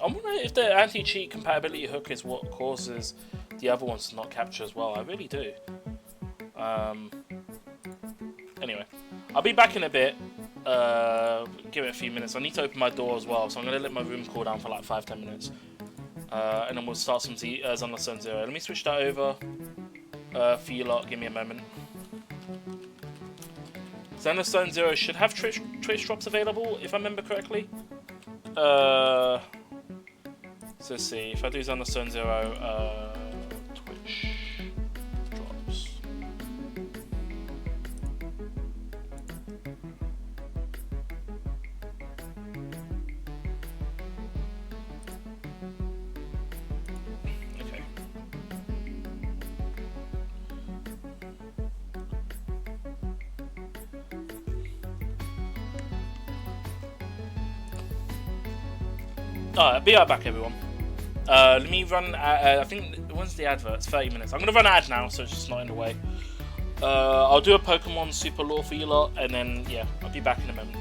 I wonder if the anti-cheat compatibility hook is what causes the other ones to not capture as well. I really do. Anyway, I'll be back in a bit. Give it a few minutes. I need to open my door as well, so I'm going to let my room cool down for like 5-10 minutes. And then we'll start some Xenosun Zero. Let me switch that over for you lot. Give me a moment. Xenosun Zero should have Twitch drops available, if I remember correctly. So let's see. If I do Xenosun Zero, Twitch drops. Okay. Alright, be right back, everyone. Let me run. I think when's the adverts? 30 minutes. I'm gonna run an ad now, so it's just not in the way. I'll do a Pokemon Super Lore for you lot, and then yeah, I'll be back in a moment.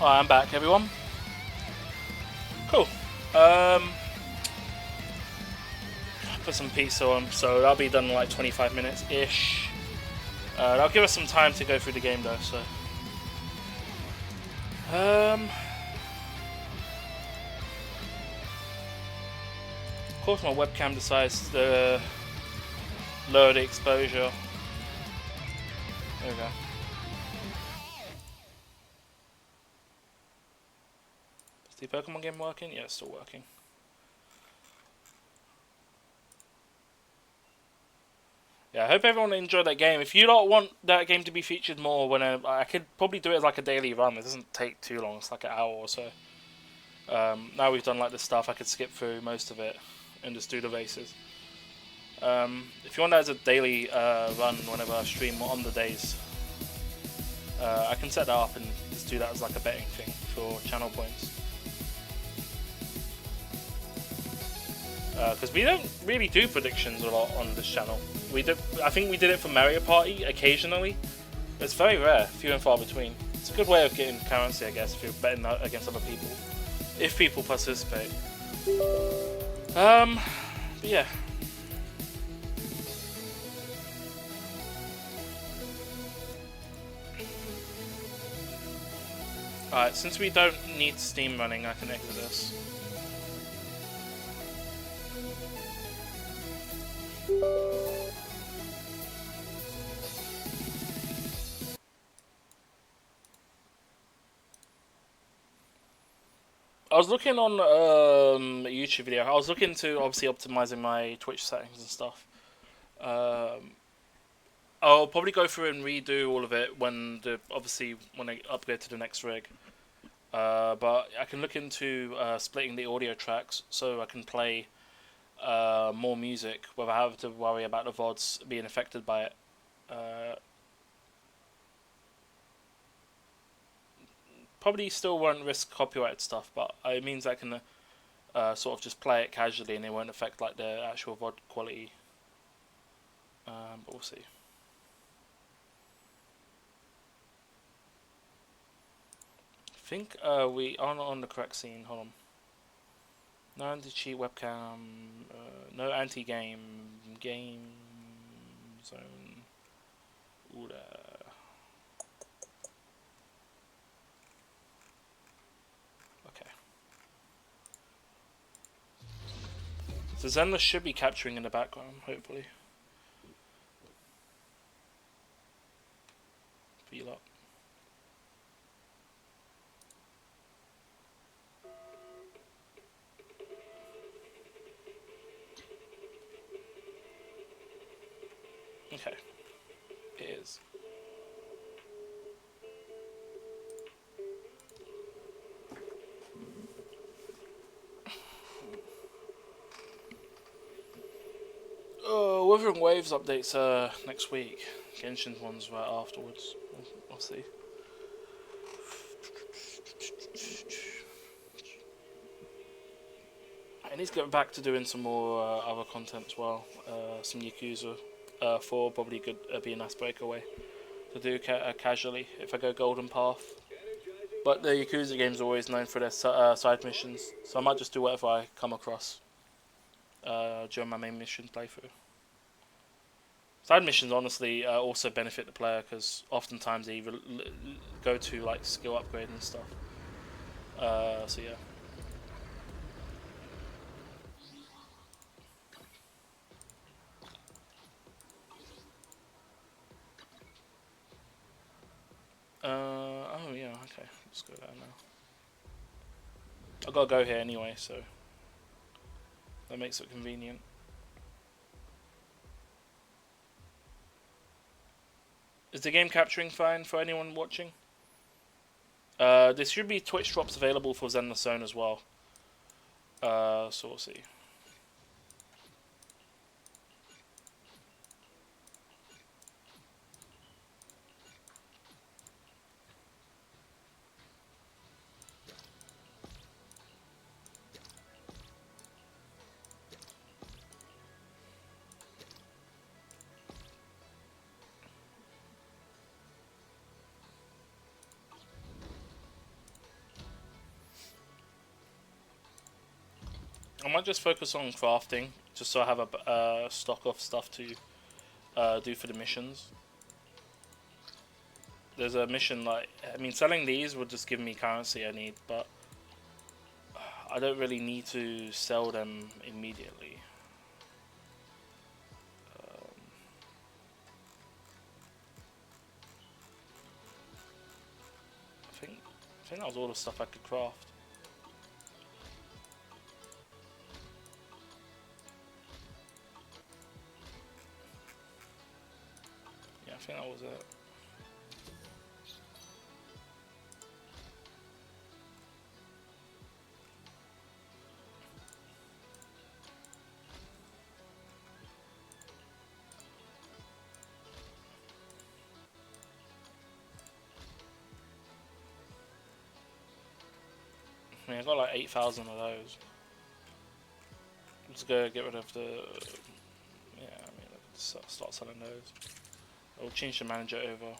Alright, I'm back, everyone. Cool. Put some pizza on, so that'll be done in like 25 minutes-ish. That'll give us some time to go through the game though, so... Of course my webcam decides to lower the exposure. There we go. Is the Pokemon game working? Yeah, it's still working. Yeah, I hope everyone enjoyed that game. If you don't want that game to be featured more, when I could probably do it as like a daily run. It doesn't take too long. It's like an hour or so. Now we've done like this stuff, I could skip through most of it and just do the races. If you want that as a daily run whenever I stream on the days, I can set that up and just do that as like a betting thing for channel points. Because we don't really do predictions a lot on this channel. I think we did it for Mario Party occasionally. But it's very rare, few and far between. It's a good way of getting currency, I guess, if you're betting against other people. If people participate. But yeah. Alright, since we don't need Steam running, I can exit this. I was looking on a YouTube video. I was looking to obviously optimizing my Twitch settings and stuff. I'll probably go through and redo all of it when I upgrade to the next rig. But I can look into splitting the audio tracks so I can play more music without having to worry about the VODs being affected by it. Probably still won't risk copyright stuff, but it means I can sort of just play it casually and it won't affect like the actual VOD quality. But we'll see. I think we are not on the correct scene. Hold on. No anti-cheat webcam. No anti-game. Game zone. Order. Okay. So Zenless should be capturing in the background, hopefully. Feel up. Okay, it is. Oh, Wuthering Waves updates next week. Genshin's one's right afterwards. We'll see. I need to get back to doing some more other content as well. Some Yakuza 4 probably could be a nice breakaway to do casually if I go Golden Path. But the Yakuza game's always known for their side missions, so I might just do whatever I come across during my main mission playthrough. Side missions honestly also benefit the player because oftentimes they go to like skill upgrade and stuff. So yeah. Oh yeah, okay. Let's go there now. I gotta go here anyway, so that makes it convenient. Is the game capturing fine for anyone watching? There should be Twitch drops available for Zenless Zone as well. So we'll see. might just focus on crafting, just so I have a stock of stuff to do for the missions. There's a mission like, I mean, selling these would just give me currency I need, but I don't really need to sell them immediately. I think that was all the stuff I could craft. Yeah, I think that was it. I mean, I got like 8,000 of those. Let's go get rid of the. Yeah, I mean, let's start selling those. I'll change the manager over.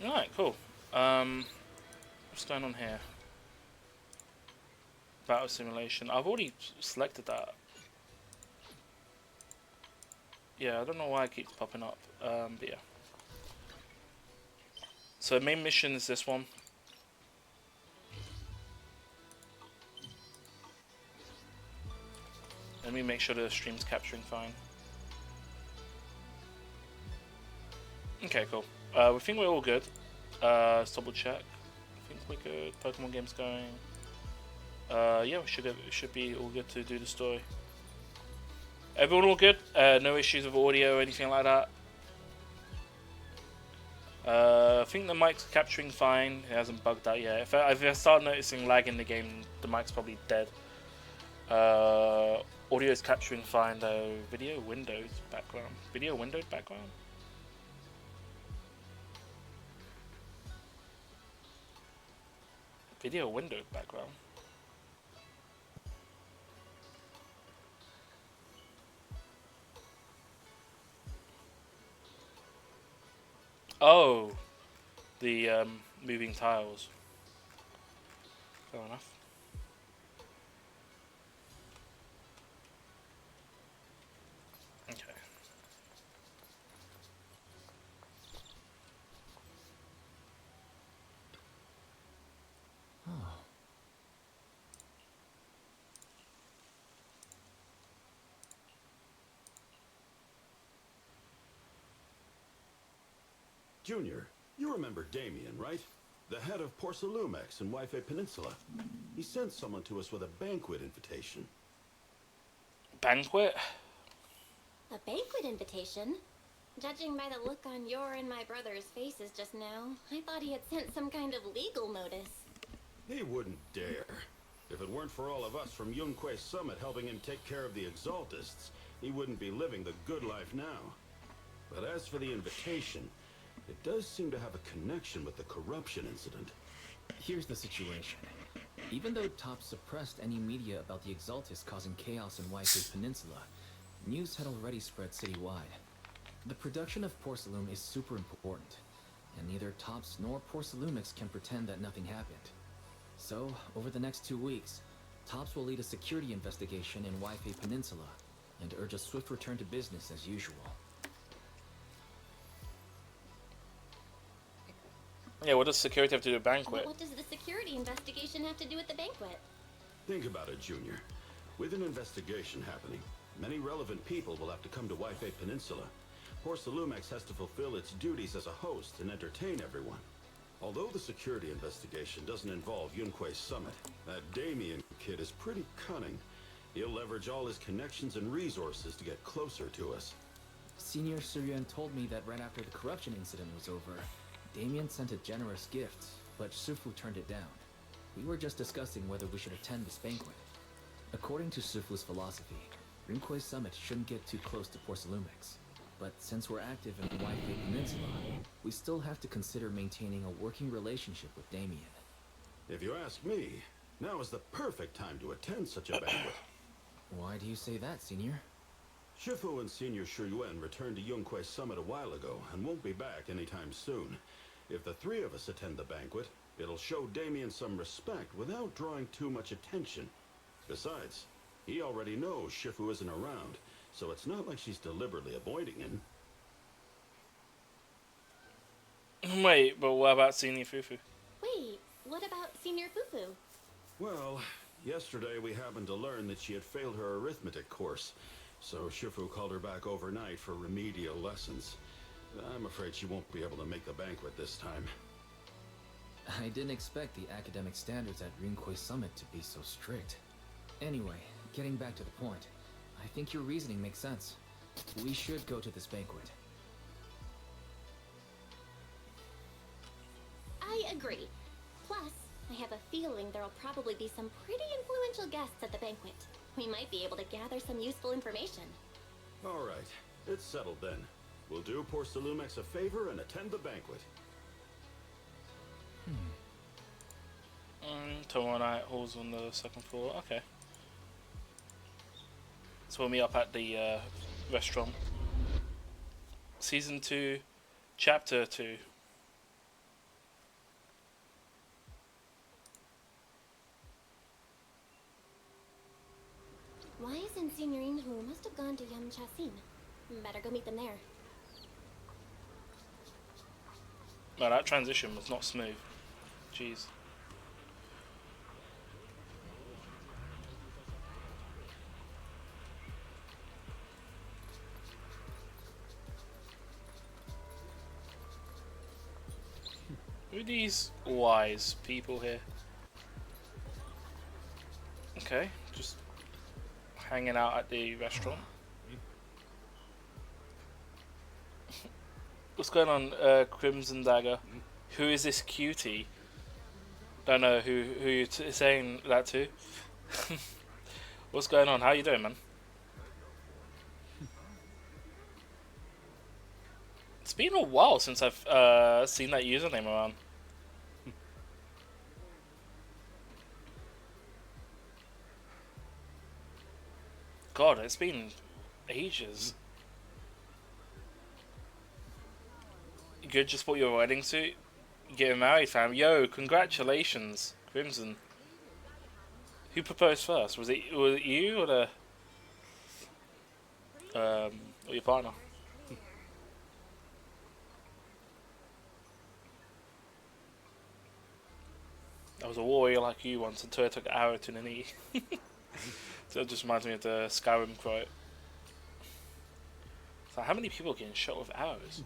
Alright, cool. What's going on here? Battle simulation. I've already selected that. Yeah, I don't know why it keeps popping up. But yeah. So main mission is this one. Let me make sure the stream's capturing fine. Okay, cool. We think we're all good. Let's double check. I think we're good. Pokemon game's going. Yeah, we should be all good to do the story. Everyone all good? No issues with audio or anything like that? I think the mic's capturing fine. It hasn't bugged out yet. If I start noticing lag in the game, the mic's probably dead. Audio is capturing fine though. Video Windows background. Video windowed background? Video windowed background. Oh, the moving tiles. Fair enough. Okay. Junior, you remember Damien, right? The head of Porcelumex in Wi-Fi Peninsula. He sent someone to us with a banquet invitation. Banquet? A banquet invitation? Judging by the look on your and my brother's faces just now, I thought he had sent some kind of legal notice. He wouldn't dare. If it weren't for all of us from Yunque Summit helping him take care of the Exaltists, he wouldn't be living the good life now. But as for the invitation, it does seem to have a connection with the corruption incident. Here's the situation. Even though Top suppressed any media about the Exaltists causing chaos in Wi-Fi Peninsula, news had already spread citywide. The production of Porcelume is super important, and neither Tops nor Porcelumix can pretend that nothing happened. So, over the next 2 weeks, Tops will lead a security investigation in Wi-Fi Peninsula, and urge a swift return to business as usual. Yeah, what does security have to do with banquet? But what does the security investigation have to do with the banquet? Think about it, Junior. With an investigation happening, many relevant people will have to come to Wi-Fi Peninsula. Porcelumex has to fulfill its duties as a host and entertain everyone. Although the security investigation doesn't involve Yunque Summit, that Damien kid is pretty cunning. He'll leverage all his connections and resources to get closer to us. Senior Suryan told me that right after the corruption incident was over, Damien sent a generous gift, but Sufu turned it down. We were just discussing whether we should attend this banquet. According to Sufu's philosophy, Yunque Summit shouldn't get too close to Porcelumex. but since we're active in the White Bay Peninsula, we still have to consider maintaining a working relationship with Damien. If you ask me, now is the perfect time to attend such a banquet. Why do you say that, Senior? Shifu and Senior Shuyuan returned to Yunque Summit a while ago and won't be back anytime soon. If the three of us attend the banquet, it'll show Damien some respect without drawing too much attention. Besides, he already knows Shifu isn't around, so it's not like she's deliberately avoiding him. Wait, but what about Senior Fufu? Wait, what about Senior Fufu? Well, yesterday we happened to learn that she had failed her arithmetic course, so Shifu called her back overnight for remedial lessons. I'm afraid she won't be able to make the banquet this time. I didn't expect the academic standards at Rinquay Summit to be so strict. Anyway, getting back to the point, I think your reasoning makes sense. We should go to this banquet. I agree. Plus, I have a feeling there'll probably be some pretty influential guests at the banquet. We might be able to gather some useful information. All right, it's settled then. We'll do Porcelumex a favor and attend the banquet. Tomorrow night, halls on the second floor. Okay. So we'll meet up at the restaurant. Season 2, Chapter 2. Why isn't Signorine Hu must have gone to Yamcha-sin? Better go meet them there. No, that transition was not smooth. Jeez. Who are these wise people here? Okay, just hanging out at the restaurant. What's going on, Crimson Dagger? Who is this cutie? Don't know who you're saying that to. What's going on? How you doing, man? It's been a while since I've seen that username around. God, it's been ages. You good? Just bought your wedding suit? Getting married, fam. Yo, congratulations, Crimson. Who proposed first? Was it you or the or your partner? I was a warrior like you once until I took an arrow to the knee. So it just reminds me of the Skyrim quote. So how many people getting shot with arrows?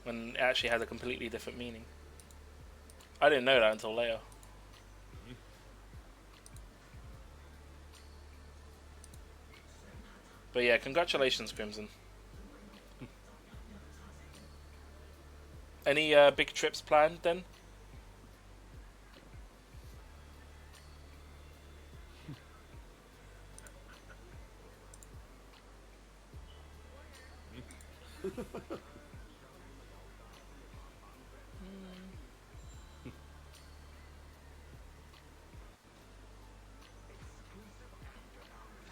When it actually has a completely different meaning. I didn't know that until later. But yeah, congratulations, Crimson. Any big trips planned then?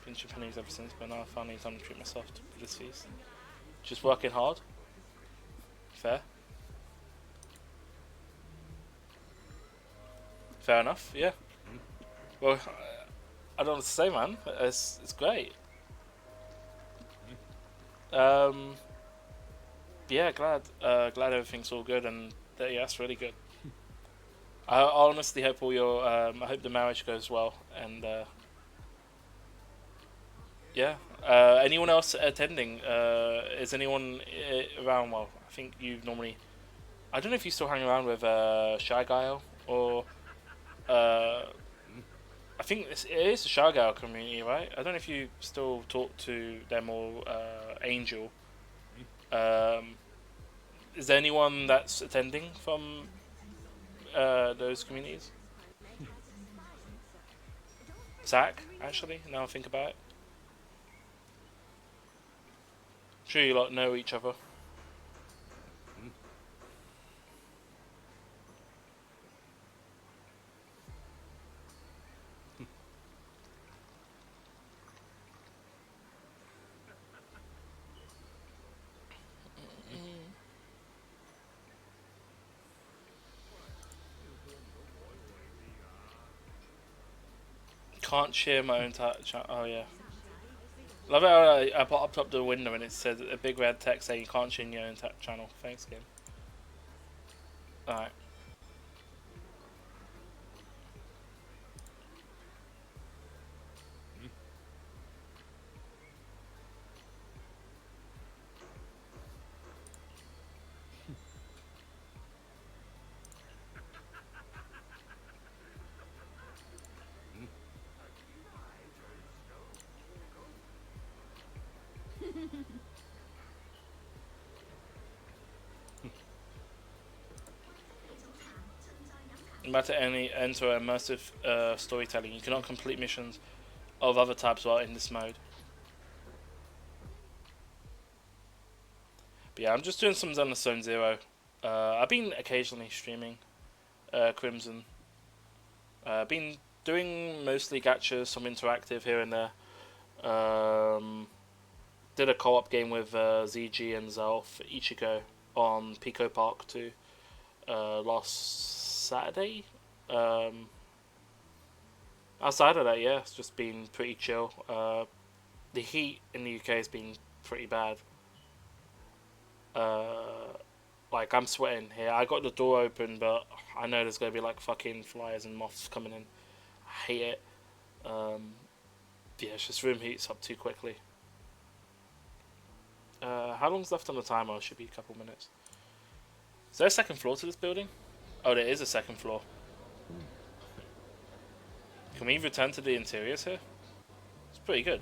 Pinch of pennies ever since, but now I finally need time to treat myself to this feast. Just working hard. Fair. Fair enough, yeah. Well, I don't know what to say, man. It's great. Yeah, glad everything's all good, and yeah, that's really good. I honestly hope all your I hope the marriage goes well, and yeah. Anyone else attending? Is anyone around? Well, I think you normally. I don't know if you still hang around with Shy Guile or. I think it is the Shy Guile community, right? I don't know if you still talk to them or Angel. Is there anyone that's attending from those communities? Zach, actually, now I think about it. Sure you lot know each other. Can't share my own chat. Oh yeah. Love it how I popped up the window and it said a big red text saying you can't share your own channel. Thanks, game. Alright. About to enter immersive storytelling. You cannot complete missions of other types while in this mode. But yeah, I'm just doing some Zenless Zone Zero. I've been occasionally streaming Crimson. Been doing mostly gachas, some interactive here and there. Did a co-op game with ZG and Zelf Ichigo on Pico Park 2 last Saturday. Outside of that, yeah, it's just been pretty chill. The heat in the UK has been pretty bad. Like, I'm sweating here. I got the door open, but I know there's gonna be like fucking flies and moths coming in. I hate it. Yeah, it's just room heats up too quickly. How long's left on the timer? Should be a couple minutes. Is there a second floor to this building? Oh, there is a second floor. Can we return to the interiors here? It's pretty good.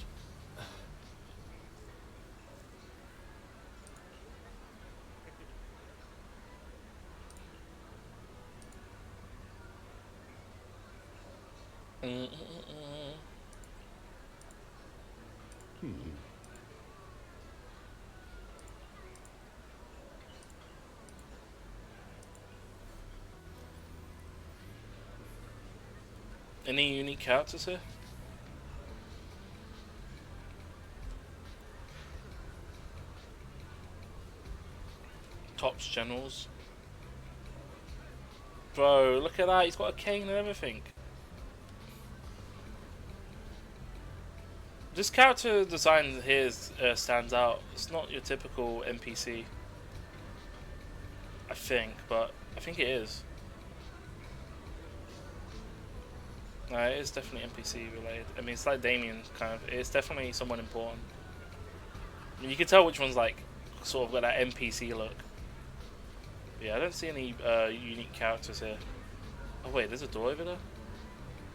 Any unique characters here? Tops generals. Bro, look at that. He's got a cane and everything. This character design here stands out. It's not your typical NPC. I think, but I think it is. No, it is definitely NPC related. I mean, it's like Damien, kind of. It's definitely someone important. I mean, you can tell which one's like, sort of got that NPC look. But yeah, I don't see any unique characters here. Oh wait, there's a door over there?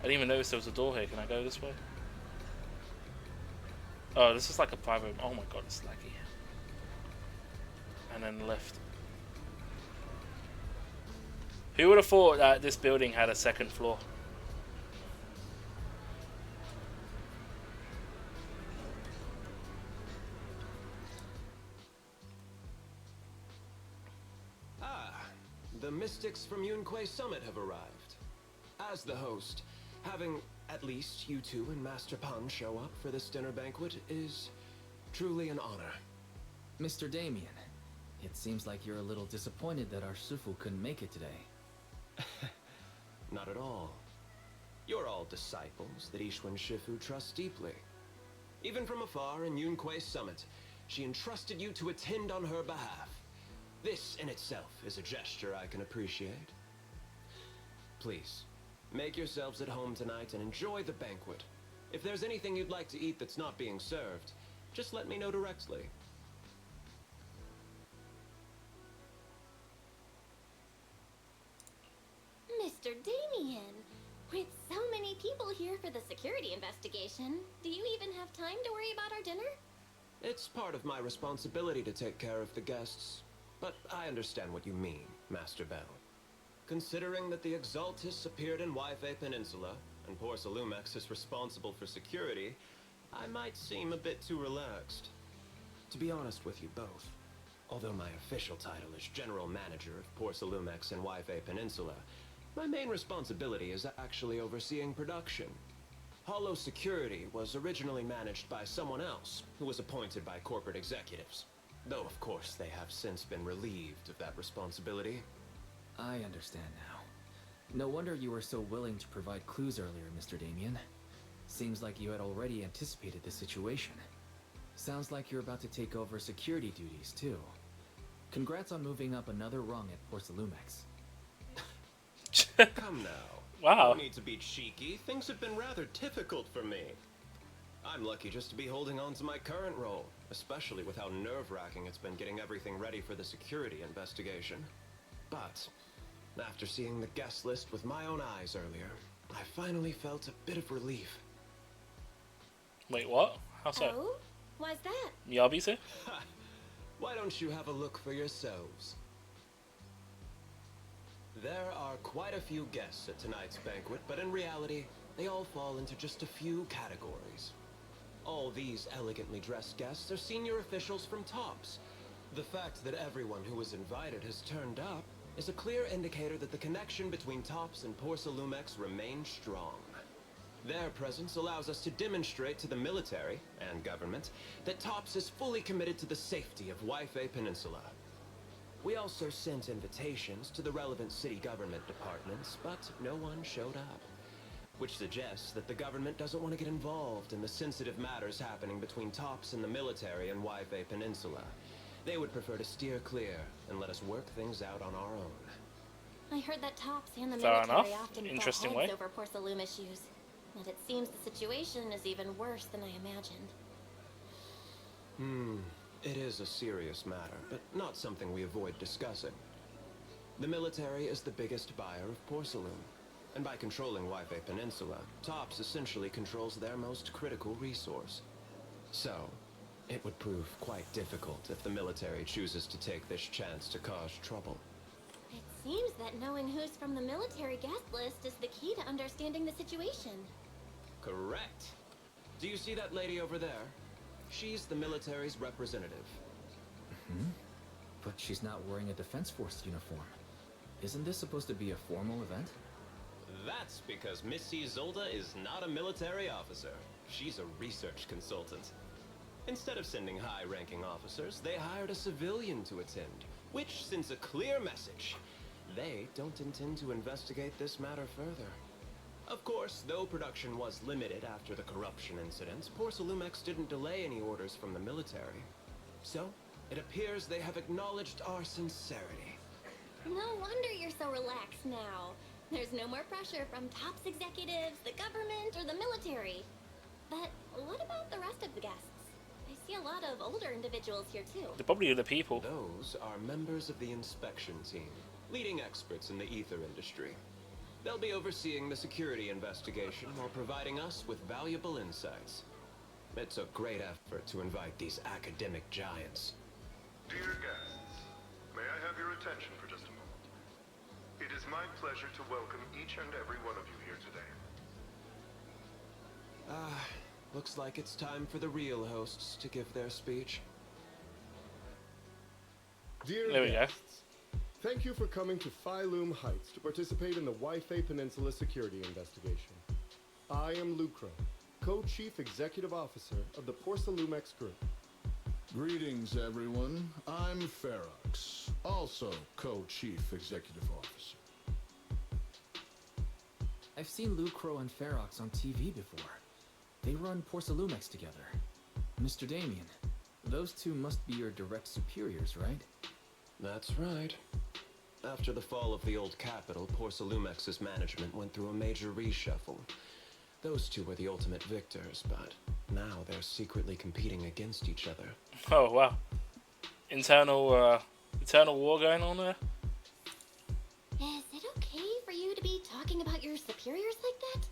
I didn't even notice there was a door here. Can I go this way? Oh, this is like a private room. Oh my god, it's laggy. And then left. Who would have thought that this building had a second floor? The mystics from Yunque Summit have arrived. As the host, having at least you two and Master Pan show up for this dinner banquet is truly an honor. Mr. Damien, it seems like you're a little disappointed that our Sufu couldn't make it today. Not at all. You're all disciples that Ishwan Shifu trusts deeply. Even from afar in Yunque Summit, she entrusted you to attend on her behalf. This in itself is a gesture I can appreciate. Please, make yourselves at home tonight and enjoy the banquet. If there's anything you'd like to eat that's not being served, just let me know directly. Mr. Damien, with so many people here for the security investigation, do you even have time to worry about our dinner? It's part of my responsibility to take care of the guests. But I understand what you mean, Master Bell. Considering that the Exaltis appeared in Waifei Peninsula, and Porsalumex is responsible for security, I might seem a bit too relaxed. To be honest with you both, although my official title is General Manager of Porsalumex and Waifei Peninsula, my main responsibility is actually overseeing production. Hollow Security was originally managed by someone else, who was appointed by corporate executives. Though, of course, they have since been relieved of that responsibility. I understand now. No wonder you were so willing to provide clues earlier, Mr. Damien. Seems like you had already anticipated the situation. Sounds like you're about to take over security duties, too. Congrats on moving up another rung at Porsalumex. Come now. Wow. No need to be cheeky. Things have been rather difficult for me. I'm lucky just to be holding on to my current role, especially with how nerve-wracking it's been getting everything ready for the security investigation. But after seeing the guest list with my own eyes earlier, I finally felt a bit of relief. Wait, what? How so? Oh? Why's that? Miyabi's Why don't you have a look for yourselves? There are quite a few guests at tonight's banquet, but in reality, they all fall into just a few categories. All these elegantly dressed guests are senior officials from TOPS. The fact that everyone who was invited has turned up is a clear indicator that the connection between TOPS and Porsalumex remains strong. Their presence allows us to demonstrate to the military and government that TOPS is fully committed to the safety of Waifei Peninsula. We also sent invitations to the relevant city government departments, but no one showed up. Which suggests that the government doesn't want to get involved in the sensitive matters happening between TOPS and the military and Waifei Peninsula. They would prefer to steer clear and let us work things out on our own. I heard that TOPS and the Fair military enough. often Interesting butt heads way. over Porsalume issues. But it seems the situation is even worse than I imagined. It is a serious matter, but not something we avoid discussing. The military is the biggest buyer of porcelain, and by controlling Waifei Peninsula, TOPS essentially controls their most critical resource. So, it would prove quite difficult if the military chooses to take this chance to cause trouble. It seems that knowing who's from the military guest list is the key to understanding the situation. Correct. Do you see that lady over there? She's the military's representative. But she's not wearing a Defense Force uniform. Isn't this supposed to be a formal event? That's because Missy Zolda is not a military officer. She's a research consultant. Instead of sending high-ranking officers, they hired a civilian to attend, which sends a clear message. They don't intend to investigate this matter further. Of course, though production was limited after the corruption incidents, Porsalumex didn't delay any orders from the military. So, it appears they have acknowledged our sincerity. No wonder you're so relaxed now. There's no more pressure from TOPS executives, the government, or the military. But what about the rest of the guests? I see a lot of older individuals here too. They're probably the people. Those are members of the inspection team, leading experts in the ether industry. They'll be overseeing the security investigation while providing us with valuable insights. It's a great effort to invite these academic giants. Dear guests, may I have your attention for just a moment? It is my pleasure to welcome each and every one of you here today. Looks like it's time for the real hosts to give their speech. Dear There we go. guests, thank you for coming to Phylum Heights to participate in the Waifei Peninsula security investigation. I am Lucro, Co-Chief Executive Officer of the Porsalumex Group. Greetings, everyone. I'm Ferox, also Co-Chief Executive Officer. I've seen Lucro and Ferox on TV before. They run Porsalumex together. Mr. Damien, those two must be your direct superiors, right? That's right. After the fall of the old capital, Porsalumex's management went through a major reshuffle. Those two were the ultimate victors, but now they're secretly competing against each other. Oh wow. Internal war going on there. Is it okay for you to be talking about your superiors like that?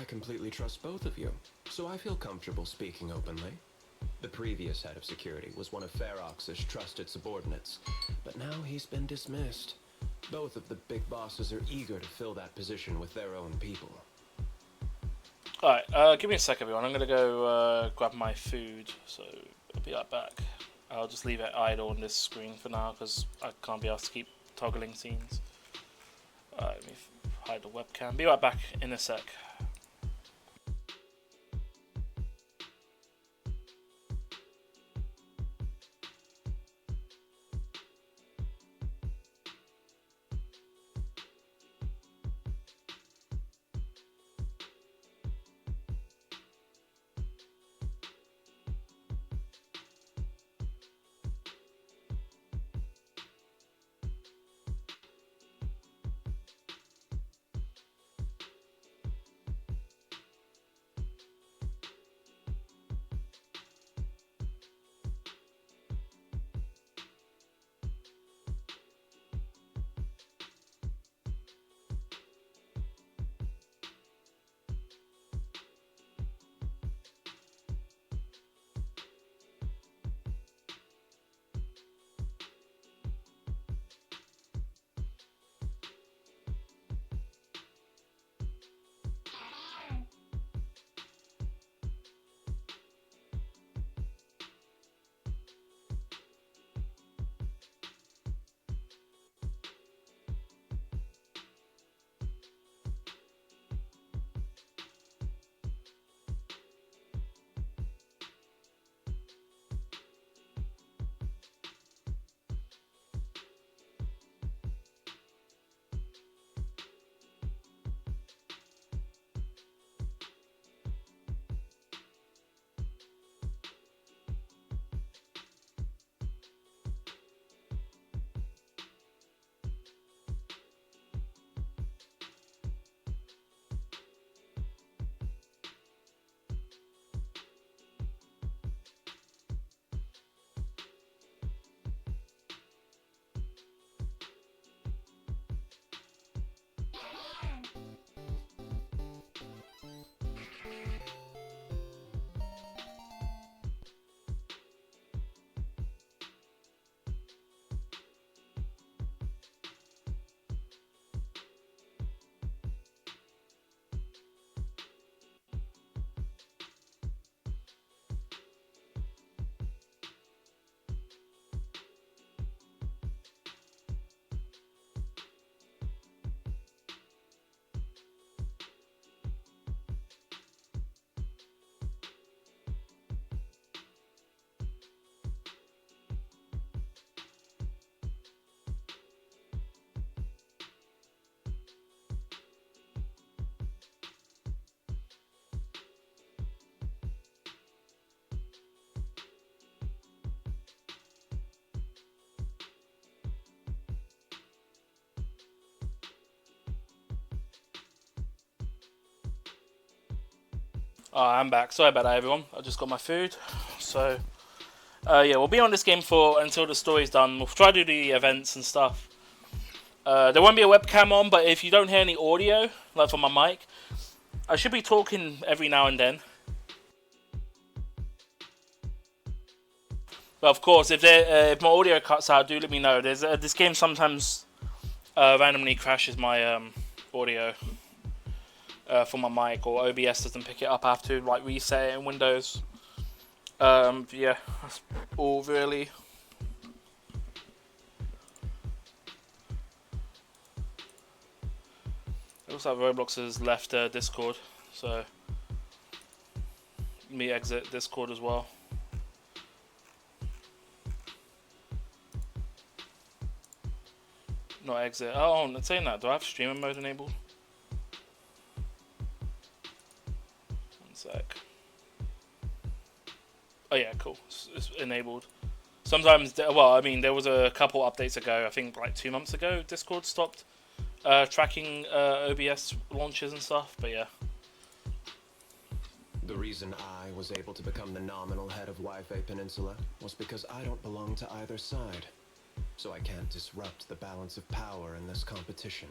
I completely trust both of you, so I feel comfortable speaking openly. The previous head of security was one of Ferox's trusted subordinates, but now he's been dismissed. Both of the big bosses are eager to fill that position with their own people. Alright, give me a sec everyone. I'm gonna go grab my food, so I'll be right back. I'll just leave it idle on this screen for now because I can't be asked to keep toggling scenes. Let me hide the webcam. Be right back in a sec. I'm back. Sorry about that, everyone. I just got my food. So, yeah, we'll be on this game for until the story's done. We'll try to do the events and stuff. There won't be a webcam on, but if you don't hear any audio, like from my mic, I should be talking every now and then. But of course, if my audio cuts out, do let me know. This game sometimes randomly crashes my audio for my mic, or OBS doesn't pick it up. I have to like reset it in Windows. Yeah, that's all really. It looks like Roblox has left Discord, so let me exit Discord as well. Not exit. Oh, I'm saying that. Do I have streamer mode enabled? One sec. Oh yeah, cool. It's enabled. Sometimes, well, I mean, there was a couple updates ago. I think like 2 months ago, Discord stopped tracking OBS launches and stuff. But yeah. The reason I was able to become the nominal head of Wi-Fi Peninsula was because I don't belong to either side. So I can't disrupt the balance of power in this competition.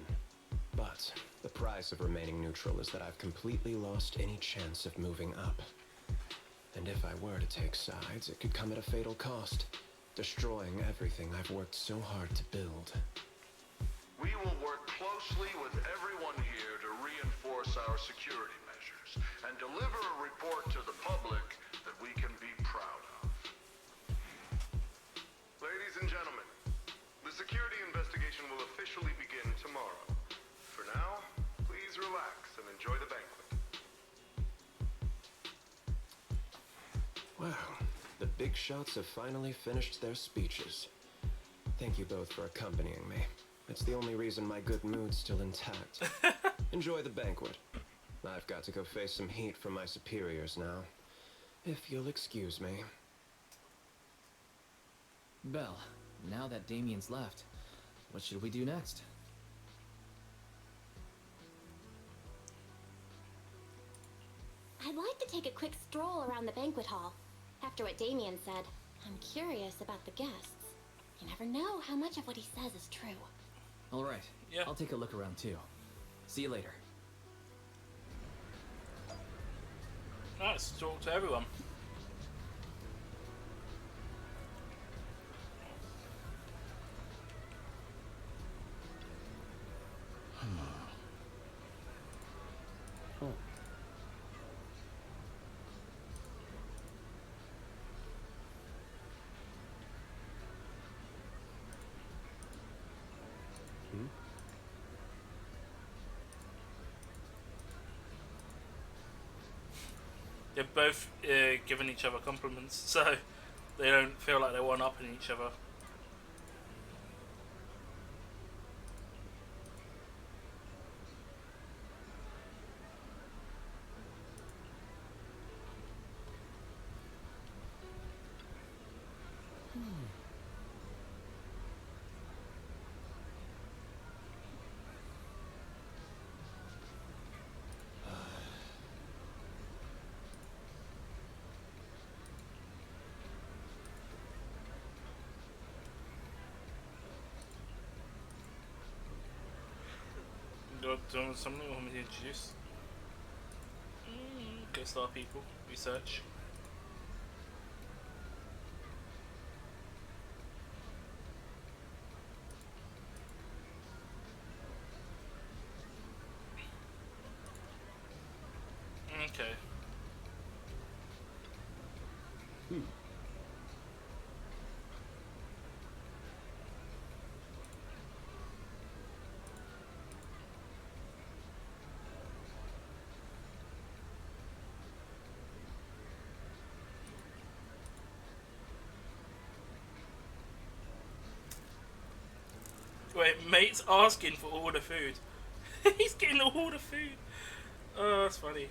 But the price of remaining neutral is that I've completely lost any chance of moving up. And if I were to take sides, it could come at a fatal cost, destroying everything I've worked so hard to build. We will work closely with everyone here to reinforce our security measures and deliver a report to the public that we can be proud of. investigation will officially begin tomorrow. For now, please relax and enjoy the banquet. Well, the big shots have finally finished their speeches. Thank you both for accompanying me. It's the only reason my good mood's still intact. Enjoy the banquet. I've got to go face some heat from my superiors now. If you'll excuse me. Belle, now that Damien's left, what should we do next? I'd like to take a quick stroll around the banquet hall. After what Damien said, I'm curious about the guests. You never know how much of what he says is true. All right, Yeah. I'll take a look around too. See you later. Nice, talk to everyone. They're both giving each other compliments, so they don't feel like they're one-upping each other. Doing something you want me to introduce? Go start people, research. Okay. Wait, mate's asking for all the food. He's getting all the food. Oh, that's funny.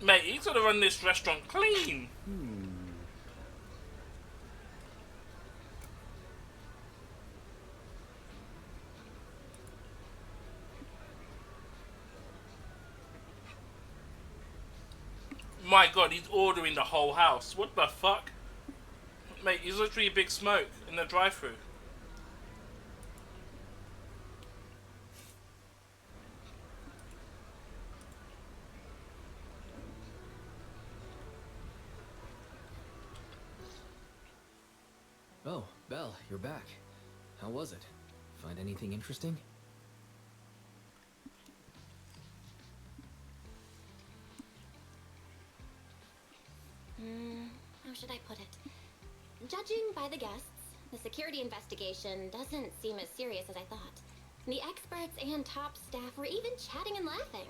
Mate, he's gotta run this restaurant clean. My god, he's ordering the whole house. What the fuck? Mate, he's literally a big smoke in the drive-thru. Oh, Belle, you're back. How was it? Find anything interesting? How should I put it? Judging by the guests, the security investigation doesn't seem as serious as I thought. The experts and top staff were even chatting and laughing.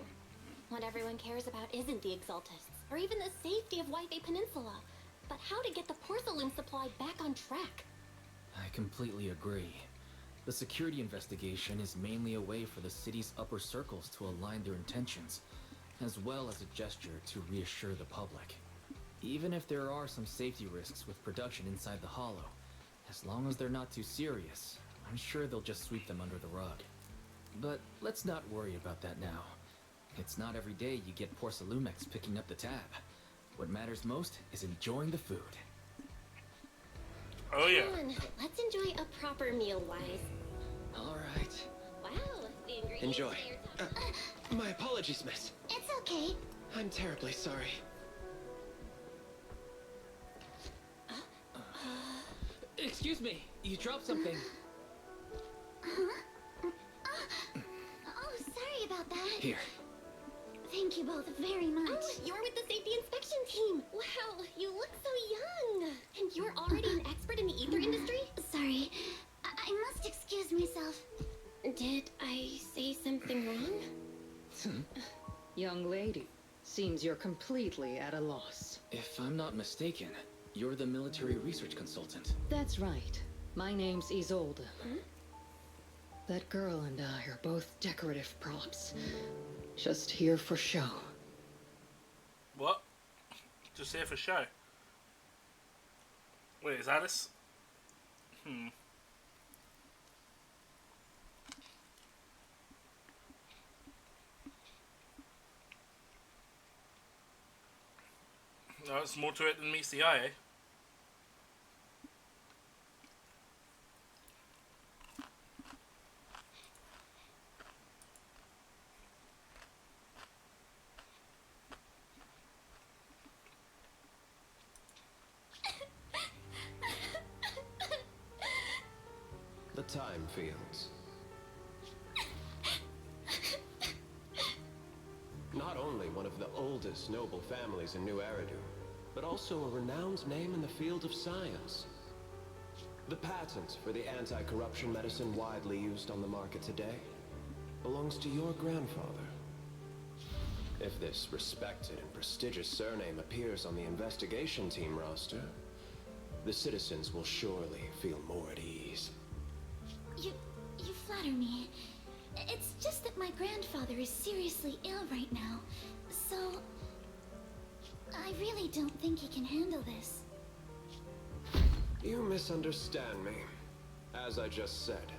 What everyone cares about isn't the Exaltists, or even the safety of White Peninsula, but how to get the Porcelain supply back on track. I completely agree. The security investigation is mainly a way for the city's upper circles to align their intentions, as well as a gesture to reassure the public. Even if there are some safety risks with production inside the Hollow, as long as they're not too serious, I'm sure they'll just sweep them under the rug. But let's not worry about that now. It's not every day you get Porcelumex picking up the tab. What matters most is enjoying the food. Oh yeah. Come on, let's enjoy a proper meal, Wise. All right. Wow, the ingredients Enjoy. that you're talking- My apologies, miss. It's okay. I'm terribly sorry. Excuse me, you dropped something. Oh, sorry about that. Here. Thank you both very much. Oh, you're with the safety inspection team. Wow, you look so young. And you're already an expert in the ether industry? Sorry, I must excuse myself. Did I say something wrong? Young lady, seems you're completely at a loss. If I'm not mistaken, you're the military research consultant. That's right. My name's Isolde. That girl and I are both decorative props. Just here for show. What? Just here for show. Wait, is Alice? No, it's more to it than meets the eye, eh? The Time Fields. Not only one of the oldest noble families in New Eridu, but also a renowned name in the field of science. The patent for the anti-corruption medicine widely used on the market today belongs to your grandfather. If this respected and prestigious surname appears on the investigation team roster, the citizens will surely feel more at ease. You flatter me. It's just that my grandfather is seriously ill right now, so I really don't think he can handle this. You misunderstand me. As I just said,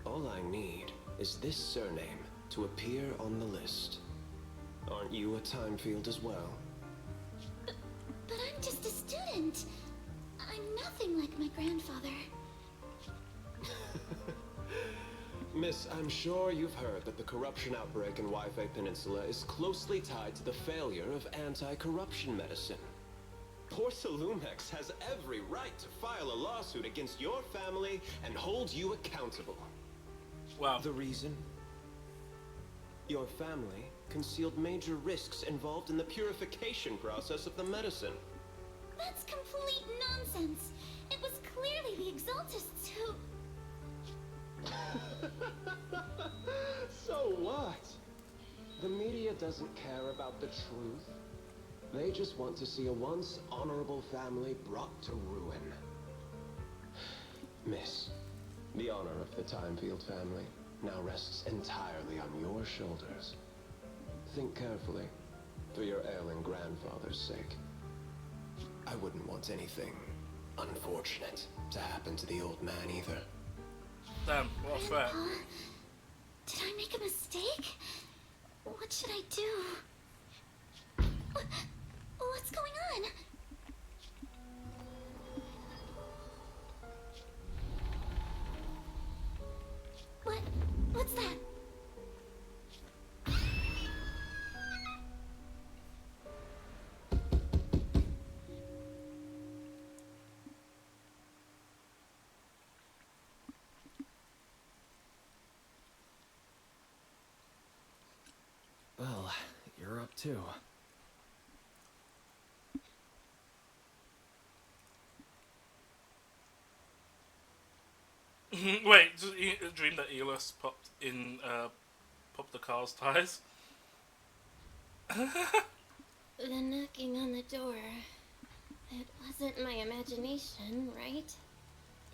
all I need is this surname to appear on the list. Aren't you a Time Field as well? But I'm just a student. I'm nothing like my grandfather. Miss, I'm sure you've heard that the corruption outbreak in Waifei Peninsula is closely tied to the failure of anti-corruption medicine. Porcelumex has every right to file a lawsuit against your family and hold you accountable. Wow. The reason? Your family concealed major risks involved in the purification process of the medicine. That's complete nonsense. It was clearly the Exaltists who... So what? The media doesn't care about the truth. They just want to see a once honorable family brought to ruin. Miss, the honor of the Timefield family now rests entirely on your shoulders. Think carefully, for your ailing grandfather's sake. I wouldn't want anything unfortunate to happen to the old man either. Damn, what a threat. Grandpa, did I make a mistake? What should I do? What's going on? What's that? Well, you're up too. Wait, just a dream that Eolus popped the car's tires? The knocking on the door. It wasn't my imagination, right?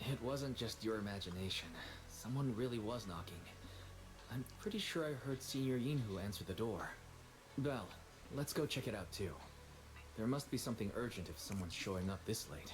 It wasn't just your imagination. Someone really was knocking. I'm pretty sure I heard Senior Yinhu answer the door. Belle, let's go check it out too. There must be something urgent if someone's showing up this late.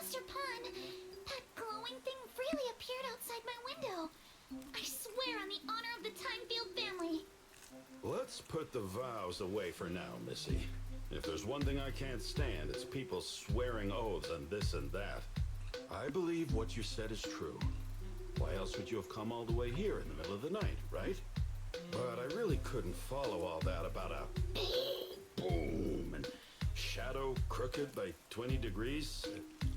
Mr. Pun, that glowing thing really appeared outside my window. I swear on the honor of the Timefield family. Let's put the vows away for now, Missy. If there's one thing I can't stand, it's people swearing oaths on this and that. I believe what you said is true. Why else would you have come all the way here in the middle of the night, right? But I really couldn't follow all that about a boom and shadow crooked by 20 degrees.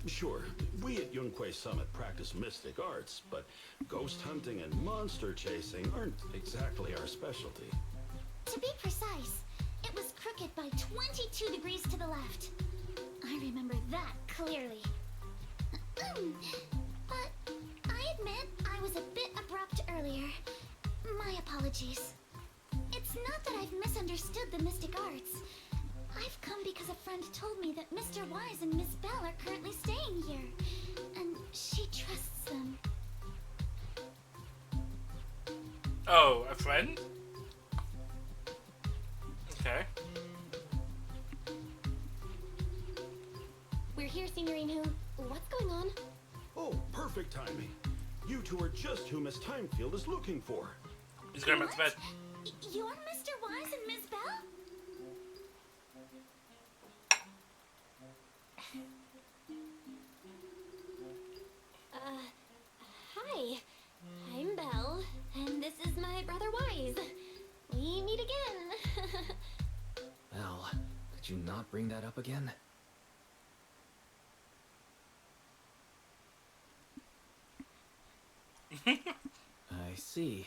Sure, we at Yunquay Summit practice mystic arts, but ghost hunting and monster chasing aren't exactly our specialty. To be precise, it was crooked by 22 degrees to the left. I remember that clearly. But I admit I was a bit abrupt earlier. My apologies. It's not that I've misunderstood the mystic arts. I've come because a friend told me that Mr. Wise and Miss Bell are currently staying here, and she trusts them. Oh, a friend? Okay. We're here, Signorine Who. What's going on? Oh, perfect timing. You two are just who Miss Timefield is looking for. He's going back to bed. You're Mr. Wise and Miss Bell? Hi. I'm Belle, and this is my brother Wise. We meet again. Al, could you not bring that up again? I see.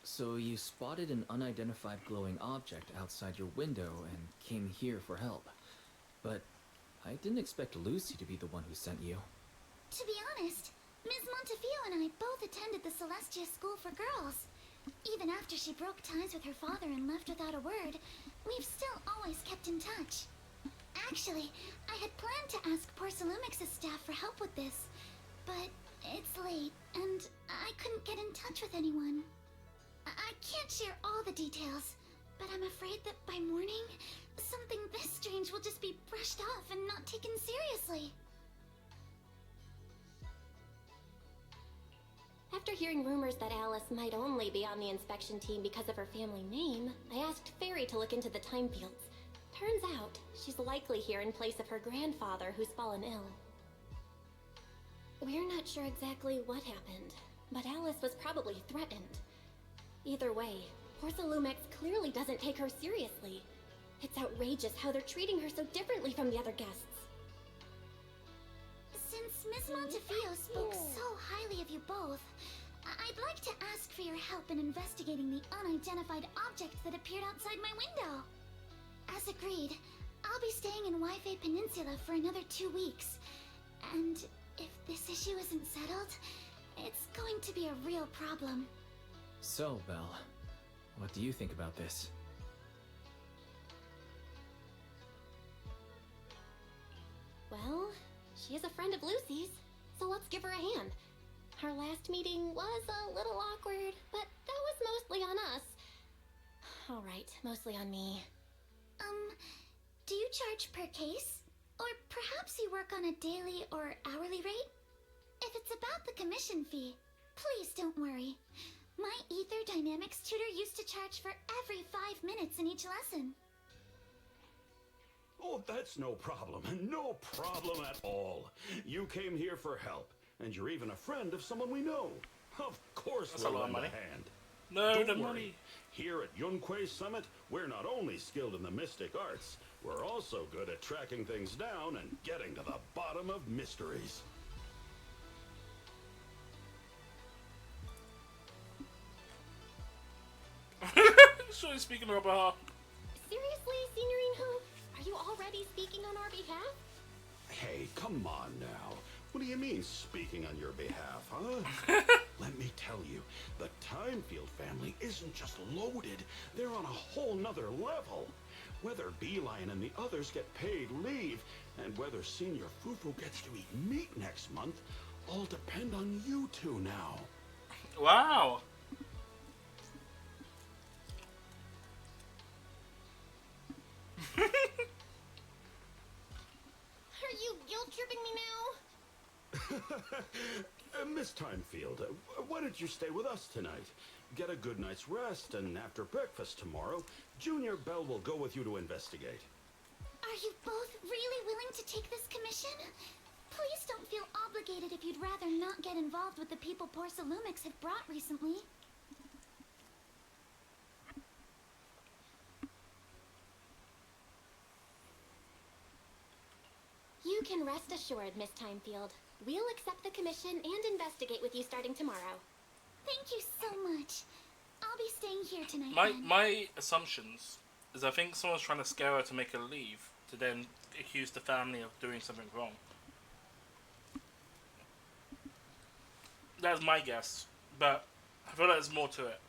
So you spotted an unidentified glowing object outside your window and came here for help. But I didn't expect Lucy to be the one who sent you. To be honest, Ms. Montefiore and I both attended the Celestia School for Girls. Even after she broke ties with her father and left without a word, we've still always kept in touch. Actually, I had planned to ask Porcelumix's staff for help with this, but it's late, and I couldn't get in touch with anyone. I can't share all the details, but I'm afraid that by morning, something this strange will just be brushed off and not taken seriously. After hearing rumors that Alice might only be on the inspection team because of her family name, I asked Fairy to look into the Timefields. Turns out, she's likely here in place of her grandfather who's fallen ill. We're not sure exactly what happened, but Alice was probably threatened. Either way, Porcelumix clearly doesn't take her seriously. It's outrageous how they're treating her so differently from the other guests. Since Ms. Montefiore spoke so highly of you both, I'd like to ask for your help in investigating the unidentified object that appeared outside my window. As agreed, I'll be staying in Waifei Peninsula for another 2 weeks. And if this issue isn't settled, it's going to be a real problem. So, Belle, what do you think about this? Well, she is a friend of Lucy's, so let's give her a hand. Our last meeting was a little awkward, but that was mostly on us. Alright, mostly on me. Do you charge per case? Or perhaps you work on a daily or hourly rate? If it's about the commission fee, please don't worry. My Ether Dynamics tutor used to charge for every 5 minutes in each lesson. Oh, that's no problem. No problem at all. You came here for help, and you're even a friend of someone we know. Of course That's a we'll lot of lend a money. hand. No, Don't the worry. money. Here at Yunquay Summit, we're not only skilled in the mystic arts, we're also good at tracking things down and getting to the bottom of mysteries. So he's speaking on her behalf. Seriously, Signorine Who? Are you already speaking on our behalf? Hey, come on now. What do you mean, speaking on your behalf, huh? Let me tell you, the Timefield family isn't just loaded, they're on a whole nother level. Whether Beeline and the others get paid leave, and whether Senior Fufu gets to eat meat next month, all depend on you two now. Wow. Are you guilt-tripping me now? Miss Timefield, why don't you stay with us tonight? Get a good night's rest, and after breakfast tomorrow, Junior Bell will go with you to investigate. Are you both really willing to take this commission? Please don't feel obligated if you'd rather not get involved with the people Porcelumix have brought recently. You can rest assured, Miss Timefield. We'll accept the commission and investigate with you starting tomorrow. Thank you so much. I'll be staying here tonight. My assumptions is I think someone's trying to scare her to make her leave, to then accuse the family of doing something wrong. That's my guess, but I feel like there's more to it.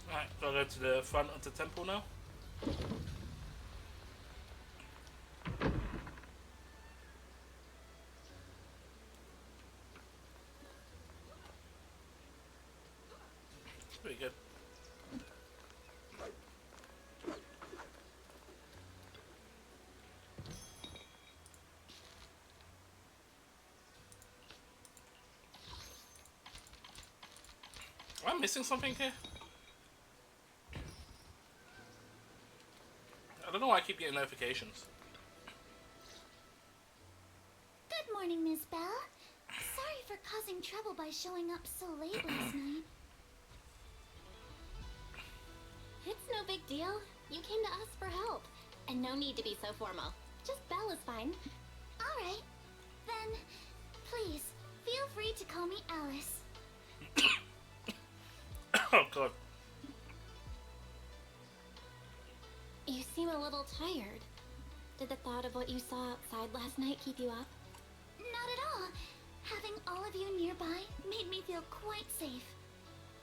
Alright, so I'll go to the front of the temple now. Pretty good. Am I missing something here? I don't know why I keep getting notifications. Good morning, Miss Bell. Sorry for causing trouble by showing up so late last night. It's no big deal. You came to us for help. And no need to be so formal. Just Belle is fine. Alright. Then, please, feel free to call me Alice. Oh god. You seem a little tired. Did the thought of what you saw outside last night keep you up? Not at all. Having all of you nearby made me feel quite safe.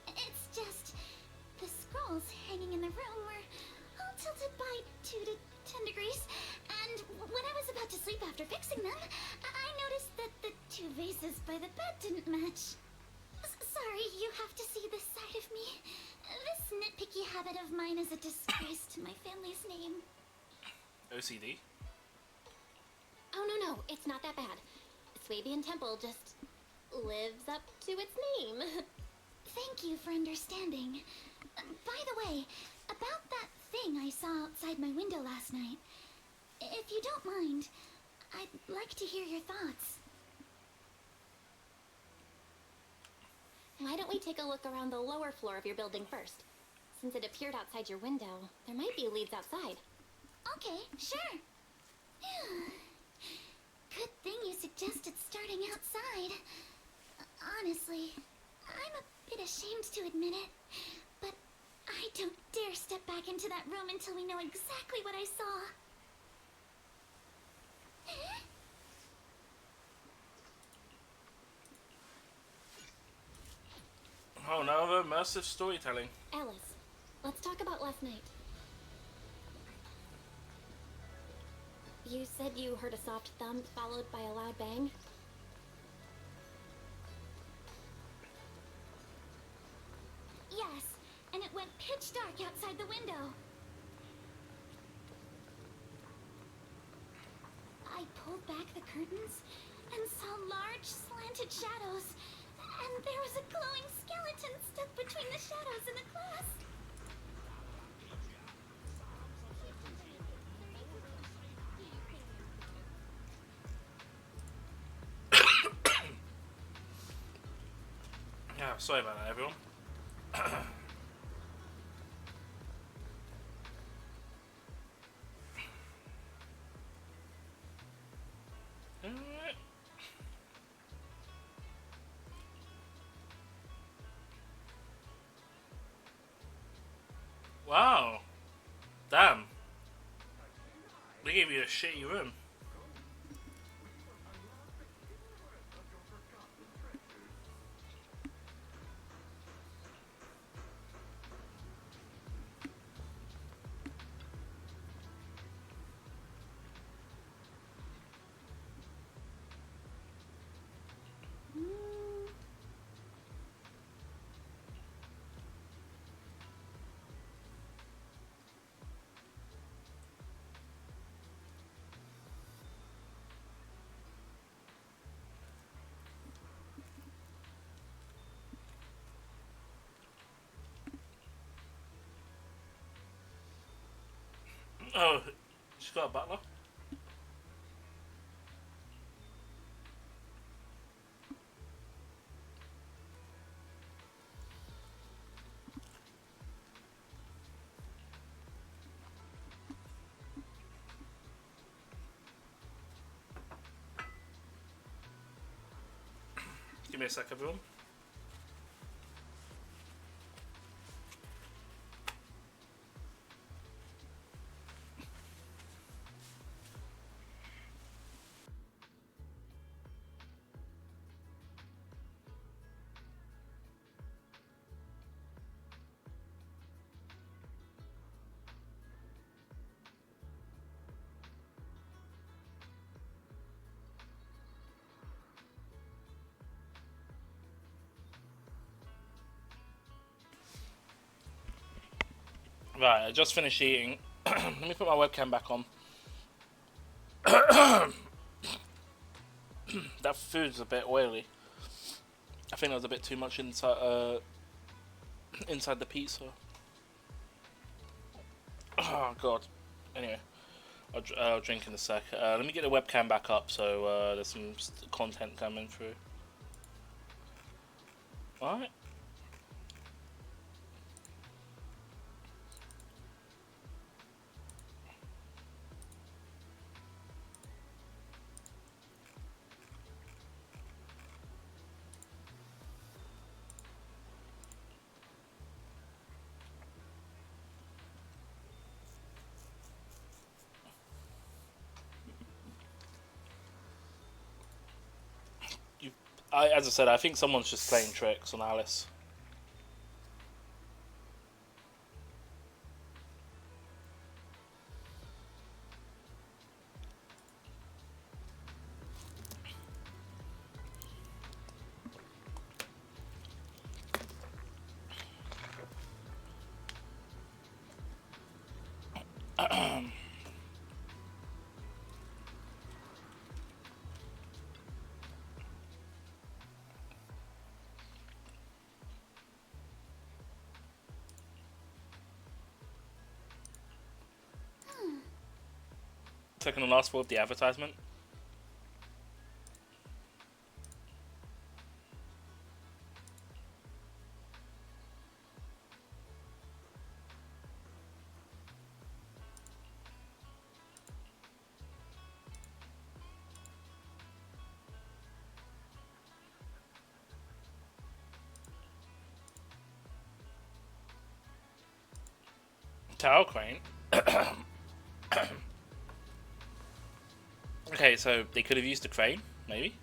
It's just the scrolls hanging in the room were all tilted by 2 to 10 degrees, and when I was about to sleep after fixing them, I noticed that the 2 vases by the bed didn't match. Sorry, you have to see this side of me. This nitpicky habit of mine is a disgrace to my family's name. OCD? Oh no, it's not that bad. Swabian Temple just lives up to its name. Thank you for understanding. By the way, about that thing I saw outside my window last night, if you don't mind, I'd like to hear your thoughts. Why don't we take a look around the lower floor of your building first? Since it appeared outside your window, there might be leads outside. Okay, sure. Good thing you suggested starting outside. Honestly, I'm a bit ashamed to admit it, but I don't dare step back into that room until we know exactly what I saw. Oh, now immersive storytelling. Alice, let's talk about last night. You said you heard a soft thump followed by a loud bang? Yes, and it went pitch dark outside the window. I pulled back the curtains and saw large slanted shadows, and there was a glowing skeleton stuck between the shadows and the glass. Yeah, sorry about that, everyone. Alright. Wow. Damn. They gave you a shitty room. Oh, she's got a butler? Give me a sec, everyone. Right, I just finished eating. Let me put my webcam back on. That food's a bit oily. I think there was a bit too much inside inside the pizza. Oh god. Anyway, I'll drink in a sec. Let me get the webcam back up so there's some content coming through. Alright. As I said, I think someone's just playing tricks on Alice. Second and last word of the advertisement. Tower crane. Okay, so they could have used a crane, maybe.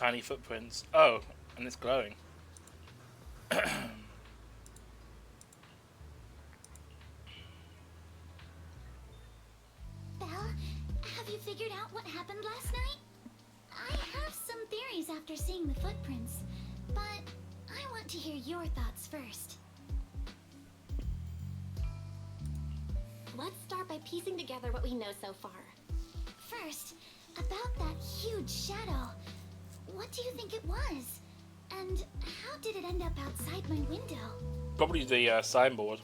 tiny footprints. Oh, and it's glowing. Belle, have you figured out what happened last night? I have some theories after seeing the footprints, but I want to hear your thoughts first. Let's start by piecing together what we know so far. First, about that huge shadow. What do you think it was? And how did it end up outside my window? Probably the signboard.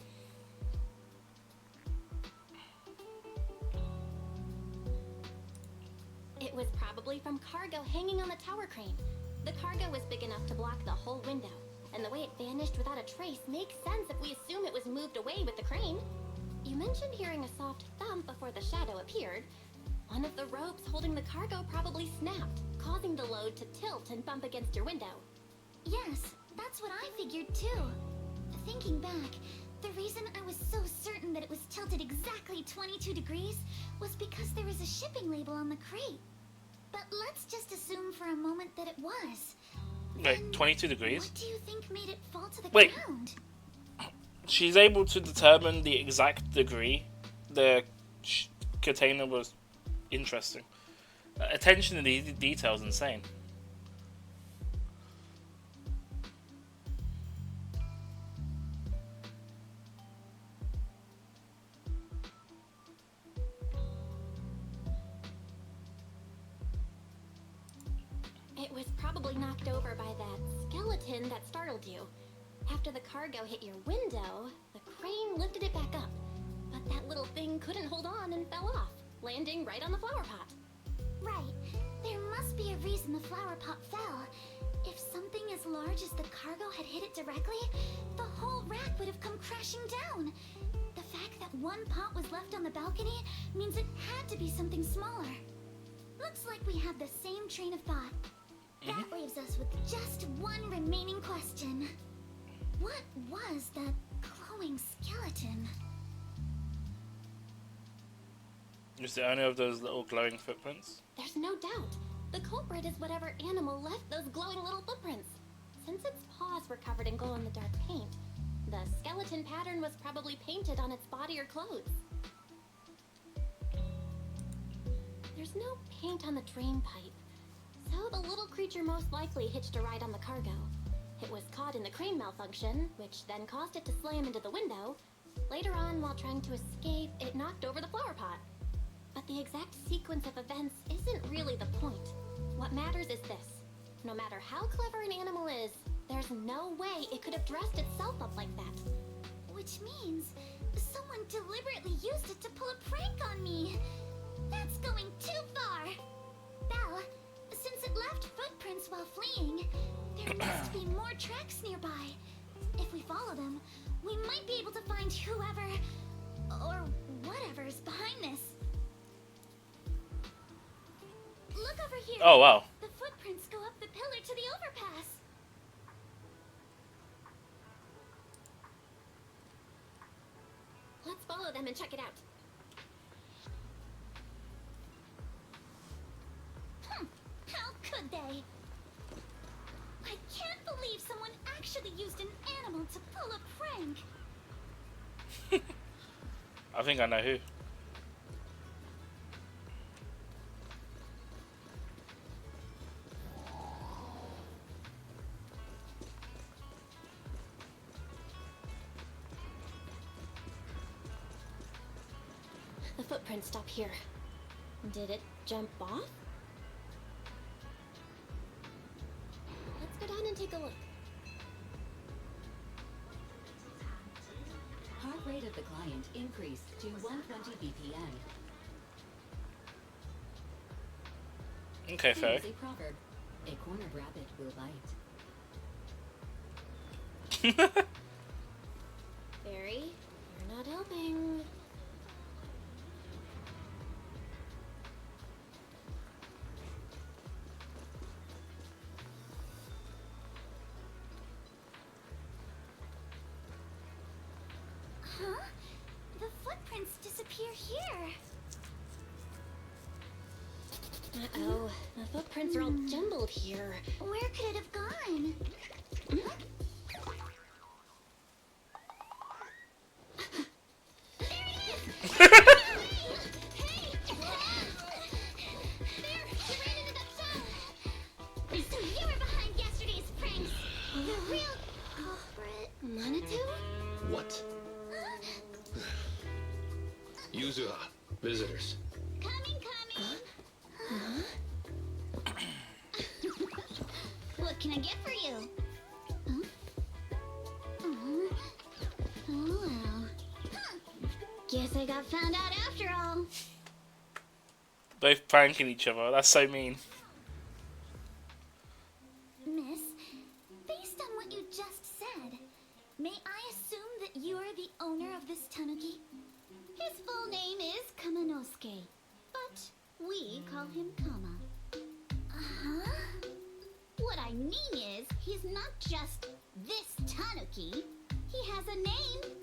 It was probably from cargo hanging on the tower crane. The cargo was big enough to block the whole window, and the way it vanished without a trace makes sense if we assume it was moved away with the crane. You mentioned hearing a soft thump before the shadow appeared. One of the ropes holding the cargo probably snapped, causing the load to tilt and bump against your window. Yes, that's what I figured too. Thinking back, the reason I was so certain that it was tilted exactly 22 degrees was because there was a shipping label on the crate. But let's just assume for a moment that it was. Wait, Then 22 degrees? What do you think made it fall to the Wait. ground? She's able to determine the exact degree. The container was interesting. Attention to the details, insane. It was probably knocked over by that skeleton that startled you. After the cargo hit your window, the crane lifted it back up. But that little thing couldn't hold on and fell off, landing right on the flower pot. Right. There must be a reason the flower pot fell. If something as large as the cargo had hit it directly, the whole rack would have come crashing down. The fact that one pot was left on the balcony means it had to be something smaller. Looks like we have the same train of thought. That leaves us with just one remaining question. What was that glowing skeleton? Is it only of those little glowing footprints? There's no doubt. The culprit is whatever animal left those glowing little footprints. Since its paws were covered in glow-in-the-dark paint, the skeleton pattern was probably painted on its body or clothes. There's no paint on the drain pipe, so the little creature most likely hitched a ride on the cargo. It was caught in the crane malfunction, which then caused it to slam into the window. Later on, while trying to escape, it knocked over the flower pot. But the exact sequence of events isn't really the point. What matters is this. No matter how clever an animal is, there's no way it could have dressed itself up like that. Which means someone deliberately used it to pull a prank on me. That's going too far. Belle, since it left footprints while fleeing, there must be more tracks nearby. If we follow them, we might be able to find whoever or whatever's behind this. Look over here. Oh, wow. The footprints go up the pillar to the overpass. Let's follow them and check it out. How could they? I can't believe someone actually used an animal to pull a prank. I think I know who. The footprints stop here. Did it jump off? Let's go down and take a look. Heart rate of the client increased to 120 BPM. Okay, fair. Here's a proverb. A cornered rabbit will bite. Barry, you're not helping. Huh? The footprints disappear here. Uh-oh. The footprints are all jumbled here. Where could it have gone? So you were behind yesterday's pranks. The real culprit. Manitou? What? Yuzuha, visitors. Coming. What can I get for you? Oh, well. Guess I got found out after all. Both pranking each other. That's so mean. Miss, based on what you just said, may I assume that you are the owner of this tanuki? His full name is Kamanosuke, but we call him Kama. Uh-huh. What I mean is, he's not just this tanuki. He has a name.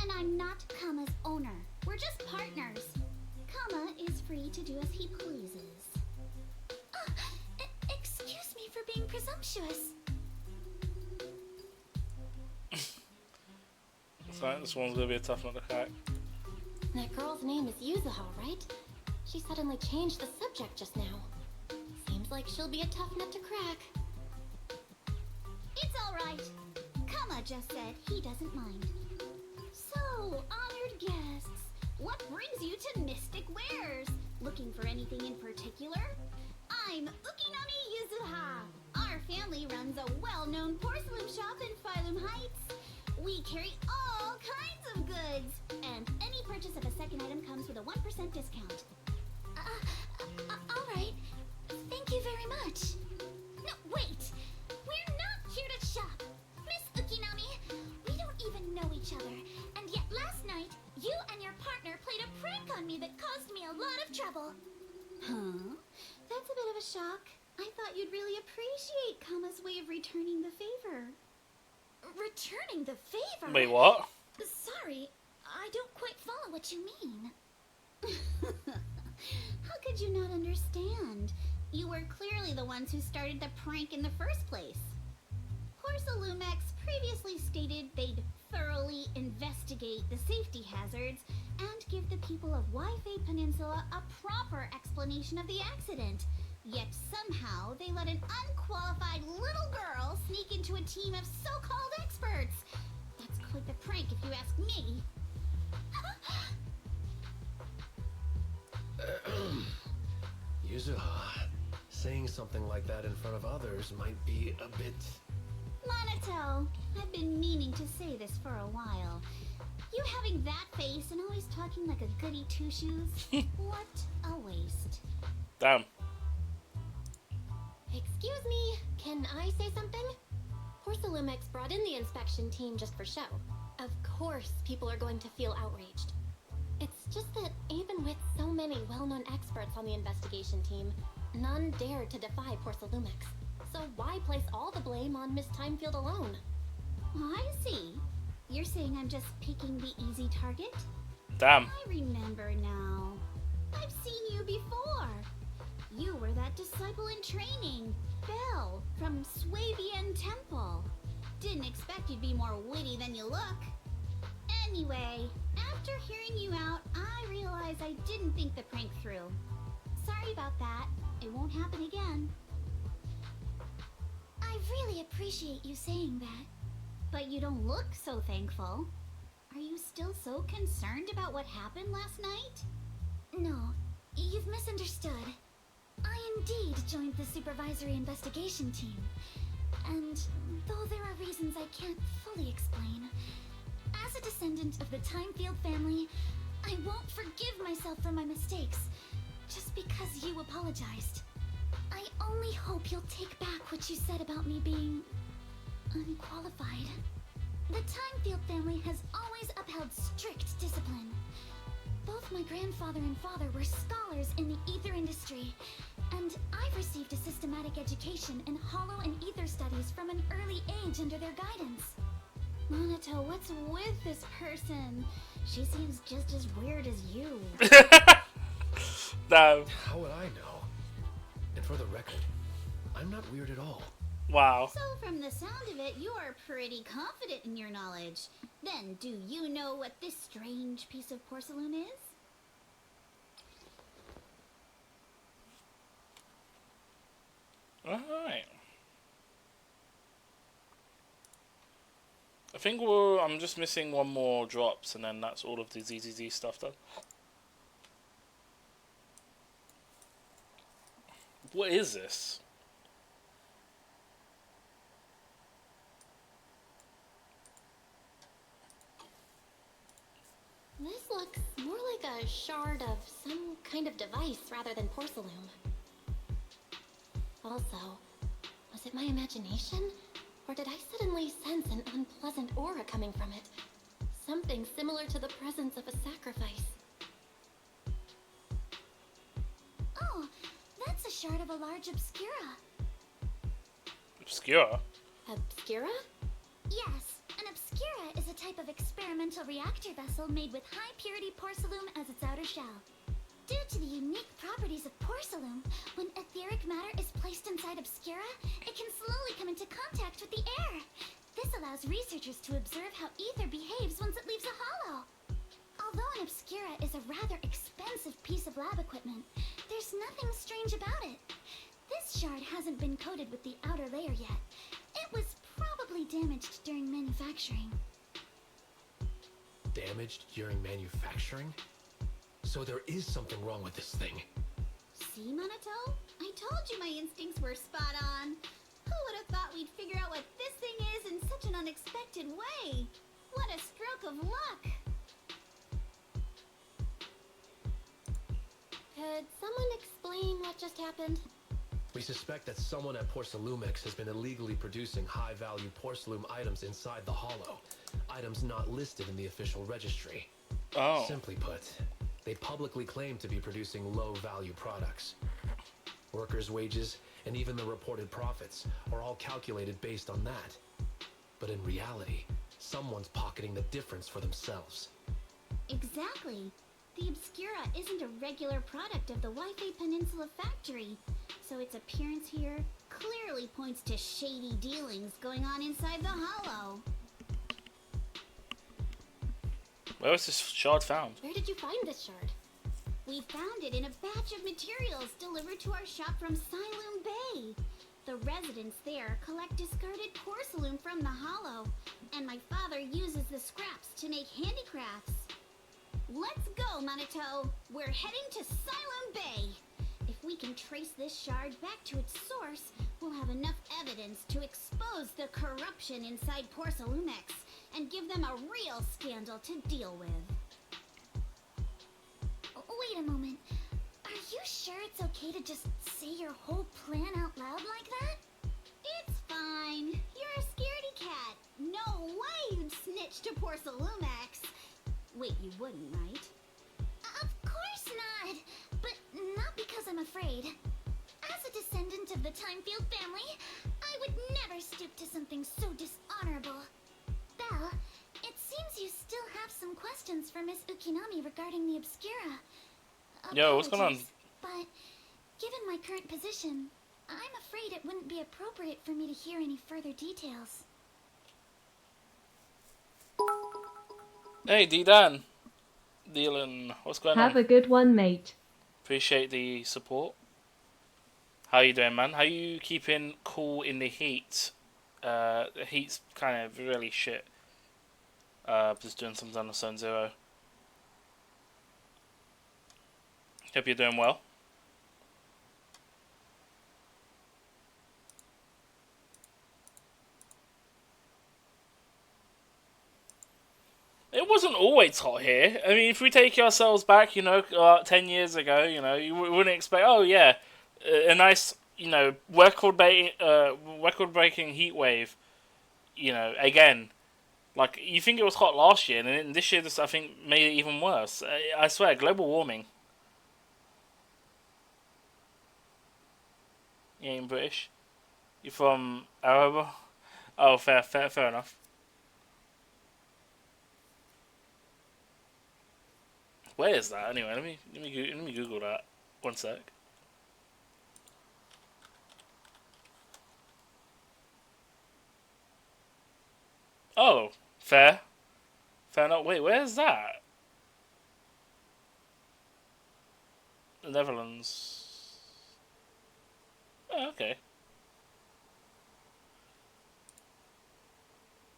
And I'm not Kama's owner. We're just partners. Kama is free to do as he pleases. Excuse me for being presumptuous. So this one's gonna be a tough one to crack. That girl's name is Yuzuha, right? She suddenly changed the subject just now. Seems like she'll be a tough nut to crack. It's alright. Kama just said he doesn't mind. So, honored guests, what brings you to Mystic Wares? Looking for anything in particular? I'm Ukinami Yuzuha. Our family runs a well-known porcelain shop in Phylum Heights. We carry all kinds of goods, and any purchase of a second item comes with a 1% discount. Alright. Thank you very much. No, wait! We're not here to shop! Miss Ukinami, we don't even know each other, and yet last night, you and your partner played a prank on me that caused me a lot of trouble. Huh? That's a bit of a shock. I thought you'd really appreciate Kama's way of returning the favor. Returning the favor? Wait, what? Sorry, I don't quite follow what you mean. How could you not understand? You were clearly the ones who started the prank in the first place. Porcelumex previously stated they'd thoroughly investigate the safety hazards and give the people of Waifei Peninsula a proper explanation of the accident. Yet somehow they let an unqualified little girl sneak into a team of so-called experts. That's quite the prank if you ask me. Yuzuha, saying something like that in front of others might be a bit... Monato, I've been meaning to say this for a while. You having that face and always talking like a goody two-shoes? What a waste. Damn. Excuse me, can I say something? Porcelumex brought in the inspection team just for show. Of course people are going to feel outraged. It's just that even with so many well-known experts on the investigation team, none dared to defy Porcelumex. So why place all the blame on Miss Timefield alone? I see. You're saying I'm just picking the easy target? Damn. I remember now. I've seen you before. You were that disciple in training, Belle, from Swabian Temple. Didn't expect you'd be more witty than you look. Anyway, after hearing you out, I realized I didn't think the prank through. Sorry about that. It won't happen again. I really appreciate you saying that. But you don't look so thankful. Are you still so concerned about what happened last night? No, you've misunderstood. I indeed joined the supervisory investigation team. And though there are reasons I can't fully explain, as a descendant of the Timefield family, I won't forgive myself for my mistakes just because you apologized. I only hope you'll take back what you said about me being unqualified. The Timefield family has always upheld strict discipline. Both my grandfather and father were scholars in the ether industry, and I've received a systematic education in hollow and ether studies from an early age under their guidance. Monato, what's with this person? She seems just as weird as you. No. How would I know? And for the record, I'm not weird at all. Wow. So from the sound of it, you are pretty confident in your knowledge. Then, do you know what this strange piece of porcelain is? Alright. I think I'm just missing one more drops, and then that's all of the ZZZ stuff done. What is this? This looks more like a shard of some kind of device rather than porcelain. Also, was it my imagination? Or did I suddenly sense an unpleasant aura coming from it? Something similar to the presence of a sacrifice. Oh, that's a shard of a large obscura. Obscura? Obscura? Yes, an obscura is a type of experimental reactor vessel made with high-purity porcelain as its outer shell. Due to the unique properties of porcelain, when etheric matter is placed inside obscura, it can slowly come into contact with the air. This allows researchers to observe how ether behaves once it leaves a hollow. Although an obscura is a rather expensive piece of lab equipment, there's nothing strange about it. This shard hasn't been coated with the outer layer yet. It was probably damaged during manufacturing. Damaged during manufacturing? So there is something wrong with this thing. See, Minato? I told you my instincts were spot on. Who would have thought we'd figure out what this thing is in such an unexpected way? What a stroke of luck! Could someone explain what just happened? We suspect that someone at Porcelumex has been illegally producing high-value porcelain items inside the hollow. Items not listed in the official registry. Oh. Simply put, they publicly claim to be producing low-value products. Workers' wages and even the reported profits are all calculated based on that. But in reality, someone's pocketing the difference for themselves. Exactly. The Obscura isn't a regular product of the Waifei Peninsula factory, so its appearance here clearly points to shady dealings going on inside the hollow. Where was this shard found? Where did you find this shard? We found it in a batch of materials delivered to our shop from Siloon Bay. The residents there collect discarded porcelain from the hollow, and my father uses the scraps to make handicrafts. Let's go, Minato! We're heading to Siloon Bay! If we can trace this shard back to its source, we'll have enough evidence to expose the corruption inside Porcelumex and give them a real scandal to deal with. Wait a moment. Are you sure it's okay to just say your whole plan out loud like that? It's fine. You're a scaredy cat. No way you'd snitch to Porcelumex. Wait, you wouldn't, right? Of course not. But not because I'm afraid. As a descendant of the Timefield family, I would never stoop to something so dishonorable. Belle, it seems you still have some questions for Miss Ukinami regarding the Obscura. Yo, what's going on? Apologies, but given my current position, I'm afraid it wouldn't be appropriate for me to hear any further details. Hey, D-Dan. Dylan, what's going on? Have a good one, mate. Appreciate the support. How you doing, man? How you keeping cool in the heat? The heat's kind of really shit. Just doing something on the Zone Zero. Hope you're doing well. It wasn't always hot here. I mean, if we take ourselves back, 10 years ago, you wouldn't expect, oh yeah, a nice, record-breaking heat wave, again. Like, you think it was hot last year, and then this year, I think, made it even worse. I swear, global warming. You ain't British. You're from Arab? Oh, fair enough. Where is that anyway? Let me Google that. One sec. Oh, fair. Fair enough. Wait, where's that? The Netherlands. Oh, okay.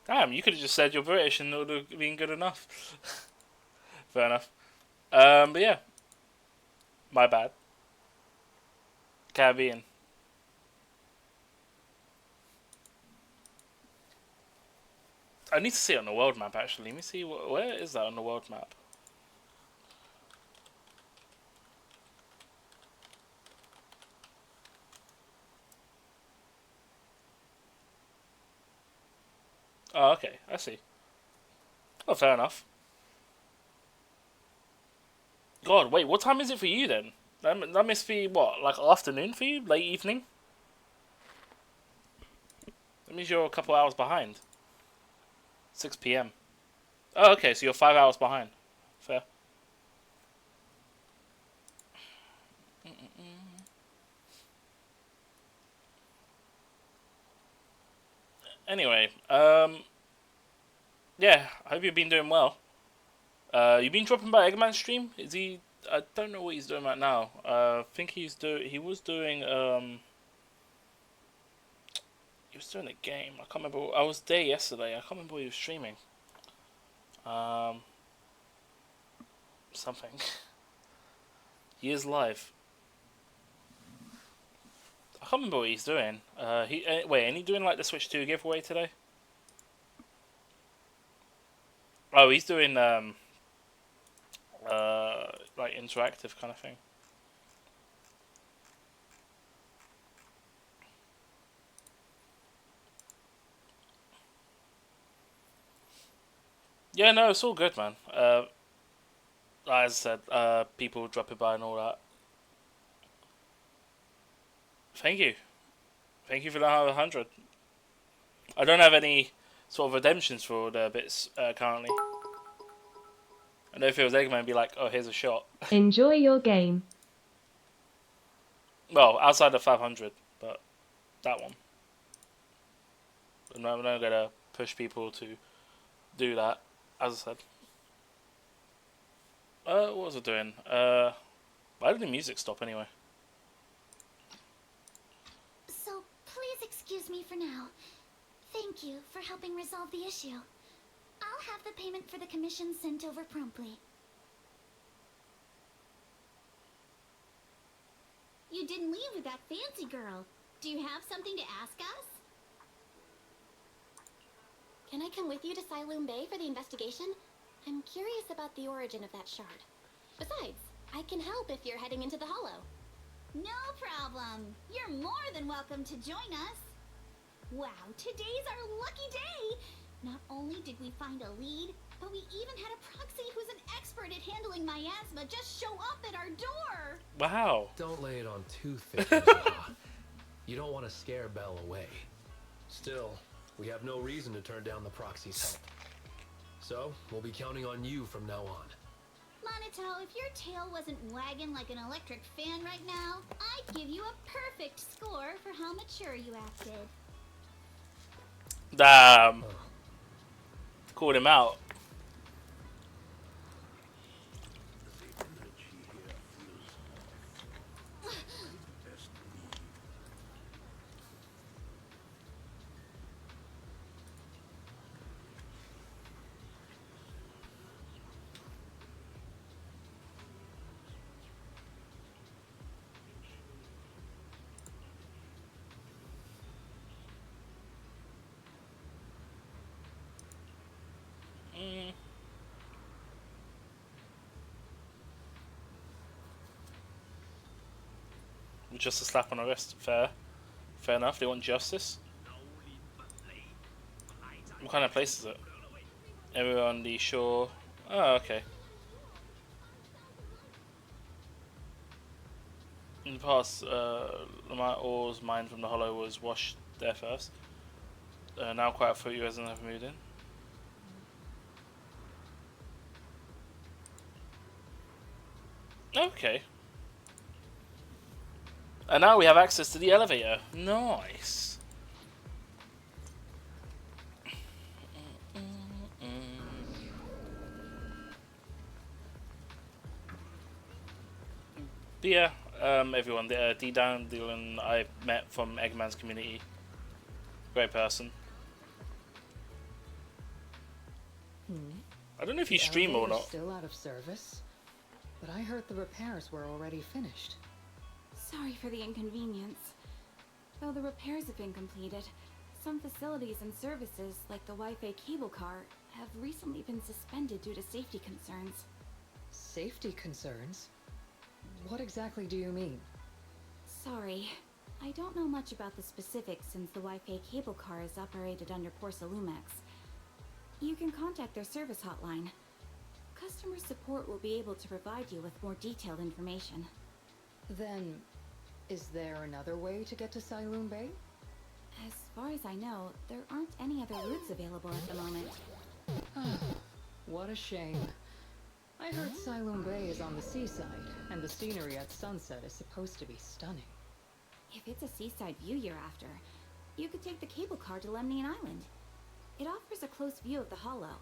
Damn, you could have just said you're British and it would have been good enough. Fair enough. But yeah. My bad. Caribbean. I need to see it on the world map actually. Let me see, where is that on the world map? Oh, okay, I see. Oh, fair enough. God, wait, what time is it for you then? That must be, what, like afternoon for you? Late evening? That means you're a couple hours behind. 6 PM. Oh, okay, so you're 5 hours behind. Fair. Anyway, yeah, I hope you've been doing well. You've been dropping by Eggman's stream? Is he? I don't know what he's doing right now. I think he was doing a game. I can't remember. I was there yesterday. I can't remember what he was streaming. Something. He is live. I can't remember what he's doing. Wait, and he doing like the Switch 2 giveaway today? Oh, he's doing like interactive kind of thing. Yeah, no, it's all good, man. As I said, people dropping by and all that. Thank you. Thank you for the 100. I don't have any sort of redemptions for the bits currently. I know if it was Eggman, it'd be like, oh, here's a shot. Enjoy your game. Well, outside of 500, but that one. I'm not gonna push people to do that, as I said. What was I doing? Why did the music stop anyway? So, please excuse me for now. Thank you for helping resolve the issue. I'll have the payment for the commission sent over promptly. You didn't leave with that fancy girl. Do you have something to ask us? Can I come with you to Siloam Bay for the investigation? I'm curious about the origin of that shard. Besides, I can help if you're heading into the Hollow. No problem. You're more than welcome to join us. Wow, today's our lucky day. Not only did we find a lead, but we even had a proxy who's an expert at handling miasma just show up at our door. Wow. Don't lay it on too thick, Angela. You don't want to scare Belle away. Still, we have no reason to turn down the proxy's help. So, we'll be counting on you from now on. Monito, if your tail wasn't wagging like an electric fan right now, I'd give you a perfect score for how mature you acted. Damn. Called him out. Just a slap on the wrist. Fair. Fair enough. They want justice. What kind of place is it? Everyone on the shore. Oh, okay. In the past, Lamar Orr's mine from the Hollow was washed there first. Now quite a few residents have moved in. Okay. And now we have access to the elevator. Nice. But yeah, everyone, D-Down Dylan I met from Eggman's community. Great person. I don't know if you The stream or elevator's not. Still out of service, but I heard the repairs were already finished. Sorry for the inconvenience. Though the repairs have been completed, some facilities and services, like the Wi-Fi cable car, have recently been suspended due to safety concerns. Safety concerns? What exactly do you mean? Sorry. I don't know much about the specifics since the Wi-Fi cable car is operated under Porsalumex. You can contact their service hotline. Customer support will be able to provide you with more detailed information. Then, is there another way to get to Siloon Bay? As far as I know, there aren't any other routes available at the moment. What a shame. I heard Siloon Bay is on the seaside, and the scenery at sunset is supposed to be stunning. If it's a seaside view you're after, you could take the cable car to Lemnian Island. It offers a close view of the Hollow,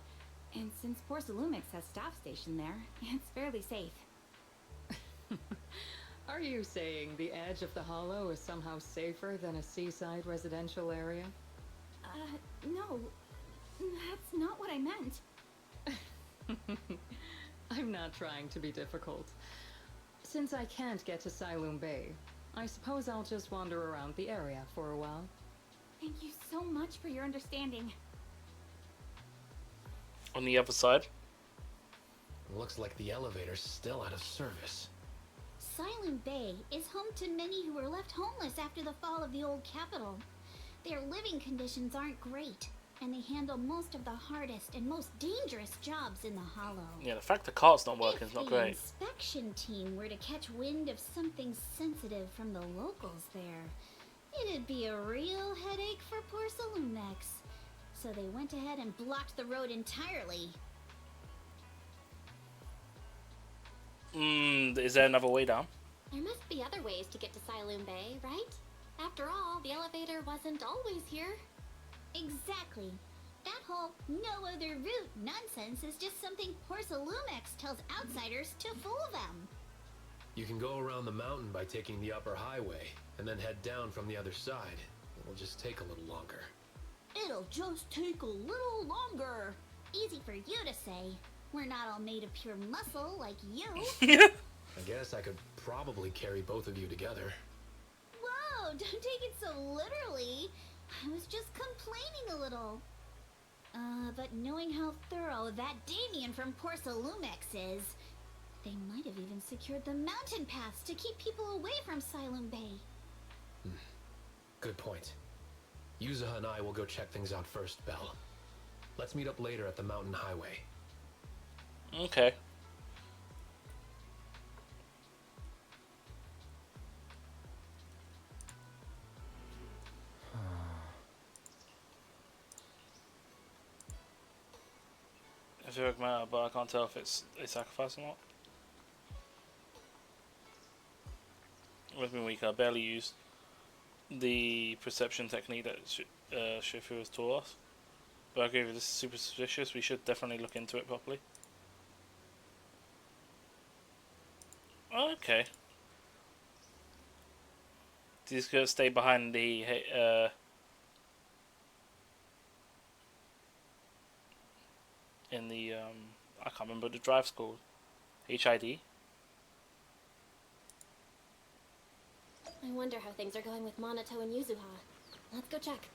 and since Porsalumex has staff stationed there, it's fairly safe. Are you saying the edge of the Hollow is somehow safer than a seaside residential area? No. That's not what I meant. I'm not trying to be difficult. Since I can't get to Siloon Bay, I suppose I'll just wander around the area for a while. Thank you so much for your understanding. On the other side. Looks like the elevator's still out of service. Silent Bay is home to many who were left homeless after the fall of the old capital. Their living conditions aren't great, and they handle most of the hardest and most dangerous jobs in the Hollow. Yeah, the fact the cart's not working is not The great. inspection team were to catch wind of something sensitive from the locals there, it'd be a real headache for Porsalumex. So they went ahead and blocked the road entirely. Is there another way down? There must be other ways to get to Siloon Bay, right? After all, the elevator wasn't always here. Exactly. That whole no other route nonsense is just something Porsalumex tells outsiders to fool them. You can go around the mountain by taking the upper highway, and then head down from the other side. It'll just take a little longer. It'll just take a little longer. Easy for you to say. We're not all made of pure muscle like you. I guess I could probably carry both of you together. Whoa, don't take it so literally. I was just complaining a little. But knowing how thorough that Damien from Porsalumex is, they might have even secured the mountain paths to keep people away from Siloon Bay. Good point. Yuzuha and I will go check things out first, Belle. Let's meet up later at the mountain highway. Okay. I feel like matter, but I can't tell if it's a sacrifice or not. With me weak, I barely used the perception technique that Shifu has taught us. But I agree with this is super suspicious. We should definitely look into it properly. Okay. These guys stay behind the in the I can't remember what the drive's called. HID. I wonder how things are going with Monato and Yuzuha. Let's go check.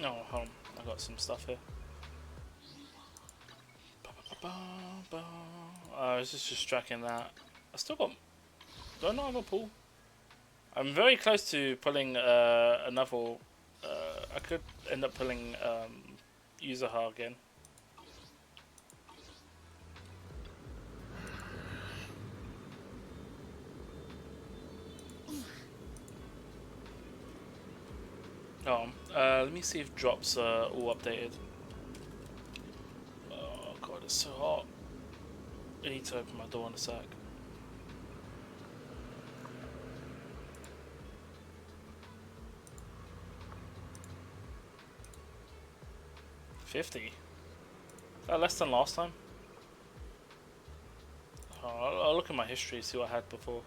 Oh, hold on. I got some stuff here. I was just tracking that. I still got. Do I not have a pull? I'm very close to pulling another. I could end up pulling Yuzuha again. Let me see if drops are all updated. It's so hot. I need to open my door in a sec. $50? Is that less than last time? Oh, I'll look at my history, see what I had before.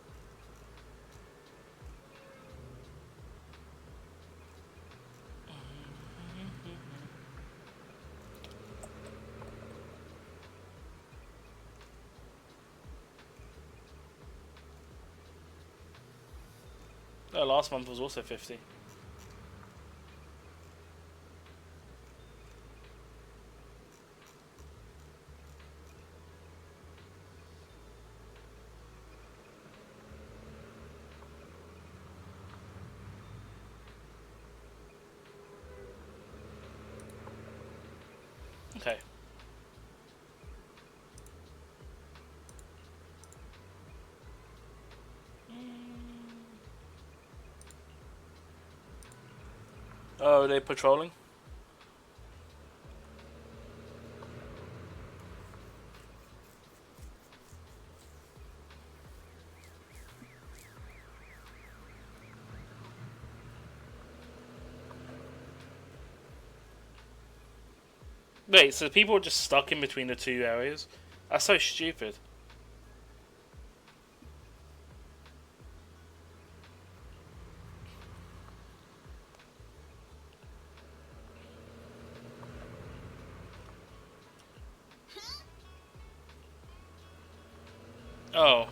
Oh, last month was also 50. Okay. Oh, are they patrolling? Wait, so people are just stuck in between the two areas? That's so stupid. Oh.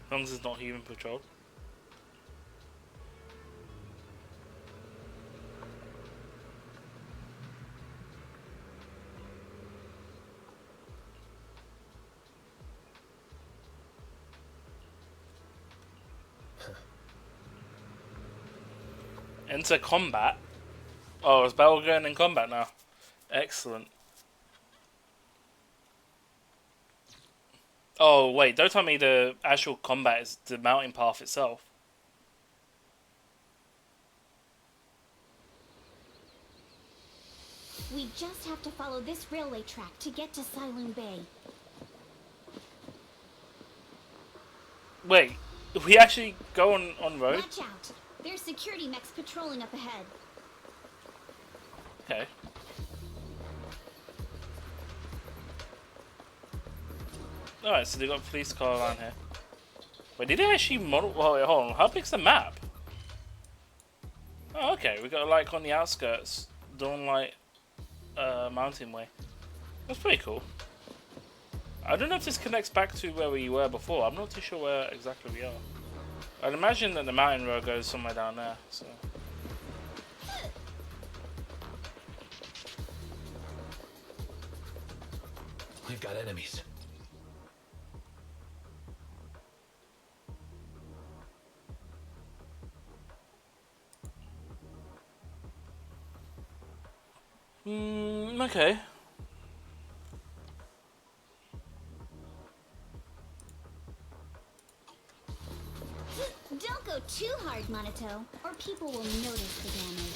As long as it's not human patrol. Enter combat. Oh, is Battle going in combat now? Excellent. Oh, wait, don't tell me the actual combat is the mountain path itself. We just have to follow this railway track to get to Silent Bay. Wait, we actually go on road? Watch out! There's security mechs patrolling up ahead. Okay. Alright, so they got a police car around here. Wait, did they actually model? Oh, wait, hold on. How big's the map? Oh, okay. We got like on the outskirts, Dawnlight Mountain Way. That's pretty cool. I don't know if this connects back to where we were before. I'm not too sure where exactly we are. I'd imagine that the mountain road goes somewhere down there. So. We've got enemies. Okay. Don't go too hard, Monato, or people will notice the damage.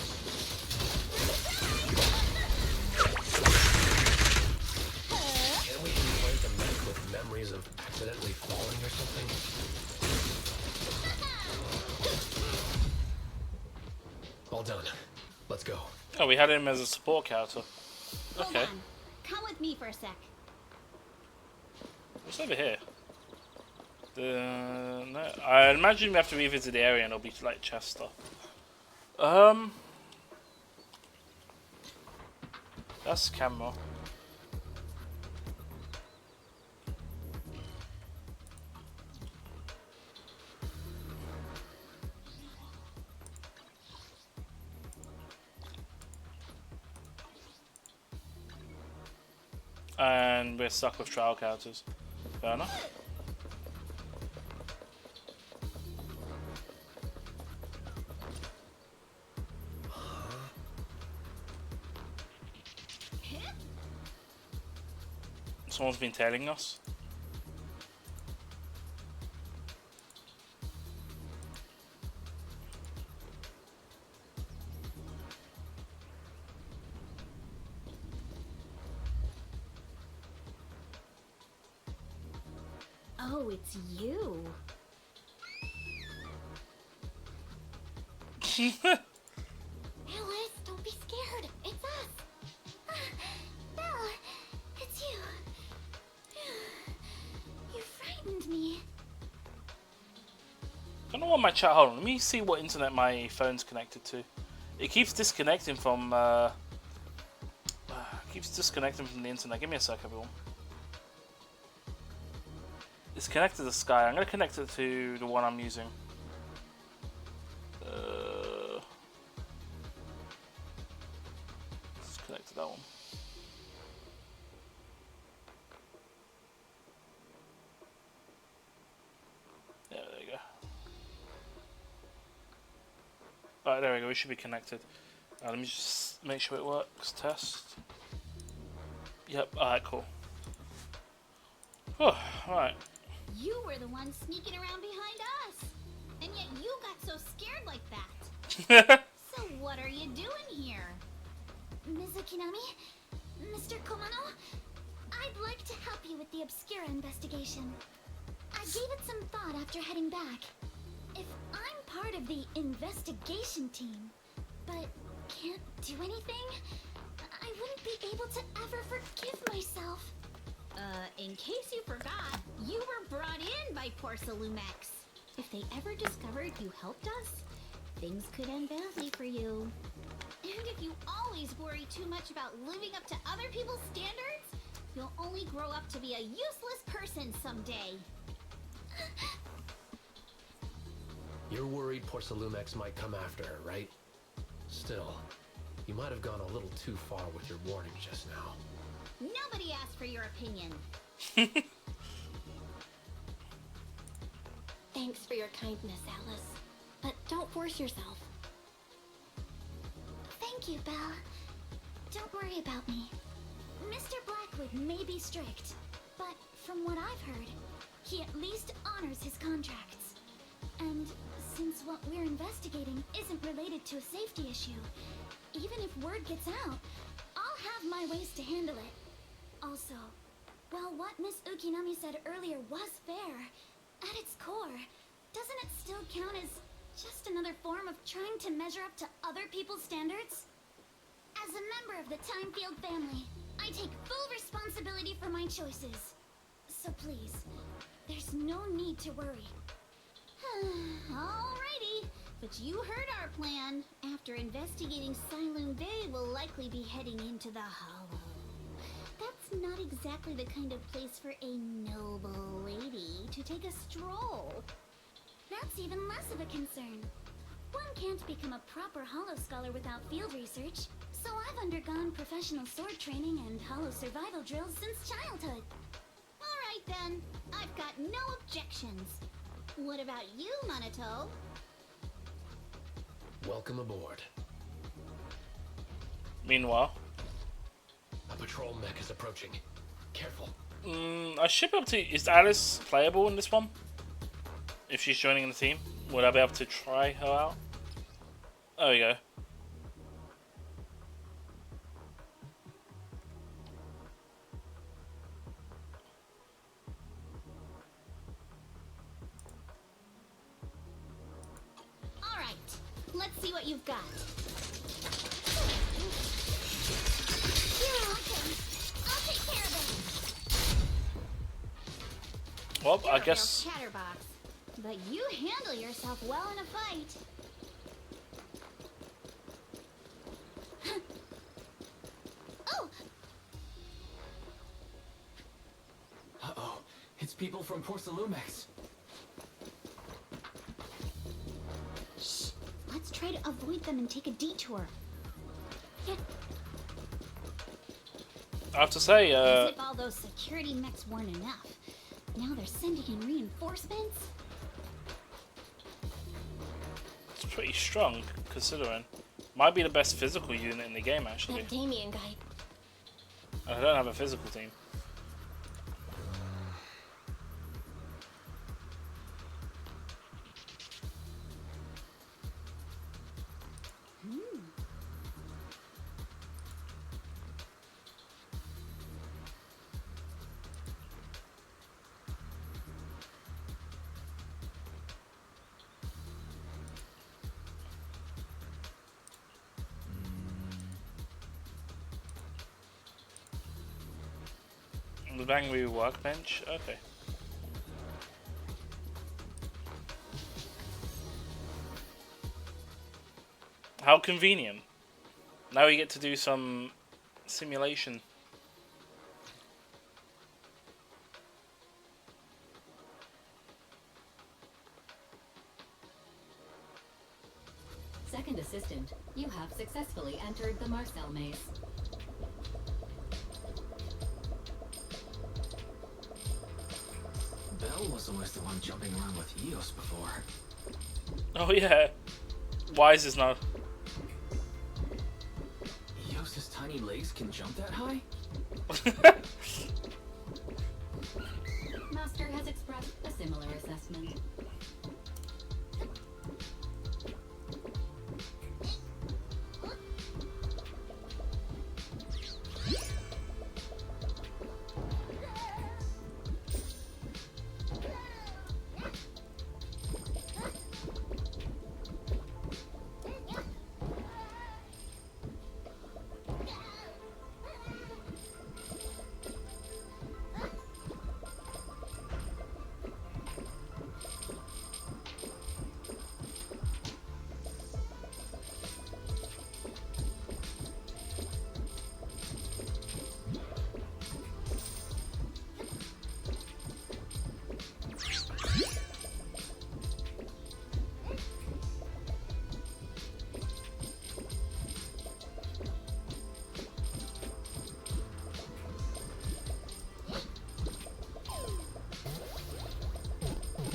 Can we implant the mech with memories of accidentally falling or something? All done. Let's go. Oh, we had him as a support character. Okay. Hold on. Come with me for a sec. What's over here? No, I imagine we have to revisit the area and it'll be like chest stuff. That's camera. And we're stuck with trial characters. Fair enough. Someone's been tailing us. Oh, it's you. Alice, don't be scared. It's us. Belle, it's you. You frightened me. I don't know what my chat. Hold on, let me see what internet my phone's connected to. It keeps disconnecting from. Keeps disconnecting from the internet. Give me a sec, everyone. It's connected to Sky. I'm gonna connect it to the one I'm using. Let's connect to that one. Yeah, there you go. Alright, there we go. We should be connected. Let me just make sure it works. Test. Yep. Alright, cool. Oh, alright. You were the one sneaking around behind us. And yet you got so scared like that. So what are you doing here? Ms. Ukinami? Mr. Komano? I'd like to help you with the Obscura investigation. I gave it some thought after heading back. If I'm part of the investigation team, but can't do anything, I wouldn't be able to ever forgive myself. In case you forgot, you were brought in by Porcelumex. If they ever discovered you helped us, things could end badly for you. And if you always worry too much about living up to other people's standards, you'll only grow up to be a useless person someday. You're worried Porcelumex might come after her, right? Still, you might have gone a little too far with your warning just now. Nobody asked for your opinion. Thanks for your kindness, Alice. But don't force yourself. Thank you, Belle. Don't worry about me. Mr. Blackwood may be strict, but from what I've heard, he at least honors his contracts. And since what we're investigating isn't related to a safety issue, even if word gets out, I'll have my ways to handle it. Also, while what Miss Ukinami said earlier was fair, at its core, doesn't it still count as just another form of trying to measure up to other people's standards? As a member of the Timefield family, I take full responsibility for my choices. So please, there's no need to worry. Alrighty, but you heard our plan. After investigating Siloon Bay, we'll likely be heading into the Hollow. That's not exactly the kind of place for a noble lady to take a stroll. That's even less of a concern. One can't become a proper Hollow scholar without field research, so I've undergone professional sword training and Hollow survival drills since childhood. Alright then, I've got no objections. What about you, Minato? Welcome aboard. Meanwhile, a patrol mech is approaching. Careful. I should be able to. Is Alice playable in this one? If she's joining the team, would I be able to try her out? There we go. Alright, let's see what you've got. You're welcome. I'll take care of it. Well, You're I a real guess. chatterbox, but you handle yourself well in a fight. Oh! Uh-oh. It's people from Porcelumex. Shh. Let's try to avoid them and take a detour. Yeah. I have to say, As if all those security mechs weren't enough. Now they're sending in reinforcements? it's pretty strong considering. Might be the best physical unit in the game actually. That Damien guy. I don't have a physical team. The Bangui workbench? Okay. How convenient. Now we get to do some simulation. Second assistant, you have successfully entered the Marcel maze. Belle was always the one jumping around with Eos before. Oh yeah. Wise is now. Eos's tiny legs can jump that high? Master has expressed a similar assessment.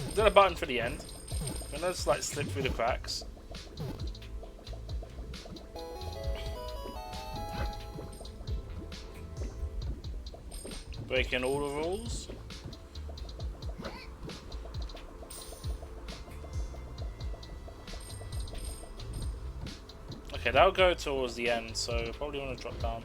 Is there a button for the end? Can I just like slip through the cracks? Breaking all the rules? Okay, that'll go towards the end, so probably want to drop down.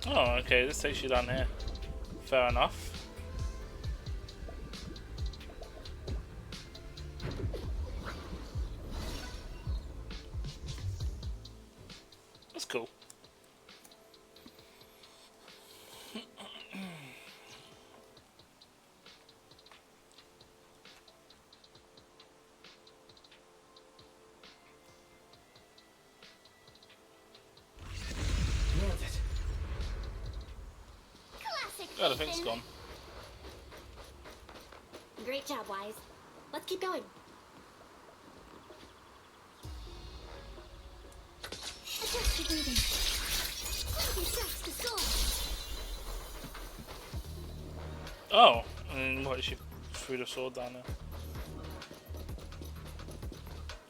Oh, okay, this takes you down here. Fair enough. That's cool. Oh, the thing's gone. Great job, Wise. Let's keep going. Adjust your breathing. Close your tracks to soar. Oh, and what, she threw the sword down there.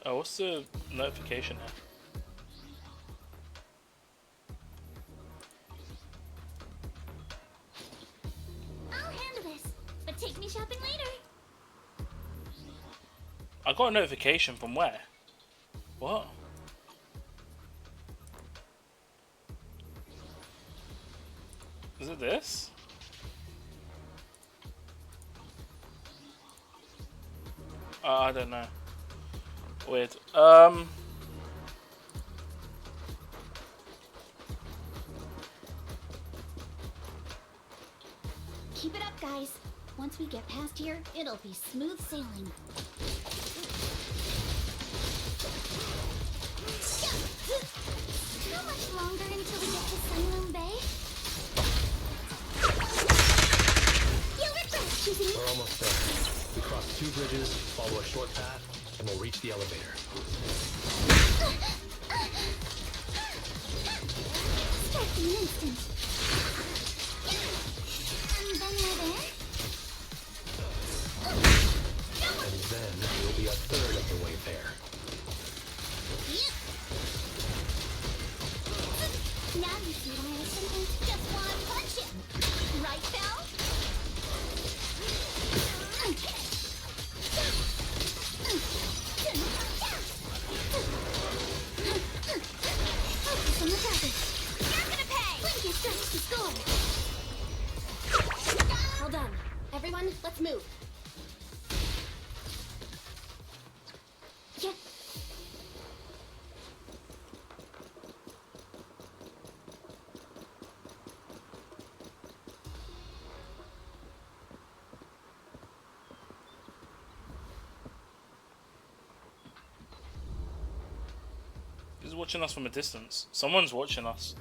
Oh, what's the notification here? Take me shopping later. I got a notification from where? What? Is it this? I don't know. Weird. Keep it up, guys. Once we get past here, it'll be smooth sailing. How much longer until we get to Sunloom Bay? You'll regret choosing. We're almost there. We cross 2 bridges, follow a short path, and we'll reach the elevator. Start in an instant. And then we're there? And then we'll be a third of the way there. Now you see why I sometimes just want to punch him. Right, Belle? Focus on the target. You're gonna pay! Blinky starts to score. All done. Everyone, let's move. Yeah. Who's watching us from a distance? Someone's watching us.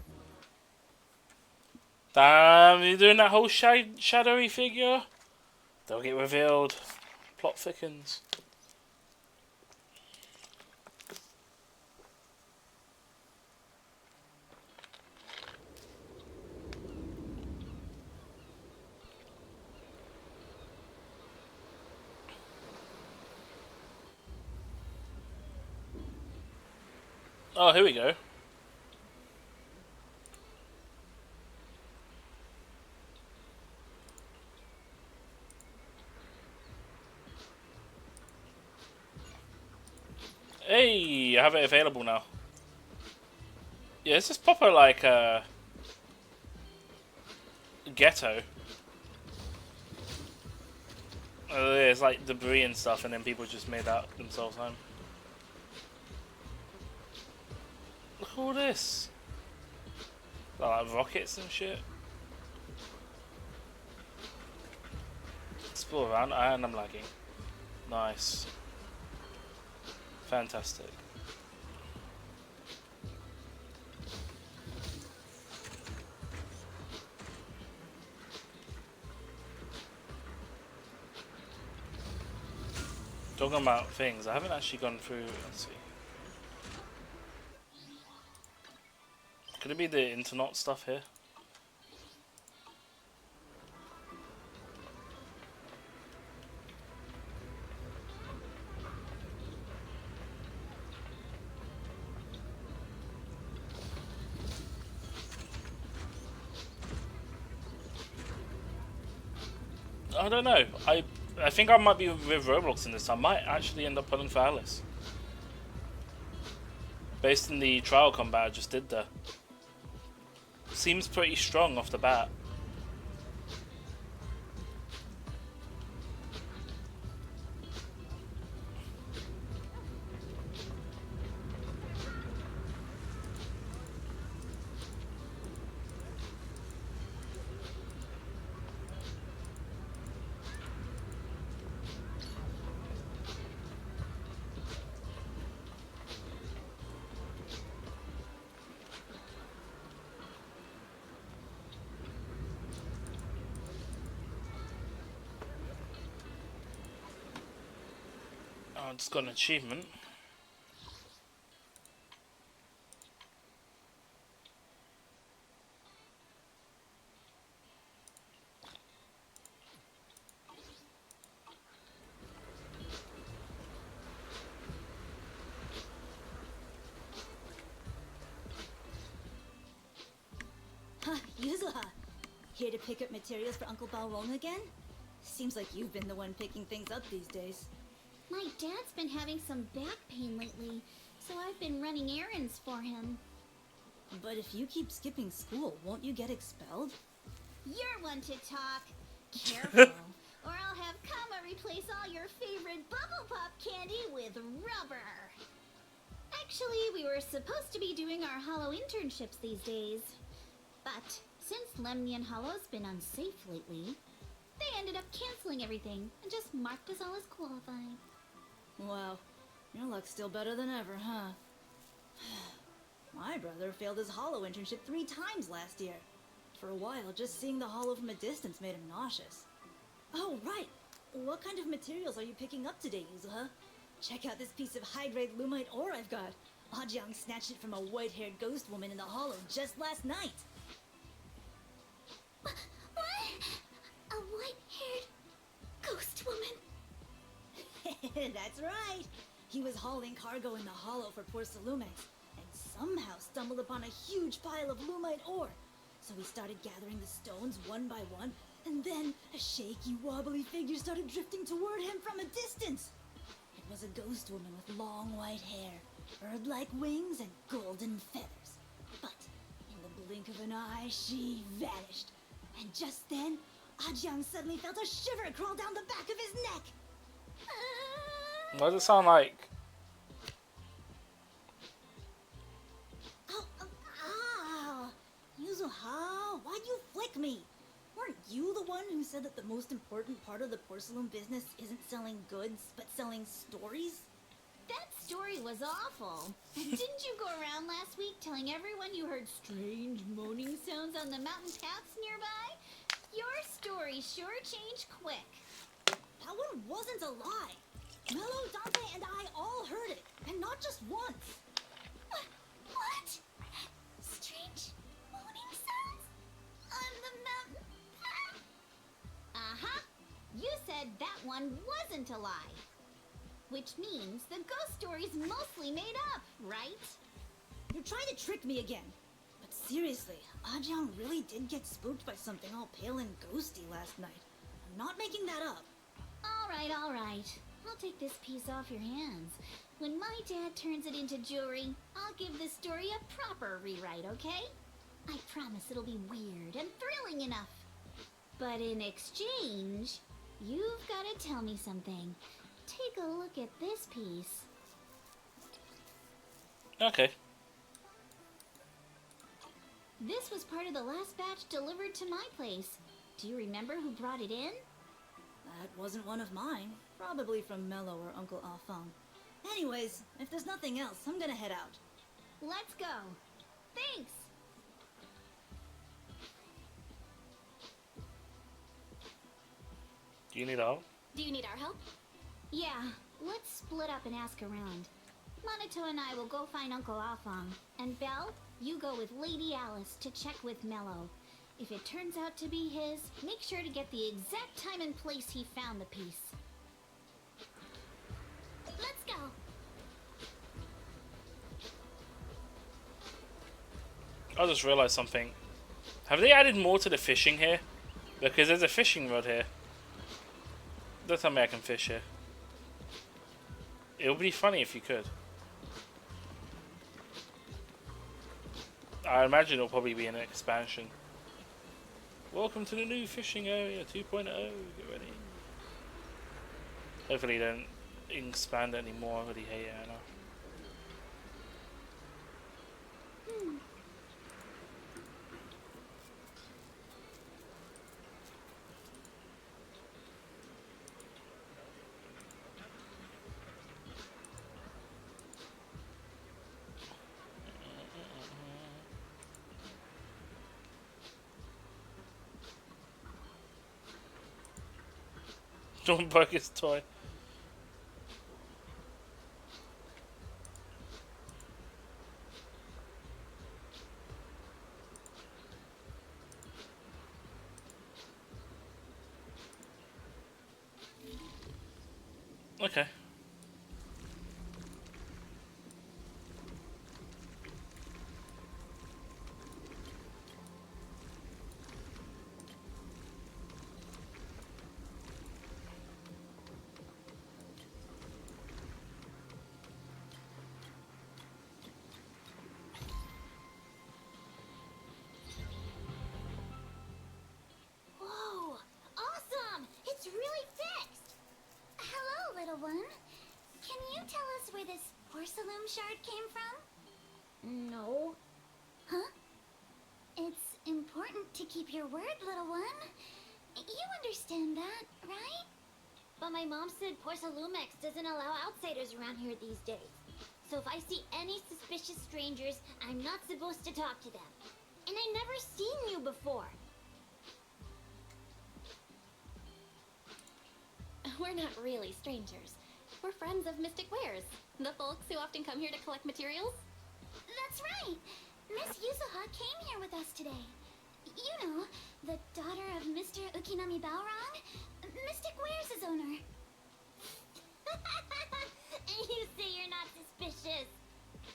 Damn, you're doing that whole shadowy figure? They'll get revealed. Plot thickens. Oh, here we go. Hey, I have it available now. Yeah, this is proper like ghetto. There's like debris and stuff, and then people just made that themselves home. Look at all this. Like rockets and shit. Explore around, and I'm lagging. Nice. Fantastic. Talking about things, I haven't actually gone through. Let's see. Could it be the internet stuff here? I don't know. I think I might be with Roblox in this. I might actually end up pulling for Alice. Based on the trial combat I just did there. Seems pretty strong off the bat. Oh, it's got an achievement. Huh, Yuzuha. Here to pick up materials for Uncle Balron again? Seems like you've been the one picking things up these days. My dad's been having some back pain lately, so I've been running errands for him. But if you keep skipping school, won't you get expelled? You're one to talk. Careful, or I'll have Kama replace all your favorite Bubble Pop candy with rubber. Actually, we were supposed to be doing our Hollow internships these days. But since Lemnian Hollow's been unsafe lately, they ended up canceling everything and just marked us all as qualified. Wow, your luck's still better than ever, huh? My brother failed his Hollow internship 3 times last year. For a while, just seeing the Hollow from a distance made him nauseous. Oh, right! What kind of materials are you picking up today, Yuzuha? Check out this piece of high-grade lumite ore I've got. Ajang snatched it from a white-haired ghost woman in the hollow just last night. What? A white-haired ghost woman? That's right. He was hauling cargo in the hollow for poor Salumex, and somehow stumbled upon a huge pile of lumite ore. So he started gathering the stones one by one, and then a shaky, wobbly figure started drifting toward him from a distance. It was a ghost woman with long white hair, bird-like wings, and golden feathers. But in the blink of an eye, she vanished. And just then, Ajang suddenly felt a shiver crawl down the back of his neck. What does it sound like? Ow! Yuzuha, why'd you flick me? Weren't you the one who said that the most important part of the porcelain business isn't selling goods, but selling stories? That story was awful. Didn't you go around last week telling everyone you heard strange moaning sounds on the mountain paths nearby? Your story sure changed quick. That one wasn't a lie. Mello, Dante, and I all heard it, and not just once. What? Strange moaning sounds? On the mountain path? Uh-huh. You said that one wasn't a lie. Which means the ghost story's mostly made up, right? You're trying to trick me again. But seriously, Ajang really did get spooked by something all pale and ghosty last night. I'm not making that up. All right. I'll take this piece off your hands. When my dad turns it into jewelry, I'll give this story a proper rewrite, okay? I promise it'll be weird and thrilling enough. But in exchange, you've got to tell me something. Take a look at this piece. Okay. This was part of the last batch delivered to my place. Do you remember who brought it in? That wasn't one of mine. Probably from Mello or Uncle Afang. Anyways, if there's nothing else, I'm gonna head out. Let's go. Thanks. Do you need help? Do you need our help? Yeah, let's split up and ask around. Monato and I will go find Uncle Afang. And Belle, you go with Lady Alice to check with Mello. If it turns out to be his, make sure to get the exact time and place he found the piece. Let's go. I just realised something. Have they added more to the fishing here? Because there's a fishing rod here. Don't tell me I can fish here. It would be funny if you could. I imagine it'll probably be an expansion. Welcome to the new fishing area 2.0. Get ready. Hopefully they don't expand it anymore. I really hate it, I know. Don't break his toy. Okay. Whoa! Awesome! It's really fixed! Hello, little one. Can you tell us where this porcelain shard came from? No. Huh? It's important to keep your word, little one. You understand that, right? But my mom said Porcelumex doesn't allow outsiders around here these days. So if I see any suspicious strangers, I'm not supposed to talk to them. And I never seen you before. We're not really strangers. We're we're friends of Mystic Wares, the folks who often come here to collect materials. That's right. Miss Yuzuha came here with us today. You know, the daughter of Mr. Ukinami Balrog, Mystic Wares' owner. You say you're not suspicious.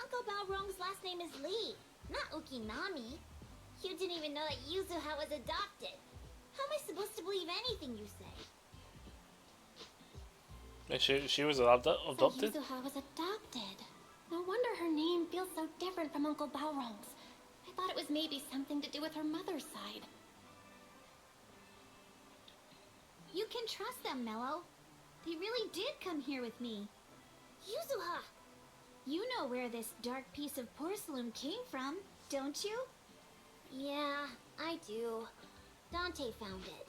Uncle Balrog's last name is Lee, not Ukinami. You didn't even know that Yuzuha was adopted. How am I supposed to believe anything you say? She was adopted? So Yuzuha was adopted. No wonder her name feels so different from Uncle Balrog's. I thought it was maybe something to do with her mother's side. You can trust them, Mello. They really did come here with me. Yuzuha! You know where this dark piece of porcelain came from, don't you? Yeah, I do. Dante found it.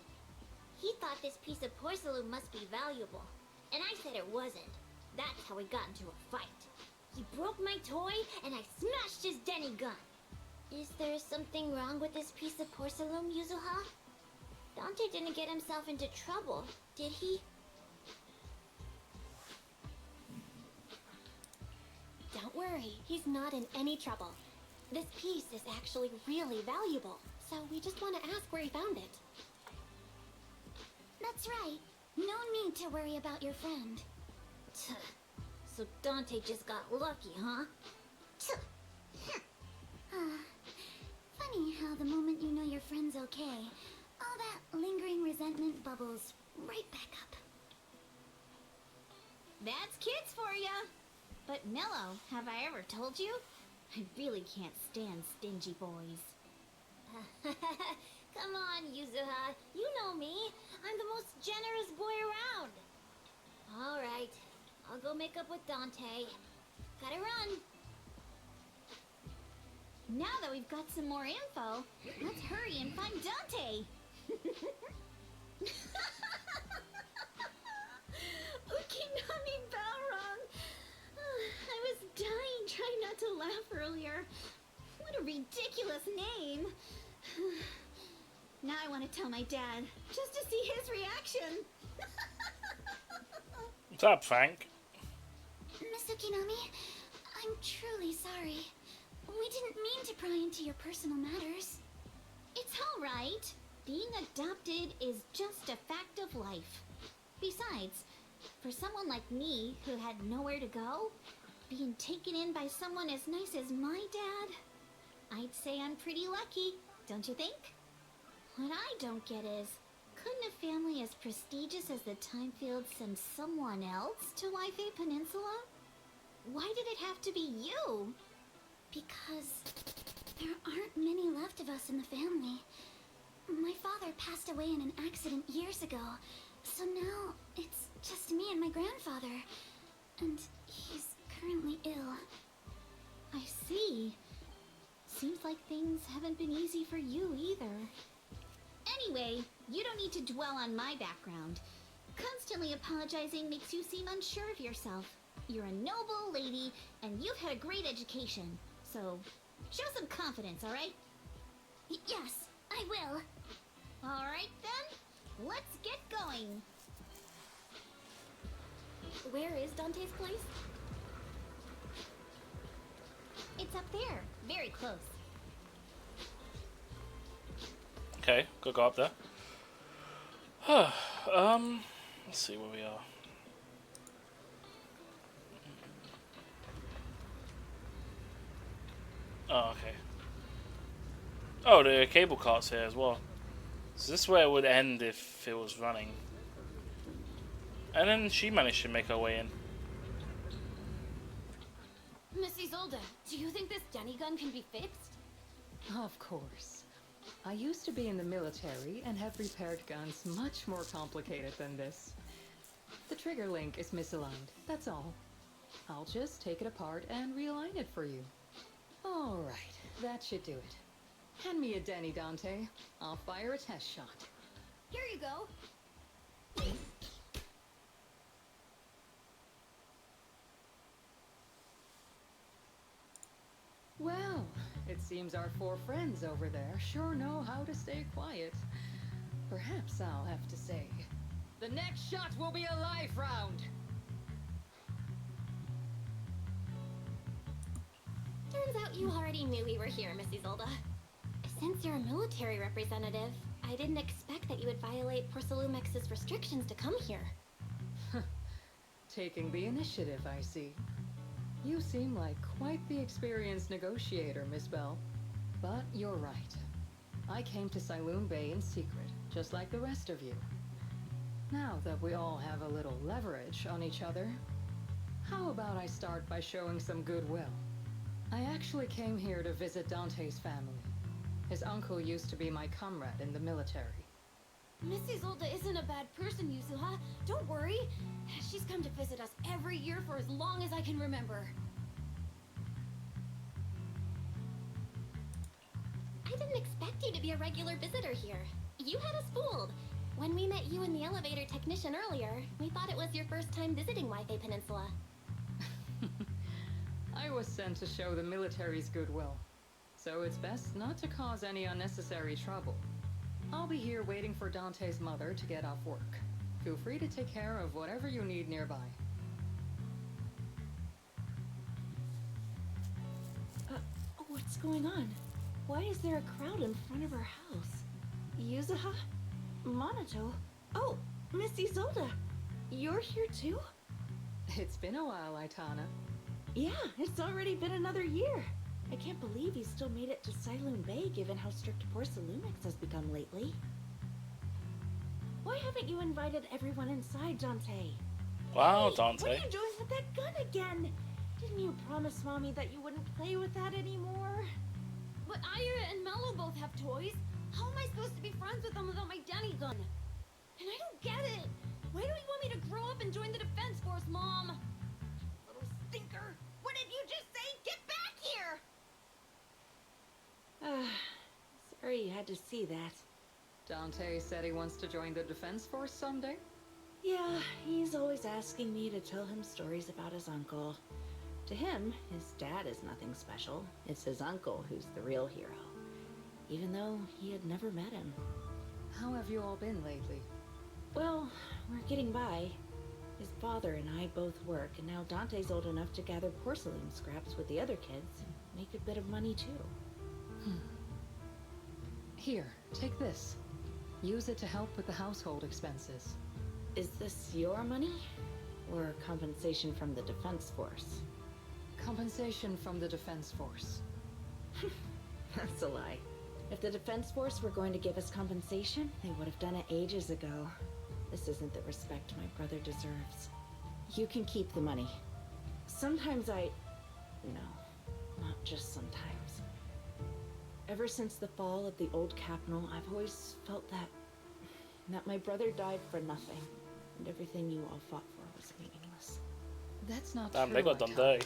He thought this piece of porcelain must be valuable, and I said it wasn't. That's how we got into a fight. He broke my toy, and I smashed his Denny gun. Is there something wrong with this piece of porcelain, Yuzuha? Dante didn't get himself into trouble, did he? Don't worry, he's not in any trouble. This piece is actually really valuable, so we just want to ask where he found it. That's right. No need to worry about your friend. So Dante just got lucky, huh? Funny how the moment you know your friend's okay, all that lingering resentment bubbles right back up. That's kids for ya! But Mello, have I ever told you? I really can't stand stingy boys. Come on, Yuzuha. You know me. I'm the most generous boy around. All right. I'll go make up with Dante. Gotta run. Now that we've got some more info, let's hurry and find Dante. Ukinami Balrog. I was dying trying not to laugh earlier. What a ridiculous name. Now I want to tell my dad, just to see his reaction. What's up, Frank? Miss Ukinami, I'm truly sorry. We didn't mean to pry into your personal matters. It's all right. Being adopted is just a fact of life. Besides, for someone like me who had nowhere to go, being taken in by someone as nice as my dad, I'd say I'm pretty lucky, don't you think? What I don't get is, couldn't a family as prestigious as the Timefield send someone else to Waifei Peninsula? Why did it have to be you? Because there aren't many left of us in the family. My father passed away in an accident years ago, so now it's just me and my grandfather. And he's currently ill. I see. Seems like things haven't been easy for you either. Anyway, you don't need to dwell on my background. Constantly apologizing makes you seem unsure of yourself. You're a noble lady, and you've had a great education. So, show some confidence, alright? Yes, I will. Alright then, let's get going. Where is Dante's place? It's up there, very close. Okay, go up there. Let's see where we are. Oh, okay. Oh, the cable car's here as well. So this is where it would end if it was running. And then she managed to make her way in. Miss Isolde, do you think this Denny gun can be fixed? Of course. I used to be in the military and have repaired guns much more complicated than this. The trigger link is misaligned, that's all. I'll just take it apart and realign it for you. Alright, that should do it. Hand me a Denny, Dante. I'll fire a test shot. Here you go. Well, it seems our four friends over there sure know how to stay quiet. Perhaps I'll have to say, the next shot will be a live round. out you already knew we were here, Miss Isolde. Since you're a military representative, I didn't expect that you would violate Porcelumex's restrictions to come here. Taking the initiative, I see. You seem like quite the experienced negotiator, Miss Bell. But you're right. I came to Siloon Bay in secret, just like the rest of you. Now that we all have a little leverage on each other, how about I start by showing some goodwill? I actually came here to visit Dante's family. His uncle used to be my comrade in the military. Miss Isolde isn't a bad person, Yuzuha. Don't worry. She's come to visit us every year for as long as I can remember. I didn't expect you to be a regular visitor here. You had us fooled. When we met you and the elevator technician earlier, we thought it was your first time visiting Waifei Peninsula. I was sent to show the military's goodwill, so it's best not to cause any unnecessary trouble. I'll be here waiting for Dante's mother to get off work. Feel free to take care of whatever you need nearby. What's going on? Why is there a crowd in front of her house? Yuzuha? Monato? Oh, Miss Isolde! You're here too? It's been a while, Aitana. Yeah, it's already been another year. I can't believe you still made it to Siloon Bay given how strict Porcelumix has become lately. Why haven't you invited everyone inside, Dante? Wow, Hey, Dante. what are you doing with that gun again? Didn't you promise Mommy that you wouldn't play with that anymore? But Ira and Mello both have toys. How am I supposed to be friends with them without my Danny gun? And I don't get it. Why do you want me to grow up and join the Defense Force, Mom? Little stinker. What did you just say? Get back here! Sorry you had to see that. Dante said he wants to join the Defense Force someday? Yeah, he's always asking me to tell him stories about his uncle. To him, his dad is nothing special. It's his uncle who's the real hero. Even though he had never met him. How have you all been lately? Well, we're getting by. His father and I both work, and now Dante's old enough to gather porcelain scraps with the other kids and make a bit of money too. Here, take this. Use it to help with the household expenses. Is this your money? Or compensation from the Defense Force? Compensation from the Defense Force. That's a lie. If the Defense Force were going to give us compensation, they would have done it ages ago. This isn't the respect my brother deserves. You can keep the money. Sometimes No, not just sometimes. Ever since the fall of the old capital, I've always felt that my brother died for nothing, and everything you all fought for was meaningless. That's not Damn, true, they got done Aitana. dirty.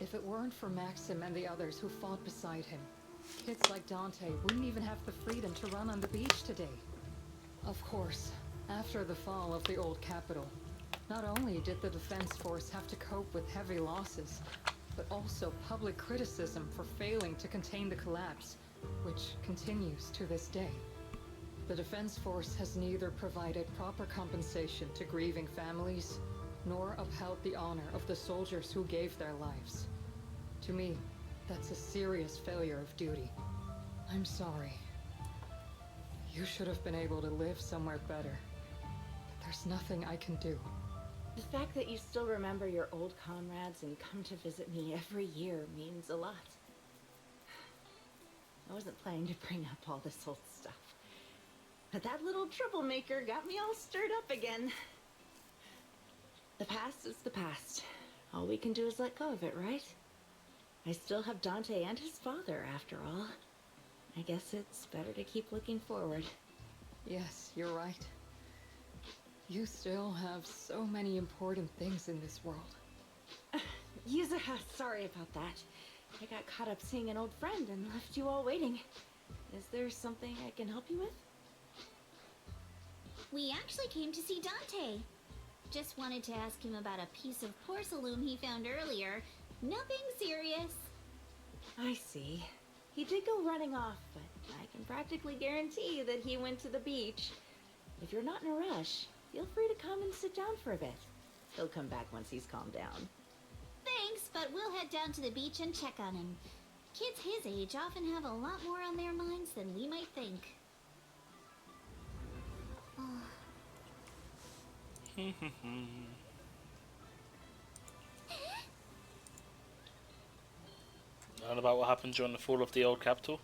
If it weren't for Maxim and the others who fought beside him, kids like Dante wouldn't even have the freedom to run on the beach today. Of course, after the fall of the old capital, not only did the Defense Force have to cope with heavy losses, but also public criticism for failing to contain the collapse, which continues to this day. The Defense Force has neither provided proper compensation to grieving families, nor upheld the honor of the soldiers who gave their lives. To me, that's a serious failure of duty. I'm sorry. You should have been able to live somewhere better. But there's nothing I can do. The fact that you still remember your old comrades and come to visit me every year means a lot. I wasn't planning to bring up all this old stuff. But that little troublemaker got me all stirred up again. The past is the past. All we can do is let go of it, right? I still have Dante and his father, after all. I guess it's better to keep looking forward. Yes, you're right. You still have so many important things in this world. Yuzuha, sorry about that. I got caught up seeing an old friend and left you all waiting. Is there something I can help you with? We actually came to see Dante. Just wanted to ask him about a piece of porcelain he found earlier. Nothing serious. I see. He did go running off, but I can practically guarantee that he went to the beach. If you're not in a rush, feel free to come and sit down for a bit. He'll come back once he's calmed down. Thanks, but we'll head down to the beach and check on him. Kids his age often have a lot more on their minds than we might think. Learn about what happened during the fall of the old capital.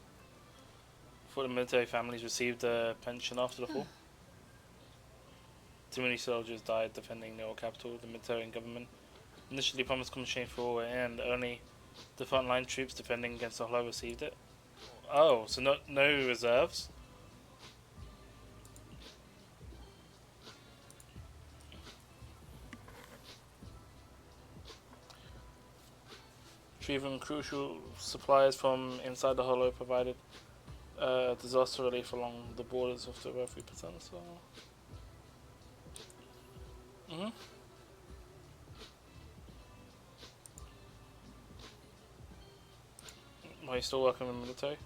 Before the military families received a pension after the fall. Too many soldiers died defending the old capital. The military and government initially promised common exchange for all, and only the frontline troops defending against the Hollow received it. Oh, so no reserves? Retrieving crucial supplies from inside the Hollow provided disaster relief along the borders of the Wifei Peninsula. Are you still working in the military?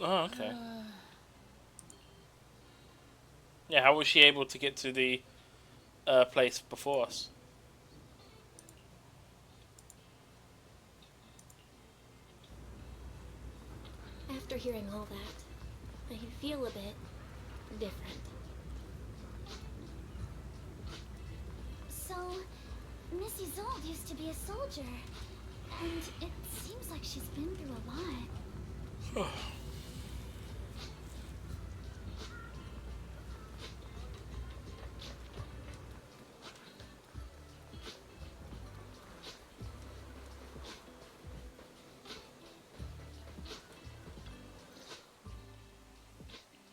Oh, okay. Yeah, how was she able to get to the place before us? After hearing all that, I feel a bit different. So, Miss Isolde used to be a soldier, and it seems like she's been through a lot.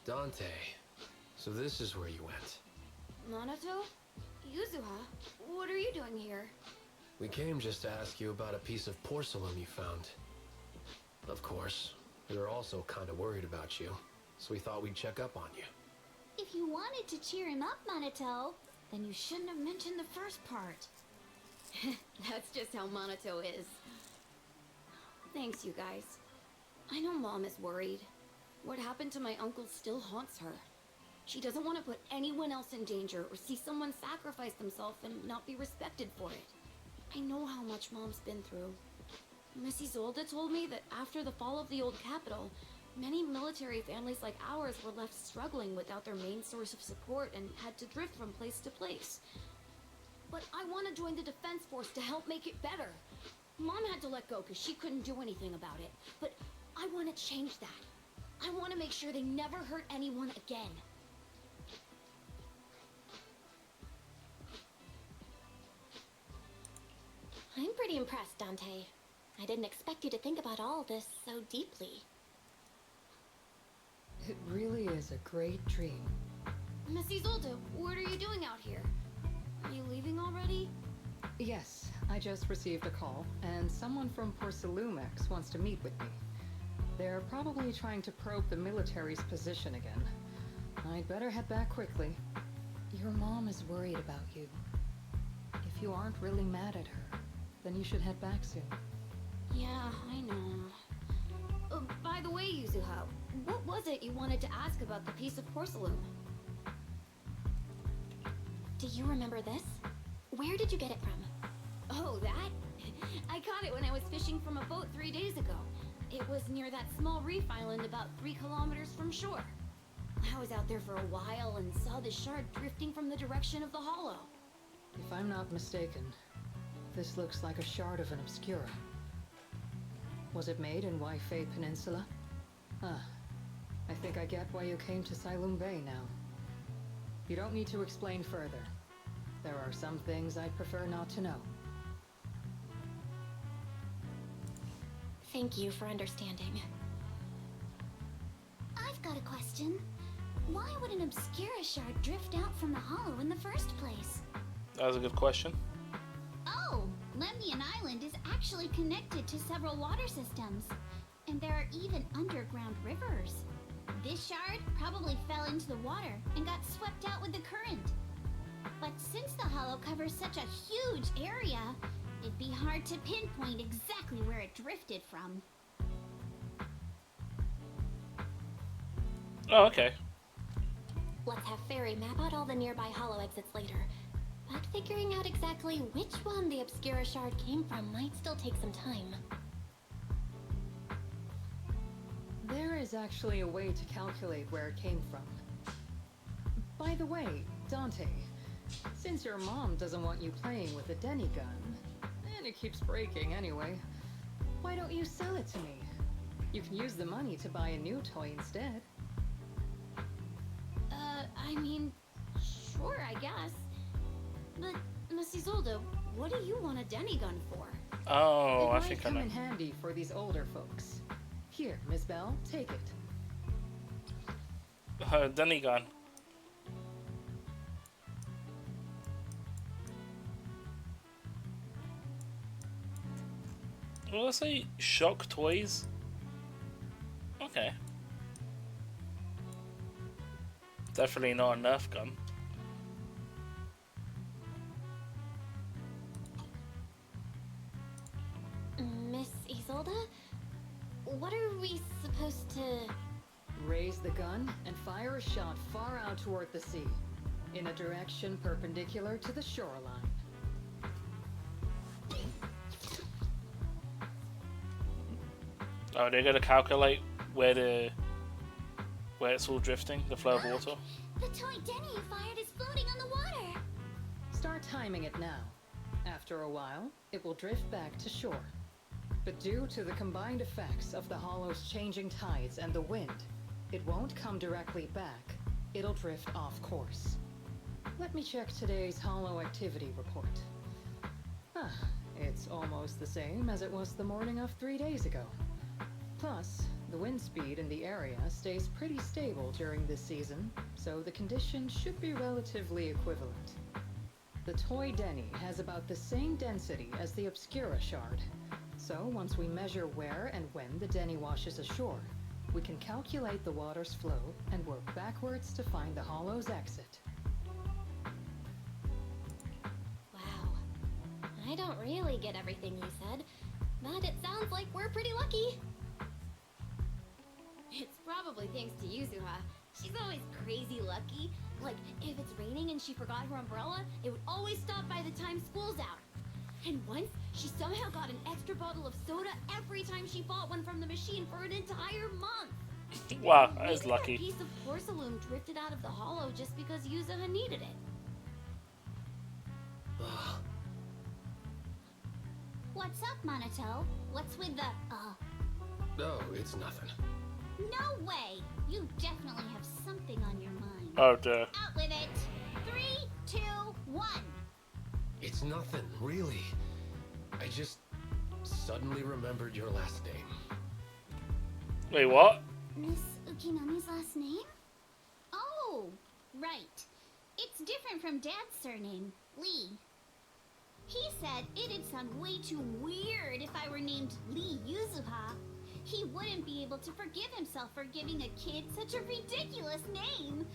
Dante, so this is where you went. Minato? Yuzuha? What are you doing here? We came just to ask you about a piece of porcelain you found. Of course, we were also kind of worried about you, so we thought we'd check up on you. If you wanted to cheer him up, Minato, then you shouldn't have mentioned the first part. That's just how Minato is. Thanks, you guys. I know Mom is worried. What happened to my uncle still haunts her. She doesn't want to put anyone else in danger or see someone sacrifice themselves and not be respected for it. I know how much Mom's been through. Miss Isolde told me that after the fall of the old capital, many military families like ours were left struggling without their main source of support and had to drift from place to place. But I want to join the defense force to help make it better. Mom had to let go because she couldn't do anything about it. But I want to change that. I want to make sure they never hurt anyone again. I'm pretty impressed, Dante. I didn't expect you to think about all this so deeply. It really is a great dream. Miss Isolde, what are you doing out here? Are you leaving already? Yes, I just received a call, and someone from Porcelumex wants to meet with me. They're probably trying to probe the military's position again. I'd better head back quickly. Your mom is worried about you. If you aren't really mad at her, then you should head back soon. Yeah, I know. By the way, Yuzuha, what was it you wanted to ask about the piece of porcelain? Do you remember this? Where did you get it from? Oh, that? I caught it when I was fishing from a boat 3 days ago. It was near that small reef island about 3 kilometers from shore. I was out there for a while and saw the shard drifting from the direction of the hollow. If I'm not mistaken, this looks like a shard of an Obscura. Was it made in Wifei Peninsula? I think I get why you came to Silum Bay now. You don't need to explain further. There are some things I'd prefer not to know. Thank you for understanding. I've got a question. Why would an Obscura shard drift out from the hollow in the first place? That was a good question. Oh, Lemnian Island is actually connected to several water systems. And there are even underground rivers. This shard probably fell into the water and got swept out with the current. But since the hollow covers such a huge area, It'd be hard to pinpoint exactly where it drifted from. Oh, okay. Let's have Fairy map out all the nearby hollow exits later. But figuring out exactly which one the Obscura shard came from might still take some time. There is actually a way to calculate where it came from. By the way, Dante, since your mom doesn't want you playing with a Denny gun, and it keeps breaking anyway, why don't you sell it to me? You can use the money to buy a new toy instead. I mean, sure, I guess. But, Miss Isolde, what do you want a Denny gun for? Oh, I it think might I know. come in handy for these older folks. Here, Miss Bell, take it. Denny gun. Well, let's say shock toys. Okay. Definitely not a Nerf gun. Miss Isolde? What are we supposed to... Raise the gun and fire a shot far out toward the sea, in a direction perpendicular to the shoreline. Oh, they're gonna calculate where it's all drifting, the flow of water. The toy Denny you fired is floating on the water. Start timing it now. After a while, it will drift back to shore. But due to the combined effects of the hollow's changing tides and the wind, it won't come directly back. It'll drift off course. Let me check today's hollow activity report. Ah, it's almost the same as it was the morning of 3 days ago. Plus, the wind speed in the area stays pretty stable during this season, so the conditions should be relatively equivalent. The toy Denny has about the same density as the Obscura shard, so once we measure where and when the Denny washes ashore, we can calculate the water's flow and work backwards to find the hollow's exit. Wow. I don't really get everything you said, but it sounds like we're pretty lucky. It's probably thanks to Yuzuha. She's always crazy lucky. Like, if it's raining and she forgot her umbrella, it would always stop by the time school's out. And once, she somehow got an extra bottle of soda every time she bought one from the machine for an entire month. Wow, that is Maybe lucky. That piece of porcelain drifted out of the hollow just because Yuzuha needed it. What's up, Monato? What's with the, No, it's nothing. No way! You definitely have something on your mind. Oh dear. Out with it! 3, 2, 1! It's nothing, really. I just suddenly remembered your last name. Wait, what? Miss Ukinami's last name? Oh, right. It's different from Dad's surname, Lee. He said it'd sound way too weird if I were named Lee Yuzuha. He wouldn't be able to forgive himself for giving a kid such a ridiculous name.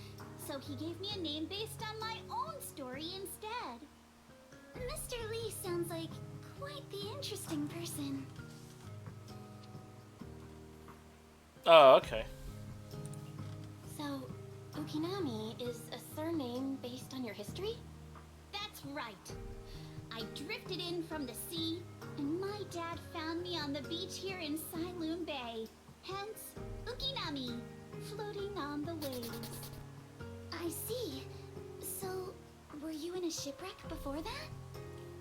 So he gave me a name based on my own story instead. Mr. Lee sounds like quite the interesting person. Oh, okay. So, Ukinami is a surname based on your history? That's right. I drifted in from the sea, and my dad found me on the beach here in Sailoon Bay. Hence, Ukinami, floating on the waves. I see. So, were you in a shipwreck before that?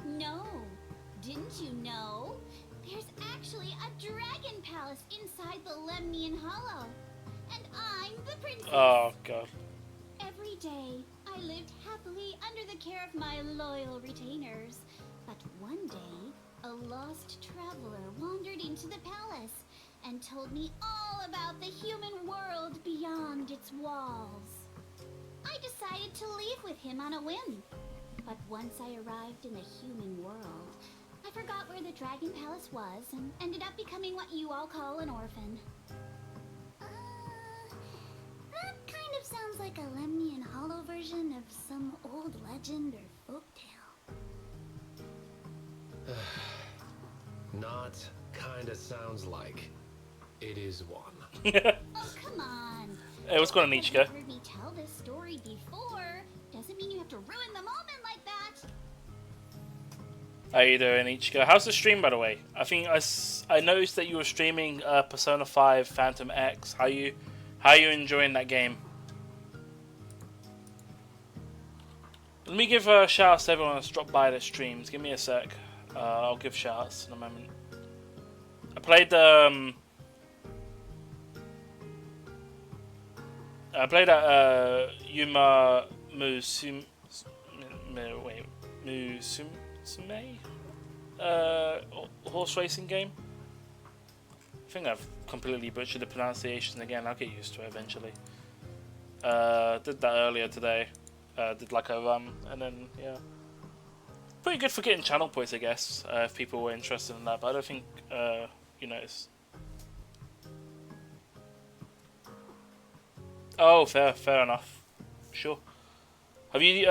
No. Didn't you know? There's actually a dragon palace inside the Lemnian Hollow. And I'm the princess. Oh god. Every day, I lived happily under the care of my loyal retainers. But one day, a lost traveler wandered into the palace and told me all about the human world beyond its walls. I decided to leave with him on a whim. But once I arrived in the human world, I forgot where the Dragon Palace was and ended up becoming what you all call an orphan. That kind of sounds like a Lemnian Hollow version of some old legend or folktale. Not kinda sounds like. It is one. Oh, come on. Hey, what's going on, Because Ichigo? you've heard me tell this story before doesn't mean you have to ruin the moment like that. How you doing, Ichigo? How's the stream, by the way? I think I noticed that you were streaming Persona 5 Phantom X. How you enjoying that game? Let me give a shout out to everyone that's dropped by the streams. Give me a sec. I'll give shout outs in a moment. I played Yuma Musume horse racing game. I think I've completely butchered the pronunciation again. I'll get used to it eventually. Did that earlier today. Did like a run, and then yeah, pretty good for getting channel points, I guess. If people were interested in that, but I don't think you noticed. Oh, fair enough. Sure. Have you?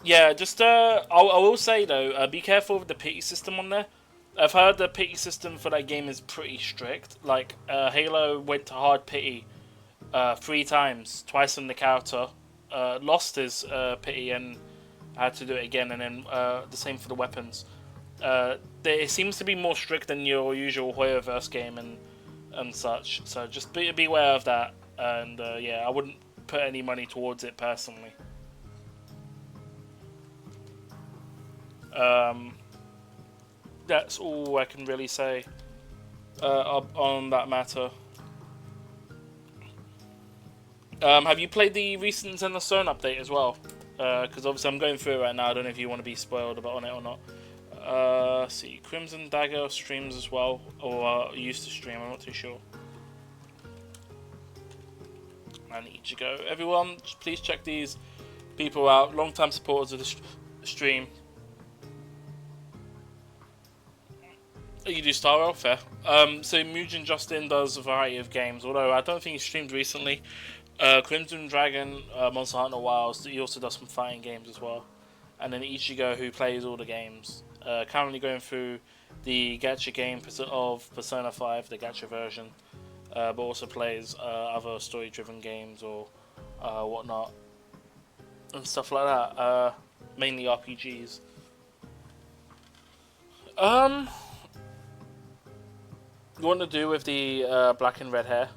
Yeah, just I will say though, be careful with the pity system on there. I've heard the pity system for that game is pretty strict. Like Halo went to hard pity 3 times, twice on the character, lost his pity and had to do it again, and then the same for the weapons. It seems to be more strict than your usual Hoyoverse game and such. So just beware of that. And yeah, I wouldn't put any money towards it personally. That's all I can really say on that matter. Have you played the recent Zen of Stone update as well? Because obviously I'm going through it right now. I don't know if you want to be spoiled about on it or not. See, Crimson Dagger streams as well, or used to stream. I'm not too sure. I need to go. Everyone, please check these people out. Long-time supporters of the stream. You do Star Rail? Fair. So Mugen Justin does a variety of games, although I don't think he streamed recently. Crimson Dragon, Monster Hunter Wilds, he also does some fighting games as well. And then Ichigo, who plays all the games. Currently going through the gacha game of Persona 5, the gacha version. But also plays other story-driven games or whatnot. And stuff like that. Mainly RPGs. You want to do with the black and red hair?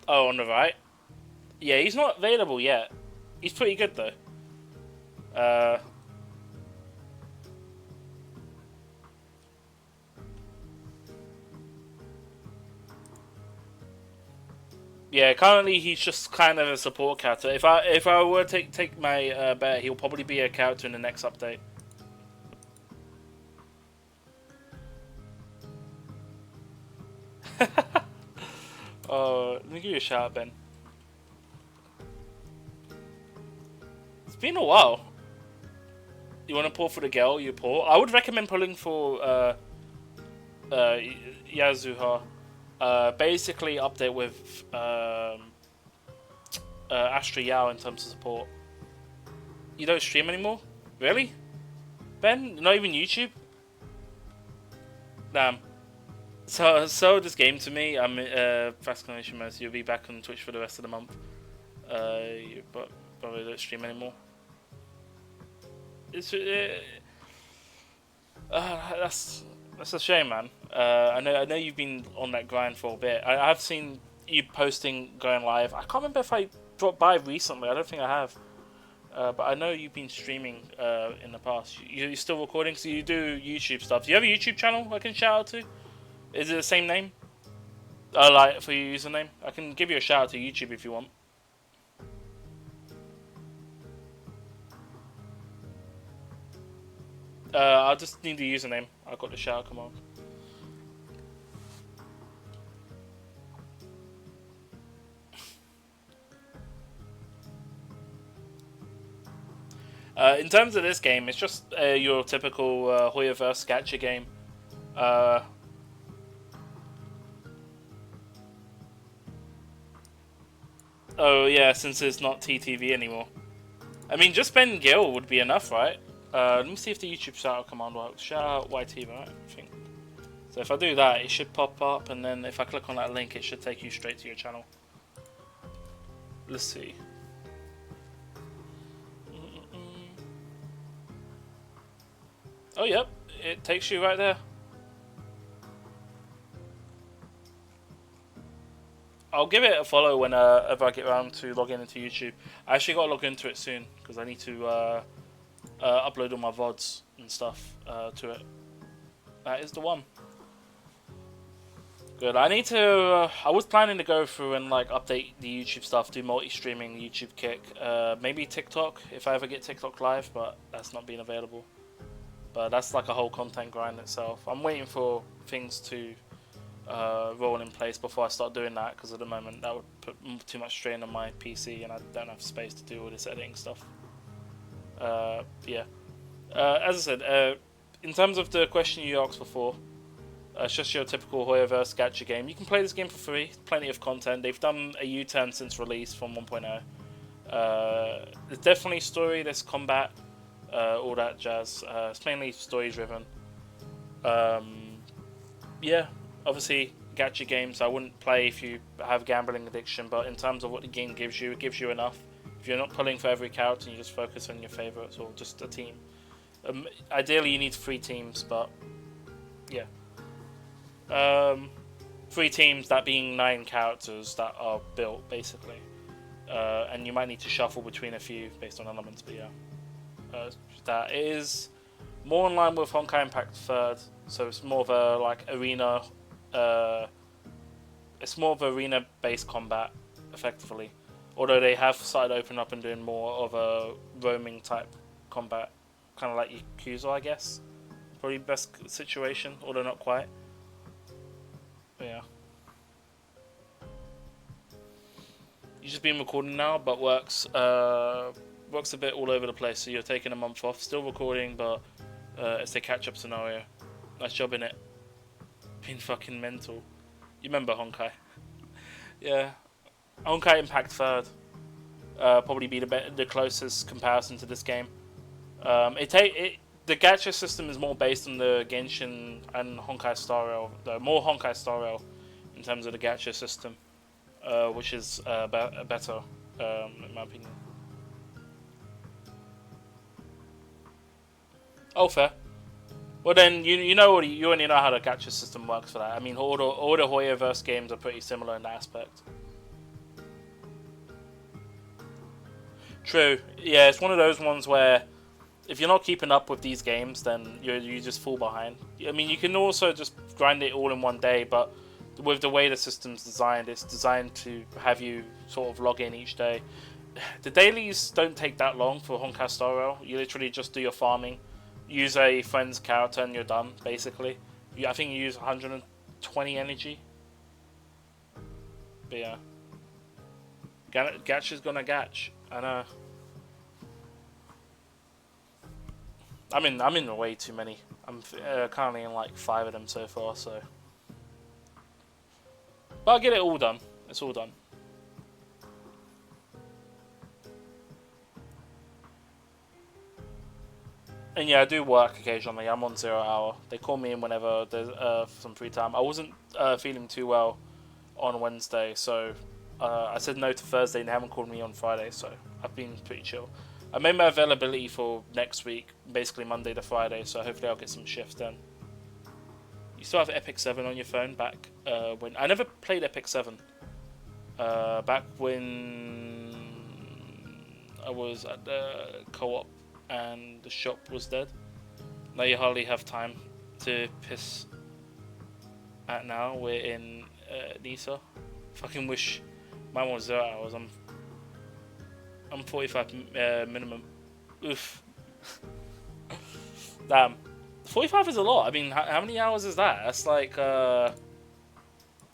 Oh, on the right? Yeah, he's not available yet. He's pretty good though. Yeah, currently he's just kind of a support character. If I were to take my bet, he'll probably be a character in the next update. Let me give you a shout out, Ben. It's been a while. You want to pull for the girl, you pull. I would recommend pulling for Yasuha. Basically update with Astra Yao in terms of support. You don't stream anymore? Really? Ben? Not even YouTube? Damn. So this game to me, I'm Fascination Mercy. You'll be back on Twitch for the rest of the month. But probably don't stream anymore. It's that's a shame, man. I know you've been on that grind for a bit. I've seen you posting, going live. I can't remember if I dropped by recently. I don't think I have. But I know you've been streaming in the past. You're still recording, so you do YouTube stuff. Do you have a YouTube channel I can shout out to? Is it the same name? Like for your username? I can give you a shout out to YouTube if you want. I'll just need the username. I've got the shout, come on. In terms of this game, it's just your typical Hoyoverse gacha game. Oh yeah, since it's not TTV anymore. I mean, just Ben Gill would be enough, right? Let me see if the YouTube shout out command works. Shout out YT, right? I think. So if I do that, it should pop up, and then if I click on that link, it should take you straight to your channel. Let's see. Oh, yep. It takes you right there. I'll give it a follow whenever I get around to logging into YouTube. I actually got to log into it soon because I need to upload all my VODs and stuff to it. That is the one. Good. I need to. I was planning to go through and like update the YouTube stuff, do multi-streaming, YouTube Kick, maybe TikTok if I ever get TikTok live, but that's not being available. But that's like a whole content grind itself. I'm waiting for things to roll in place before I start doing that, because at the moment that would put too much strain on my PC and I don't have space to do all this editing stuff. Yeah. As I said, in terms of the question you asked before, it's just your typical Hoyoverse gacha game. You can play this game for free, plenty of content. They've done a U-turn since release from 1.0. There's definitely story, there's combat, all that jazz. It's mainly story driven. Yeah, obviously gacha games I wouldn't play if you have gambling addiction, but in terms of what the game gives you, it gives you enough. If you're not pulling for every character and you just focus on your favorites or just a team. Ideally you need 3 teams, but yeah. 3 teams, that being 9 characters that are built basically. And you might need to shuffle between a few based on elements, but yeah. That is more in line with Honkai Impact 3rd, so it's more of a like arena. It's more of arena based combat, effectively. Although they have started opening up and doing more of a roaming type combat, kind of like Yakuza, I guess. Probably best situation, although not quite. But yeah. You've just been recording now, but works a bit all over the place. So you're taking a month off, still recording, but it's a catch-up scenario. Nice job in it. Been fucking mental. You remember Honkai? Yeah. Honkai Impact 3rd. Probably be the closest comparison to this game. The gacha system is more based on the Genshin and Honkai Star Rail. More Honkai Star Rail in terms of the gacha system, which is better in my opinion. Oh, fair. Well then, you already know how the gacha system works for that. I mean, all the Hoyoverse games are pretty similar in that aspect. True. Yeah, it's one of those ones where if you're not keeping up with these games, then you just fall behind. I mean, you can also just grind it all in one day, but with the way the system's designed, it's designed to have you sort of log in each day. The dailies don't take that long for Honkai Star Rail. You literally just do your farming, use a friend's character, and you're done, basically. I think you use 120 energy. But yeah. Gacha's gonna gatch. I know. I'm in way too many. I'm currently in like 5 of them so far, so. But I'll get it all done. It's all done. And yeah, I do work occasionally. I'm on 0 hour. They call me in whenever there's some free time. I wasn't feeling too well on Wednesday, so I said no to Thursday, and they haven't called me on Friday, so I've been pretty chill. I made my availability for next week, basically Monday to Friday, so hopefully I'll get some shifts then. You still have Epic 7 on your phone back when... I never played Epic 7. Back when I was at the co-op and the shop was dead. Now you hardly have time to piss at now. We're in Nisa. Fucking wish mine was 0 hours. I'm 45 minimum. Oof. Damn. 45 is a lot. I mean, how many hours is that? That's like,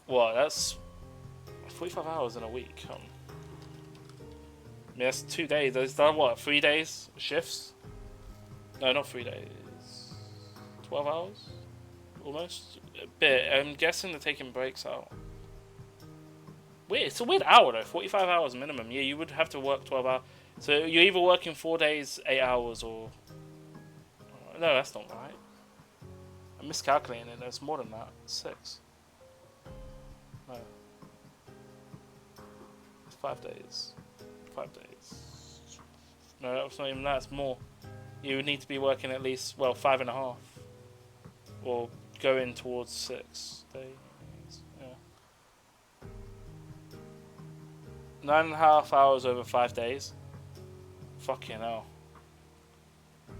what? That's 45 hours in a week. I mean, that's 2 days. Is that what? 3 days shifts? No, not 3 days. 12 hours? Almost? A bit. I'm guessing they're taking breaks out. Weird. It's a weird hour though. 45 hours minimum. Yeah, you would have to work 12 hours. So you're either working 4 days, 8 hours, or No, that's not right. I'm miscalculating it. There's more than that. 6. No. It's 5 days. 5 days. No, that's not even that. It's more. You would need to be working at least, well, 5.5. Or going towards 6 days. Yeah. 9.5 hours over 5 days. Fucking hell.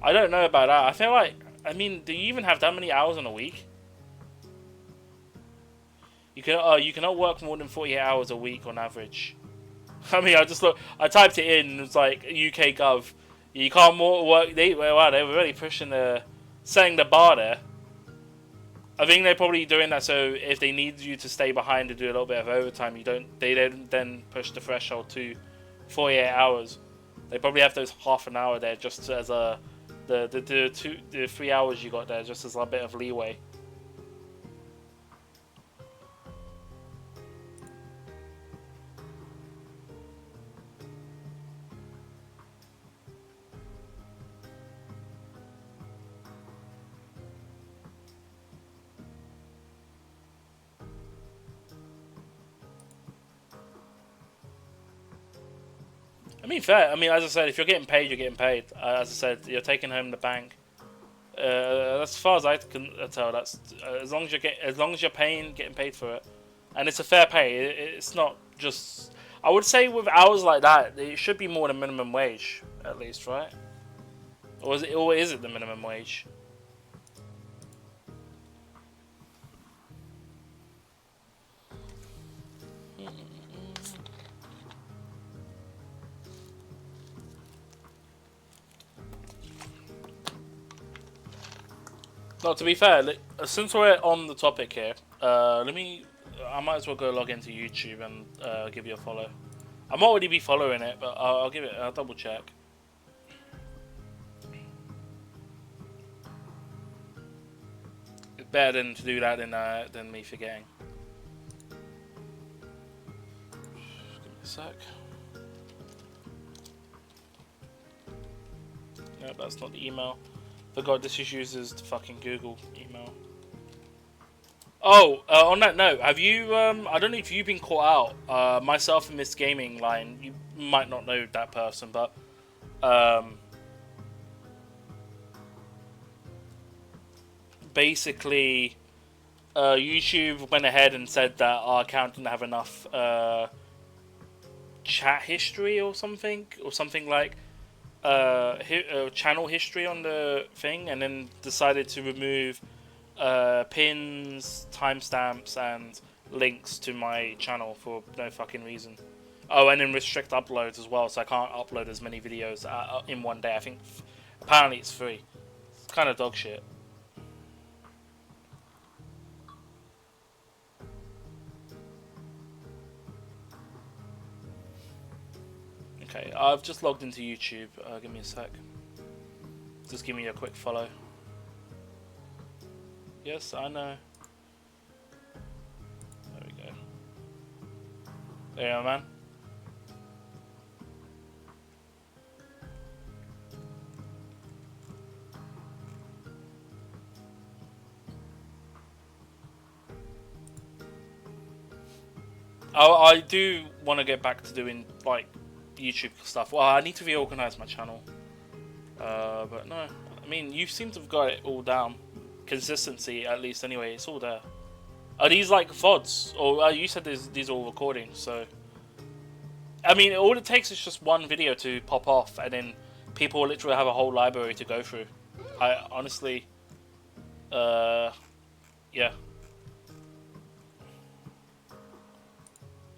I don't know about that. I feel like, I mean, do you even have that many hours in a week? You cannot work more than 48 hours a week on average. I mean, I typed it in, and it's like UK Gov. You can't more work. Wow, they were really pushing setting the bar there. I think they're probably doing that so if they need you to stay behind to do a little bit of overtime, they don't then push the threshold to 48 hours. They probably have those half an hour there just as the 3 hours you got there just as a bit of leeway. I mean, fair. I mean, as I said, if you're getting paid, you're getting paid. As I said, you're taking home the bank. As far as I can tell, that's as long as you're getting paid for it, and it's a fair pay. It's not just. I would say with hours like that, it should be more than minimum wage, at least, right? Or is it the minimum wage? No, to be fair, since we're on the topic here, I might as well go log into YouTube and give you a follow. I might already be following it, but I'll double check. It's better to do that than me forgetting. Just give me a sec. No, that's not the email. Forgot this uses the fucking Google email. Oh, on that note, have you, I don't know if you've been caught out, myself and Miss Gaming Line, you might not know that person, but, basically, YouTube went ahead and said that our account didn't have enough, chat history or something like, channel history on the thing, and then decided to remove pins, timestamps, and links to my channel for no fucking reason. Oh, and then restrict uploads as well, so I can't upload as many videos in one day. I think apparently it's free. It's kind of dog shit. Okay, I've just logged into YouTube. Give me a sec. Just give me a quick follow. Yes, I know. There we go. There you are, man. I do want to get back to doing like YouTube stuff. Well, I need to reorganize my channel. But no, I mean, you seem to have got it all down. Consistency, at least, anyway, it's all there. Are these like VODs? Or you said these are all recordings, so... I mean, all it takes is just one video to pop off, and then people literally have a whole library to go through. I honestly... yeah.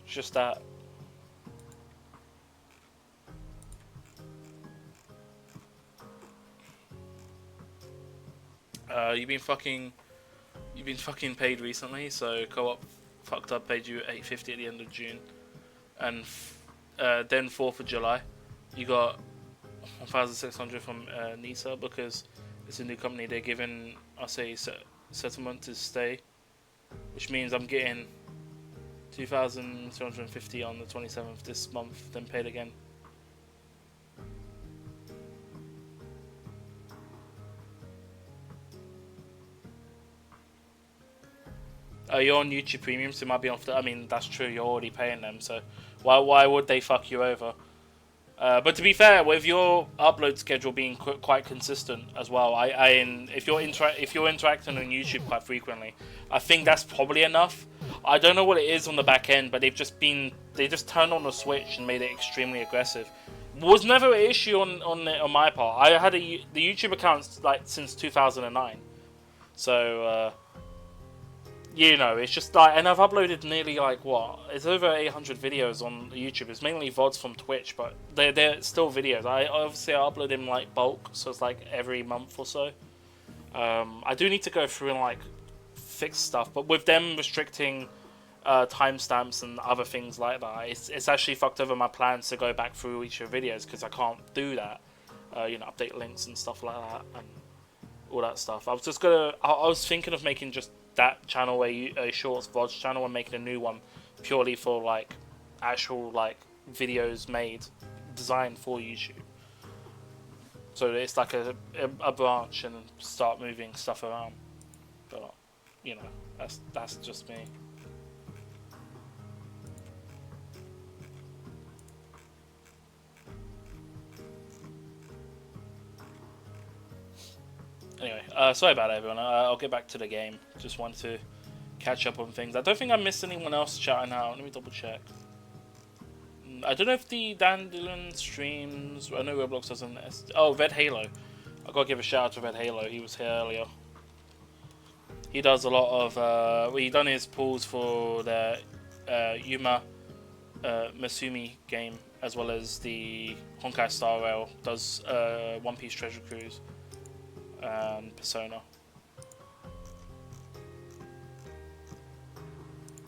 It's just that. You've been fucking paid recently, so Co-op fucked up, paid you $850 at the end of June, and then 4th of July, you got 1,600 from NISA because it's a new company. They're giving us a settlement to stay, which means I'm getting 2,250 on the 27th this month, then paid again. . You're on YouTube Premium, so it might be off. I mean, that's true. You're already paying them, so why would they fuck you over? But to be fair, with your upload schedule being quite consistent as well, if you're interacting on YouTube quite frequently, I think that's probably enough. I don't know what it is on the back end, but they just turned on the switch and made it extremely aggressive. Was never an issue on my part. I had the YouTube account like since 2009, so you know, it's just like, and I've uploaded nearly like it's over 800 videos on YouTube. It's mainly VODs from Twitch, but they're still videos. I upload them like bulk, so it's like every month or so. I do need to go through and like fix stuff, but with them restricting timestamps and other things like that, it's actually fucked over my plans to go back through each of the videos because I can't do that. You know, update links and stuff like that and all that stuff. I was thinking of making just that channel a shorts VODs channel and making a new one purely for like actual like videos designed for YouTube. So it's like a branch and start moving stuff around. But you know, that's just me. Anyway, sorry about it, everyone. I'll get back to the game. Just wanted to catch up on things. I don't think I missed anyone else shouting out. Let me double check. I don't know if the Dandelion streams. I know Roblox doesn't. Oh, Red Halo. I gotta give a shout out to Red Halo. He was here earlier. He does a lot of. He done his pulls for the Yuma Masumi game, as well as the Honkai Star Rail. Does One Piece Treasure Cruise and Persona.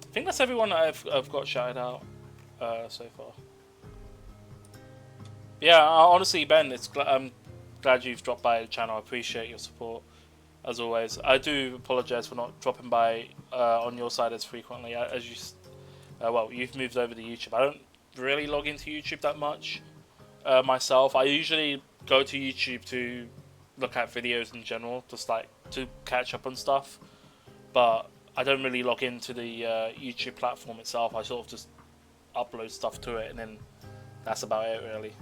I think that's everyone I've got shouted out so far. Yeah, honestly, Ben, I'm glad you've dropped by the channel. I appreciate your support, as always. I do apologise for not dropping by on your side as frequently as you. Well, you've moved over to YouTube. I don't really log into YouTube that much myself. I usually go to YouTube to look at videos in general, just like to catch up on stuff, but I don't really log into the YouTube platform itself. I sort of just upload stuff to it, and then that's about it, really.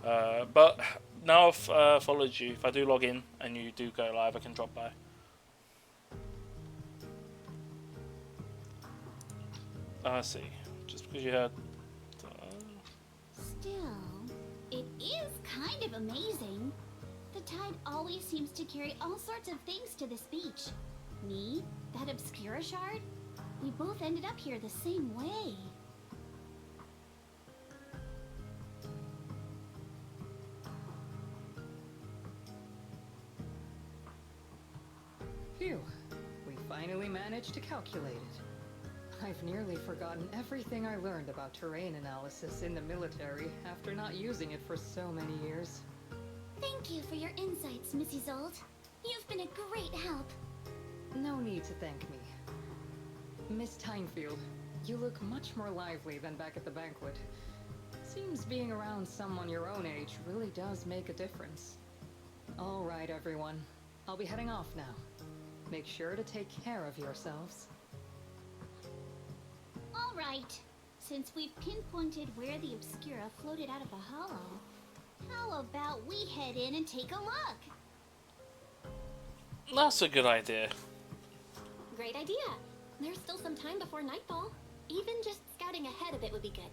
But now I've followed you. If I do log in and you do go live, I can drop by. I see. Just because you heard. Still, it is kind of amazing. The tide always seems to carry all sorts of things to this beach. Me, that Obscura shard, we both ended up here the same way. Phew, we finally managed to calculate it. I've nearly forgotten everything I learned about terrain analysis in the military after not using it for so many years. Thank you for your insights, Miss Isolde. You've been a great help. No need to thank me. Miss Tynefield, you look much more lively than back at the banquet. Seems being around someone your own age really does make a difference. All right, everyone. I'll be heading off now. Make sure to take care of yourselves. All right. Since we've pinpointed where the Obscura floated out of the hollow, how about we head in and take a look? That's a good idea. Great idea. There's still some time before nightfall. Even just scouting ahead of it would be good.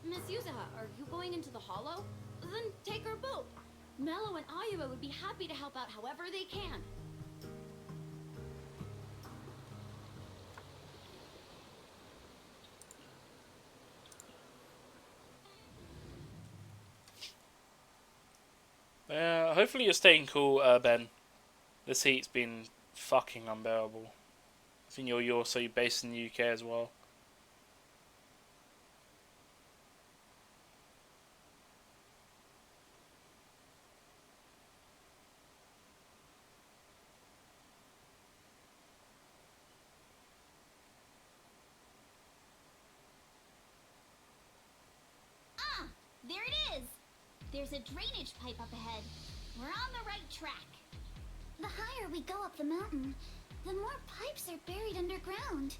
Miss Yuzaha, are you going into the hollow? Then take our boat. Mello and Ayuba would be happy to help out however they can. Hopefully you're staying cool, Ben. This heat's been fucking unbearable. I think you're also based in the UK as well. Ah, there it is. There's a drainage pipe up ahead. We're on the right track. The higher we go up the mountain, the more pipes are buried underground.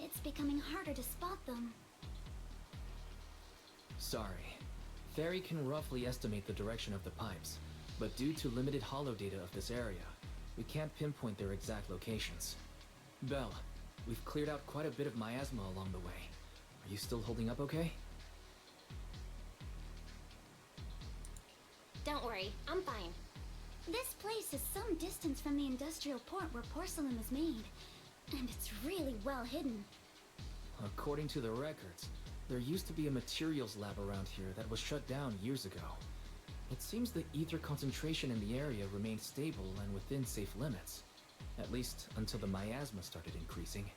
It's becoming harder to spot them. Sorry. Fairy can roughly estimate the direction of the pipes, but due to limited holo data of this area, we can't pinpoint their exact locations. Belle, we've cleared out quite a bit of miasma along the way. Are you still holding up okay? Don't worry, I'm fine. This place is some distance from the industrial port where porcelain is made, and it's really well hidden. According to the records, there used to be a materials lab around here that was shut down years ago. It seems the ether concentration in the area remained stable and within safe limits, at least until the miasma started increasing.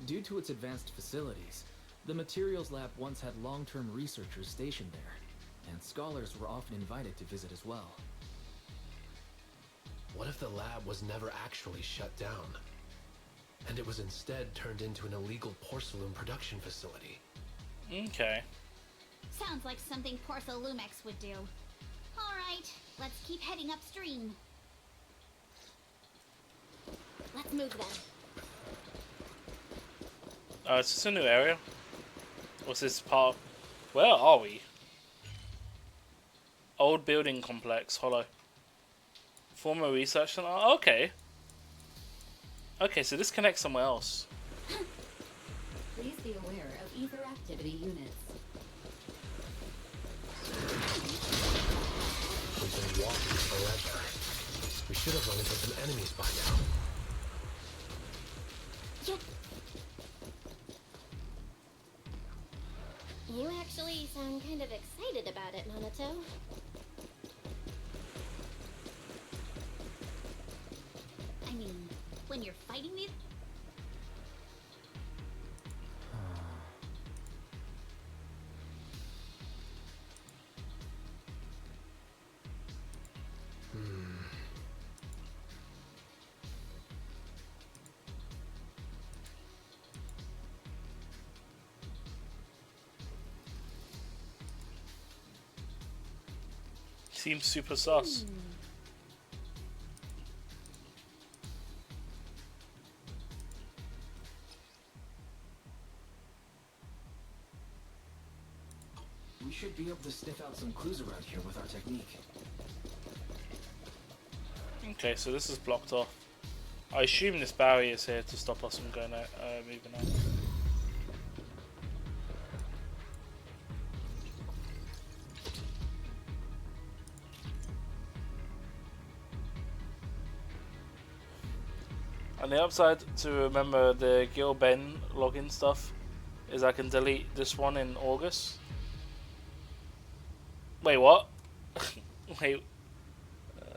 Due to its advanced facilities, the materials lab once had long-term researchers stationed there, and scholars were often invited to visit as well. What if the lab was never actually shut down, and it was instead turned into an illegal porcelain production facility? Okay. Sounds like something Porcelumex would do. Alright, let's keep heading upstream. Let's move then. Is this a new area? What's this part? Where are we? Old building complex, hollow. Former research center. Oh, okay. Okay, so this connects somewhere else. Please be aware of ether activity units. We've been walking forever. We should have run into some enemies by now. You actually sound kind of excited about it, Nanato. I mean, when you're fighting these... Seems super sus. We should be able to sniff out some clues around here with our technique. Okay, so this is blocked off. I assume this barrier is here to stop us from going out, moving out. On the upside, to remember the Gil Ben login stuff, is I can delete this one in August. Wait, what? Wait,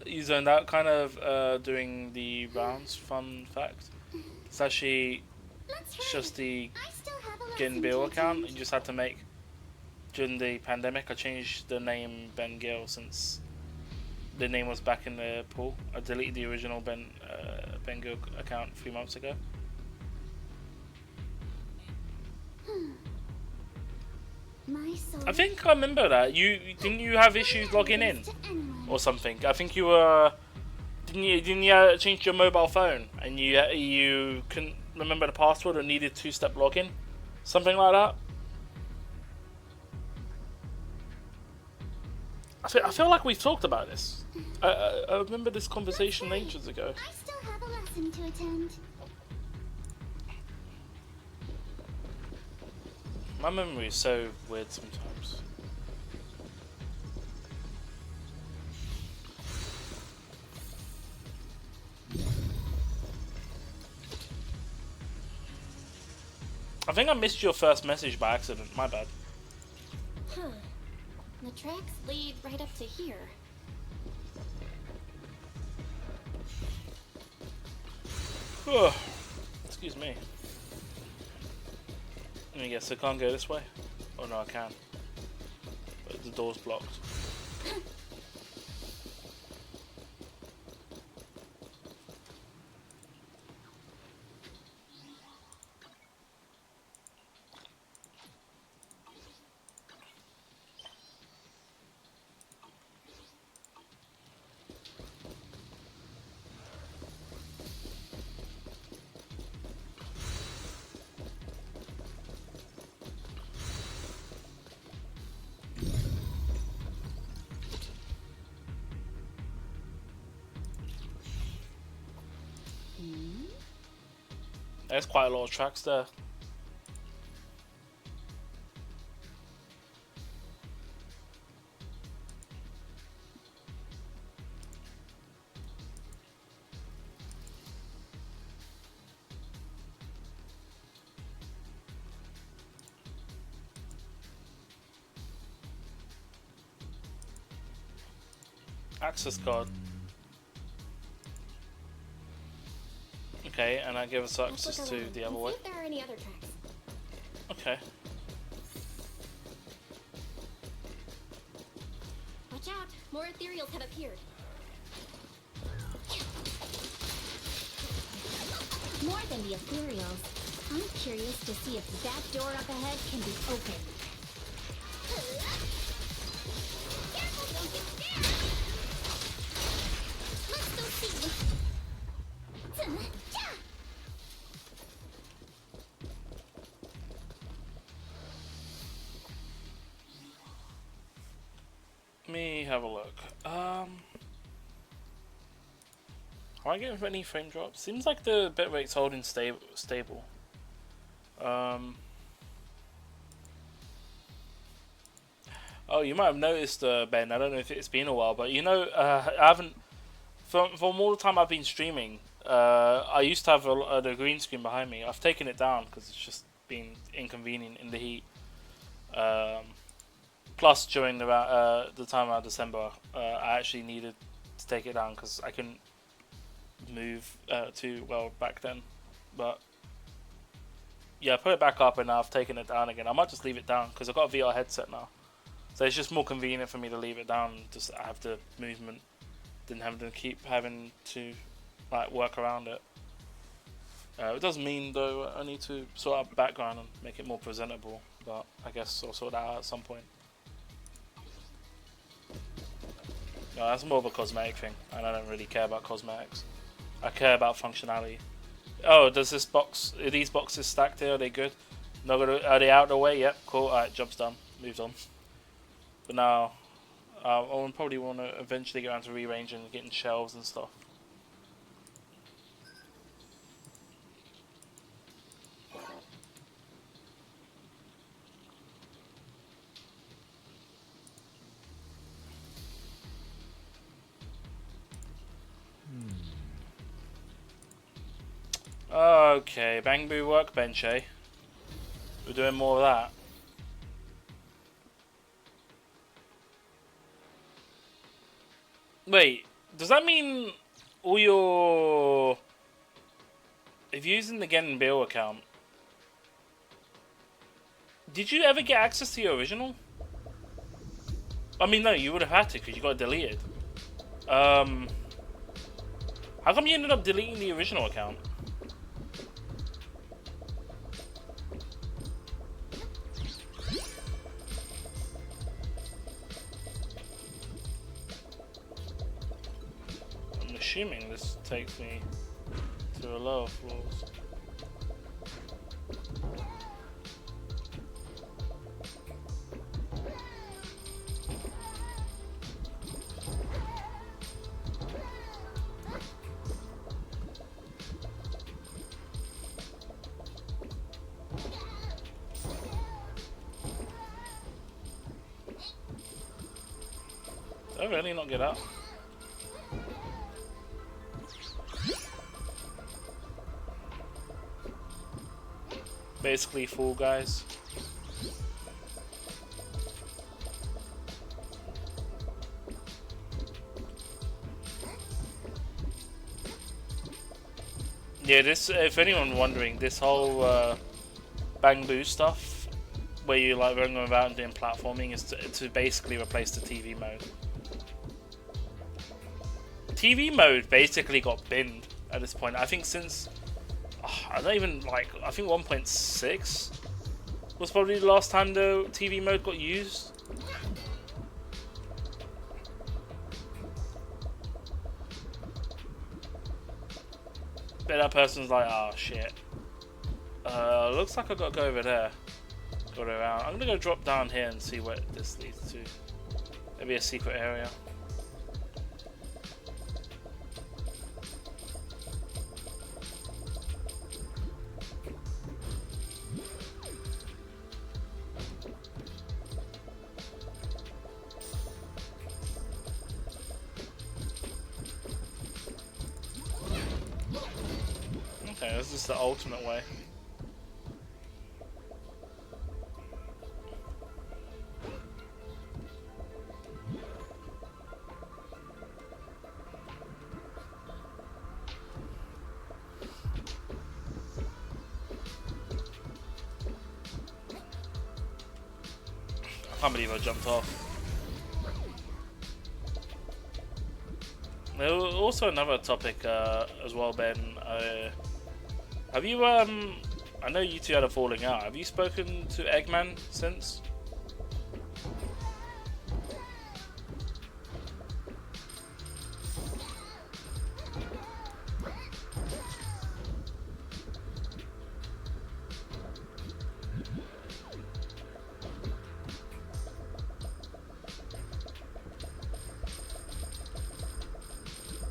you zoned out kind of doing the rounds, fun fact. It's actually just the Gin Bill account you just had to make during the pandemic. I changed the name Ben Gill since the name was back in the pool. I deleted the original Ben Gill account 3 months ago. I think I remember that. Didn't you have issues logging in or something? I think you were didn't you change your mobile phone and you couldn't remember the password or needed 2-step login, something like that. I feel like we've talked about this. I remember this conversation ages ago. I still have a lesson to attend. My memory is so weird sometimes. I think I missed your first message by accident. My bad. Huh. The tracks lead right up to here. Excuse me. Let me guess, I can't go this way? Oh no, I can. But the door's blocked. There's quite a lot of tracks there. Access card. Okay, and that gives us access to the other way. See if there are any other tracks. Okay. Watch out! More ethereals have appeared. More than the ethereals, I'm curious to see if that door up ahead can be opened. Careful, don't get scared! Let's go see. Let me have a look. Am I getting any frame drops? Seems like the bitrate's holding stable. Oh, you might have noticed, Ben. I don't know if it's been a while, but you know, I haven't. From all the time I've been streaming, I used to have the green screen behind me. I've taken it down because it's just been inconvenient in the heat. Plus, during the time around December, I actually needed to take it down because I couldn't move too well back then. But yeah, I put it back up and now I've taken it down again. I might just leave it down because I've got a VR headset now, so it's just more convenient for me to leave it down and just have the movement than having to keep having to like work around it. It doesn't mean though I need to sort out the background and make it more presentable, but I guess I'll sort that out at some point. No, that's more of a cosmetic thing, and I don't really care about cosmetics. I care about functionality. Oh, does this box? Are these boxes stacked here? Are they good? Are they out of the way? Yep, cool. Alright, job's done. Moved on. But now, I will probably want to eventually get around to rearranging and getting shelves and stuff. Okay, Bangbu workbench, eh? We're doing more of that. Wait, does that mean all your... If you're using the Gen Bill account, did you ever get access to your original? I mean, no, you would have had to because you got deleted. How come you ended up deleting the original account? I'm assuming this takes me to the lower floors. Did I really not get up? Basically full, guys. Yeah, this, if anyone wondering, this whole Bangbu stuff, where you like running about and doing platforming, is to basically replace the TV mode. TV mode basically got binned at this point. I think since, I don't even like, I think 1.6 was probably the last time the TV mode got used. But that person's like, oh shit. Looks like I gotta go over there. Go around. I'm gonna go drop down here and see what this leads to. Maybe a secret area. is this the alternate way? I can't believe I jumped off. There was also another topic as well, Ben. Have you, I know you two had a falling out. Have you spoken to Eggman since?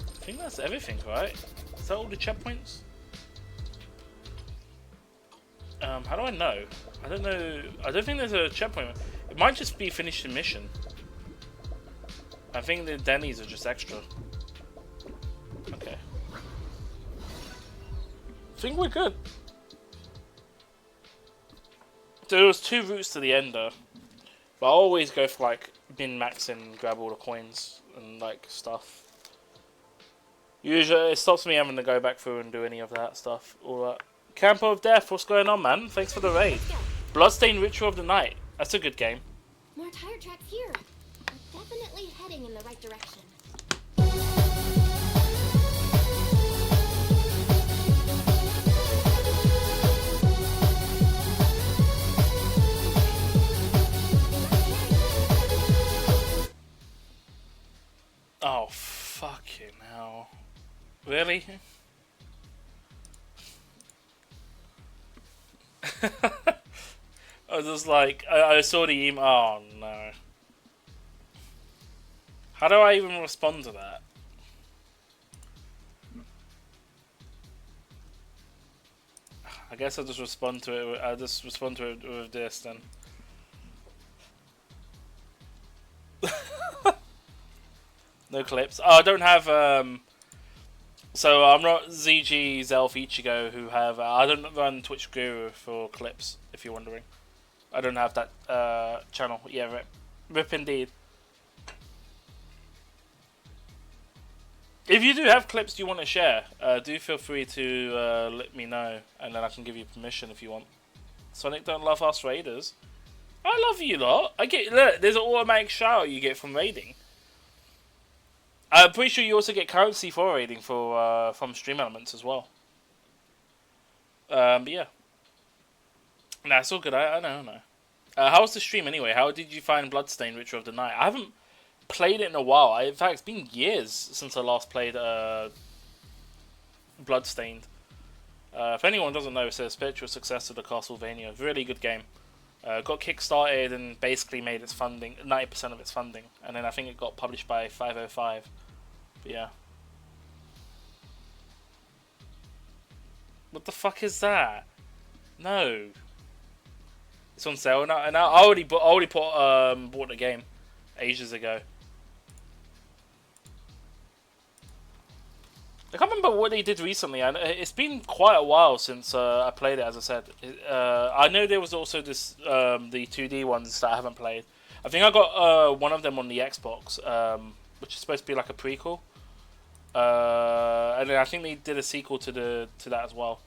I think that's everything, right? Is that all the checkpoints? How do I know? I don't know. I don't think there's a checkpoint. It might just be finished the mission. I think the Denny's are just extra. Okay. I think we're good. There was 2 routes to the ender, but I always go for like min-max and grab all the coins and like stuff. Usually, it stops me having to go back through and do any of that stuff. All that. Camper of Death, what's going on, man? Thanks for the raid. Bloodstained Ritual of the Night. That's a good game. More tire tracks here. We're definitely heading in the right direction. Oh, fucking hell. Really? I was just like, I saw the email. Oh no. How do I even respond to that? I guess I'll just respond to it. I'll just respond to it with this then. No clips. Oh, I don't have. So I'm not ZG, Zelf, Ichigo who have. I don't run Twitch Guru for clips. If you're wondering, I don't have that channel. Yeah, rip indeed. If you do have clips you want to share, do feel free to let me know, and then I can give you permission if you want. Sonic don't love us raiders. I love you lot. I get. Look, there's an automatic shout out you get from raiding. I'm pretty sure you also get currency for raiding for from Stream Elements as well. But yeah, nah, it's all good. I know. How was the stream anyway? How did you find Bloodstained Ritual of the Night? I haven't played it in a while. In fact, it's been years since I last played Bloodstained. If anyone doesn't know, it's a spiritual successor to Castlevania. Really good game. Got kickstarted and basically made its funding 90% of its funding, and then I think it got published by 505. But yeah. What the fuck is that? No. It's on sale now, and I already bought the game ages ago. I can't remember what they did recently. It's been quite a while since I played it, as I said. I know there was also this the 2D ones that I haven't played. I think I got one of them on the Xbox, which is supposed to be like a prequel. And then I think they did a sequel to that as well.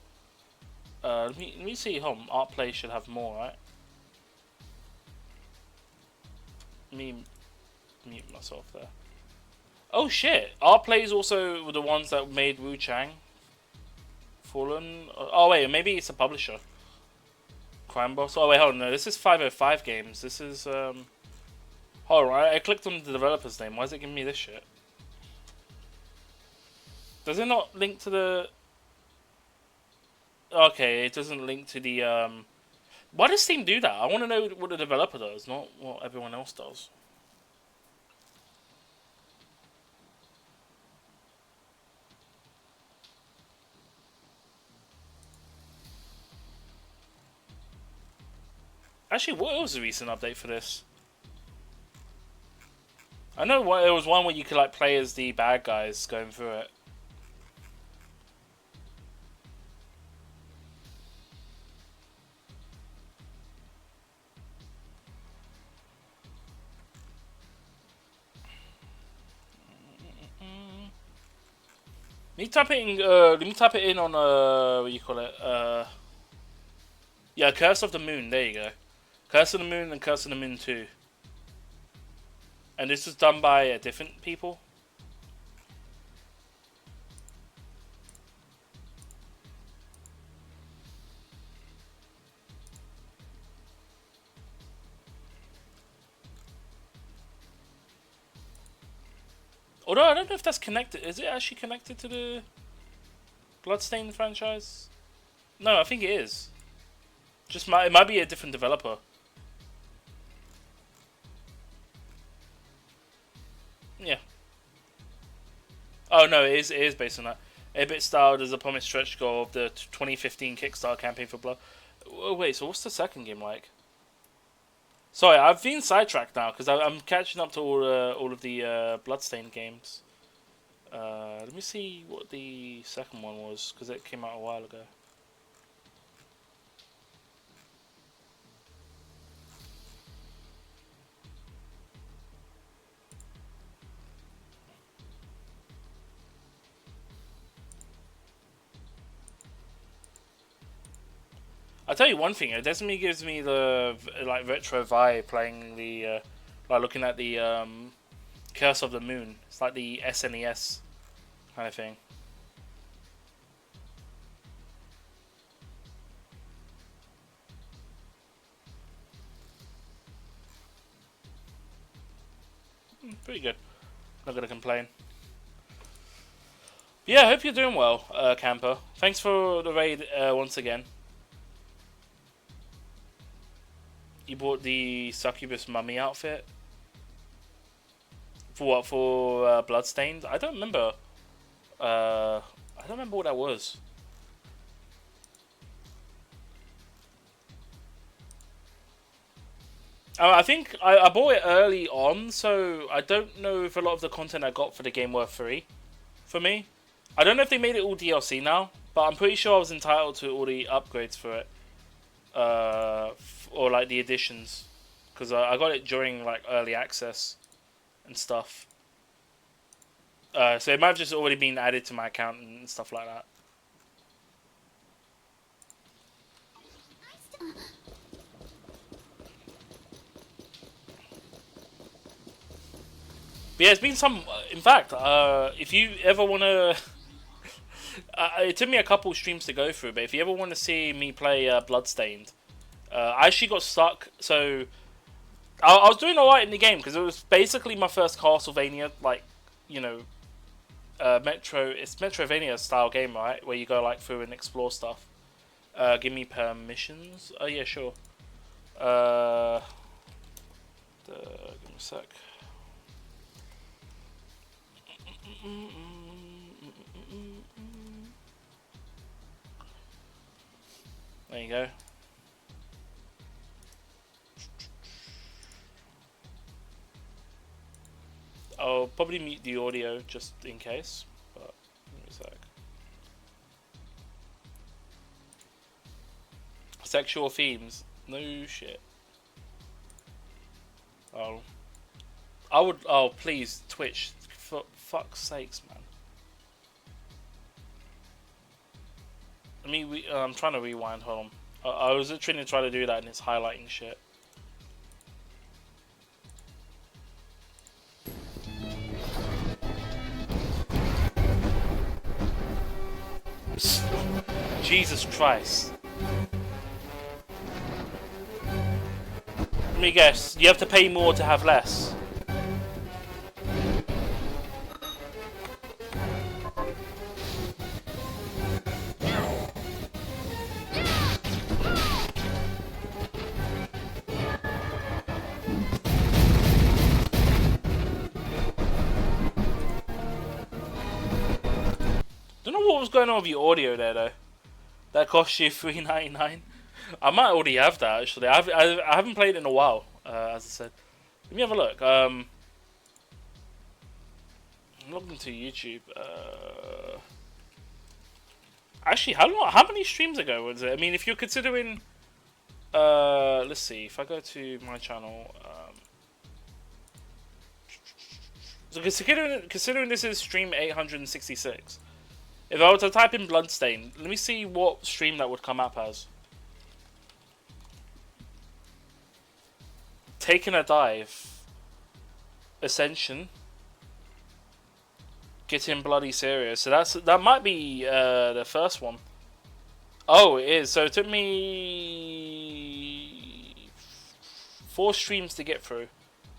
Let me see. Art Play should have more, right? Let me mute myself there. Oh shit! Art Play is also the ones that made Wu Chang Fallen. Oh wait, maybe it's a publisher. Crime Boss. Oh wait, hold on. No, this is 505 Games. This is Hold on, I clicked on the developer's name. Why is it giving me this shit? Does it not link to the? Okay, it doesn't link to the Why does Steam do that? I want to know what the developer does, not what everyone else does. Actually, what was the recent update for this? I know there was one where you could like play as the bad guys going through it. Let me type it in on what do you call it? Yeah, Curse of the Moon. There you go. Curse of the Moon and Curse of the Moon 2. And this was done by different people. Although I don't know if that's connected. Is it actually connected to the Bloodstained franchise? No, I think it is. It might be a different developer. Yeah. Oh no, it is based on that. A bit styled as a promised stretch goal of the 2015 Kickstarter campaign for Blood. Oh, wait, so what's the second game like? Sorry, I've been sidetracked now because I'm catching up to all of the Bloodstained games. Let me see what the second one was because it came out a while ago. I'll tell you one thing, it definitely gives me the like retro vibe playing the like looking at the Curse of the Moon. It's like the SNES kind of thing. Pretty good. Not gonna complain. But yeah, I hope you're doing well, Camper. Thanks for the raid once again. You bought the Succubus Mummy outfit? For what? For Bloodstained? I don't remember. I don't remember what that was. I think I bought it early on, so I don't know if a lot of the content I got for the game were free for me. I don't know if they made it all DLC now, but I'm pretty sure I was entitled to all the upgrades for it. Or like the additions, because I got it during like early access and stuff. So it might have just already been added to my account and stuff like that. But yeah, it's been some. In fact, if you ever want to, it took me a couple streams to go through, but if you ever want to see me play Bloodstained. I actually got stuck, so I was doing alright in the game because it was basically my first Castlevania, like, you know, it's Metrovania style game, right? Where you go like through and explore stuff. Give me permissions. Oh yeah, sure. Give me a sec. There you go. I'll probably mute the audio just in case, but give me a sec. Sexual themes? No shit. Oh. Oh, please, Twitch. For fuck's sakes, man. I'm trying to rewind, hold on. I was literally trying to do that and it's highlighting shit. Jesus Christ. Let me guess, you have to pay more to have less. Don't know what was going on with your audio there though. That cost you $3.99. I might already have that actually. I haven't played it in a while, as I said. Let me have a look. I'm logging to YouTube. Actually, how many streams ago was it? I mean, if you're considering, let's see. If I go to my channel, so considering this is stream 866. If I were to type in Bloodstain, let me see what stream that would come up as. Taking a Dive. Ascension. Getting Bloody Serious. So that might be the first one. Oh, it is. So it took me 4 streams to get through,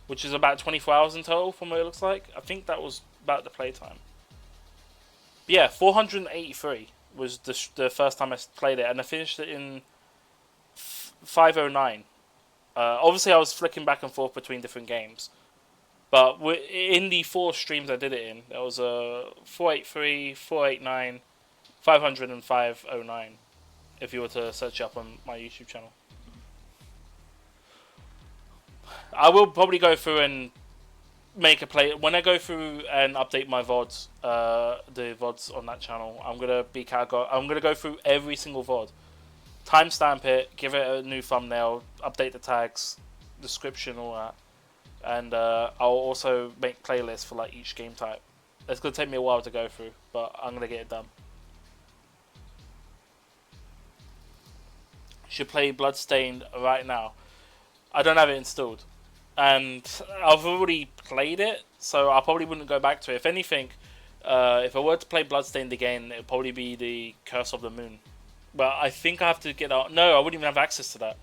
which is about 24 hours in total from what it looks like. I think that was about the playtime. But yeah, 483 was the first time I played it, and I finished it in 509. Obviously, I was flicking back and forth between different games, but in the 4 streams I did it in, there was a 483, 489, 500, and 509. If you were to search up on my YouTube channel, I will probably go through and make a play when I go through and update my VODs, the VODs on that channel. I'm gonna go through every single VOD, timestamp it, give it a new thumbnail, update the tags, description, all that, and I'll also make playlists for like each game type. It's gonna take me a while to go through, but I'm gonna get it done. Should play Bloodstained right now. I don't have it installed, and I've already played it, so I probably wouldn't go back to it. If anything, if I were to play Bloodstained again, it would probably be the Curse of the Moon. But I think I have to get out. No, I wouldn't even have access to that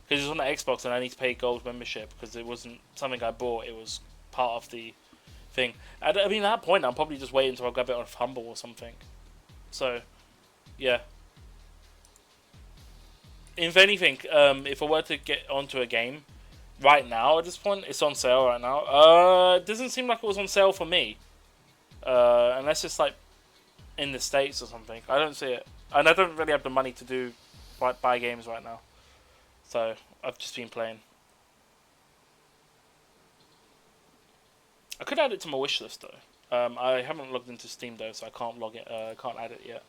because it's on the Xbox, and I need to pay gold membership because it wasn't something I bought. It was part of the thing. I mean, at that point, I'm probably just waiting until I grab it on Humble or something. So, yeah. If anything, if I were to get onto a game right now at this point, it's on sale right now. It doesn't seem like it was on sale for me, unless it's like in the States or something. I don't see it, and I don't really have the money to do buy games right now, so I've just been playing. I could add it to my wish list though. I haven't logged into Steam though, so I can't log it. Can't add it yet.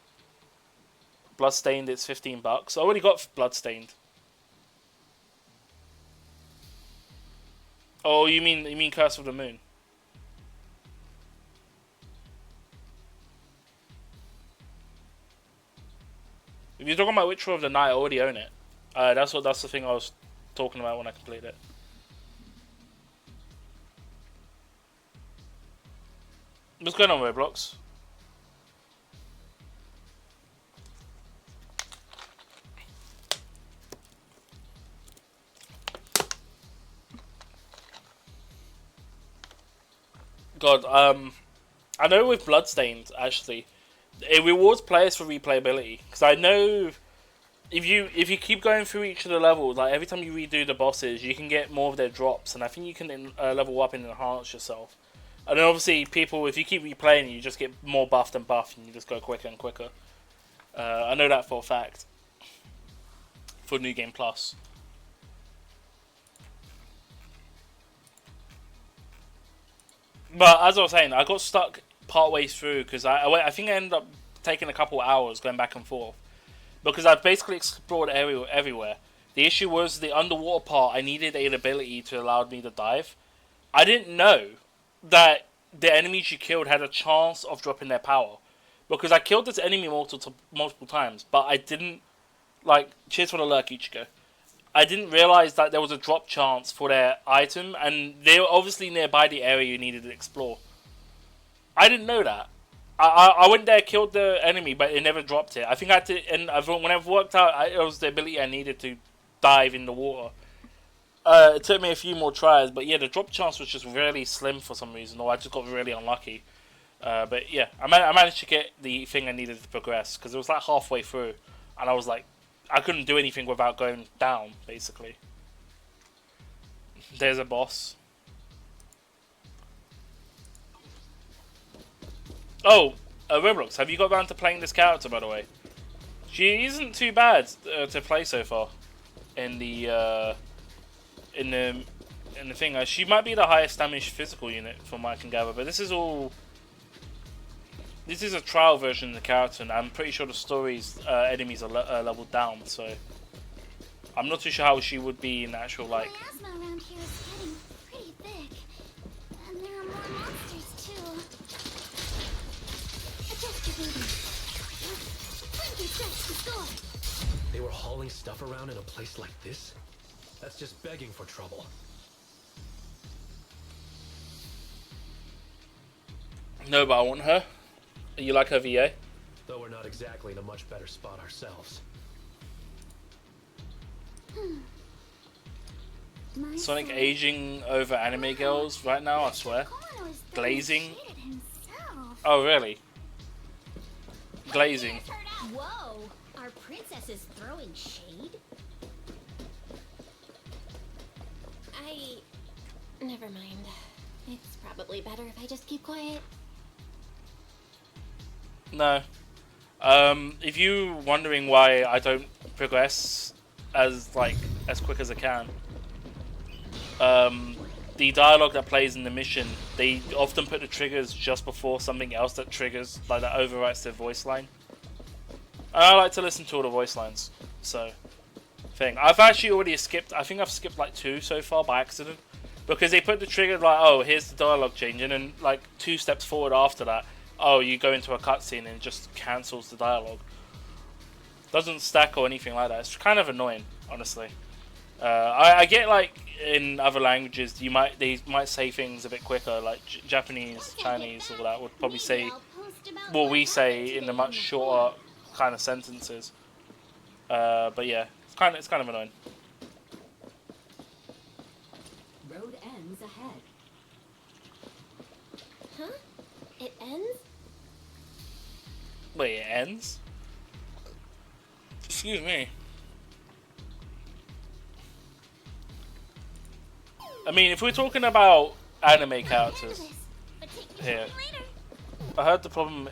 Bloodstained, it's $15. I already got Bloodstained. Oh, you mean Curse of the Moon? If you're talking about Witcher of the Night, I already own it. That's the thing I was talking about when I completed it. What's going on, Roblox? God, I know with Bloodstained, actually, it rewards players for replayability. Because I know if you keep going through each of the levels, like every time you redo the bosses, you can get more of their drops, and I think you can level up and enhance yourself. And then obviously, people, if you keep replaying, you just get more buffed and buffed, and you just go quicker and quicker. I know that for a fact. For New Game Plus. But as I was saying, I got stuck partway through because I think I ended up taking a couple hours going back and forth because I've basically explored everywhere. The issue was the underwater part. I needed an ability to allow me to dive. I didn't know that the enemies you killed had a chance of dropping their power because I killed this enemy multiple times, but I didn't cheers for the lurk, Ichigo. I didn't realize that there was a drop chance for their item, and they were obviously nearby the area you needed to explore. I didn't know that. I went there, killed the enemy, but it never dropped it. I think I had to, and when I've worked out, it was the ability I needed to dive in the water. It took me a few more tries, but yeah, the drop chance was just really slim for some reason, or I just got really unlucky. But yeah, I managed to get the thing I needed to progress, because it was like halfway through, and I was like, I couldn't do anything without going down, basically. There's a boss. Oh, Roblox, have you got around to playing this character, by the way? She isn't too bad to play so far in the thing. She might be the highest damage physical unit from what I can gather, but this is a trial version of the character, and I'm pretty sure the story's enemies are leveled down, so I'm not too sure how she would be in actual, like... The miasma around here is getting pretty big, and there are more monsters too. Adjust your breathing. They were hauling stuff around in a place like this? That's just begging for trouble. No, but I want her. You like her VA? Though we're not exactly in a much better spot ourselves. Sonic aging over anime girls right now, I swear. Glazing. Oh, really? Glazing. Whoa! Our princess is throwing shade? Never mind. It's probably better if I just keep quiet. No. If you're wondering why I don't progress as quick as I can, the dialogue that plays in the mission, they often put the triggers just before something else that triggers, like that overwrites their voice line. And I like to listen to all the voice lines, so I've actually already skipped. I think I've skipped like 2 so far by accident, because they put the trigger like, oh, here's the dialogue change, and then like 2 steps forward after that, oh, you go into a cutscene and it just cancels the dialogue. Doesn't stack or anything like that. It's kind of annoying, honestly. I get like in other languages they might say things a bit quicker, like Japanese, Chinese, all that would probably say what we say in the much shorter kind of sentences. But yeah, it's kind of annoying. Road ends ahead. Huh? It ends? Wait, it ends? Excuse me. I mean, if we're talking about anime characters here, I heard the problem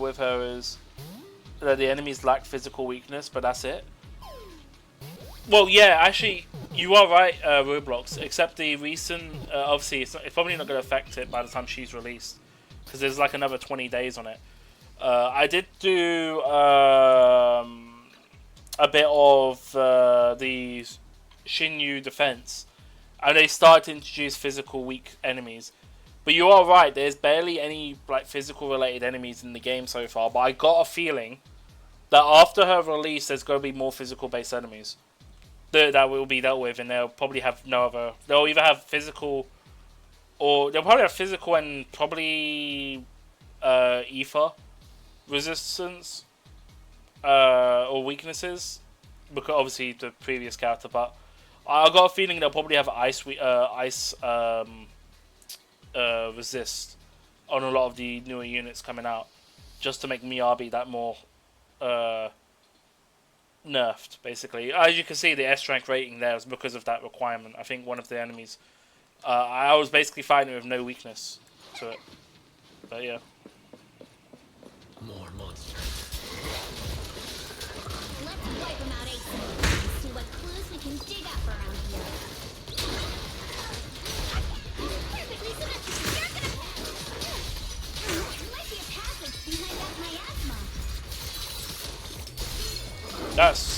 with her is that the enemies lack physical weakness, but that's it. Well, yeah, actually, you are right, Roblox, except the recent, obviously, it's probably not going to affect it by the time she's released, because there's like another 20 days on it. I did do a bit of the Shinyu defense, and they start to introduce physical weak enemies. But you are right, there's barely any like physical related enemies in the game so far, but I got a feeling that after her release there's going to be more physical based enemies that will be dealt with, and they'll probably have they'll either have physical, or they'll probably have physical and probably ether resistance or weaknesses, because obviously the previous character, but I got a feeling they'll probably have ice resist on a lot of the newer units coming out, just to make Miyabi that more nerfed, basically. As you can see, the S rank rating there is because of that requirement. I think one of the enemies, I was basically fighting with no weakness to it, but yeah. More monsters. Let's wipe them out ASAP. See what clues we can dig up around here. Perfectly symmetrical. You're gonna There might be a passage behind that miasma. That's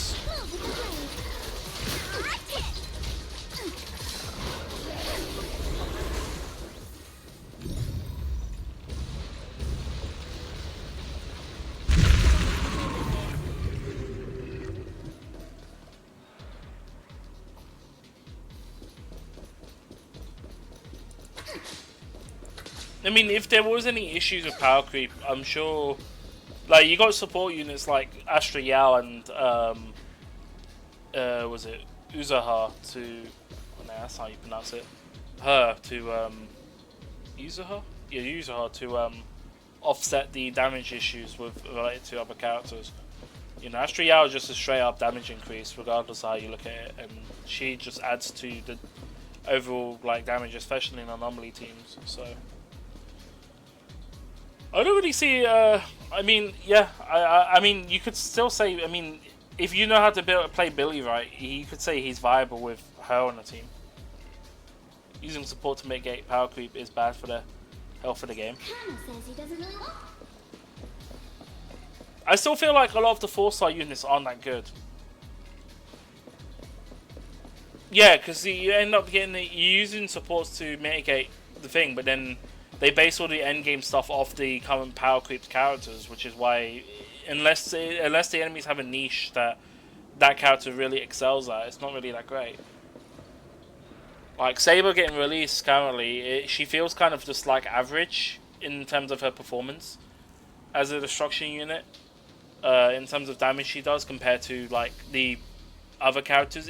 I mean, if there was any issues with power creep, I'm sure, like, you got support units like Astra Yao and, was it Uzaha to, no, that's how you pronounce it, Uzaha? Yeah, Uzaha to, offset the damage issues related to other characters. You know, Astra Yao is just a straight up damage increase, regardless of how you look at it, and she just adds to the overall, like, damage, especially in anomaly teams, so. I don't really see, I mean, yeah, I mean, you could still say, I mean, if you know how to play Billy right, you could say he's viable with her on the team. Using support to mitigate power creep is bad for the health of the game. Says he doesn't really want. I still feel like a lot of the 4-star units aren't that good. Yeah, because you end up getting you're using supports to mitigate the thing, but then they base all the endgame stuff off the current power creep characters, which is why, unless the enemies have a niche that that character really excels at. It's not really that great. Like Saber getting released currently, she feels kind of just like average in terms of her performance as a destruction unit. In terms of damage she does compared to like the other characters.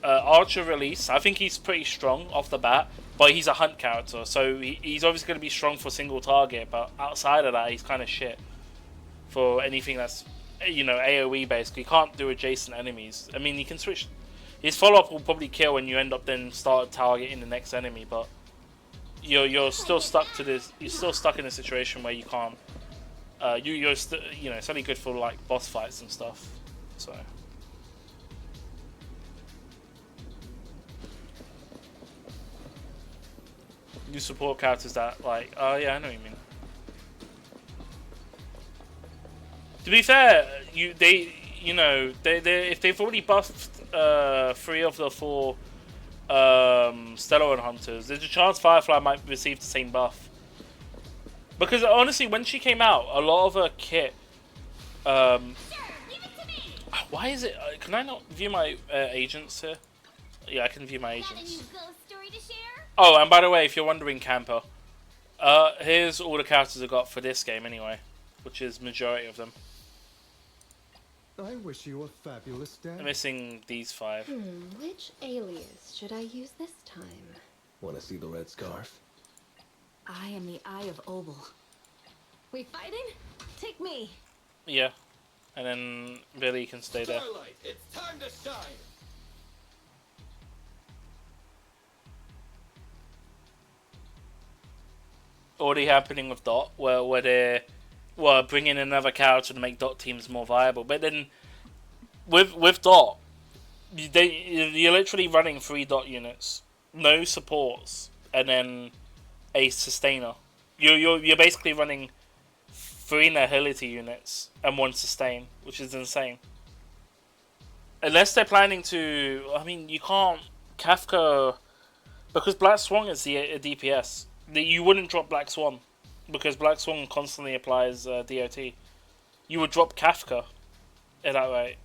Archer release, I think he's pretty strong off the bat, but he's a hunt character, so he's obviously going to be strong for single target, but outside of that he's kind of shit for anything that's, you know, AoE based. He can't do adjacent enemies. I mean, he can switch. His follow-up will probably kill when you end up then start targeting the next enemy, but you're still stuck to this. You're still stuck in a situation where you can't. You know, it's only good for like boss fights and stuff. So. You support characters that like. Oh yeah, I know what you mean. To be fair, if they've already buffed 3 of the 4 Stellar Hunters, there's a chance Firefly might receive the same buff. Because honestly, when she came out, a lot of her kit. Why is it? Can I not view my agents here? Yeah, I can view my agents. Oh, and by the way, if you're wondering, Camper, here's all the characters I got for this game anyway, which is majority of them. I wish you a fabulous day. I'm missing these 5. Which alias should I use this time? Want to see the red scarf? I am the Eye of Obel. We fighting? Take me. Yeah, and then Billy can stay there. Starlight, it's time to shine. Already happening with Dot, where they're bringing another character to make Dot teams more viable. But then with Dot, you're literally running 3 Dot units, no supports, and then a sustainer. You're basically running 3 Nihility units and 1 sustain, which is insane. Unless they're planning to, I mean, you can't Kafka because Black Swan is a DPS. You wouldn't drop Black Swan because Black Swan constantly applies DOT. You would drop Kafka at that rate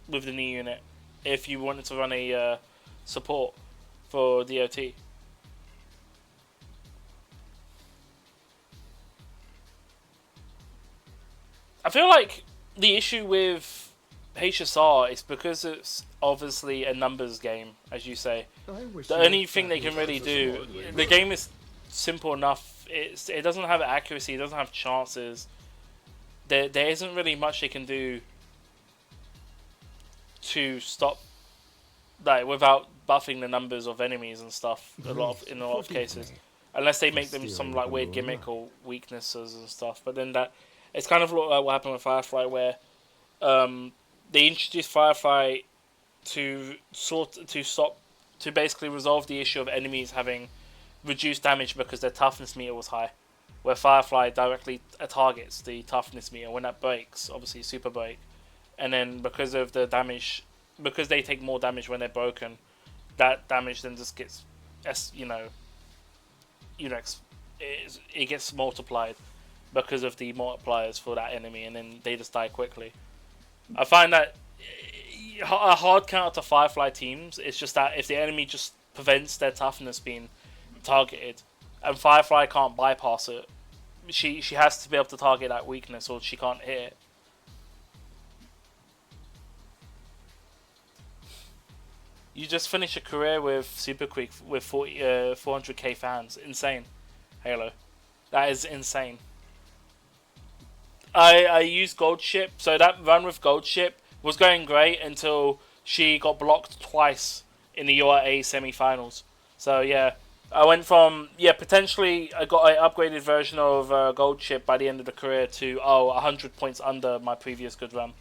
with the new unit if you wanted to run a support for DOT. I feel like the issue with HSR is because it's obviously a numbers game, as you say. The only thing they can really do, the game is simple enough. It doesn't have accuracy. It doesn't have chances. There isn't really much they can do to stop, like, without buffing the numbers of enemies and stuff. In a lot of cases, unless they make them some like weird gimmick or weaknesses and stuff. But then that it's kind of like what happened with Firefly, where they introduced Firefly to basically resolve the issue of enemies having reduced damage because their toughness meter was high, where Firefly directly targets the toughness meter. When that breaks, obviously super break, and then because of the damage, because they take more damage when they're broken, that damage then just gets, it gets multiplied because of the multipliers for that enemy, and then they just die quickly. I find that a hard counter to Firefly teams is just that if the enemy just prevents their toughness being targeted, and Firefly can't bypass it, she has to be able to target that weakness, or she can't hit it. You just finished a career with Super Quick with 400k fans. Insane, Halo. That is insane. I used Gold Ship, so that run with Gold Ship was going great until she got blocked twice in the URA semi-finals. So yeah, I went from potentially I got an upgraded version of Gold Ship by the end of the career to 100 points under my previous good run.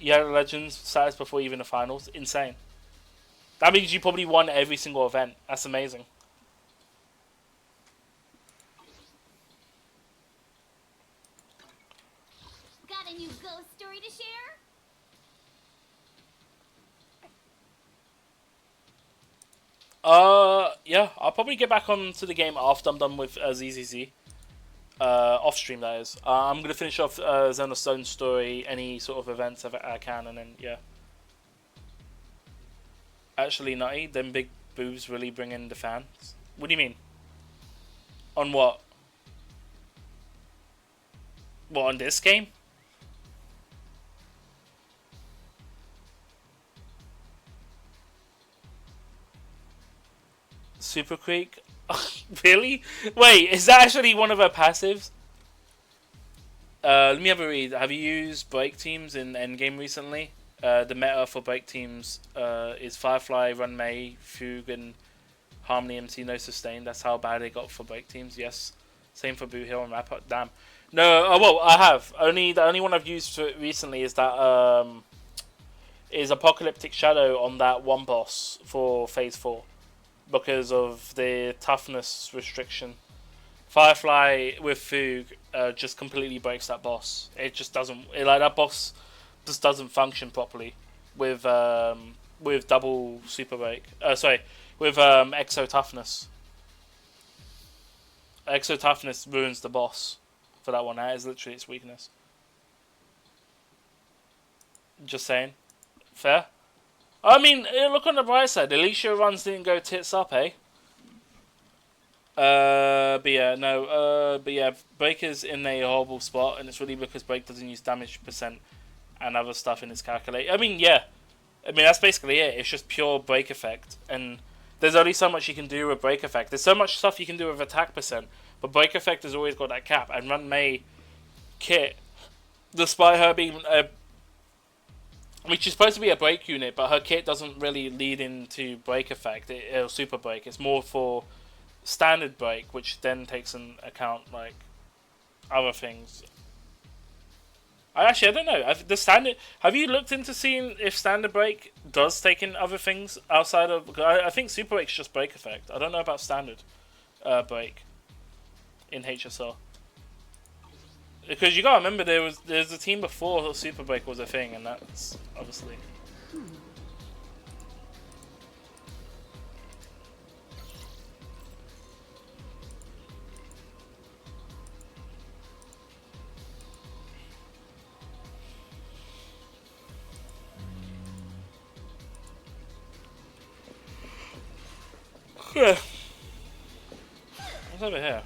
You had Legends status before even the finals. Insane. That means you probably won every single event. That's amazing. Got a new ghost story to share? Yeah, I'll probably get back onto the game after I'm done with ZZZ. Off stream, that is. I'm gonna finish off Zone of Stone story, any sort of events if I can, and then yeah. Actually, Nutty, them big boobs really bring in the fans. What do you mean? On what? What, on this game? Super Creek? Really? Wait, is that actually one of her passives? Let me have a read. Have you used break teams in Endgame recently? The meta for break teams is Firefly, Run May, Fugue, and Harmony MC, no sustain. That's how bad it got for break teams. Yes. Same for Boo Hill and Wrap Up. Damn. No, well, I have. The only one I've used for it recently is that is Apocalyptic Shadow on that one boss for Phase 4 because of the toughness restriction. Firefly with Fugue just completely breaks that boss. It just doesn't. That boss just doesn't function properly with double super break. With Exo Toughness. Exo Toughness ruins the boss for that one. That is literally its weakness. Just saying. Fair. I mean, look on the bright side. Alicia runs didn't go tits up, eh? But yeah, Breaker's in a horrible spot, and it's really because Break doesn't use damage percent and other stuff in its calculator. I mean, yeah. I mean, that's basically it. It's just pure Break effect, and there's only so much you can do with Break effect. There's so much stuff you can do with attack percent, but Break effect has always got that cap, and Run May kit, despite her being she's supposed to be a break unit, but her kit doesn't really lead into break effect. It'll super break. It's more for standard break, which then takes into account like other things. I don't know. Have you looked into seeing if standard break does take in other things outside of? I think super break's just break effect. I don't know about standard break in HSL. Because you gotta remember there's a team before super break was a thing, and that's obviously. Yeah. What's over here?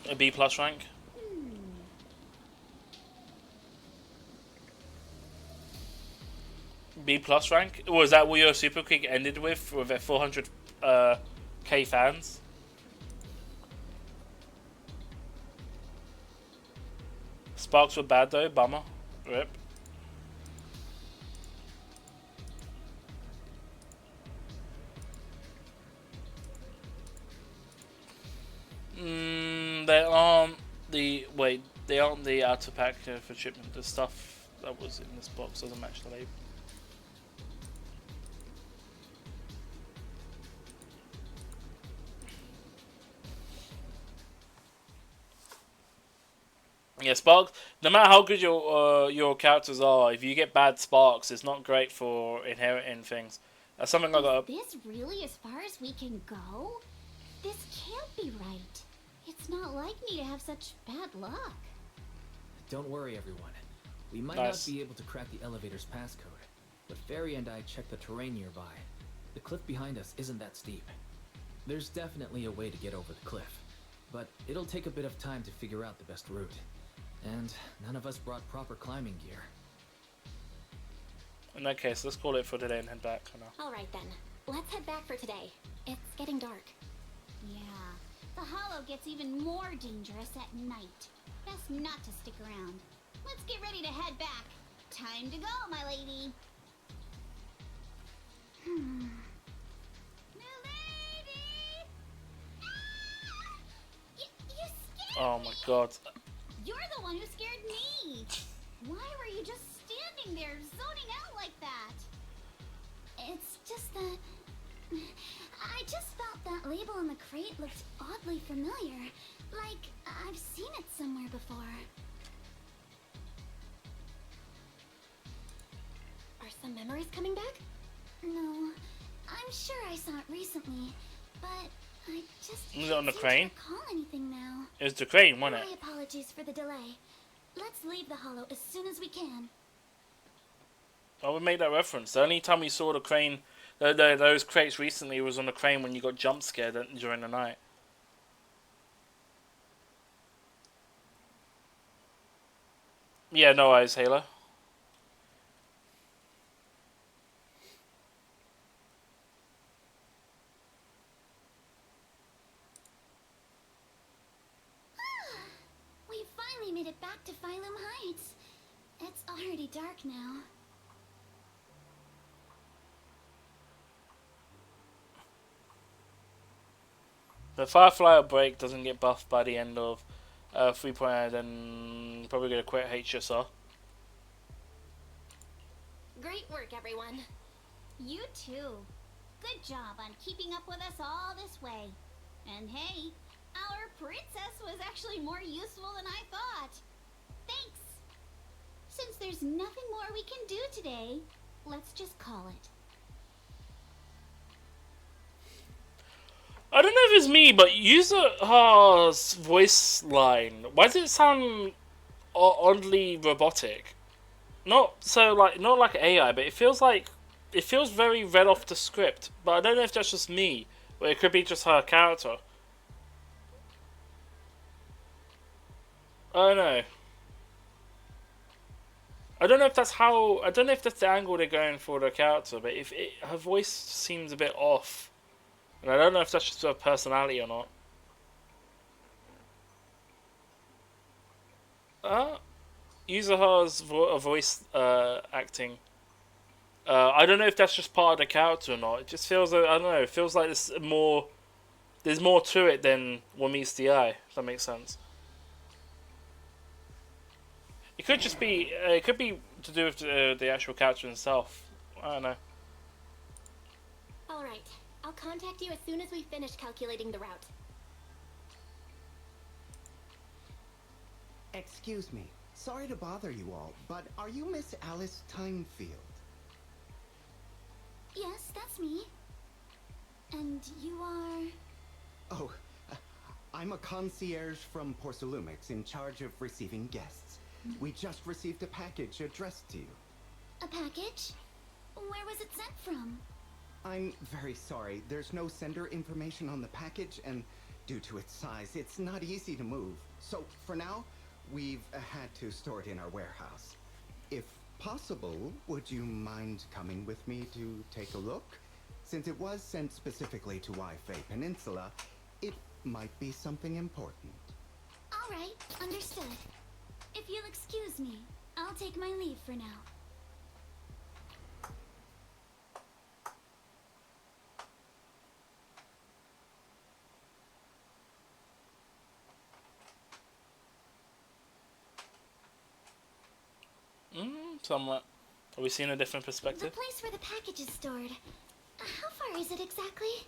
A B+ rank. B+ rank? Was that what your Super Creek ended with a 400 K fans? Sparks were bad though, bummer. Rip. They aren't the outer pack for shipment. The stuff that was in this box doesn't match the label. Yeah, sparks. No matter how good your characters are, if you get bad sparks, it's not great for inheriting things. That's something I got. Is this really as far as we can go? This can't be right. It's not like me to have such bad luck. Don't worry, everyone. We might not be able to crack the elevator's passcode, but Fairy and I checked the terrain nearby. The cliff behind us isn't that steep. There's definitely a way to get over the cliff, but it'll take a bit of time to figure out the best route. And none of us brought proper climbing gear. In that case, let's call it for today and head back for now. Alright then, let's head back for today. It's getting dark. Yeah, the Hollow gets even more dangerous at night. Best not to stick around. Let's get ready to head back. Time to go, my lady. Oh my god. You're the one who scared me! Why were you just standing there, zoning out like that? It's just that... I just felt That label on the crate looked oddly familiar. Like, I've seen it somewhere before. Are some memories coming back? No, I'm sure I saw it recently, but I just Was it on the can't seem to crane? recall anything now. It was the crane, wasn't My it? apologies for the delay. Let's leave the hollow as soon as we can. I would make that reference. The only time we saw the crane, those crates recently, was on the crane when you got jump scared during the night. Yeah, no eyes, Halo. We finally made it back to Phylum Heights. It's already dark now. The Firefly Outbreak doesn't get buffed by the end of 3.0, then you're probably going to quit HSR. Great work, everyone. You too. Good job on keeping up with us all this way. And hey, our princess was actually more useful than I thought. Thanks. Since there's nothing more we can do today, let's just call it. I don't know if it's me, but Yuzuha's voice line, why does it sound oddly robotic? Not like AI, but it feels very read off the script. But I don't know if that's just me, or it could be just her character. I don't know. I don't know if that's the angle they're going for the character, but her voice seems a bit off. And I don't know if that's just her personality or not. Yuzuha's voice acting. I don't know if that's just part of the character or not. It just feels, I don't know, it feels like there's more to it than what meets the eye, if that makes sense. It could just be, it could be to do with the actual character himself. I don't know. Alright, I'll contact you as soon as we finish calculating the route. Excuse me. Sorry to bother you all, but are you Miss Alice Timefield? Yes, that's me. And you are... Oh, I'm a concierge from Porcelumix in charge of receiving guests. We just received a package addressed to you. A package? Where was it sent from? I'm very sorry. There's no sender information on the package, and due to its size, it's not easy to move. So, for now, we've had to store it in our warehouse. If possible, would you mind coming with me to take a look? Since it was sent specifically to Waifei Peninsula, it might be something important. All right, understood. If you'll excuse me, I'll take my leave for now. Somewhat. Are we seeing a different The perspective? place where the package is stored. How far is it exactly?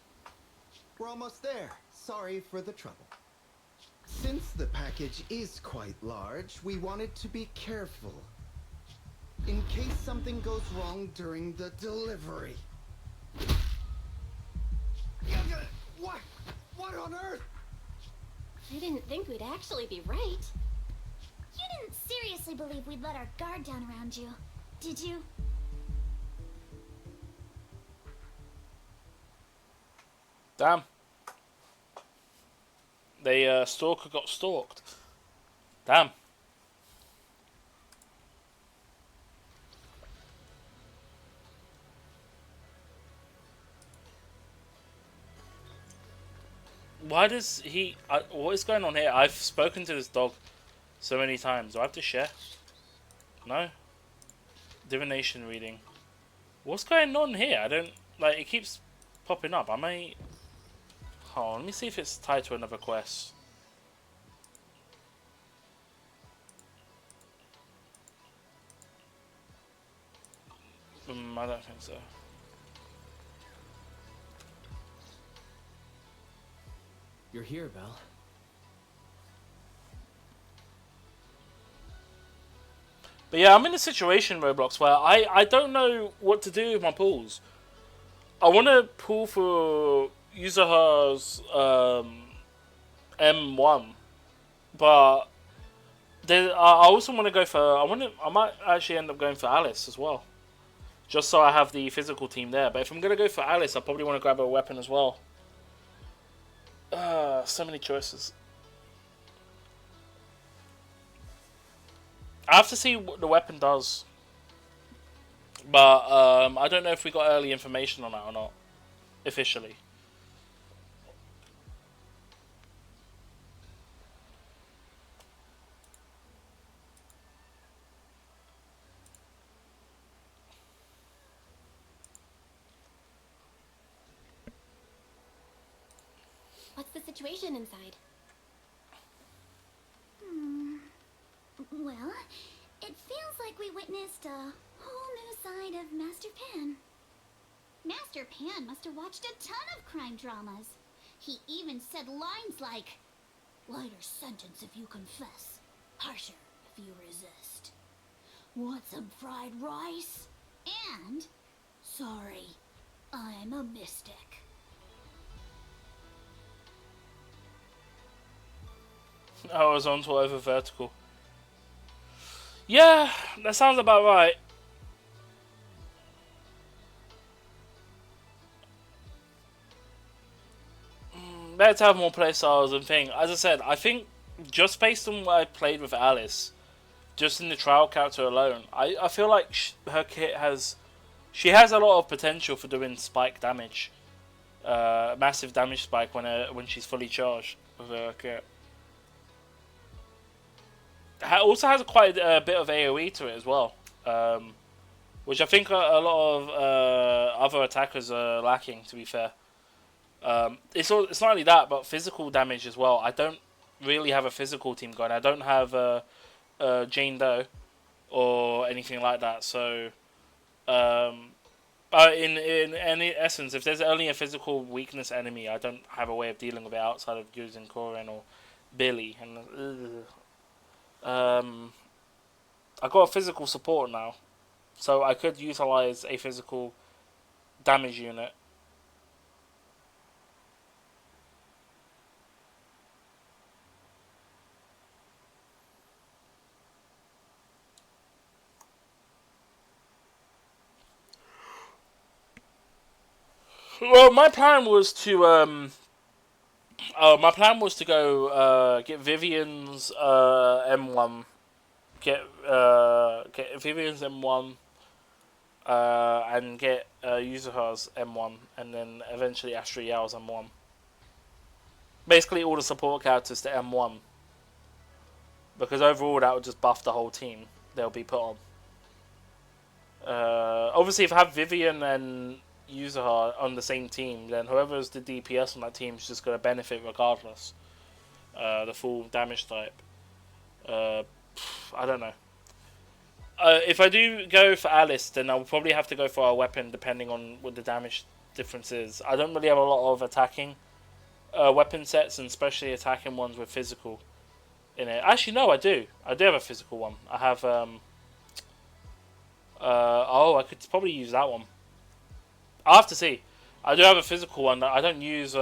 We're almost there. Sorry for the trouble. Since the package is quite large, we wanted to be careful. In case something goes wrong during the delivery. What? What on earth? I didn't think we'd actually be right. You didn't seriously believe we'd let our guard down around you, did you? Damn. The stalker got stalked. Damn. Why does he... what is going on here? I've spoken to this dog so many times. Do I have to share? No? Divination reading. What's going on here? I don't... like, it keeps popping up. I may... hold on, let me see if it's tied to another quest. I don't think so. You're here, Belle. But yeah, I'm in a situation, Roblox, where I don't know what to do with my pulls. I want to pull for Yuzuha's M1, but I also want to go for. I might actually end up going for Alice as well, just so I have the physical team there. But if I'm gonna go for Alice, I probably want to grab a weapon as well. So many choices. I have to see what the weapon does, but I don't know if we got early information on that or not, officially. What's the situation inside? Well, it feels like we witnessed a whole new side of Master Pan. Master Pan must have watched a ton of crime dramas. He even said lines like, "Lighter sentence if you confess, harsher if you resist. Want some fried rice? And, sorry, I'm a mystic." Horizontal over vertical. Yeah, that sounds about right. Better to have more playstyles and thing. As I said, I think just based on what I played with Alice, just in the trial character alone, I feel like her kit has a lot of potential for doing spike damage, massive damage spike when she's fully charged with her kit. Also has quite a bit of AoE to it as well, which I think a lot of other attackers are lacking, to be fair. It's not only that, but physical damage as well. I don't really have a physical team going. I don't have Jane Doe or anything like that. So, in any essence, if there's only a physical weakness enemy, I don't have a way of dealing with it outside of using Koren or Billy. And I got a physical support now, so I could utilize a physical damage unit. Well, my plan was to go get Vivian's M1, get Vivian's M1, and get Yuzuha's M1, and then eventually Astra Yao's M1. Basically, all the support characters to M1, because overall that would just buff the whole team they'll be put on. Obviously, if I have Vivian and Yuzuha on the same team, then whoever's the DPS on that team is just going to benefit regardless. The full damage type. I don't know. If I do go for Alice, then I'll probably have to go for a weapon depending on what the damage difference is. I don't really have a lot of attacking weapon sets, and especially attacking ones with physical in it. Actually, no, I do. I do have a physical one. I have... I could probably use that one. I'll have to see. I do have a physical one that I don't use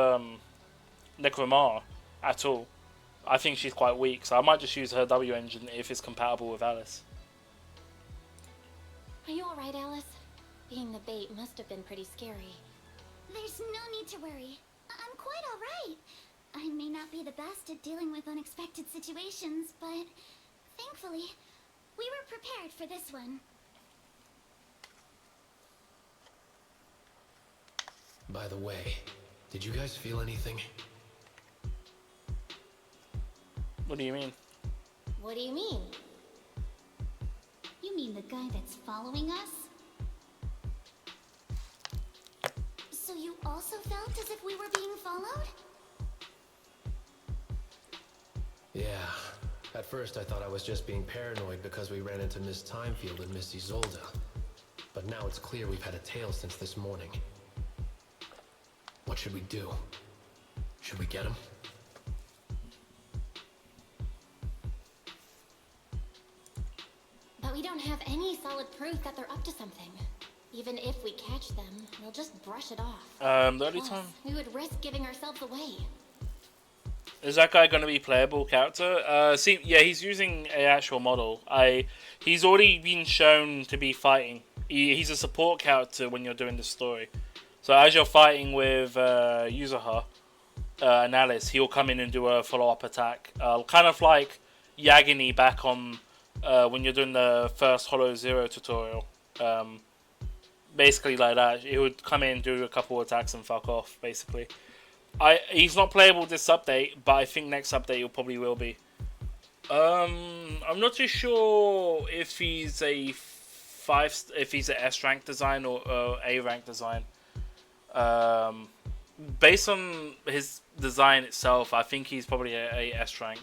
Necromar at all. I think she's quite weak, so I might just use her W engine if it's compatible with Alice. Are you alright, Alice? Being the bait must have been pretty scary. There's no need to worry. I'm quite alright. I may not be the best at dealing with unexpected situations, but thankfully, we were prepared for this one. By the way, did you guys feel anything? What do you mean? What do you mean? You mean the guy that's following us? So you also felt as if we were being followed? Yeah. At first I thought I was just being paranoid because we ran into Miss Timefield and Miss Isolde. But now it's clear we've had a tail since this morning. What should we do? Should we get him? But we don't have any solid proof that they're up to something. Even if we catch them, we'll just brush it off. The only Plus, time we would risk giving ourselves away. is that guy going to be playable character? Yeah, he's using a actual model. He's already been shown to be fighting. He's a support character when you're doing the story. So as you're fighting with Yuzuha and Alice, he'll come in and do a follow-up attack, kind of like Yagini back on when you're doing the first Hollow Zero tutorial. Basically like that. He would come in, do a couple attacks, and fuck off. Basically, he's not playable this update, but I think next update he probably will be. I'm not too sure if he's a S rank design or A rank design. Based on his design itself, I think he's probably a S rank.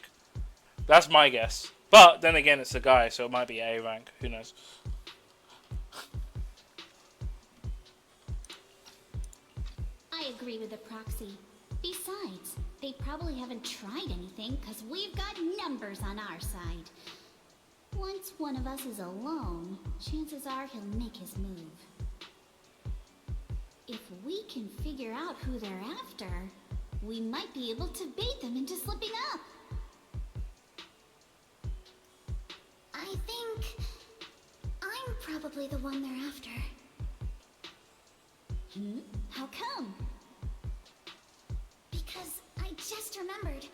That's my guess. But then again, it's a guy, so it might be A rank. Who knows? I agree with the proxy. Besides, they probably haven't tried anything because we've got numbers on our side. Once one of us is alone, chances are he'll make his move. If we can figure out who they're after, we might be able to bait them into slipping up. I think I'm probably the one they're after. How come? Because I just remembered.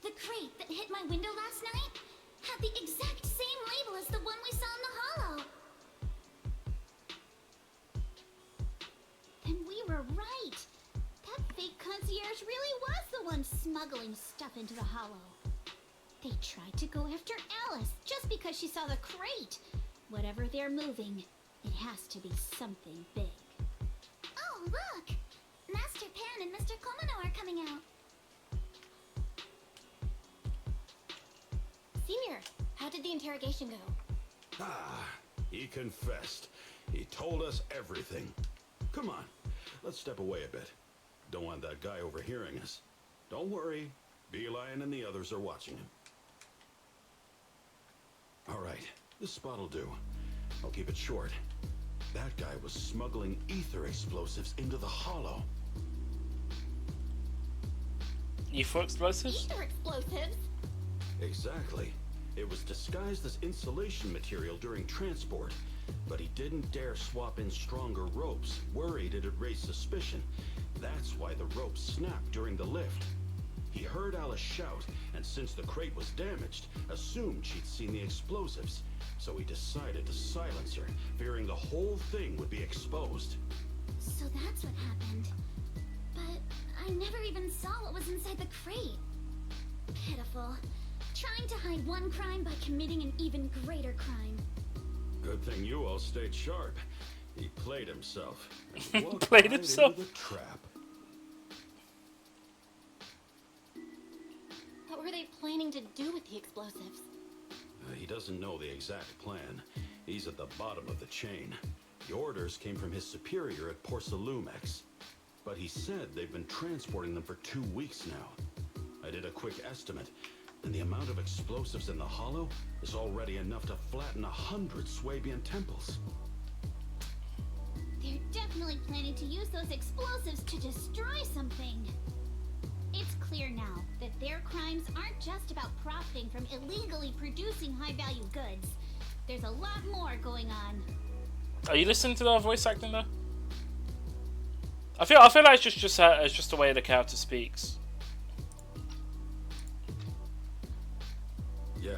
The crate that hit my window last night had the exact same label as the one we saw in the hollow. Then we were right. That fake concierge really was the one smuggling stuff into the hollow. They tried to go after Alice just because she saw the crate. Whatever they're moving, it has to be something big. Oh, look! Master Pan and Mr. Komino are coming out. Senior, how did the interrogation go? He confessed. He told us everything. Come on, let's step away a bit. Don't want that guy overhearing us. Don't worry, Beeline and the others are watching him. All right, this spot'll do. I'll keep it short. That guy was smuggling ether explosives into the hollow. Ether explosives? Ether explosives? Exactly. It was disguised as insulation material during transport, but he didn't dare swap in stronger ropes, worried it'd raise suspicion. That's why the ropes snapped during the lift. He heard Alice shout, and since the crate was damaged, assumed she'd seen the explosives. So he decided to silence her, fearing the whole thing would be exposed. So that's what happened. But I never even saw what was inside the crate. Pitiful. Trying to hide one crime by committing an even greater crime. Good thing you all stayed sharp. He played himself. Played himself? Into the trap. What were they planning to do with the explosives? He doesn't know the exact plan. He's at the bottom of the chain. The orders came from his superior at Porsalumex. But he said they've been transporting them for 2 weeks now. I did a quick estimate, and the amount of explosives in the hollow is already enough to flatten 100 Swabian temples. They're definitely planning to use those explosives to destroy something. It's clear now that their crimes aren't just about profiting from illegally producing high-value goods. There's a lot more going on. Are you listening to the voice acting though? I feel like it's just the way the character speaks. Yeah,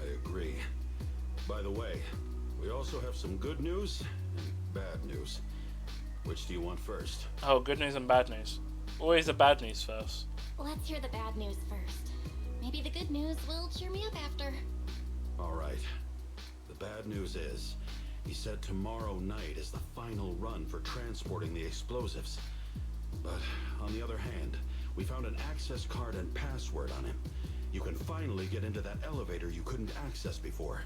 I agree. By the way, we also have some good news and bad news. Which do you want first? Oh, good news and bad news. Always the bad news first. Let's hear the bad news first. Maybe the good news will cheer me up after. All right. The bad news is, he said tomorrow night is the final run for transporting the explosives. But on the other hand, we found an access card and password on him. You can finally get into that elevator you couldn't access before.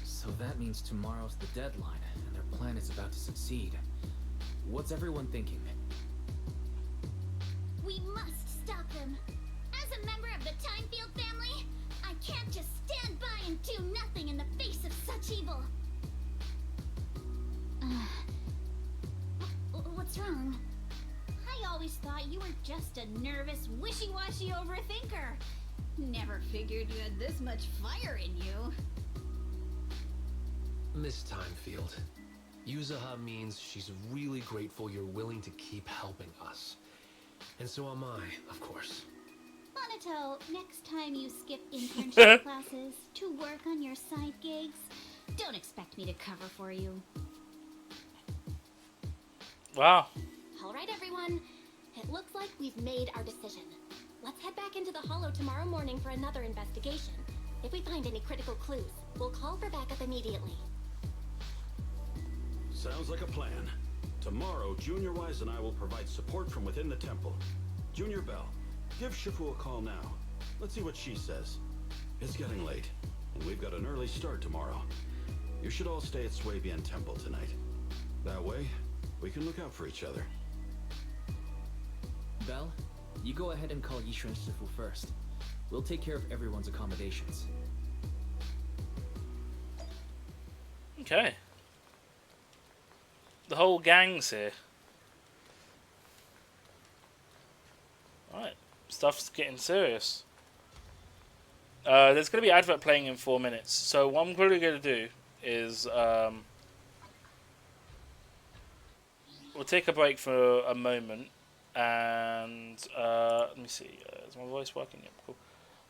So that means tomorrow's the deadline, and their plan is about to succeed. What's everyone thinking? We must stop them. As a member of the Timefield family, I can't just stand by and do nothing. always thought you were just a nervous, wishy-washy overthinker. Never figured you had this much fire in you. Miss Timefield, Yuzaha means she's really grateful you're willing to keep helping us. And so am I, of course. Monato, next time you skip internship classes to work on your side gigs, don't expect me to cover for you. Wow. All right, everyone. It looks like we've made our decision. Let's head back into the Hollow tomorrow morning for another investigation. If we find any critical clues, we'll call for backup immediately. Sounds like a plan. Tomorrow, Junior Wise and I will provide support from within the temple. Junior Bell, give Shifu a call now. Let's see what she says. It's getting late, and we've got an early start tomorrow. You should all stay at Swabian Temple tonight. That way, we can look out for each other. Belle, you go ahead and call Yishu and Shifu first. We'll take care of everyone's accommodations. Okay. The whole gang's here. Alright, stuff's getting serious. There's going to be advert playing in 4 minutes. So what I'm probably going to do is we'll take a break for a moment. And let me see, is my voice working? Yep, cool.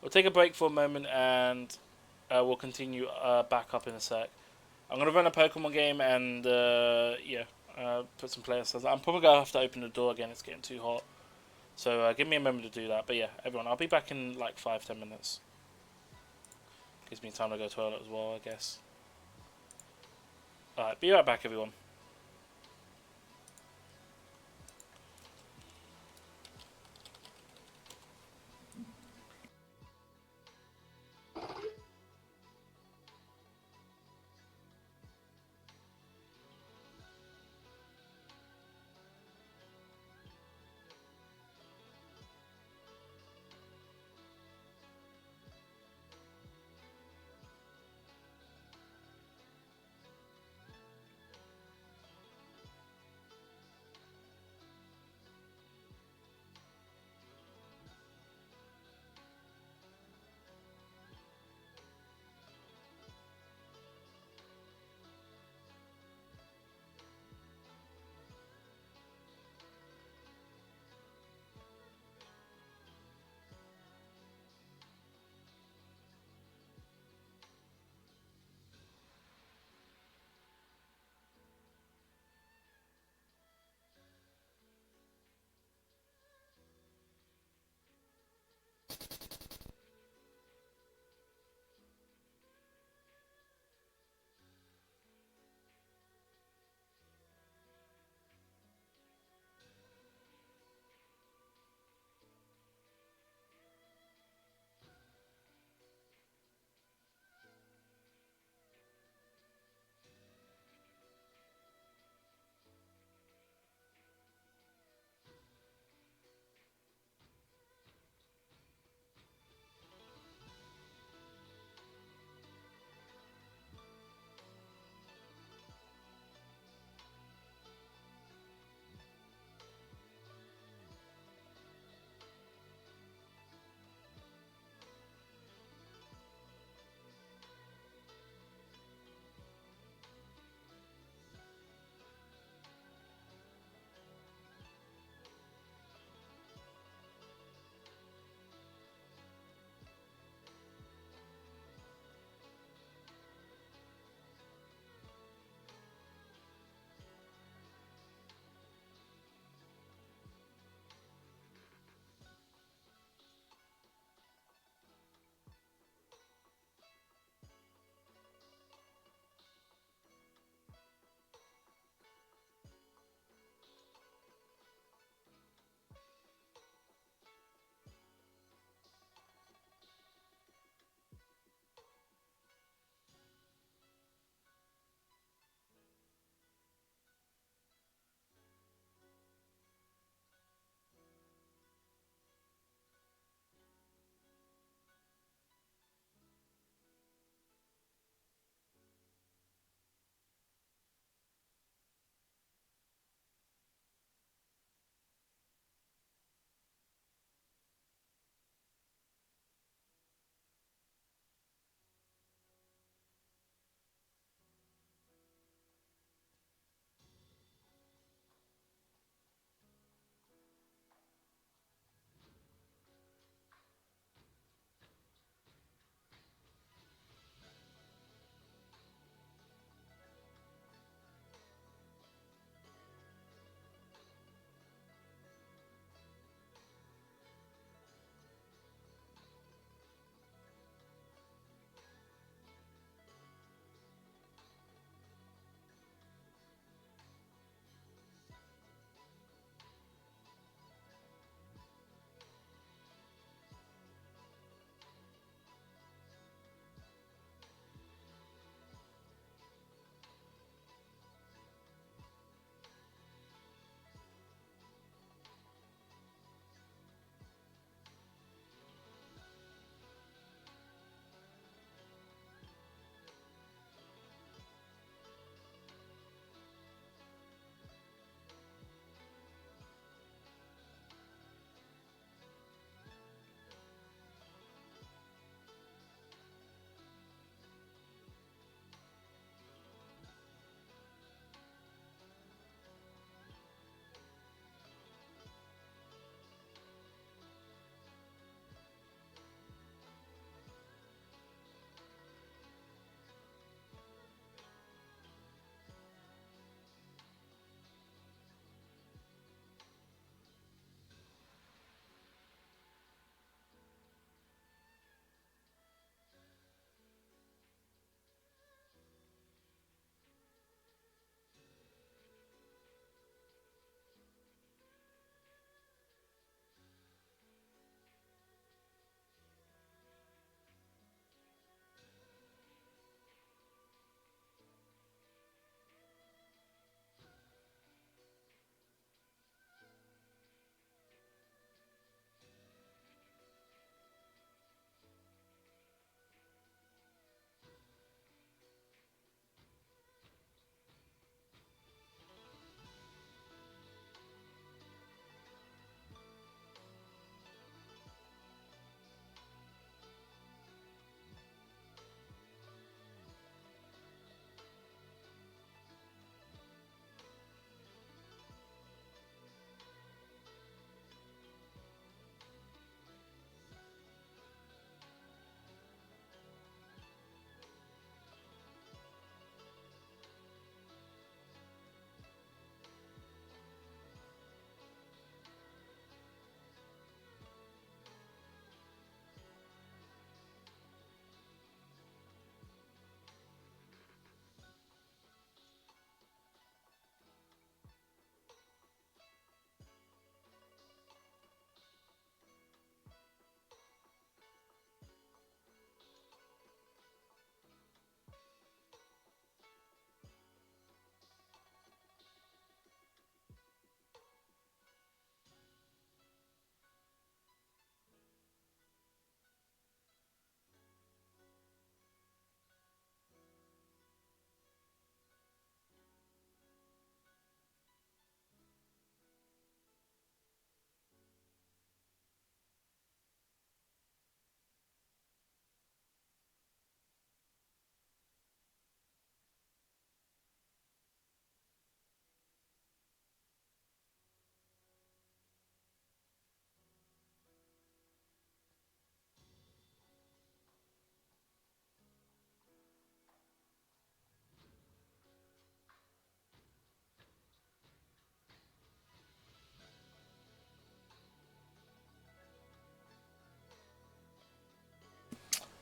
We'll take a break for a moment and we'll continue back up in a sec. I'm going to run a Pokemon game and put some players. I'm probably going to have to open the door again, it's getting too hot. So give me a moment to do that. But yeah, everyone, I'll be back in like 5-10 minutes. Gives me time to go to the toilet as well, I guess. Alright, be right back, everyone.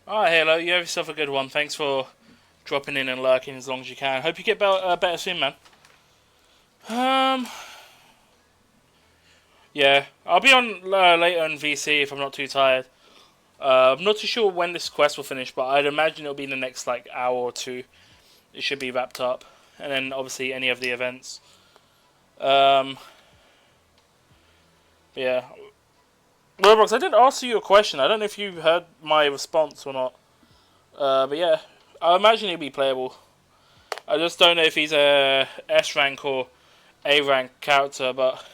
Alright, Halo, you have yourself a good one. Thanks for dropping in and lurking as long as you can. Hope you get better soon, man. Yeah, I'll be on later on VC if I'm not too tired. I'm not too sure when this quest will finish, but I'd imagine it'll be in the next like hour or two. It should be wrapped up, and then obviously any of the events. Yeah. Roblox, I did ask you a question. I don't know if you heard my response or not. But yeah, I imagine he'll be playable. I just don't know if he's a S rank or A rank character, but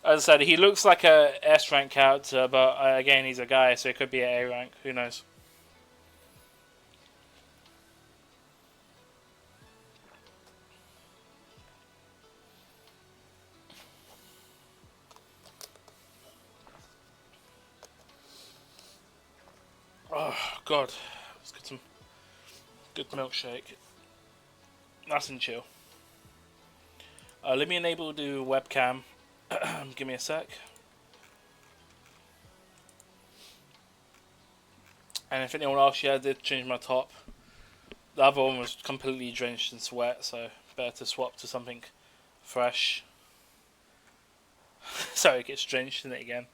as I said, he looks like a S rank character, but again, he's a guy, so it could be an A rank. Who knows? Oh God, let's get some good milkshake. Nice and chill. Let me enable the webcam. Give me a sec. And if anyone asks you, I did change my top. The other one was completely drenched in sweat, so better to swap to something fresh. Sorry, it gets drenched in it again.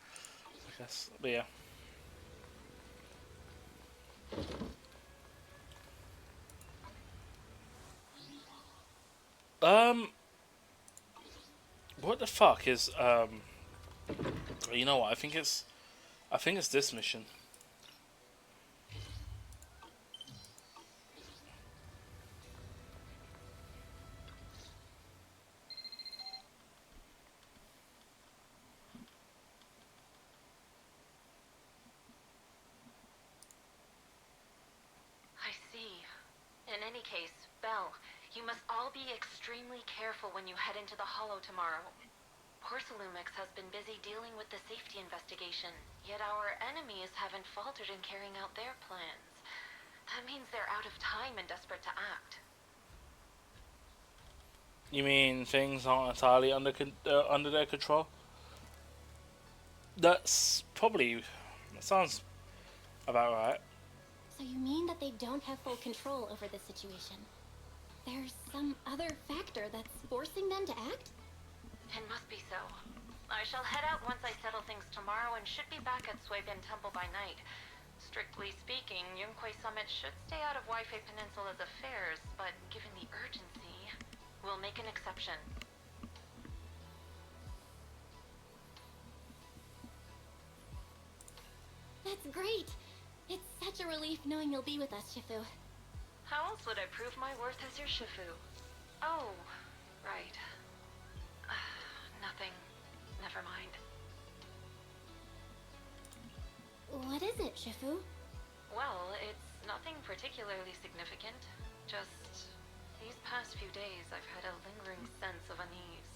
I guess, but yeah. What the fuck is you know what? I think it's this mission. I see. In any case, Belle, you must all be extremely careful when you head into the Hollow tomorrow. Porsalumix has been busy dealing with the safety investigation, yet our enemies haven't faltered in carrying out their plans. That means they're out of time and desperate to act. You mean things aren't entirely under their control? That sounds about right. So you mean that they don't have full control over the situation? There's some other factor that's forcing them to act? It must be so. I shall head out once I settle things tomorrow and should be back at Suibin Temple by night. Strictly speaking, Yunquay Summit should stay out of Waifei Peninsula's affairs, but given the urgency, we'll make an exception. That's great! It's such a relief knowing you'll be with us, Shifu. How else would I prove my worth as your Shifu? Oh, right. Nothing. Never mind. What is it, Shifu? Well, it's nothing particularly significant. Just these past few days I've had a lingering sense of unease.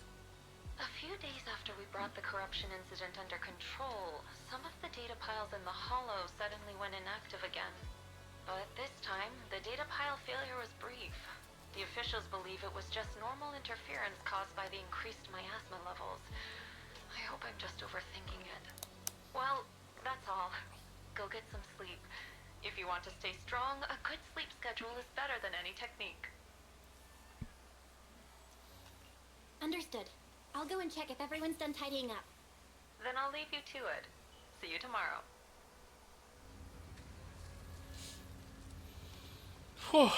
A few days after we brought the corruption incident under control, some of the data piles in the Hollow suddenly went inactive again. But this time, the data pile failure was brief. The officials believe it was just normal interference caused by the increased miasma levels. I hope I'm just overthinking it. Well, that's all. Go get some sleep. If you want to stay strong, a good sleep schedule is better than any technique. Understood. I'll go and check if everyone's done tidying up. Then I'll leave you to it. See you tomorrow. Whew.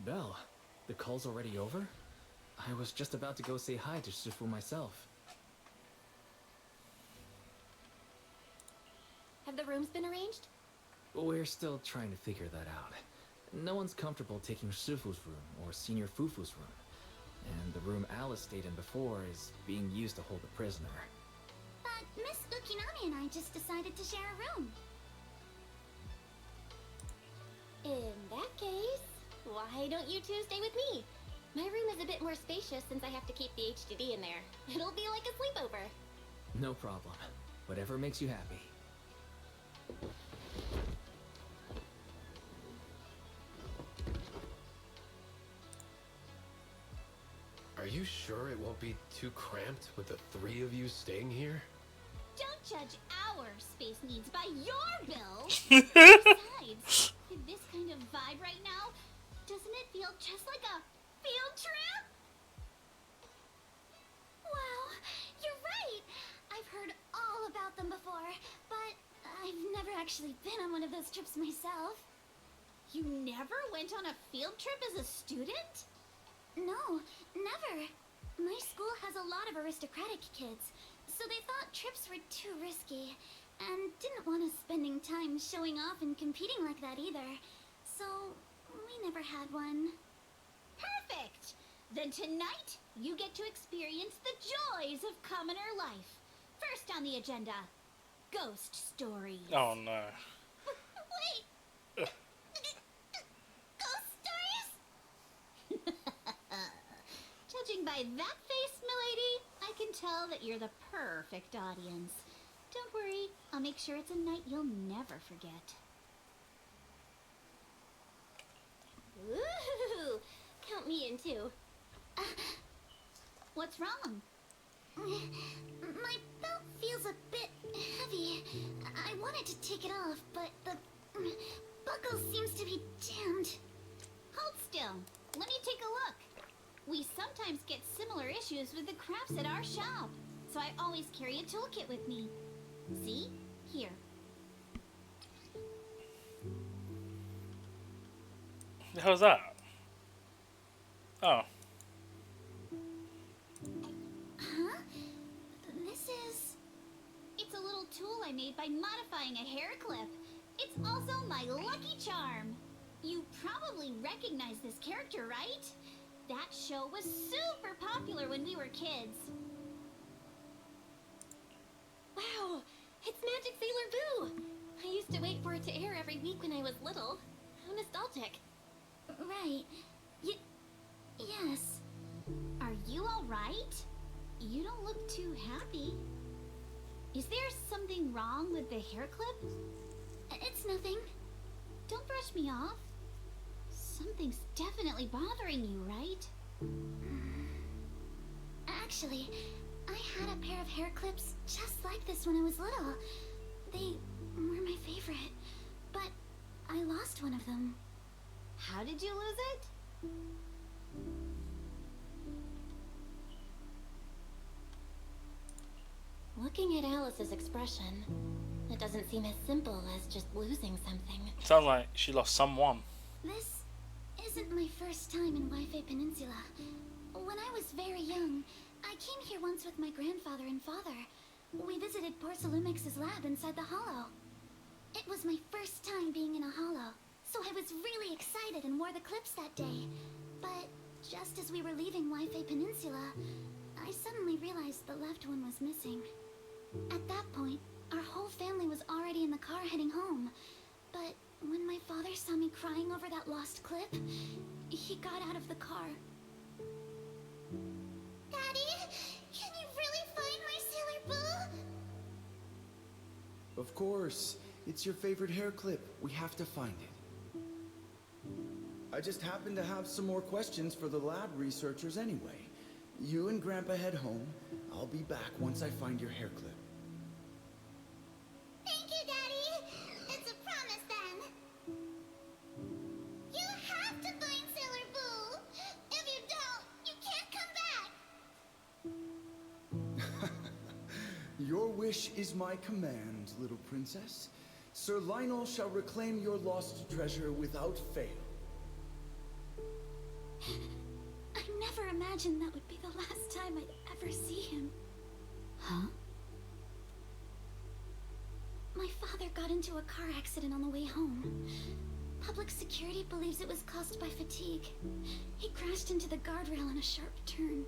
Belle, the call's already over? I was just about to go say hi to Shifu myself. Have the rooms been arranged? We're still trying to figure that out. No one's comfortable taking Shifu's room or Senior Fufu's room. And the room Alice stayed in before is being used to hold a prisoner. But Miss Ukinami and I just decided to share a room. In that case, why don't you two stay with me? My room is a bit more spacious since I have to keep the HDD in there. It'll be like a sleepover. No problem. Whatever makes you happy. Are Are you sure it won't be too cramped with the 3 of you staying here? Don't judge our space needs by your bills. Besides, with this kind of vibe right now, doesn't it feel just like a field trip? Wow, you're right. I've heard all about them before, but I've never actually been on one of those trips myself. You never went on a field trip as a student? No, never. My school has a lot of aristocratic kids, so they thought trips were too risky, and didn't want us spending time showing off and competing like that either. So, we never had one. Perfect! Then tonight, you get to experience the joys of commoner life. First on the agenda, ghost stories. Oh no. Wait! Ghost stories? Judging by that face, milady, I can tell that you're the perfect audience. Don't worry, I'll make sure it's a night you'll never forget. Ooh, count me in too. What's wrong? My belt feels a bit heavy. I wanted to take it off, but the buckle seems to be jammed. Hold still. Let me take a look. We sometimes get similar issues with the crafts at our shop, so I always carry a toolkit with me. See? Here. The hell's that? Oh. Huh? This is... It's a little tool I made by modifying a hair clip. It's also my lucky charm. You probably recognize this character, right? That show was super popular when we were kids. Wow, it's Magic Sailor Boo! I used to wait for it to air every week when I was little. How nostalgic. Right. Yes. Are you alright? You don't look too happy. Is there something wrong with the hair clip? It's nothing. Don't brush me off. Something's definitely bothering you, right? Actually, I had a pair of hair clips just like this when I was little. They were my favorite, but I lost one of them. How did you lose it? Looking at Alice's expression, it doesn't seem as simple as just losing something. Sounds like she lost someone. This isn't my first time in Waifei Peninsula. When I was very young, I came here once with my grandfather and father. We visited Porcelumex's lab inside the hollow. It was my first time being in a hollow, so I was really excited and wore the clips that day. But just as we were leaving Waifei Peninsula, I suddenly realized the left one was missing. At that point, our whole family was already in the car heading home. But when my father saw me crying over that lost clip, he got out of the car. Daddy, can you really find my Sailor Boo? Of course. It's your favorite hair clip. We have to find it. I just happen to have some more questions for the lab researchers anyway. You and Grandpa head home. I'll be back once I find your hair clip. Thank you, Daddy. It's a promise then. You have to find Sailor Boo. If you don't, you can't come back. Your wish is my command, little princess. Sir Lionel shall reclaim your lost treasure without fail. I never imagined that would be the last time I'd ever see him. Huh? My father got into a car accident on the way home. Public security believes it was caused by fatigue. He crashed into the guardrail on a sharp turn.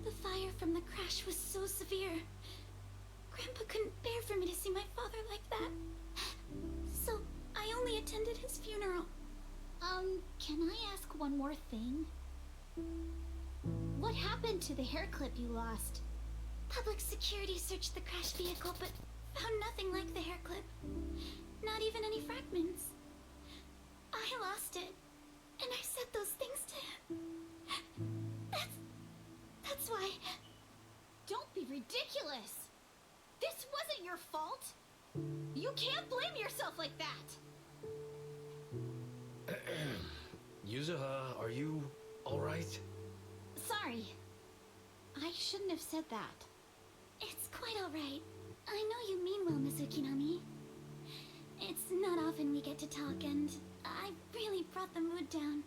The fire from the crash was so severe. Grandpa couldn't bear for me to see my father like that. So I only attended his funeral. Can I ask one more thing? What happened to the hair clip you lost? Public security searched the crashed vehicle, but found nothing like the hair clip. Not even any fragments. I lost it, and I said those things to him. That's ridiculous! This wasn't your fault! You can't blame yourself like that! Yuzuha, are you alright? Sorry. I shouldn't have said that. It's quite alright. I know you mean well, Miss Ukinami. It's not often we get to talk, and I really brought the mood down.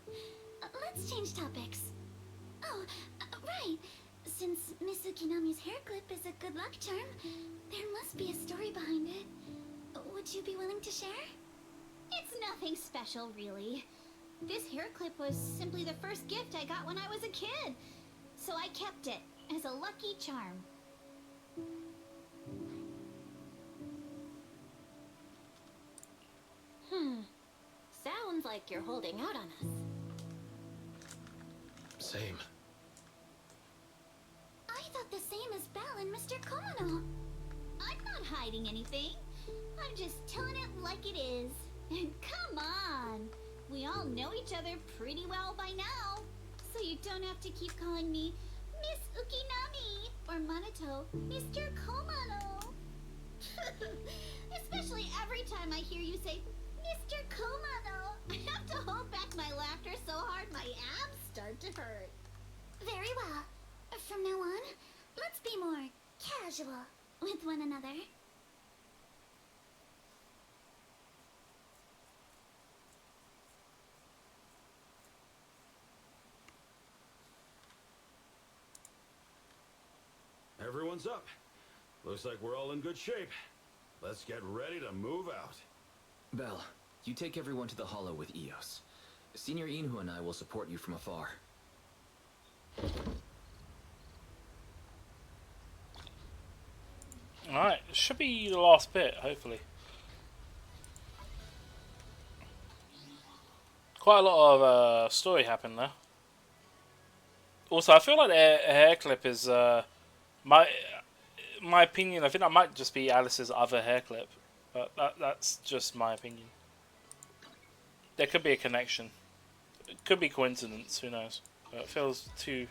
Let's change topics. Oh, right. Since Miss Ukinami's hair clip is a good luck charm, there must be a story behind it. Would you be willing to share? It's nothing special, really. This hair clip was simply the first gift I got when I was a kid. So I kept it as a lucky charm. Sounds like you're holding out on us. Same. I thought the same as Belle and Mr. Komono. I'm not hiding anything. I'm just telling it like it is. And come on! We all know each other pretty well by now. So you don't have to keep calling me Miss Ukinami or Manato Mr. Komono. Especially every time I hear you say Mr. Komono. I have to hold back my laughter so hard my abs start to hurt. Very well. From now on, let's be more casual with one another. Everyone's up. Looks like we're all in good shape. Let's get ready to move out. Belle, you take everyone to the Hollow with Eos. Senior Inhu and I will support you from afar. Alright, should be the last bit, hopefully. Quite a lot of story happened there. Also, I feel like the hair clip is my opinion. I think that might just be Alice's other hair clip, but that's just my opinion. There could be a connection. It could be coincidence. Who knows? But it feels too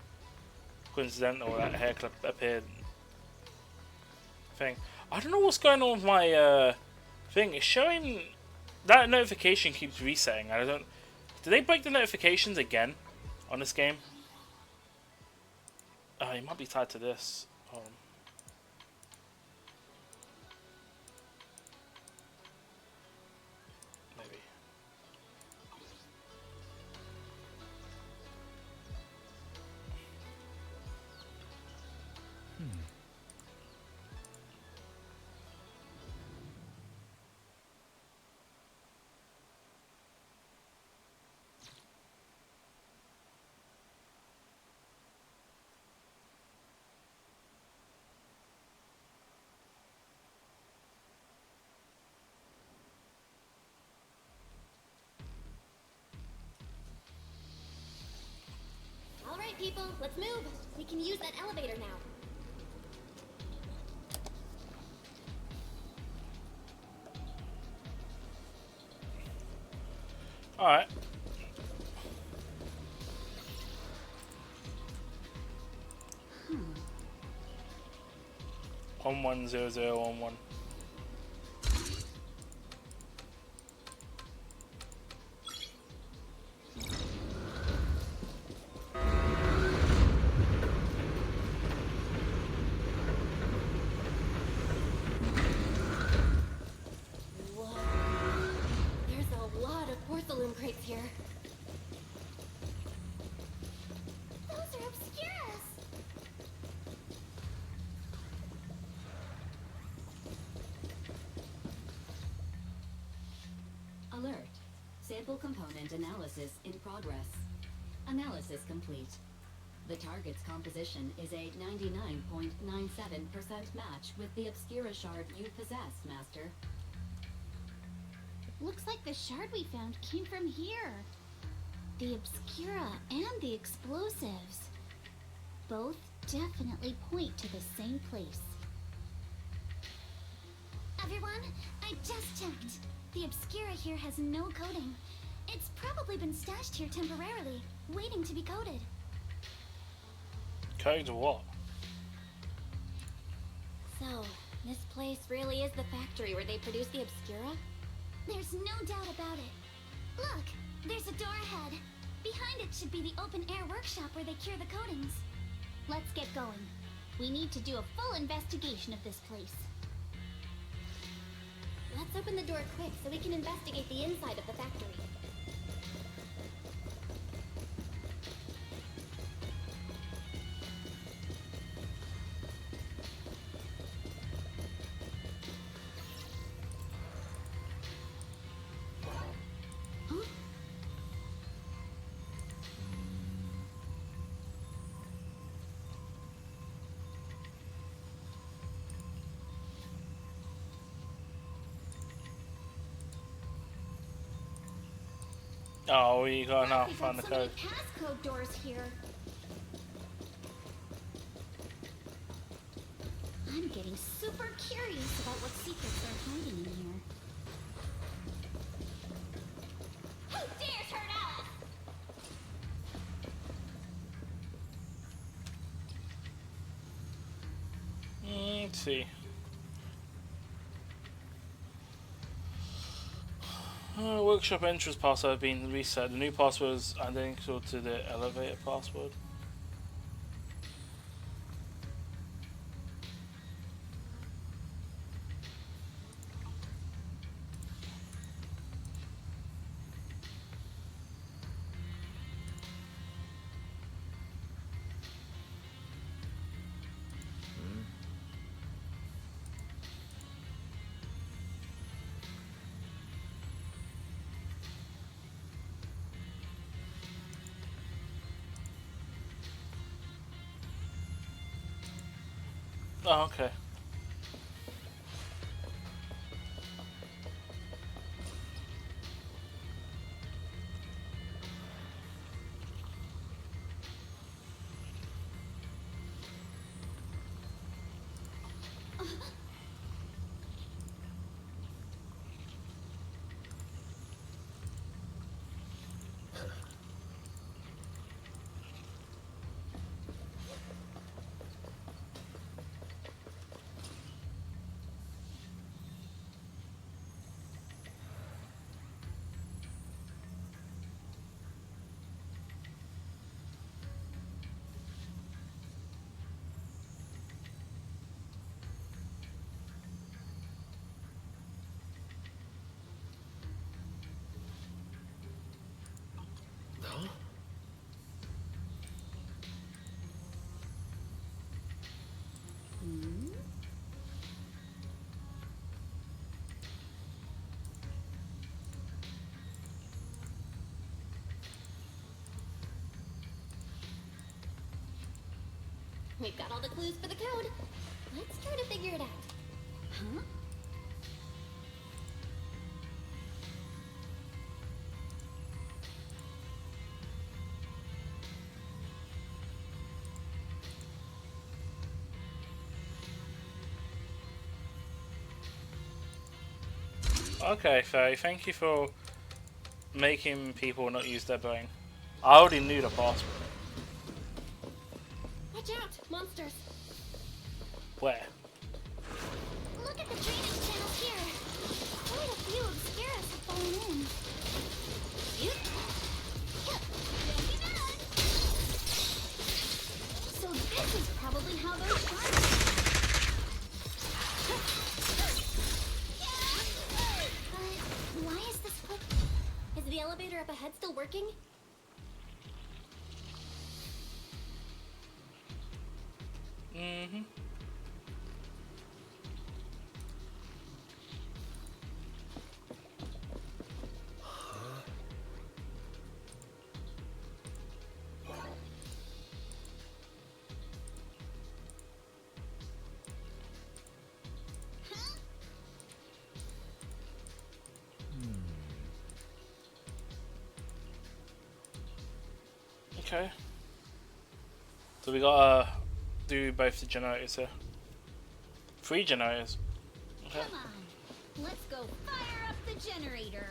coincidental that hair clip appeared. Thing. I don't know what's going on with my thing. It's showing that notification keeps resetting. I don't. Did they break the notifications again on this game? Oh, it might be tied to this. Hold on. Maybe. Alright, people, let's move. We can use that elevator now. Alright. Hmm. 110011. Crates here. Those are Obscuras. Alert. Sample component analysis in progress. Analysis complete. The target's composition is a 99.97% match with the Obscura shard you possess, Master. Looks like the shard we found came from here. The Obscura and the explosives. Both definitely point to the same place. Everyone, I just checked. The Obscura here has no coding. It's probably been stashed here temporarily, waiting to be coded. Code what? So, this place really is the factory where they produce the Obscura? There's no doubt about it. Look, there's a door ahead. Behind it should be the open-air workshop where they cure the coatings. Let's get going. We need to do a full investigation of this place. Let's open the door quick so we can investigate the inside of the factory. Oh, we got now We find the got so many code. passcode doors here. I'm getting super curious about what secrets they're hiding in here. Who dares hurt Alice? Let's see. Workshop entrance password have been reset. The new password is identical to the elevator password. Oh, okay. We've got all the clues for the code. Let's try to figure it out. Huh? Okay, Faye, thank you for making people not use their brain. I already knew the password. Watch out! Monsters! Where? Look at the drainage channels here. Quite a few Obscuras have fallen in. So this is probably how those sharks... Why is this quick? Is the elevator up ahead still working? Mm-hmm. Okay. So we gotta do both the generators here. 3 generators. Okay. Come on, let's go fire up the generator.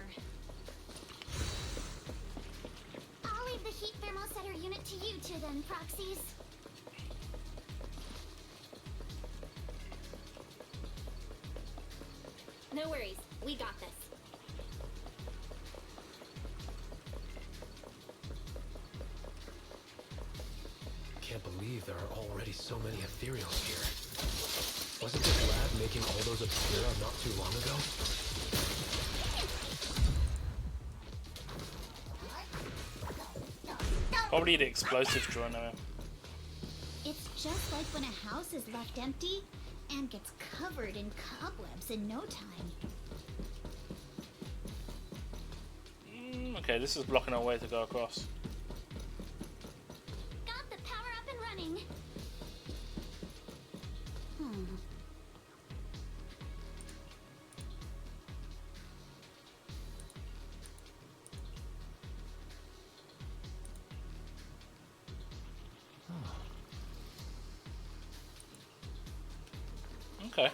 I'll leave the heat thermosetter unit to you two then, proxies. No worries. We got this. Can't believe there are already so many ethereals here. Wasn't this lab making all those Obscura not too long ago? Probably the explosive drone. It's just like when a house is left empty and gets covered in cobwebs in no time. Okay, this is blocking our way to go across. Got the power up and running. Okay.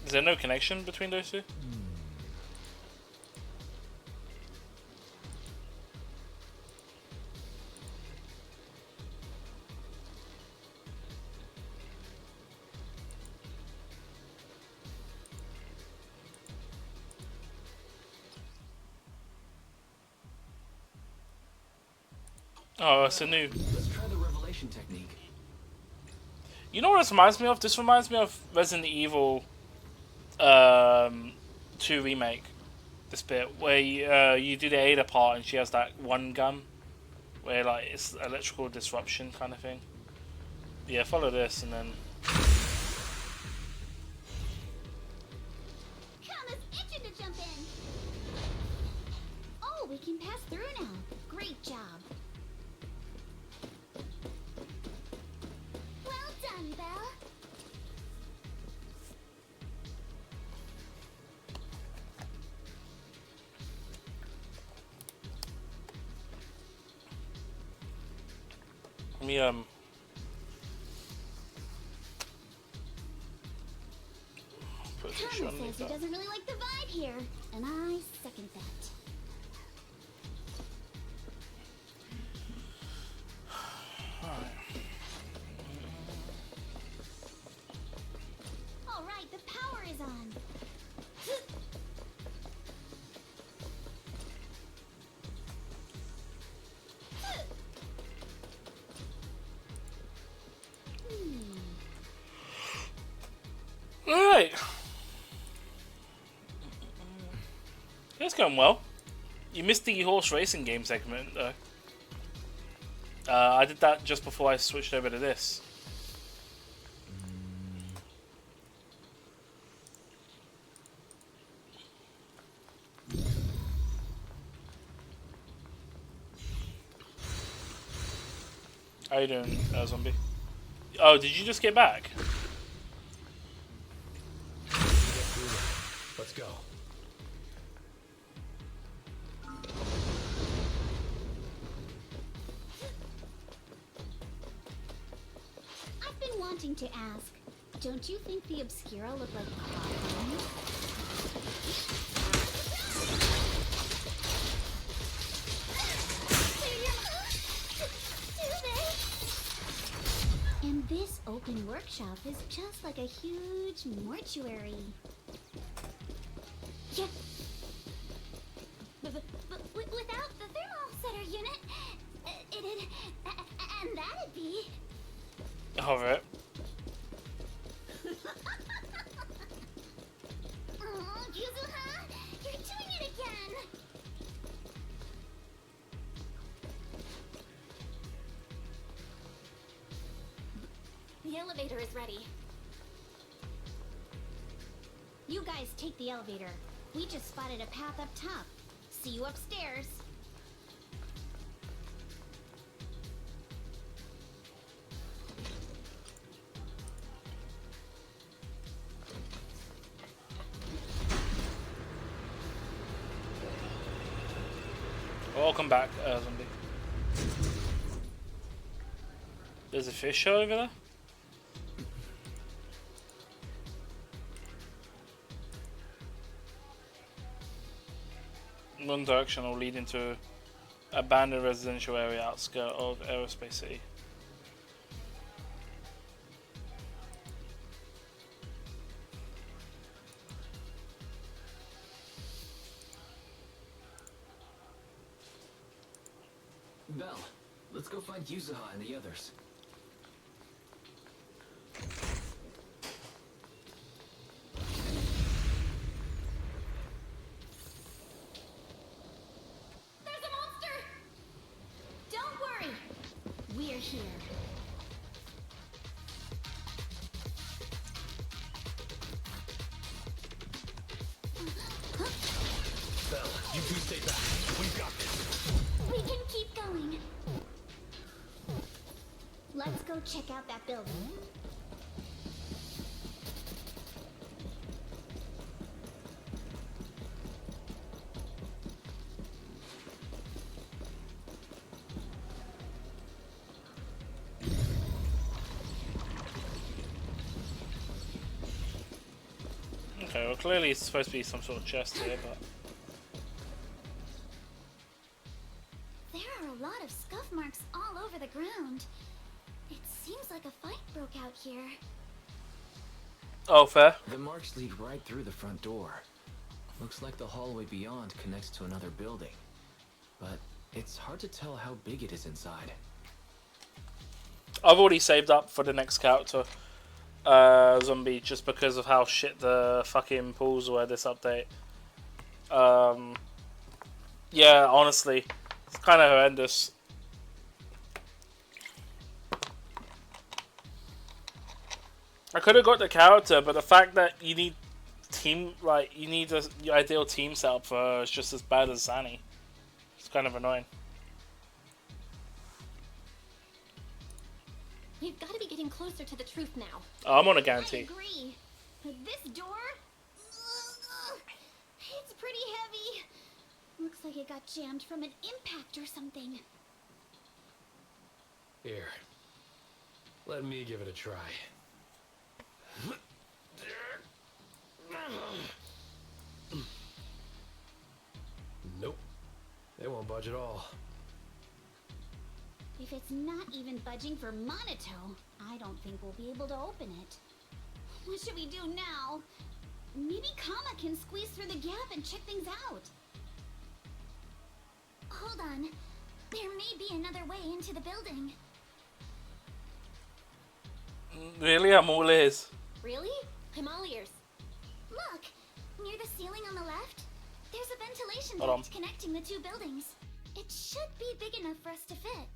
Is there no connection between those two? Oh, it's a new. Let's try the revelation technique. You know what this reminds me of? This reminds me of Resident Evil 2 remake. This bit where you do the Ada part and she has that one gun where like it's electrical disruption kind of thing. Yeah, follow this and then. Kama's itching to jump in. Oh, we can pass through now. Great job. Well done, Belle. Let me put this Kama on says he doesn't really like the vibe here, and I second that. All right, the power is on. Alright. It's going well. You missed the horse racing game segment though. I did that just before I switched over to this. How you doing, zombie? Oh, did you just get back? Let's go. I've been wanting to ask, don't you think the Obscura look like goblins? And this open workshop is just like a huge mortuary. Yeah. But without the thermal setter unit, it'd... and that'd be... Alright. Oh, Yuzuha, you're doing it again! The elevator is ready. You guys take the elevator. We just spotted a path up top. See you upstairs. Welcome back, zombie. There's a fish over there? one direction or leading to abandoned residential area outskirt of Aerospace City. Belle, let's go find Yuzuha and the others. There's a monster! Don't worry. We're here. Belle, you two stay back. We've got this. We can keep going. Let's go check out that building. Okay, well clearly it's supposed to be some sort of chest here, but There are a lot of scuff marks all over the ground. It seems like a fight broke out here. oh fair. The marks lead right through the front door. Looks like the hallway beyond connects to another building. But it's hard to tell how big it is inside. I've already saved up for the next character, zombie, just because of how shit the fucking pools were this update. Yeah, honestly, it's kind of horrendous. I could have got the character, but the fact that you need team, like, you need the ideal team setup for her is just as bad as Zanny. It's kind of annoying. We've got to be getting closer to the truth now. Oh, I'm on a I guarantee. agree. But this door? It's pretty heavy. Looks like it got jammed from an impact or something. Here. Let me give it a try. Nope. They won't budge at all. If it's not even budging for Monotone, I don't think we'll be able to open it. What should we do now? Maybe Kama can squeeze through the gap and check things out. Hold on. There may be another way into the building. Really? I'm all ears. Really? I'm all ears. Look! Near the ceiling on the left, there's a ventilation Hold on. duct connecting the two buildings. It should be big enough for us to fit.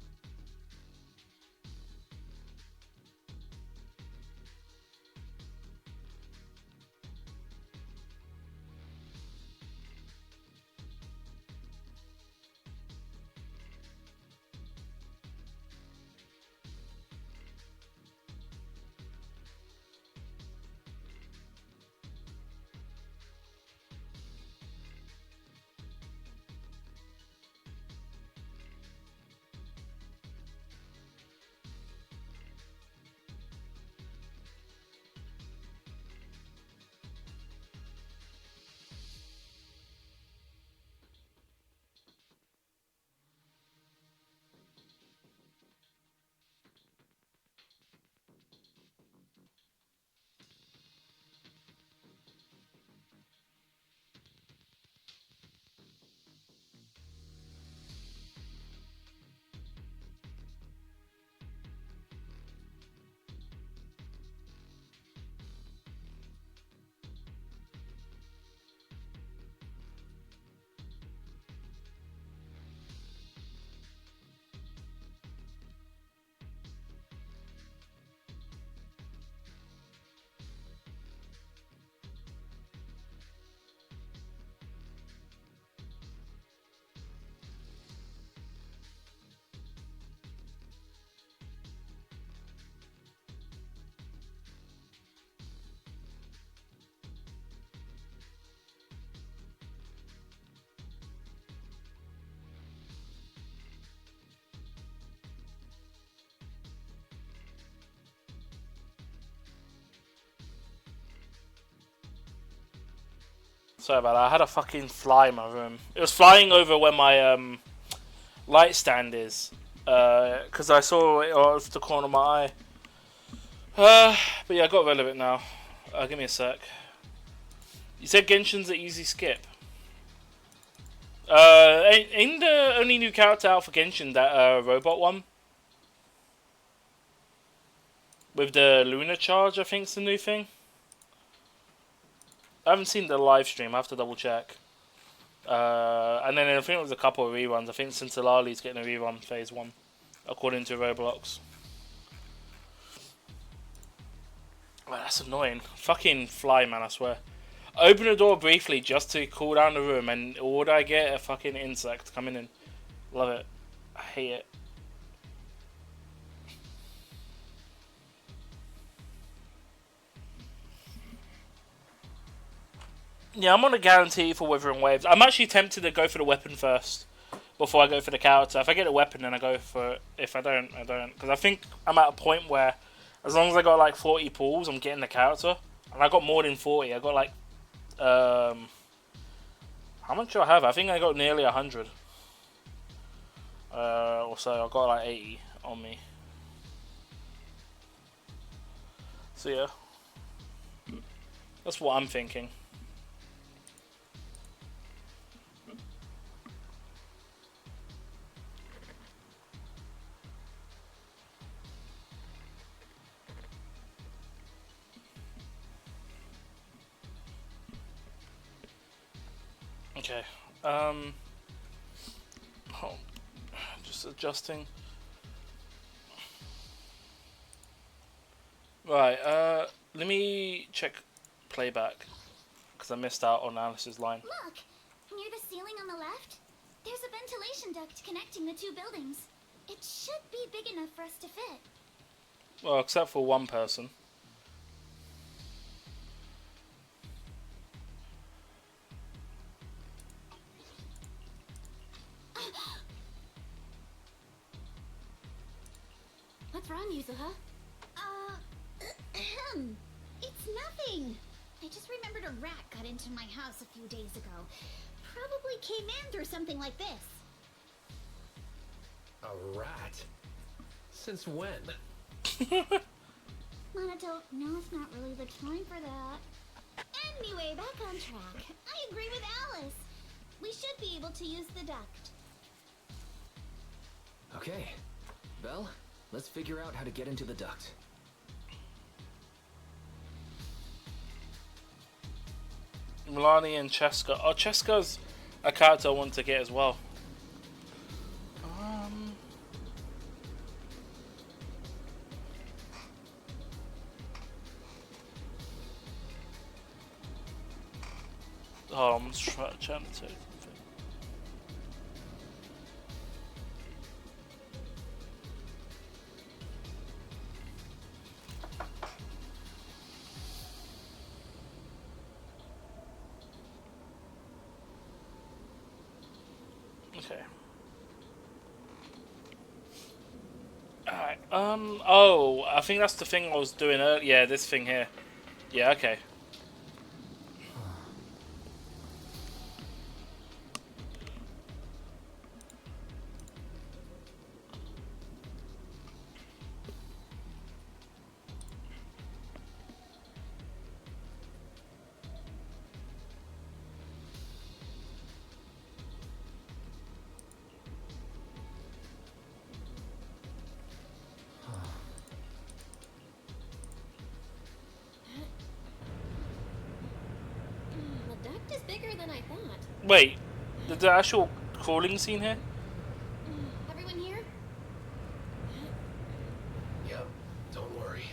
Sorry about that. I had a fucking fly in my room. It was flying over where my light stand is. Because I saw it off the corner of my eye. But yeah, I got rid of it now. Give me a sec. You said Genshin's an easy skip. Ain't the only new character out for Genshin that robot one? With the Lunar Charge, I think is the new thing. I haven't seen the live stream. I have to double check. And then I think it was a couple of reruns. I think Cintalali's getting a rerun phase 1, according to Roblox. Well, that's annoying. Fucking fly, man, I swear. Open the door briefly just to cool down the room, and what do I get? A fucking insect coming in. Love it. I hate it. Yeah, I'm on a guarantee for Withering Waves. I'm actually tempted to go for the weapon first before I go for the character. If I get a weapon, then I go for it. If I don't, I don't. Because I think I'm at a point where as long as I got like 40 pulls, I'm getting the character. And I got more than 40. I got like... how much do I have? I think I got nearly 100. Or so. I got like 80 on me. So yeah. That's what I'm thinking. Okay, oh, just adjusting. Right, let me check playback, because I missed out on Alice's line. Look! Near the ceiling on the left, there's a ventilation duct connecting the two buildings. It should be big enough for us to fit. Well, except for one person. What's wrong, Yuzuha? It's nothing. I just remembered a rat got into my house a few days ago. Probably came in through something like this. A rat? Since when? Monato, no, it's not really the time for that. Anyway, back on track. I agree with Alice. We should be able to use the duct. Okay. Belle, let's figure out how to get into the duct. Milani and Cheska. Oh, Cheska's a character I want to get as well. Oh, I'm trying to take something. Okay. Alright, oh, I think that's the thing I was doing earlier. Yeah, this thing here. Yeah, okay. The duct is bigger than I thought. Wait, the actual crawling scene here? Everyone here? Yep, don't worry.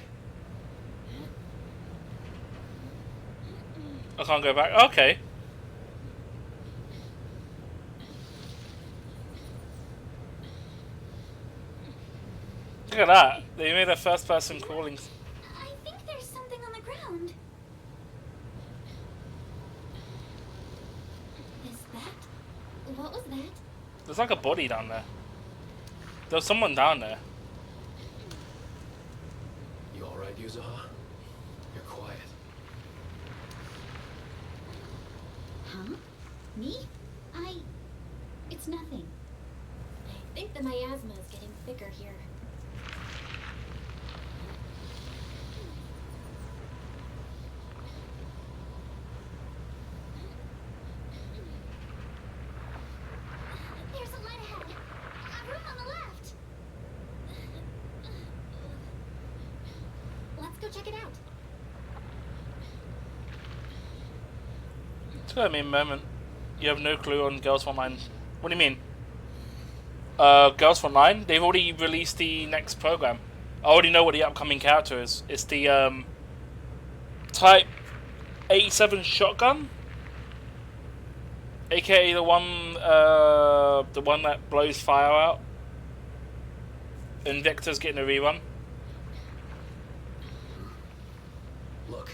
I can't go back. Okay. Look at that. They made a first person crawling. I think there's something on the ground. Is that? What was that? There's like a body down there. There was someone down there. You alright, Yuzuha? You're quiet. Huh? Me? It's nothing. I think the miasma is getting thicker here. There's a light ahead. A room on the left. Let's go check it out. It's gonna be a moment. You have no clue on Girls for Nine. What do you mean? Girls for Nine? They've already released the next program. I already know what the upcoming character is. It's the Type 87 shotgun, aka the one that blows fire out. Invictor's getting a rerun. Look,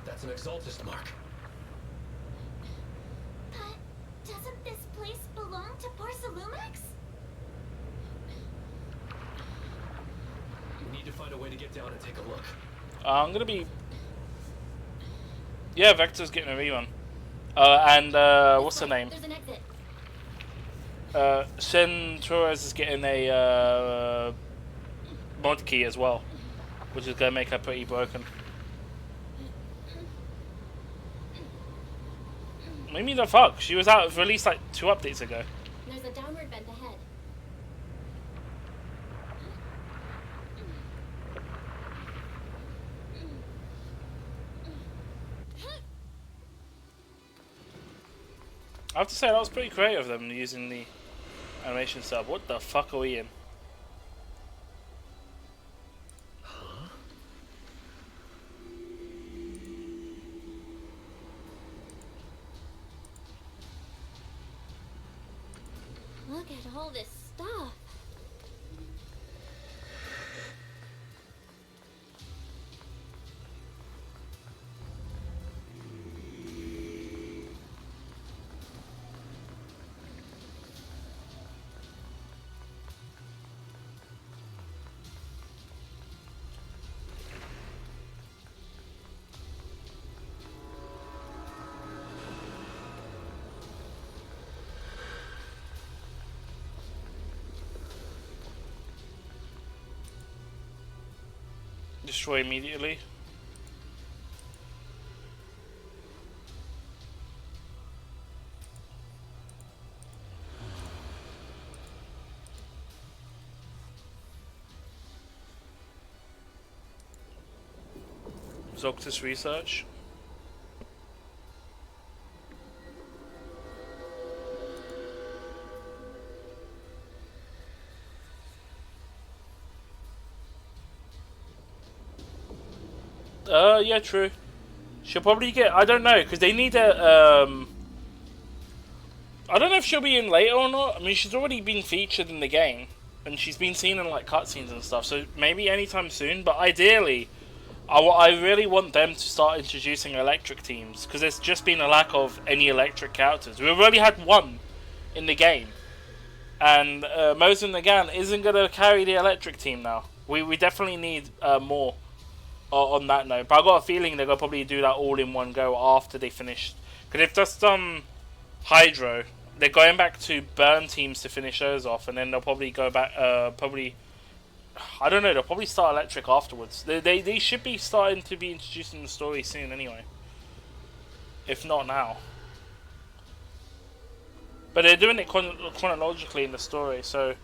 that's an Exaltist mark. But doesn't this place belong to Porcelumex? We need to find a way to get down and take a look. I'm gonna be. Yeah, Vector's getting a rerun. And what's her name? There's an exit. Shen Torres is getting a mod key as well, which is gonna make her pretty broken. Maybe the fuck? She was out released like 2 updates ago. There's a downward bend ahead. I have to say that was pretty creative of them using the animation sub. What the fuck are we in? Look at all this stuff. Destroy immediately. Zoctis research. Yeah, true. She'll probably get. I don't know, because they need a. I don't know if she'll be in later or not. I mean, she's already been featured in the game, and she's been seen in like cutscenes and stuff. So maybe anytime soon. But ideally, I really want them to start introducing electric teams, because there's just been a lack of any electric characters. We've already had one in the game, and Mosin Nagant isn't gonna carry the electric team now. We definitely need more. On that note, but I got a feeling they're gonna probably do that all in one go after they finish. Because if just Hydro, they're going back to burn teams to finish those off, and then they'll probably go back. Probably, I don't know. They'll probably start electric afterwards. They should be starting to be introducing the story soon anyway. If not now. But they're doing it chronologically in the story, so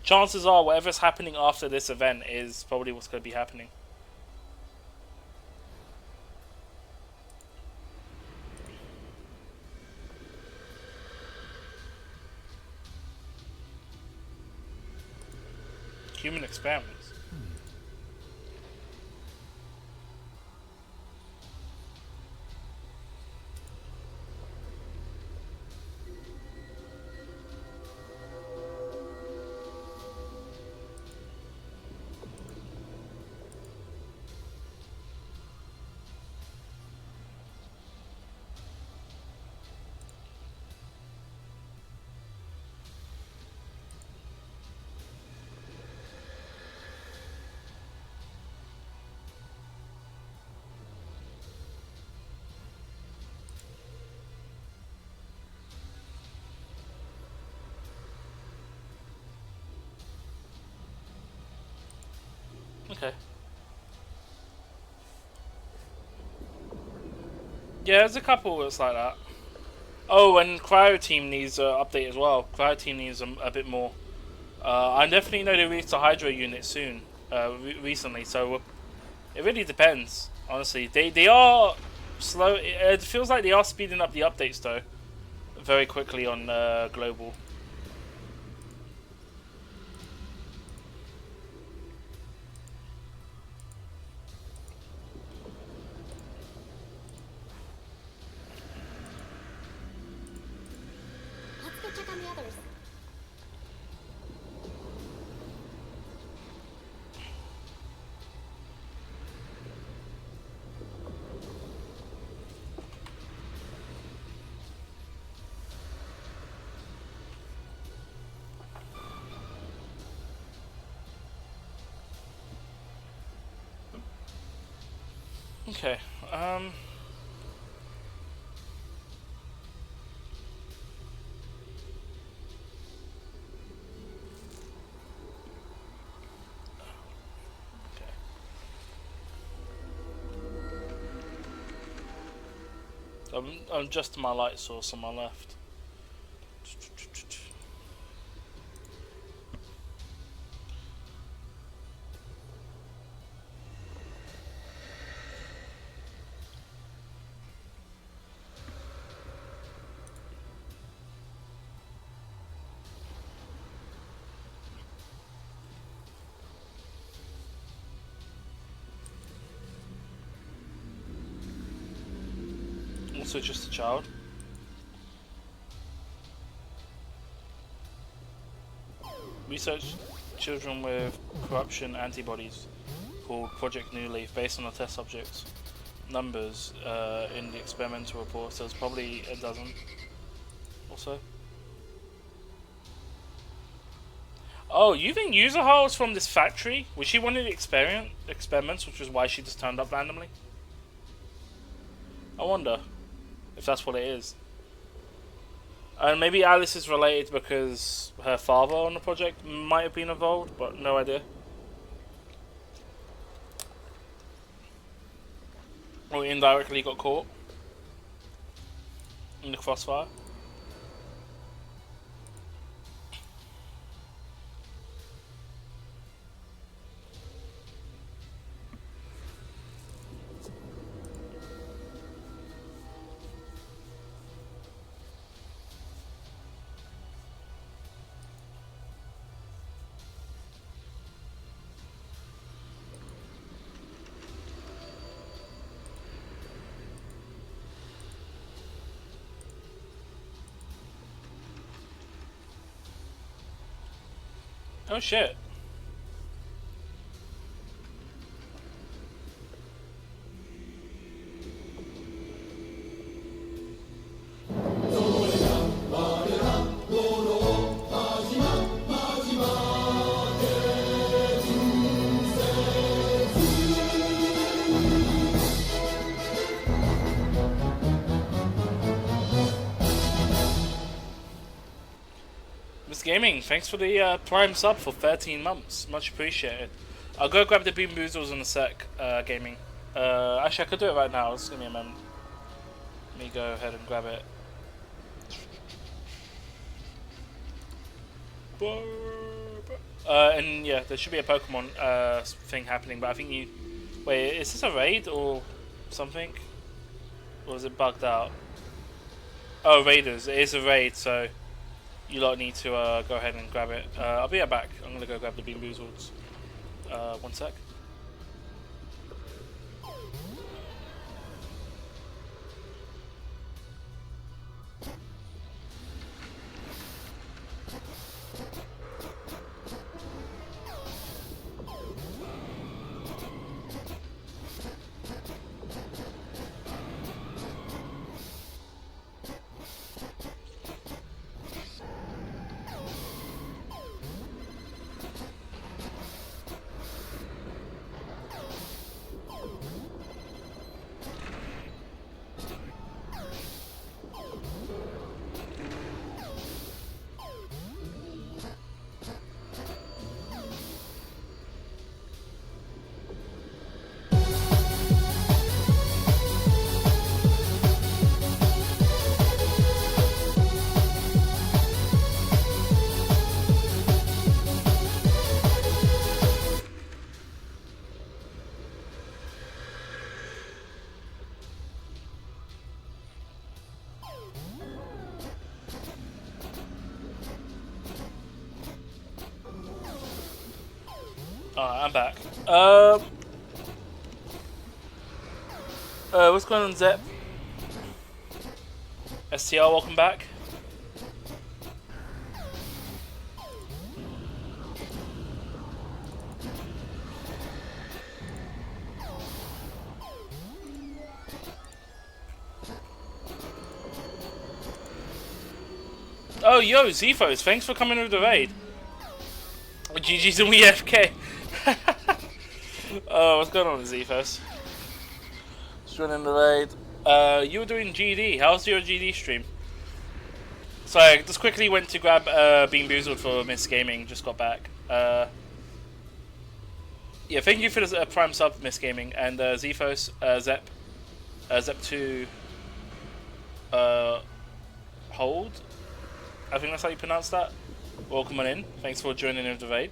chances are whatever's happening after this event is probably what's going to be happening. Human experiments. Okay. Yeah, there's a couple that's like that. Oh, and Cryo Team needs an update as well. Cryo Team needs a bit more. I definitely know they released a Hydra unit soon, recently, so it really depends, honestly. They are slow. It feels like they are speeding up the updates, though, very quickly on Global. Let's go check on the others. Okay. I'm just my light source on my left. Also just a child. Research children with corruption antibodies called Project New Leaf based on the test subjects numbers in the experimental report. So there's probably a dozen also. Oh, you think Yuzuha was from this factory? Was she one of the experiments, which was why she just turned up randomly? I wonder if that's what it is. And maybe Alice is related because her father on the project might have been involved, but no idea. Or indirectly got caught in the crossfire. Oh shit. Gaming, thanks for the Prime sub for 13 months. Much appreciated. I'll go grab the Bean Boozles in a sec, Gaming. Actually, I could do it right now. Just give me a moment. Let me go ahead and grab it. And yeah, there should be a Pokemon thing happening, but I think you... Wait, is this a raid or something? Or is it bugged out? Oh, Raiders. It is a raid, so... You lot need to go ahead and grab it. I'll be right back. I'm gonna go grab the Bean Boozles. One sec. Alright, I'm back. What's going on, Zep? STR, welcome back. Oh, yo, Zephos, thanks for coming with the raid. GG's and we FK. Oh, what's going on, Zephos? Just running the raid. You were doing GD. How's your GD stream? So I just quickly went to grab Bean Boozled for Miss Gaming. Just got back. Yeah, thank you for the Prime sub, Miss Gaming, and Zephos, Zep, Zep2, Hold. I think that's how you pronounce that. Welcome on in. Thanks for joining in the raid.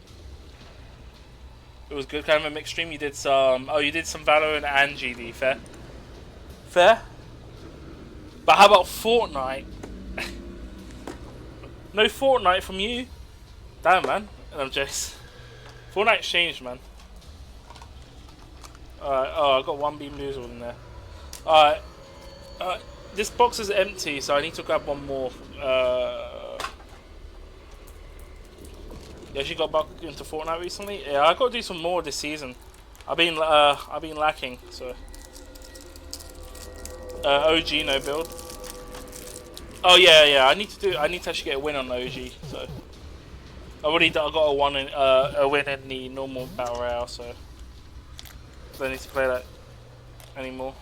It was good, kind of a mixed stream. You did some. Oh, you did some Valorant and GD. Fair. Fair. But how about Fortnite? No Fortnite from you. Damn, man. I'm just. Fortnite's changed, man. Alright. Oh, I got one Beam Boozled in there. Alright. This box is empty, so I need to grab one more. You actually got back into Fortnite recently? Yeah, I got to do some more this season. I've been lacking, so. OG no build. Oh yeah, I need to actually get a win on OG. So I got a win in the normal battle royale, so I don't need to play that anymore.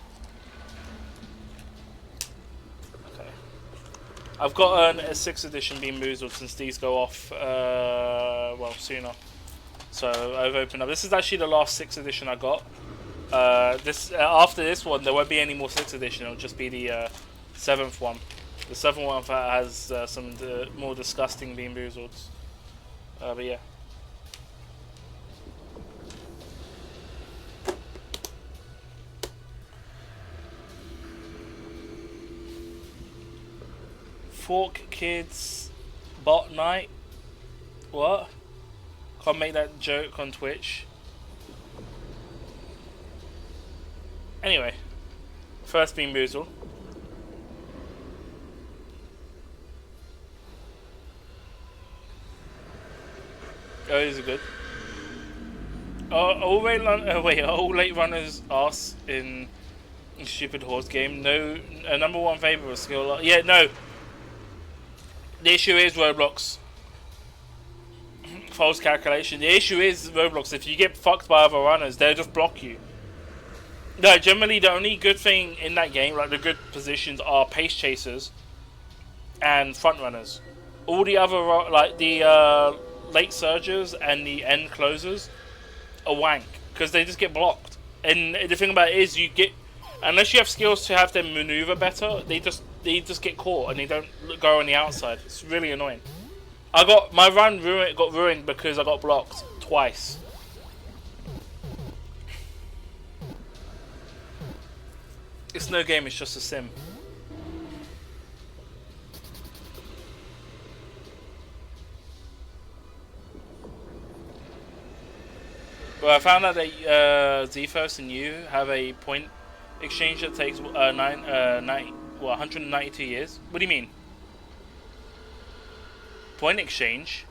I've got a 6th edition Beam Boozled since these go off, well, sooner. So I've opened up. This is actually the last 6th edition I got. After this one, there won't be any more 6th edition. It'll just be the 7th one. The 7th one has some more disgusting Beam Boozleds. But yeah. Fork Kids bot night. What? Can't make that joke on Twitch. Anyway, first Beam Boozled. Oh, these are good. All late runners ass in stupid horse game. No, number one favorite was skill. Yeah, no. The issue is Roblox. False calculation. The issue is Roblox. If you get fucked by other runners, they'll just block you. No, generally the only good thing in that game, like the good positions, are pace chasers and front runners. All the other, like the late surgers and the end closers, are wank because they just get blocked. And the thing about it is, you get, unless you have skills to have them maneuver better, they just get caught and they don't go on the outside. It's really annoying. My run got ruined because I got blocked twice. It's no game, it's just a sim. Well, I found out that Zephos and you have a point exchange that takes 192 years. What do you mean? Point exchange?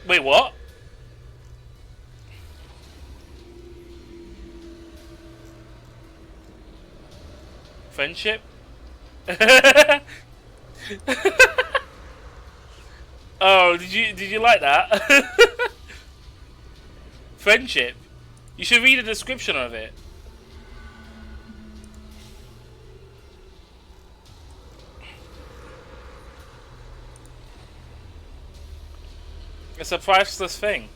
Wait, what? Friendship? Oh, did you like that? Friendship? You should read the description of it. It's a priceless thing.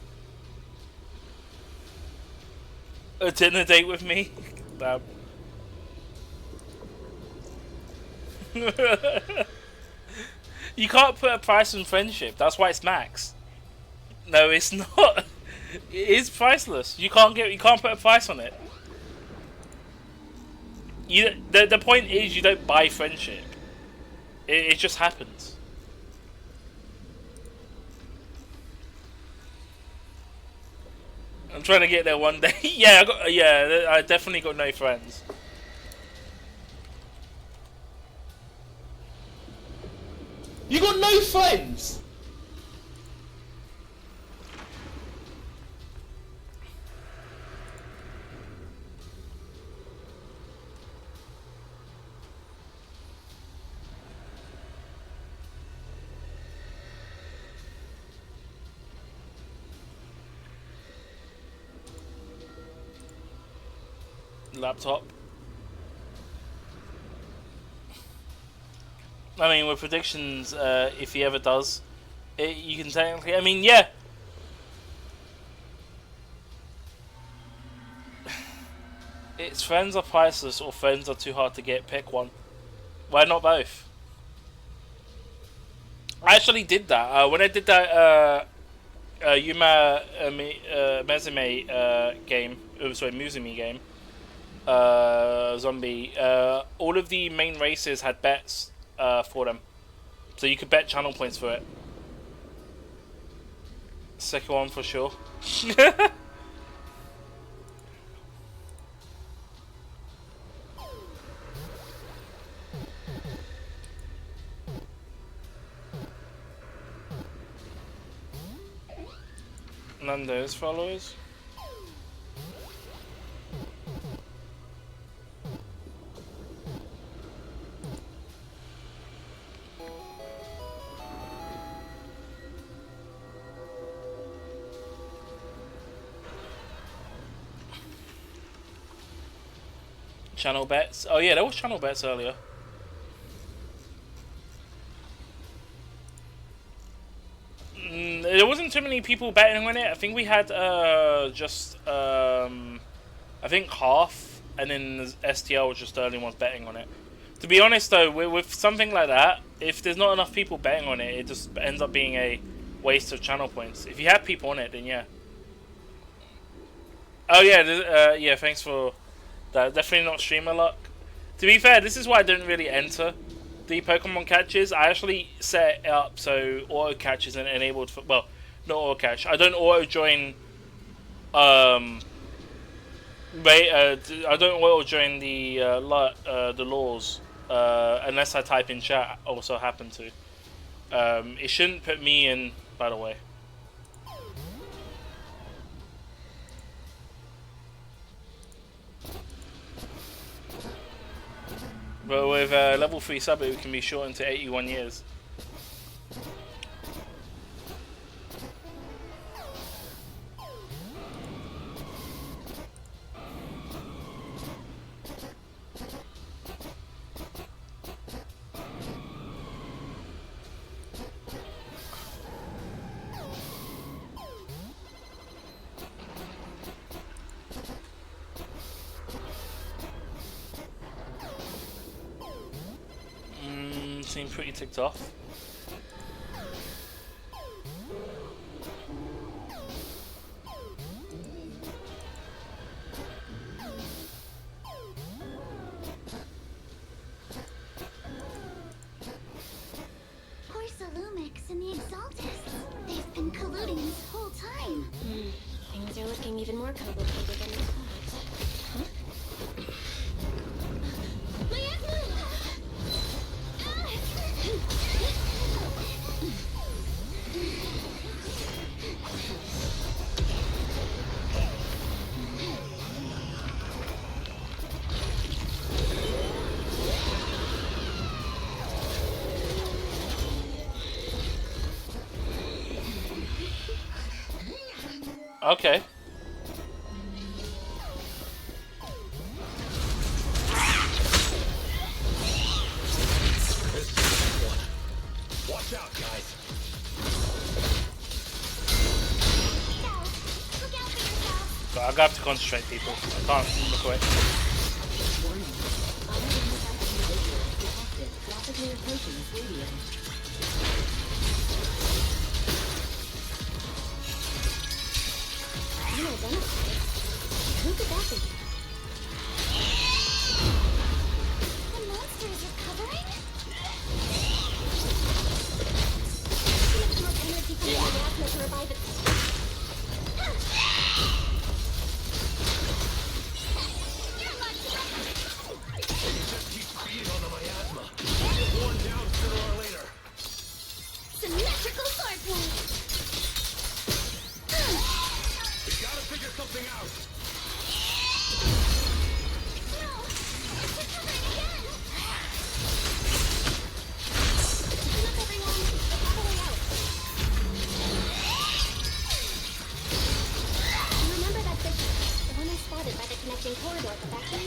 A dinner date with me? Damn. You can't put a price on friendship. That's why it's max. No, it's not. It is priceless. You can't put a price on it. The point is you don't buy friendship. It just happens. trying to get there one day. I definitely got no friends. You got no friends? Laptop. I mean, with predictions, if he ever does, you can technically. I mean, yeah. It's friends are priceless or friends are too hard to get. Pick one. Why not both? I actually did that when I did that Yuma Mezume game. Sorry, Muzumi game. Zombie. All of the main races had bets for them, so you could bet channel points for it. Second one for sure. Nando's followers. Channel bets. Oh yeah, there was channel bets earlier. There wasn't too many people betting on it. I think we had just I think half, and then the STL was just the only ones betting on it. To be honest though, with something like that, if there's not enough people betting on it, it just ends up being a waste of channel points. If you have people on it, then yeah. Oh yeah, yeah. Thanks for that. Definitely not streamer luck. To be fair, this is why I didn't really enter the Pokemon catches. I actually set it up so auto catch isn't enabled for, well, not auto catch. I don't auto join. I don't auto join the laws unless I type in chat. Also happen to. It shouldn't put me in. By the way. But with level 3 sub, it can be shortened to 81 years. Seem pretty ticked off. Porsalumix and the Exaltus. They've been colluding this whole time. Things are looking even more complicated than we thought. Huh? Okay. Watch out, guys. But I have to concentrate, people. I can't look away. Who could that be? The monster is recovering? She needs more energy from the plasma to revive itself. figure something out. Remember that bishop, the one I spotted by the connecting corridor at the factory?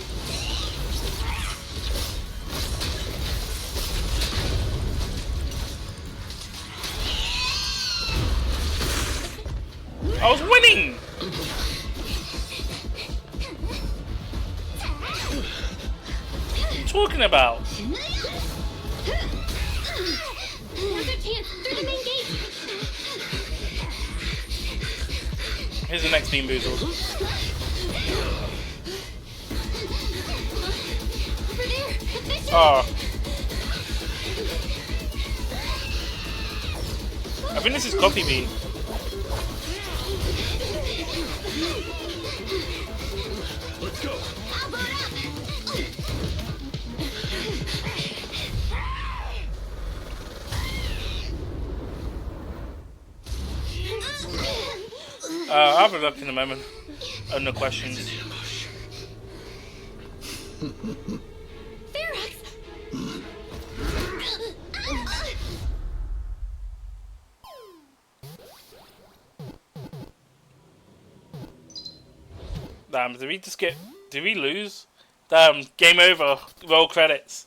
I was winning! What are you talking about? Now's our chance, through the main gate! Here's the next Bean Boozled. Over there, the bishop! Oh. I think this is Coffee Bean. Let's go. I'll boot I'll have a look in a moment. Oh, no questions. Ferox! Damn, did we just get... Did we lose? Damn, game over. Roll credits.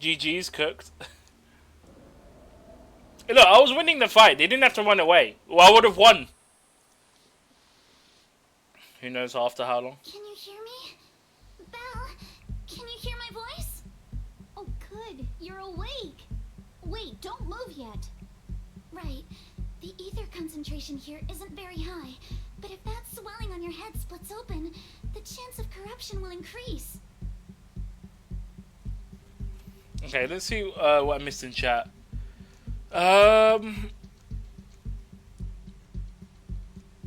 GG's cooked. Look, I was winning the fight. They didn't have to run away. Well, I would have won. Who knows after how long? Can you hear me? Belle, can you hear my voice? Oh, good. You're awake. Wait, don't move yet. Right. The ether concentration here isn't very high, but if that swelling on your head splits open, the chance of corruption will increase. Okay, let's see what I missed in chat.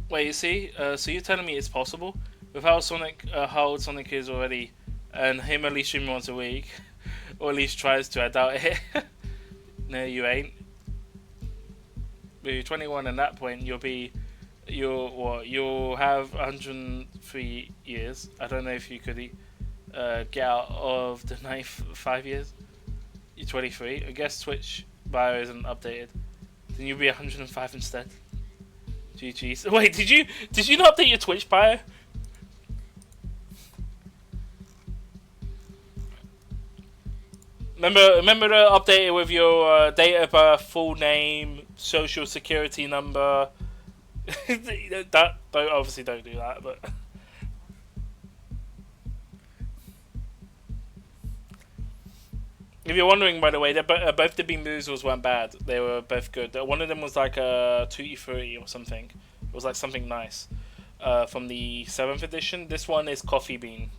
Wait, you see? So you're telling me it's possible? With how old Sonic is already, and him only streaming once a week, or at least tries to, I doubt it. No, you ain't. But you're 21 at that point, you'll have 103 years. I don't know if you could get out of the 5 years. You're 23. I guess Twitch bio isn't updated. Then you'll be 105 instead. GG's. Wait, did you not update your Twitch bio? Remember to update it with your date of birth, full name, social security number. Obviously don't do that, but. If you're wondering, by the way, both the Bean Boozles weren't bad. They were both good. One of them was like a Tutti Frutti or something. It was like something nice from the 7th edition. This one is Coffee Bean,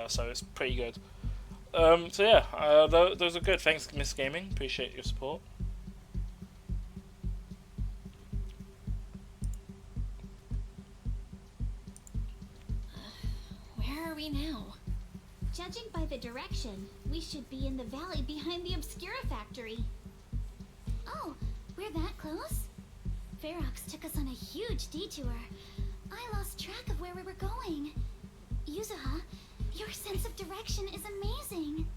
so it's pretty good. So yeah, those are good. Thanks, Miss Gaming. Appreciate your support. Where are we now? Judging by the direction, we should be in the valley behind the Obscura factory. Oh, we're that close? Ferox took us on a huge detour. I lost track of where we were going. Yuzuha, your sense of direction is amazing.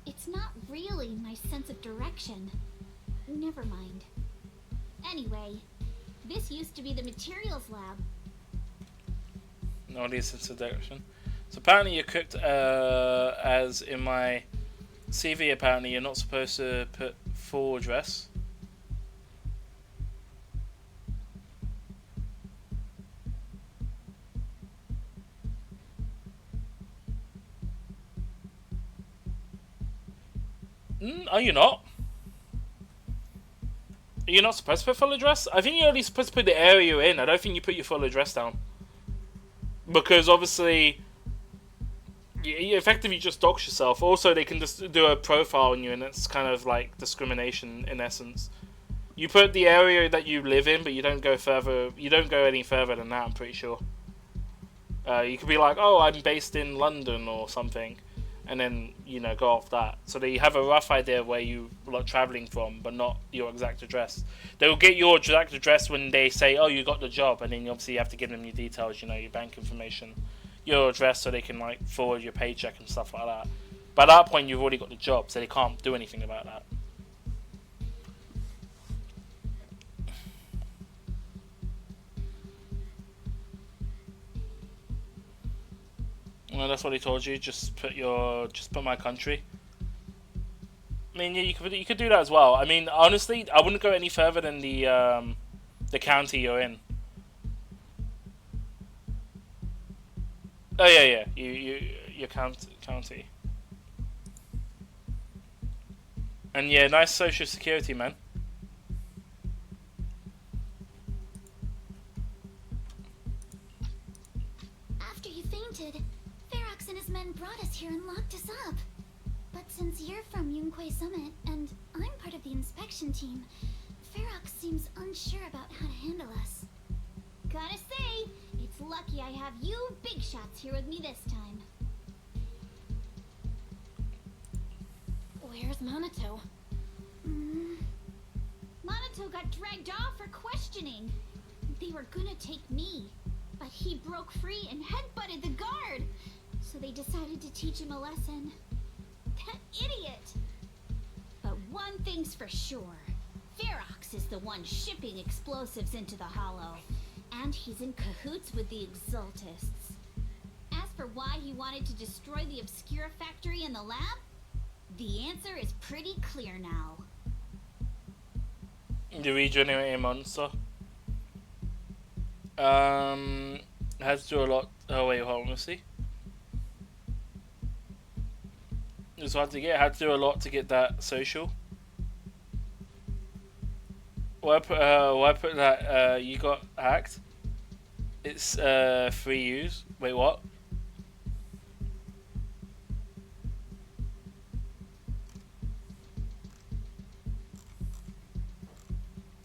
It's not really my sense of direction. Never mind. Anyway, this used to be the materials lab. No sense of direction. So apparently you're cooked as in my CV. Apparently you're not supposed to put full address. Are you not? Are you not supposed to put full address? I think you're only supposed to put the area you're in. I don't think you put your full address down. Because obviously, you effectively just dox yourself. Also, they can just do a profile on you, and it's kind of like discrimination in essence. You put the area that you live in, but you don't go further. You don't go any further than that. I'm pretty sure. You could be like, oh, I'm based in London or something, and then, you know, go off that. So that you have a rough idea of where you are traveling from, but not your exact address. They will get your exact address when they say, oh, you got the job, and then obviously you have to give them your details, you know, your bank information, your address, so they can, like, forward your paycheck and stuff like that. By that point, you've already got the job, so they can't do anything about that. Well, that's what he told you. Just put my country. I mean, yeah, you could do that as well. I mean, honestly, I wouldn't go any further than the county you're in. Oh yeah, your county. And yeah, nice social security, man. After you fainted, Ferox and his men brought us here and locked us up. But since you're from Yunquay Summit, and I'm part of the inspection team, Ferox seems unsure about how to handle us. Gotta say, it's lucky I have you big shots here with me this time. Where's Monato? Monato got dragged off for questioning. They were gonna take me, but he broke free and headbutted the guard. So they decided to teach him a lesson. That idiot! But one thing's for sure. Ferox is the one shipping explosives into the Hollow. And he's in cahoots with the Exaltists. As for why he wanted to destroy the Obscura factory and the lab, the answer is pretty clear now. The regenerating monster. Has to do a lot. Oh wait, hold on, let's see. It's hard to get. Had to do a lot to get that social. Why put that? You got hacked. It's free use. Wait, what?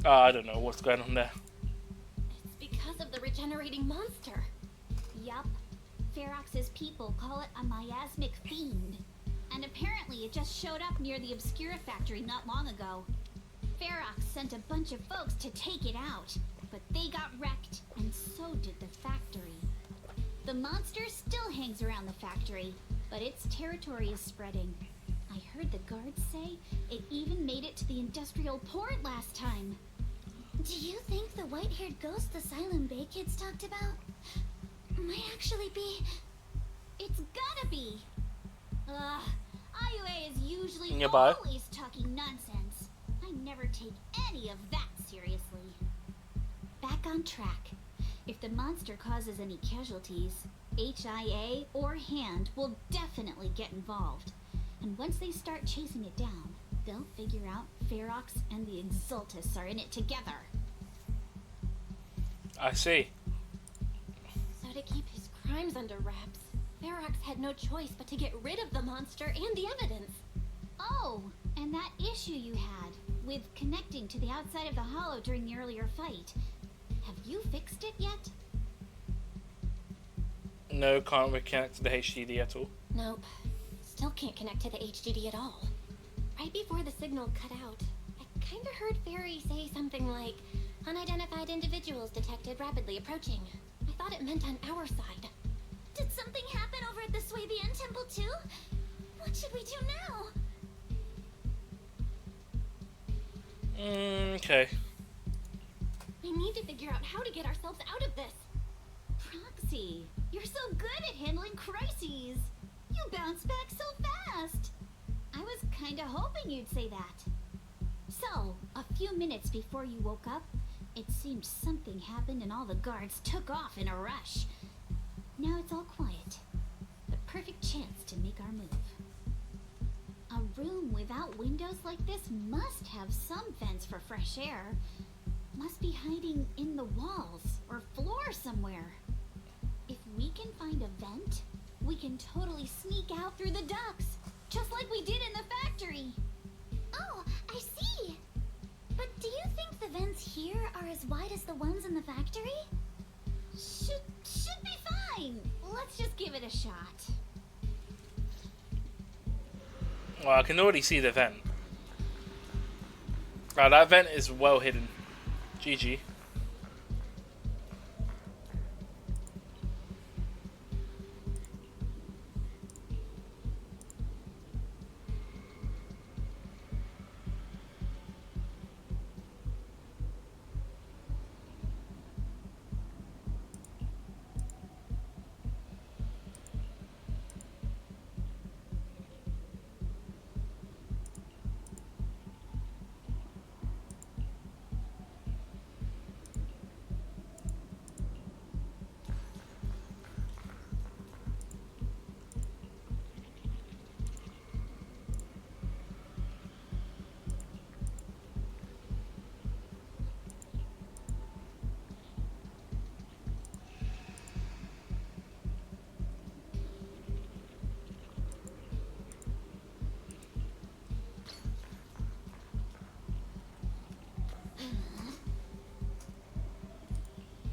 I don't know what's going on there. It's because of the regenerating monster. Yup. Ferox's people call it a miasmic fiend. And apparently it just showed up near the Obscura factory not long ago. Ferox sent a bunch of folks to take it out, but they got wrecked, and so did the factory. The monster still hangs around the factory, but its territory is spreading. I heard the guards say it even made it to the industrial port last time. Do you think the white-haired ghost the Silent Bay kids talked about might actually be... It's gotta be! Ugh, IUA is usually Nearby. always talking nonsense. I never take any of that seriously. Back on track. If the monster causes any casualties, HIA or Hand will definitely get involved. And once they start chasing it down, they'll figure out Ferox and the Exaltists are in it together. I see. So to keep his crimes under wraps, Ferox had no choice but to get rid of the monster and the evidence. Oh, and that issue you had with connecting to the outside of the Hollow during the earlier fight. Have you fixed it yet? No, can't reconnect to the HDD at all. Nope. Still can't connect to the HDD at all. Right before the signal cut out, I kinda heard Fairy say something like, unidentified individuals detected rapidly approaching. I thought it meant on our side. Did something happen over at the Swabian Temple too? What should we do now? Okay. We need to figure out how to get ourselves out of this. Proxy, you're so good at handling crises. You bounce back so fast. I was kinda hoping you'd say that. So, a few minutes before you woke up, it seemed something happened and all the guards took off in a rush. Now it's all quiet. The perfect chance to make our move. A room without windows like this must have some vents for fresh air. Must be hiding in the walls or floor somewhere. If we can find a vent, we can totally sneak out through the ducts, just like we did in the factory. Oh, I see! But do you think the vents here are as wide as the ones in the factory? Should be fine. give it a shot. Well, I can already see the vent. That vent is well hidden. GG.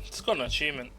It's got an achievement.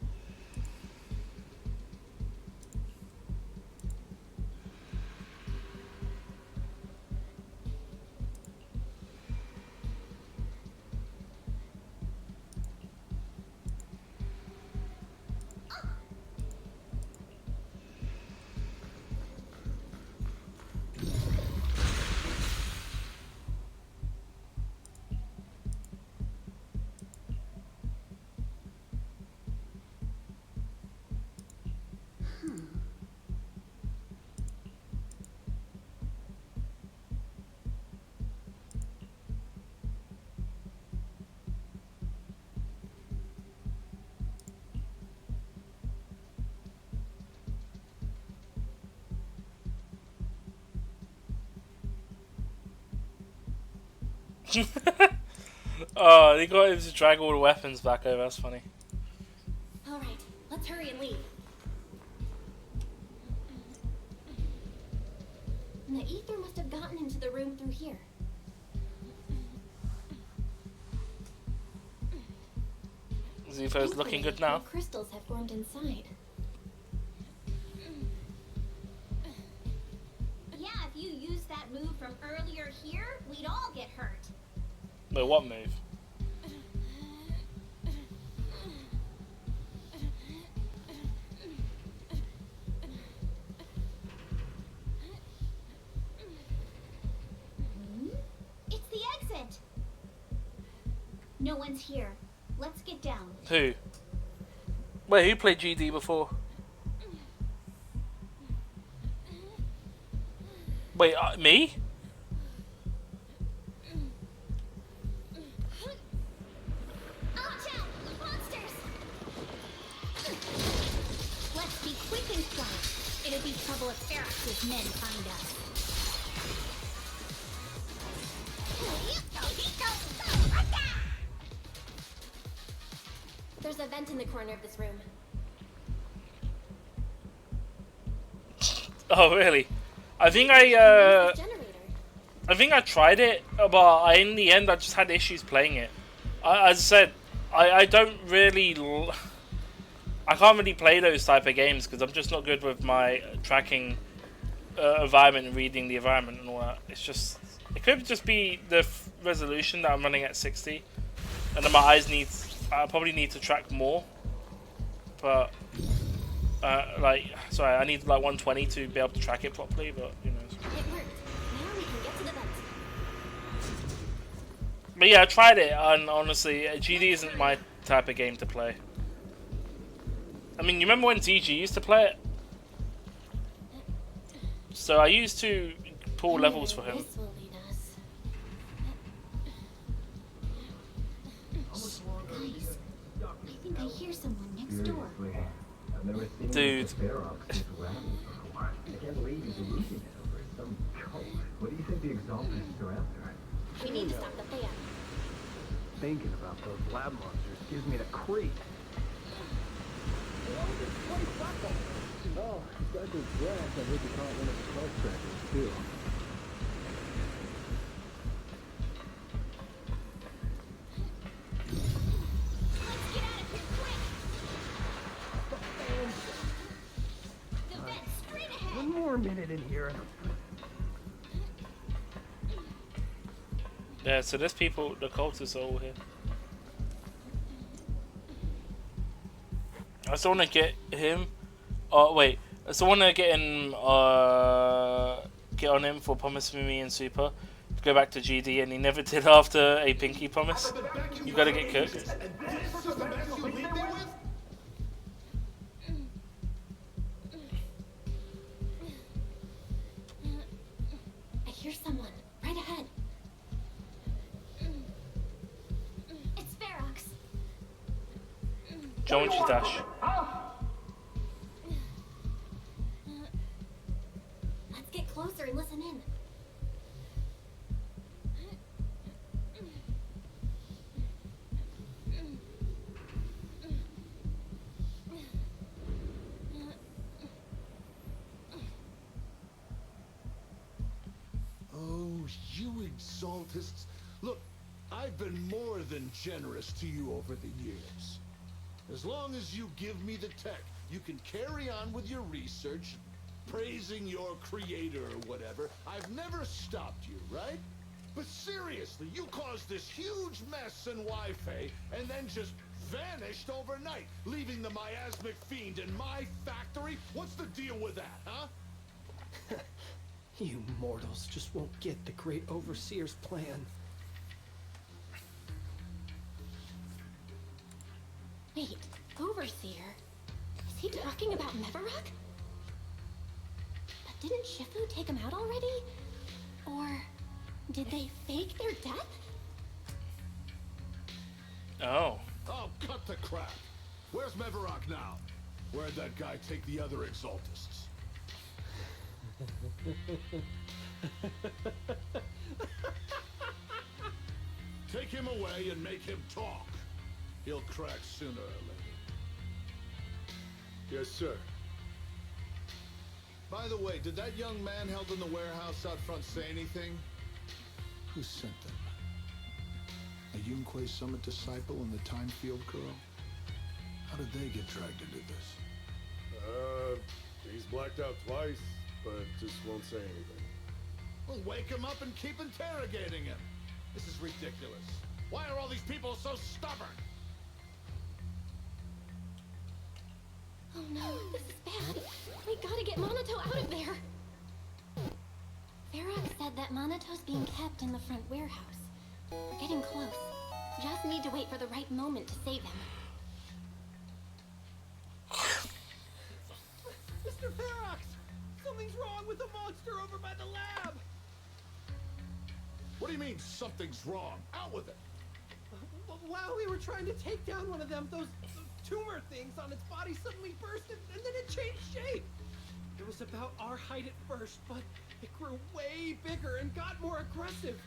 Oh, they got him to drag all the weapons back over. That's funny. All right, let's hurry and leave. The ether must have gotten into the room through here. Zepho's looking good now. Crystals have formed inside. Yeah, if you used that move from earlier here, we'd all get hurt. Wait, what move? It's the exit. No one's here. Let's get down. Who? Wait, who played GD before? Wait, me? Let's be quick and quiet. It'll be trouble if Arax's men find us. There's a vent in the corner of this room. Oh, really? I think I tried it, but in the end I just had issues playing it. As I said, I don't really... I can't really play those type of games because I'm just not good with my tracking environment and reading the environment and all that. It's just... It could just be the resolution that I'm running at 60. And then my eyes need... I probably need to track more. But... sorry, I need like 120 to be able to track it properly, but you know. It worked. Now we can get to the vent. But yeah, I tried it, and honestly, GD isn't my type of game to play. I mean, you remember when DG used to play it? So I used to pull levels for him. This will lead us. Guys, I think I hear someone next door. Dude. I can't believe he's losing it over some cult. What do you think the Exaltists are after? We need to stop the fan. Thinking about those lab monsters gives me the creep. Oh, stuck with grass. I heard you caught one of the cult trackers, too. The minute in here. Yeah, so there's people, the cultists are all here. I still want to get him. Oh wait, I still want to get in. Get on him for promising me and Super to go back to GD, and he never did after a Pinky promise. You gotta get cooked. I hear someone right ahead. It's Ferox. Joe and Dash. Let's get closer and listen in. Oh, you exaltists. Look, I've been more than generous to you over the years. As long as you give me the tech, you can carry on with your research, praising your creator or whatever. I've never stopped you, right? But seriously, you caused this huge mess in Wi-Fi and then just vanished overnight, leaving the miasmic fiend in my factory? What's the deal with that, huh? You mortals just won't get the great overseer's plan. Wait, Overseer? Is he talking about Mevarok? But didn't Shifu take him out already? Or did they fake their death? Oh. Oh, cut the crap. Where's Mevarok now? Where'd that guy take the other exaltists? Take him away and make him talk. He'll crack sooner or later. Yes, sir. By the way, did that young man held in the warehouse out front say anything? Who sent them? A Yunquei Summit disciple and the Time Field girl? How did they get dragged into this? He's blacked out twice, but just won't say anything. Well, wake him up and keep interrogating him. This is ridiculous. Why are all these people so stubborn? Oh no, this is bad. We gotta get Monato out of there. Ferox said that Monato's being kept in the front warehouse. We're getting close. Just need to wait for the right moment to save him. Mr. Ferox! Something's wrong with the monster over by the lab! What do you mean, something's wrong? Out with it! While we were trying to take down one of them, those tumor things on its body suddenly burst and then it changed shape. It was about our height at first, but it grew way bigger and got more aggressive.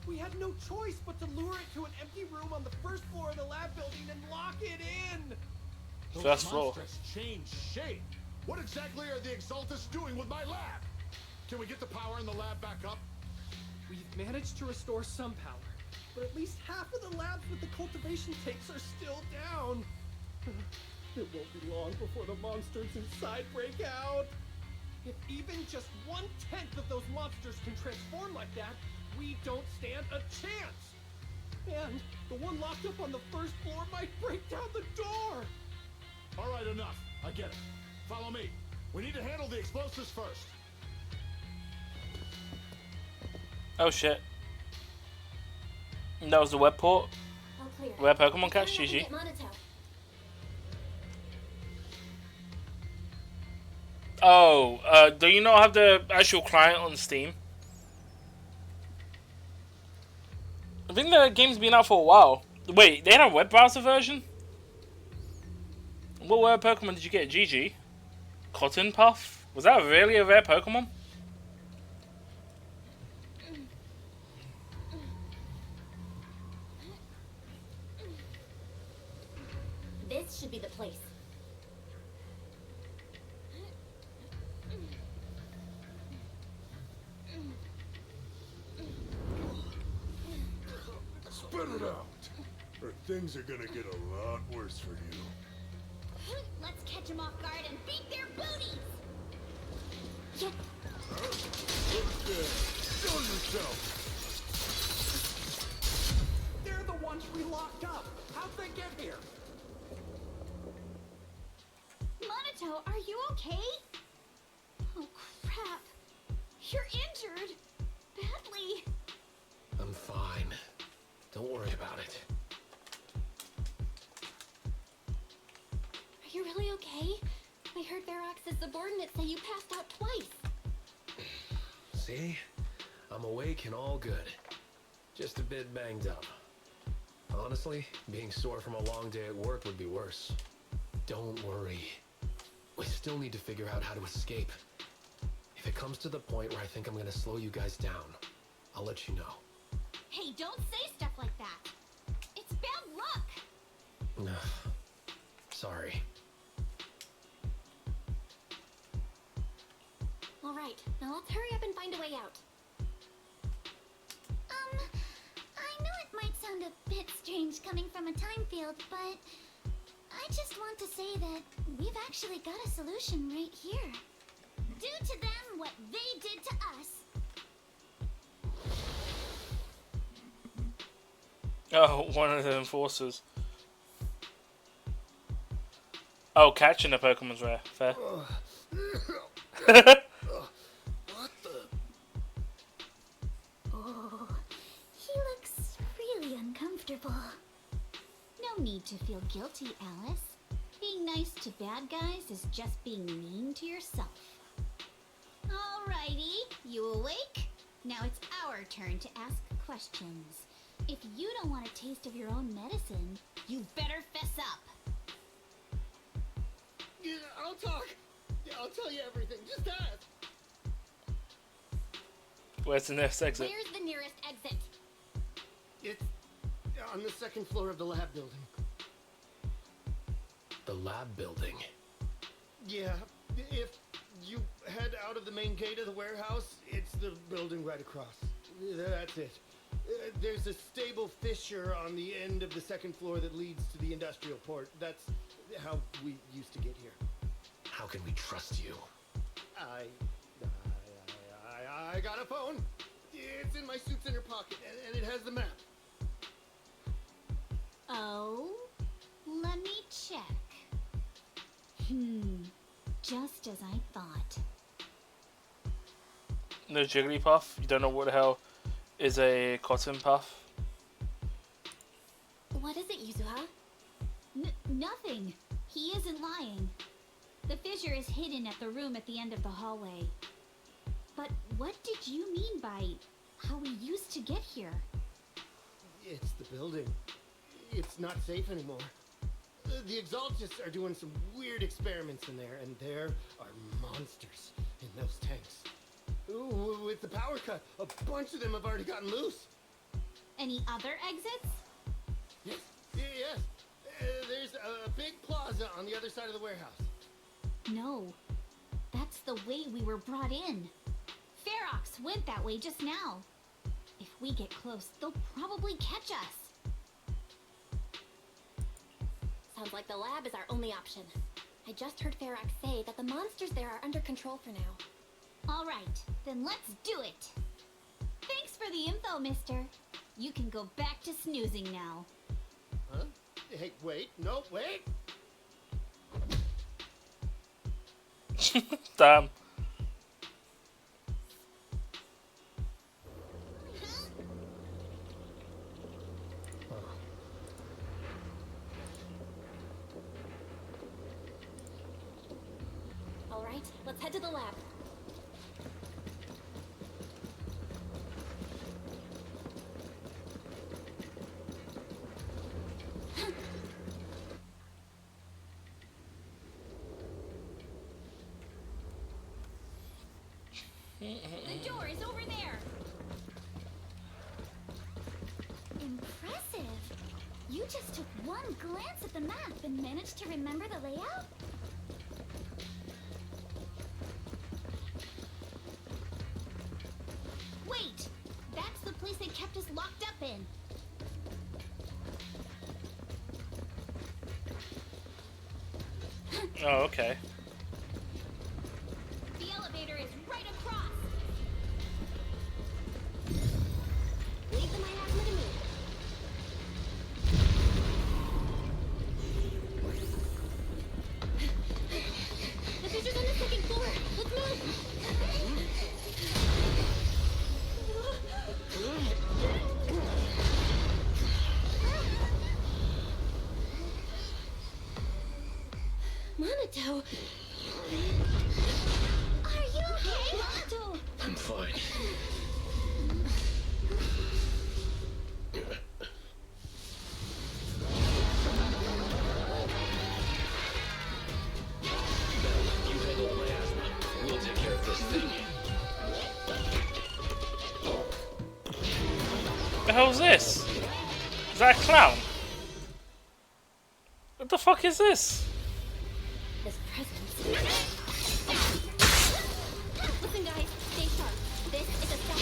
We had no choice but to lure it to an empty room on the first floor of the lab building and lock it in. Those First floor. monsters changed shape. What exactly are the Exaltists doing with my lab? Can we get the power in the lab back up? We've managed to restore some power, but at least half of the labs with the cultivation tanks are still down. It won't be long before the monsters inside break out. If even just 1/10 of those monsters can transform like that, we don't stand a chance. And the one locked up on the first floor might break down the door. All right, enough. I get it. Follow me. We need to handle the explosives first. Oh shit. That was the web port. All clear. Where Pokemon catch, Hurry up and GG. get Monato. Oh, do you not have the actual client on Steam? I think the game's been out for a while. Wait, they had a web browser version? What rare Pokemon did you get? GG? Cotton Puff? Was that really a rare Pokemon? This should be the place. Spit it out, or things are gonna get a lot worse for you. Let's catch them off guard and beat their booties! Yeah, Okay, show yourself. They're the ones we locked up. How'd they get here? Monato, are you okay? Oh, crap. You're injured. Badly. I'm fine. Don't worry about it. Are you really okay? I heard Ferox's subordinates say you passed out twice. See? I'm awake and all good. Just a bit banged up. Honestly, being sore from a long day at work would be worse. Don't worry. We still need to figure out how to escape. If it comes to the point where I think I'm gonna slow you guys down, I'll let you know. Hey, don't say stuff like that. It's bad luck. Sorry. All right, now let's hurry up and find a way out. I know it might sound a bit strange coming from a time field, but I just want to say that we've actually got a solution right here. Do to them what they did to us. Oh, one of the enforcers. Oh, catching a Pokemon's rare. Fair. Oh, he looks really uncomfortable. No need to feel guilty, Alice. Being nice to bad guys is just being mean to yourself. Alrighty, you awake? Now it's our turn to ask questions. If you don't want a taste of your own medicine, you better fess up. Yeah, I'll talk. Yeah, I'll tell you everything. Just ask. Where's the next exit? Where's the nearest exit? It's on the second floor of the lab building. The lab building? Yeah, if you head out of the main gate of the warehouse, it's the building right across. That's it. There's a stable fissure on the end of the second floor that leads to the industrial port. That's how we used to get here. How can we trust you? I got a phone. It's in my suit's inner pocket, and it has the map. Oh, let me check. Just as I thought. No Jigglypuff? You don't know what the hell is a cotton puff? What is it, Yuzuha? Nothing. He isn't lying. The fissure is hidden at the room at the end of the hallway. But what did you mean by how we used to get here? It's the building. It's not safe anymore. The Exaltists are doing some weird experiments in there, and there are monsters in those tanks. Ooh, with the power cut, a bunch of them have already gotten loose. Any other exits? Yes. There's a big plaza on the other side of the warehouse. No. That's the way we were brought in. Ferox went that way just now. If we get close, they'll probably catch us. Sounds like the lab is our only option. I just heard Ferox say that the monsters there are under control for now. All right, then let's do it. Thanks for the info, mister. You can go back to snoozing now. Huh? Hey, wait. No, wait. Damn. All right, let's head to the lab. The door is over there. Impressive. You just took one glance at the map and managed to remember the layout? Wait! That's the place they kept us locked up in. Oh, okay. The elevator is right across. Minato! Are you okay, Minato? I'm fine. You handle my asthma. We'll take care of this thing. What the hell's this? Is that a clown? What the fuck is this? This presence. Listen, guys, stay sharp. This is a step.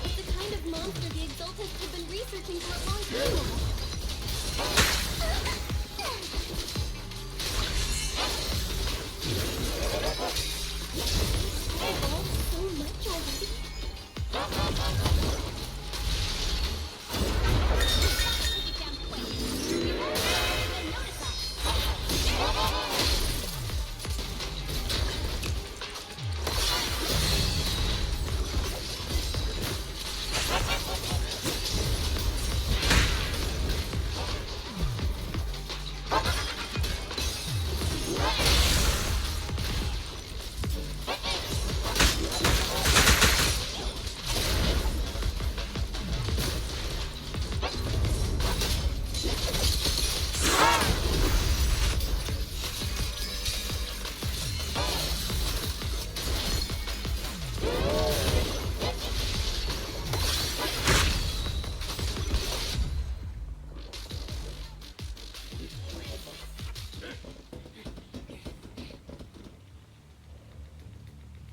It's the kind of monster the Exaltists have been researching for a long time now. So much already.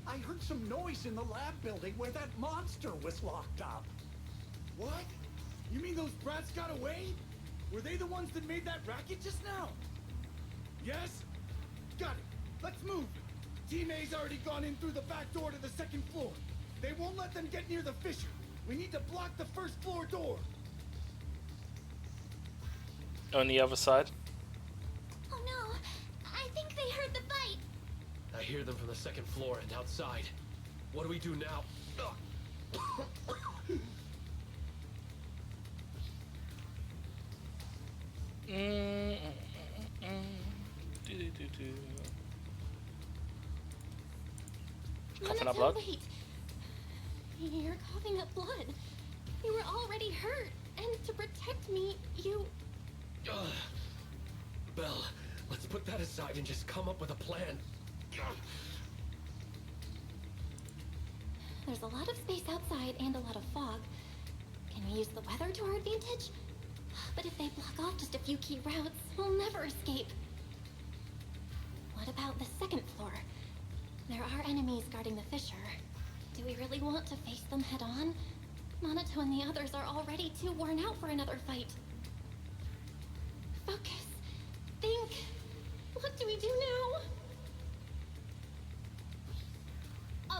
I heard some noise in the lab building where that monster was locked up. What? You mean those brats got away? Were they the ones that made that racket just now? Yes? Got it. Let's move. Team A's already gone in through the back door to the second floor. They won't let them get near the fissure. We need to block the first floor door. On the other side. Oh no! I think they heard the fight! I hear them from the second floor and outside. What do we do now? Coughing up blood? Wait. You're coughing up blood. You were already hurt, and to protect me, you... Belle, let's put that aside and just come up with a plan. There's a lot of space outside and a lot of fog. Can we use the weather to our advantage? But if they block off just a few key routes, we'll never escape. What about the second floor? There are enemies guarding the fissure. Do we really want to face them head on? Minato and the others are already too worn out for another fight. Focus. Think. What do we do now?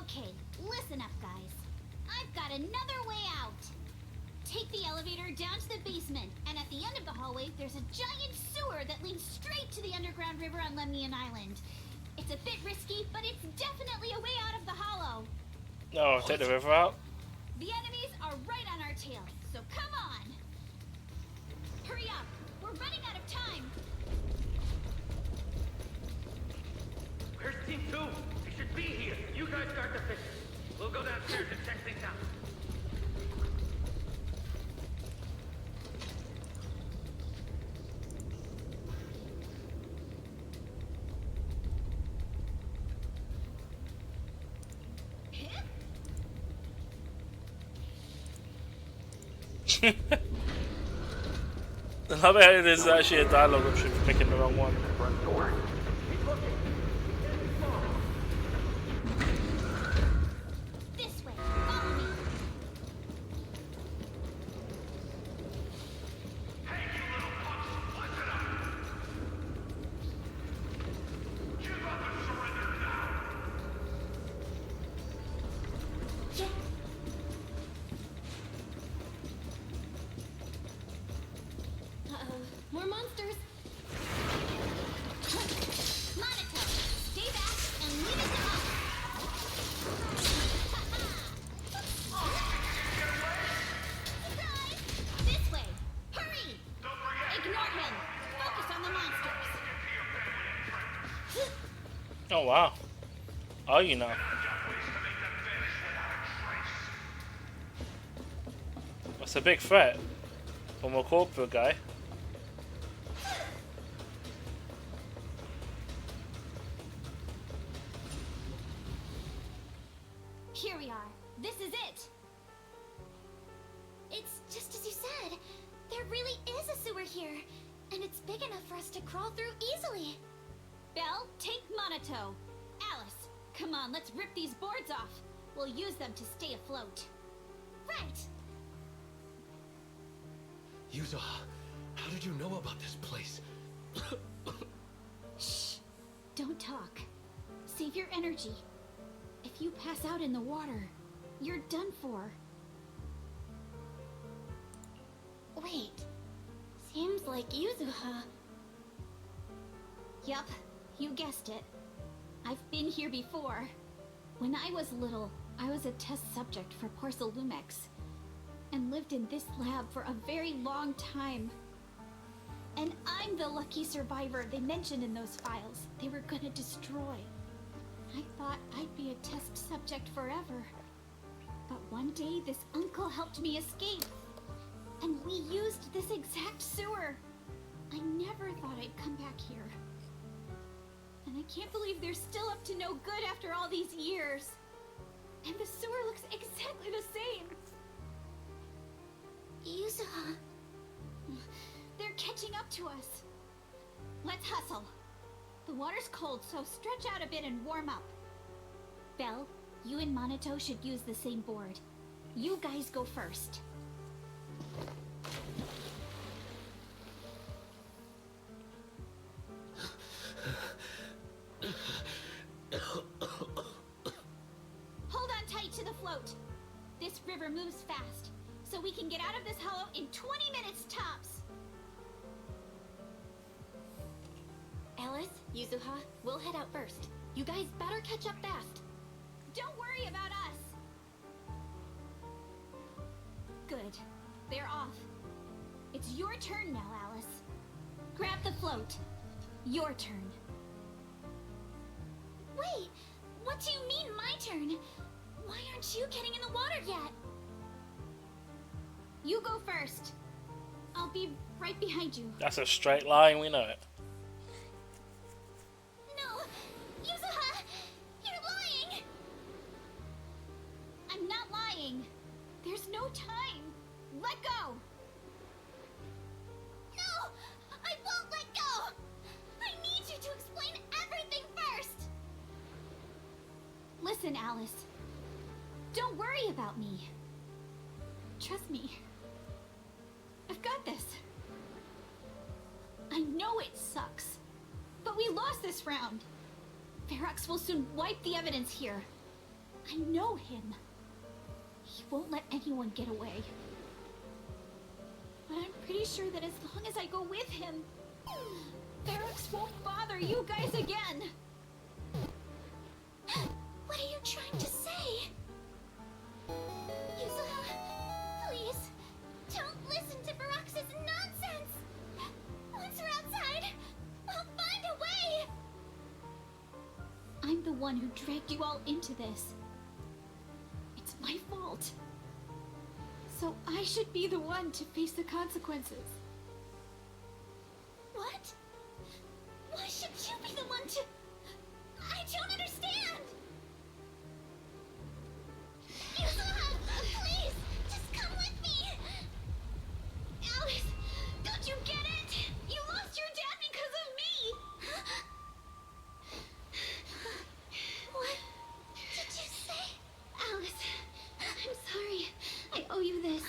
Okay, listen up, guys. I've got another way out. Take the elevator down to the basement, and at the end of the hallway, there's a giant sewer that leads straight to the underground river on Lemnian Island. It's a bit risky, but it's definitely a way out of the hollow. No, take the river out. The enemies are right on our tail, so come on! Hurry up! We're running out of time! Where's Team 2? They should be here. You guys guard the fissure. We'll go downstairs and check things out. I love it. There's actually a dialogue option for picking the wrong one. This way, follow me. Uh-oh. More monsters. Oh wow. Are you now? That's a big threat from a corporate guy. Here we are. This is it. It's just as you said. There really is a sewer here, and it's big enough for us to crawl through easily. Belle, take Monato. Alice, come on, let's rip these boards off. We'll use them to stay afloat. Right. Yuzuha, how did you know about this place? Shh. Don't talk. Save your energy. If you pass out in the water, you're done for. Wait. Seems like Yuzuha. Yup, you guessed it. I've been here before. When I was little, I was a test subject for Porcelumex, and lived in this lab for a very long time. And I'm the lucky survivor they mentioned in those files they were gonna destroy. I thought I'd be a test subject forever. But one day this uncle helped me escape. And we used this exact sewer. I never thought I'd come back here. And I can't believe they're still up to no good after all these years. And the sewer looks exactly the same. Yuzuha. They're catching up to us. Let's hustle. The water's cold, so stretch out a bit and warm up. Belle, you and Monato should use the same board. You guys go first. Hold on tight to the float. This river moves fast, so we can get out of this hollow in 20 minutes tops. Alice, Yuzuha, we'll head out first. You guys better catch up fast. Don't worry about us. Good. They're off. It's your turn now, Alice. Grab the float. Your turn. Wait, what do you mean my turn? Why aren't you getting in the water yet? You go first. I'll be right behind you. That's a straight line, we know it. No! Yuzuha! You're lying! I'm not lying. There's no time. Let go! No! I won't let go! I need you to explain everything first! Listen, Alice. Don't worry about me. Trust me. I've got this. I know it sucks, but we lost this round. Ferox will soon wipe the evidence here. I know him. He won't let anyone get away. But I'm pretty sure that as long as I go with him, Ferox won't bother you guys again. What are you trying to say? Yuzuha, please, don't listen to Ferox's nonsense! Once we're outside, we'll find a way! I'm the one who dragged you all into this. It's my fault. So I should be the one to face the consequences. What? Why should you be the one to... I don't understand! Yuzuha, please, just come with me! Alice, don't you get it? You lost your dad because of me! What did you say? Alice, I'm sorry. I owe you this.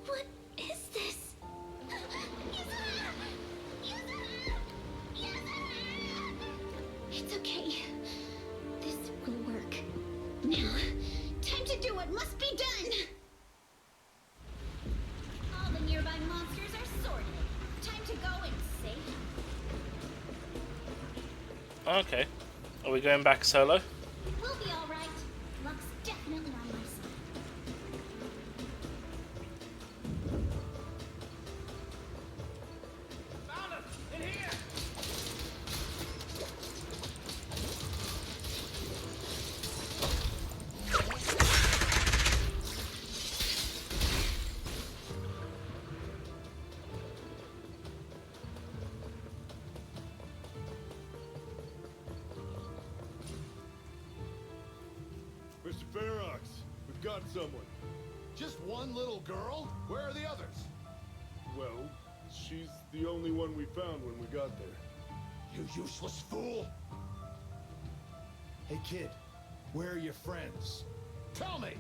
What is this? Yuzuha! Yuzuha! Yuzuha! It's okay. This will work. Now, time to do what must be done! All the nearby monsters are sorted. Time to go and save. Okay. Are we going back solo? We'll be alright. Luck's definitely on my side. Found us! In here! got someone. Just one little girl? Where are the others? Well, she's the only one we found when we got there. You useless fool! Hey kid, where are your friends? Tell me!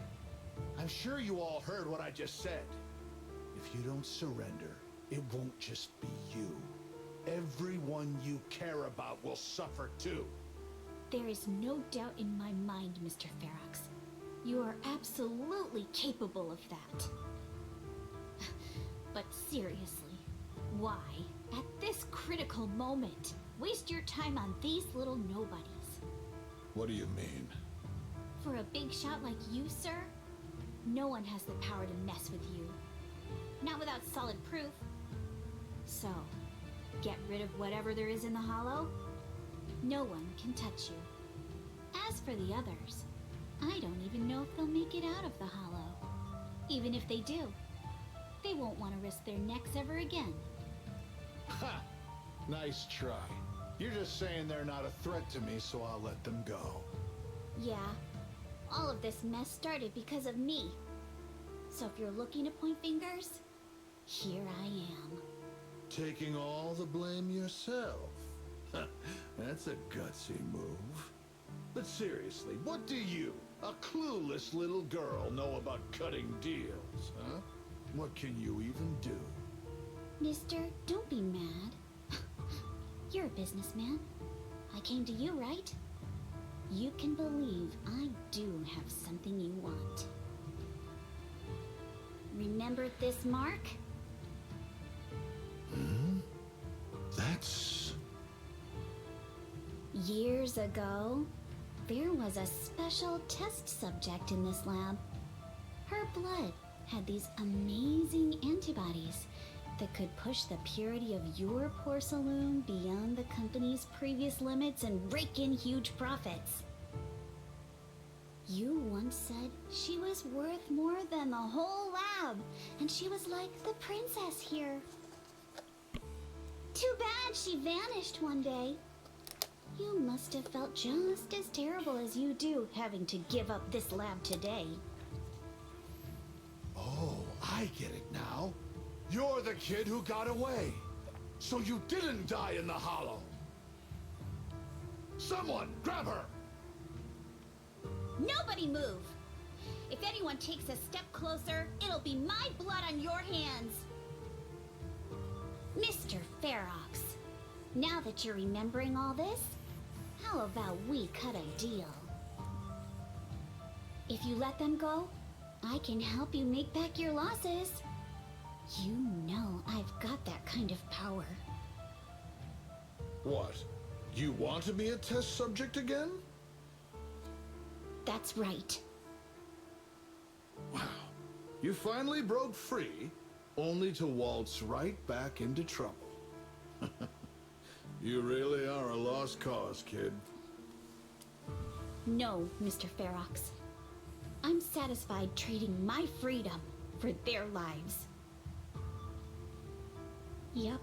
I'm sure you all heard what I just said. If you don't surrender, it won't just be you. Everyone you care about will suffer too. There is no doubt in my mind, Mr. Ferox. You are absolutely capable of that. But seriously, why, at this critical moment, waste your time on these little nobodies? What do you mean? For a big shot like you, sir, no one has the power to mess with you. Not without solid proof. So, get rid of whatever there is in the hollow. No one can touch you. As for the others, I don't even know if they'll make it out of the hollow. Even if they do, they won't want to risk their necks ever again. Ha! Nice try. You're just saying they're not a threat to me, so I'll let them go. Yeah, all of this mess started because of me. So if you're looking to point fingers, here I am. Taking all the blame yourself. That's a gutsy move. But seriously, what do you, a clueless little girl, know about cutting deals, huh? What can you even do? Mister, don't be mad. You're a businessman. I came to you, right? You can believe I do have something you want. Remember this mark? Hmm? That's... Years ago, there was a special test subject in this lab. Her blood had these amazing antibodies that could push the purity of your porcelain beyond the company's previous limits and rake in huge profits. You once said she was worth more than the whole lab, and she was like the princess here. Too bad she vanished one day. You must have felt just as terrible as you do having to give up this lab today. Oh, I get it now. You're the kid who got away. So you didn't die in the hollow. Someone, grab her! Nobody move! If anyone takes a step closer, it'll be my blood on your hands. Mr. Ferox, now that you're remembering all this, how about we cut a deal? If you let them go, I can help you make back your losses. You know I've got that kind of power. What? You want to be a test subject again? That's right. Wow. You finally broke free, only to waltz right back into trouble. You really are a lost cause, kid. No, Mr. Ferox. I'm satisfied trading my freedom for their lives. Yep.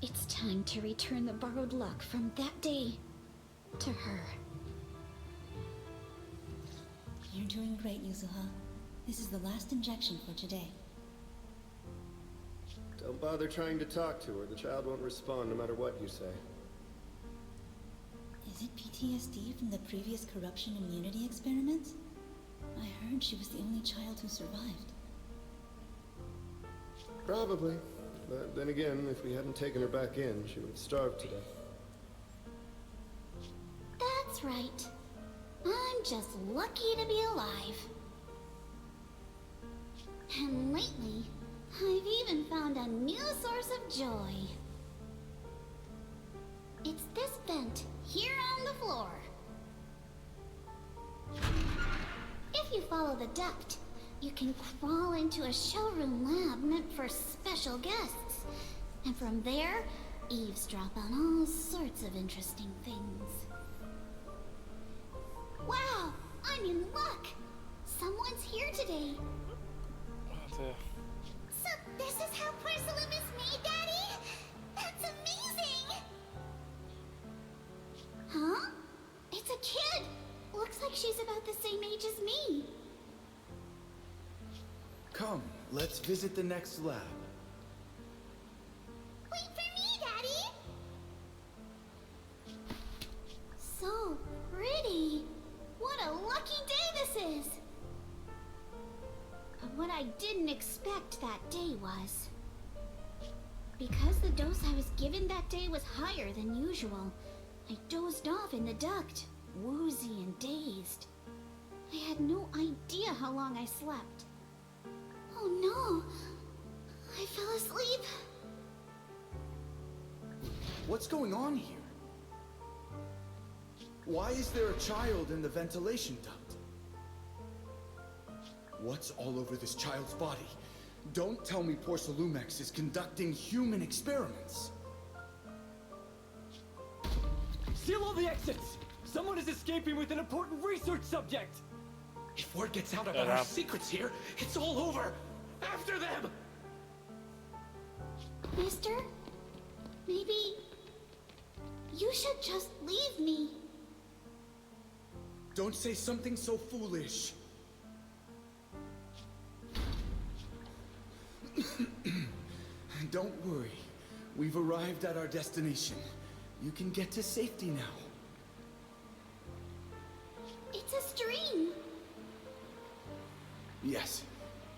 It's time to return the borrowed luck from that day to her. You're doing great, Yuzuha. This is the last injection for today. Don't bother trying to talk to her. The child won't respond no matter what you say. Is it PTSD from the previous corruption immunity experiments? I heard she was the only child who survived. Probably. But then again, if we hadn't taken her back in, she would have starved to death. That's right. I'm just lucky to be alive. And lately, I've even found a new source of joy. It's this vent here on the floor. If you follow the duct, you can crawl into a showroom lab meant for special guests. And from there, eavesdrop on all sorts of interesting things. Wow, I'm in luck. Someone's here today. So this is how porcelain is made, Daddy? That's amazing! Huh? It's a kid! Looks like she's about the same age as me. Come, let's visit the next lab. Wait for me, Daddy! So pretty. What a lucky day this is! But what I didn't expect that day was... because the dose I was given that day was higher than usual, I dozed off in the duct, woozy and dazed. I had no idea how long I slept. Oh no! I fell asleep. What's going on here? Why is there a child in the ventilation duct? What's all over this child's body? Don't tell me Porcelumex is conducting human experiments. Seal all the exits! Someone is escaping with an important research subject! If word gets out about our secrets here, it's all over! After them! Mister? Maybe... you should just leave me. Don't say something so foolish. Don't worry. We've arrived at our destination. You can get to safety now. It's a stream. Yes.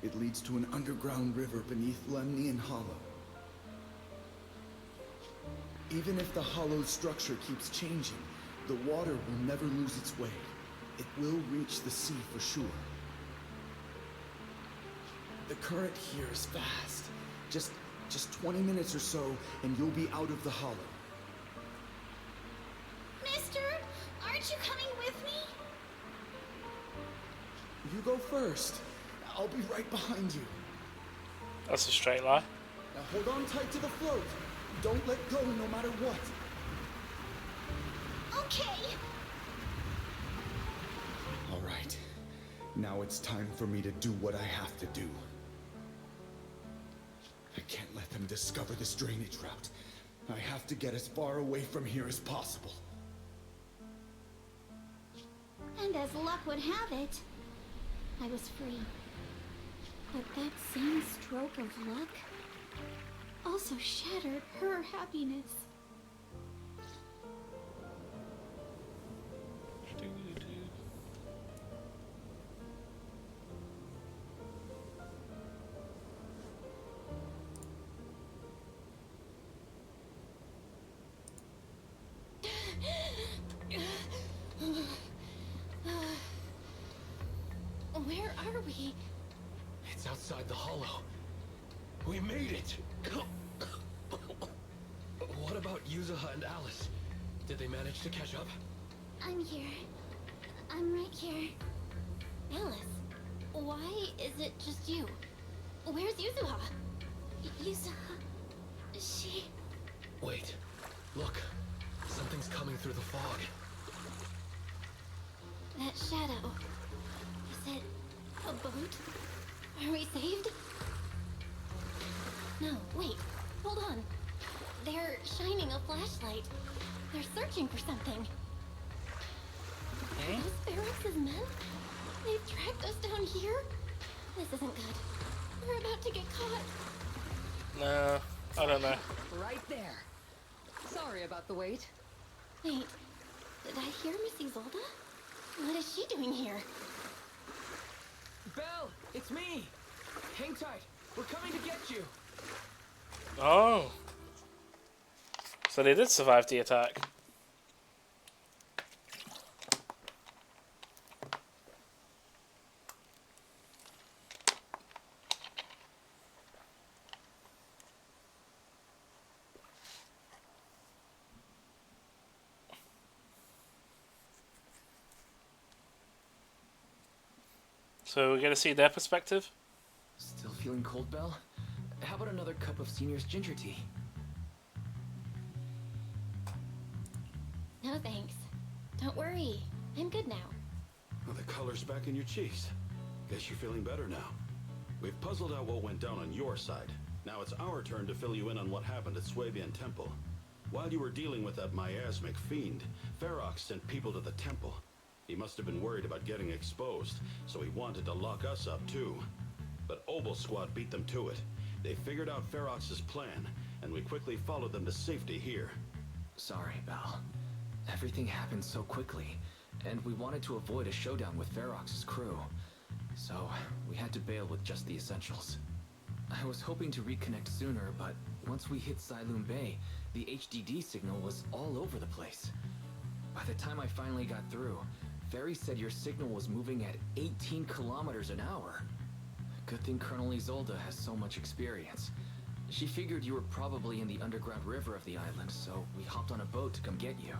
It leads to an underground river beneath Lemnian Hollow. Even if the hollow's structure keeps changing, the water will never lose its way. It will reach the sea for sure. The current here is fast. Just 20 minutes or so, and you'll be out of the hollow. Mister, aren't you coming with me? You go first. I'll be right behind you. That's a straight lie. Now hold on tight to the float. Don't let go no matter what. Okay. All right. Now it's time for me to do what I have to do. I can't let them discover this drainage route. I have to get as far away from here as possible. And as luck would have it, I was free. But that same stroke of luck also shattered her happiness. Where are we? It's outside the hollow. We made it! What about Yuzuha and Alice? Did they manage to catch up? I'm here. I'm right here. Alice, why is it just you? Where's Yuzuha? Yuzuha... she... Wait. Look. Something's coming through the fog. That shadow. Is it a boat? Are we saved? No, wait. Hold on. They're shining a flashlight. They're searching for something. Are those Ferox's men? They've tracked us down here? This isn't good. We're about to get caught. No, I don't know. Right there. Sorry about the wait. Wait, did I hear Miss Isolde? What is she doing here? Belle, it's me. Hang tight. We're coming to get you. Oh. So they did survive the attack. So we're gonna see their perspective? Still feeling cold, Belle? How about another cup of Senior's ginger tea? No thanks. Don't worry. I'm good now. Well, the color's back in your cheeks. Guess you're feeling better now. We've puzzled out what went down on your side. Now it's our turn to fill you in on what happened at Swabian Temple. While you were dealing with that miasmic fiend, Ferox sent people to the temple. He must have been worried about getting exposed, so he wanted to lock us up too. but Obel Squad beat them to it. They figured out Ferox's plan, and we quickly followed them to safety here. Sorry, Belle. Everything happened so quickly, and we wanted to avoid a showdown with Ferox's crew. So, we had to bail with just the essentials. I was hoping to reconnect sooner, but once we hit Siloon Bay, the HDD signal was all over the place. By the time I finally got through, Ferry said your signal was moving at 18 kilometers an hour. Good thing Colonel Isolde has so much experience. She figured you were probably in the underground river of the island, so we hopped on a boat to come get you.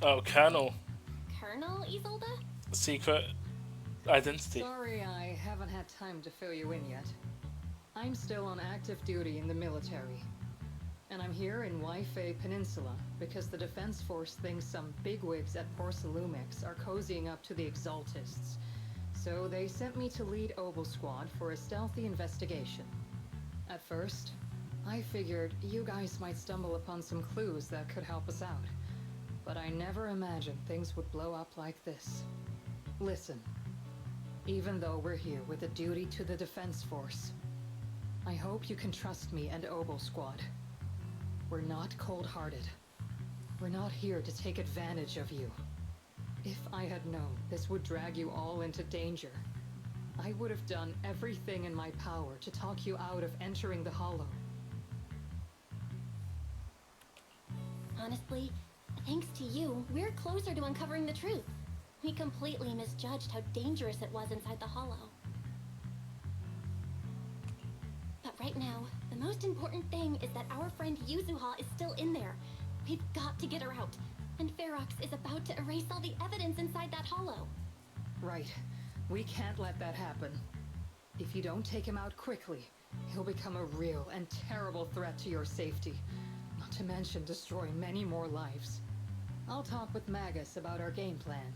Oh, Colonel. Colonel Isolde? Secret identity. Sorry, I haven't had time to fill you in yet. I'm still on active duty in the military. And I'm here in Waifei Peninsula because the Defense Force thinks some bigwigs at Porcelumex are cozying up to the Exaltists. So they sent me to lead Obel Squad for a stealthy investigation. At first, I figured you guys might stumble upon some clues that could help us out. But I never imagined things would blow up like this. Listen, even though we're here with a duty to the Defense Force, I hope you can trust me and Obel Squad. We're not cold-hearted. We're not here to take advantage of you. If I had known this would drag you all into danger, I would have done everything in my power to talk you out of entering the Hollow. Honestly, thanks to you, we're closer to uncovering the truth. We completely misjudged how dangerous it was inside the Hollow. But right now, the most important thing is that our friend Yuzuha is still in there. We've got to get her out. And Ferox is about to erase all the evidence inside that Hollow. Right. We can't let that happen. If you don't take him out quickly, he'll become a real and terrible threat to your safety. Not to mention destroy many more lives. I'll talk with Magus about our game plan.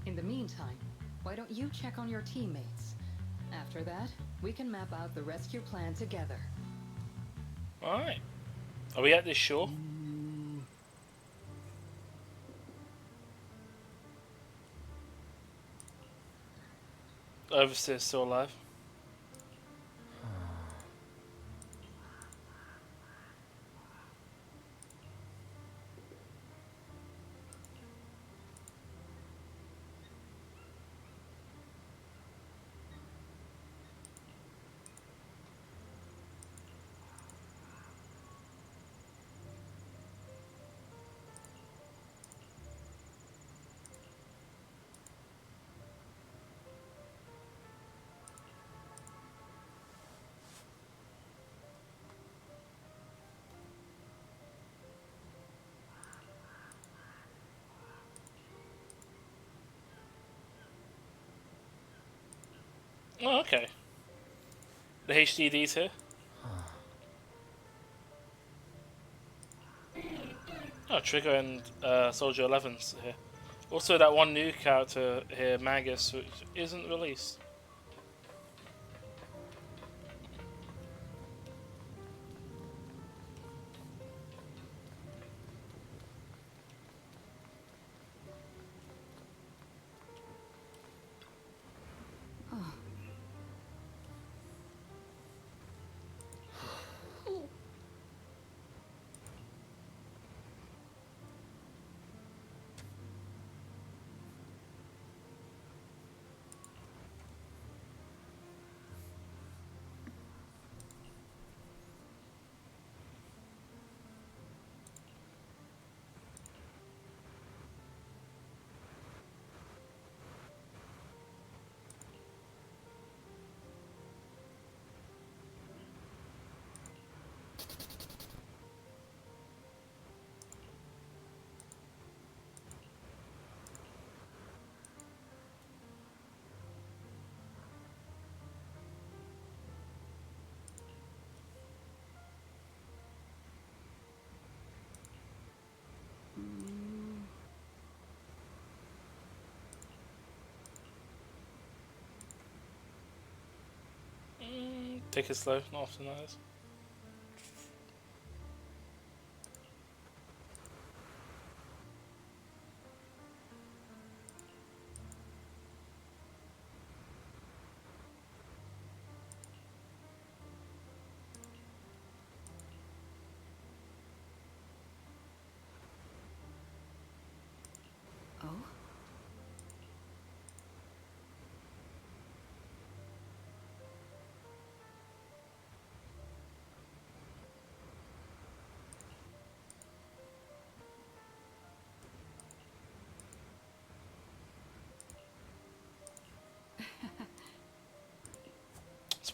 In the meantime, why don't you check on your teammates? After that, we can map out the rescue plan together. Alright. Are we at this shore? Overseer's still alive. Oh, okay. The HDD's here. Oh, Trigger and Soldier 11's here. Also, that one new character here, Magus, which isn't released. Take it slow, not often that is.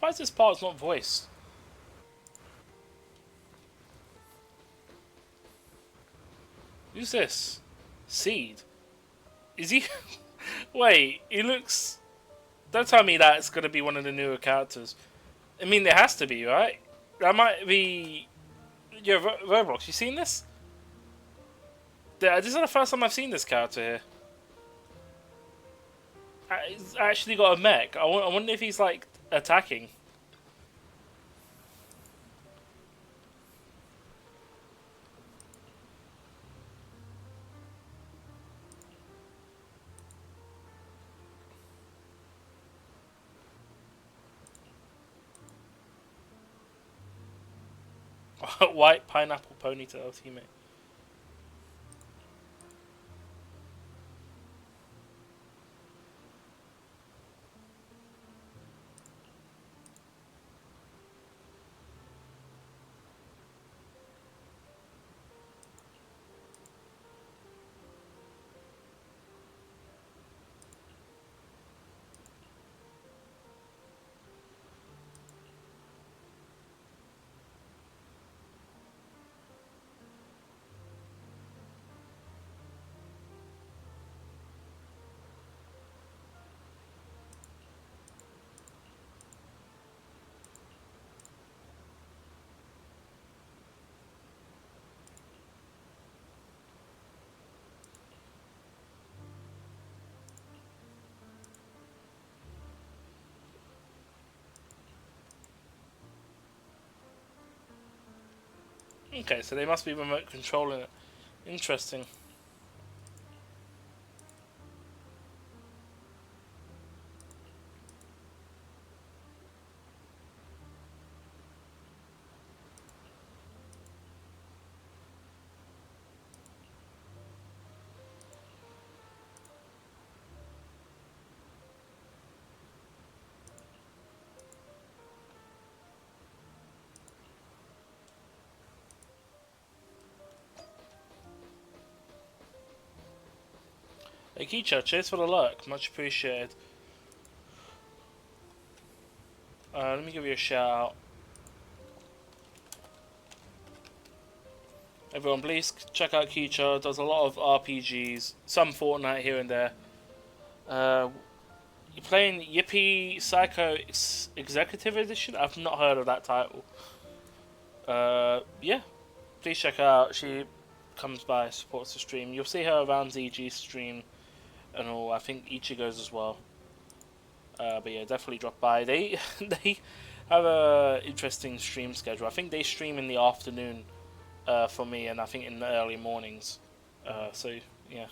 surprised this part's not voiced. Who's this? Seed? Is he... Wait, he looks... Don't tell me that's going to be one of the newer characters. I mean, there has to be, right? That might be... Yeah, Roblox, you seen this? This is the first time I've seen this character here. He's actually got a mech. I wonder if he's, like, attacking. White pineapple ponytail teammate. Okay, so they must be remote controlling it. Interesting. Hey Kicho, cheers for the luck, much appreciated. Let me give you a shout out. Everyone, please check out Kicho. Does a lot of RPGs, some Fortnite here and there. You're playing Yippee Psycho Executive Edition? I've not heard of that title. Yeah, please check her out. She comes by, supports the stream. You'll see her around ZG stream and all. I think Ichigo's as well. But yeah, definitely drop by. They have a interesting stream schedule. I think they stream in the afternoon for me, and I think in the early mornings. So yeah,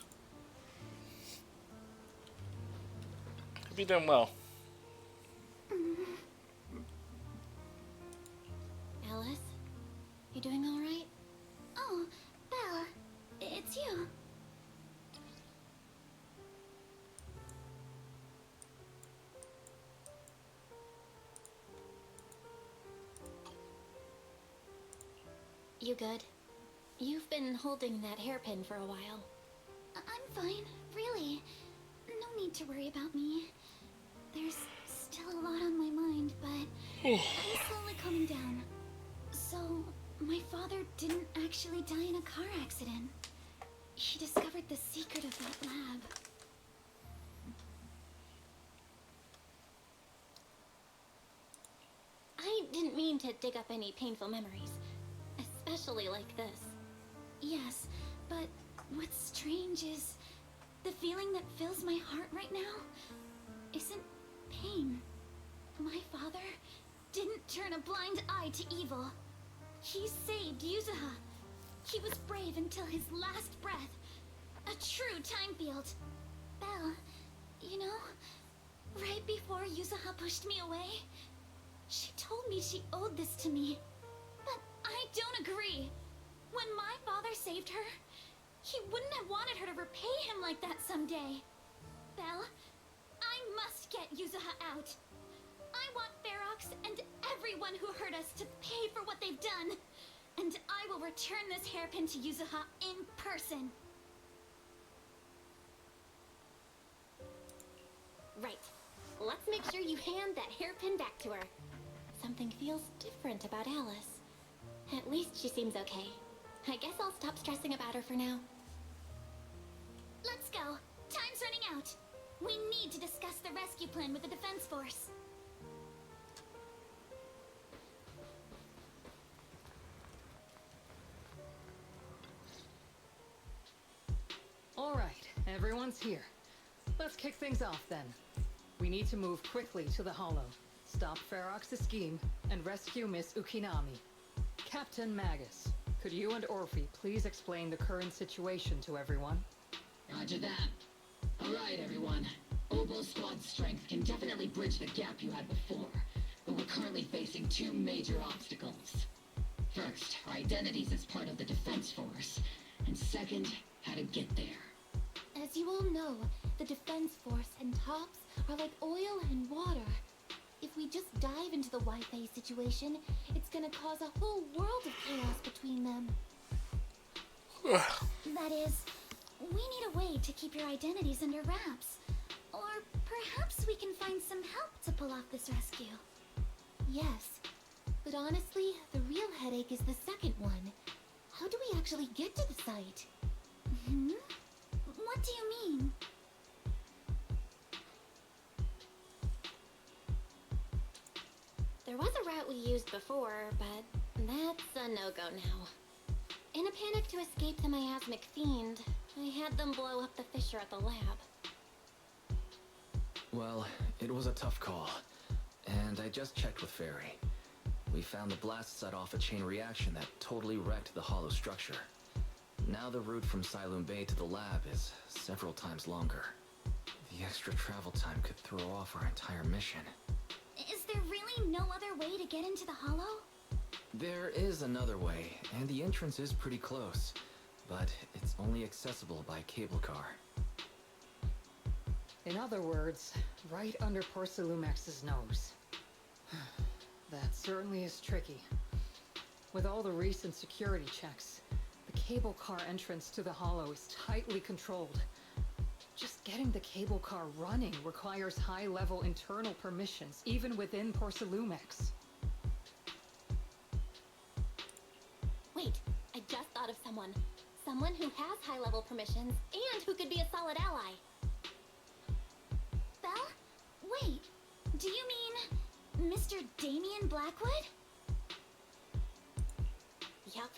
could be doing well. Alice, you doing all right? Oh, Belle, it's you. You good? You've been holding that hairpin for a while. I'm fine, really. No need to worry about me. There's still a lot on my mind, but I'm slowly calming down. So, my father didn't actually die in a car accident. He discovered the secret of that lab. I didn't mean to dig up any painful memories, especially like this. Yes, but what's strange is the feeling that fills my heart right now isn't pain. My father didn't turn a blind eye to evil. He saved Yuzuha. He was brave until his last breath. A true time field. Belle, you know, right before Yuzuha pushed me away, she told me she owed this to me. But I don't agree. When my father saved her, he wouldn't have wanted her to repay him like that someday. Belle, I must get Yuzuha out. I want Ferox and everyone who hurt us to pay for what they've done. And I will return this hairpin to Yuzuha in person. Right. Let's make sure you hand that hairpin back to her. something feels different about Alice. At least she seems okay. I guess I'll stop stressing about her for now. Let's go. Time's running out. We need to discuss the rescue plan with the Defense Force. All right, everyone's here. Let's kick things off then. We need to move quickly to the Hollow, stop Ferox's scheme, and rescue Miss Ukinami. Captain Magus, could you and Orphe please explain the current situation to everyone? Roger that. Alright, everyone. Obel Squad's strength can definitely bridge the gap you had before, but we're currently facing two major obstacles. First, our identities as part of the Defense Force, and second, how to get there. As you all know, the Defense Force and TOPS are like oil and water. If we just dive into the Wi-Fi situation, it's gonna cause a whole world of chaos between them. That is, we need a way to keep your identities under wraps. Or perhaps we can find some help to pull off this rescue. Yes, but honestly, the real headache is the second one. How do we actually get to the site? Hmm? What do you mean? There was a route we used before, but that's a no-go now. In a panic to escape the miasmic fiend, I had them blow up the fissure at the lab. Well, it was a tough call, and I just checked with Fairy. We found the blast set off a chain reaction that totally wrecked the hollow structure. Now the route from Siloam Bay to the lab is several times longer. The extra travel time could throw off our entire mission. Is there really no other way to get into the Hollow? There is another way, and the entrance is pretty close, but it's only accessible by cable car. In other words, right under Porcelumex's nose. That certainly is tricky. With all the recent security checks, the cable car entrance to the Hollow is tightly controlled. Just getting the cable car running requires high-level internal permissions, even within Porcelumex. Wait, I just thought of someone. Someone who has high-level permissions and who could be a solid ally. Belle? Wait, do you mean Mr. Damien Blackwood? Yup.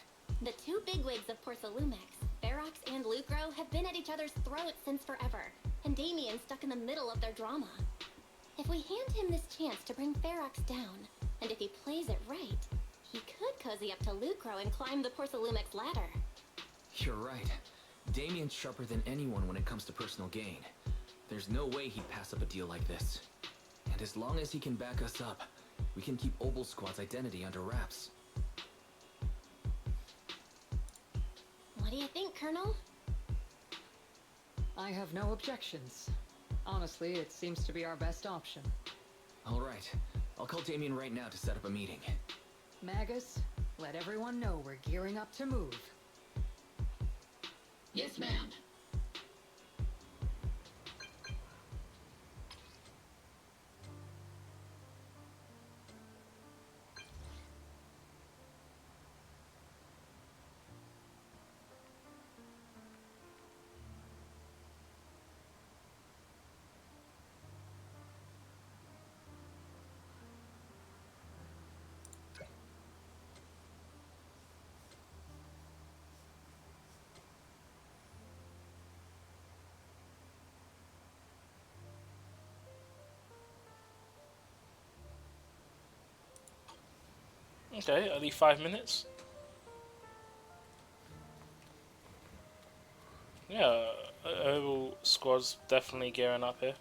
The two bigwigs of Porcelumex, Ferox and Lucro, have been at each other's throats since forever, and Damien's stuck in the middle of their drama. If we hand him this chance to bring Ferox down, and if he plays it right, he could cozy up to Lucro and climb the Porcelumex ladder. You're right. Damien's sharper than anyone when it comes to personal gain. There's no way he'd pass up a deal like this. And as long as he can back us up, we can keep Obel Squad's identity under wraps. What do you think, Colonel? I have no objections. Honestly, it seems to be our best option. All right. I'll call Damien right now to set up a meeting. Magus, let everyone know we're gearing up to move. Yes, ma'am. Okay, only 5 minutes. Yeah, Obel Squad's definitely gearing up here.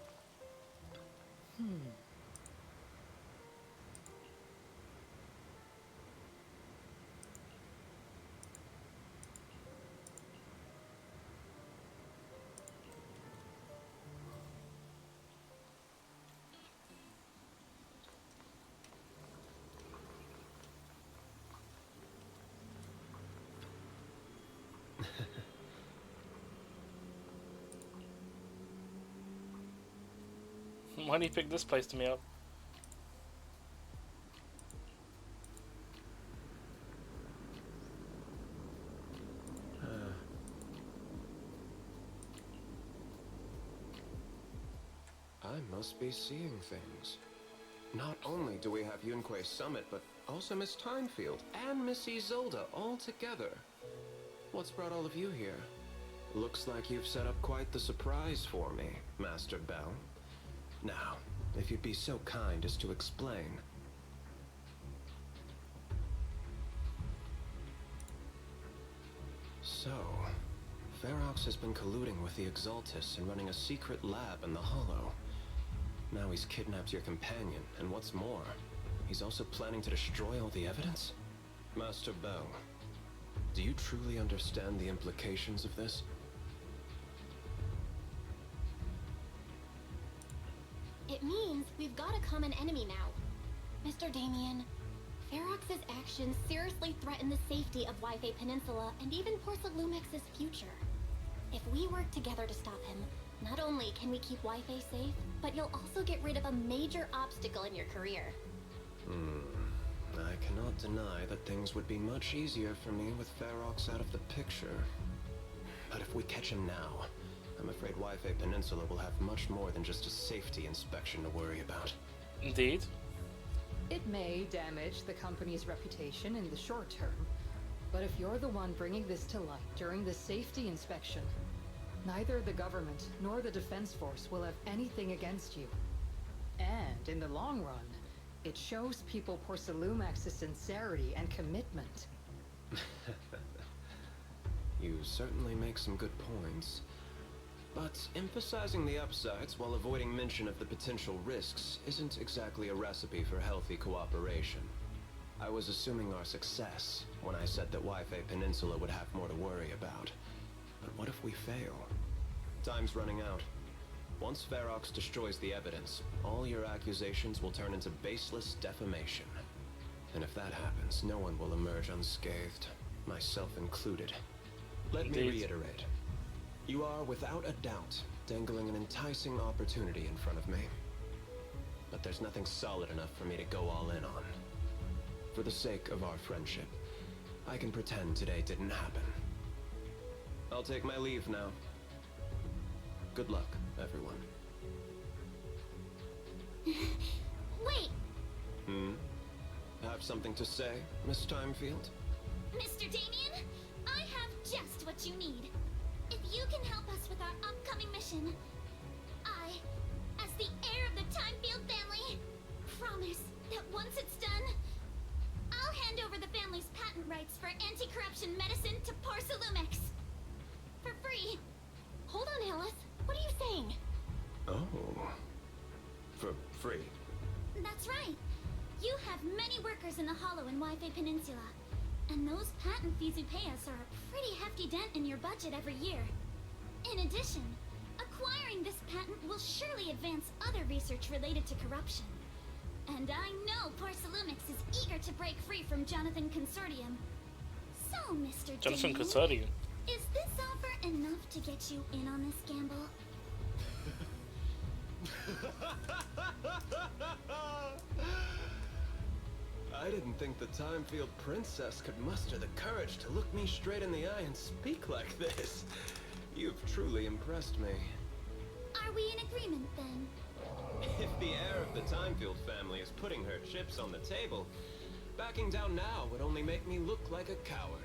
Why did he pick this place to me up? must be seeing things. Not only do we have Yunquei Summit, but also Miss Timefield and Miss Isolde all together. What's brought all of you here? Looks like you've set up quite the surprise for me, Master Bell. Now, if you'd be so kind as to explain. So, Ferox has been colluding with the Exaltis and running a secret lab in the Hollow. Now he's kidnapped your companion, and what's more, he's also planning to destroy all the evidence? Master Bell, do you truly understand the implications of this? It means we've got a common enemy now. Mr. Damien, Ferox's actions seriously threaten the safety of Wi-Fi Peninsula and even Porsalumex's future. If we work together to stop him, not only can we keep Wi-Fi safe, but you'll also get rid of a major obstacle in your career. I cannot deny that things would be much easier for me with Ferox out of the picture. But if we catch him now, I'm afraid Wi-Fi Peninsula will have much more than just a safety inspection to worry about. Indeed. It may damage the company's reputation in the short term, but if you're the one bringing this to light during the safety inspection, neither the government nor the Defense Force will have anything against you. And in the long run, it shows people Porsalumex's sincerity and commitment. You certainly make some good points. But emphasizing the upsides while avoiding mention of the potential risks isn't exactly a recipe for healthy cooperation. I was assuming our success when I said that Wi-Fi Peninsula would have more to worry about. But what if we fail? Time's running out. Once Ferox destroys the evidence, all your accusations will turn into baseless defamation. And if that happens, no one will emerge unscathed, myself included. Let me reiterate. You are, without a doubt, dangling an enticing opportunity in front of me. But there's nothing solid enough for me to go all in on. For the sake of our friendship, I can pretend today didn't happen. I'll take my leave now. Good luck, everyone. Wait! Have something to say, Miss Timefield? Mr. Damien, I have just what you need. If you can help us with our upcoming mission, I, as the heir of the Timefield family, promise that once it's done, I'll hand over the family's patent rights for anti-corruption medicine to Porsalumex. For free. Hold on, Alice. What are you saying? Oh. For free? That's right. You have many workers in the Hollow and Wi-Fi Peninsula. And those patent fees you pay us are a pretty hefty dent in your budget every year. In addition, acquiring this patent will surely advance other research related to corruption. And I know Porsalumix is eager to break free from Jonathan Consortium. So, Mr. Jonathan Damien, Consortium. is this offer enough to get you in on this gamble? I didn't think the Timefield princess could muster the courage to look me straight in the eye and speak like this. You've truly impressed me. Are we in agreement, then? If the heir of the Timefield family is putting her chips on the table, backing down now would only make me look like a coward.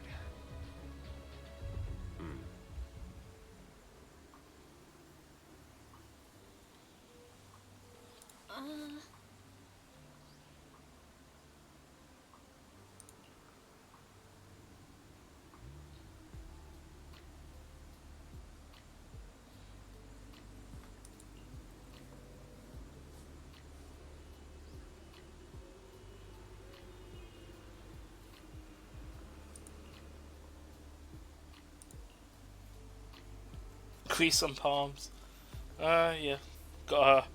Crease some palms. Yeah. Gotta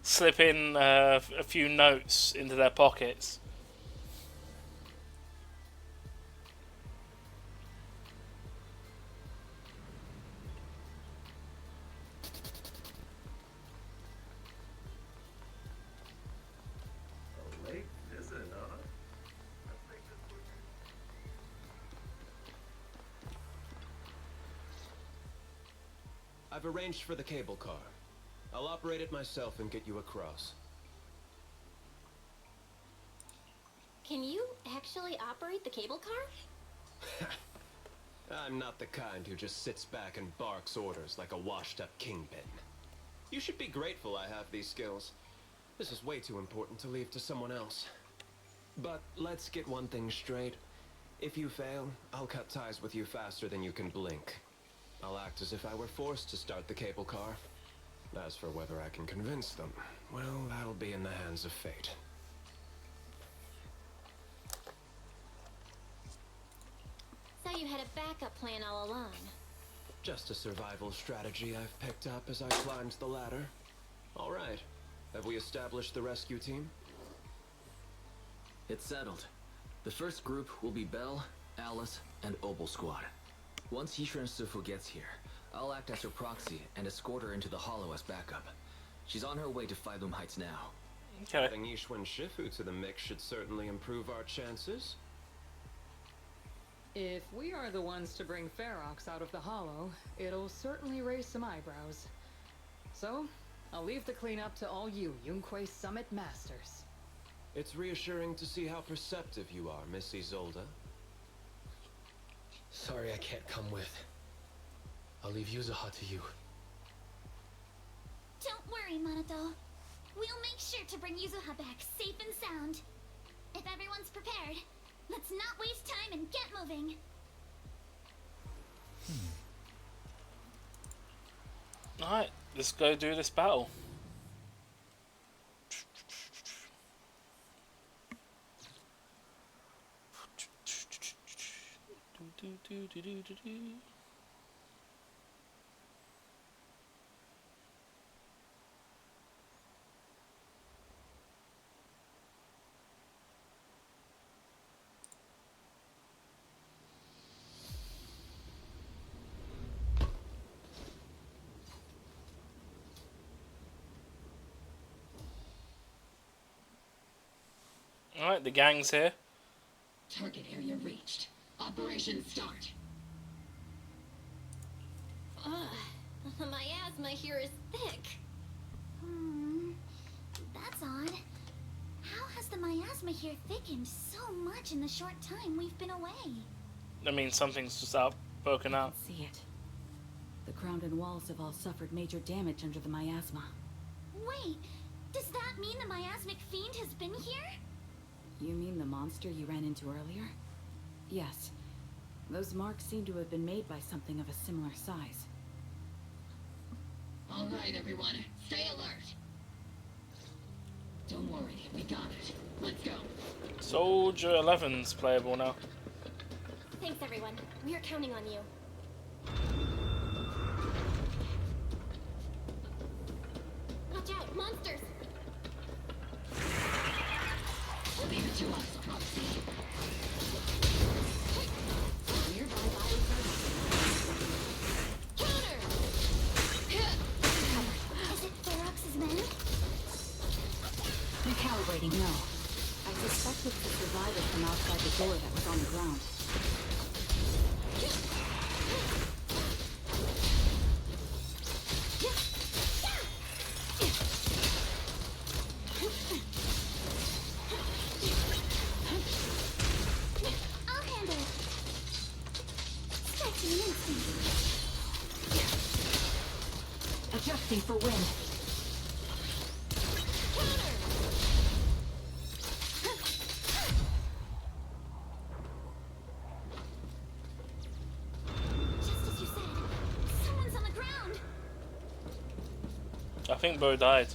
slip in a few notes into their pockets. A late visit, huh? I've arranged for the cable car. I'll operate it myself and get you across. Can you actually operate the cable car? I'm not the kind who just sits back and barks orders like a washed-up kingpin. You should be grateful I have these skills. This is way too important to leave to someone else. But let's get one thing straight. If you fail, I'll cut ties with you faster than you can blink. I'll act as if I were forced to start the cable car. As for whether I can convince them, well, that'll be in the hands of fate. So you had a backup plan all along. Just a survival strategy I've picked up as I climbed the ladder. All right. Have we established the rescue team? It's settled. The first group will be Belle, Alice, and Opal Squad. Once Yisha and Sufu gets here, I'll act as her proxy and escort her into the Hollow as backup. She's on her way to Phylum Heights now. Okay. Adding Yishun and Shifu to the mix should certainly improve our chances. If we are the ones to bring Ferox out of the Hollow, it'll certainly raise some eyebrows. So, I'll leave the cleanup to all you Yunque Summit Masters. It's reassuring to see how perceptive you are, Miss Isolde. Sorry I can't come with. I'll leave Yuzuha to you. Don't worry, Monato. We'll make sure to bring Yuzuha back safe and sound. If everyone's prepared, let's not waste time and get moving. Alright, let's go do this battle. Alright, the gang's here. Target area reached. Operation start. Ugh, my asthma here is thick. That's odd. How has the miasma here thickened so much in the short time we've been away? I mean, something's just broken out. See it. The ground and walls have all suffered major damage under the miasma. Wait, does that mean the miasmic fiend has been here? You mean the monster you ran into earlier? Yes. Those marks seem to have been made by something of a similar size. All right, everyone. Stay alert. Don't worry, we got it. Let's go. Soldier 11's playable now. Thanks, everyone. We are counting on you. Watch out, monsters! Leave it to us, Proxy. Nearby bodies Counter! Is it Ferox's men? Recalibrating, no. I suspect it's the survivors from outside the door that was on the ground. I'll handle it. Stretching instinct. Adjusting for wind. Just as you said, someone's on the ground. I think Bo died.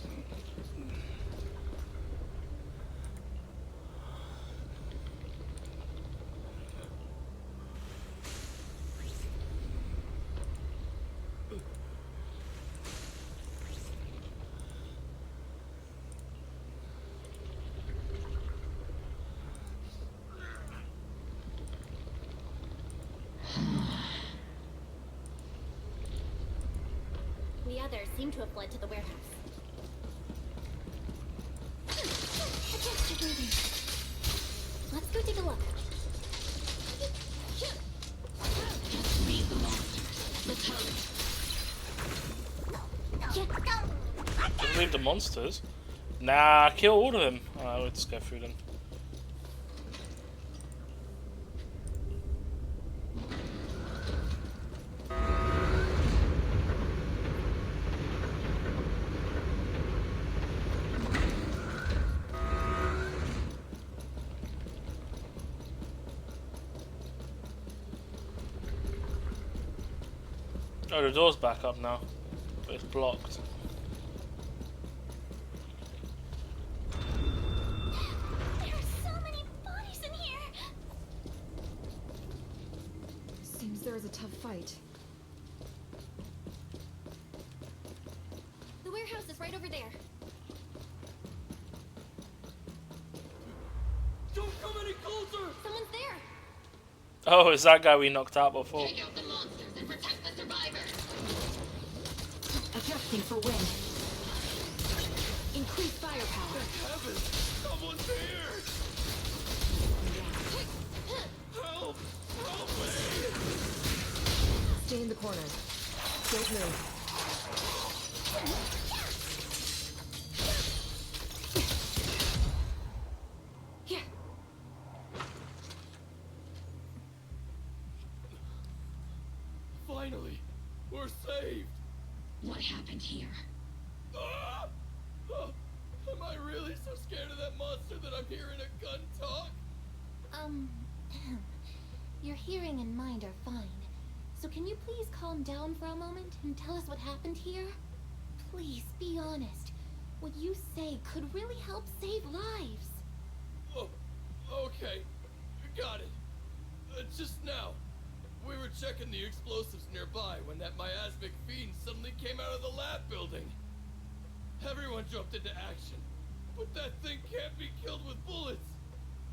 The others seem to have fled to the warehouse. Adjust your breathing. Let's go take a look. Just meet the monsters. Let's hurry. Get down. save the monsters. Nah, kill all of them. Alright, we'll just go through them. Oh, the door's back up now, but it's blocked. There are so many bodies in here. Seems there was a tough fight. The warehouse is right over there. Don't come any closer! Someone's there. Oh, it's that guy we knocked out before. Take out the monsters and protect the survivors. Adjusting for wind. Increase firepower. Heavens! Someone's here! Help! Help me! Stay in the corner. Don't move. Here. Finally! We're saved! What happened here? Ah! Oh, am I really so scared of that monster that I'm hearing a gun talk? Your hearing and mind are fine. So can you please calm down for a moment and tell us what happened here? Please, be honest. What you say could really help save lives. Oh, okay. Got it. Just now, we were checking the explosives nearby when that miasmic fiend suddenly came out of the lab building. Everyone jumped into action, but that thing can't be killed with bullets.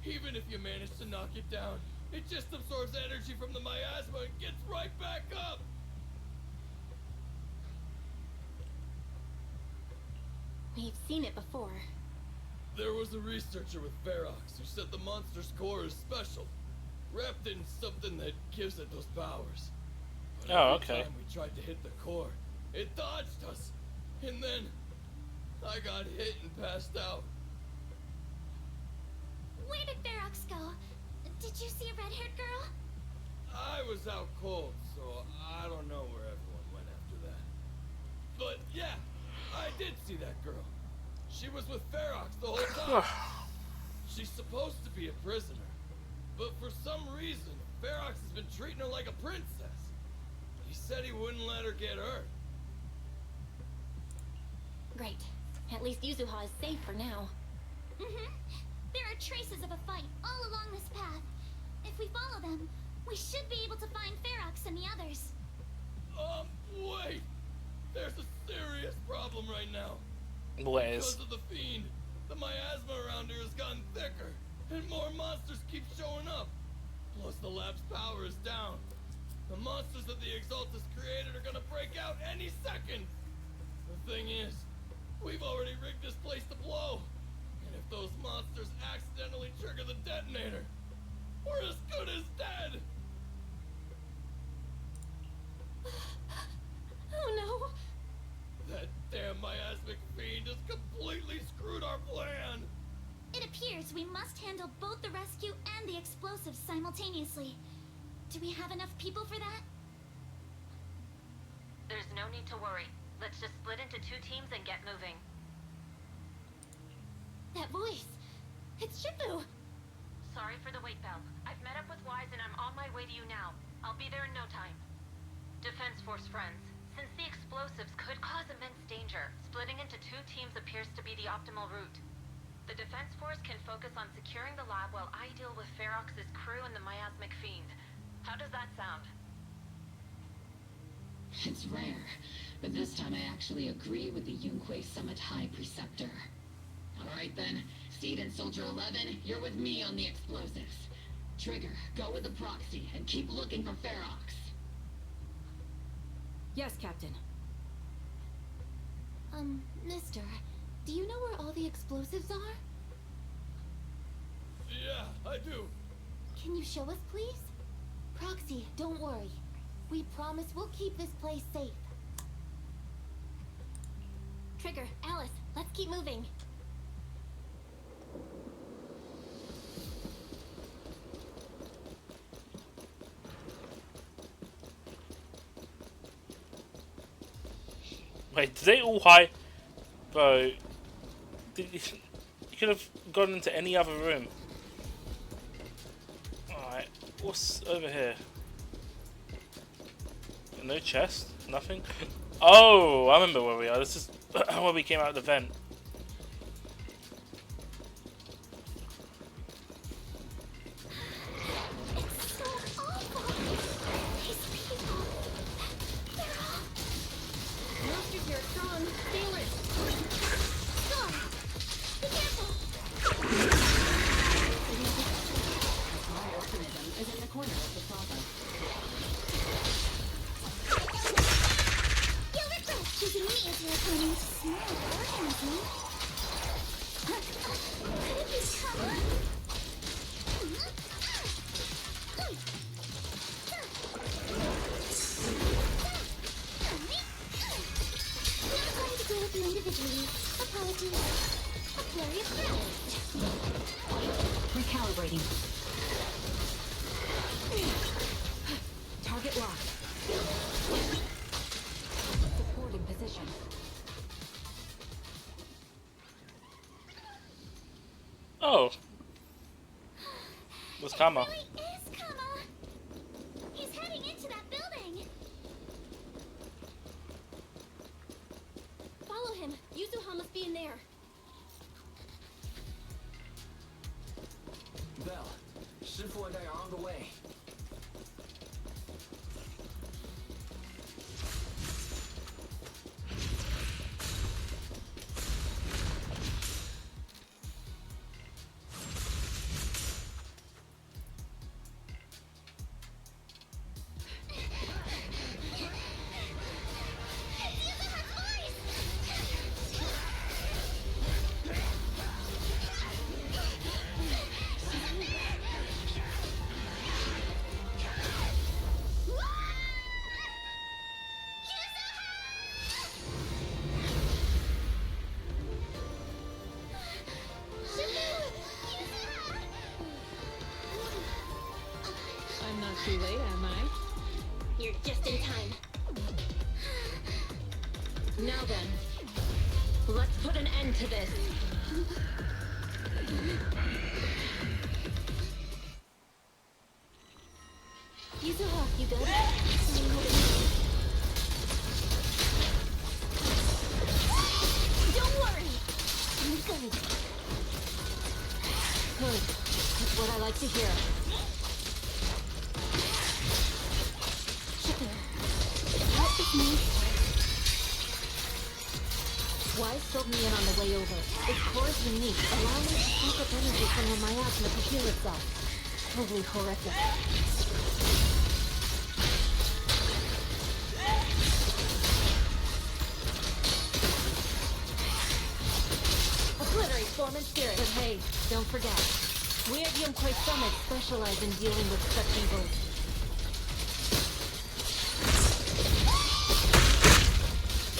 Even if you manage to knock it down, it just absorbs energy from the miasma and gets right back up. We've seen it before. There was a researcher with Ferox who said the monster's core is special, wrapped in something that gives it those powers. But Oh, every okay. time we tried to hit the core, it dodged us, and then I got hit and passed out. Where did Ferox go? Did you see a red-haired girl? I was out cold, so I don't know where everyone went after that. But yeah, I did see that girl. She was with Ferox the whole time. She's supposed to be a prisoner, but for some reason, Ferox has been treating her like a princess. He said he wouldn't let her get hurt. Great. At least Yuzuha is safe for now. There are traces of a fight all along this path. If we follow them, we should be able to find Ferox and the others. Wait! There's a serious problem right now. What is? Because of the fiend, the miasma around here has gotten thicker, and more monsters keep showing up. Plus the lab's power is down. The monsters that the Exaltus created are gonna break out any second. The thing is, we've already rigged this place to blow. And if those monsters accidentally trigger the detonator, we're as good as dead. Oh no! That damn miasmic fiend has completely screwed our plan. It appears we must handle both the rescue and the explosives simultaneously. Do we have enough people for that? There's no need to worry. Let's just split into 2 teams and get moving. That voice! It's Shifu! Sorry for the wait, Belle. I've met up with Wise and I'm on my way to you now. I'll be there in no time. Defense Force friends, since the explosives could cause immense danger, splitting into 2 teams appears to be the optimal route. The Defense Force can focus on securing the lab while I deal with Ferox's crew and the miasmic fiend. How does that sound? It's rare, but this time I actually agree with the Yunque Summit High Preceptor. Alright then, Steed and Soldier 11, you're with me on the explosives. Trigger, go with the proxy and keep looking for Ferox. Yes, Captain. Mister, do you know where all the explosives are? Yeah, I do. Can you show us, please? Proxy, don't worry. We promise we'll keep this place safe. Trigger, Alice, Let's keep moving. Wait, did they all hide? Bro, you could have gone into any other room. Alright, what's over here? No chest? Nothing? Oh, I remember where we are. This is where we came out of the vent. Recalibrating. Target locked. Supporting position. Oh. What's Kama? He's heading into that building. Follow him. Yuzuha must be in there. Bell, Shifu and I are on the way. I'm not too late, am I? You're just in time. Now then, let's put an end to this. Yuzuha, you good? Don't worry. I'm good. Good. That's what I like to hear. Help with me. Wise filled me in on the way over. Its core is unique, allowing it to soak up energy from the miasma to heal itself. Totally horrific. Obliterate form and spirit. But hey, don't forget, we at Yomkoi Summit specialize in dealing with such evils.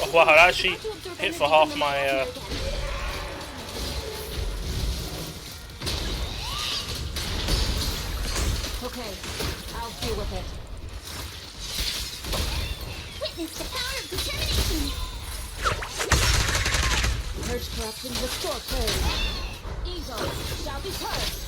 Oh wow, that actually hit for half my Okay, I'll deal with it. Witness the power of determination. Purge corruption, restore clarity. Evil shall be purged.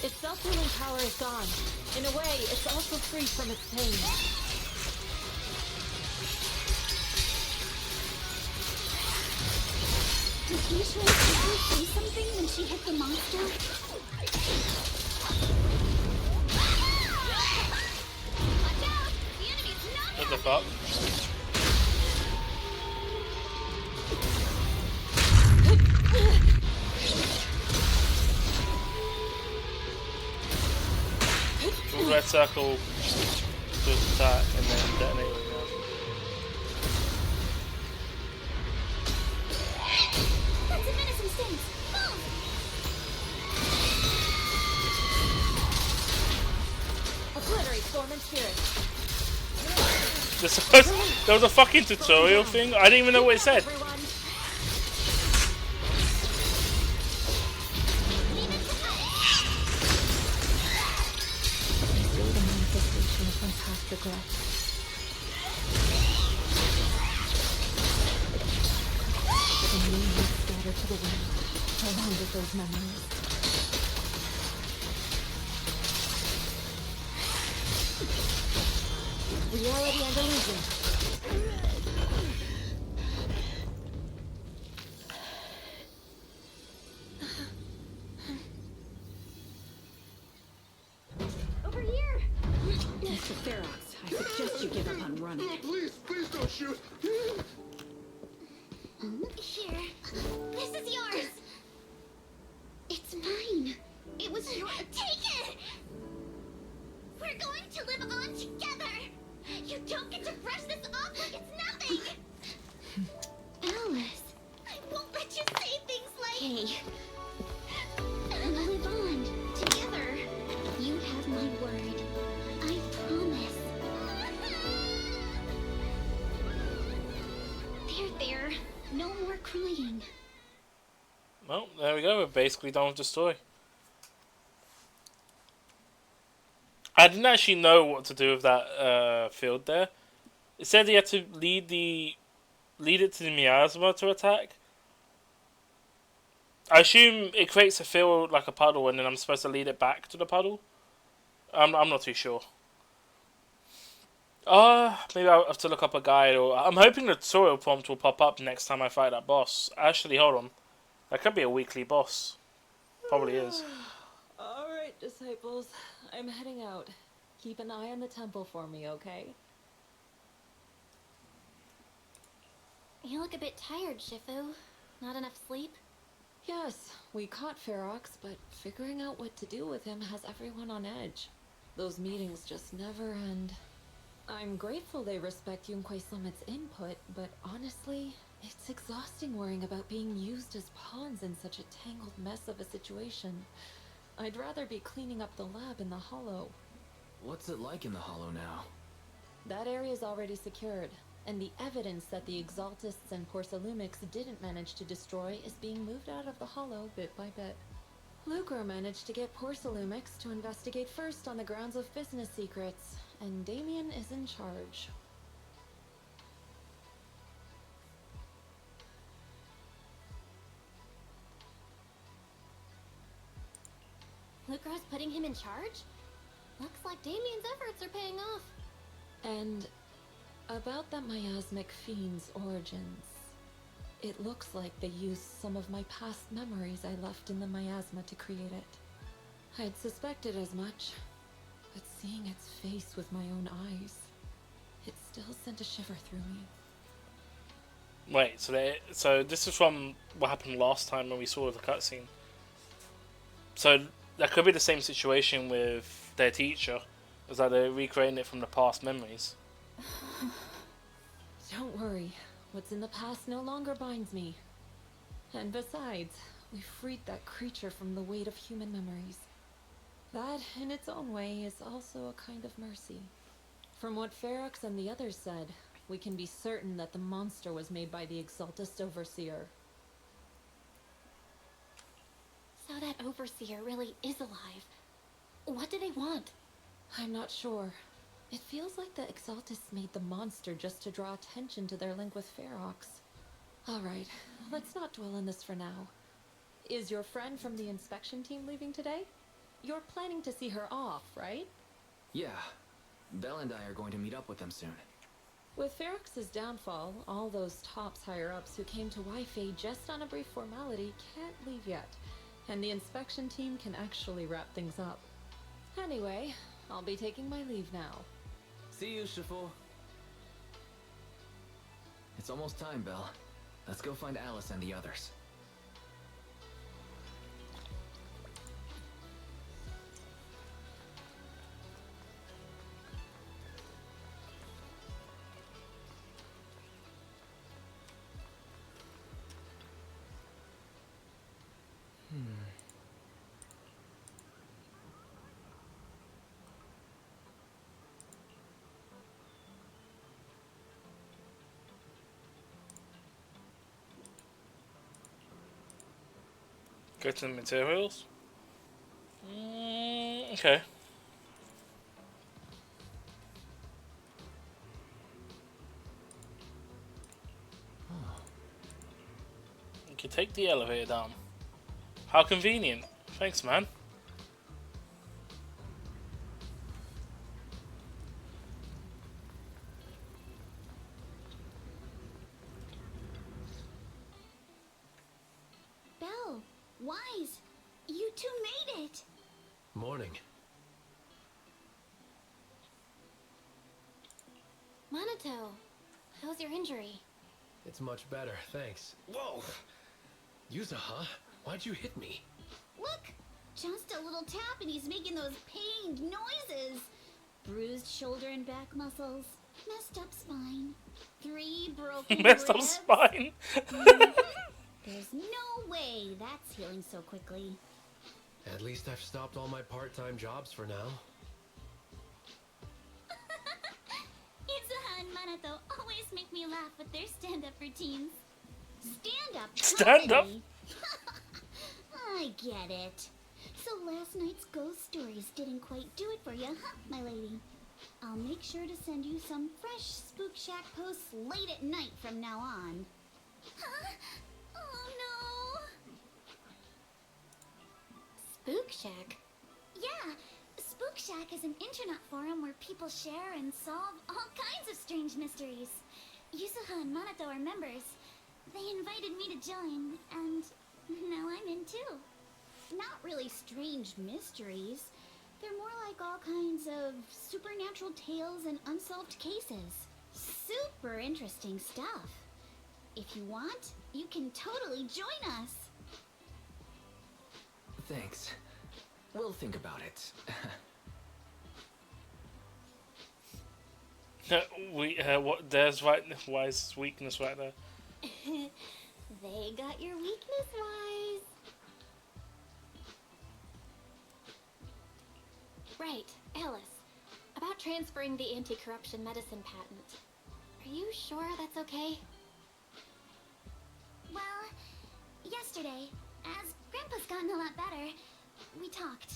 Its self-healing power is gone. In a way, it's also free from its pain. Did Yushua say something when she hit the monster? what the fuck? for red circle to attack and then detonate it. That's a menacing stance. Move! Obliterate form and spirit. There was a fucking tutorial thing. I didn't even know what it said. To the wind, along with those memories. Reality and illusion. Over here! Mr. Ferox, I suggest you give up on running. Please, please don't shoot. Here. This is yours. It's mine. It was your. Take it! We're going to live on together. You don't get to brush this off like it's nothing. Alice, I won't let you say things like. Hey. We'll live on together. You have my word. I promise. There. No more crying. Well, there we go. We're basically done with the story. I didn't actually know what to do with that field there. It said you had to lead it to the miasma to attack. I assume it creates a field like a puddle, and then I'm supposed to lead it back to the puddle. I'm not too sure. Maybe I'll have to look up a guide, or I'm hoping the tutorial prompt will pop up next time I fight that boss. Actually, hold on. That could be a weekly boss. Probably is. Alright, disciples. I'm heading out. Keep an eye on the temple for me, okay? You look a bit tired, Shifu. Not enough sleep? Yes, we caught Ferox, but figuring out what to do with him has everyone on edge. Those meetings just never end. I'm grateful they respect Yunquei Summit's input, but honestly, it's exhausting worrying about being used as pawns in such a tangled mess of a situation. I'd rather be cleaning up the lab in the Hollow. What's it like in the Hollow now? That area's already secured, and the evidence that the Exaltists and Porcelumics didn't manage to destroy is being moved out of the Hollow bit by bit. Lucre managed to get Porcelumics to investigate first on the grounds of business secrets, and Damien is in charge. Lucro's putting him in charge? Looks like Damien's efforts are paying off. And about that miasmic fiend's origins, it looks like they used some of my past memories I left in the miasma to create it. I'd suspected as much, but seeing its face with my own eyes, it still sent a shiver through me. Wait, so this is from what happened last time when we saw the cutscene. So that could be the same situation with their teacher, is that they're recreating it from the past memories. Don't worry, what's in the past no longer binds me. And besides, we freed that creature from the weight of human memories. That, in its own way, is also a kind of mercy. From what Ferox and the others said, we can be certain that the monster was made by the Exaltist Overseer. So that Overseer really is alive. What do they want? I'm not sure. It feels like the Exaltists made the monster just to draw attention to their link with Ferox. Alright, let's not dwell on this for now. Is your friend from the inspection team leaving today? You're planning to see her off, right? Yeah. Belle and I are going to meet up with them soon. With Ferox's downfall, all those tops higher-ups who came to Wi-Fi just on a brief formality can't leave yet, and the inspection team can actually wrap things up. Anyway, I'll be taking my leave now. See you, Shifu. It's almost time, Belle. Let's go find Alice and the others. Go to the materials. Okay. You can take the elevator down. How convenient. Thanks, man. Belle, Wise, you two made it. Morning. Minato, how's your injury? It's much better, thanks. Whoa! Yuzuha, why'd you hit me? Look, just a little tap and he's making those pained noises. Bruised shoulder and back muscles, messed up spine, 3 broken Messed up ribs. spine. There's no way that's healing so quickly. At least I've stopped all my part-time jobs for now. Yuzuha and Minato always make me laugh with their stand-up routines. Stand-up Stand up? comedy? I get it. So last night's ghost stories didn't quite do it for you, huh, my lady? I'll make sure to send you some fresh Spook Shack posts late at night from now on. Huh? Oh no! Spook Shack? Yeah, Spook Shack is an internet forum where people share and solve all kinds of strange mysteries. Yuzuha and Minato are members. They invited me to join, and now I'm in too. Not really strange mysteries. They're more like all kinds of supernatural tales and unsolved cases. Super interesting stuff. If you want, you can totally join us. Thanks. We'll think about it. What? There's Wise's weakness right there. They got your weakness, Wise. Right, Alice. About transferring the anti-corruption medicine patent. Are you sure that's okay? Well, yesterday, as Grandpa's gotten a lot better, we talked.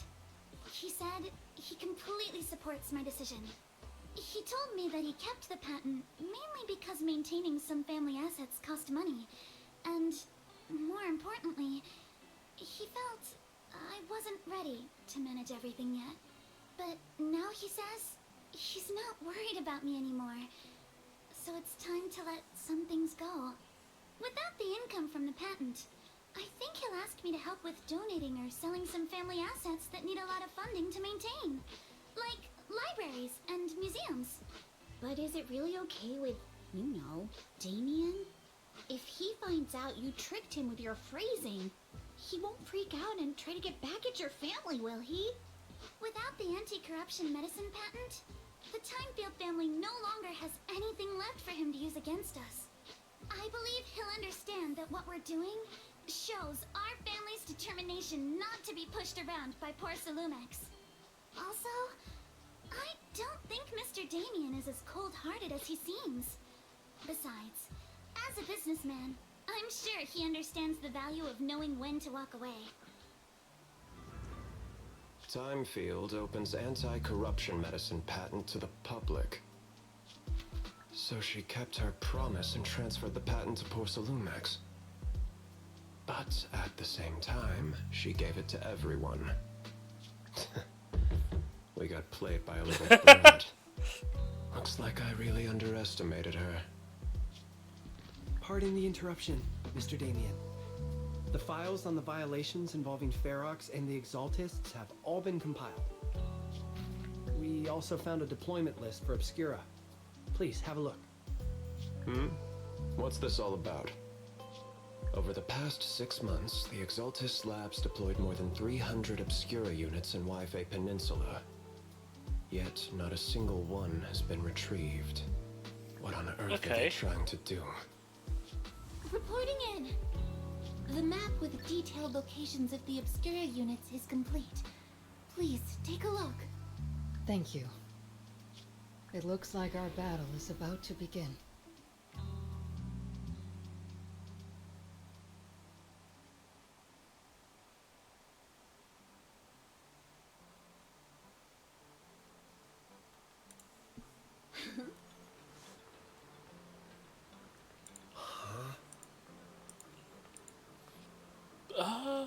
He said he completely supports my decision. He told me that he kept the patent mainly because maintaining some family assets cost money. And, more importantly, he felt I wasn't ready to manage everything yet. But now he says he's not worried about me anymore. So it's time to let some things go. Without the income from the patent, I think he'll ask me to help with donating or selling some family assets that need a lot of funding to maintain. Like libraries and museums. But is it really okay with, you know, Damien? If he finds out you tricked him with your phrasing, he won't freak out and try to get back at your family, will he? Without the anti-corruption medicine patent, the Timefield family no longer has anything left for him to use against us. I believe he'll understand that what we're doing shows our family's determination not to be pushed around by poor Salumex. Also, I don't think Mr. Damien is as cold-hearted as he seems. Besides, as a businessman, I'm sure he understands the value of knowing when to walk away. Timefield opens anti-corruption medicine patent to the public. So she kept her promise and transferred the patent to poor Salumex. But at the same time, she gave it to everyone. We got played by a little brat. Looks like I really underestimated her. Pardon the interruption, Mr. Damien. The files on the violations involving Ferox and the Exaltists have all been compiled. We also found a deployment list for Obscura. Please, have a look. What's this all about? Over the past 6 months, the Exaltist Labs deployed more than 300 Obscura units in Wi-Fi Peninsula. Yet, not a single one has been retrieved. What on earth are they trying to do? Reporting in. The map with detailed locations of the Obscura units is complete. Please, take a look. Thank you. It looks like our battle is about to begin.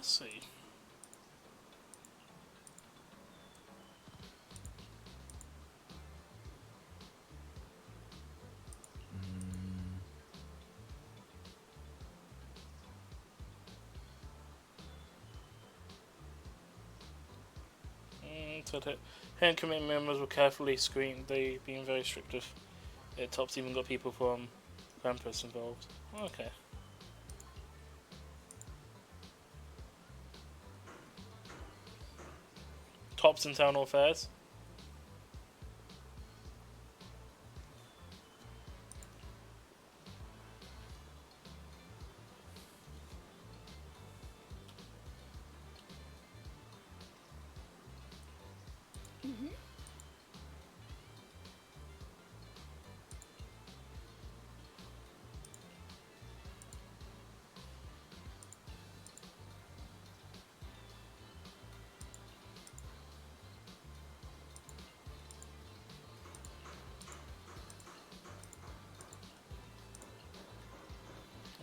Let's see. So that hand committee members were carefully screened. They being very restrictive. Tops even got people from Krampus involved. Okay. Tops internal affairs.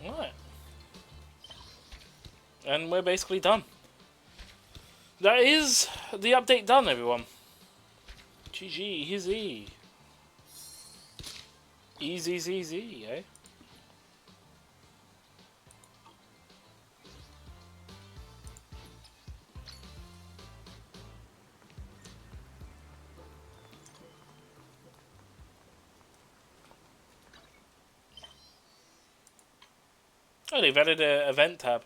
Alright. And we're basically done. That is the update done, everyone. GG, easy. Easy, eh? Oh, they've added an event tab.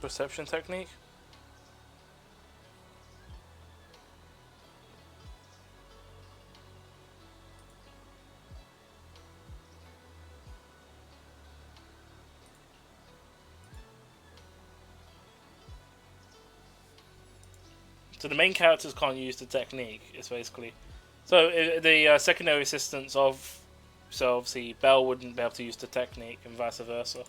Perception technique. So the main characters can't use the technique. It's basically so the secondary assistants of obviously Belle wouldn't be able to use the technique and vice versa.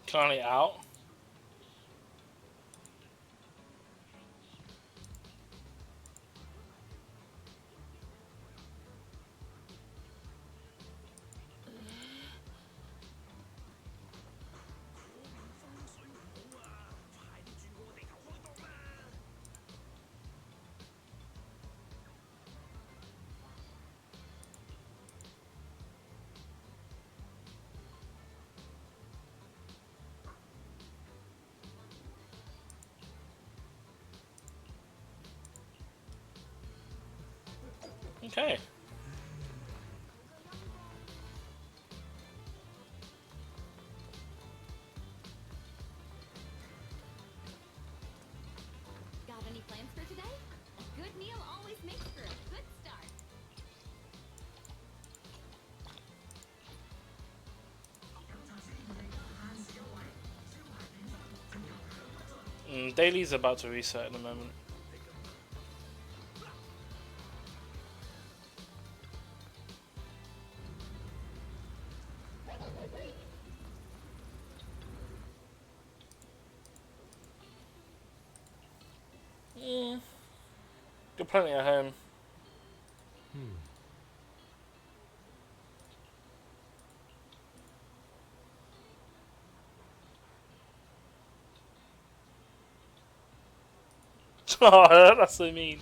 Currently out. Okay. Got any plans for today? A good meal always makes for a good start. Daily's about to reset in a moment. Got plenty at home. Oh, that's so mean.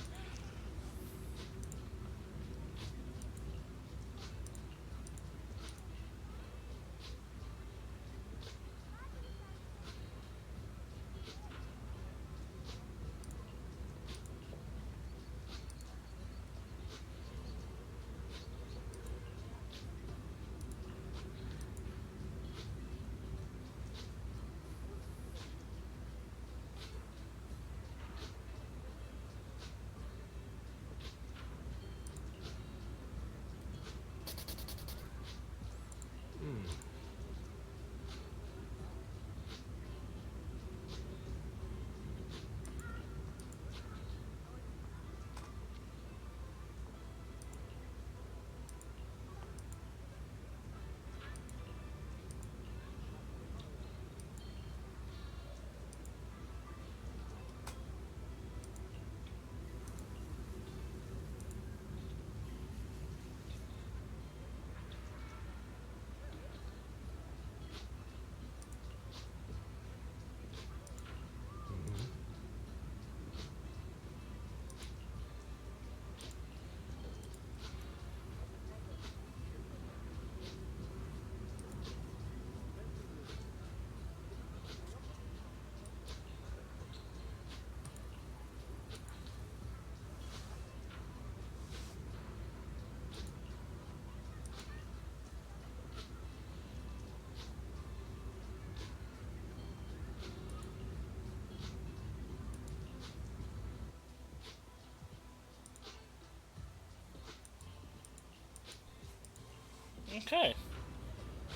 Okay,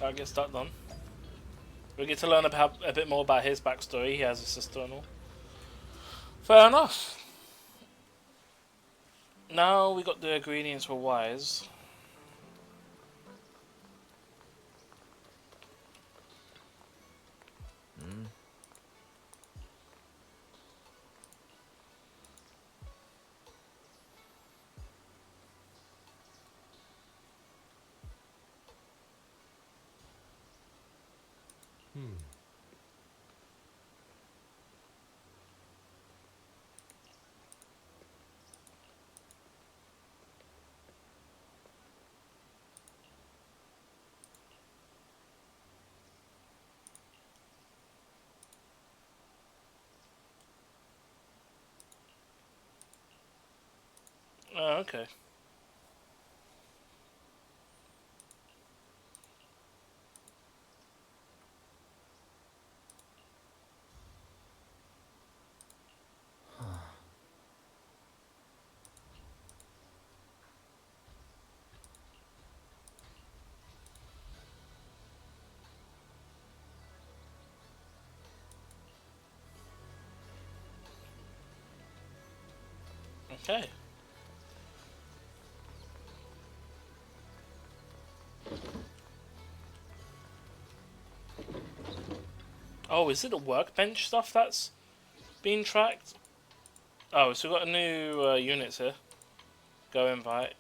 that gets that done. We get to learn about a bit more about his backstory. He has a sister and all. Fair enough. Now we got the ingredients for Wise. Oh, okay. Okay. Oh, is it the workbench stuff that's being tracked? Oh, so we've got a new units here. Go invite.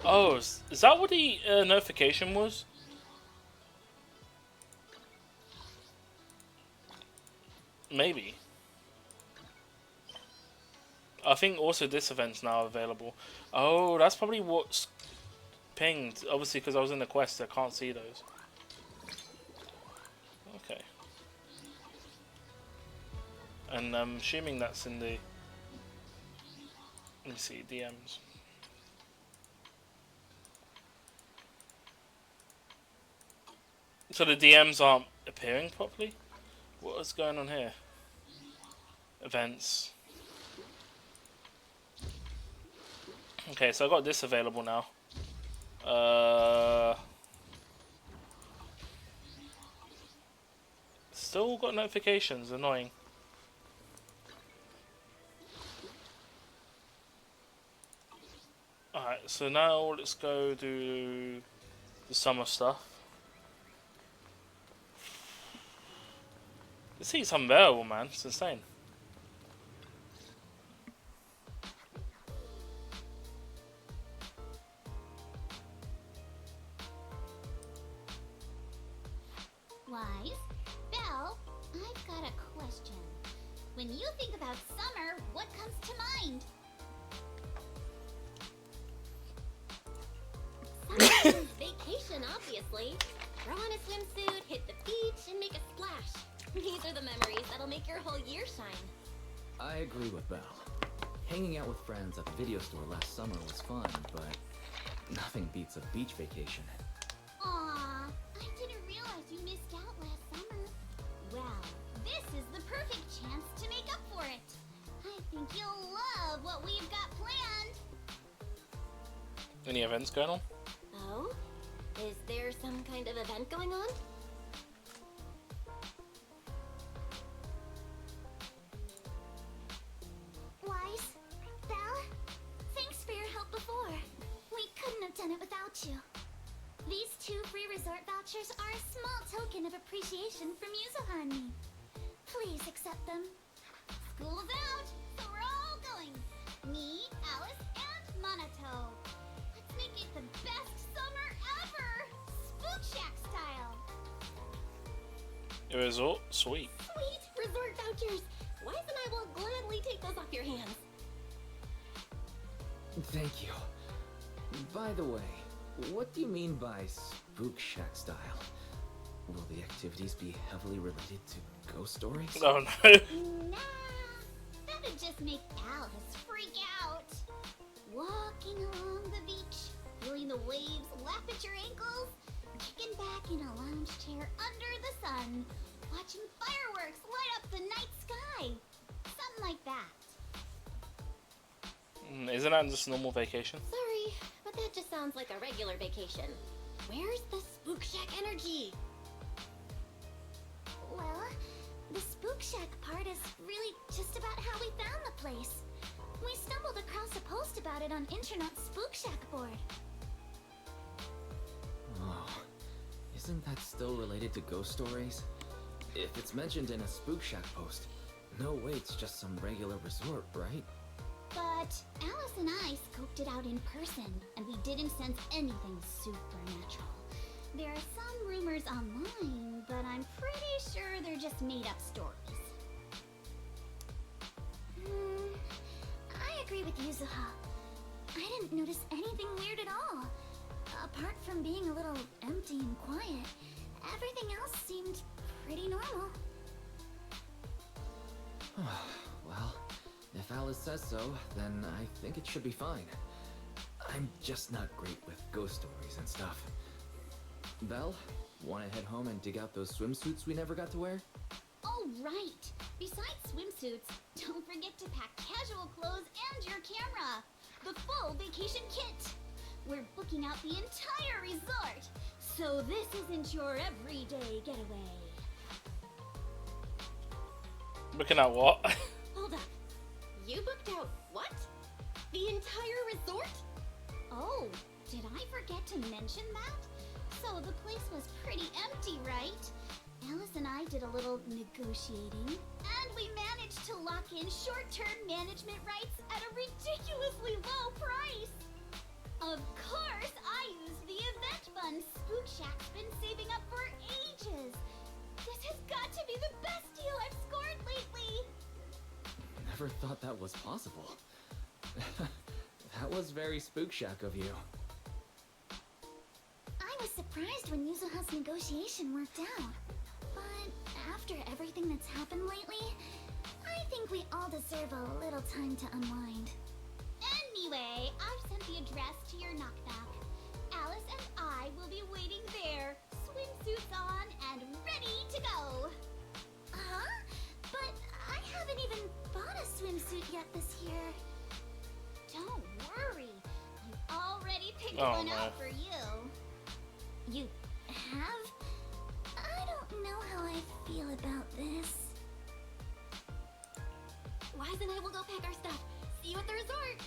Oh, is that what the notification was? Maybe. I think also this event's now available. Oh, that's probably what's pinged. Obviously, because I was in the quest, I can't see those. Okay. And I'm assuming that's in the... Let me see, DMs. So the DMs aren't appearing properly? What is going on here? Events. Okay, so I got this available now. Still got notifications, annoying. Alright, so now let's go do the summer stuff. This seat's unbearable, man. It's insane. Wise? Belle, I've got a question. When you think about summer, what comes to mind? Summer means vacation, obviously. Throw on a swimsuit, hit the beach, and make a splash. These are the memories that'll make your whole year shine. I agree with Belle. Hanging out with friends at the video store last summer was fun, but nothing beats a beach vacation. Aw, I didn't realize you missed out last summer. Well, this is the perfect chance to make up for it. I think you'll love what we've got planned. Any events going on? Oh? Is there some kind of event going on? Wise, Belle, thanks for your help before. We couldn't have done it without you. These 2 free resort vouchers are a small token of appreciation from Yuzuha and me. Please accept them. School's out, so we're all going. Me, Alice, and Monato. Let's make it the best summer ever! Spook Shack style! A resort? Sweet. Sweet! Resort vouchers! Wise and I will gladly take those off your hands. Thank you. By the way, what do you mean by Spook Shack style? Will the activities be heavily related to ghost stories? Oh no. Nah, that'd just make Alice freak out. Walking along the beach, feeling the waves lap at your ankles, kicking back in a lounge chair under the sun, watching fireworks light up the night sky. Something like that. Isn't that just a normal vacation? Sorry, but that just sounds like a regular vacation. Where's the Spook Shack energy? Well, the Spook Shack part is really just about how we found the place. We stumbled across a post about it on Internet's Spook Shack board. Oh, isn't that still related to ghost stories? If it's mentioned in a Spook Shack post, no way it's just some regular resort, right? But Alice and I scoped it out in person, and we didn't sense anything supernatural. There are some rumors online, but I'm pretty sure they're just made-up stories. I agree with Yuzuha. I didn't notice anything weird at all. Apart from being a little empty and quiet, everything else seemed pretty normal. Well, if Alice says so, then I think it should be fine. I'm just not great with ghost stories and stuff. Belle, wanna head home and dig out those swimsuits we never got to wear? Oh, right! Besides swimsuits, don't forget to pack casual clothes and your camera! The full vacation kit! We're booking out the entire resort, so this isn't your everyday getaway. Looking at what? Hold up. You booked out what? The entire resort? Oh, did I forget to mention that? So the place was pretty empty, right? Alice and I did a little negotiating, and we managed to lock in short-term management rights at a ridiculously low price! Of course, I used the event fund Spook Shack's been saving up for ages! This has got to be the best deal I've scored lately! Never thought that was possible. That was very Spook Shack of you. I was surprised when Yuzuha's negotiation worked out. But after everything that's happened lately, I think we all deserve a little time to unwind. Anyway, I've sent the address to your knockback. Alice and I will be waiting there, swimsuits on and ready to go. Huh? But I haven't even bought a swimsuit yet this year. Don't worry, I've already picked Oh, one no. out for you. You have? I don't know how I feel about this. Wise and I will go pack our stuff. See you at the resort.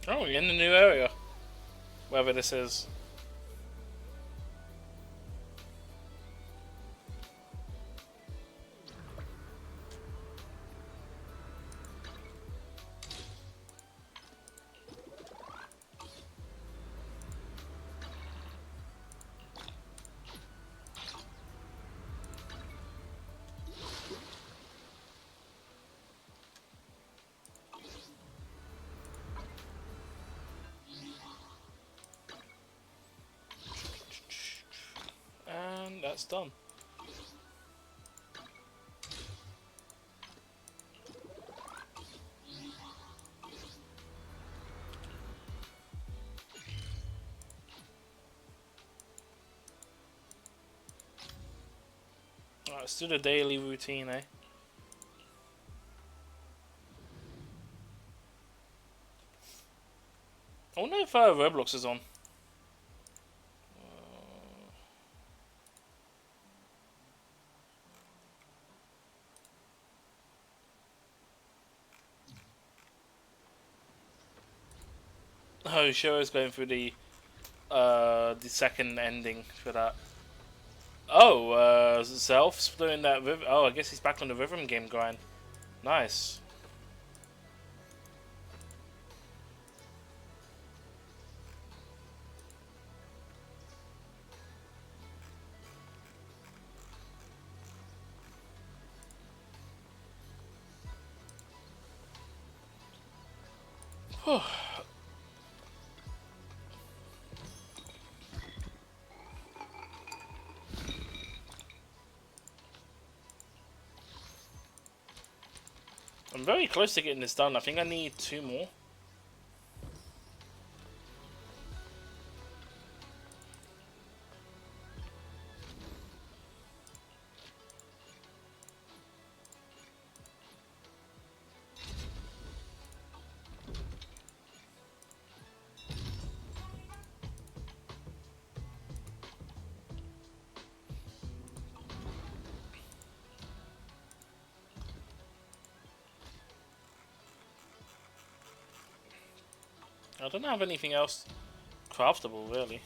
Oh, we're in the new area. Wherever this is. And that's done. Alright, let's do the daily routine, eh? I wonder if Roblox is on. Oh, Shiro's going through the second ending for that. Oh, Zelf's doing that. Oh, I guess he's back on the rhythm game grind. Nice. I'm very close to getting this done. I think I need 2 more. I don't have anything else craftable, really.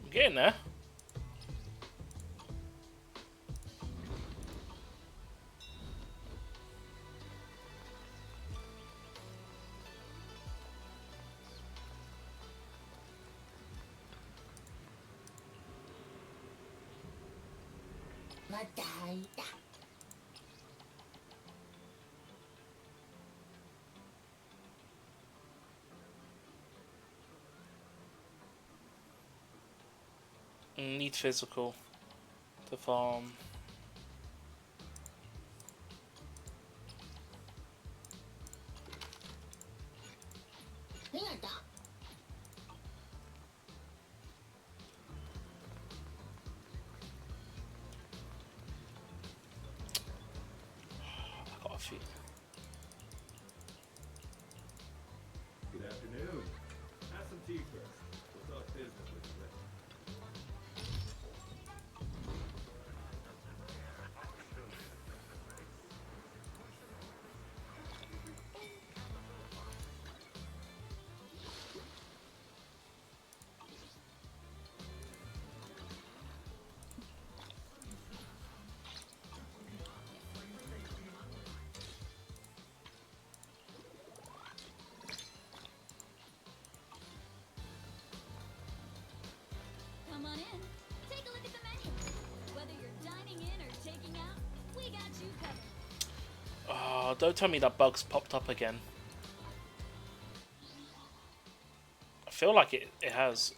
I'm getting there. Need physical to farm. feet. Good afternoon. Have some tea first. We'll talk business with you later. Come on in. Take a look at the menu. Whether you're dining in or taking out, we got you covered. Oh, don't tell me that bug's popped up again. I feel like it has.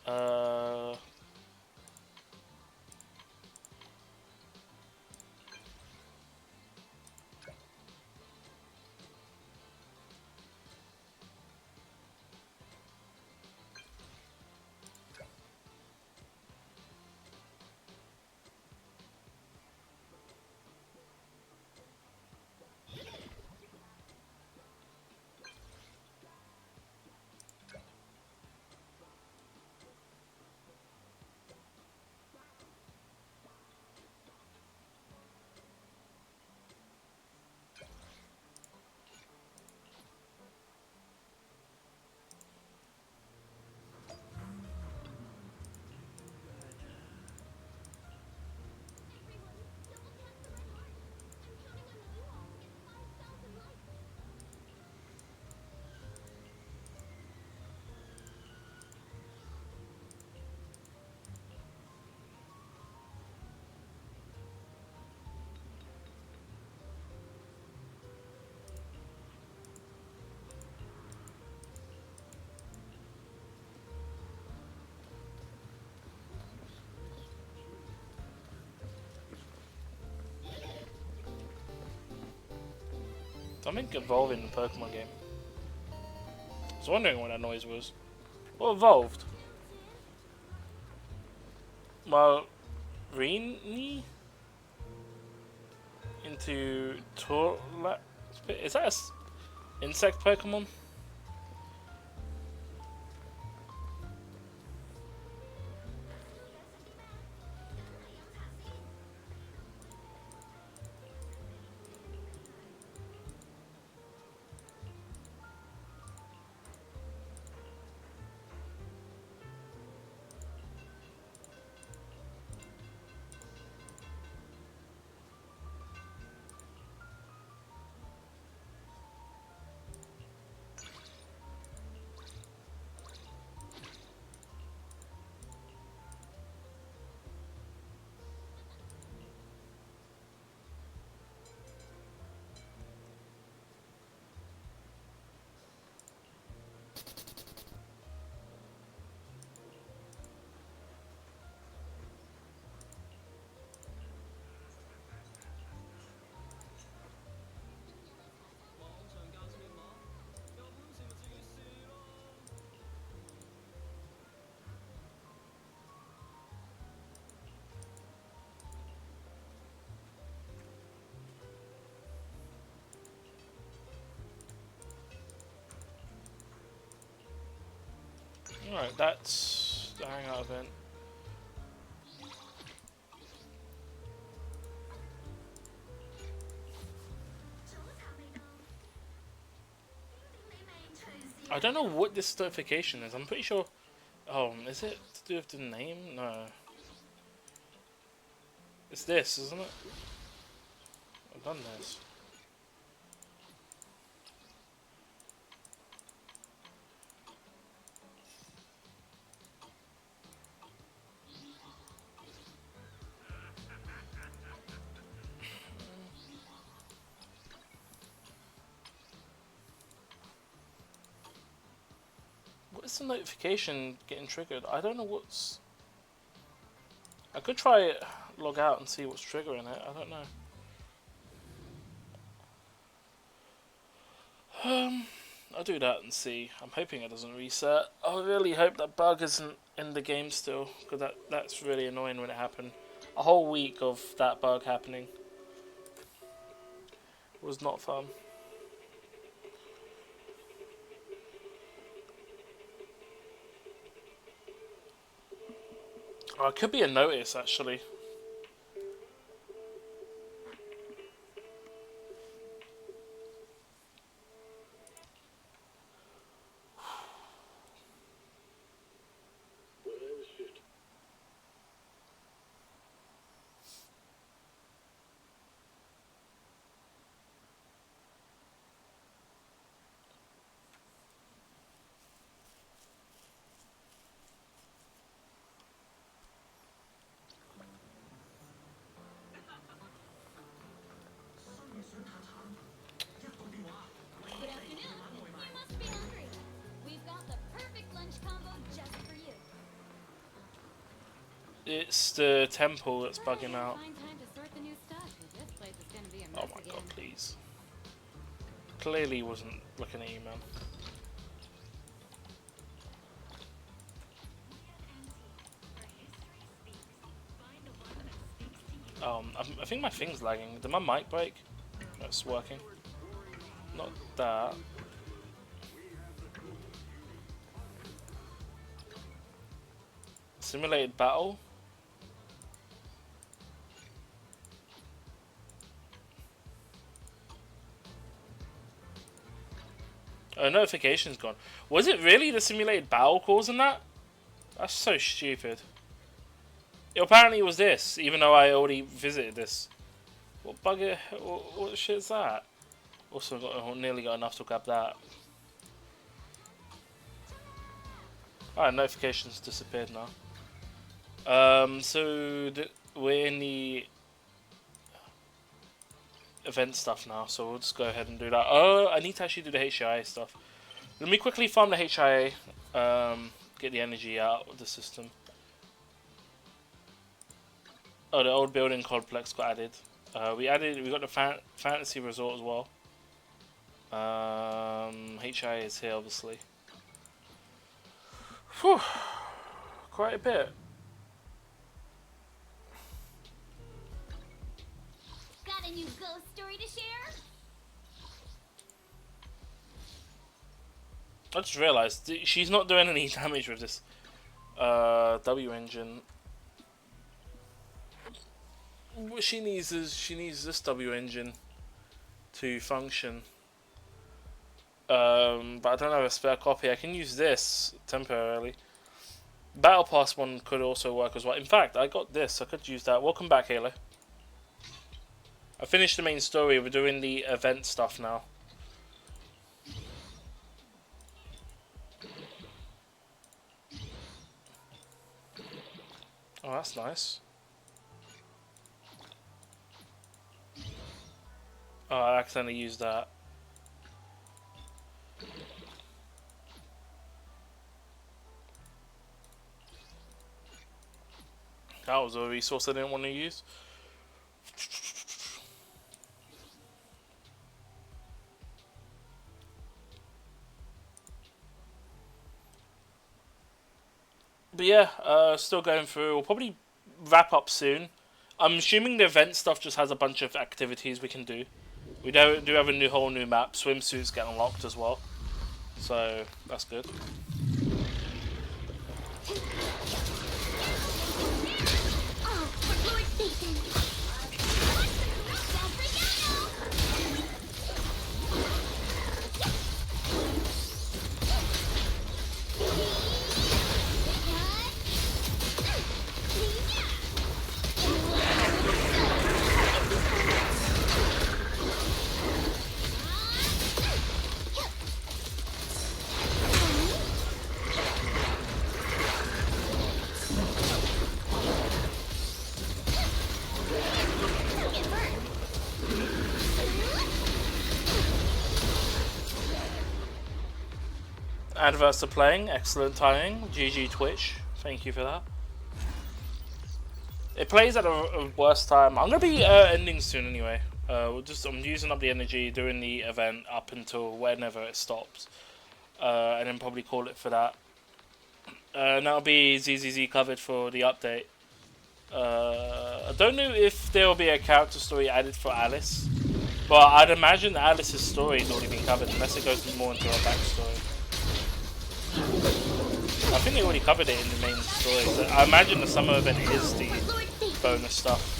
Something evolved in the Pokemon game. I was wondering what that noise was. What evolved? Well, Rini into Torla. Is that a insect Pokemon? Alright, that's the hangout event. I don't know what this notification is. I'm pretty sure. Oh, is it to do with the name? No. It's this, isn't it? I've done this. What is the notification getting triggered? I don't know what's... I could try it, log out and see what's triggering it. I don't know. I'll do that and see. I'm hoping it doesn't reset. I really hope that bug isn't in the game still, because that's really annoying when it happened. A whole week of that bug happening was not fun. Oh, it could be a notice actually. Good afternoon. You must be hungry. We've got the perfect lunch combo just for you. It's the temple that's bugging out. Find time to sort the new stuff. This place is gonna be a mess Oh my again. god, please. Clearly wasn't looking at you, man. I think my thing's lagging. Did my mic break? No, it's working. Not that. Simulated battle? Oh, notification's gone. Was it really the simulated battle causing that? That's so stupid. Apparently it was this, even though I already visited this. What bugger? What shit is that? Also, nearly got enough to grab that. Alright, notifications disappeared now. So we're in the event stuff now, so we'll just go ahead and do that. Oh, I need to actually do the HIA stuff. Let me quickly farm the HIA, get the energy out of the system. Oh, the old building complex got added. We got the fantasy resort as well. HIA is here, obviously. Whew, quite a bit. Got a new ghost story to share? I just realised she's not doing any damage with this W engine. What she needs this W engine to function. But I don't have a spare copy. I can use this temporarily. Battle Pass one could also work as well. In fact, I got this. I could use that. Welcome back, Halo. I finished the main story. We're doing the event stuff now. Oh, that's nice. Oh, I accidentally used that. That was a resource I didn't want to use. But yeah, still going through. We'll probably wrap up soon. I'm assuming the event stuff just has a bunch of activities we can do. We do have a whole new map. Swimsuits get unlocked as well, so that's good. Adverts are playing. Excellent timing. GG Twitch. Thank you for that. It plays at a worse time. I'm gonna be ending soon anyway. I'm using up the energy, doing the event up until whenever it stops, and then probably call it for that. And that'll be ZZZ covered for the update. I don't know if there will be a character story added for Alice. Well, I'd imagine Alice's story has already been covered unless it goes more into her backstory. I think they already covered it in the main story. But I imagine the summer event is the bonus stuff.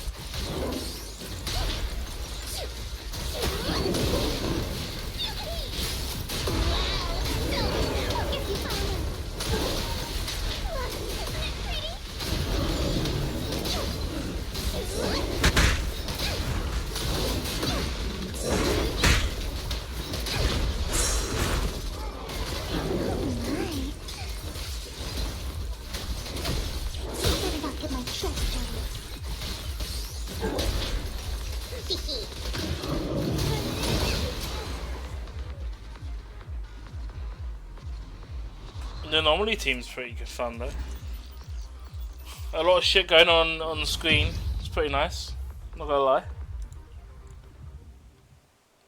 The anomaly team's pretty good fun though. A lot of shit going on the screen. It's pretty nice. Not gonna lie.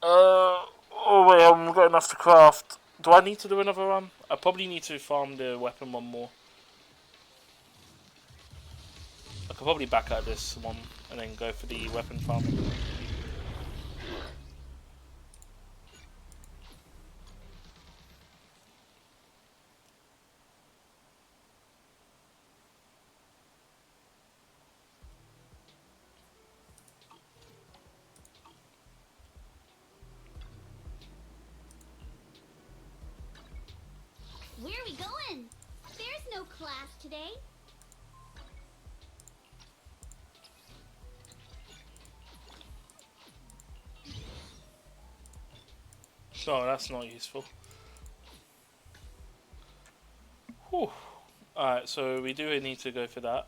Oh wait, I haven't got enough to craft. Do I need to do another run? I probably need to farm the weapon one more. I could probably back out this one and then go for the weapon farming. Where are we going? There's no class today. No, that's not useful. Whew. Alright, so we do need to go for that.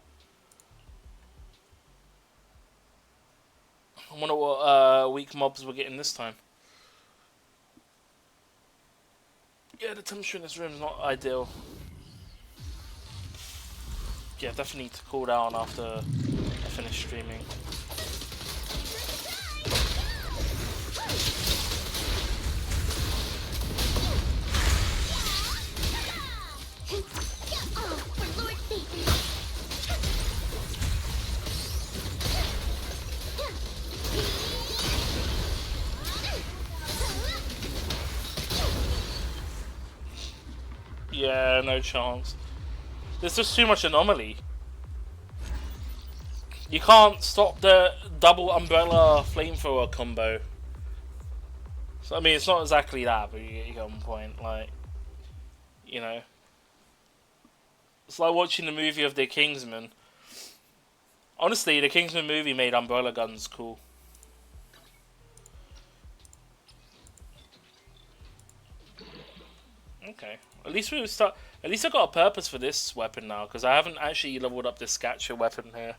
I wonder what weak mobs we're getting this time. Yeah, the temperature in this room is not ideal. Yeah, definitely need to cool down after I finish streaming. Yeah, no chance. There's just too much anomaly. You can't stop the double umbrella flamethrower combo. So, I mean, it's not exactly that, but you get one point. Like, you know, it's like watching the movie of the Kingsman. Honestly, the Kingsman movie made umbrella guns cool. Okay. At least we start. At least I got a purpose for this weapon now, because I haven't actually leveled up this Scatcher weapon here.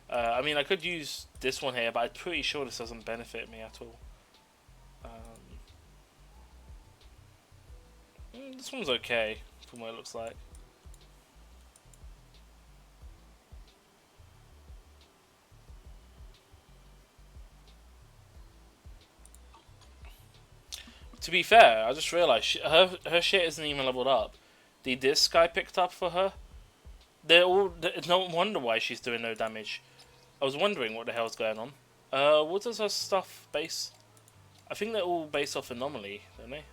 I mean, I could use this one here, but I'm pretty sure this doesn't benefit me at all. This one's okay from what it looks like. To be fair, I just realised her shit isn't even leveled up. The disc I picked up for her, they're all. It's no wonder why she's doing no damage. I was wondering what the hell's going on. What does her stuff base? I think they're all based off anomaly, don't they?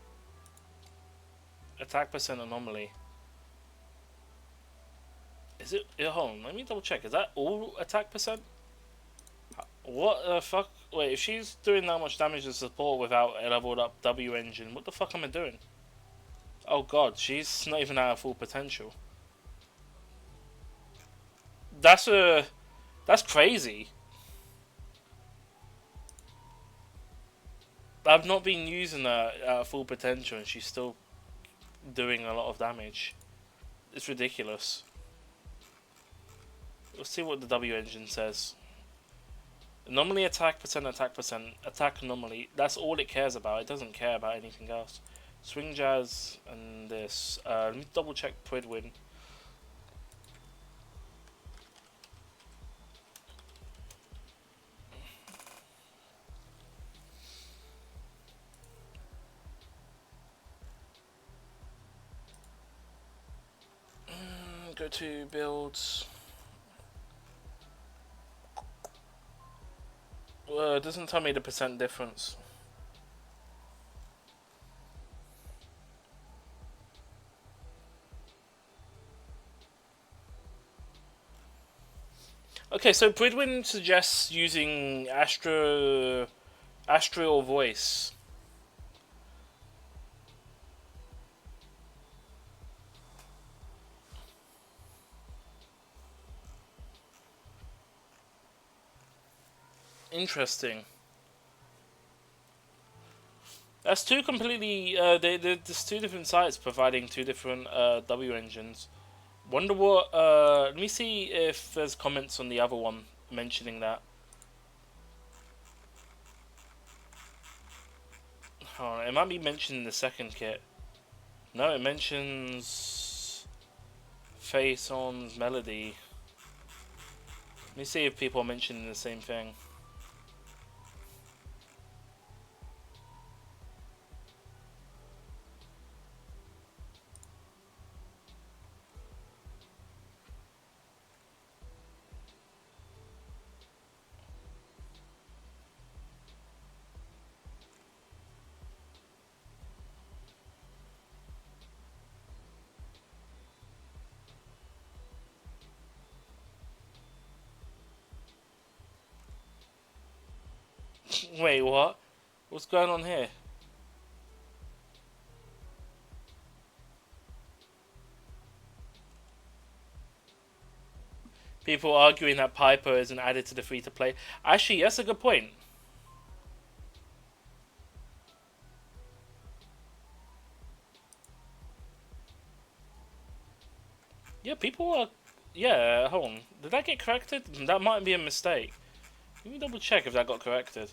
Attack percent anomaly. Is it? Yeah, hold on, let me double check. Is that all attack percent? What the fuck? Wait, if she's doing that much damage to support without a leveled up W engine, what the fuck am I doing? Oh god, she's not even at her full potential. That's crazy. I've not been using her at full potential and she's still doing a lot of damage. It's ridiculous. Let's see what the W engine says. Anomaly attack percent, attack anomaly. That's all it cares about. It doesn't care about anything else. Swing jazz and this. Let me double check Pridwin. Go to builds. Well, it doesn't tell me the percent difference. Okay, so Pridwin suggests using astral voice. Interesting. That's two completely. There's two different sites providing two different W engines. Wonder what. Let me see if there's comments on the other one mentioning that. Hold on, it might be mentioned in the second kit. No, it mentions Faison's melody. Let me see if people are mentioning the same thing. Wait, what? What's going on here? People arguing that Piper isn't added to the free-to-play. Actually, that's a good point. Yeah, people are... Yeah, hold on. Did that get corrected? That might be a mistake. Let me double check if that got corrected.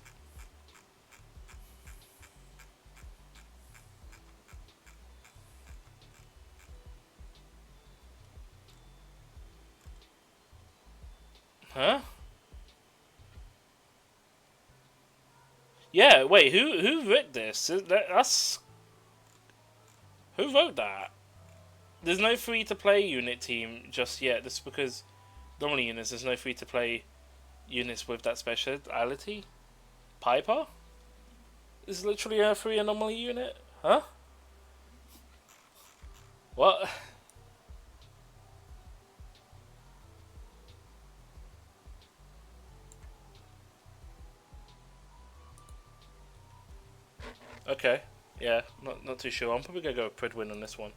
Huh? Yeah, wait, who wrote this? That's... Who wrote that? There's no free-to-play unit team just yet. This is because normally units, there's no free-to-play units with that speciality. Piper? This is literally a free anomaly unit? Huh? What? Okay, yeah, not too sure. I'm probably gonna go with Pridwin on this one.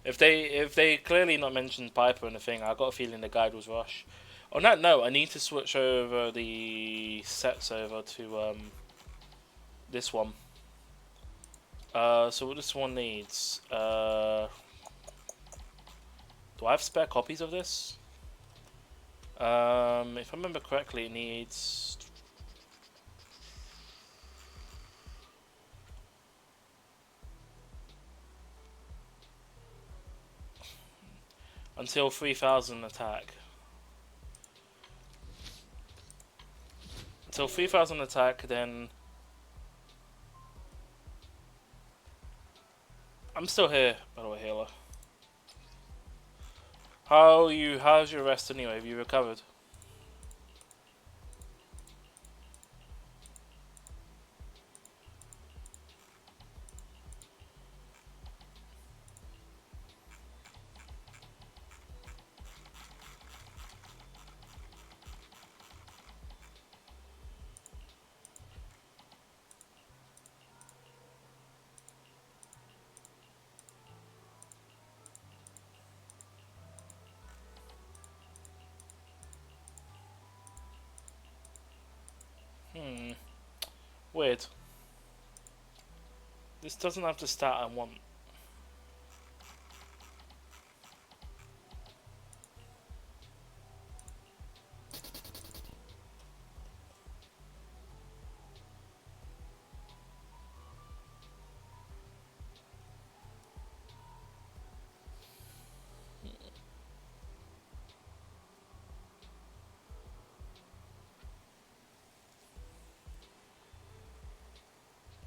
If they clearly not mentioned Piper in the thing, I got a feeling the guide was Rush. On that note, I need to switch over the sets over to this one. So what this one needs? Do I have spare copies of this? If I remember correctly, it needs. Until 3000 attack. Until 3000 attack, then... I'm still here, by the way, healer. How's your rest anyway? Have you recovered? Weird. This doesn't have the stat I want.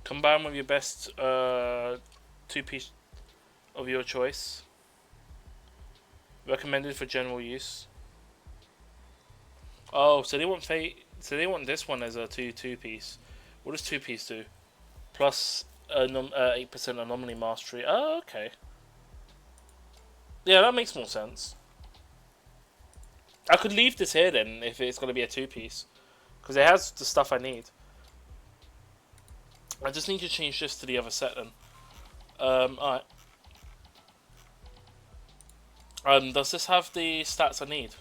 Combine with your best two-piece of your choice. Recommended for general use. Oh, so they want so they want this one as a two-piece. What does two-piece do? Plus 8% anomaly mastery. Oh, okay. Yeah, that makes more sense. I could leave this here then if it's going to be a 2-piece. Because it has the stuff I need. I just need to change this to the other set then. Alright. Does this have the stats I need?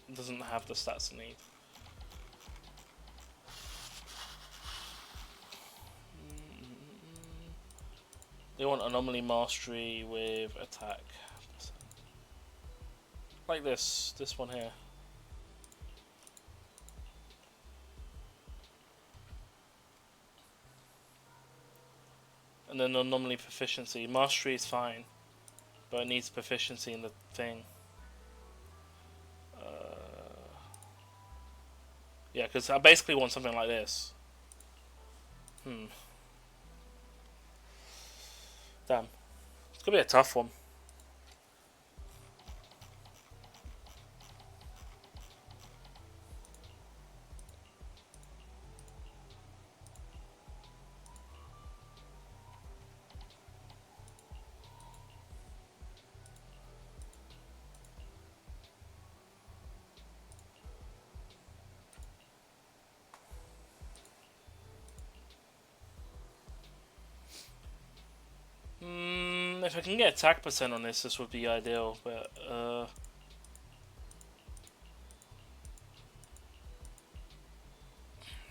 It doesn't have the stats I need. They want anomaly mastery with attack. Like this one here. And then anomaly proficiency. Mastery is fine, but it needs proficiency in the thing. Yeah, because I basically want something like this. Damn. It's gonna be a tough one. If I can get attack percent on this would be ideal, but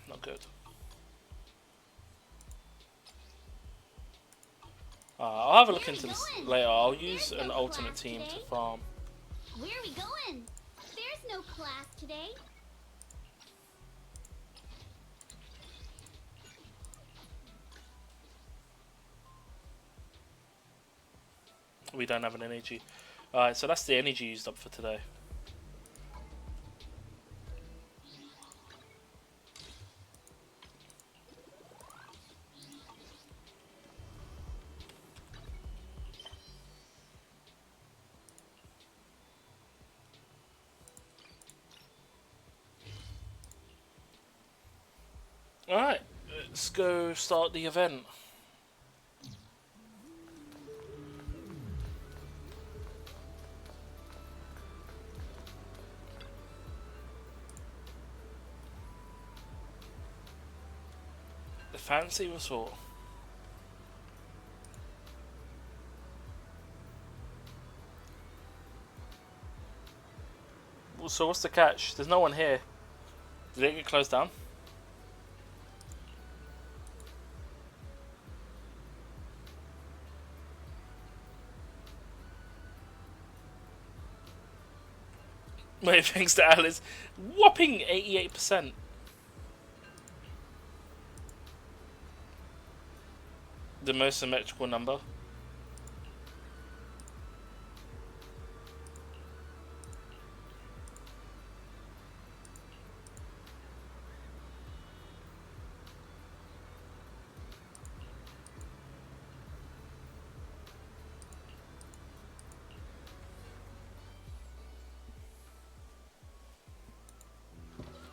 not good. I'll have a look into this later. I'll use an alternate team to farm. Where are we going? There's no class today. We don't have an energy. Alright, so that's the energy used up for today. Alright, let's go start the event. Fancy resort. So what's the catch? There's no one here. Did it get closed down? Wait, thanks to Alice. Whopping 88%. The most symmetrical number.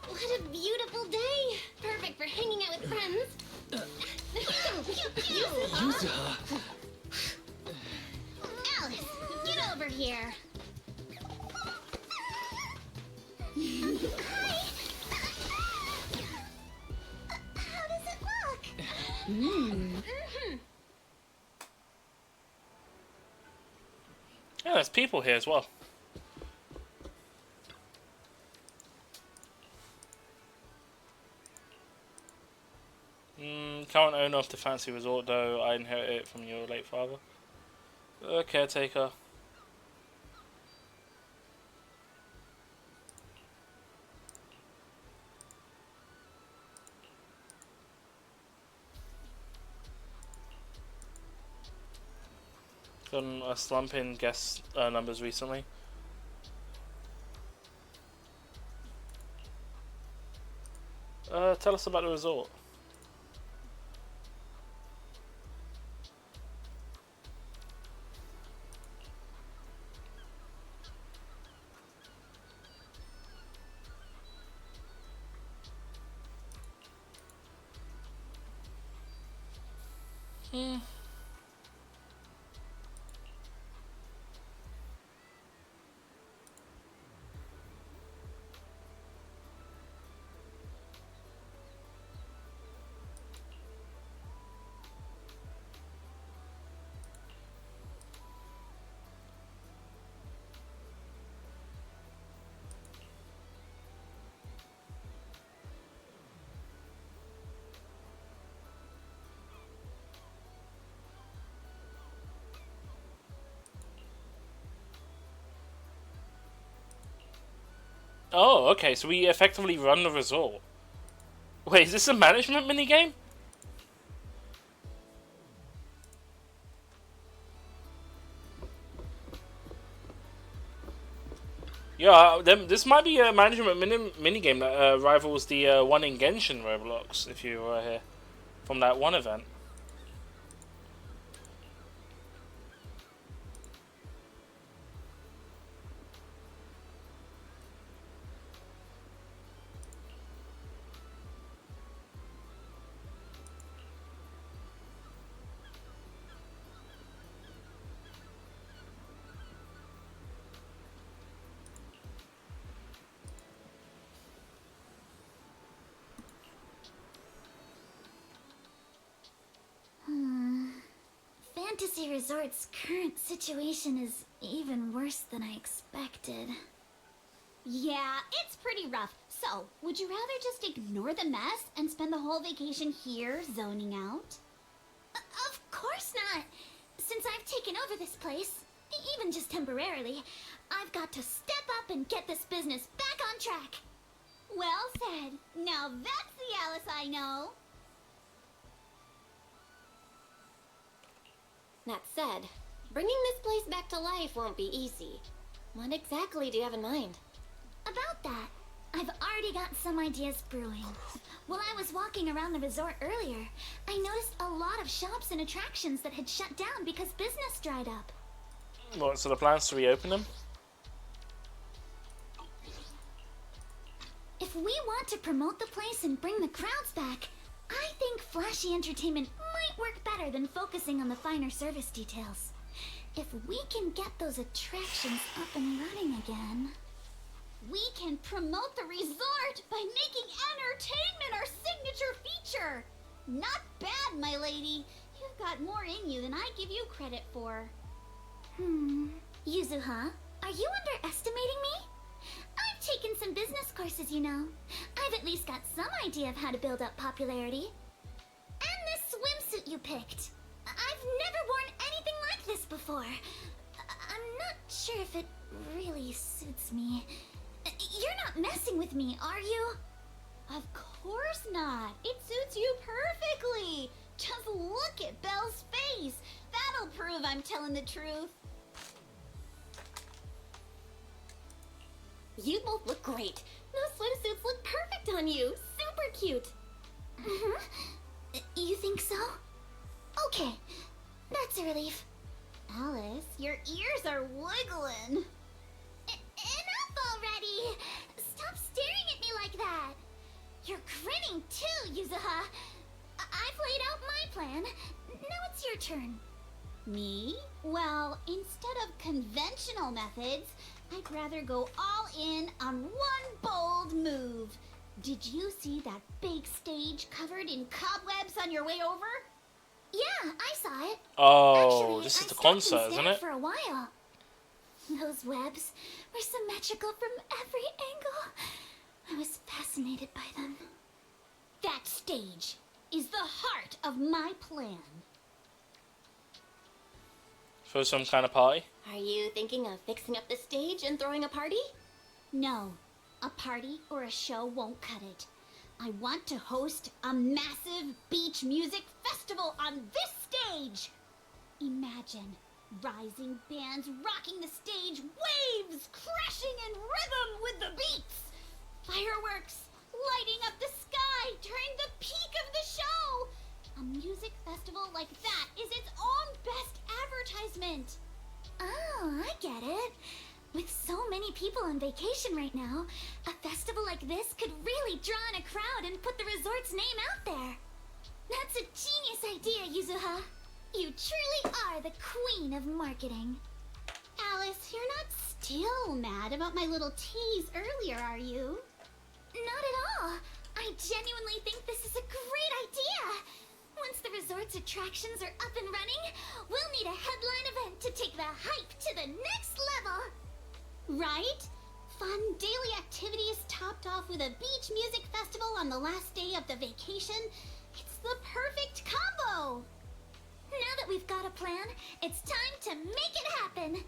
What a beautiful day! Perfect for hanging out with friends. Yuzuha! Alice, get over here. Hi. How does it look? Yeah, there's people here as well. Current owner of the fancy resort, though I inherited it from your late father. Caretaker. Done a slump in guest numbers recently. Tell us about the resort. Oh, okay, so we effectively run the resort. Wait, is this a management minigame? Yeah, this might be a management minigame that rivals the one in Genshin Roblox, if you were here, from that one event. Fantasy Resort's current situation is even worse than I expected. Yeah, it's pretty rough. So, would you rather just ignore the mess and spend the whole vacation here zoning out? Of course not! Since I've taken over this place, even just temporarily, I've got to step up and get this business back on track. Well said. Now that's the Alice I know. That said, bringing this place back to life won't be easy. What exactly do you have in mind? About that, I've already got some ideas brewing. While I was walking around the resort earlier, I noticed a lot of shops and attractions that had shut down because business dried up. What, so the plan's to reopen them? If we want to promote the place and bring the crowds back, I think flashy entertainment might work better than focusing on the finer service details. If we can get those attractions up and running again... We can promote the resort by making entertainment our signature feature! Not bad, my lady. You've got more in you than I give you credit for. Yuzuha, are you underestimating me? I've taken some business courses, you know. I've at least got some idea of how to build up popularity. And this swimsuit you picked. I've never worn anything like this before. I'm not sure if it really suits me. You're not messing with me, are you? Of course not. It suits you perfectly. Just look at Belle's face. That'll prove I'm telling the truth. You both look great. Those swimsuits look perfect on you. Super cute. You think so? Okay, that's a relief. Alice, your ears are wiggling. Enough already! Stop staring at me like that! You're grinning too, Yuzuha! I've laid out my plan. Now it's your turn. Me? Well, instead of conventional methods, I'd rather go all in on one bold move. Did you see that big stage covered in cobwebs on your way over? Yeah, I saw it. Oh, Actually, this is the I stopped and concert, isn't stared it? for a while. Those webs were symmetrical from every angle. I was fascinated by them. That stage is the heart of my plan. For some kind of party? Are you thinking of fixing up the stage and throwing a party? No, a party or a show won't cut it. I want to host a massive beach music festival on this stage. Imagine rising bands rocking the stage, waves crashing in rhythm with the beats, fireworks lighting up the sky during the peak of the show. A music festival like that is its own best advertisement. Oh, I get it. With so many people on vacation right now, a festival like this could really draw in a crowd and put the resort's name out there. That's a genius idea, Yuzuha. You truly are the queen of marketing. Alice, you're not still mad about my little tease earlier, are you? Not at all. I genuinely think this is a great idea. Once the resort's attractions are up and running, we'll need a headline event to take the hype to the next level. Right? Fun daily activities topped off with a beach music festival on the last day of the vacation. It's the perfect combo. Now that we've got a plan, it's time to make it happen.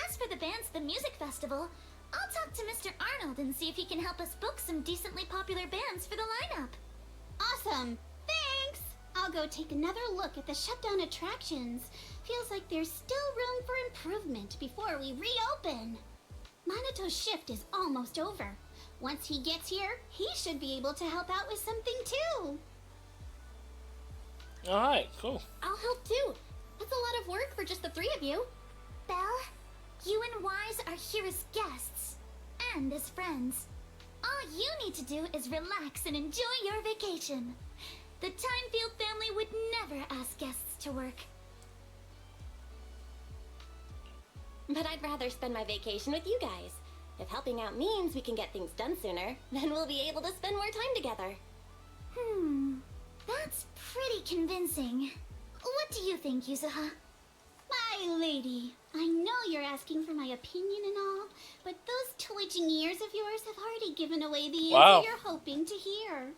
As for the bands at the music festival, I'll talk to Mr. Arnold and see if he can help us book some decently popular bands for the lineup. Awesome! Thanks! I'll go take another look at the shutdown attractions. Feels like there's still room for improvement before we reopen. Maneto's shift is almost over. Once he gets here, he should be able to help out with something too. Alright, cool. I'll help too. That's a lot of work for just the three of you. Belle, you and Wise are here as guests and as friends. All you need to do is relax and enjoy your vacation. The Timefield family would never ask guests to work. But I'd rather spend my vacation with you guys. If helping out means we can get things done sooner, then we'll be able to spend more time together. That's pretty convincing. What do you think, Yuzuha? My lady, I know you're asking for my opinion and all, but those twitching ears of yours have already given away the answer you're hoping to hear.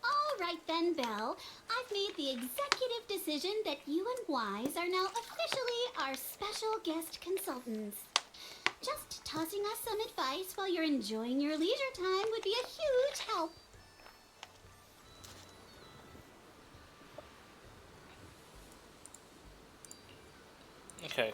All right then, Belle. I've made the executive decision that you and Wise are now officially our special guest consultants. Just tossing us some advice while you're enjoying your leisure time would be a huge help. Okay.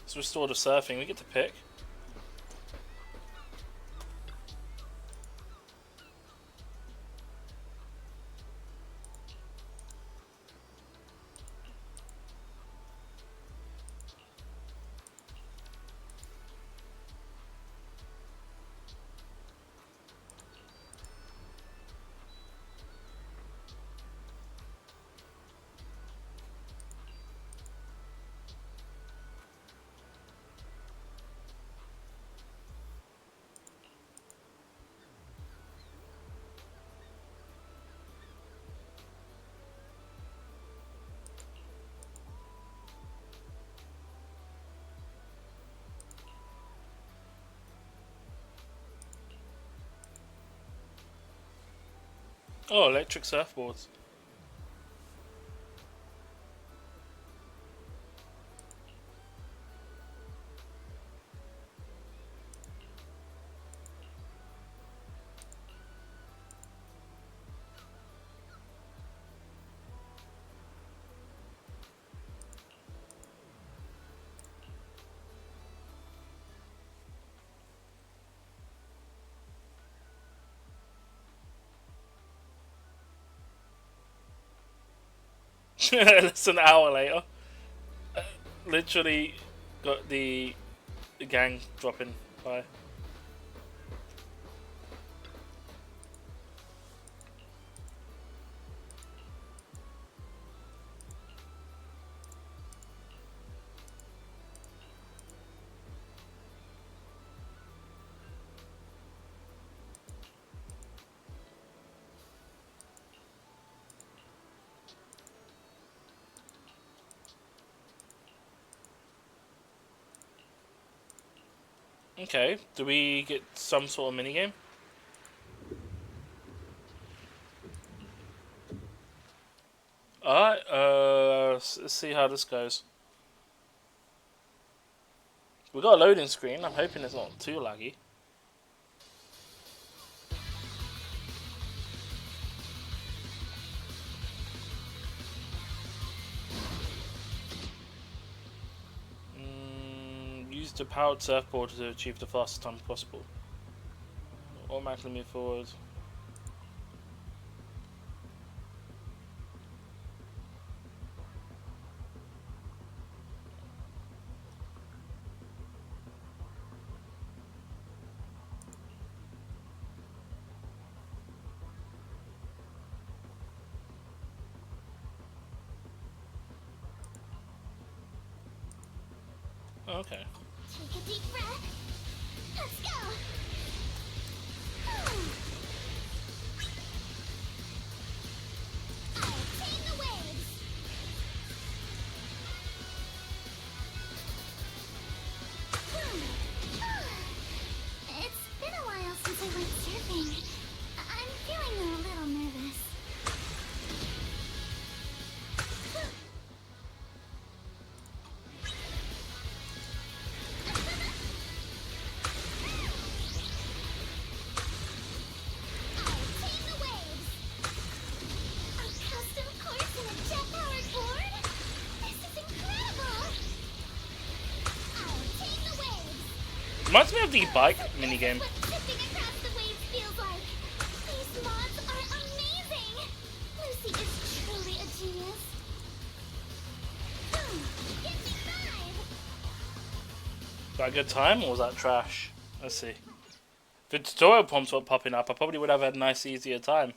Let's restore the surfing. We get to pick. Oh, electric surfboards. Less than an hour later, literally got the gang dropping by. Okay, do we get some sort of minigame? Alright, let's see how this goes. We got a loading screen, I'm hoping it's not too laggy. Use the powered surfboard to achieve the fastest time possible. Automatically move forward. Okay. Take a deep breath. Let's go. I'll tame the waves. It's been a while since I went surfing. I'm feeling a little nervous. Reminds me of the bike minigame. Shifting across the waves feels like. These mods are amazing. Lucy is truly a genius. Give me 5. That a good time or was that trash? Let's see. If the tutorial prompts were popping up, I probably would have had a nice, easier time.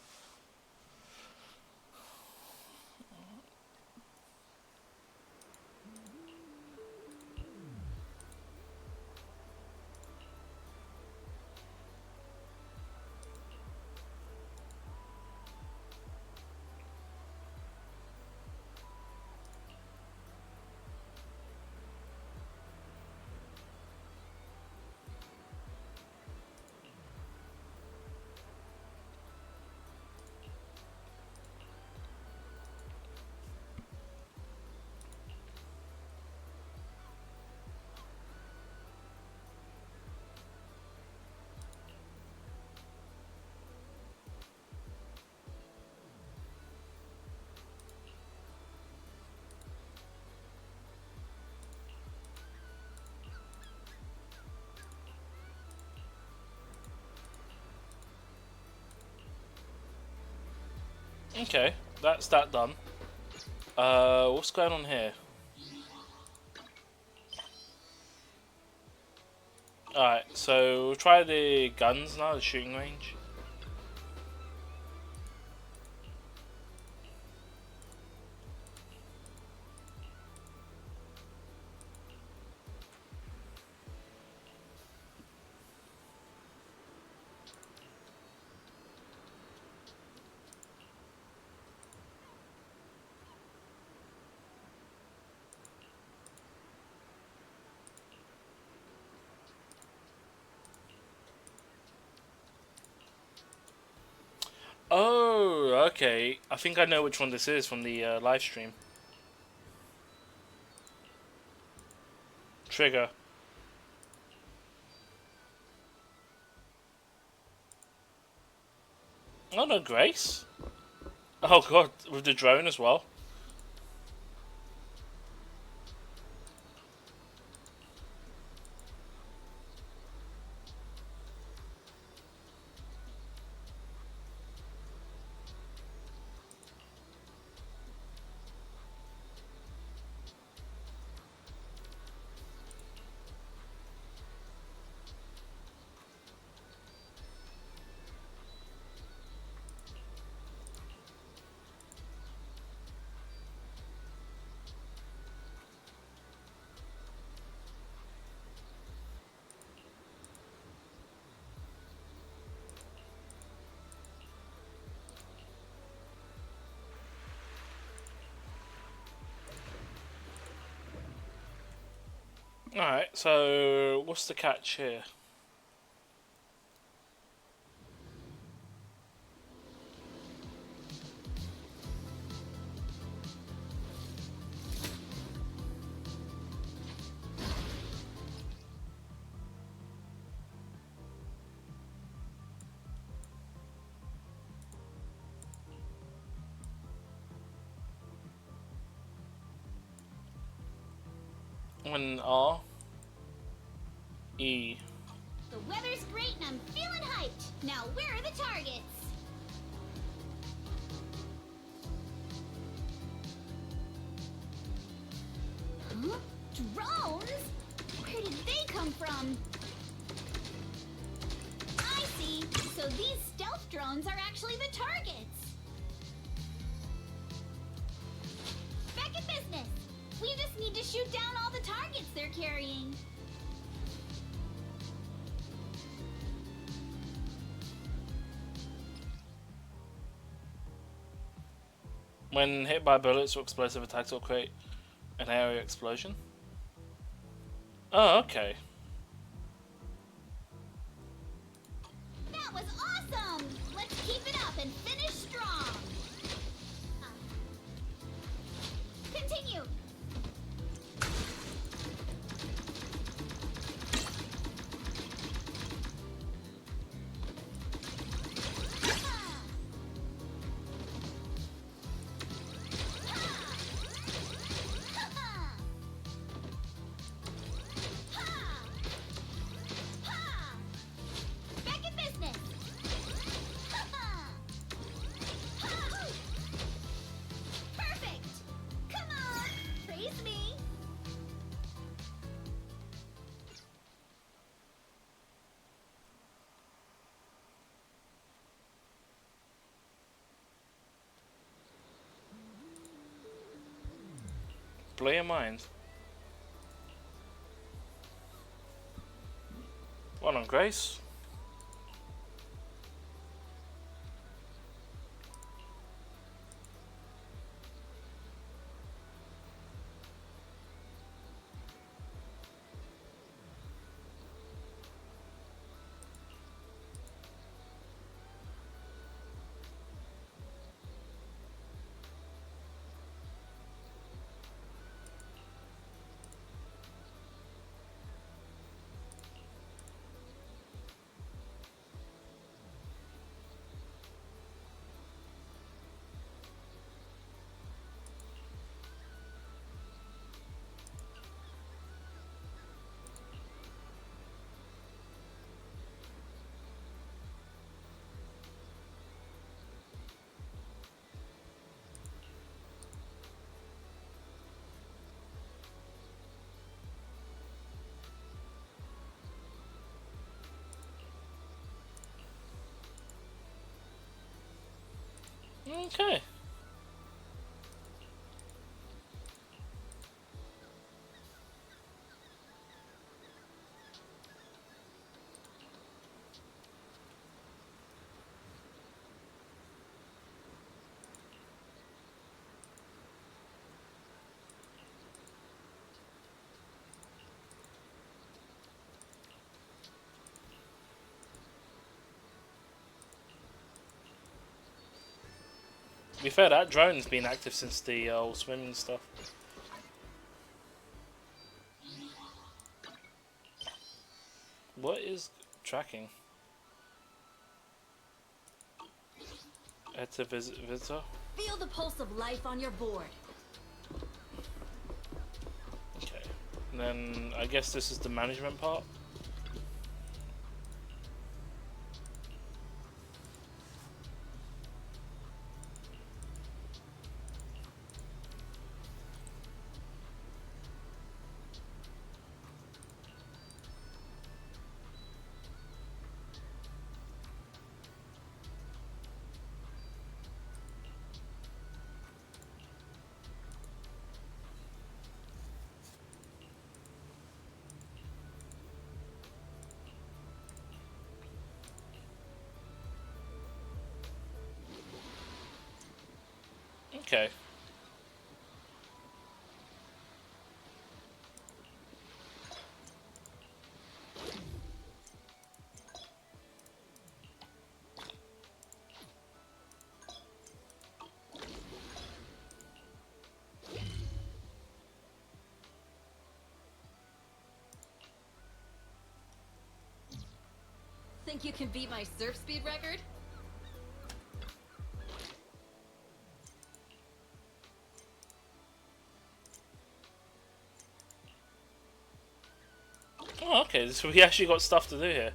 Okay, that's that done. What's going on here? Alright, so we'll try the guns now, the shooting range. Oh, okay. I think I know which one this is from the live stream. Trigger. Oh no, Grace. Oh god, with the drone as well. Alright, so what's the catch here? When R E. The weather's great and I'm feeling hyped. Now where are the targets? Huh? Drones? Where did they come from? I see. So these stealth drones are actually the targets. Back in business. We just need to shoot down all the targets they're carrying. When hit by bullets or explosive attacks will create an area explosion. Oh, okay. That was awesome! Let's keep it up and finish strong. Continue. blow your mind. Well on, Grace. Okay. To be fair, that drone's been active since the whole swimming stuff. What is tracking? It's a visitor. Feel the pulse of life on your board. Okay. And then I guess this is the management part. Okay. Think you can beat my surf speed record? Oh, okay, so we actually got stuff to do here.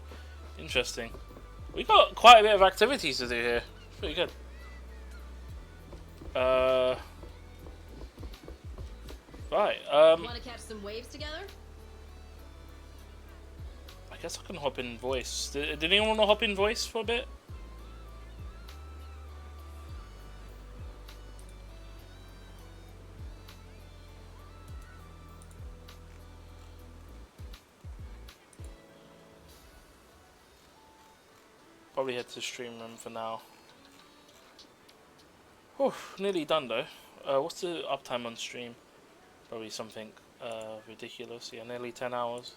Interesting. We got quite a bit of activities to do here. Pretty good. Right. Want to catch some waves together? I guess I can hop in voice. Did anyone want to hop in voice for a bit? Probably head to stream room for now. Whew, nearly done though. What's the uptime on stream? Probably something ridiculous. Yeah, nearly 10 hours.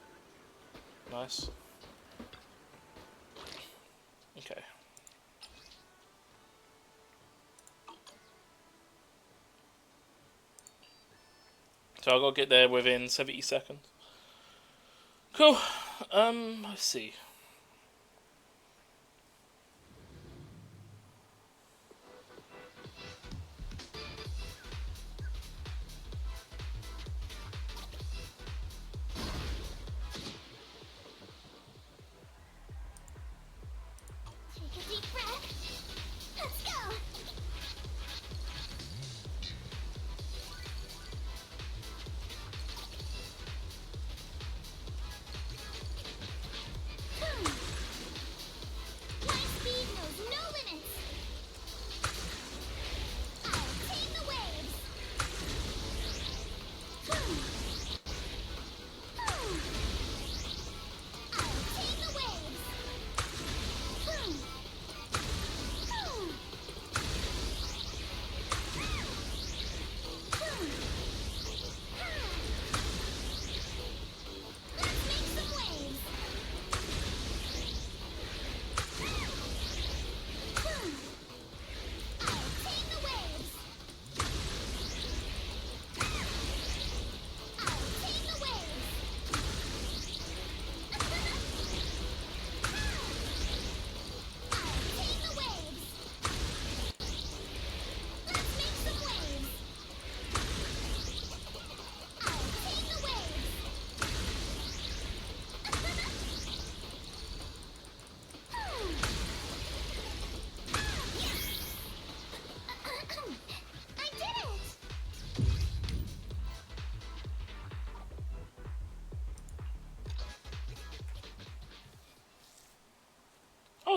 Nice. Okay. So I gotta get there within 70 seconds. Cool. Let's see. Take a deep breath. Let's go.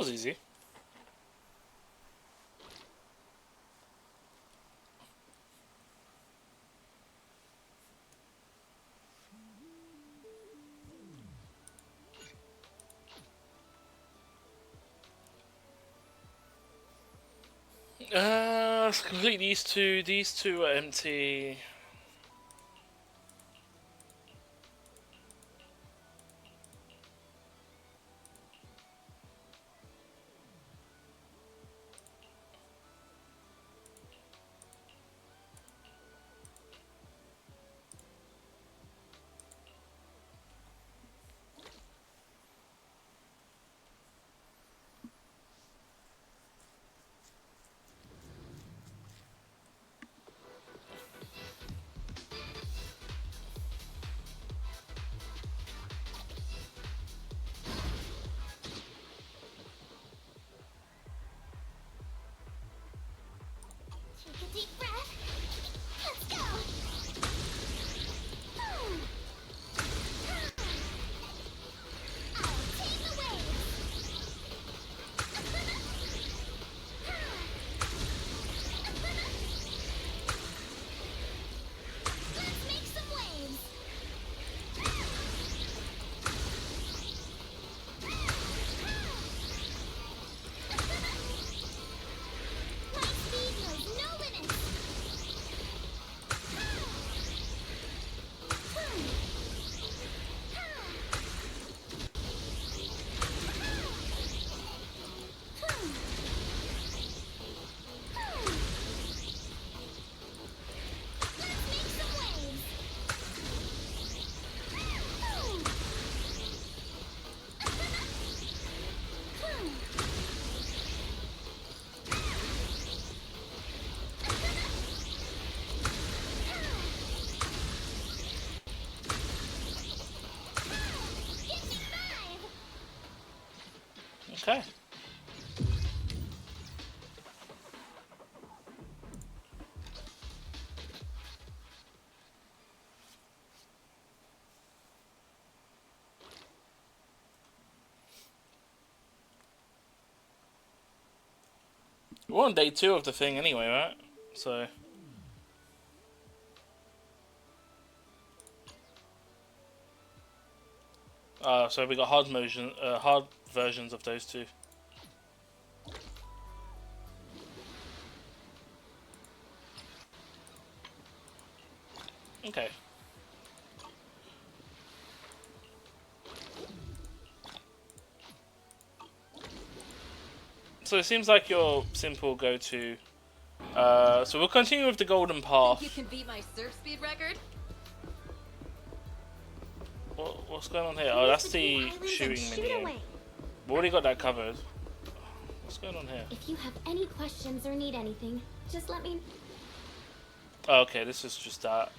was easy. Let's complete these two. These two are empty. Take a deep breath. Let's go. I'll take the waves. Let's make some waves. My speed knows no limits. Let's make some waves. Give me 5. Okay. We're on day 2 of the thing anyway, right? So. So we got hard versions of those two. Okay. So it seems like your simple go-to. So we'll continue with the golden path. Think you can beat my surf speed record? What's going on here? Oh, that's the shooting mini. We've already got that covered. What's going on here? If you have any questions or need anything, just let me. Oh, okay, this is just that.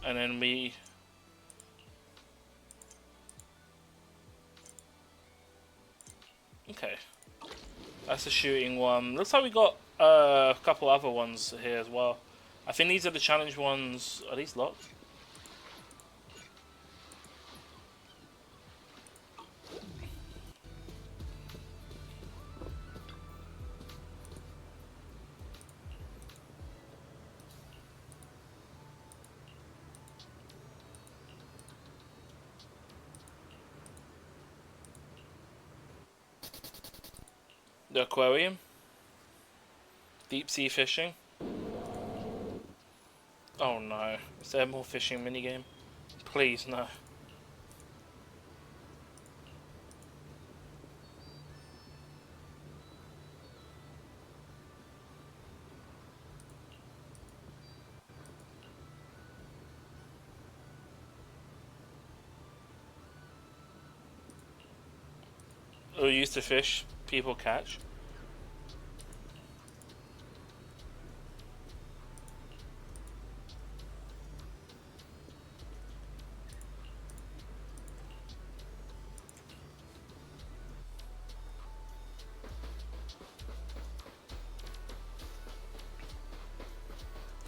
And then we. Okay. That's the shooting one. Looks like we got a couple other ones here as well. I think these are the challenge ones. Are these locked? The aquarium. Deep sea fishing. Oh no. Is there more fishing minigame? Please, no. Who used to fish, people catch.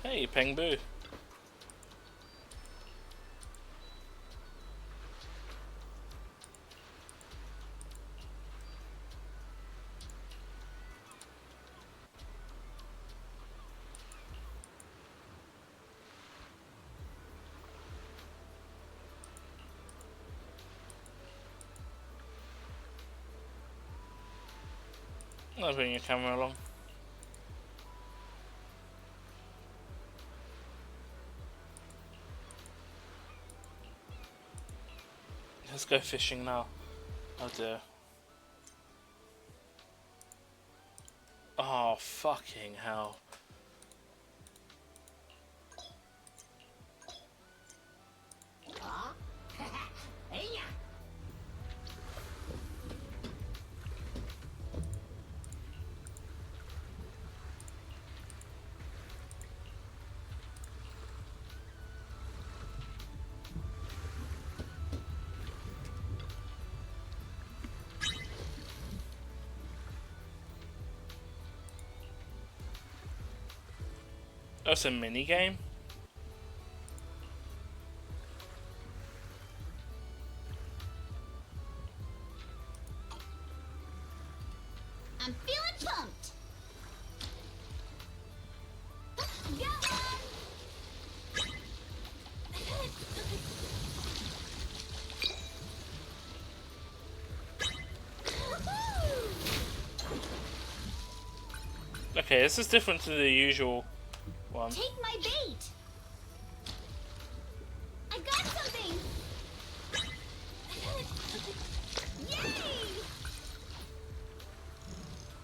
Hey, Pengbu. I'll bring your camera along. Let's go fishing now. Oh dear. Oh fucking hell. That's a mini game. I'm feeling pumped. Got one. Okay, this is different to the usual one. Take my bait. I got something. Yay!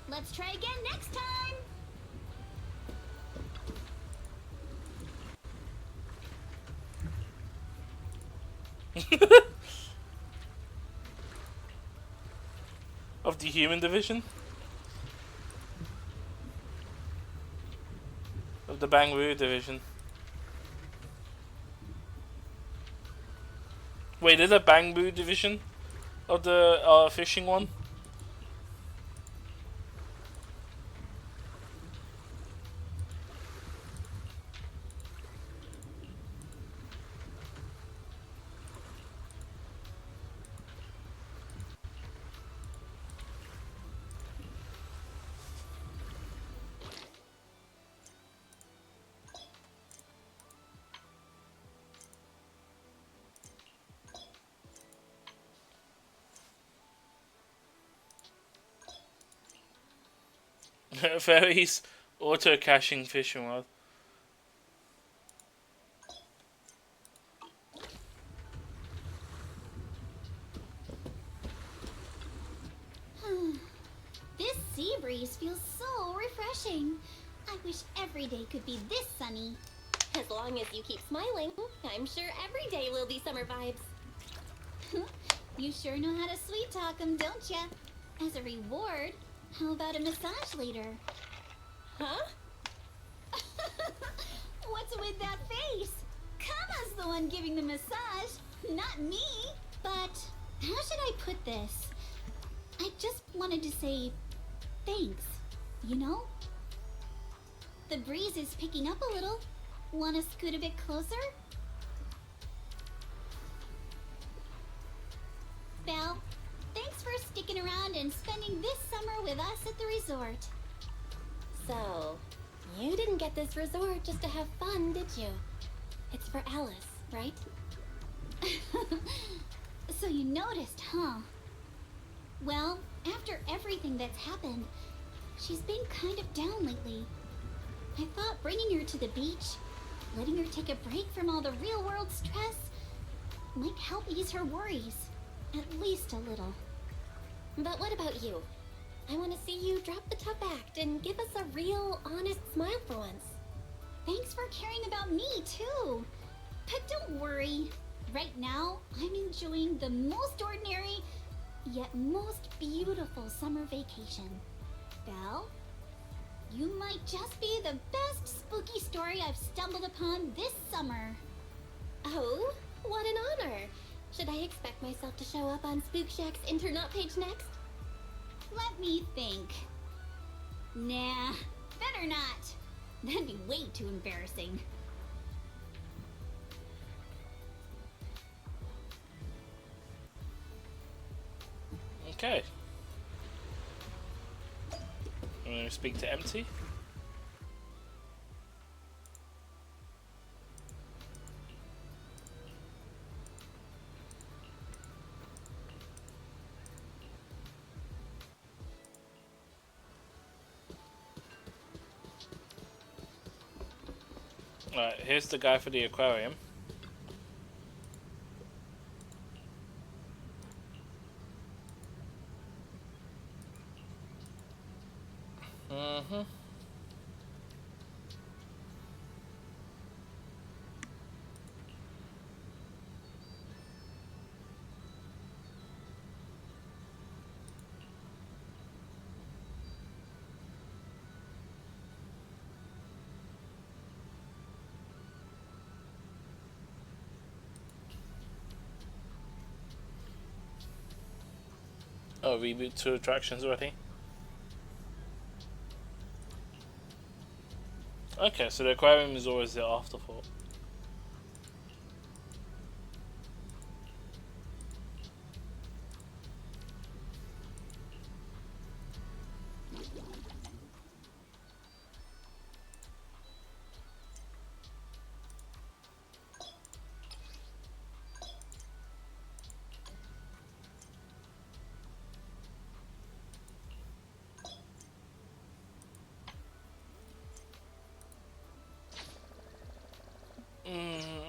Let's try again next time. Of the human division? Of the Bangru division. Wait, is it Bangbu division of the fishing one? Ferries auto caching fishing rod. This sea breeze feels so refreshing. I wish every day could be this sunny. As long as you keep smiling, I'm sure every day will be summer vibes. You sure know how to sweet talk 'em, don't ya? As a reward, how about a massage later? Huh? What's with that face? Kama's the one giving the massage, not me. But how should I put this? I just wanted to say thanks, you know? The breeze is picking up a little. Wanna scoot a bit closer? Belle, thanks for sticking around and spending this summer with us at the resort. So, you didn't get this resort just to have fun, did you? It's for Alice, right? So you noticed, huh? Well, after everything that's happened, she's been kind of down lately. I thought bringing her to the beach, letting her take a break from all the real-world stress, might help ease her worries. At least a little. But what about you? I want to see you drop the tough act and give us a real, honest smile for once. Thanks for caring about me, too. But don't worry. Right now, I'm enjoying the most ordinary, yet most beautiful summer vacation. Belle, you might just be the best spooky story I've stumbled upon this summer. Oh, what an honor. Should I expect myself to show up on Spook Shack's Internaut page next? Let me think. Nah, better not. That'd be way too embarrassing. Okay. I'm going to speak to Empty. Alright, here's the guy for the aquarium. Mm-hmm. Oh, reboot 2 attractions already? Okay, so the aquarium is always the afterthought.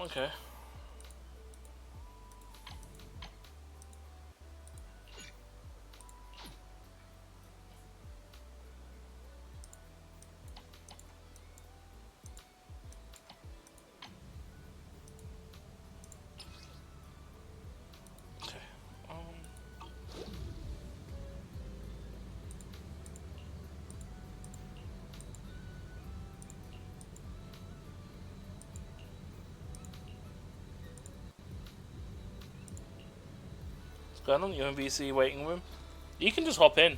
Okay. What's going on? UMBC waiting room? You can just hop in.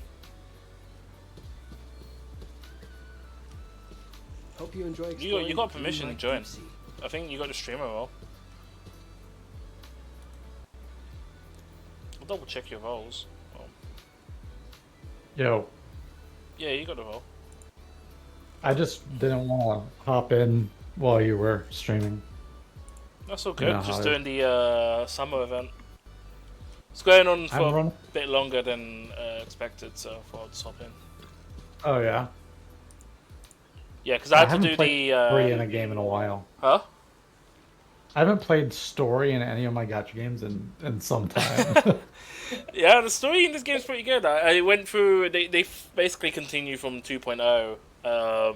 Hope you enjoy You got permission to join. I think you got the streamer role. I'll double check your roles. Oh. Yo, Yeah, you got the role. I just didn't want to hop in while you were streaming. That's all You good. know Just how doing the summer event. It's going on I'm for run- a bit longer than expected, so I thought I'd just hop in. Oh yeah. Yeah, because I had to haven't do played the. story in a game in a while. Huh? I haven't played story in any of my gacha games in some time. Yeah, the story in this game is pretty good. I went through. They basically continue from 2.0. I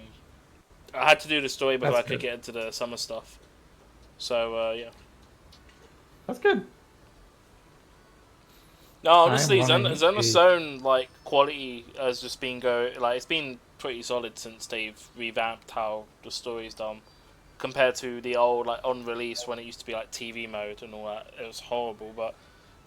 had to do the story before That's I could good. get into the summer stuff. So yeah. That's good. No, honestly, I'm running Zona's own like quality has just been it's been pretty solid since they've revamped how the story's done, compared to the old like on release when it used to be like TV mode and all that. It was horrible, but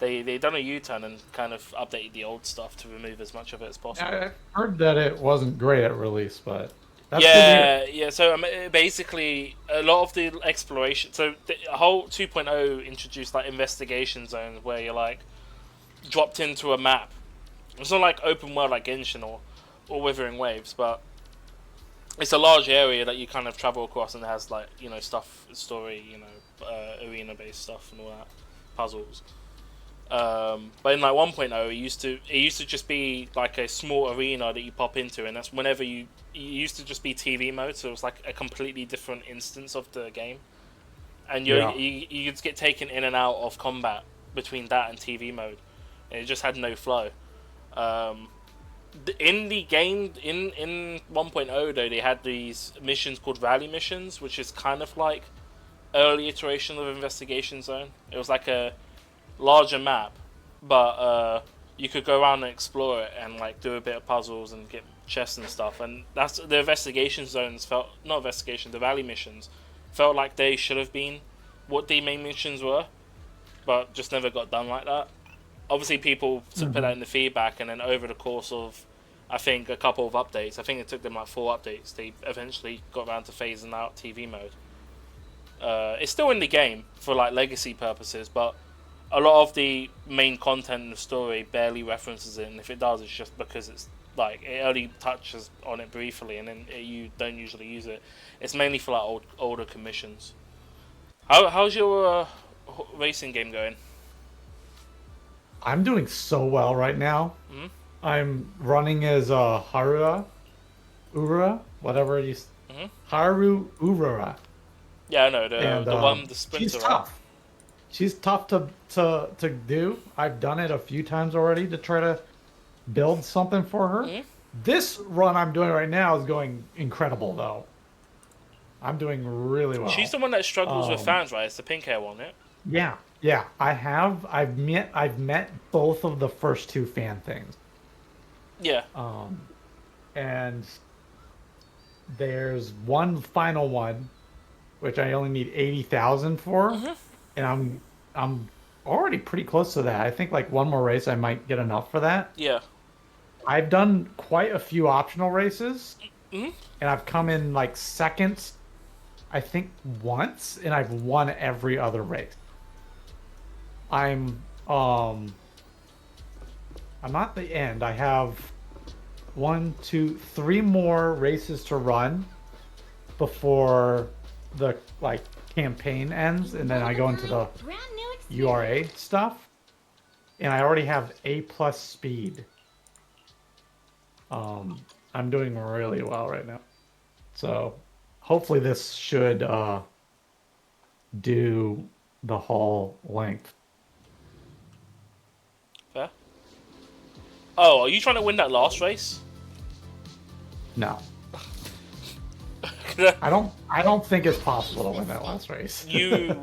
they done a U-turn and kind of updated the old stuff to remove as much of it as possible. I heard that it wasn't great at release, but that's good to hear. Yeah. So basically, a lot of the exploration. So the whole 2.0 introduced like investigation zones where you're like dropped into a map. It's not like open world like Genshin or Withering Waves, but it's a large area that you kind of travel across and it has like stuff, story, arena based stuff and all that, puzzles. But in like 1.0, it used to just be like a small arena that you pop into, and that's whenever you used to just be TV mode, so it was like a completely different instance of the game, and you just get taken in and out of combat between that and TV mode, and it just had no flow. In the game, in 1.0 though, they had these missions called rally missions, which is kind of like early iteration of Investigation Zone. It was like a larger map, but you could go around and explore it and like do a bit of puzzles and get chests and stuff. And that's the investigation zones the rally missions felt like they should have been what the main missions were, but just never got done like that. Obviously, people put that in the feedback, and then over the course of, I think, a couple of updates, I think it took them like 4 updates, they eventually got around to phasing out TV mode. It's still in the game for like legacy purposes, but a lot of the main content in the story barely references it, and if it does, it's just because it's like it only touches on it briefly, and then you don't usually use it. It's mainly for like older commissions. How's your racing game going? I'm doing so well right now. Mhm. I'm running as Ura, whatever you. Mhm. Haru Urara. Yeah, I know And, the sprinter. she's tough. She's tough to do. I've done it a few times already to try to build something for her. Mm-hmm. This run I'm doing right now is going incredible, though. I'm doing really well. She's the one that struggles with fans, right? It's the pink hair one, yeah? Yeah. I've met both of the first two fan things. Yeah. And there's one final one, which I only need 80,000 for, and I'm already pretty close to that. I think like one more race I might get enough for that. Yeah. I've done quite a few optional races, Mm-hmm. and I've come in like second, I think once, and I've won every other race. I'm not the end. I have 1, 2, 3 more races to run before the campaign ends, and then I go into the URA stuff. And I already have A+ speed. I'm doing really well right now. So hopefully this should do the whole length. Fair. Oh, are you trying to win that last race? No. I don't think it's possible to win that last race. You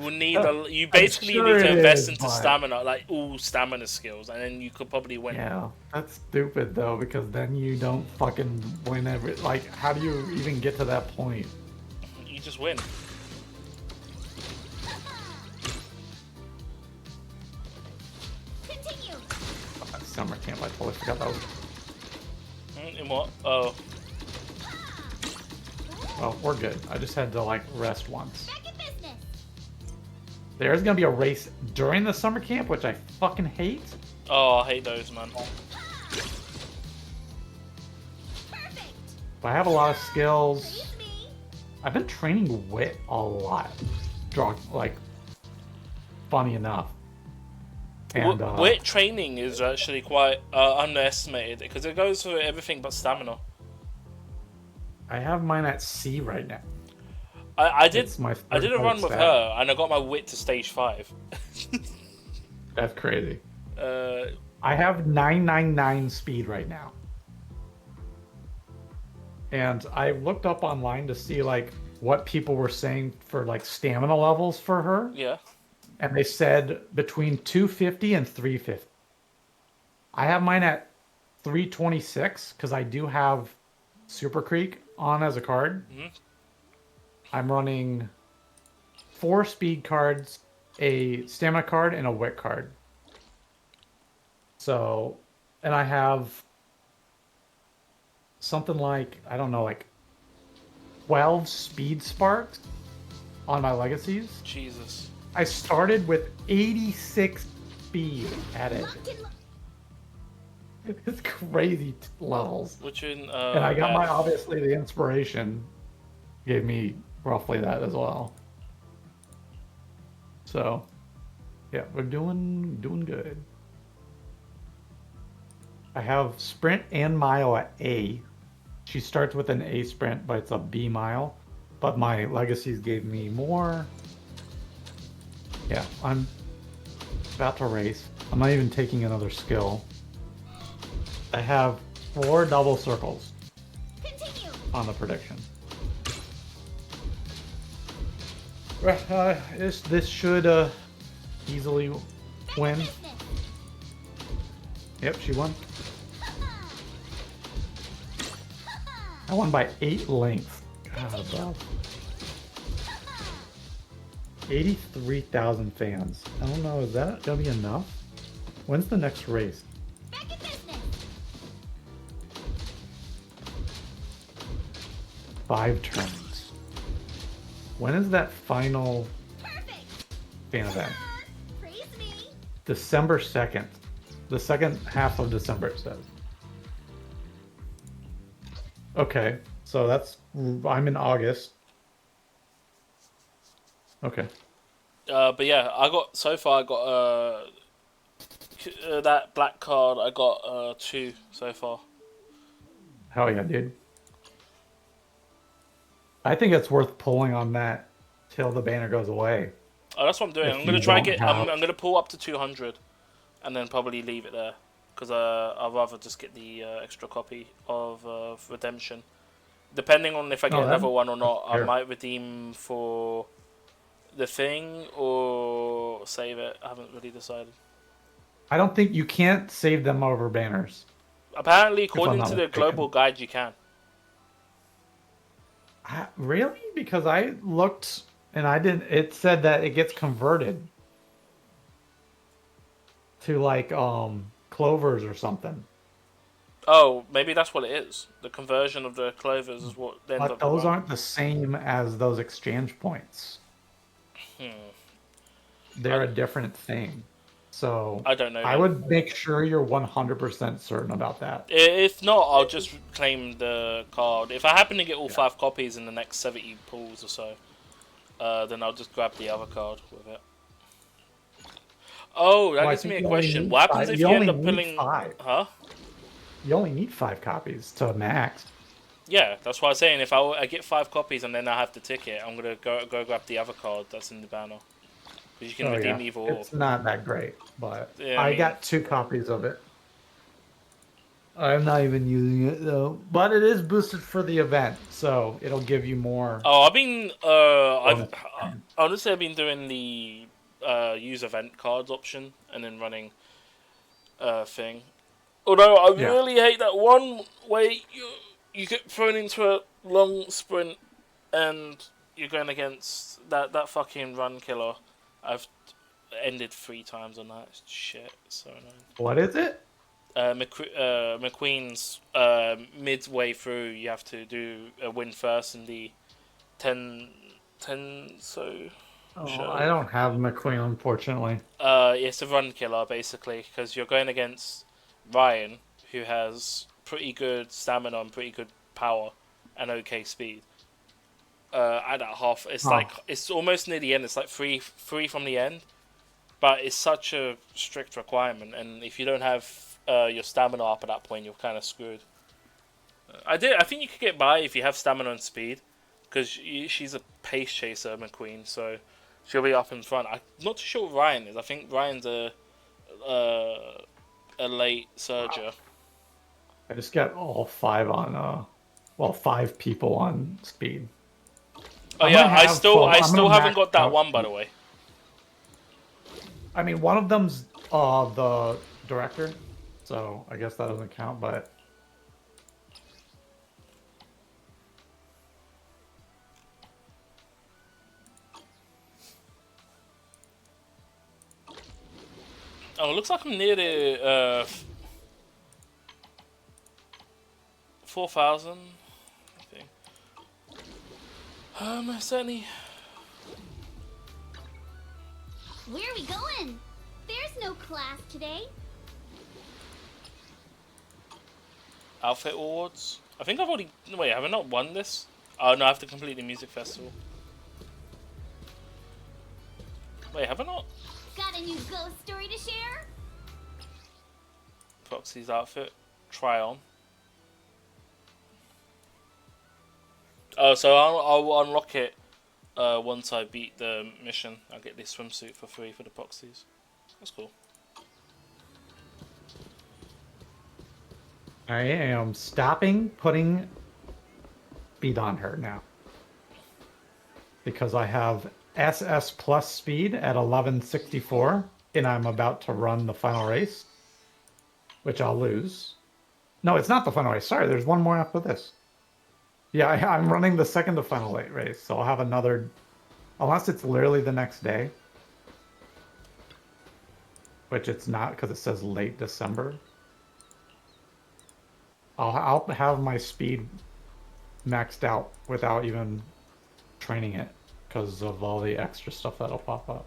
basically need to invest into stamina, like all stamina skills, and then you could probably win. Yeah, that's stupid though, because then you don't fucking win every. Like, how do you even get to that point? You just win. Continue. Summer camp, I totally forgot that was. In what? Oh. Well, we're good. I just had to like rest once. Back in business. There's gonna be a race during the summer camp, which I fucking hate. Oh, I hate those, man. But I have a lot of skills. I've been training wit a lot. Like, funny enough. And wit training is actually quite underestimated because it goes for everything but stamina. I have mine at C right now. I did a run with stat. her and I got my wit to stage 5. That's crazy. I have 999 speed right now. And I looked up online to see like what people were saying for like stamina levels for her. Yeah. And they said between 250 and 350. I have mine at 326 because I do have Super Creek on as a card. Mm-hmm. I'm running 4 speed cards, a stamina card, and a wit card. So, and I have something like, I don't know, like 12 speed sparks on my legacies. Jesus. I started with 86 speed at it. It's crazy levels. Which in and I got obviously the inspiration gave me roughly that as well. So, yeah, we're doing good. I have sprint and mile at A. She starts with an A sprint, but it's a B mile. But my legacies gave me more. Yeah, I'm about to race. I'm not even taking another skill. I have 4 double circles on the prediction. This should easily win. Yep, she won. I won by 8 lengths. God, bro. 83,000 fans. I don't know, is that gonna be enough? When's the next race? 5 turns. When is that final fan event? December 2nd. The second half of December, it says. Okay, so that's... I'm in August. Okay. But yeah, I got that black card. I got 2 so far. Hell yeah, dude. I think it's worth pulling on that till the banner goes away. Oh, that's what I'm doing. If I'm gonna you try don't get. have- I'm gonna pull up to 200, and then probably leave it there, because I'd rather just get the extra copy of Redemption. Depending on if I get Oh, that- another one or not, that's I fair. might redeem for the thing or save it. I haven't really decided. I don't think you can't save them over banners. Apparently, If I'm according not to the mistaken. global guide, you can. Really? Because I looked and I didn't. It said that it gets converted to like clovers or something. Oh, maybe that's what it is. The conversion of the clovers is what ends But up. those wrong. aren't the same as those exchange points. They're a different thing. So I don't know, I man. would make sure you're 100% certain about that. If not, I'll just claim the card. If I happen to get all 5 copies in the next 70 pulls or so, then I'll just grab the other card with it. Oh, that Well, I gives me think a you only question. need What happens five- if you you end only up need pulling? 5. Huh? You only need 5 copies to max. Yeah, that's what I'm saying. If I get 5 copies and then I have the ticket, I'm gonna go grab the other card that's in the banner. Because you can Oh, redeem yeah. either or. It's not that great, but Yeah, I I mean- got 2 copies of it. I'm not even using it though, but it is boosted for the event, so it'll give you more. Oh, I've been honestly I've been doing the use event cards option and then running thing. Although I Yeah. really hate that one where you get thrown into a long sprint and you're going against that fucking run killer. I've ended 3 times on that. It's shit. It's so annoying. What is it? McQueen's midway through, you have to do a win first in the 10 so. Oh, show. I don't have McQueen, unfortunately. It's a run killer basically because you're going against Ryan, who has pretty good stamina and pretty good power and okay speed. At that half, it's Oh. like it's almost near the end. It's like three from the end, but it's such a strict requirement. And if you don't have your stamina up at that point, you're kind of screwed. I think you could get by if you have stamina and speed, because she's a pace chaser, McQueen, so she'll be up in front. I'm not too sure what Ryan is. I think Ryan's a late surger. I just got all 5 on, 5 people on speed. Oh I'm yeah, gonna I have still full- I'm haven't gonna max got that out one, by speed. the way. I mean, one of them's the director, so I guess that doesn't count, but Oh, it looks like I'm near the 4,000. Okay. Certainly. Where are we going? There's no class today. Outfit awards. I think I've already. Wait, have I not won this? Oh no, I have to complete the music festival. Wait, have I not? Got a new ghost story to share? Proxy's outfit. Try on. Oh, so I'll unlock it once I beat the mission. I'll get this swimsuit for free for the proxies. That's cool. I am stopping putting speed on her now. Because I have SS plus speed at 1164, and I'm about to run the final race, which I'll lose. No, it's not the final race. Sorry, there's one more after this. Yeah, I'm running the second to final race, so I'll have another, unless it's literally the next day, which it's not because it says late December. I'll have my speed maxed out without even training it because of all the extra stuff that'll pop up.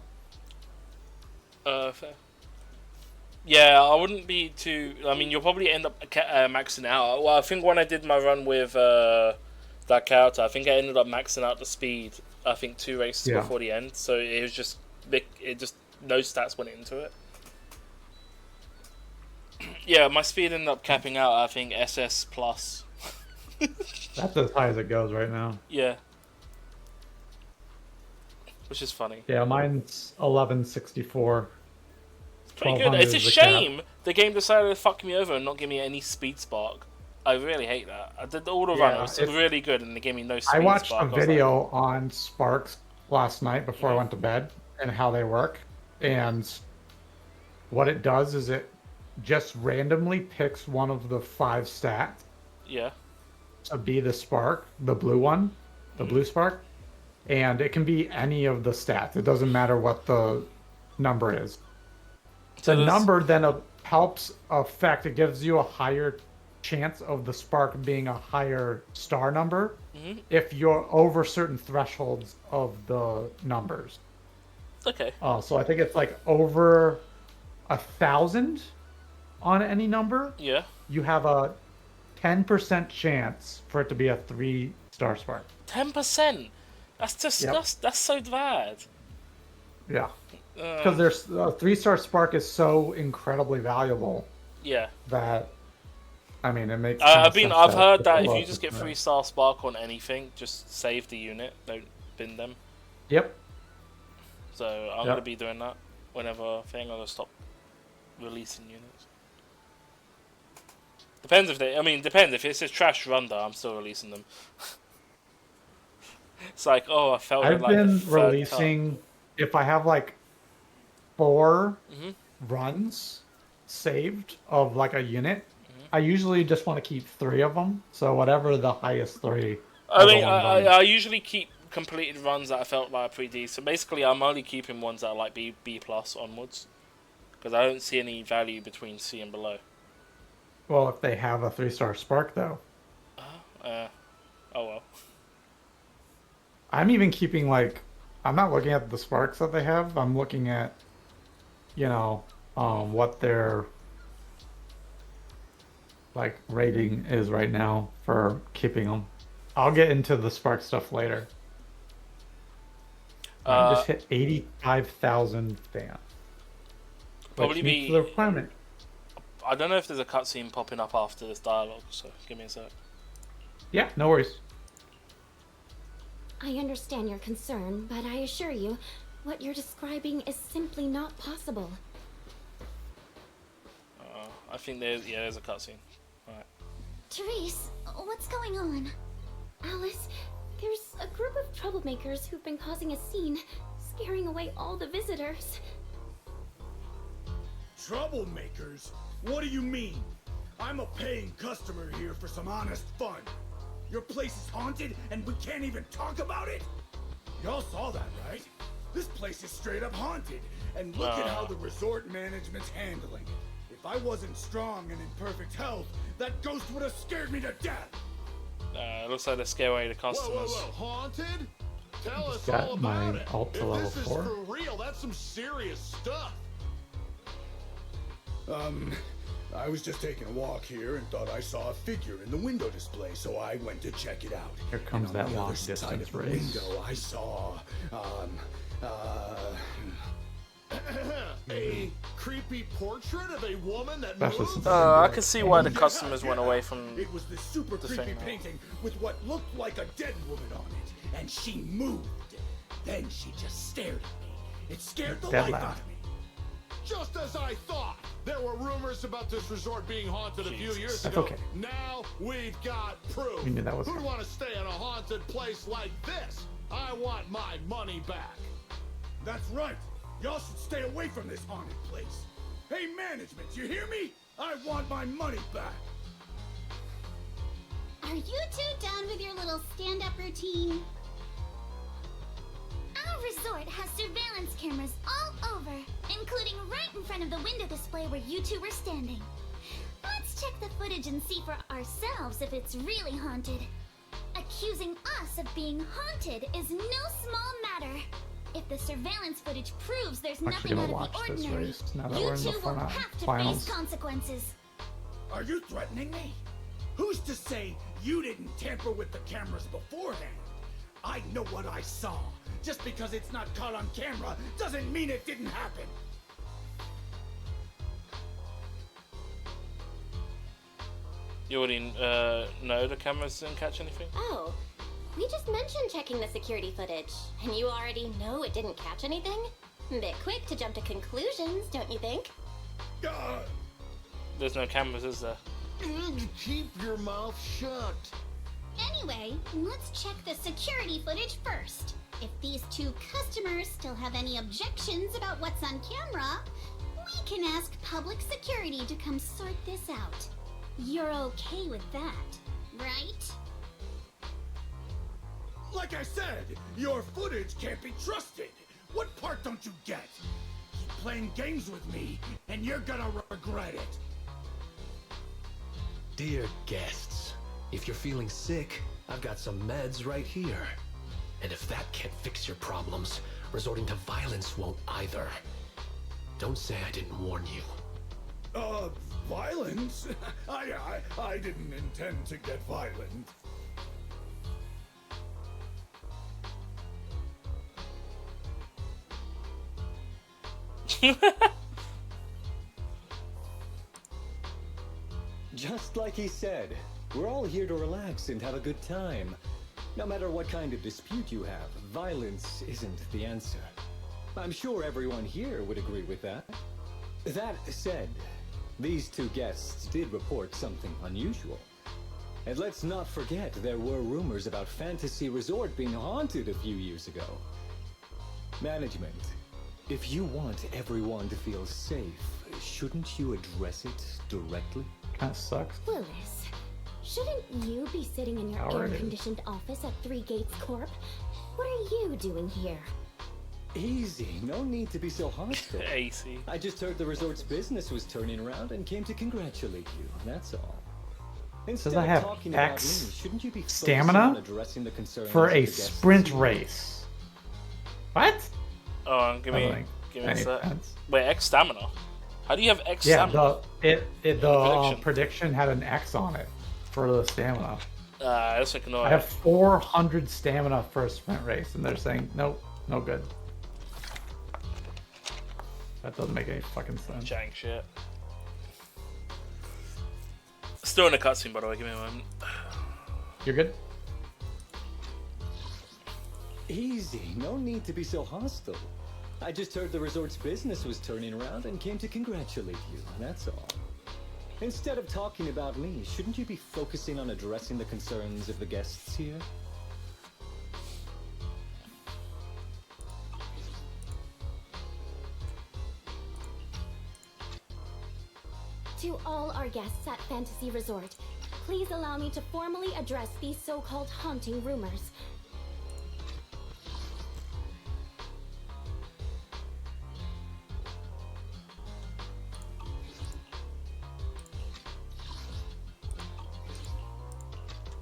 Fair. Yeah, I wouldn't be too. I mean, you'll probably end up maxing out. Well, I think when I did my run with that character, I think I ended up maxing out the speed. I think 2 races Yeah. before the end, so it was just big. It just no stats went into it. Yeah, my speed ended up capping out. I think SS plus. That's as high as it goes right now. Yeah. which is funny. Yeah, mine's 1164. Pretty good. 1200 It's a is the cap. shame the game decided to fuck me over and not give me any speed spark. I really hate that. I did all the Yeah, run. It was it's- really good, and they gave me no speed I watched spark. a I was like, video on Sparks last night before I went to bed and how they work. And what it does is it just randomly picks one of the 5 stats yeah. to be the spark, the blue one, the blue spark. And it can be any of the stats. It doesn't matter what the number is. So The there's- number then helps affect, it gives you a higher chance of the spark being a higher star number Mhm. if you're over certain thresholds of the numbers. Okay. So I think it's like over 1,000 on any number. Yeah. You have a 10% chance for it to be a 3-star spark. 10%. That's disgust. That's so bad. Yeah. Because there's a 3-star spark is so incredibly valuable Yeah. that, I mean, it makes. I've heard that if people you just get love it. 3-star spark on anything, just save the unit. Don't bin them. Yep. So I'm Yep. gonna be doing that whenever I'm gonna stop releasing units. Depends if they. I mean, depends if it's a trash runda. I'm still releasing them. It's like, oh, I felt I've like the been third releasing, if I have like 4 Mhm. runs saved of like a unit, Mm-hmm. I usually just want to keep 3 of them. So whatever the highest 3. I are the mean, ones I usually keep completed runs that I felt like are pretty decent. Basically, I'm only keeping ones that are like B plus onwards, because I don't see any value between C and below. Well, if they have a 3-star spark though. Oh well. I'm even keeping like, I'm not looking at the sparks that they have. I'm looking at, you know, what their like rating is right now for keeping them. I'll get into the spark stuff later. I just hit 85,000 fans. Probably Which meets be- the requirement. I don't know if there's a cutscene popping up after this dialogue, so give me a sec. Yeah, no worries. I understand your concern, but I assure you, what you're describing is simply not possible. I think there's a cutscene. Alright. Therese, what's going on? Alice, there's a group of troublemakers who've been causing a scene, scaring away all the visitors. Troublemakers? What do you mean? I'm a paying customer here for some honest fun. Your place is haunted and we can't even talk about it? Y'all saw that, right? This place is straight up haunted. And look at how the resort management's handling it. If I wasn't strong and in perfect health, that ghost would have scared me to death. It looks like they scare away the customers. Haunted? Tell us Got all my about it. alt to If level this is 4. for real, that's some serious stuff. I was just taking a walk here and thought I saw a figure in the window display, so I went to check it out. Here comes And on that the long other side distance of the race. window, I saw, A creepy portrait of a woman that That's moves? just- I can see why the customers went away from It was this super the creepy thing now. painting with what looked like a dead woman on it, and she moved. Then she just stared at me. It scared the Dead life loud. out of me. Just as I thought. There were rumors about this resort being haunted a few years That's ago. okay. Now we've got proof. We knew that was Who'd coming. want to stay in a haunted place like this? I want my money back. That's right. Y'all should stay away from this haunted place. Hey, management, you hear me? I want my money back. Are you two done with your little stand-up routine? Our resort has surveillance cameras all over, including right in front of the window display where you two were standing. Let's check the footage and see for ourselves if it's really haunted. Accusing us of being haunted is no small matter. If the surveillance footage proves there's I'm actually nothing gonna out of the watch this ordinary, race now that you we're in the two will have to finals. face consequences. Are you threatening me? Who's to say you didn't tamper with the cameras beforehand? I know what I saw. Just because it's not caught on camera doesn't mean it didn't happen. You already know the cameras didn't catch anything? Oh, We just mentioned checking the security footage, and you already know it didn't catch anything? Bit quick to jump to conclusions, don't you think? There's no cameras, is there? Keep your mouth shut. Anyway, let's check the security footage first. If these two customers still have any objections about what's on camera, we can ask public security to come sort this out. You're okay with that, right? Like I said, your footage can't be trusted. What part don't you get? Keep playing games with me, and you're gonna regret it. Dear guests, if you're feeling sick, I've got some meds right here. And if that can't fix your problems, resorting to violence won't either. Don't say I didn't warn you. Violence? I didn't intend to get violent. Just like he said, we're all here to relax and have a good time. No matter what kind of dispute you have, violence isn't the answer. I'm sure everyone here would agree with that. That said, these two guests did report something unusual. And let's not forget there were rumors about Fantasy Resort being haunted a few years ago. Management, if you want everyone to feel safe, shouldn't you address it directly? Kinda sucks. Willis, shouldn't you be sitting in your Already. air-conditioned office at Three Gates Corp? What are you doing here? Easy, no need to be so hostile. AC. I just heard the resort's business was turning around and came to congratulate you, that's all. Instead Says I have of talking about X me, shouldn't you be focusing stamina on addressing the concerns for of a the guests? sprint race. What? Oh, give me Doesn't a make sec. sense. Wait, X stamina? How do you have X Yeah, stamina? the prediction had an X on it for the stamina. Let's ignore I have 400 stamina for a sprint race, and they're saying nope, no good. That doesn't make any fucking sense. Chatting shit. Still in a cutscene, by the way. Give me a moment. You're good? Easy, no need to be so hostile. I just heard the resort's business was turning around and came to congratulate you, that's all. Instead of talking about me, shouldn't you be focusing on addressing the concerns of the guests here? To all our guests at Fantasy Resort, please allow me to formally address these so-called haunting rumors.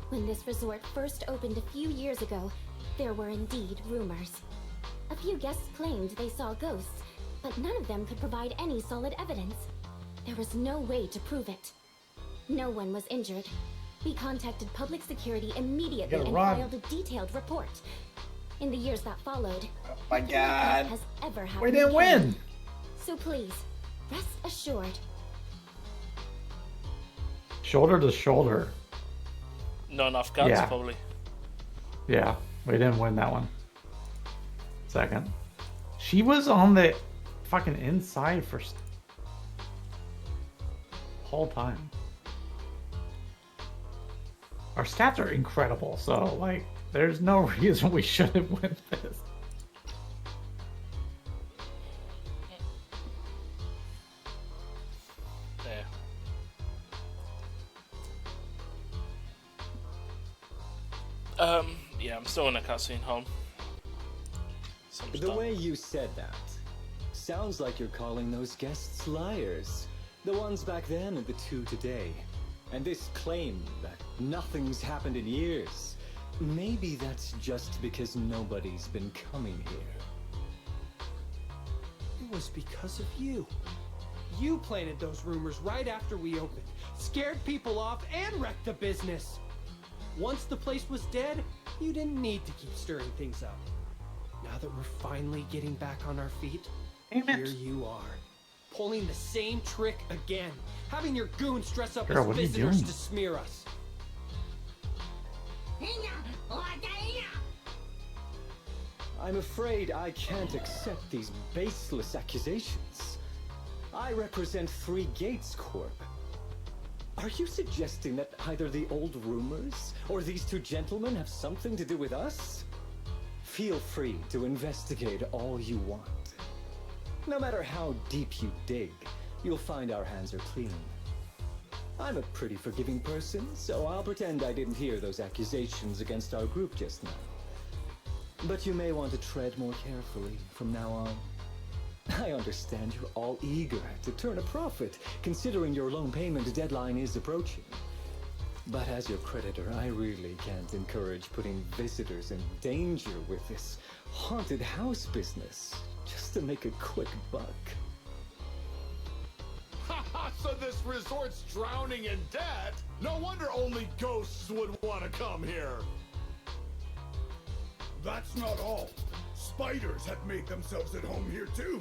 When this resort first opened a few years ago, there were indeed rumors. A few guests claimed they saw ghosts, but none of them could provide any solid evidence. There was no way to prove it. No one was injured. We contacted public security immediately Gotta and run. filed a detailed report. In the years that followed, my nothing like that God. has ever happened We didn't again. win. So please, rest assured. Shoulder to shoulder. Not enough guts, Yeah. probably. Yeah, we didn't win that one. Second. She was on the fucking inside for whole time. Our stats are incredible, so like there's no reason we shouldn't win this. Yeah. Yeah, I'm still in a cutscene home. The way you said that sounds like you're calling those guests liars. The ones back then and the two today. And this claim that nothing's happened in years. Maybe that's just because nobody's been coming here. It was because of you. You planted those rumors right after we opened, scared people off, and wrecked the business. Once the place was dead, you didn't need to keep stirring things up. Now that we're finally getting back on our feet, here you are, pulling the same trick again, having your goons dress up Girl, as what are you visitors doing? to smear us. I'm afraid I can't accept these baseless accusations. I represent Three Gates Corp. Are you suggesting that either the old rumors or these two gentlemen have something to do with us? Feel free to investigate all you want. No matter how deep you dig, you'll find our hands are clean. I'm a pretty forgiving person, so I'll pretend I didn't hear those accusations against our group just now. But you may want to tread more carefully from now on. I understand you're all eager to turn a profit, considering your loan payment deadline is approaching. But as your creditor, I really can't encourage putting visitors in danger with this haunted house business, just to make a quick buck. So this resort's drowning in debt? No wonder only ghosts would want to come here. That's not all. Spiders have made themselves at home here too.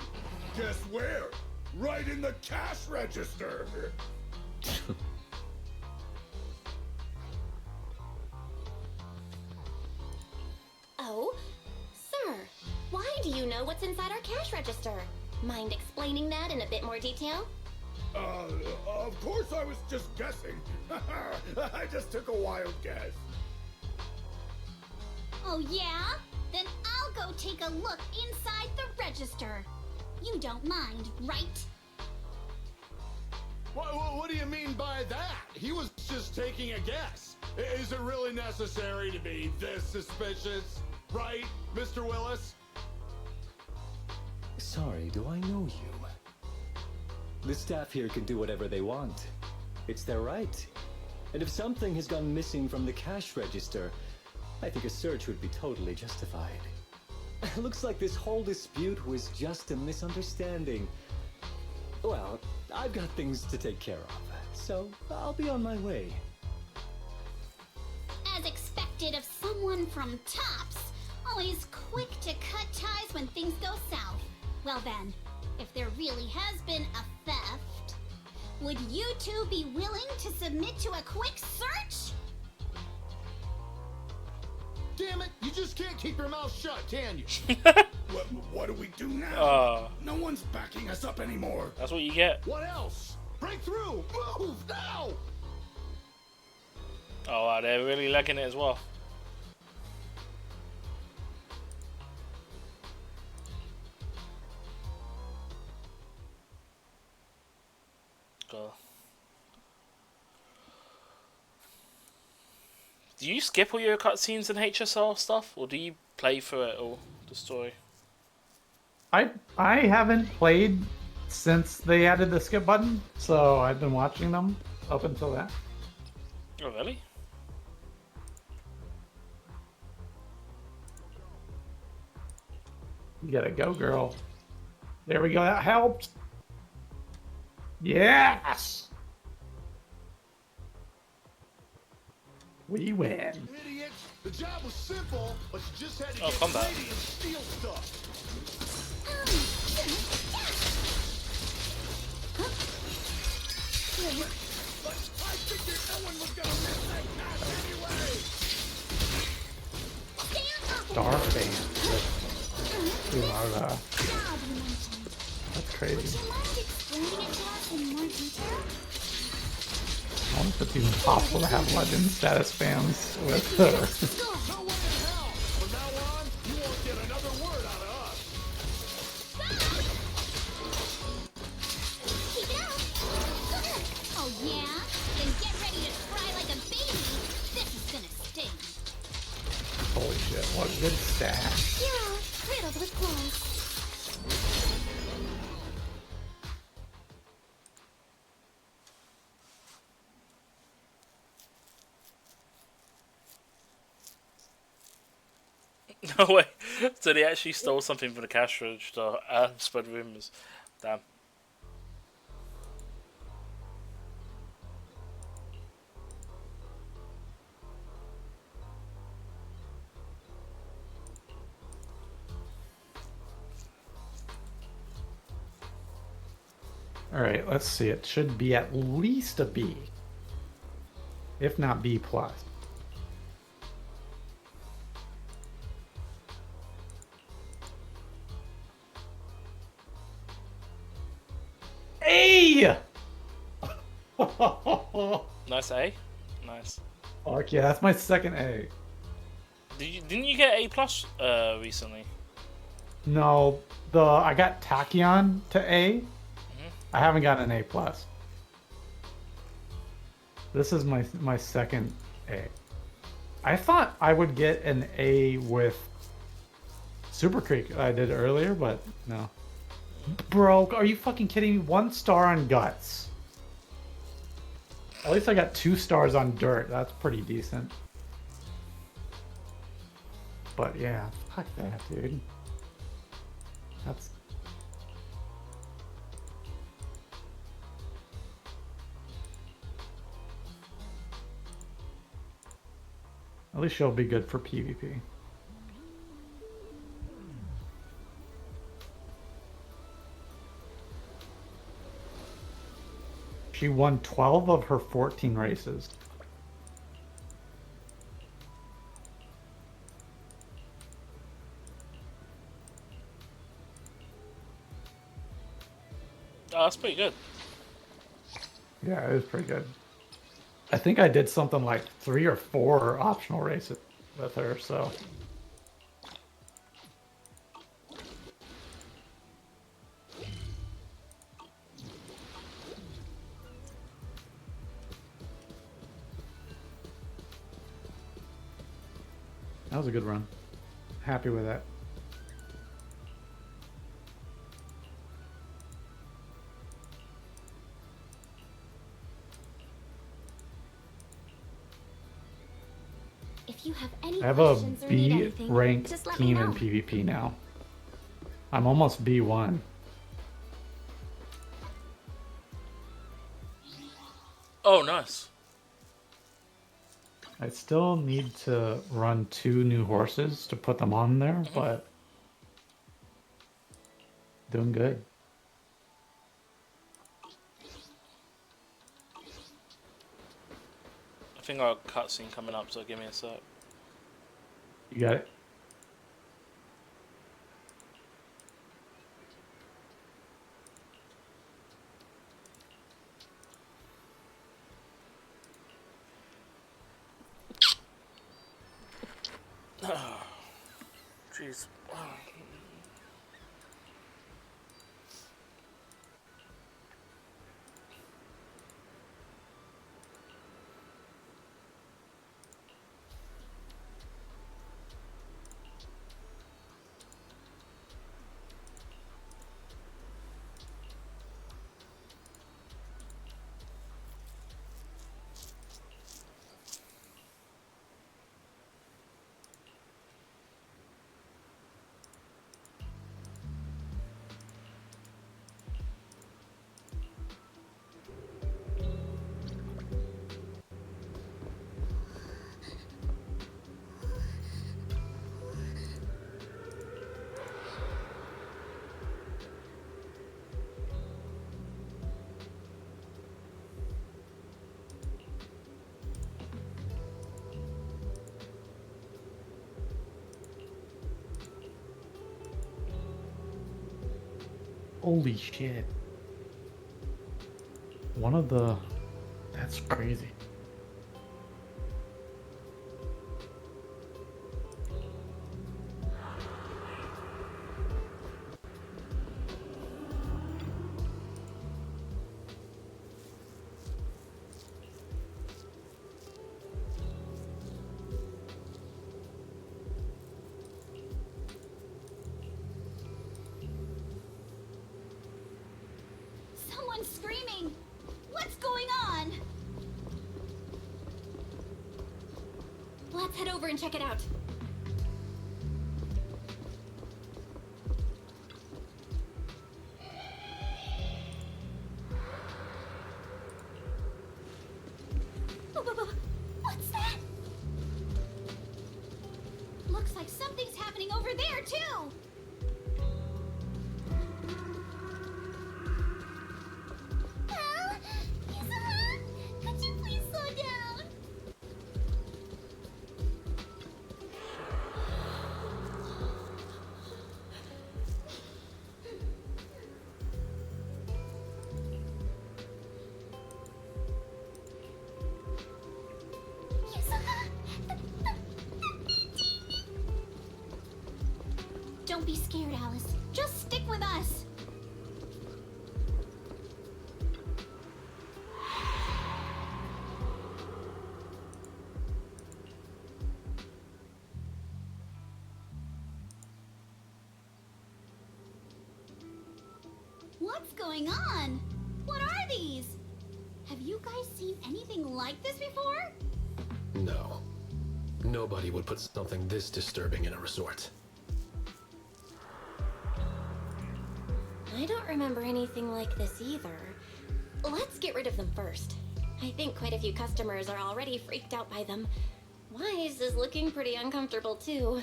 Guess where? Right in the cash register. Oh, sir, why do you know what's inside our cash register? Mind explaining that in a bit more detail? Of course I was just guessing. I just took a wild guess. Oh yeah? Then I'll go take a look inside the register. You don't mind, right? What do you mean by that? He was just taking a guess. Is it really necessary to be this suspicious? Right, Mr. Willis? Sorry, do I know you? The staff here can do whatever they want. It's their right. And if something has gone missing from the cash register, I think a search would be totally justified. Looks like this whole dispute was just a misunderstanding. Well, I've got things to take care of, so I'll be on my way. As expected of someone from Tops, always quick to cut ties when things go south. Well then, if there really has been a theft, would you two be willing to submit to a quick search? Damn it, you just can't keep your mouth shut, can you? What do we do now? No one's backing us up anymore. That's what you get. What else? Break through! Move now! Oh, wow, they're really liking it as well. Go. Do you skip all your cutscenes and HSR stuff, or do you play through it all, the story? I haven't played since they added the skip button, so I've been watching them up until that. Oh, really? You gotta go, girl. There we go. That helped. Yes. We win. Idiot! The job was simple, but you just had to get combat. ready and steal stuff. But I figured no one was gonna miss that cash anyway. Starface. That's crazy. Would you mind explaining it to us in more detail? I wonder if it's even possible to have legend status fans with her. No way in hell! From now on, you won't get another word out of us. Keep it up! Oh yeah? Then get ready to cry like a baby. This is gonna sting. Holy shit, what a good stash. Yeah, riddled with claws. No way. So they actually stole something from the cash register and spread rumors. Damn. Alright, let's see. It should be at least a B. If not B+. Nice A. Nice. Fuck yeah, that's my second A. Didn't you get A plus recently? No, I got Tachyon to A. I haven't gotten an A plus. This is my second A. I thought I would get an A with Super Creek I did earlier, but no. Bro, are you fucking kidding me? 1 star on Guts. At least I got 2 stars on Dirt. That's pretty decent. But yeah, fuck that, dude. That's... At least she'll be good for PvP. She won 12 of her 14 races. Oh, that's pretty good. Yeah, it was pretty good. I think I did something like 3 or 4 optional races with her, so... That was a good run. Happy with that. If you have any I have a questions or need B anything, ranked just let me team know. in PvP now. I'm almost B1. Oh, nice. I still need to run 2 new horses to put them on there, but doing good. I think our cutscene coming up, so give me a sec. You got it? Jeez. Holy shit. One of the... That's crazy. Someone's screaming! What's going on? Let's head over and check it out. What's that? Looks like something's happening over there, too! Could you please slow down? Don't be scared, Alice. Just stick with us. What's going on? What are these? Have you guys seen anything like this before? No. Nobody would put something this disturbing in a resort. I don't remember anything like this either. Let's get rid of them first. I think quite a few customers are already freaked out by them. Wise is looking pretty uncomfortable too.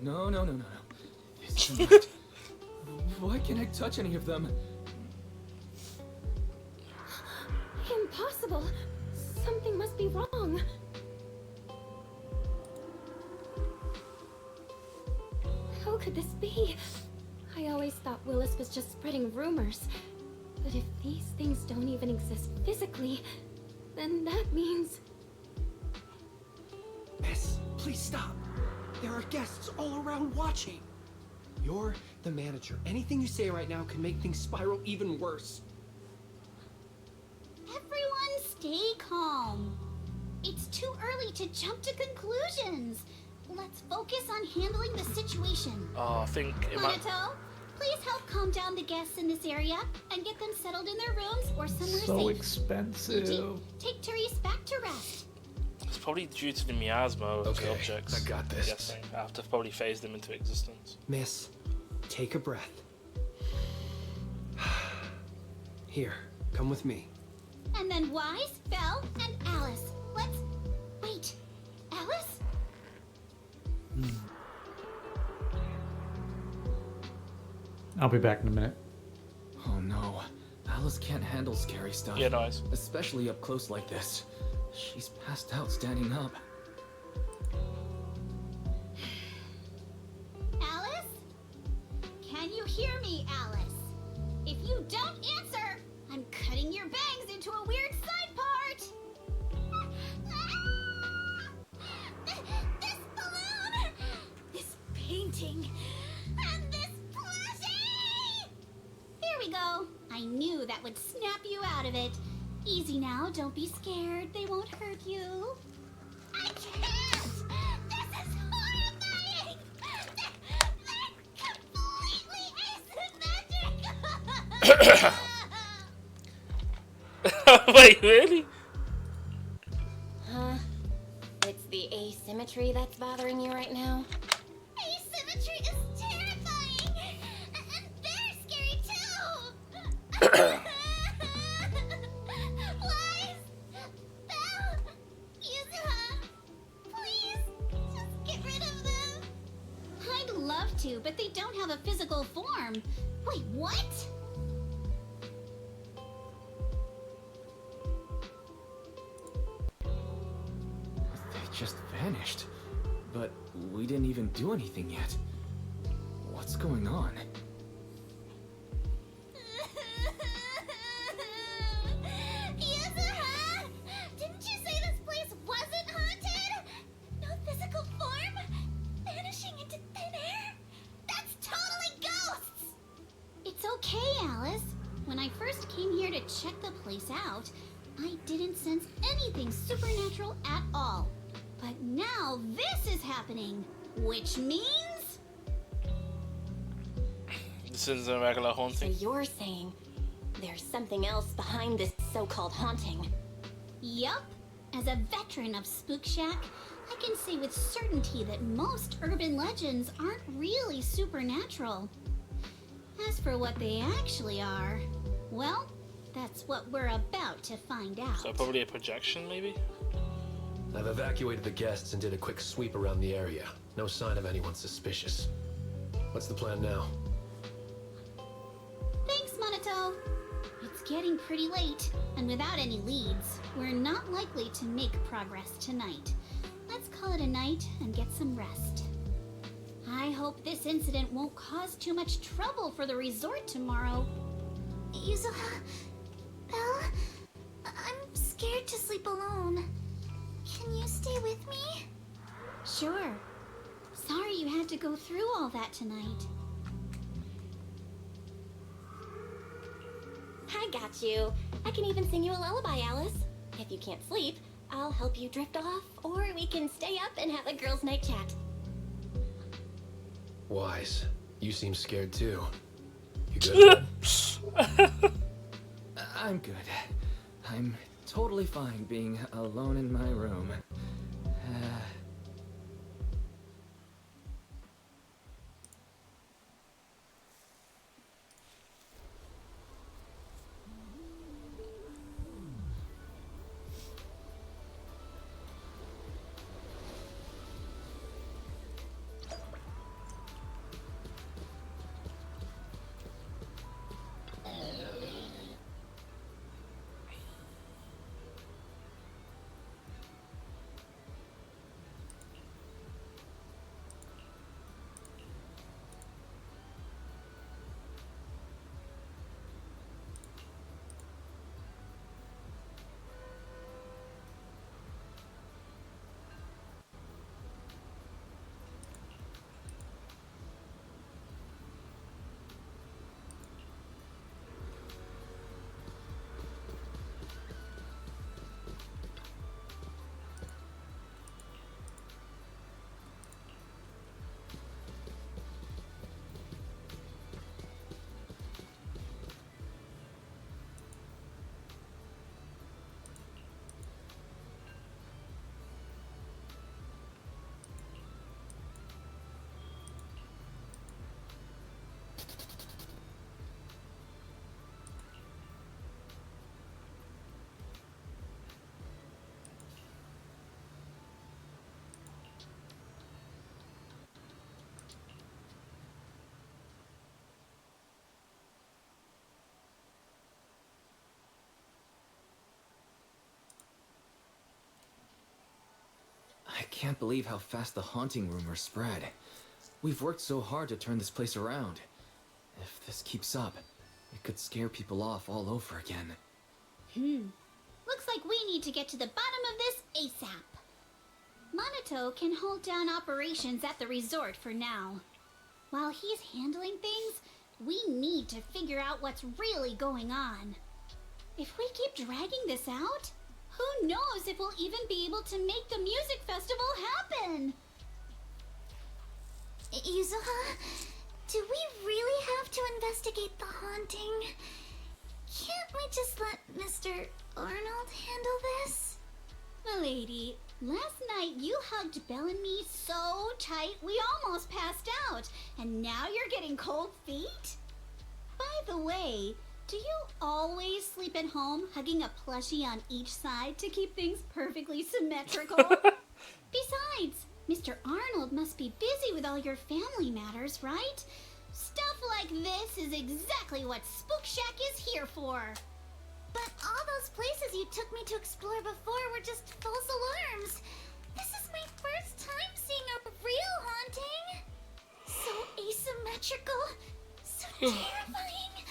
No. It's not. Why can't I touch any of them? Impossible. Something must be wrong. How could this be? I always thought Willis was just spreading rumors. But if these things don't even exist physically, then that means... Miss, please stop. There are guests all around watching. You're the manager. Anything you say right now can make things spiral even worse. Everyone stay calm. It's too early to jump to conclusions. Let's focus on handling the situation. I think it might... Monato, please help calm down the guests in this area and get them settled in their rooms or somewhere So safe. expensive. Yuji, take Therese back to rest. It's probably due to the miasma of the objects. I got this. I'm guessing. I have to probably phase them into existence. Miss, take a breath. Here, come with me. And then Wise, Belle, and Alice. Let's... Wait. Alice? I'll be back in a minute. Oh no. Alice can't handle scary stuff. Yeah, nice. Especially up close like this. She's passed out standing up. Alice? Can you hear me, Alice? If you don't answer, I'm cutting your bangs into a weird side part. This balloon! This painting! And this plushie! There we go. I knew that would snap you out of it. Easy now, don't be scared. They won't hurt you. I can't! This is horrifying! They're completely asymmetric! Wait, really? Huh? It's the asymmetry that's bothering you right now? Asymmetry is terrifying! And they're scary too! Wise! Belle! Yuzuha! Please, just get rid of them! I'd love to, but they don't have a physical form. Wait, what? They just vanished. But we didn't even do anything yet. What's going on? Yuzuha! Didn't you say this place wasn't haunted? No physical form? Vanishing into thin air? That's totally ghosts! It's okay, Alice. When I first came here to check the place out, I didn't sense anything supernatural at all. But now this is happening, which means... This isn't a regular So haunting. you're saying there's something else behind this so-called haunting? Yup. As a veteran of Spook Shack, I can say with certainty that most urban legends aren't really supernatural. As for what they actually are, well, that's what we're about to find out. So probably a projection, maybe? I've evacuated the guests and did a quick sweep around the area. No sign of anyone suspicious. What's the plan now? Thanks, Monato. It's getting pretty late, and without any leads, we're not likely to make progress tonight. Let's call it a night and get some rest. I hope this incident won't cause too much trouble for the resort tomorrow. Yuzuha, Belle, I'm scared. scared to sleep alone. Can you stay with me? Sure. Sorry you had to go through all that tonight. I got you. I can even sing you a lullaby, Alice. If you can't sleep, I'll help you drift off, or we can stay up and have a girls' night chat. Wise, you seem scared too. You good? I'm good. I'm totally fine being alone in my room. I can't believe how fast the haunting rumors spread. We've worked so hard to turn this place around. If this keeps up, it could scare people off all over again. Looks like we need to get to the bottom of this ASAP. Monato can hold down operations at the resort for now. While he's handling things, we need to figure out what's really going on. If we keep dragging this out, who knows if we'll even be able to make the music festival happen? Yuzuha, do we really have to investigate the haunting? Can't we just let Mr. Arnold handle this? Milady, last night you hugged Belle and me so tight we almost passed out, and now you're getting cold feet? By the way, do you always sleep at home hugging a plushie on each side to keep things perfectly symmetrical? Besides, Mr. Arnold must be busy with all your family matters, right? Stuff like this is exactly what Spook Shack is here for. But all those places you took me to explore before were just false alarms. This is my first time seeing a real haunting. So asymmetrical, so terrifying.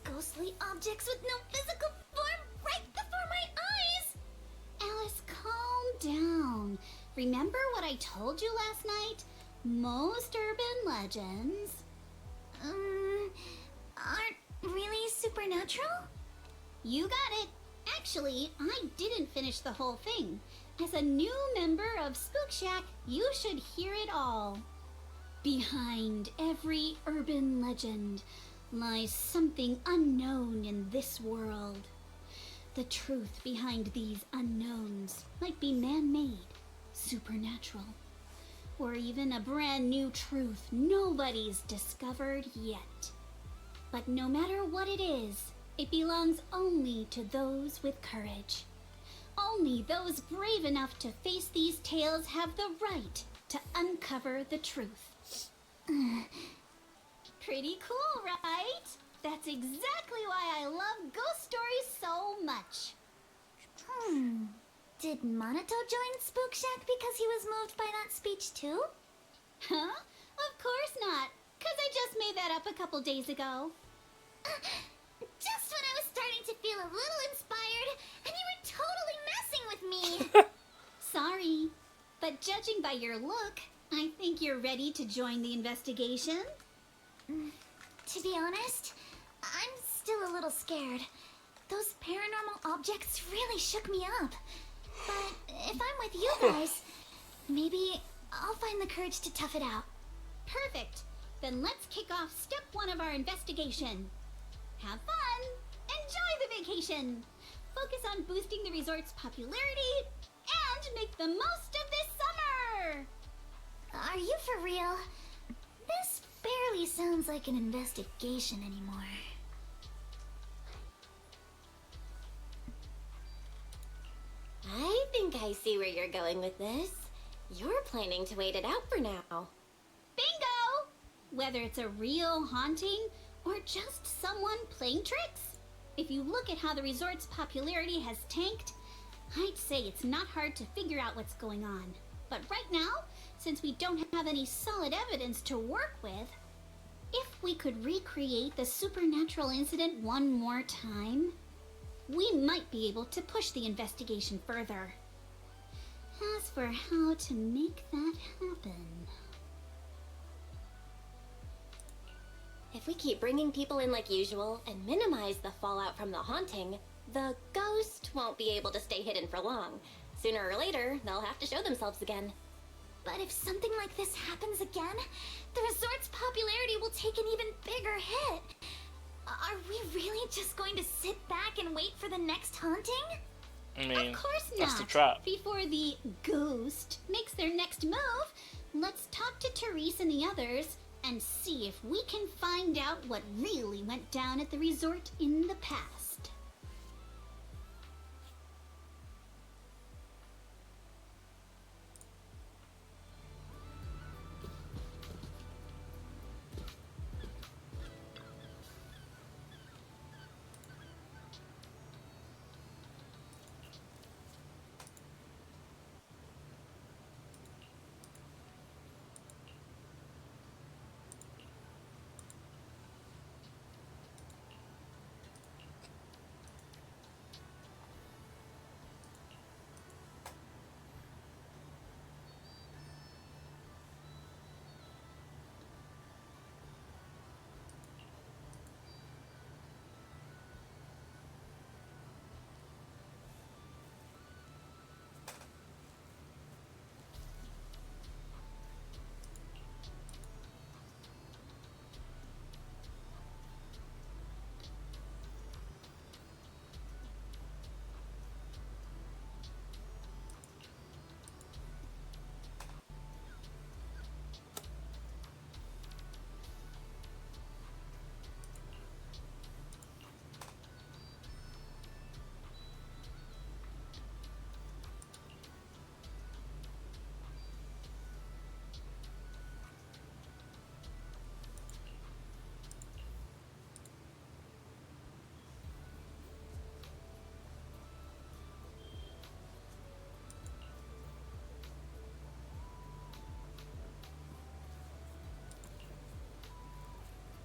Ghostly objects with no physical form right before my eyes. Alice, calm down. Remember what I told you last night? Most urban legends... aren't really supernatural? You got it. Actually, I didn't finish the whole thing. As a new member of Spook Shack, you should hear it all. Behind every urban legend lies something unknown in this world. The truth behind these unknowns might be man-made, supernatural, or even a brand new truth nobody's discovered yet. But no matter what it is, it belongs only to those with courage. Only those brave enough to face these tales have the right to uncover the truth. Pretty cool, right? That's exactly why I love ghost stories so much. Did Monato join Spook Shack because he was moved by that speech too? Huh? Of course not. 'Cause I just made that up a couple days ago. Just when I was starting to feel a little inspired, and you were totally Sorry, but judging by your look, I think you're ready to join the investigation. To be honest, I'm still a little scared. Those paranormal objects really shook me up. But if I'm with you guys, maybe I'll find the courage to tough it out. Perfect. Then let's kick off step 1 of our investigation. Have fun! Enjoy the vacation! Focus on boosting the resort's popularity and make the most of this summer! Are you for real? This barely sounds like an investigation anymore. I think I see where you're going with this. You're planning to wait it out for now. Bingo! Whether it's a real haunting or just someone playing tricks. If you look at how the resort's popularity has tanked, I'd say it's not hard to figure out what's going on. But right now, since we don't have any solid evidence to work with, if we could recreate the supernatural incident one more time, we might be able to push the investigation further. As for how to make that happen... If we keep bringing people in like usual and minimize the fallout from the haunting, the ghost won't be able to stay hidden for long. Sooner or later, they'll have to show themselves again. But if something like this happens again, the resort's popularity will take an even bigger hit. Are we really just going to sit back and wait for the next haunting? I mean, of course that's not. the trap. Before the ghost makes their next move, let's talk to Therese and the others and see if we can find out what really went down at the resort in the past.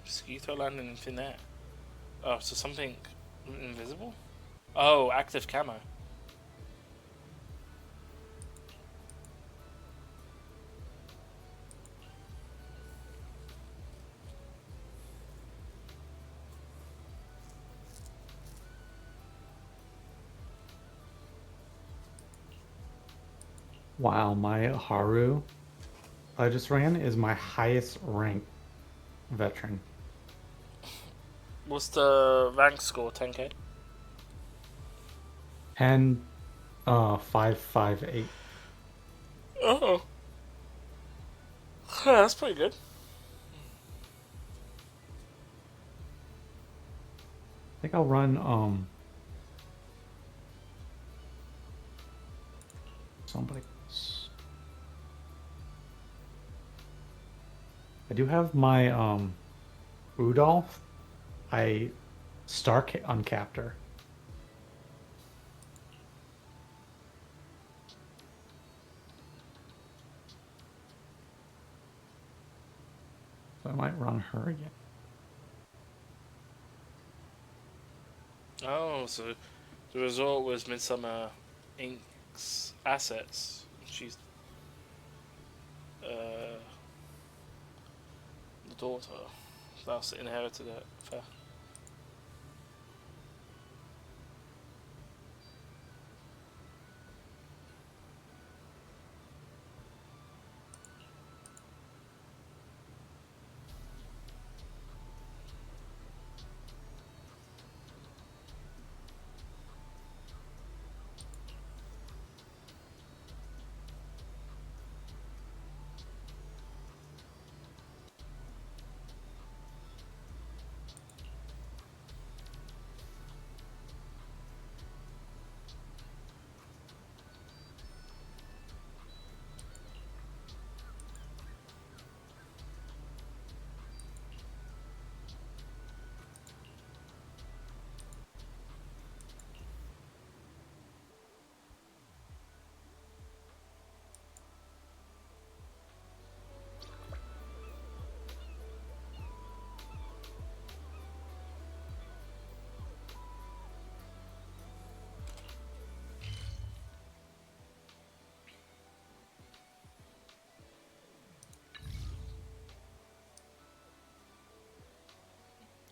Skeeter landing in thin air. Oh, so something invisible? Oh, active camo. Wow, my Haru I just ran is my highest rank veteran. What's the rank score? 10k? 558. Oh. That's pretty good. I think I'll run somebody else. I do have my Rudolph. I uncapped her. So I might run her again. Oh, so the resort was Midsummer Inc. X assets. She's the daughter. That's inherited it. Fair.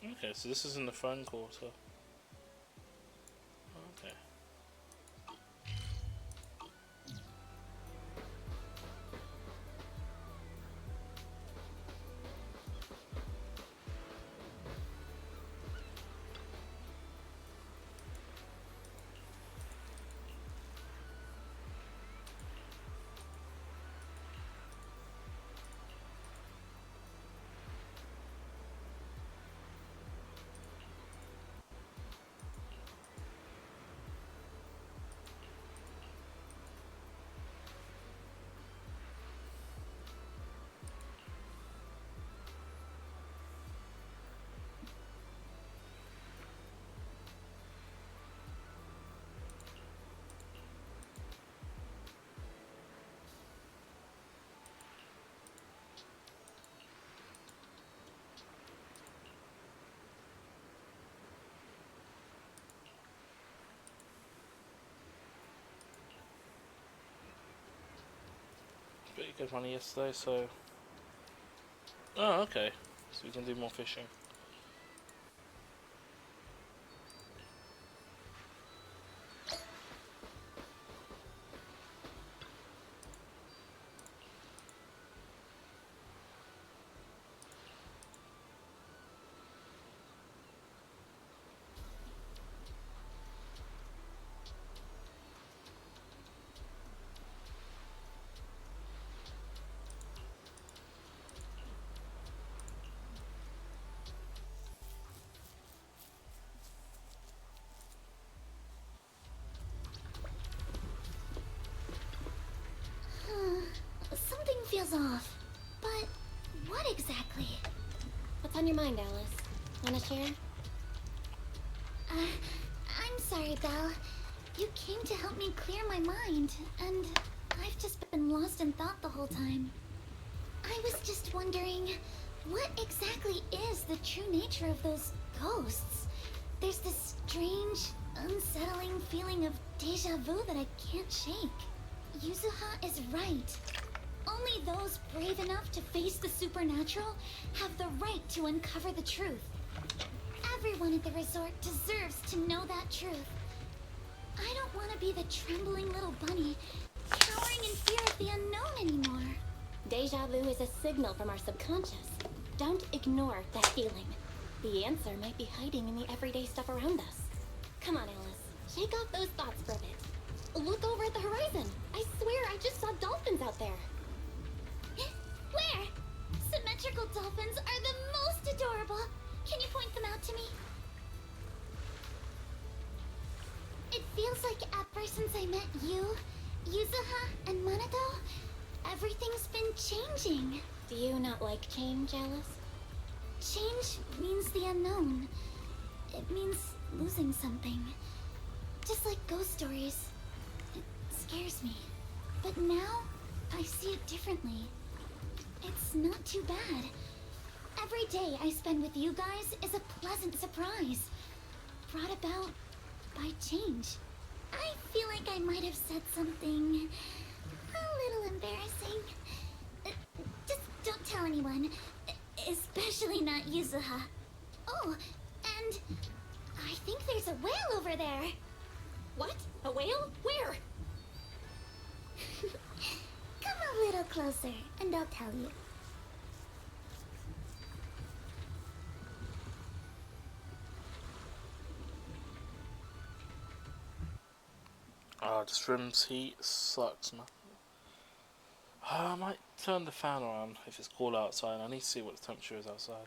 Okay, so this is in the phone quarter. Okay. Pretty good money yesterday, so... Oh, okay. So we can do more fishing. Something feels off. But what exactly? What's on your mind, Alice? Wanna share? I'm sorry, Belle. You came to help me clear my mind, and I've just been lost in thought the whole time. I was just wondering, what exactly is the true nature of those ghosts? There's this strange, unsettling feeling of deja vu that I can't shake. Yuzuha is right. Only those brave enough to face the supernatural have the right to uncover the truth. Everyone at the resort deserves to know that truth. I don't want to be the trembling little bunny, cowering in fear of the unknown anymore. Deja vu is a signal from our subconscious. Don't ignore that feeling. The answer might be hiding in the everyday stuff around us. Come on, Alice. Shake off those thoughts for a bit. Look over at the horizon. I swear I just saw dolphins out there. Where? Symmetrical dolphins are the most adorable. Can you point them out to me? It feels like ever since I met you, Yuzuha, and Monado, everything's been changing. Do you not like change, Alice? Change means the unknown. It means losing something. Just like ghost stories. It scares me. But now, I see it differently. It's not too bad. Every day I spend with you guys is a pleasant surprise, brought about by change. I feel like I might have said something a little embarrassing. Just don't tell anyone, especially not Yuzuha. Oh, and I think there's a whale over there. What? A whale? Where? Come a little closer, and I'll tell you. Oh, this room's heat sucks, man. I might turn the fan around if it's cold outside. I need to see what the temperature is outside.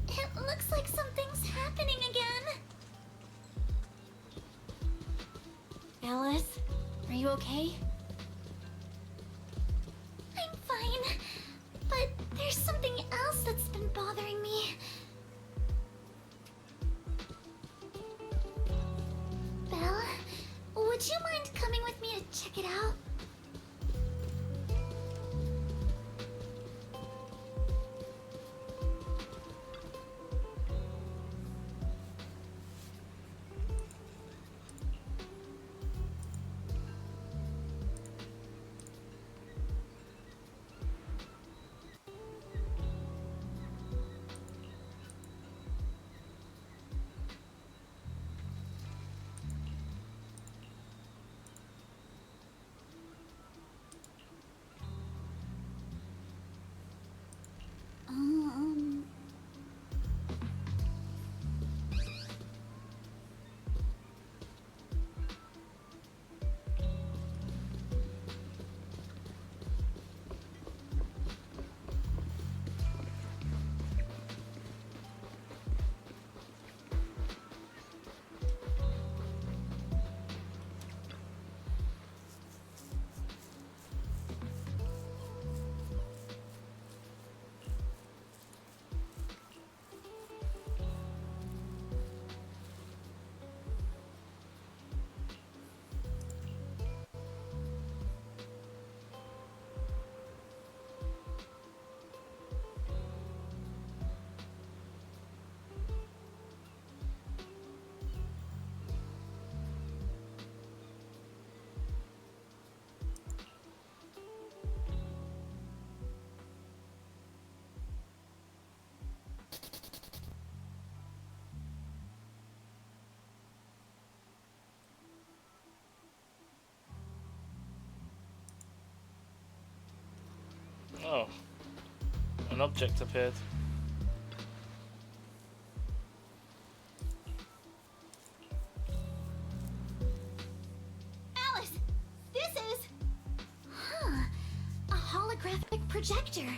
It looks like something's happening again. Alice, are you okay? I'm fine, but there's something else that's been bothering me. Belle, would you mind coming with me to check it out? Oh, an object appeared. Alice, this is... Huh. A holographic projector. And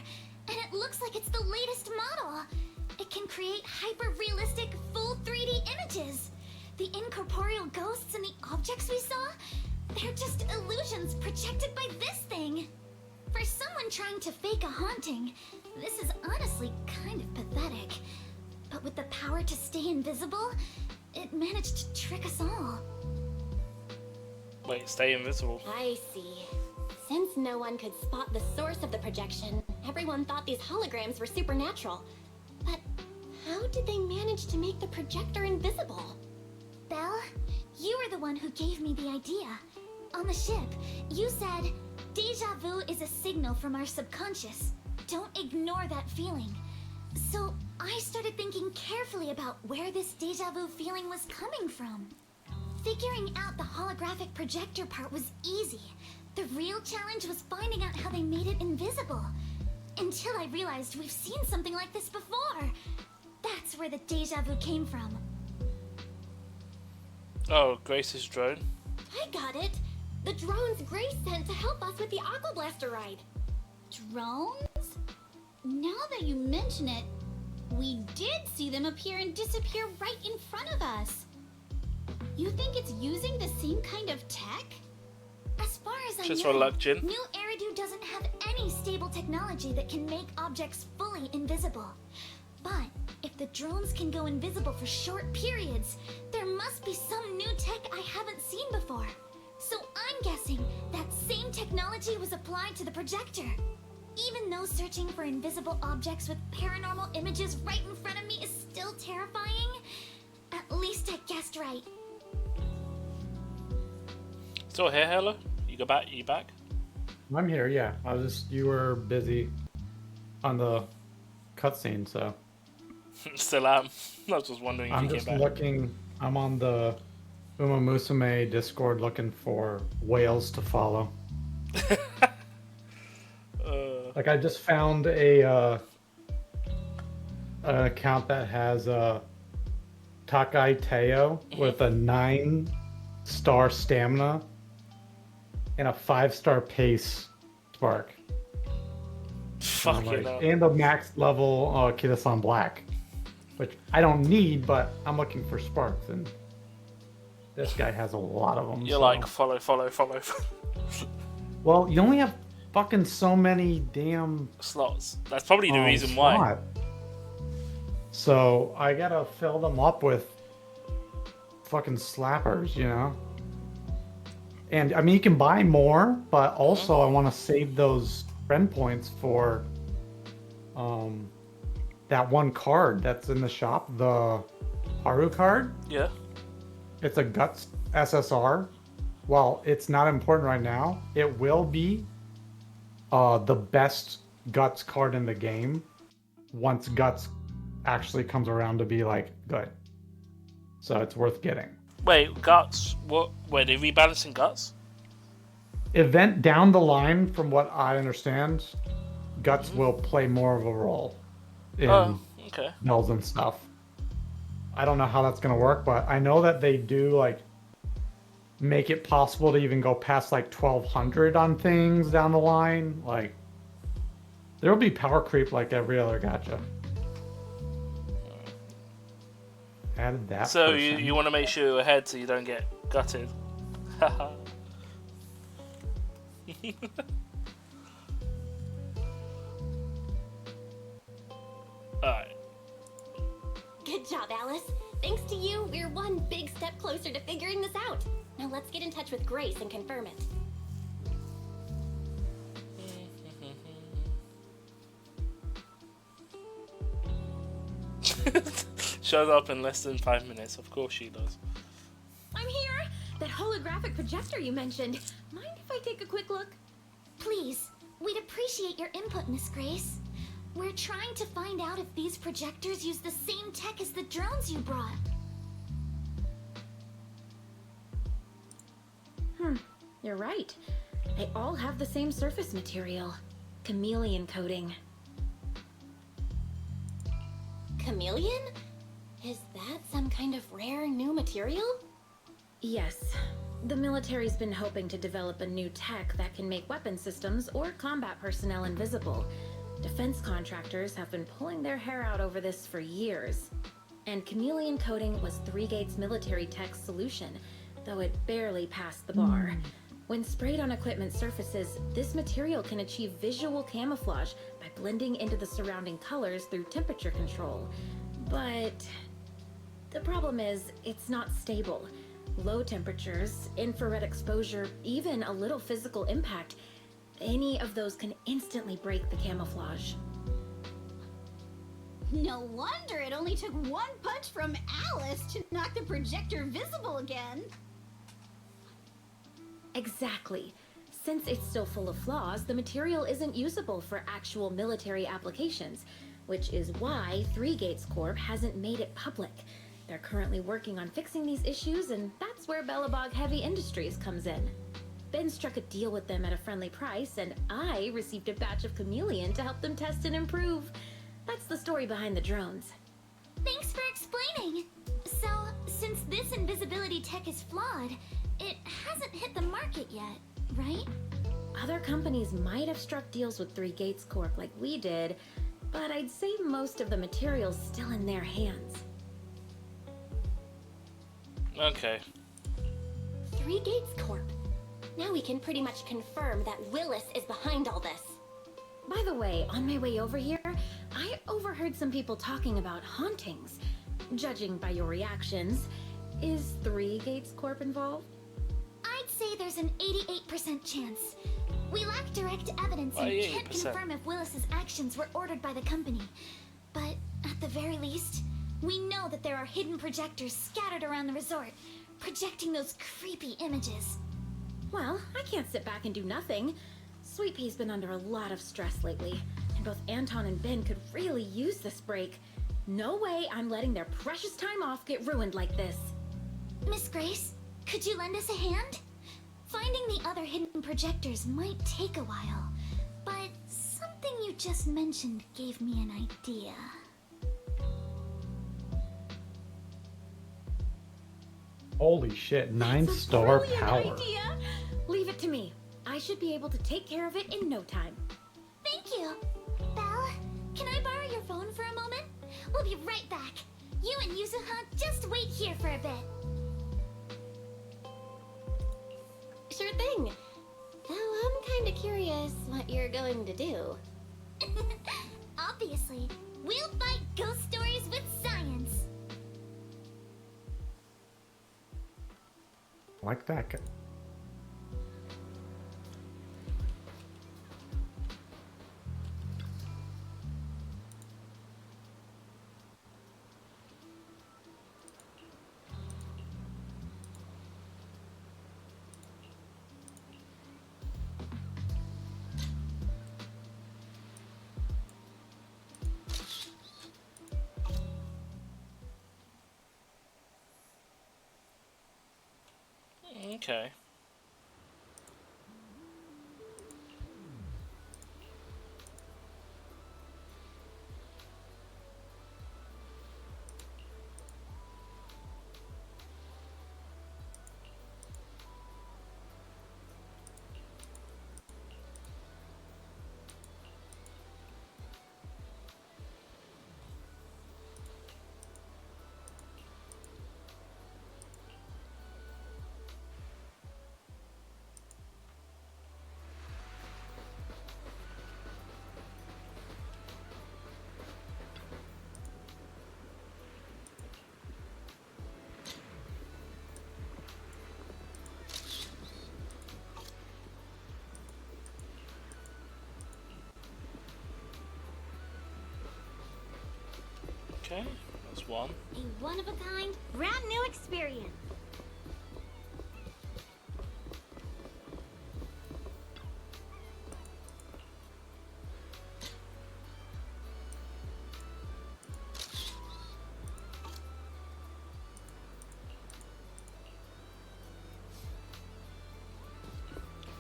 it looks like it's the latest model. It can create hyper-realistic, full 3D images. The incorporeal ghosts and the objects we saw, they're just illusions projected by this thing. For someone trying to fake a haunting, this is honestly kind of pathetic. But with the power to stay invisible, it managed to trick us all. Wait, stay invisible. I see. Since no one could spot the source of the projection, everyone thought these holograms were supernatural. But how did they manage to make the projector invisible? Belle, you were the one who gave me the idea. On the ship, you said, "Deja vu is a signal from our subconscious. Don't ignore that feeling." So I started thinking carefully about where this deja vu feeling was coming from. Figuring out the holographic projector part was easy. The real challenge was finding out how they made it invisible. Until I realized we've seen something like this before. That's where the deja vu came from. Oh, Grace's drone. I got it. The drones Grace sent to help us with the Aqua Blaster ride. Drones? Now that you mention it, we did see them appear and disappear right in front of us. You think it's using the same kind of tech? As far as Just I know, for luck, Jin. New Era Xanadu doesn't have any stable technology that can make objects fully invisible. But if the drones can go invisible for short periods, there must be some new tech I haven't seen before. So I'm guessing that same technology was applied to the projector. Even though searching for invisible objects with paranormal images right in front of me is still terrifying, at least I guessed right. Still here, Hella? You back? I'm here, yeah. You were busy on the cutscene, so. Still am. I was just wondering if I'm you just came back. looking, I'm on the Uma Musume Discord looking for whales to follow. Like I just found an account that has Takai Teo with a 9-star stamina and a 5-star pace spark. Fucking hell. And a max level Kitasan Black, which I don't need, but I'm looking for sparks, and this guy has a lot of them. You're so. like, follow. Well, you only have fucking so many damn slots. That's probably the reason why. So I gotta fill them up with fucking slappers, you know? And I mean, you can buy more, but also I want to save those friend points for that one card that's in the shop, the Haru card. Yeah. It's a Guts SSR. While it's not important right now, it will be the best Guts card in the game once Guts actually comes around to be like good. So it's worth getting. Wait, Guts? What? Wait, they rebalancing Guts? Event down the line, from what I understand, Guts will play more of a role in okay. builds and stuff. I don't know how that's gonna work, but I know that they do like make it possible to even go past like 1200 on things down the line. Like there will be power creep like every other gacha. Added that. So person. you want to make sure you're ahead so you don't get gutted. Haha. Alright. Good job, Alice. Thanks to you, we're one big step closer to figuring this out. Now let's get in touch with Grace and confirm it. Shows up in less than 5 minutes. Of course she does. I'm here! That holographic projector you mentioned. Mind if I take a quick look? Please, we'd appreciate your input, Miss Grace. We're trying to find out if these projectors use the same tech as the drones you brought. You're right. They all have the same surface material. Chameleon coating. Chameleon? Is that some kind of rare new material? Yes. The military's been hoping to develop a new tech that can make weapon systems or combat personnel invisible. Defense contractors have been pulling their hair out over this for years. And chameleon coating was Three Gates military tech's solution, though it barely passed the bar. When sprayed on equipment surfaces, this material can achieve visual camouflage by blending into the surrounding colors through temperature control. But the problem is, it's not stable. Low temperatures, infrared exposure, even a little physical impact, any of those can instantly break the camouflage. No wonder it only took one punch from Alice to knock the projector visible again. Exactly. Since it's still full of flaws, the material isn't usable for actual military applications, which is why Three Gates Corp hasn't made it public. They're currently working on fixing these issues, and that's where Belobog Heavy Industries comes in. Ben struck a deal with them at a friendly price, and I received a batch of chameleon to help them test and improve. That's the story behind the drones. Thanks for explaining. So, since this invisibility tech is flawed, it hasn't hit the market yet, right? Other companies might have struck deals with Three Gates Corp like we did, but I'd say most of the material's still in their hands. Okay. Three Gates Corp. Now we can pretty much confirm that Willis is behind all this. By the way, on my way over here, I overheard some people talking about hauntings. Judging by your reactions, is 3 Gates Corp involved? I'd say there's an 88% chance. We lack direct evidence and can't 88%. confirm if Willis's actions were ordered by the company. But at the very least, we know that there are hidden projectors scattered around the resort, projecting those creepy images. Well, I can't sit back and do nothing. Sweet Pea's been under a lot of stress lately, and both Anton and Ben could really use this break. No way I'm letting their precious time off get ruined like this. Miss Grace, could you lend us a hand? Finding the other hidden projectors might take a while, but something you just mentioned gave me an idea. Holy shit, 9-star power. Idea. Leave it to me. I should be able to take care of it in no time. Thank you. Belle, can I borrow your phone for a moment? We'll be right back. You and Yuzuha just wait here for a bit. Sure thing. Though I'm kinda curious what you're going to do. Obviously, we'll fight ghost stories with science. Like that guy. Okay. Okay, that's one. A one-of-a-kind, brand new experience.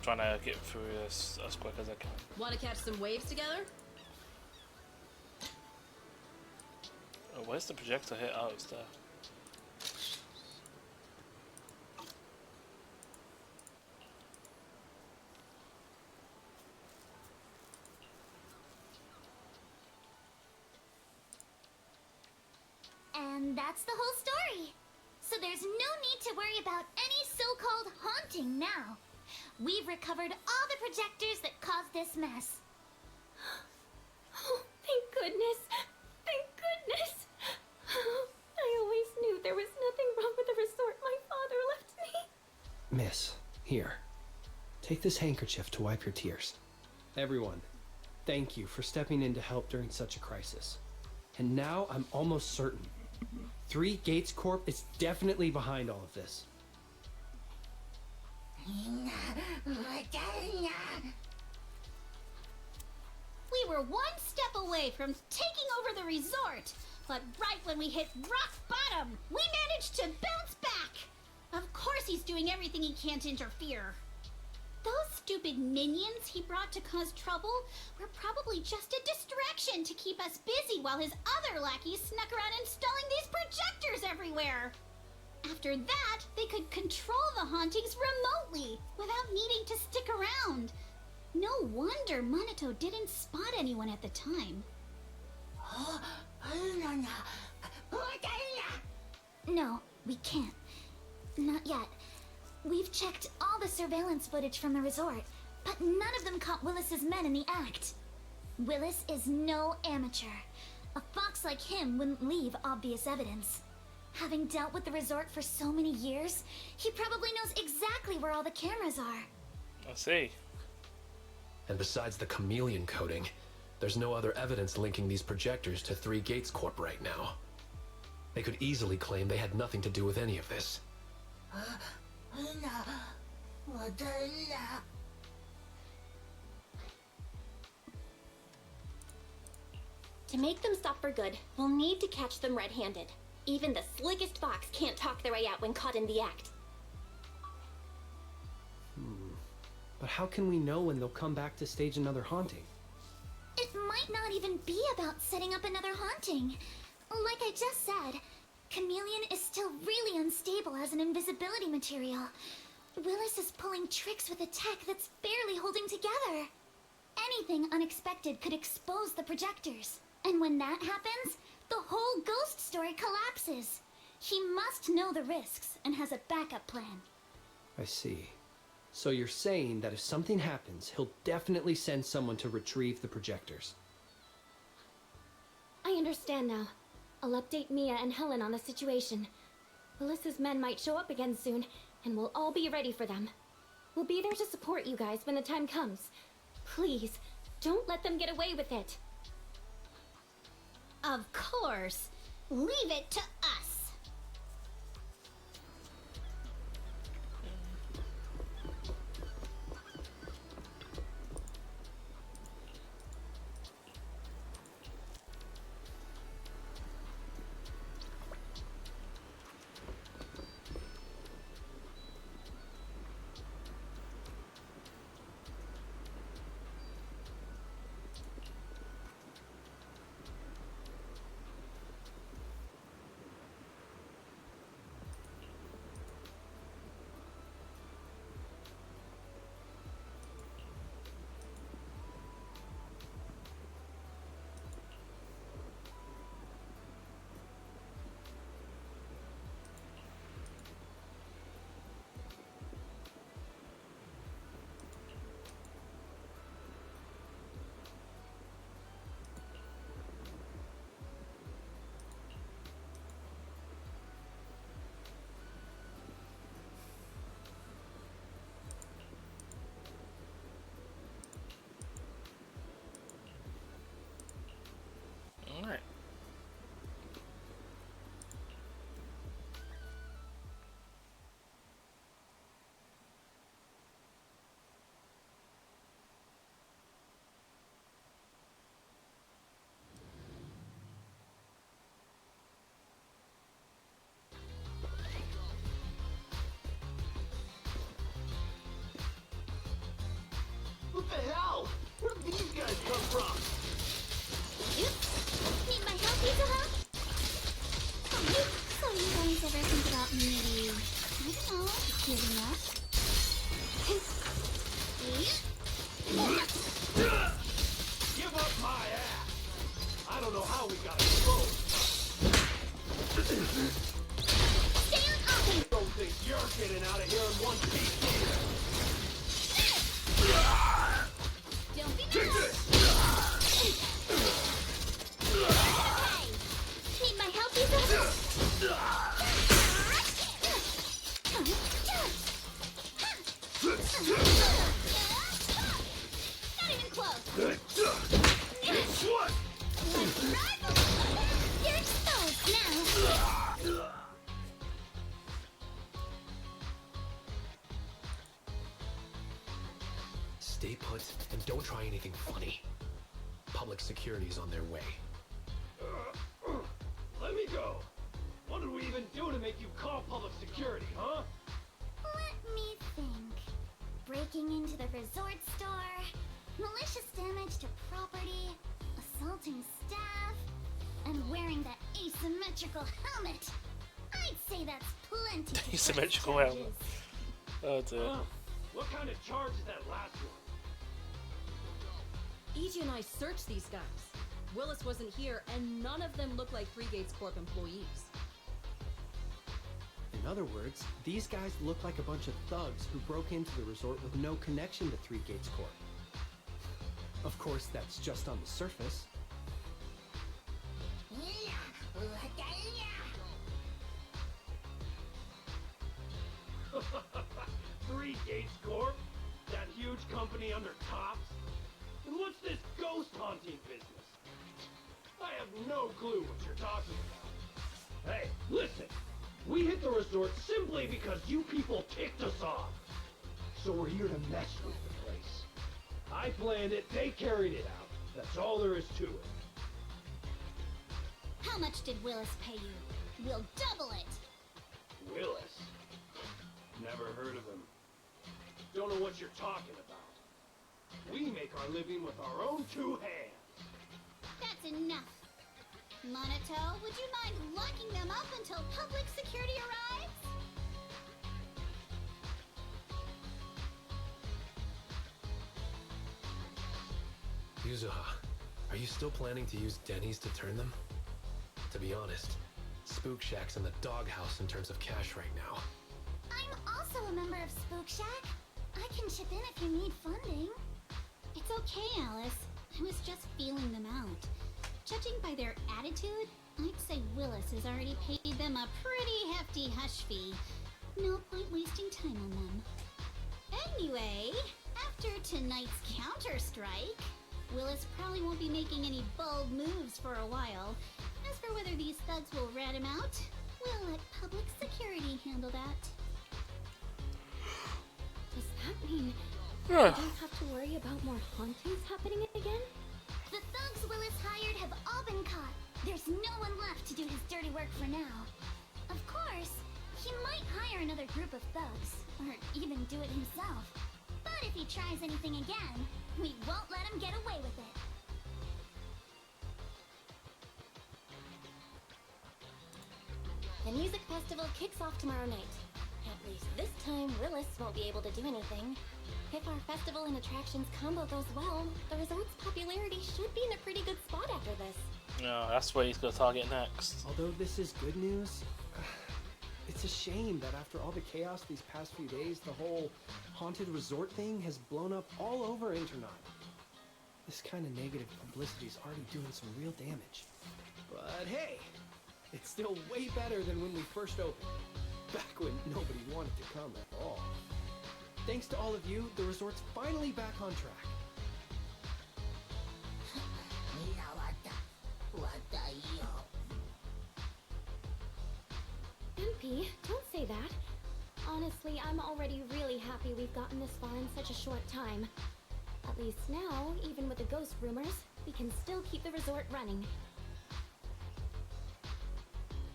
Trying to get through this as quick as I can. Want to catch some waves together? Oh, where's the projector hit? Oh, it's there. And that's the whole story. So there's no need to worry about any so-called haunting now. We've recovered all the projectors that caused this mess. Oh, thank goodness. Thank goodness. I always knew there was nothing wrong with the resort my father left me. Miss, here. Take this handkerchief to wipe your tears. Everyone, thank you for stepping in to help during such a crisis. And now I'm almost certain 3 Gates Corp is definitely behind all of this. We were one step away from taking over the resort, but right when we hit rock bottom, we managed to bounce back. Of course he's doing everything he can to interfere. Those stupid minions he brought to cause trouble were probably just a distraction to keep us busy while his other lackeys snuck around installing these projectors everywhere. After that, they could control the hauntings remotely without needing to stick around. No wonder Monato didn't spot anyone at the time. No, we can't. Not yet. We've checked all the surveillance footage from the resort, but none of them caught Willis's men in the act. Willis is no amateur. A fox like him wouldn't leave obvious evidence. Having dealt with the resort for so many years, he probably knows exactly where all the cameras are. I see. And besides the chameleon coating, there's no other evidence linking these projectors to Three Gates Corp right now. They could easily claim they had nothing to do with any of this. To make them stop for good, we'll need to catch them red-handed. Even the slickest fox can't talk their way out when caught in the act. But how can we know when they'll come back to stage another haunting? It might not even be about setting up another haunting. Like I just said, Chameleon is still really unstable as an invisibility material. Willis is pulling tricks with a tech that's barely holding together. Anything unexpected could expose the projectors. And when that happens, the whole ghost story collapses. He must know the risks and has a backup plan. I see. So you're saying that if something happens, he'll definitely send someone to retrieve the projectors. I understand now. I'll update Mia and Helen on the situation. Willis's men might show up again soon, and we'll all be ready for them. We'll be there to support you guys when the time comes. Please, don't let them get away with it. Of course. Leave it to us. Alright. What the hell? Where did these guys come from? Need my help, Yuzuha? So you guys ever think about maybe, I don't know, giving up? Give up my ass! I don't know how we got exposed. Stay on offense! Don't think you're getting out of here in one piece either. Don't be nervous! Need my help, Yuzuha? Not even close! What? You're exposed now! Stay put and don't try anything funny. Public security's on their way. Let me go. What did we even do to make you call public security, huh? Let me think. Breaking into the resort store, malicious damage to property, assaulting staff, and wearing that asymmetrical helmet. I'd say that's plenty. to Asymmetrical press helmet. charges. Oh dear. What kind of charge is that last one? EJ and I searched these guys. Willis wasn't here, and none of them look like Three Gates Corp employees. In In other words, these guys look like a bunch of thugs who broke into the resort with no connection to Three Gates Corp. Of course, that's just on the surface. Three Gates Corp? That huge company under Tops? And what's this ghost haunting business? I have no clue what you're talking about. Hey, listen! We hit the resort simply because you people kicked us off. So we're here to mess with the place. I planned it, they carried it out. That's all there is to it. How much did Willis pay you? We'll double it! Willis? Never heard of him. Don't know what you're talking about. We make our living with our own two hands. That's enough. Monato, would you mind locking them up until public security arrives? Yuzuha, are you still planning to use Denny's to turn them? To be honest, Spook Shack's in the doghouse in terms of cash right now. I'm also a member of Spook Shack. I can chip in if you need funding. It's okay, Alice. I was just feeling them out. Judging by their attitude, I'd say Willis has already paid them a pretty hefty hush fee. No point wasting time on them. Anyway, after tonight's counter-strike, Willis probably won't be making any bold moves for a while. As for whether these thugs will rat him out, we'll let public security handle that. Does that mean I don't have to worry about more hauntings happening again? The thugs Willis hired have all been caught. There's no one left to do his dirty work for now. Of course, he might hire another group of thugs, or even do it himself. But if he tries anything again, we won't let him get away with it. The music festival kicks off tomorrow night. At least this time, Willis won't be able to do anything. If our festival and attractions combo goes well, the resort's popularity should be in a pretty good spot after this. No, that's where he's going to target next. Although this is good news, it's a shame that after all the chaos these past few days, the whole haunted resort thing has blown up all over Internet. This kind of negative publicity is already doing some real damage. But hey, it's still way better than when we first opened, back when nobody wanted to come at all. Thanks to all of you, the resort's finally back on track. MP, don't say that. Honestly, I'm already really happy we've gotten this far in such a short time. At least now, even with the ghost rumors, we can still keep the resort running.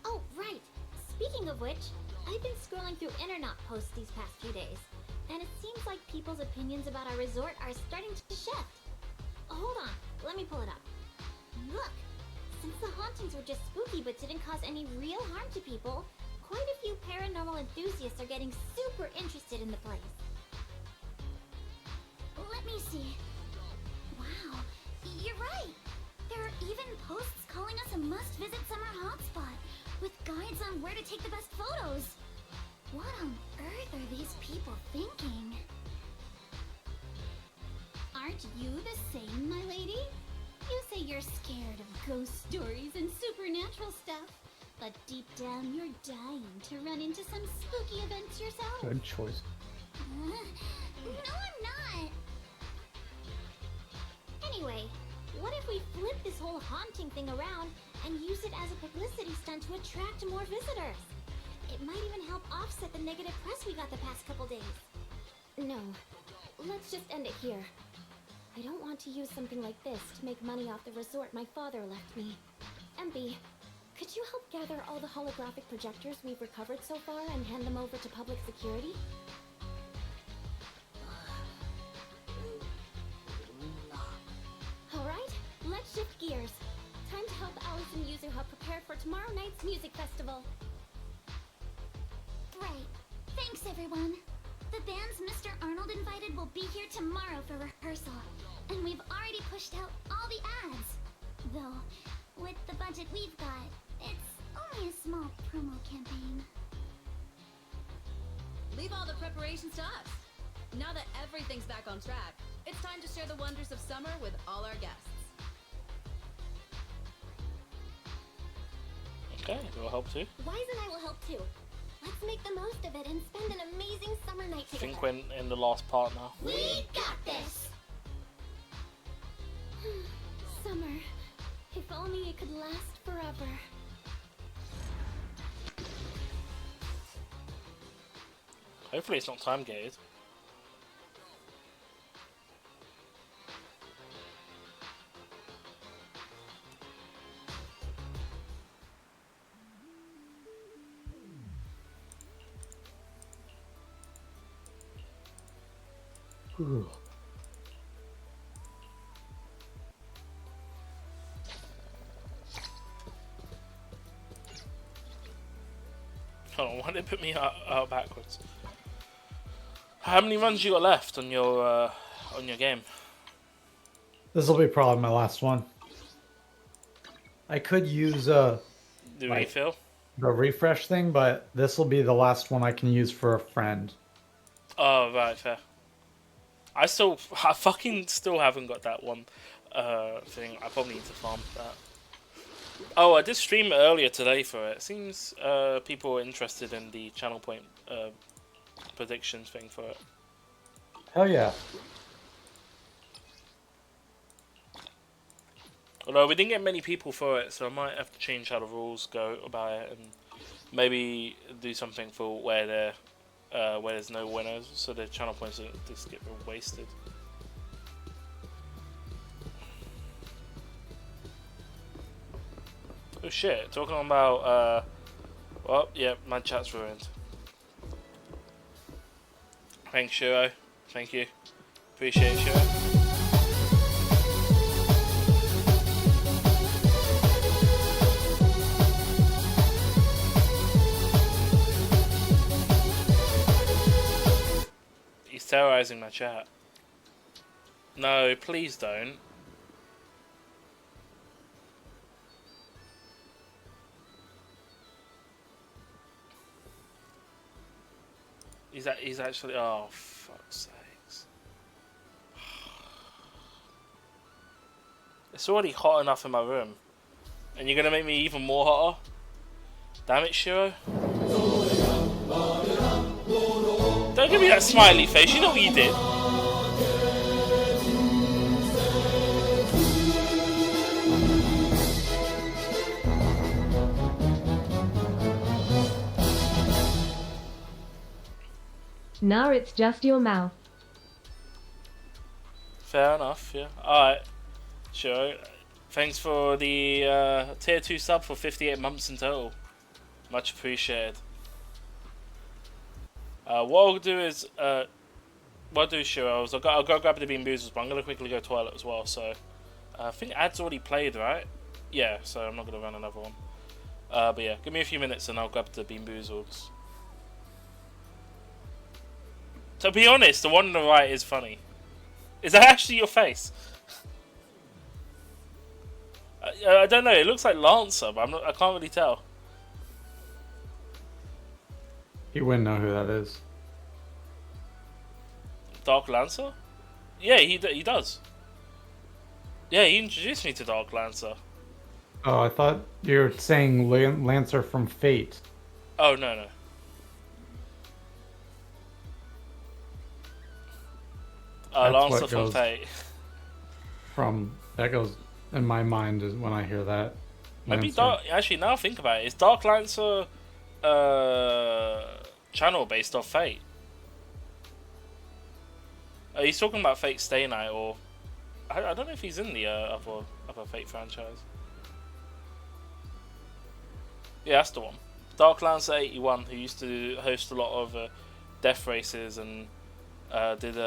Oh, right. Speaking of which, I've been scrolling through internet posts these past few days, and it seems like people's opinions about our resort are starting to shift. Hold on, let me pull it up. Look, since the hauntings were just spooky but didn't cause any real harm to people, quite a few paranormal enthusiasts are getting super interested in the place. Let me see. Wow, you're right. There are even posts calling us a must-visit summer hotspot, with guides on where to take the best photos. What on earth are these people thinking? Aren't you the same, my lady? You say you're scared of ghost stories and supernatural stuff, but deep down you're dying to run into some spooky events yourself. Good choice. No, I'm not. Anyway, what if we flip this whole haunting thing around and use it as a publicity stunt to attract more visitors? It might even help offset the negative press we got the past couple days. No, let's just end it here. I don't want to use something like this to make money off the resort my father left me. MP, could you help gather all the holographic projectors we've recovered so far and hand them over to public security? Alright, let's shift gears. Time to help Alice and Yuzuha prepare for tomorrow night's music festival. Great. Thanks, everyone. The bands Mr. Arnold invited will be here tomorrow for rehearsal, and we've already pushed out all the ads. Though, with the budget we've got, it's only a small promo campaign. leave all the preparations to us. Now that everything's back on track, it's time to share the wonders of summer with all our guests. Okay, we'll help too. Wise and I will help too. Let's make the most of it and spend an amazing summer night I together. think we're in the last part now. We got this! Summer. If only it could last forever. Hopefully it's not time gated. Hold on, why did it put me out backwards? How many runs you got left on your game? This will be probably my last one. I could use The refill? the refresh thing, but this will be the last one I can use for a friend. Oh, right, fair. I fucking still haven't got that one thing. I probably need to farm that. Oh, I did stream earlier today for it. Seems people are interested in the channel point predictions thing for it. Hell yeah. Although we didn't get many people for it, so I might have to change how the rules go about it and maybe do something for where there's no winners, so the channel points just get wasted. Oh shit, talking about, well, yeah, my chat's ruined. Thanks, Shiro. Thank you. Appreciate it, Shiro. He's terrorizing my chat. No, please don't. He's actually. Oh, fuck's sakes. It's already hot enough in my room. And you're gonna make me even more hotter? Damn it, Shiro. Don't give me that smiley face, you know what you did. Now it's just your mouth. Fair enough, yeah. Alright, sure. Thanks for the tier 2 sub for 58 months in total. Much appreciated. What I'll do is, what I'll do, Shiro, is I'll go grab the bean boozles, but I'm going to quickly go toilet as well, so. I think Ad's already played, right? Yeah, so I'm not going to run another one. But yeah, give me a few minutes and I'll grab the bean boozles. To be honest, the one on the right is funny. Is that actually your face? I don't know, it looks like Lancer, but I can't really tell. You wouldn't know who that is. Dark Lancer? Yeah, he does. Yeah, he introduced me to Dark Lancer. Oh, I thought you were saying Lancer from Fate. Oh, no. Lancer from Fate. That goes in my mind is when I hear that. Maybe Dark. Actually, now I think about it, is Dark Lancer channel based off Fate? He's talking about Fate Stay Night, or I don't know if he's in the other Fate franchise. Yeah, that's the one. Dark Lancer 81, who used to host a lot of death races and did he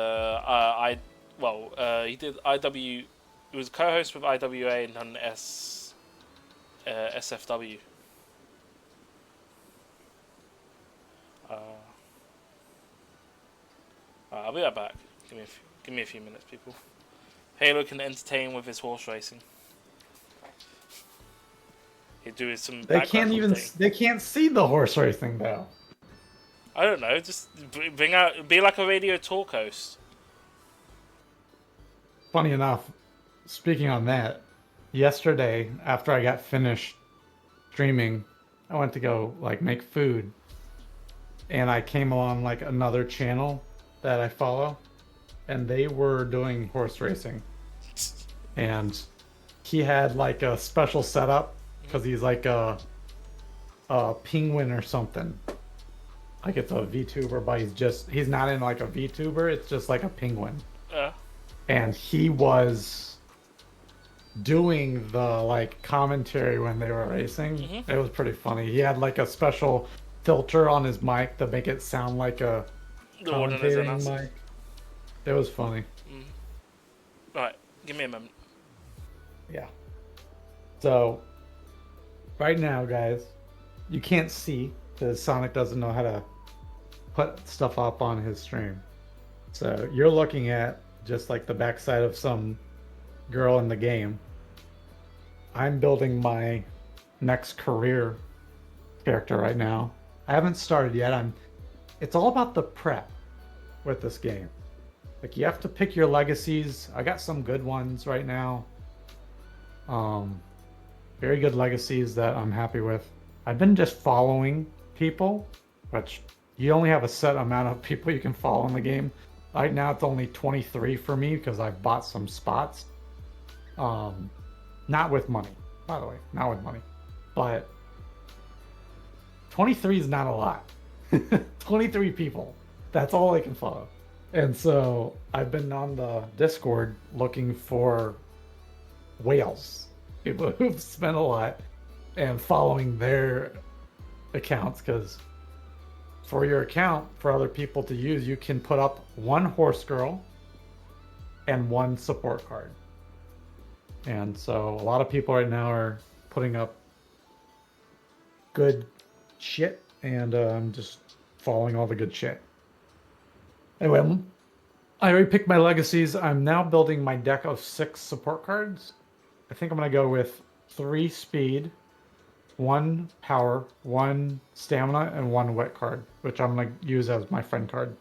did IW. He was co-host with IWA and done SFW. I'll be right back. Give me a few minutes, people. Halo can entertain with his horse racing. He'd do some. They can't see the horse racing though. I don't know. Just bring out, be like a radio talk host. Funny enough, speaking on that, yesterday after I got finished streaming, I went to go like make food, and I came along like another channel that I follow, and they were doing horse racing, and he had like a special setup because he's like a penguin or something. Like it's a VTuber, but he's not in like a VTuber. It's just like a penguin. And he was doing the like commentary when they were racing. It was pretty funny. He had like a special filter on his mic to make it sound like a commentating mic. It was funny. Right, give me a moment. Yeah. So right now, guys, you can't see because Sonic doesn't know how to put stuff up on his stream. So you're looking at just like the backside of some girl in the game. I'm building my next career character right now. I haven't started yet. It's all about the prep with this game. Like you have to pick your legacies. I got some good ones right now. Very good legacies that I'm happy with. I've been just following people, which you only have a set amount of people you can follow in the game. Right now it's only 23 for me because I've bought some spots. Not with money, by the way, not with money. But 23 is not a lot. 23 people, that's all I can follow. And so I've been on the Discord looking for whales, people who've spent a lot, and following their accounts, because for your account, for other people to use, you can put up one horse girl and one support card. And so a lot of people right now are putting up good shit, and I'm just following all the good shit. Anyway, I already picked my legacies. I'm now building my deck of 6 support cards. I think I'm going to go with 3 speed, 1 power, 1 stamina, and 1 wit card, which I'm going to use as my friend card.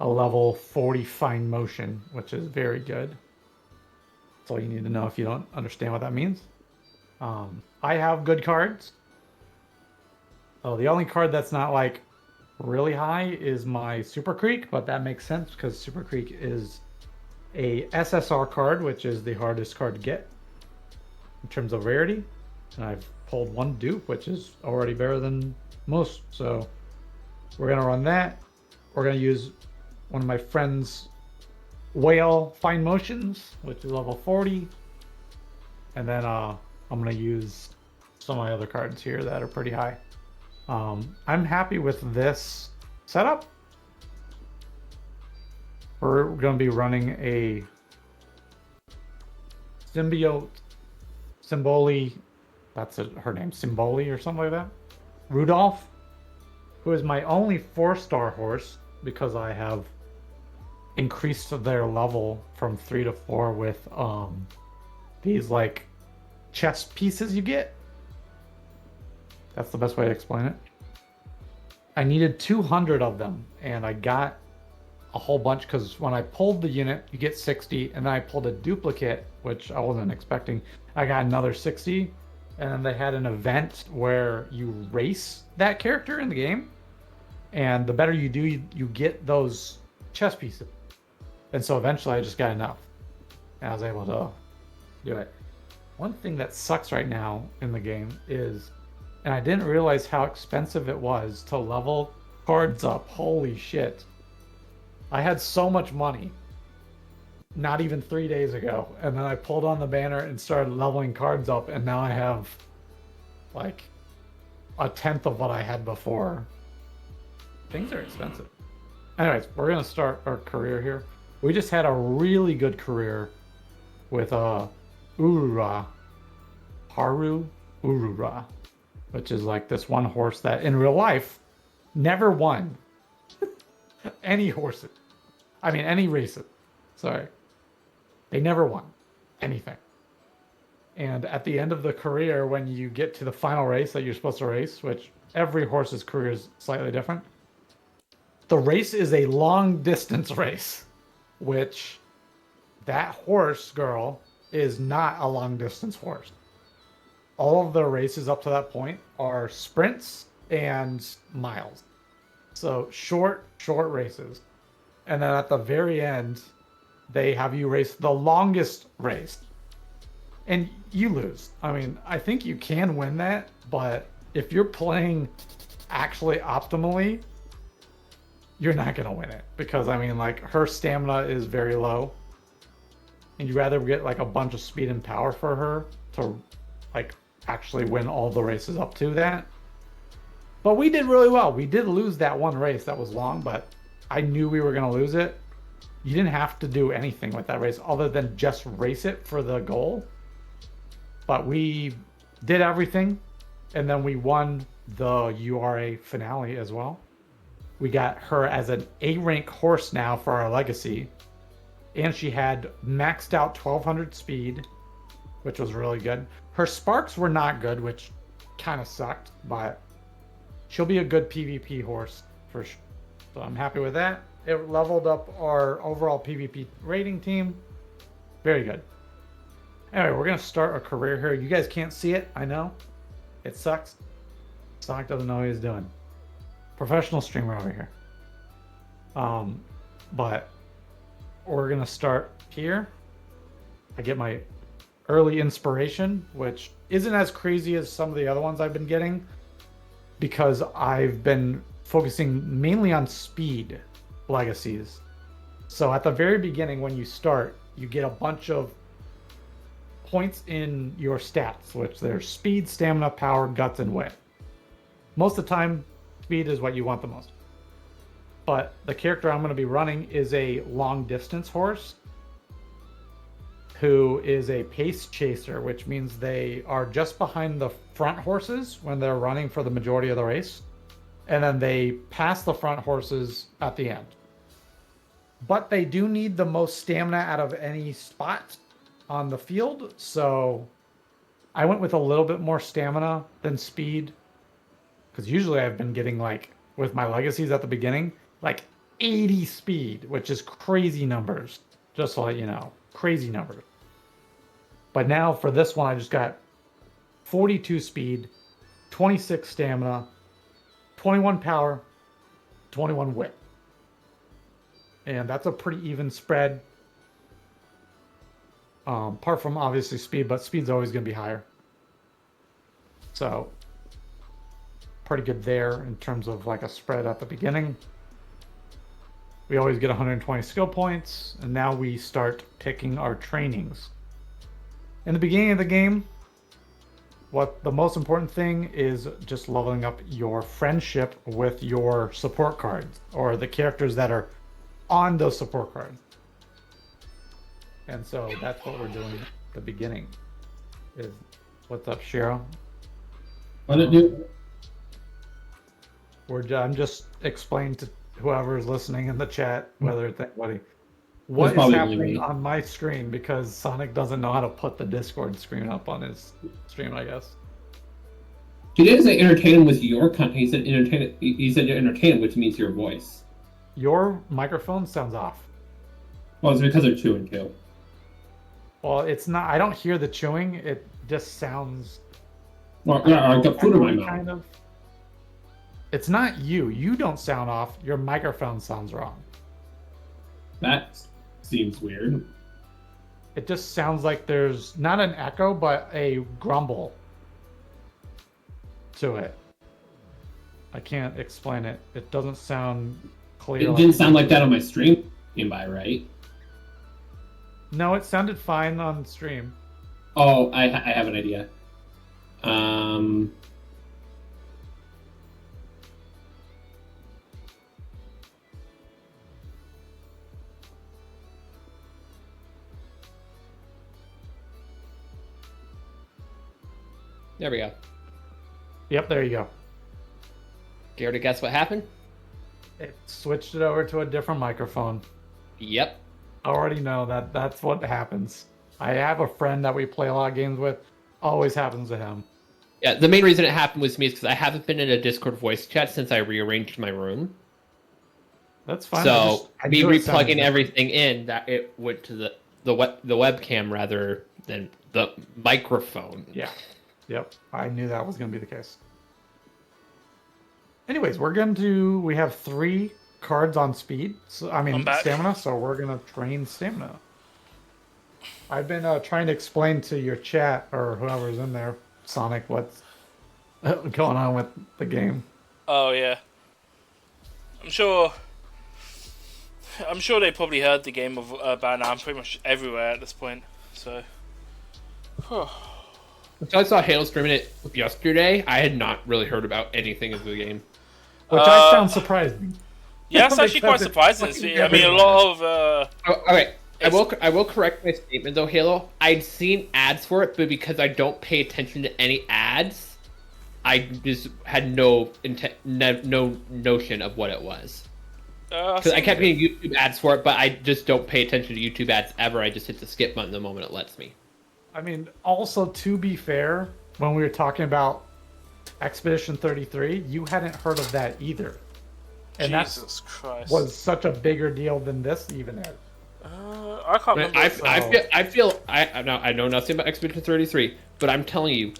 A level 40 fine motion, which is very good. That's all you need to know if you don't understand what that means. I have good cards. Oh, the only card that's not like really high is my Super Creek, but that makes sense because Super Creek is a SSR card, which is the hardest card to get in terms of rarity. And I've pulled 1 dupe, which is already better than most. So we're going to run that. We're going to use one of my friend's Whale Fine Motions, which is level 40. And then I'm going to use some of my other cards here that are pretty high. I'm happy with this setup. We're going to be running a Symbiote, Symboli, that's her name, Symboli or something like that. Rudolph, who is my only 4-star horse because I have increased their level from 3 to 4 with these like chest pieces you get. That's the best way to explain it. I needed 200 of them, and I got a whole bunch because when I pulled the unit, you get 60, and then I pulled a duplicate, which I wasn't expecting. I got another 60, and then they had an event where you race that character in the game, and the better you do, you get those chest pieces. And so eventually I just got enough, and I was able to do it. One thing that sucks right now in the game is, and I didn't realize how expensive it was to level cards up. Holy shit. I had so much money not even 3 days ago, and then I pulled on the banner and started leveling cards up, and now I have like 1/10 of what I had before. Things are expensive. Anyways, we're gonna start our career here. We just had a really good career with Urura, Haru Urura, which is like this one horse that in real life never won any horses. I mean, any races. Sorry. They never won anything. And at the end of the career, when you get to the final race that you're supposed to race, which every horse's career is slightly different, the race is a long distance race, which that horse girl is not a long distance horse. All of the races up to that point are sprints and miles. So short races. And then at the very end, they have you race the longest race. And you lose. I mean, I think you can win that, but if you're playing actually optimally, you're not going to win it. Because, I mean, like, her stamina is very low. And you'd rather get, like, a bunch of speed and power for her to, like, actually win all the races up to that. But we did really well. We did lose that one race that was long, but I knew we were going to lose it. You didn't have to do anything with that race other than just race it for the goal. But we did everything, and then we won the URA finale as well. We got her as an A-rank horse now for our legacy. And she had maxed out 1200 speed, which was really good. Her sparks were not good, which kind of sucked, but she'll be a good PvP horse for sure. So I'm happy with that. It leveled up our overall PvP rating team. Very good. Anyway, we're going to start a career here. You guys can't see it, I know. It sucks. Sonic doesn't know what he's doing. Professional streamer over here. But we're going to start here. I get my early inspiration, which isn't as crazy as some of the other ones I've been getting, because I've been focusing mainly on speed legacies. So at the very beginning, when you start, you get a bunch of points in your stats, which there's speed, stamina, power, guts, and wit. Most of the time, speed is what you want the most. But the character I'm going to be running is a long distance horse who is a pace chaser, which means they are just behind the front horses when they're running for the majority of the race. And then they pass the front horses at the end. But they do need the most stamina out of any spot on the field. So I went with a little bit more stamina than speed. Because usually I've been getting, like, with my legacies at the beginning, like 80 speed, which is crazy numbers. Just to let you know. Crazy numbers. But now for this one, I just got 42 speed, 26 stamina, 21 power, 21 wit. And that's a pretty even spread. Apart from obviously speed, but speed's always going to be higher. So pretty good there in terms of like a spread at the beginning. We always get 120 skill points, and now we start picking our trainings. In the beginning of the game, what the most important thing is just leveling up your friendship with your support cards, or the characters that are on those support cards. And so that's what we're doing at the beginning. Is what's up, Shiro? What it do? I'm just explaining to whoever is listening in the chat, whether it's anybody, what is happening on my screen, because Sonic doesn't know how to put the Discord screen up on his stream, I guess. He didn't say entertain him with your content. He said entertain. He said entertain him, which means your voice. Your microphone sounds off. Well, it's because they're chewing too. Well, it's not. I don't hear the chewing. It just sounds. Well, I got food in my mouth. Kind of. It's not you. You don't sound off. Your microphone sounds wrong. That seems weird. It just sounds like there's not an echo, but a grumble to it. I can't explain it. It doesn't sound clear. It didn't sound like that on my stream, right? No, it sounded fine on stream. Oh, I have an idea. There we go. Yep, there you go. Care to guess what happened? It switched it over to a different microphone. Yep. I already know that's what happens. I have a friend that we play a lot of games with. Always happens to him. Yeah, the main reason it happened with me is because I haven't been in a Discord voice chat since I rearranged my room. That's fine. So I me knew it sounded replugging good. everything in, that it went to the webcam rather than the microphone. Yeah. Yep. I knew that was going to be the case. Anyways, we have 3 cards on speed. So, I I'm mean, back. stamina, so we're going to train stamina. I've been trying to explain to your chat, or whoever's in there, Sonic, what's going on with the game. Oh yeah. I'm sure they probably heard the game of by now. I'm pretty much everywhere at this point. So. Until I saw Halo streaming it yesterday, I had not really heard about anything of the game. Which I found surprising. Yeah, that's actually quite surprising. I mean, a lot of. Okay, I will correct my statement though, Halo. I'd seen ads for it, but because I don't pay attention to any ads, I just had no notion of what it was. Because I kept getting YouTube ads for it, but I just don't pay attention to YouTube ads ever. I just hit the skip button the moment it lets me. I mean, also, to be fair, when we were talking about Expedition 33, you hadn't heard of that either. And Jesus Christ. was such a bigger deal than this even is. I can't remember. I know nothing about Expedition 33, but I'm telling you,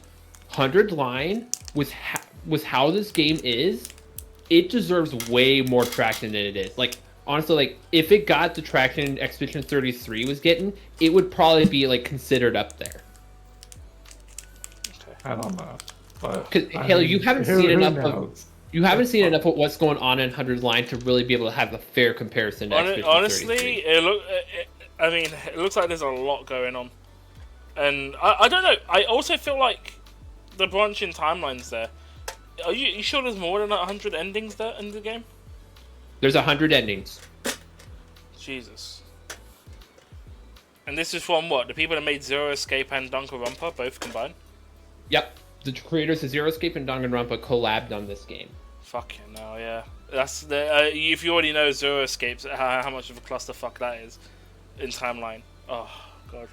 100 line was how this game is. It deserves way more traction than it is. Like, honestly, like, if it got the traction Expedition 33 was getting, it would probably be, like, considered up there. I don't know. Because, Halo, you haven't seen enough of what's going on in 100 line to really be able to have a fair comparison to Expedition Honestly, 33. it looks like there's a lot going on. And I don't know, I also feel like the branching timelines there. Are you sure there's more than 100 endings there in the game? There's 100 endings. Jesus. And this is from what? The people that made Zero Escape and Danganronpa both combined? Yep. The creators of Zero Escape and Danganronpa collabed on this game. Fucking hell, yeah. That's the if you already know Zero Escapes, how much of a clusterfuck that is in timeline. Oh god.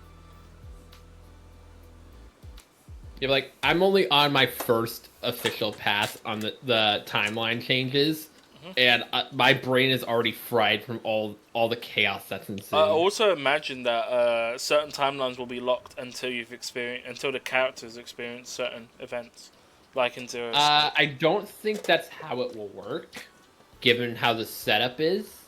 Yeah, like, I'm only on my first official pass on the timeline changes, and my brain is already fried from all the chaos that's ensued. I also imagine that certain timelines will be locked until the characters experience certain events, like in Zero Escape. I don't think that's how it will work, given how the setup is.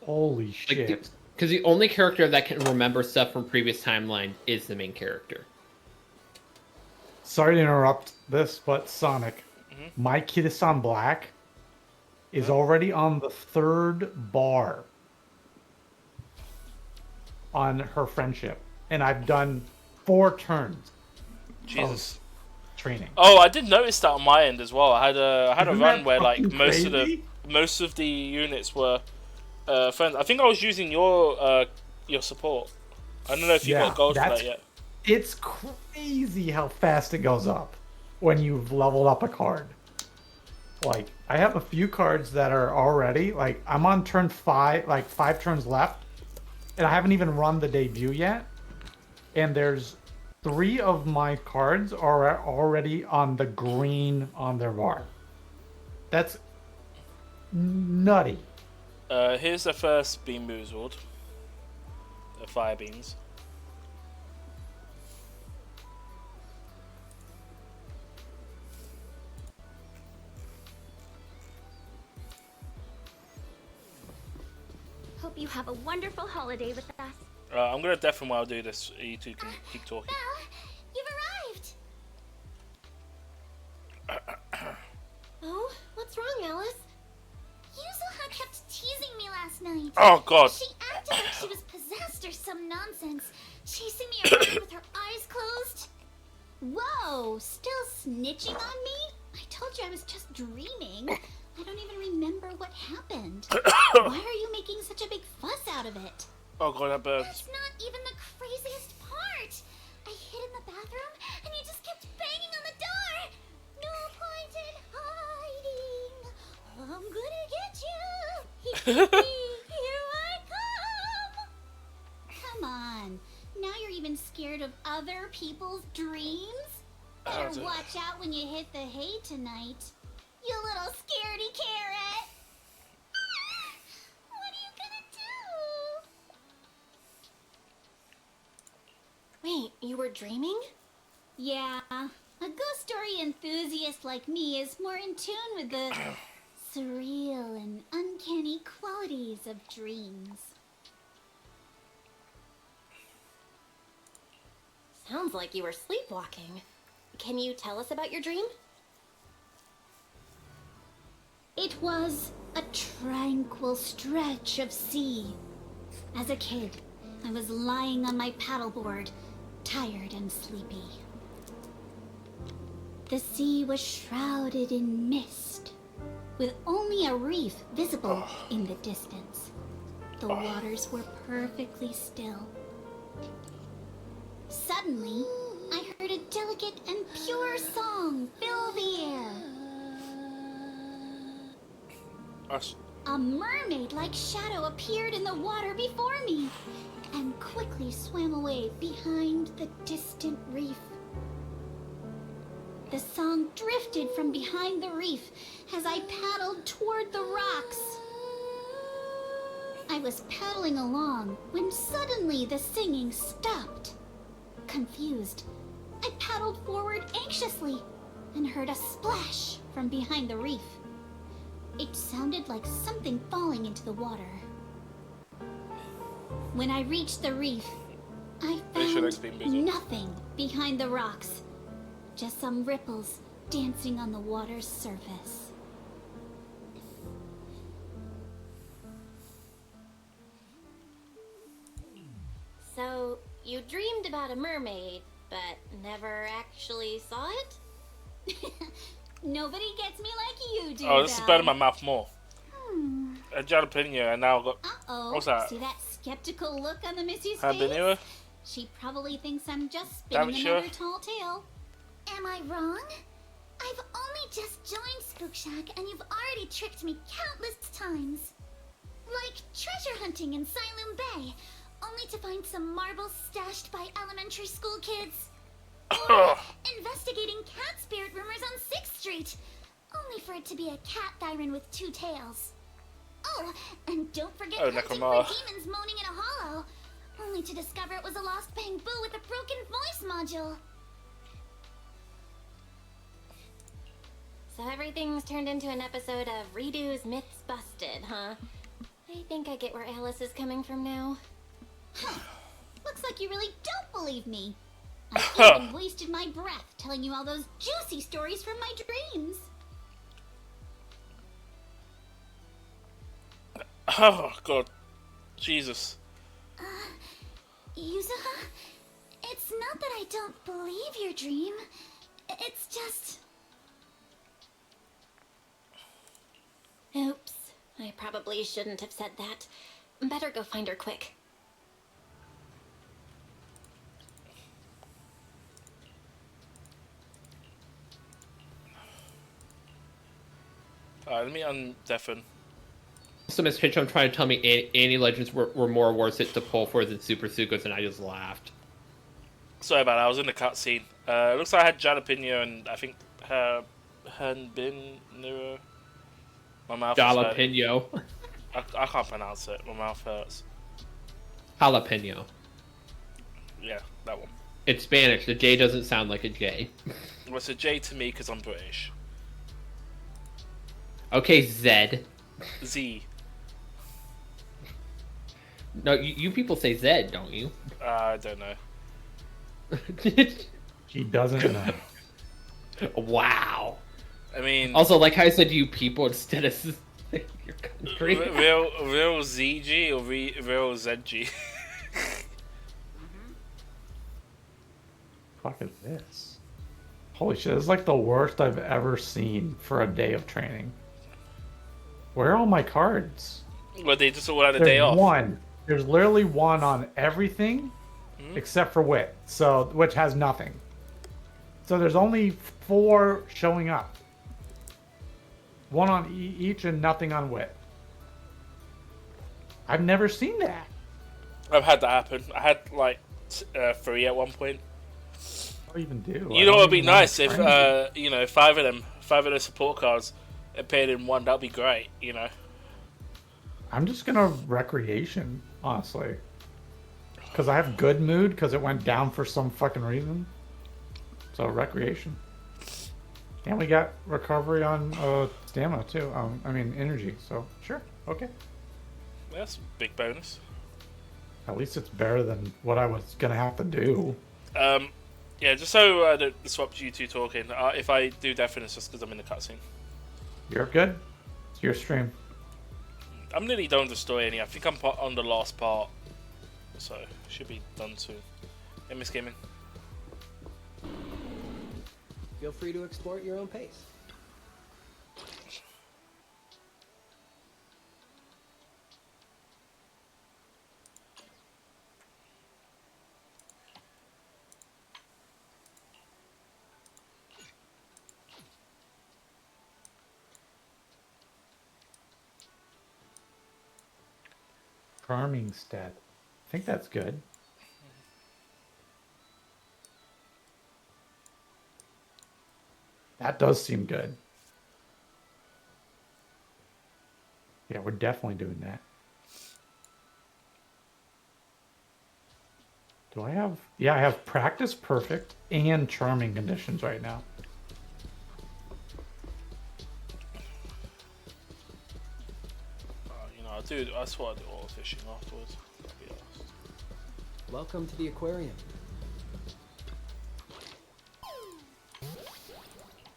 Holy shit. Because the only character that can remember stuff from previous timeline is the main character. Sorry to interrupt this, but Sonic, my Kid-san Black is already on the 3rd bar on her friendship, and I've done 4 turns Jesus. of training. Oh, I did notice that on my end as well. I had a Isn't run that where like fucking most of the units were friends. I think I was using your support. I don't know if you got gold for that yet. It's crazy how fast it goes up when you've leveled up a card. Like, I have a few cards that are already, like, I'm on turn 5, like 5 turns left, and I haven't even run the debut yet. And there's 3 of my cards are already on the green on their bar. That's nutty. Here's the first Bean Boozled. The Fire Beans. Hope you have a wonderful holiday with us. I'm gonna deafen while I do this. You two can keep talking. Belle, you've arrived. Oh, what's wrong, Alice? Yuzuha kept teasing me last night. Oh, God. She acted like she was possessed or some nonsense, chasing me around with her eyes closed. Whoa, still snitching on me? I told you I was just dreaming. I don't even remember what happened. Why are you making such a big fuss out of it? Oh god, that burns. That's not even the craziest part. I hid in the bathroom and you just kept banging on the door. No point in hiding. I'm gonna get you. Here I come. Come on. Now you're even scared of other people's dreams? Better watch out when you hit the hay tonight. You little scaredy carrot. Wait, you were dreaming? Yeah, a ghost story enthusiast like me is more in tune with the surreal and uncanny qualities of dreams. Sounds like you were sleepwalking. Can you tell us about your dream? It was a tranquil stretch of sea. As a kid, I was lying on my paddleboard, tired and sleepy. The sea was shrouded in mist, with only a reef visible in the distance. The waters were perfectly still. Suddenly, I heard a delicate and pure song fill the air. A mermaid-like shadow appeared in the water before me and quickly swam away behind the distant reef. The song drifted from behind the reef as I paddled toward the rocks. I was paddling along when suddenly the singing stopped. Confused, I paddled forward anxiously and heard a splash from behind the reef. It sounded like something falling into the water. When I reached the reef, I found nothing behind the rocks. Just some ripples dancing on the water's surface. So, you dreamed about a mermaid, but never actually saw it? Nobody gets me like you do. Oh, this is Belle. burning my mouth more. A jalapeno, and now I've got. Uh-oh. What's that? See that skeptical look on the Missy's Habanero? face? She probably thinks I'm just Damn spinning it, another sure. tall tale. Am I wrong? I've only just joined Spook Shack and you've already tricked me countless times. Like treasure hunting in Siloam Bay, only to find some marbles stashed by elementary school kids. Or investigating cat spirit rumors on 6th Street, only for it to be a cat siren with 2 tails. Oh, and don't forget hunting for demons moaning in a hollow, only to discover it was a lost bamboo with a broken voice module. So everything's turned into an episode of Redo's Myths Busted, huh? I think I get where Alice is coming from now. Looks like you really don't believe me. I even wasted my breath telling you all those juicy stories from my dreams. Oh, God. Jesus. Yuzuha, it's not that I don't believe your dream. It's just... Oops. I probably shouldn't have said that. Better go find her quick. Alright, let me undeafen. So Miss Hitchum trying to tell me Annie Legends were more worth it to pull for than Super Sucos, and I just laughed. Sorry about that, I was in the cutscene. Looks like I had jalapeno and I think Hanbin. My mouth Jalapeno. I can't pronounce it. My mouth hurts. Jalapeno. Yeah, that one. It's Spanish. The J doesn't sound like a J. Well, it's a J to me because I'm British. Okay, Zed. Z. No, you people say Zed, don't you? I don't know. He doesn't know. Wow. I mean... Also, like how I said you people instead of your country. Real ZG or real ZG? Fuck is this? Holy shit, this is like the worst I've ever seen for a day of training. Where are all my cards? Well, they just all had a day off. One. There's literally one on everything except for wit, so which has nothing. So there's only 4 showing up. One on each and nothing on wit. I've never seen that. I've had that happen. I had like 3 at one point. What do you even do? You know what would be nice if 5 of the support cards appeared in one. That'd be great. You know. I'm just gonna recreation, honestly. because I have good mood because it went down for some fucking reason. So recreation. And we got recovery on stamina too. I mean energy. So sure, okay. That's a big bonus. At least it's better than what I was gonna have to do. Yeah, just so I don't disrupt you two talking. If I do deafen, it's just because I'm in the cutscene. You're good. It's your stream. I'm nearly done with the story. I think I'm on the last part, so should be done soon. Hey, Miss Gaming. Feel free to explore at your own pace. Farmingstead. I think that's good. That does seem good. Yeah, we're definitely doing that. Do I have... Yeah, I have practice perfect and charming conditions right now. You know, I swear I'll do all the fishing afterwards. I'll be honest. Welcome to the aquarium.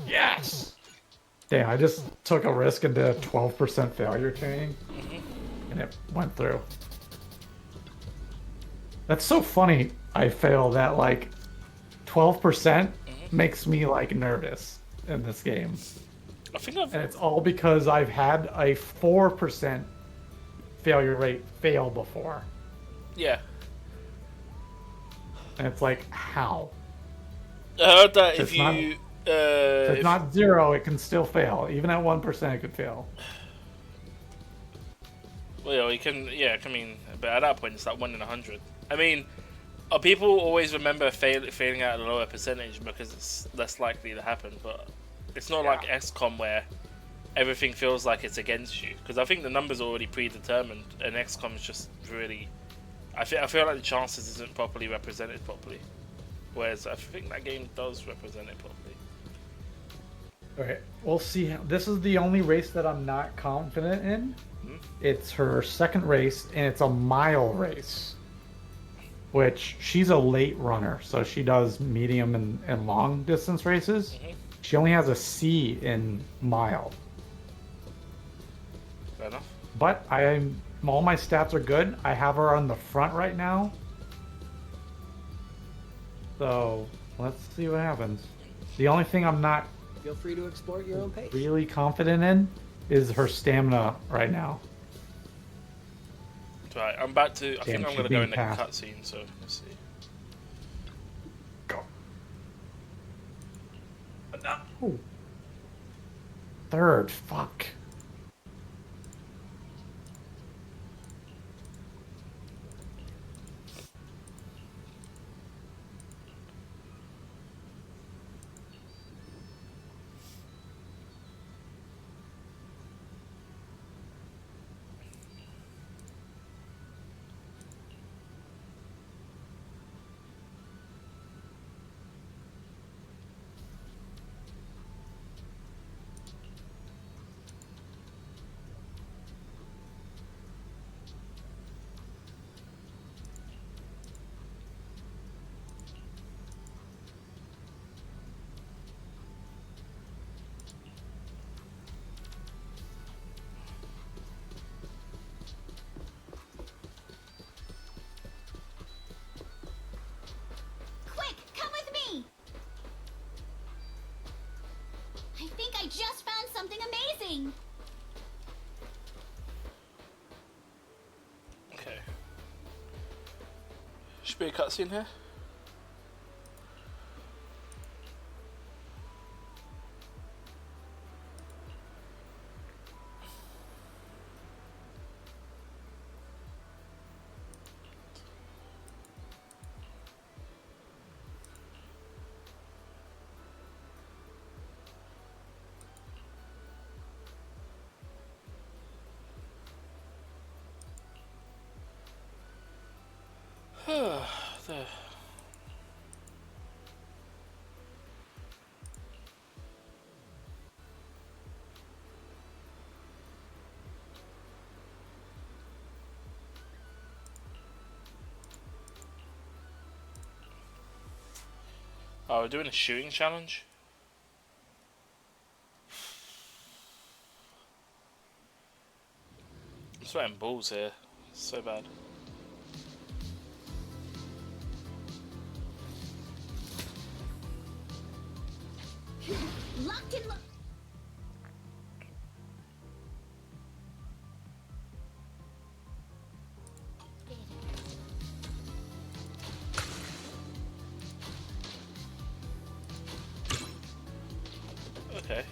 Yes! Damn, I just took a risk and did a 12% failure training. And it went through. That's so funny. I failed that, like, 12% makes me, like, nervous in this game. I think I've... And it's all because I've had a 4% failure rate fail before. Yeah. And it's like, how? I heard that It's if not- you... If it's if- not 0, it can still fail. Even at 1%, it could fail. Well, you can, yeah, I mean, but at that point, it's like 1 in 100. I mean, people always remember failing at a lower percentage because it's less likely to happen, but it's not like XCOM where everything feels like it's against you. Because I think the numbers are already predetermined, and XCOM is just really... I feel like the chances isn't properly represented properly. Whereas I think that game does represent it properly. Okay, we'll see. This is the only race that I'm not confident in. It's her second race, and it's a mile race. Which, she's a late runner, so she does medium and long distance races. She only has a C in mile. Fair enough. But all my stats are good. I have her on the front right now. So, let's see what happens. The only thing I'm not Feel free to explore at your own pace. really confident in is her stamina right now. Right, I'm about to... I think Damn, I'm she's going to go being in the passed. cutscene, so let's see. Ooh. Third, fuck. Quick, come with me! I think I just found something amazing! Okay. Should be a cutscene here. There. Oh, we're doing a shooting challenge? I'm sweating balls here. So bad. Locked in. Okay.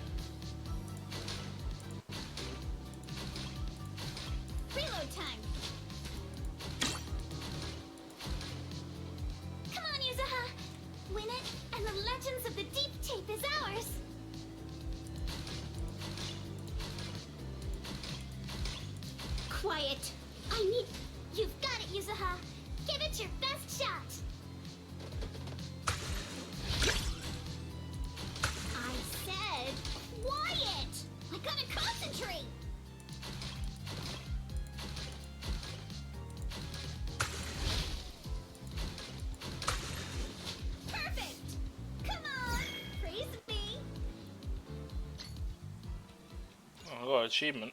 Reload time. Come on, Yuzuha. Win it, and the legends of the Deep Tape is ours. Quiet. I need. You've got it, Yuzuha. Give it your best shot. I said quiet. I gotta concentrate. Perfect. Come on. Praise me. Oh, I got an achievement.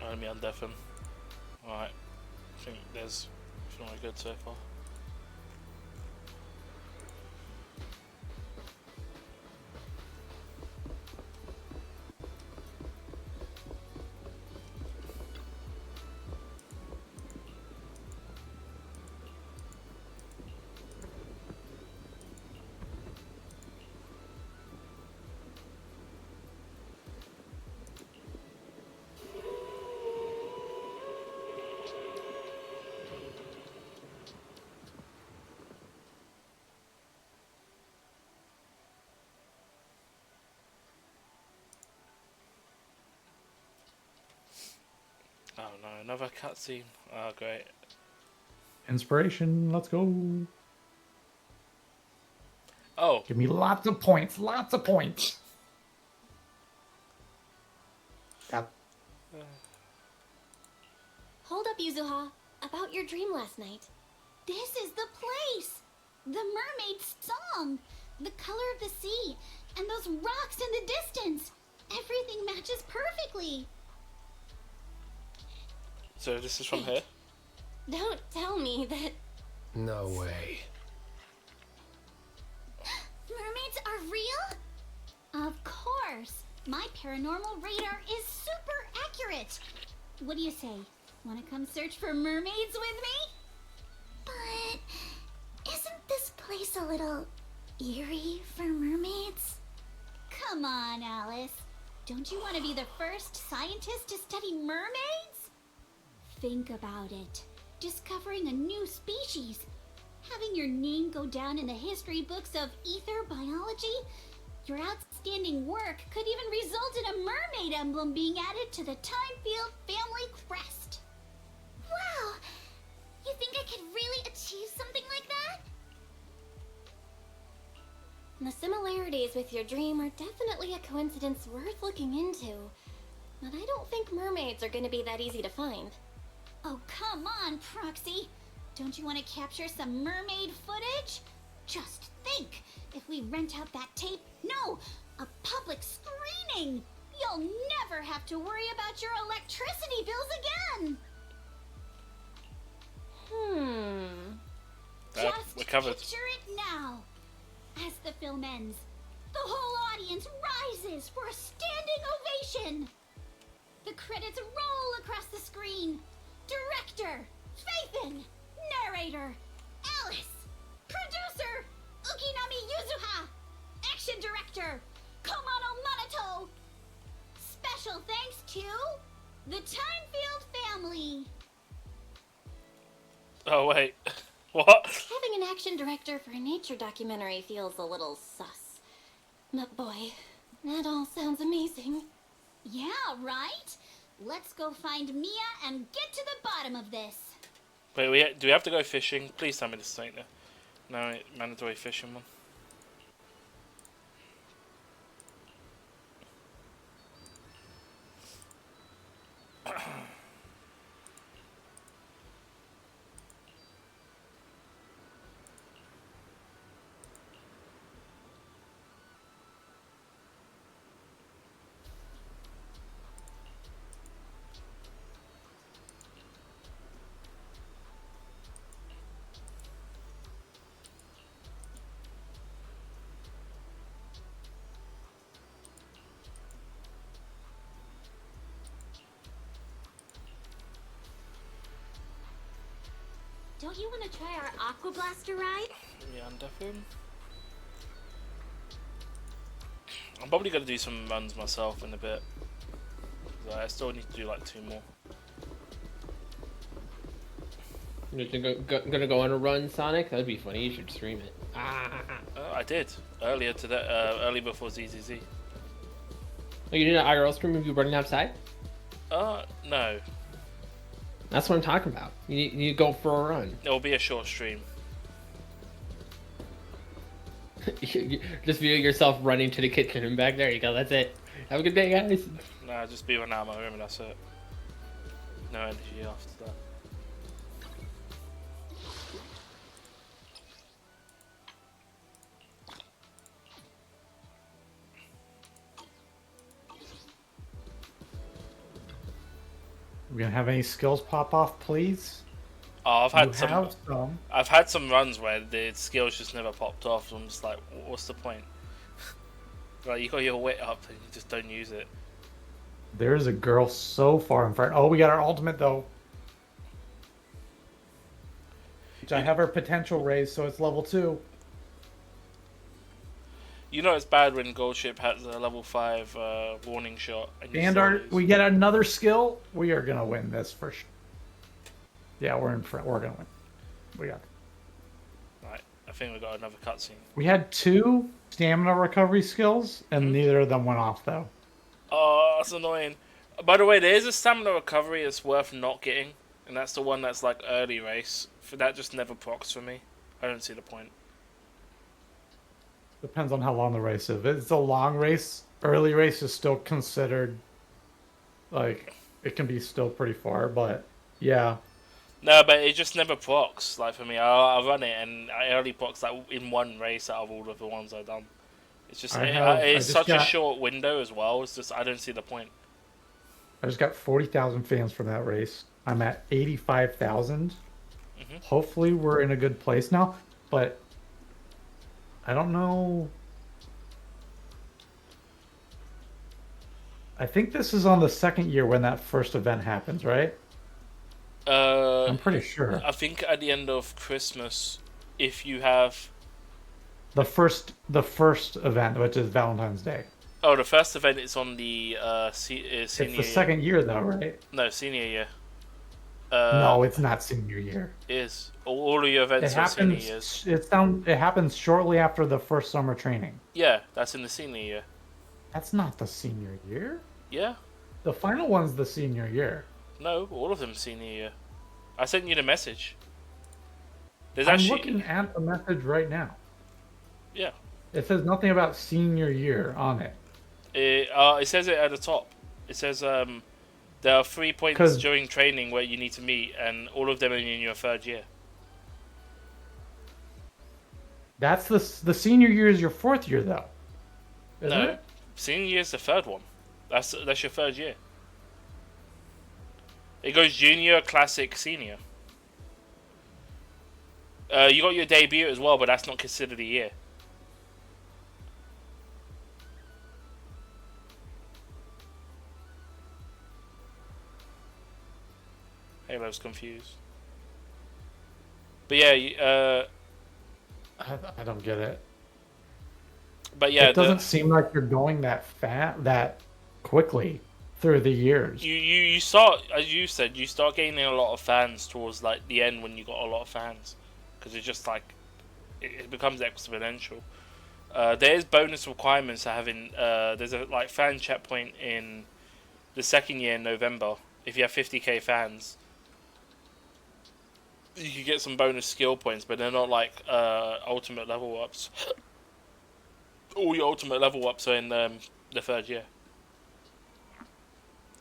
Enemy undeafen. Alright. I think there's feeling really good so far. Oh no, another cutscene. Oh great. Inspiration, let's go. Oh. Give me lots of points, lots of points. Yep. Hold up, Yuzuha. About your dream last night. This is the place! The mermaid's song! The color of the sea! And those rocks in the distance! Everything matches perfectly! So this is from here? Don't tell me that... No way. Mermaids are real? Of course! My paranormal radar is super accurate! What do you say? Wanna come search for mermaids with me? But... isn't this place a little... eerie for mermaids? Come on, Alice. Don't you want to be the first scientist to study mermaids? Think about it. Discovering a new species. Having your name go down in the history books of ether biology. Your outstanding work could even result in a mermaid emblem being added to the Timefield family crest. Wow! You think I could really achieve something like that? The similarities with your dream are definitely a coincidence worth looking into. But I don't think mermaids are going to be that easy to find. Oh, come on, Proxy. Don't you want to capture some mermaid footage? Just think, if we rent out that tape, no, a public screening, you'll never have to worry about your electricity bills again. Just picture it now. As the film ends, the whole audience rises for a standing ovation. The credits roll across the screen. Director, Faithin, narrator, Alice, producer, Ukinami Yuzuha, action director, Komono Manato. Special thanks to the Timefield family. Oh, wait. What? Having an action director for a nature documentary feels a little sus. But boy, that all sounds amazing. Yeah, right? Let's go find Mia and get to the bottom of this. Wait, do we have to go fishing? Please tell me this ain't the mandatory fishing one. Don't you want to try our Aqua Blaster ride? Yeah, I'm definitely. I'm probably gonna do some runs myself in a bit. I still need to do like 2 more. You're gonna go on a run, Sonic? That'd be funny. You should stream it. I did earlier today. Early before ZZZ. Oh, you did an IRL stream of you running outside? No. That's what I'm talking about. You need to go for a run. It'll be a short stream. Just view yourself running to the kitchen and back. There you go. That's it. Have a good day, guys. Nah, just be running out of my room and that's it. No energy after that. We gonna have any skills pop off, please? Oh, I've had some. I've had some runs where the skills just never popped off. I'm just like, what's the point? Like, you got your wit up and you just don't use it. There is a girl so far in front. Oh, we got our ultimate though. Which I have her potential raised, so it's level 2. You know it's bad when Gold Ship has a level 5 warning shot. And we get another skill. We are gonna win this for sure. Yeah, we're in front. We're gonna win. We got. Right, I think we got another cutscene. We had 2 stamina recovery skills, and neither of them went off though. Oh, that's annoying. By the way, there is a stamina recovery that's worth not getting, and that's the one that's like early race. For that, just never procs for me. I don't see the point. Depends on how long the race is. If it's a long race, early race is still considered like it can be still pretty far, but yeah. No, but it just never procs. Like for me, I run it and I only procs like in one race out of all of the ones I've done. It's just it's such a short window as well. It's just I don't see the point. I just got 40,000 fans from that race. I'm at 85,000. Hopefully we're in a good place now, but I don't know. I think this is on the 2nd year when that first event happens, right? I'm pretty sure. I think at the end of Christmas, if you have the first event, which is Valentine's Day. Oh, the first event is on the senior. It's the 2nd year, though, right? No, senior year. No, it's not senior year. It is. All of your events are senior years. It happens shortly after the first summer training. Yeah, that's in the senior year. That's not the senior year. Yeah. The final one's the senior year. No, all of them senior year. I sent you the message. I'm looking at the message right now. Yeah. It says nothing about senior year on it. It says it at the top. It says there are 3 points during training where you need to meet, and all of them are in your 3rd year. That's the senior year is your 4th year though. Isn't No, it? senior year's the 3rd one. That's your 3rd year. It goes junior, classic, senior. You got your debut as well, but that's not considered a year. Halo's confused. But yeah, I don't get it. but yeah, It doesn't seem like you're going that quickly through the years. you start, as you said, you start gaining a lot of fans towards like the end when you got a lot of fans, because it's just like it becomes exponential. There's bonus requirements to having. There's a like fan checkpoint in the 2nd year in November. If you have 50k fans, you can get some bonus skill points, but they're not like ultimate level ups. All your ultimate level ups are in the 3rd year.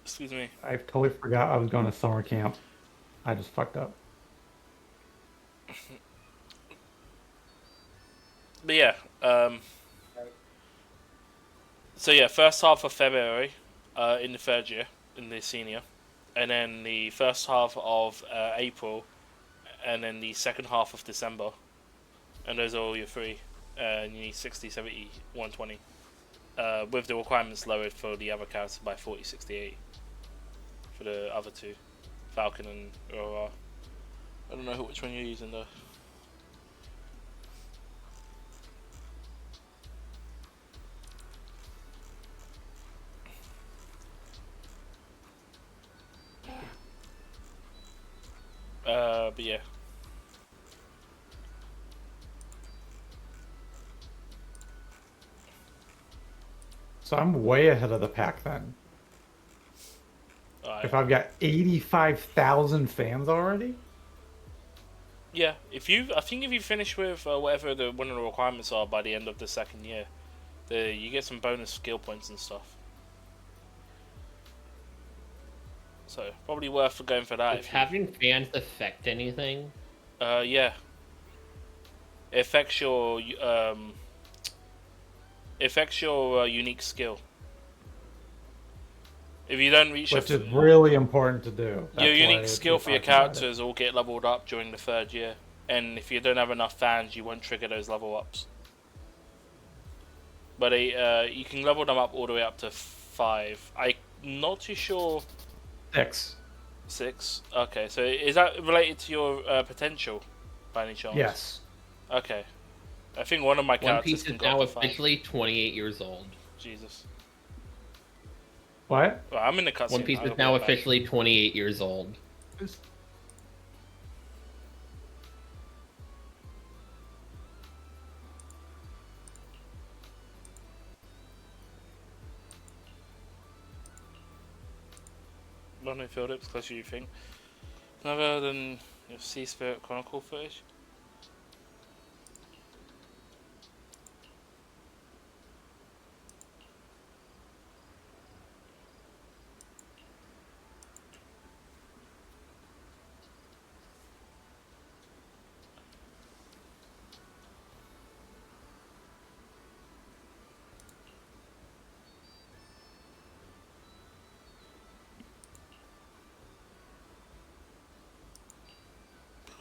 Excuse me. I totally forgot I was going to summer camp. I just fucked up. But yeah, so yeah, first half of February in the 3rd year, in the senior, and then the first half of April, and then the second half of December, and those are all your 3, and you need 60, 70, 120, with the requirements lowered for the other characters by 40, 68, for the other 2, Falcon and Aurora. I don't know which one you're using though. But yeah. So I'm way ahead of the pack then. If I've got 85,000 fans already? Yeah, I think if you finish with whatever one of the requirements are by the end of the 2nd year, you get some bonus skill points and stuff. So probably worth going for that. Does having fans affect anything? Yeah. It affects your unique skill. If you don't reach Which is really important to do. your unique skill for your characters will get leveled up during the 3rd year, and if you don't have enough fans, you won't trigger those level ups. But you can level them up all the way up to 5. I'm not too sure. 6. 6. Okay, so is that related to your potential, by any chance? Yes. Okay. I think one of my One characters Piece can is go now up to 5. officially 28 years old. Jesus. What? Well, I'm in the cutscene. One Piece I'll is go now back. officially 28 years old. London Field Ups, closer you think. Other than your Sea Spirit Chronicle footage.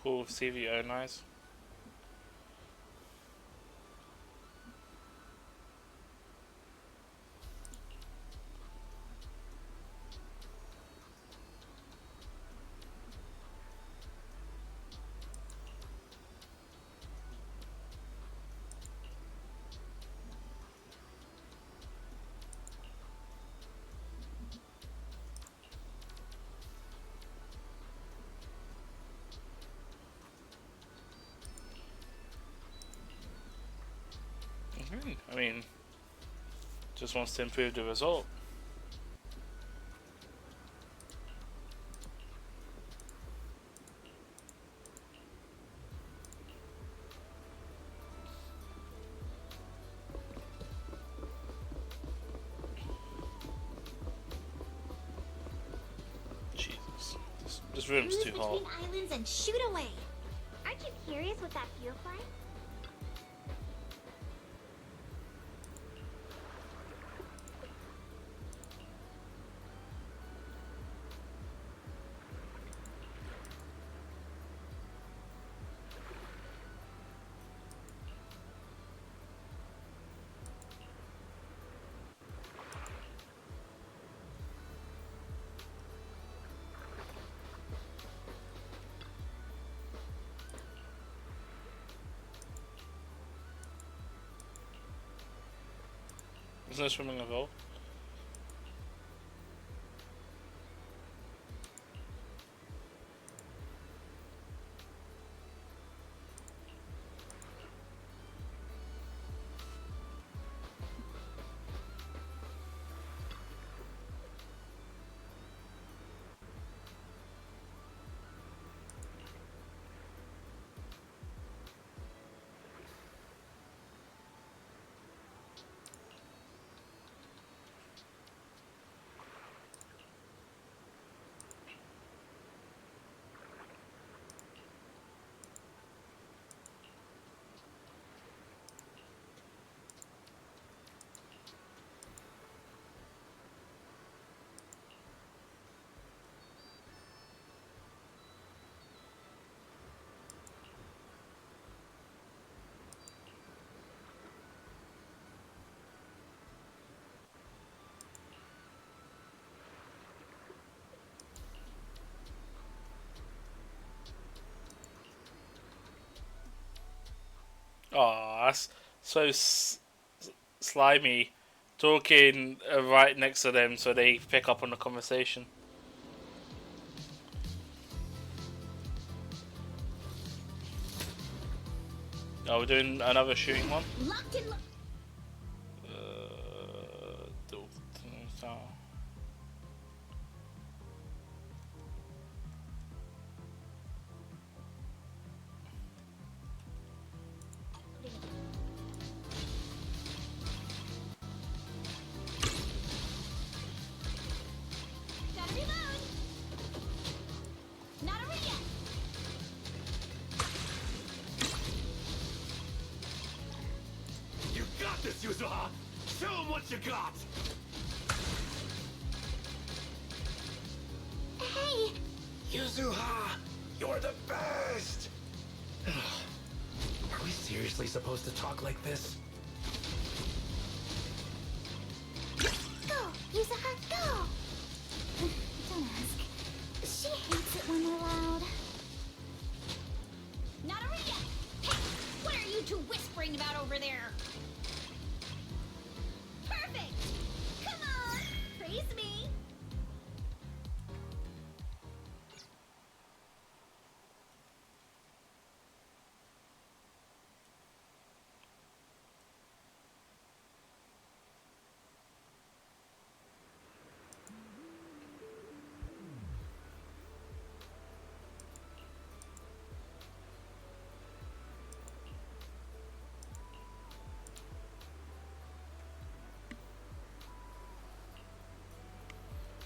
Cool, CVO, nice. I mean, just wants to improve the result. Jesus, this room's Cruise too hot. between islands and shoot away. Aren't you curious what that feels like? There's no swimming involved. Oh, that's so slimy. Talking right next to them so they pick up on the conversation. Oh, we're doing another shooting one? Locked in. Gotta reload. Not over yet. You got this, Yuzuha! Show him what you got! Hey! Yuzuha, you're the best! Are we seriously supposed to talk like this? Go! Yuzuha, go! Don't ask. She hates it when they're loud. Not over yet. Hey, what are you two whispering about over there? Perfect. Come on, praise me.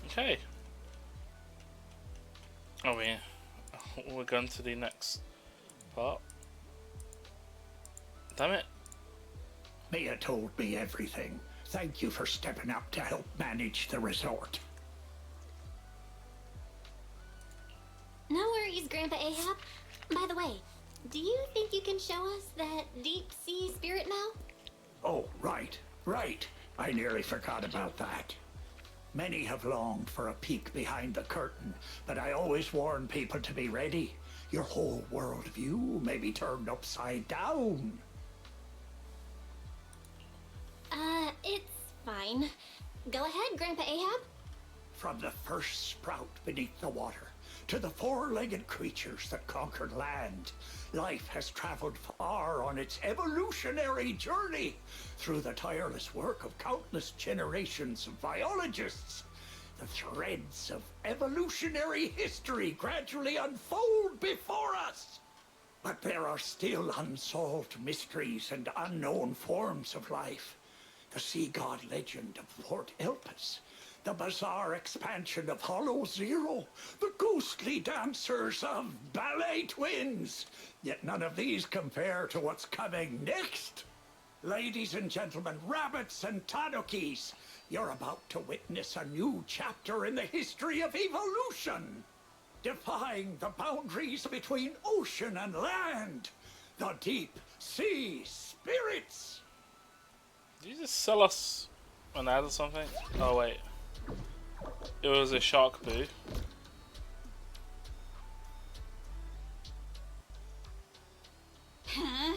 Okay. Oh yeah. We're going to the next part. Damn it. Mia told me everything. Thank you for stepping up to help manage the resort. No worries, Grandpa Ahab. By the way, do you think you can show us that deep sea spirit now? Oh, right. I nearly forgot about that. Many have longed for a peek behind the curtain, but I always warn people to be ready. Your whole worldview may be turned upside down. It's fine. Go ahead, Grandpa Ahab. From the first sprout beneath the water to the four-legged creatures that conquered land, life has traveled far on its evolutionary journey through the tireless work of countless generations of biologists. The threads of evolutionary history gradually unfold before us. But there are still unsolved mysteries and unknown forms of life. The sea god legend of Port Elpis, the bizarre expansion of Hollow Zero, the ghostly dancers of Ballet Twins. Yet none of these compare to what's coming next. Ladies and gentlemen, rabbits and tanukis, you're about to witness a new chapter in the history of evolution. Defying the boundaries between ocean and land. The deep sea spirits. Did you just sell us an ad or something? Oh wait. It was a shark boo. Huh?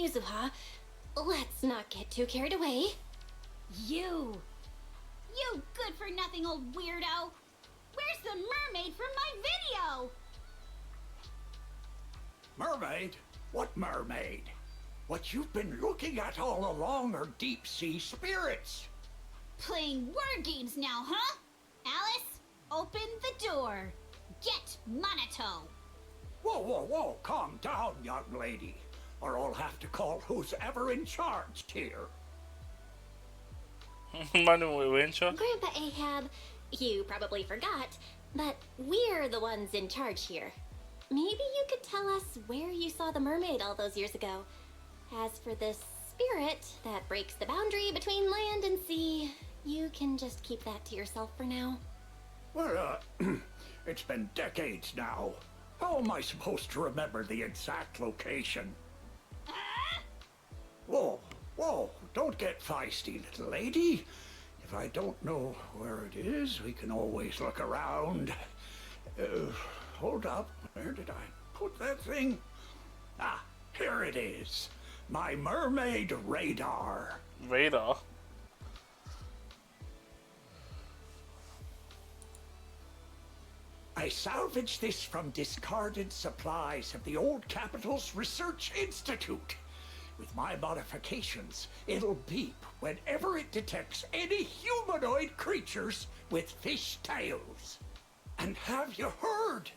Yuzuha. Let's not get too carried away. You good-for-nothing old weirdo! Where's the mermaid from my video? Mermaid? What mermaid? What you've been looking at all along are deep-sea spirits. Playing word games now, huh? Alice, open the door. Get Minato. Whoa, whoa, whoa, calm down, young lady, or I'll have to call who's ever in charge here. We're in charge? Grandpa Ahab, you probably forgot, but we're the ones in charge here. Maybe you could tell us where you saw the mermaid all those years ago. As for this spirit that breaks the boundary between land and sea, you can just keep that to yourself for now. Well, it's been decades now. How am I supposed to remember the exact location? Whoa, whoa, don't get feisty, little lady. If I don't know where it is, we can always look around. Hold up, where did I put that thing? Ah, here it is. My mermaid radar. Radar? I salvaged this from discarded supplies of the old Capital's Research Institute. With my modifications, it'll beep whenever it detects any humanoid creatures with fish tails. And have you heard?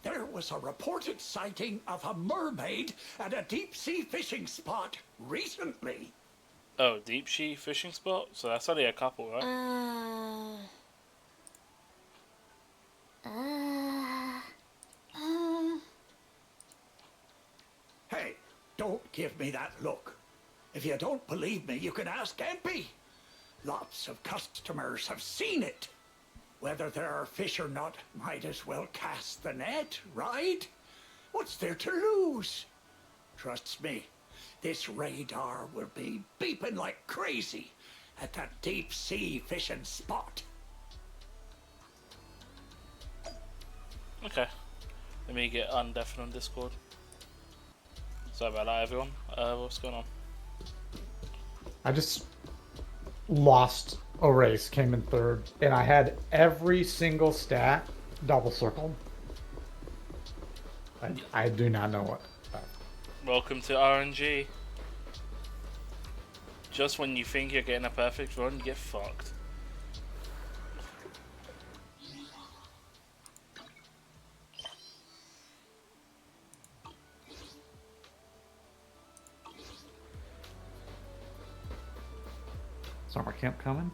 There was a reported sighting of a mermaid at a deep-sea fishing spot recently. Oh, deep sea fishing spot? So that's only a couple, right? Hey, don't give me that look. If you don't believe me, you can ask Empy. Lots of customers have seen it. Whether there are fish or not, might as well cast the net, right? What's there to lose? Trust me, this radar will be beeping like crazy at that deep-sea fishing spot. Okay. Let me get undeafened on Discord. Sorry about that, everyone. What's going on? I just lost a race, came in third, and I had every single stat double circled. I do not know what. Welcome to RNG. Just when you think you're getting a perfect run, you get fucked. Summer camp coming?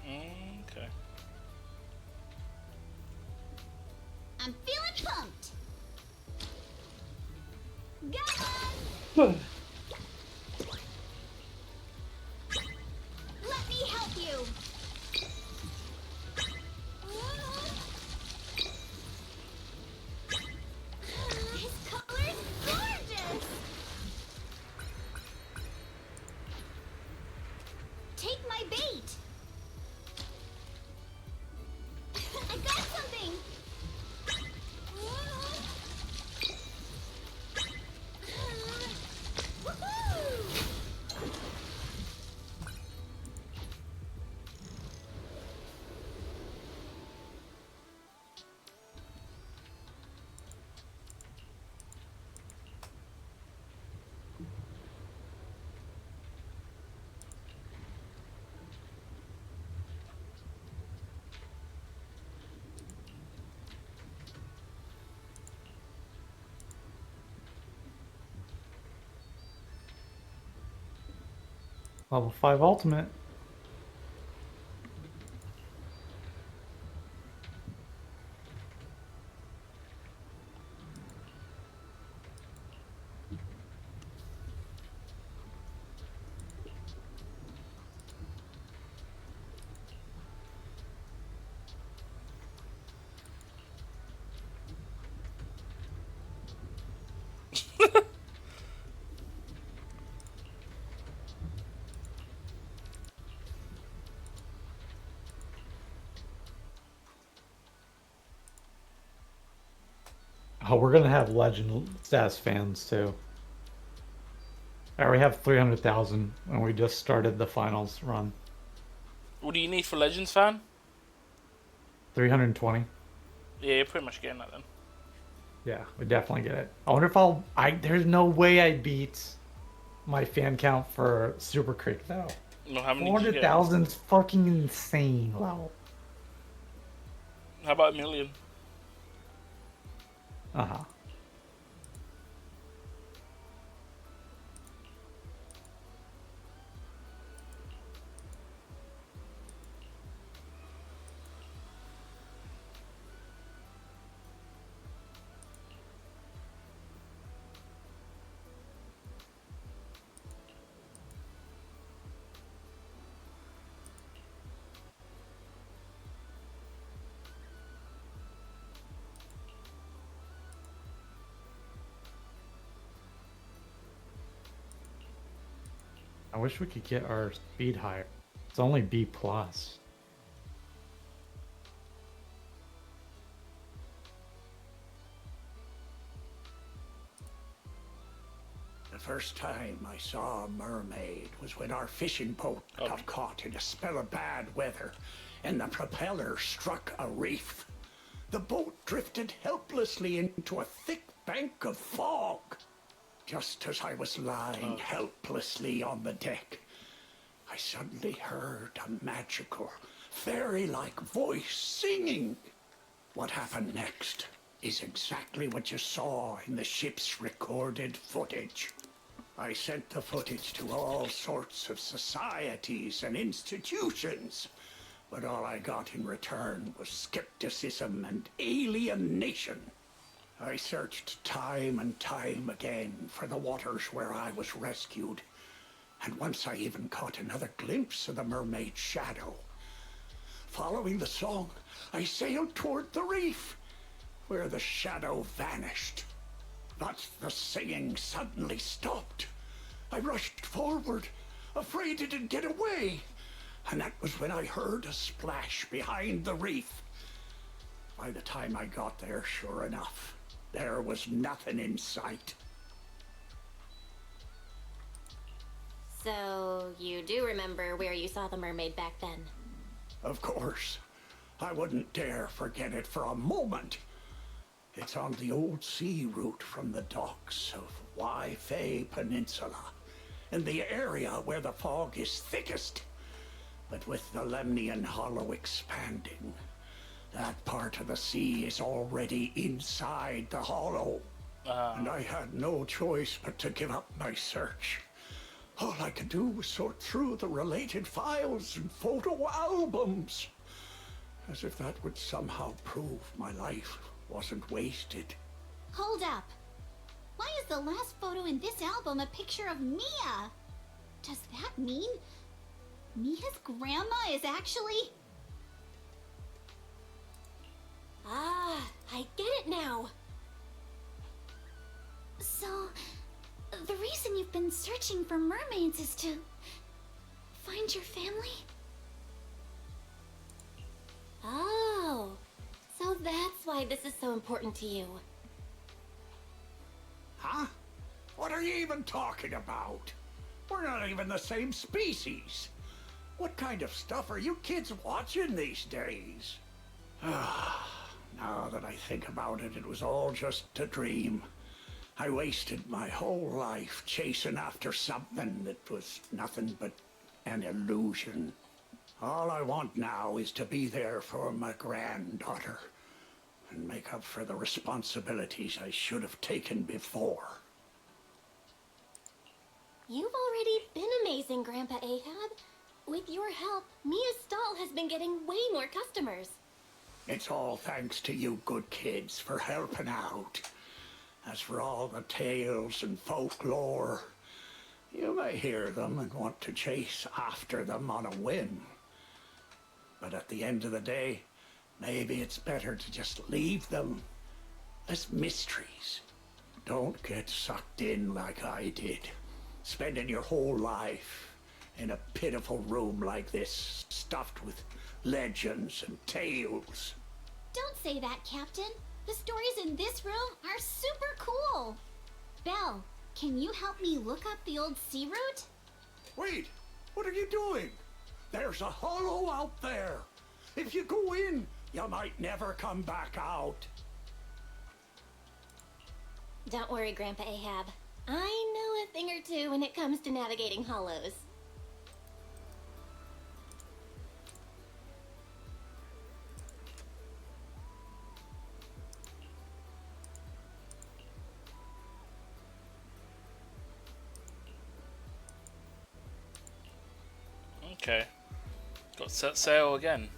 Okay. I'm feeling pumped. Go! Let me help you. bait! I got something! Level 5 ultimate. Oh, we're gonna have Legend status fans too. I already have 300,000 and we just started the finals run. What do you need for Legends fan? 320. Yeah, you're pretty much getting that then. Yeah, we definitely get it. I wonder if there's no way I beat my fan count for Super Creek though. No, how many did you get? 400,000 is fucking insane level. How about 1 million? Uh-huh. I wish we could get our speed higher. It's only B+. The first time I saw a mermaid was when our fishing boat got caught in a spell of bad weather and the propeller struck a reef. The boat drifted helplessly into a thick bank of fog. Just as I was lying helplessly on the deck, I suddenly heard a magical, fairy-like voice singing. What happened next is exactly what you saw in the ship's recorded footage. I sent the footage to all sorts of societies and institutions, but all I got in return was skepticism and alienation. I searched time and time again for the waters where I was rescued, and once I even caught another glimpse of the mermaid's shadow. Following the song, I sailed toward the reef, where the shadow vanished. But the singing suddenly stopped. I rushed forward, afraid it'd get away, and that was when I heard a splash behind the reef. By the time I got there, sure enough, there was nothing in sight. So, you do remember where you saw the mermaid back then? Of course. I wouldn't dare forget it for a moment. It's on the old sea route from the docks of Waifei Peninsula, in the area where the fog is thickest. But with the Lemnian Hollow expanding, that part of the sea is already inside the hollow. And I had no choice but to give up my search. All I could do was sort through the related files and photo albums, as if that would somehow prove my life wasn't wasted. Hold up. Why is the last photo in this album a picture of Mia? Does that mean Mia's grandma is actually... Ah, I get it now. So, the reason you've been searching for mermaids is to find your family? Oh, so that's why this is so important to you. Huh? What are you even talking about? We're not even the same species. What kind of stuff are you kids watching these days? Now that I think about it, it was all just a dream. I wasted my whole life chasing after something that was nothing but an illusion. All I want now is to be there for my granddaughter and make up for the responsibilities I should have taken before. You've already been amazing, Grandpa Ahab. With your help, Mia's stall has been getting way more customers. It's all thanks to you good kids for helping out. As for all the tales and folklore, you may hear them and want to chase after them on a whim. But at the end of the day, maybe it's better to just leave them as mysteries. Don't get sucked in like I did, spending your whole life in a pitiful room like this, stuffed with legends and tales. Don't say that, Captain. The stories in this room are super cool. Belle, can you help me look up the old sea route? Wait, what are you doing? There's a hollow out there. If you go in, you might never come back out. Don't worry, Grandpa Ahab. I know a thing or two when it comes to navigating hollows. Okay. Got set sail again.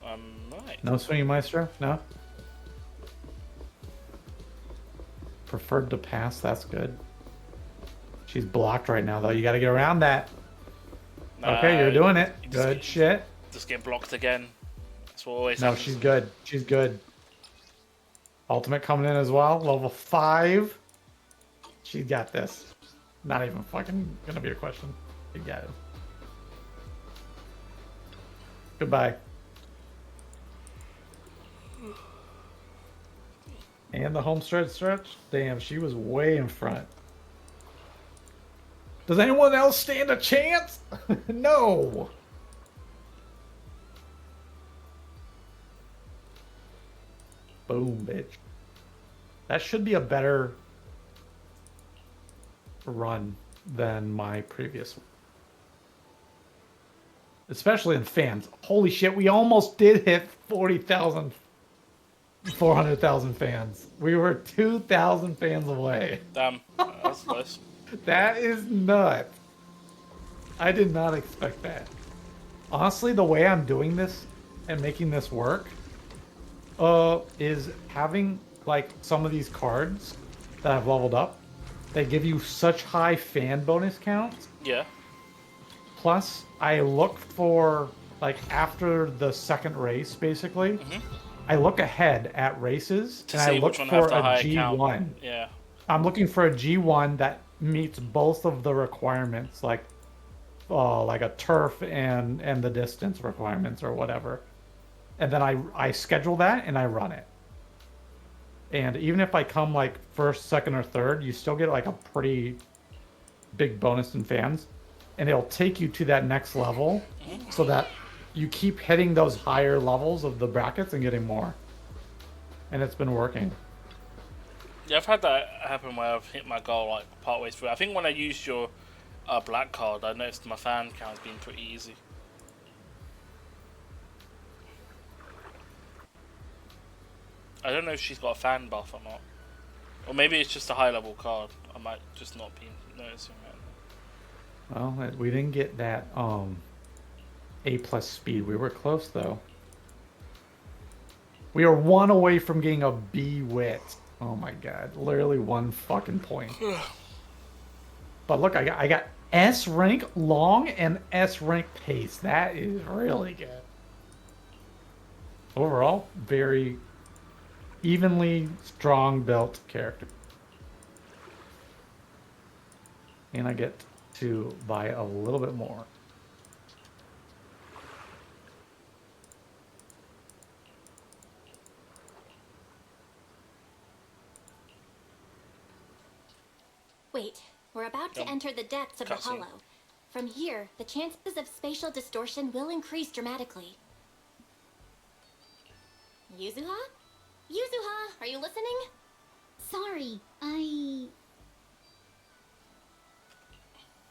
Right. No swinging maestro? No? Preferred to pass, that's good. She's blocked right now though, you gotta get around that. Okay, you're doing it. Good shit. Just get blocked again. That's what always No, happens. she's good. She's good. Ultimate coming in as well, level 5. She got this. Not even fucking gonna be a question. You got it. Goodbye. And the home stretch. Damn, she was way in front. Does anyone else stand a chance? No. Boom, bitch. That should be a better run than my previous one. Especially in fans. Holy shit, we almost did hit 40,000, 400,000 fans. We were 2,000 fans away. Damn, that's close. That is nuts. I did not expect that. Honestly, the way I'm doing this and making this work is having like some of these cards that I've leveled up. They give you such high fan bonus counts. Yeah. Plus, I look for, like, after the second race, basically, I look ahead at races, To and see I look which one for has the a higher G1. count. Yeah. I'm looking for a G1 that meets both of the requirements, like a turf and the distance requirements or whatever. And then I schedule that and I run it. And even if I come like first, second, or third, you still get like a pretty big bonus in fans. And it'll take you to that next level so that you keep hitting those higher levels of the brackets and getting more. And it's been working. Yeah, I've had that happen where I've hit my goal like partway through. I think when I used your black card, I noticed my fan count has been pretty easy. I don't know if she's got a fan buff or not. Or maybe it's just a high level card. I might just not be noticing that. Well, we didn't get that A+ speed. We were close though. We are 1 away from getting a B wit. Oh my god, literally 1 fucking point. But look, I got S rank long and S rank pace. That is really good. Overall, very evenly strong built character. And I get to buy a little bit more. Wait, we're about to enter the depths of the Cutscene. hollow. From here, the chances of spatial distortion will increase dramatically. Yuzuha? Yuzuha, are you listening? Sorry,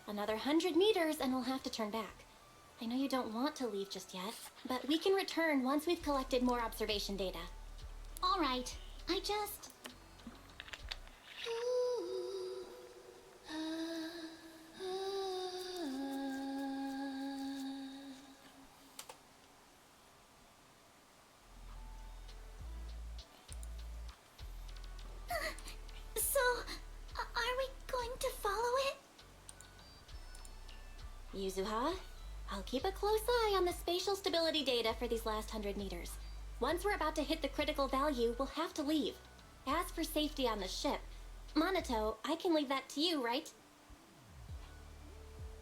Another 100 meters and we'll have to turn back. I know you don't want to leave just yet, but we can return once we've collected more observation data. All right. I just... So, are we going to follow it? Yuzuha, I'll keep a close eye on the spatial stability data for these last 100 meters. Once we're about to hit the critical value, we'll have to leave. As for safety on the ship, Monato, I can leave that to you, right?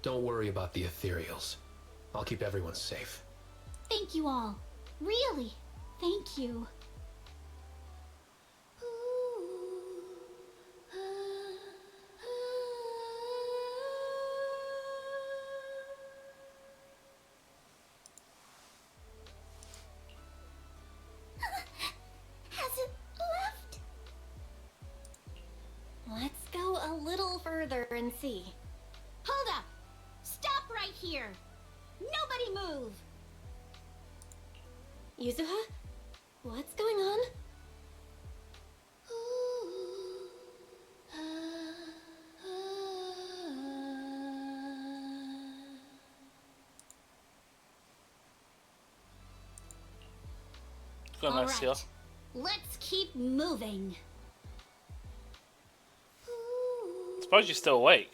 Don't worry about the ethereals. I'll keep everyone safe. Thank you all. Really, thank you. Has it left? Let's go a little further and see. Hold up! Stop right here! Nobody move! Yuzuha? What's going on? Go nice here. Let's keep moving. Suppose you're still awake.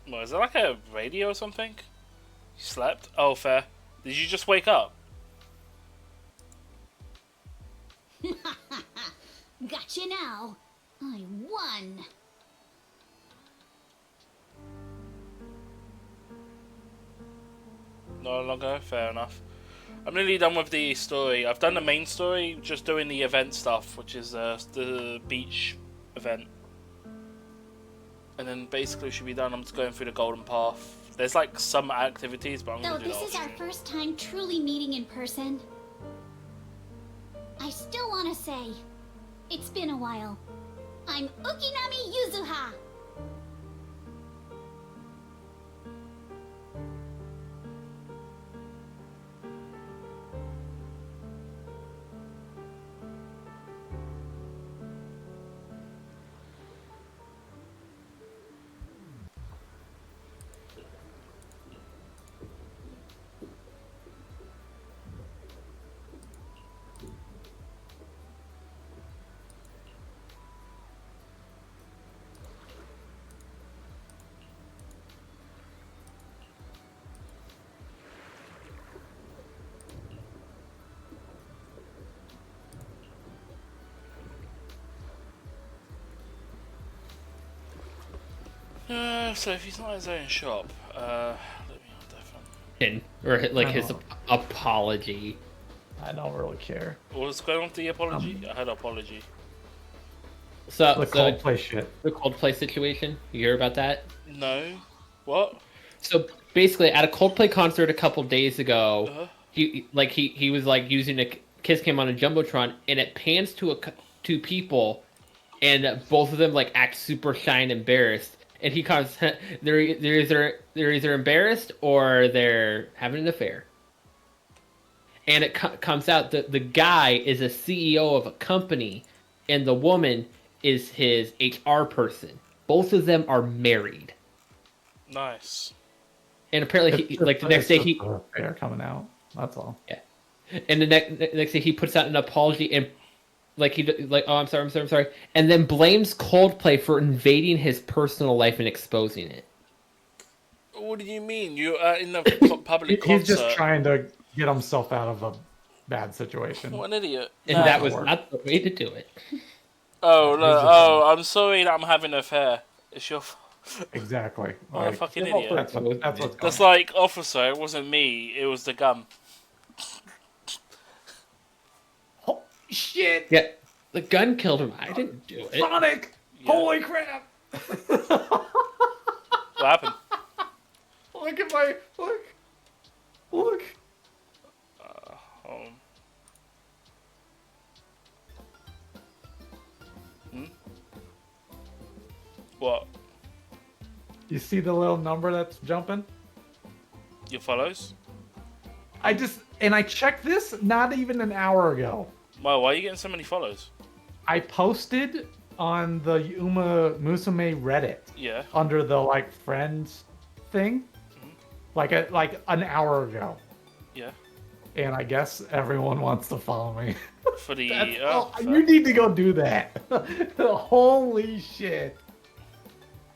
What, is it like a radio or something? You slept? Oh, fair. Did you just wake up? Gotcha now. I won. No longer? Fair enough. I'm nearly done with the story. I've done the main story, just doing the event stuff, which is the beach event. And then basically we should be done. I'm just going through the golden path. There's like some activities, but I'm Though going to do this that is our off stream. first time truly meeting in person, I still want to say, it's been a while. I'm Ukinami Yuzuha. So if he's not in his own shop, let me on definitely. Or like I his don't- apology. I don't really care. What's going on with the apology? I had an apology. So The Coldplay shit. The Coldplay situation. You hear about that? No. What? So basically, at a Coldplay concert a couple days ago, Uh-huh. he was like using a kiss cam on a jumbotron, and it pans to two people, and both of them like act super shy and embarrassed. And he comes, they're either embarrassed or they're having an affair. And it comes out that the guy is a CEO of a company, and the woman is his HR person. Both of them are married. Nice. And apparently, It's like the next day, he they're coming out. That's all. Yeah. And the next day, he puts out an apology and oh, I'm sorry, and then blames Coldplay for invading his personal life and exposing it. What do you mean? You in the public He's concert? just trying to get himself out of a bad situation. What an idiot. And No. that was not the way to do it. Oh no! Oh, I'm sorry that I'm having an affair. It's your fault. Exactly. I'm a fucking idiot. That's what's That's like, officer, it wasn't me, it was the gum. shit! Yeah, the gun killed him. I didn't do it. Sonic! Holy crap! What happened? Look at my look. Home. What? You see the little number that's jumping? Your follows? I checked this not even an hour ago. Wow, why are you getting so many follows? I posted on the Uma Musume Reddit. Yeah. Under the like friends thing, like an hour ago. Yeah. And I guess everyone wants to follow me. For the you need to go do that. Holy shit!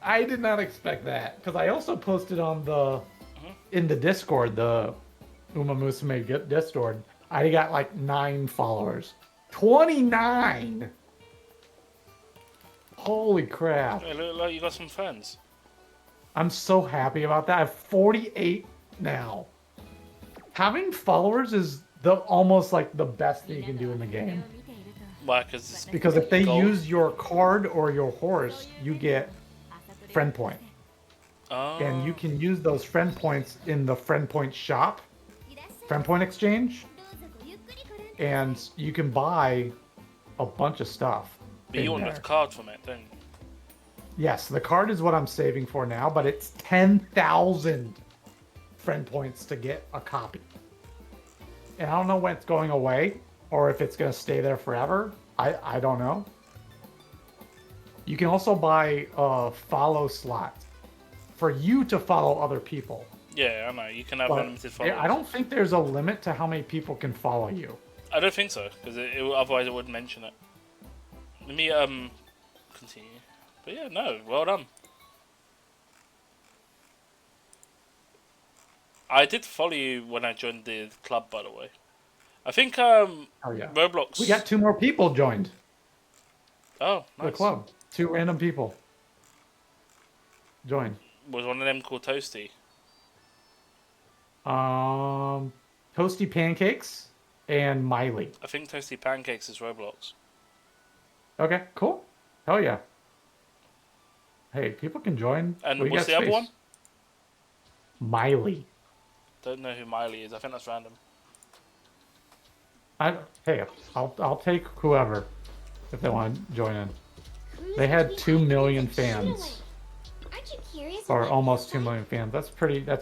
I did not expect that because I also posted on the in the Discord, the Uma Musume Discord. I got like 9 followers. 29. Holy crap! Hey, look like you got some friends. I'm so happy about that. I have 48 now. Having followers is almost like the best thing you can do in the game. Why? Because if they use your card or your horse, you get friend point. Oh. And you can use those friend points in the friend point shop, friend point exchange, and you can buy a bunch of stuff. But you want the card from it, don't you? Yes, the card is what I'm saving for now, but it's 10,000 friend points to get a copy. And I don't know when it's going away or if it's going to stay there forever. I don't know. You can also buy follow slots for you to follow other people. Yeah, I know. You can have But unlimited followers. I don't think there's a limit to how many people can follow you. I don't think so, because otherwise it wouldn't mention it. Let me continue. But yeah, no, well done. I did follow you when I joined the club, by the way. I think Oh yeah. Roblox. We got 2 more people joined Oh, nice. the club. 2 random people joined. Was one of them called Toasty? Toasty Pancakes and Miley. I think Toasty Pancakes is Roblox. Okay, cool. Hell yeah. Hey, people can join. And We what's got the other space. one? Miley. Don't know who Miley is. I think that's random. Hey, I'll take whoever if they want to join in. They had 2 million fans, Aren't you curious? or almost 2 million fans. That's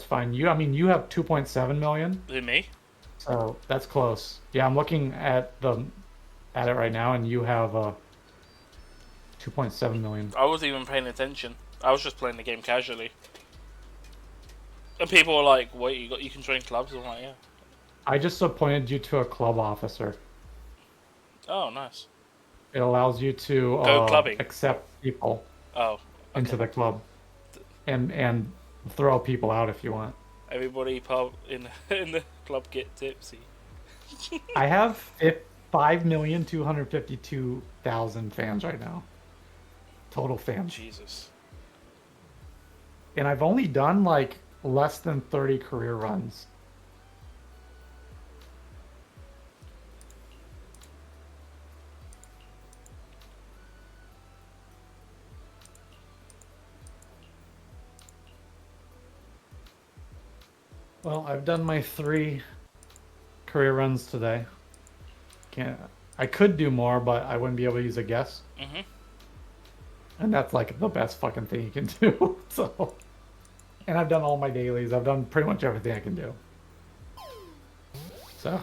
fine. You have 2.7 million, Who, me? so that's close. Yeah, I'm looking at it right now, and you have 2.7 million. I wasn't even paying attention. I was just playing the game casually. And people were like, "Wait, you can join clubs?" I'm like, "Yeah." I just appointed you to a club officer. Oh, nice. It allows you to Go clubbing. accept people Oh, into the club, and throw people out if you want. everybody in the club get tipsy. I have 5,252,000 fans right now. Total fans. Jesus. And I've only done like less than 30 career runs. Well, I've done my 3 career runs today. I could do more, but I wouldn't be able to use a guess. Mm-hmm. And that's like the best fucking thing you can do. So, and I've done all my dailies. I've done pretty much everything I can do. So,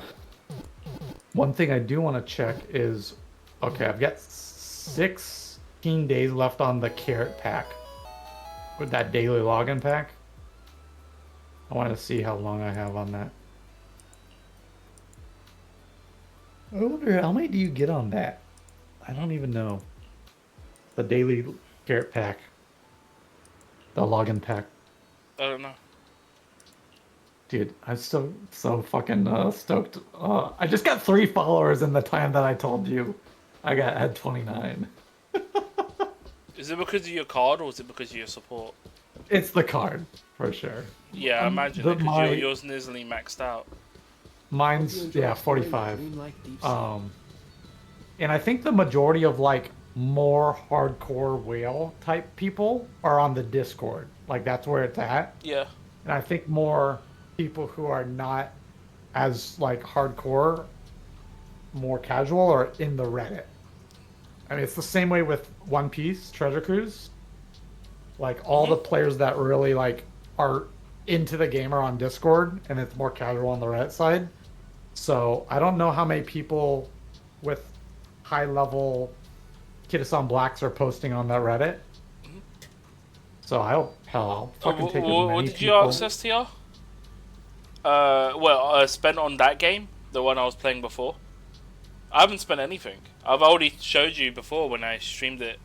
one thing I do want to check is, okay, I've got 16 days left on the carrot pack with that daily login pack. I want to see how long I have on that. I wonder how many do you get on that? I don't even know. The daily carrot pack. The login pack. I don't know. Dude, I'm so fucking stoked. I just got 3 followers in the time that I told you. I had 29. Is it because of your card or is it because of your support? It's the card, for sure. Yeah, I imagine it, because yours is nearly maxed out. Mine's, yeah, 45. And I think the majority of like more hardcore whale type people are on the Discord. Like that's where it's at. Yeah. And I think more people who are not as like hardcore, more casual, are in the Reddit. I mean, it's the same way with One Piece Treasure Cruise. Like all the players that really like are into the game are on Discord, and it's more casual on the Reddit side. So I don't know how many people with high level Kitasan Blacks are posting on that Reddit. So I'll fucking take as many What did you people. access to y'all? Spent on that game, the one I was playing before. I haven't spent anything. I've already showed you before when I streamed it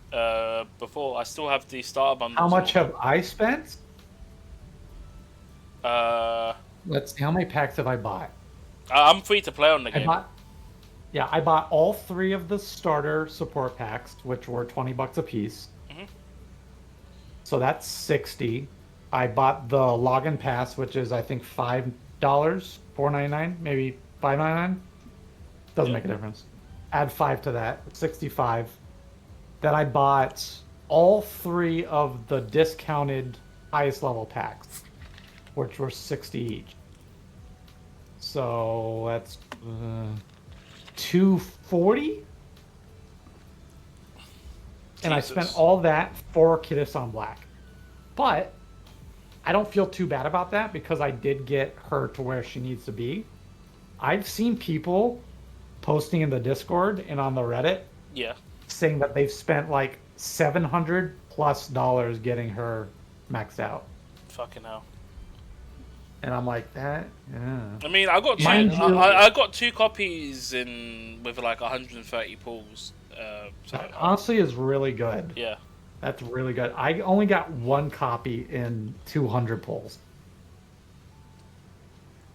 before. I still have the starter bundles. How much have I spent? Uh, Let's see, how many packs have I bought? I'm free to play on the game. I bought all 3 of the starter support packs, which were $20 a piece. Mhm. So that's 60. I bought the login pass, which is I think $5, $4.99, maybe $5.99. Doesn't make a difference. Add 5 to that, 65. Then I bought all 3 of the discounted highest level packs, which were 60 each. So that's $240. And I spent all that for Kitasan Black. But I don't feel too bad about that because I did get her to where she needs to be. I've seen people posting in the Discord and on the Reddit Yeah. saying that they've spent like $700+ getting her maxed out. Fucking hell. And I'm like, that, yeah. I mean, I got two. Mind you- I got 2 copies in with like 130 pulls. So That honestly is really good. yeah. That's really good. I only got 1 copy in 200 pulls.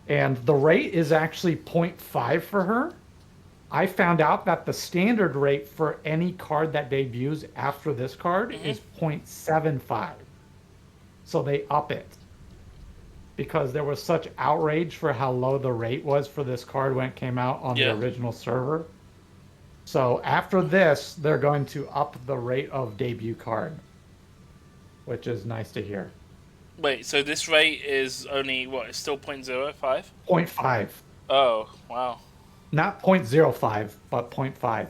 And the rate is actually 0.5 for her. I found out that the standard rate for any card that debuts after this card is 0.75. So they up it. Because there was such outrage for how low the rate was for this card when it came out on Yeah. the original server. So after this, they're going to up the rate of debut card, which is nice to hear. Wait, so this rate is only what? It's still 0.05? 0.5. Oh, wow. Not 0.05, but 0.5.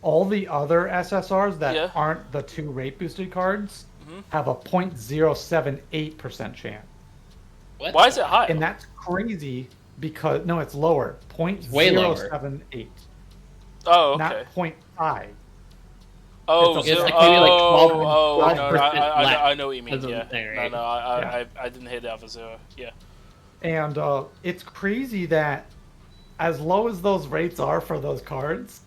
All the other SSRs that aren't the 2 rate boosted cards have a 0.078% chance. Why is it high? And that's crazy because, no, it's lower. Way lower. 0.078. Oh, okay. Not 0.5. Oh, It's so, like maybe like 12 no, no, 12% I know what you mean. That's what Yeah. I'm saying, No, right? no, I didn't hear the other 0. Yeah. And it's crazy that as low as those rates are for those cards,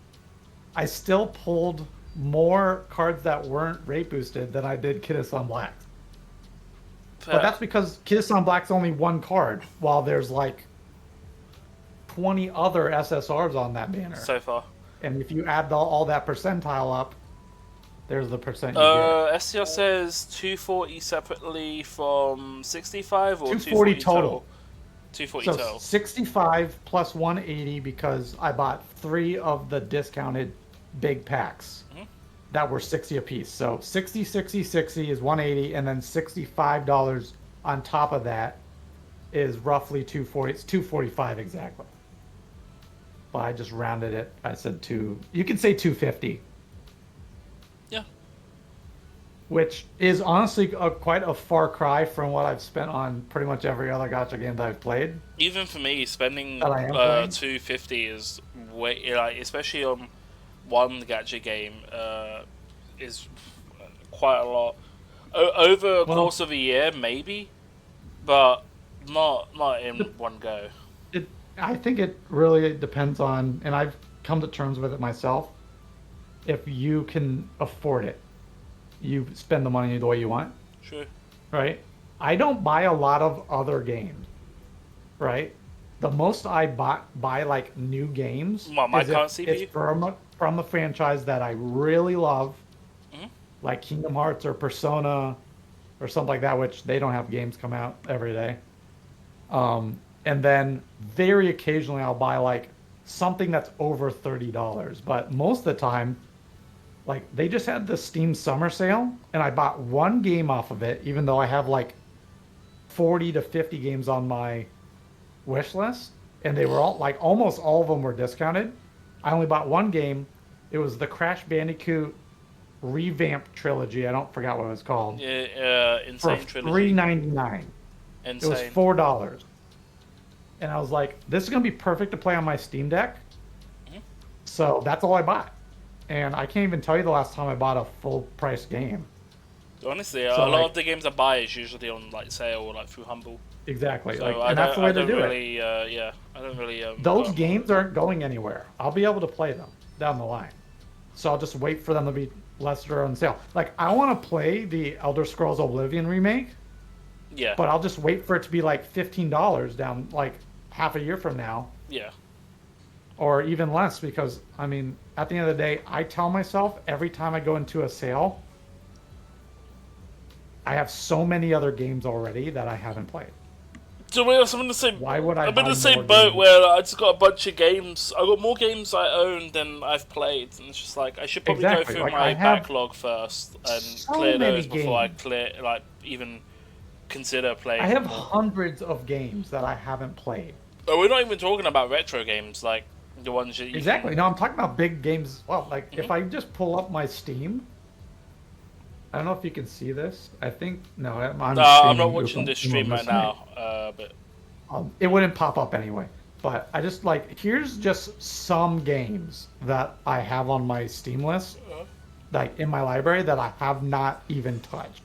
I still pulled more cards that weren't rate boosted than I did Kitasan Black. But that's because Kitasan Black's only 1 card, while there's like 20 other SSRs on that banner. So far. And if you add all that percentile up, there's the percent you SCR says 240 separately from 65 or 240 240 total. 240 So total. 65 plus 180 because I bought 3 of the discounted big packs that were 60 apiece. So 60, 60, 60 is 180, and then $65 on top of that is roughly 240. It's 245 exactly. But I just rounded it. I said 2. You can say 250. Yeah. Which is honestly quite a far cry from what I've spent on pretty much every other gacha game that I've played. Even for me, spending That I am playing. 250 is way, like, especially on one gacha game, is quite a lot. Over a course of a year, maybe, but not in one go. I think it really depends on, and I've come to terms with it myself. If you can afford it, you spend the money the way you want. Sure. Right? I don't buy a lot of other games. Right? The most I buy like new games What, my is if current CPU? it's from a franchise that I really love, like Kingdom Hearts or Persona or something like that, which they don't have games come out every day. And then very occasionally I'll buy like something that's over $30. But most of the time, like they just had the Steam Summer Sale, and I bought one game off of it, even though I have like 40 to 50 games on my wish list, and they were all like almost all of them were discounted. I only bought one game. It was the Crash Bandicoot revamped trilogy. I don't forget what it was called. Yeah, Insane for Trilogy. $3.99. Insane. It was $4. And I was like, this is gonna be perfect to play on my Steam Deck. So that's all I bought. And I can't even tell you the last time I bought a full price game. Honestly, So, a lot like- of the games I buy is usually on like sale or like through Humble. Exactly. So Like, I and that's the way I to don't do it. really, yeah, I don't really. Those games aren't going anywhere. I'll be able to play them down the line. So I'll just wait for them to be lesser on sale. Like, I want to play the Elder Scrolls Oblivion remake, Yeah. but I'll just wait for it to be like $15 down like half a year from now, Yeah. or even less, because I mean, at the end of the day, I tell myself every time I go into a sale, I have so many other games already that I haven't played. To be honest, I'm in the same. Why would I I'm in buy the same more boat games? where I just got a bunch of games. I got more games I own than I've played, and it's just like I should probably Exactly, go through like, my I have backlog first and so clear many those before I games. clear, like, even consider playing. I have more. hundreds of games that I haven't played. Oh, we're not even talking about retro games, like the ones that you Exactly. No, I'm talking about big games as well. Like, Mm-hmm. if I just pull up my Steam, I don't know if you can see this. I think no, I'm I'm streaming not with watching this Steam stream on right this night. now, but It wouldn't pop up anyway. But I just like, here's just some games that I have on my Steam list, like in my library, that I have not even touched.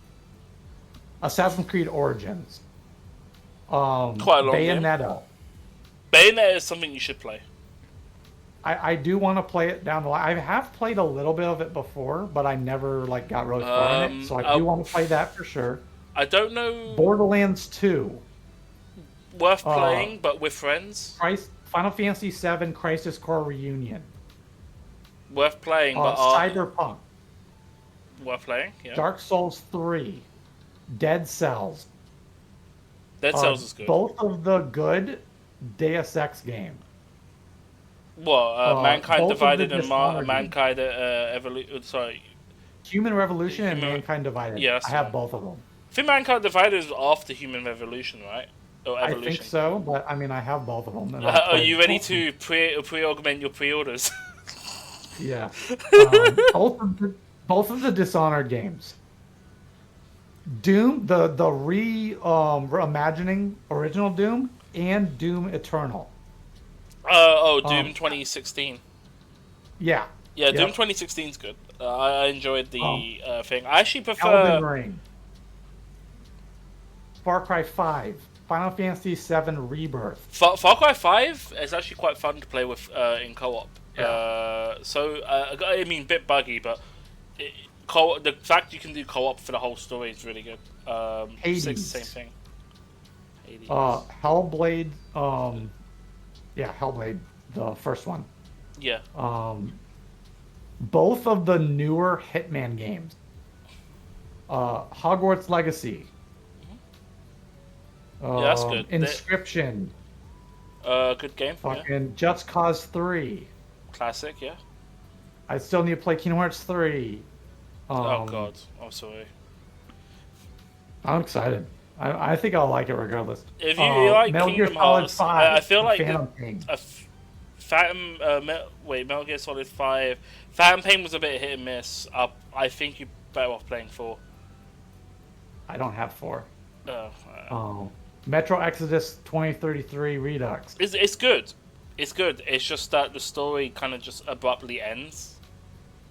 Assassin's Creed Origins. Quite a long game. Bayonetta. Bayonetta is something you should play. I do want to play it down the line. I have played a little bit of it before, but I never like got really far in it. So I do want to play that for sure. I don't know. Borderlands 2. Worth playing, but with friends. Final Fantasy VII Crisis Core Reunion. Worth playing, but Cyberpunk. worth playing. Yeah. Dark Souls 3. Dead Cells. Dead Cells is good. Both of the good Deus Ex game. What? Mankind both of the Divided and Dishonored Mankind Evolution. Sorry. Human Revolution and Mankind Divided. Yeah, that's I the have one. both of them. I think Mankind Divided is after Human Revolution, right? Or I Evolution. think so, but I mean, I have both of them. and I've Are played you ready both. to pre-augment your pre-orders? Yeah. Both of the Dishonored games. Doom, the reimagining original Doom, and Doom Eternal. Doom 2016. Yeah. Yeah, Yep. Doom 2016 is good. I enjoyed the thing. I actually prefer. Elden Ring. Far Cry 5. Final Fantasy VII Rebirth. Far Cry 5 is actually quite fun to play with in co-op. I mean, bit buggy, but the fact you can do co-op for the whole story is really good. Hades. Six, same thing. Hades. Hellblade. Hellblade, the first one. Yeah. Both of the newer Hitman games. Hogwarts Legacy. Yeah, that's good. Inscription. Good game. Yeah. Fucking Just Cause 3. Classic, yeah. I still need to play Kingdom Hearts 3. Oh god, I'm sorry. I'm excited. I think I'll like it regardless. If you like Metal Gear Kingdom Solid Hearts, 5, I feel like Phantom Pain. Metal Gear Solid 5. Phantom Pain was a bit hit and miss. I think you're better off playing 4. I don't have 4. Oh. Metro Exodus 2033 Redux. It's good. It's good. It's just that the story kind of just abruptly ends.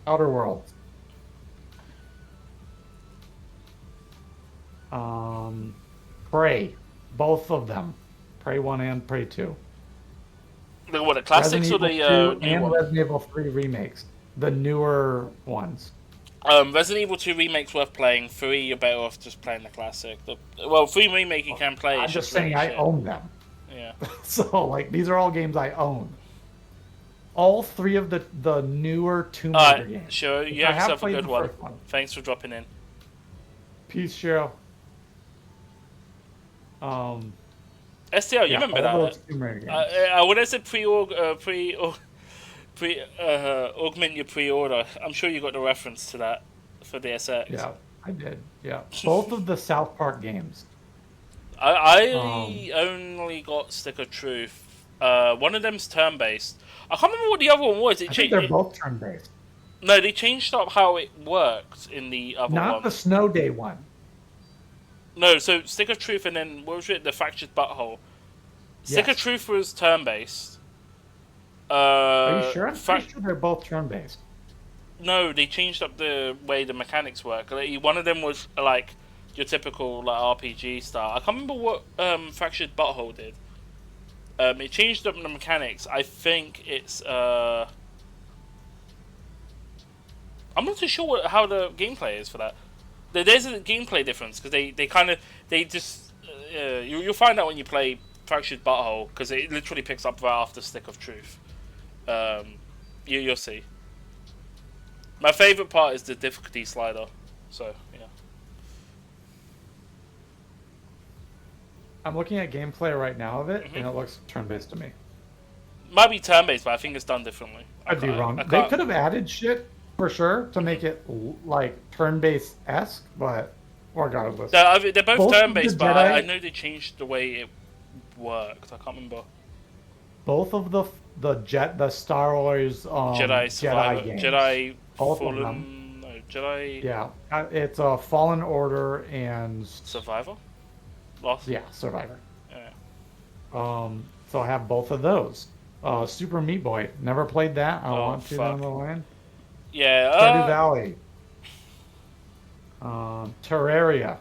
Outer Worlds. Prey. Both of them. Prey 1 and Prey 2. The classics or the Resident Evil 2 new and one? Resident Evil 3 remakes. The newer ones. Resident Evil 2 remake's worth playing. 3, you're better off just playing the classic. 3 remake you can play. I'm it's just saying really I shit. own them. Yeah. So, like, these are all games I own. All 3 of the newer Tomb Raider Alright, games. sure. You I have yourself a played good the one. first one. Thanks for dropping in. Peace, Cheryl. STL, you remember all that? those Tomb Raider games. When I said augment your pre-order, I'm sure you got the reference to that for the SX. Yeah, I did. Yeah, both of the South Park games. I only got Stick of Truth. One of them's turn-based. I can't remember what the other one was. I think they're both turn-based. No, they changed up how it worked in the other one. Not the Snow Day one. No, so Stick of Truth and then, what was it? The Fractured Butthole. Stick of Truth was turn-based. Are you sure? I'm pretty sure they're both turn-based. No, they changed up the way the mechanics work. Like, one of them was like your typical like RPG style. I can't remember what Fractured Butthole did. It changed up the mechanics. I think it's I'm not too sure how the gameplay is for that. There's a gameplay difference because they just you'll find out when you play Fractured Butthole because it literally picks up right after Stick of Truth. You'll see. My favorite part is the difficulty slider. So yeah. I'm looking at gameplay right now of it, and it looks turn-based to me. Might be turn-based, but I think it's done differently. I'd be wrong. They could have added shit for sure to make it like turn-based esque, but regardless, they're both turn-based, but I Jedi, know they changed the way it worked. I can't remember. both of the Star Wars Jedi Survivor, games, Jedi both of Fallen, them. no, Jedi. Yeah, it's a Fallen Order and Survivor. Lost. Yeah, Survivor. Yeah. So I have both of those. Super Meat Boy. Never played that. I want to down the line. Yeah. Stardew Valley. Terraria.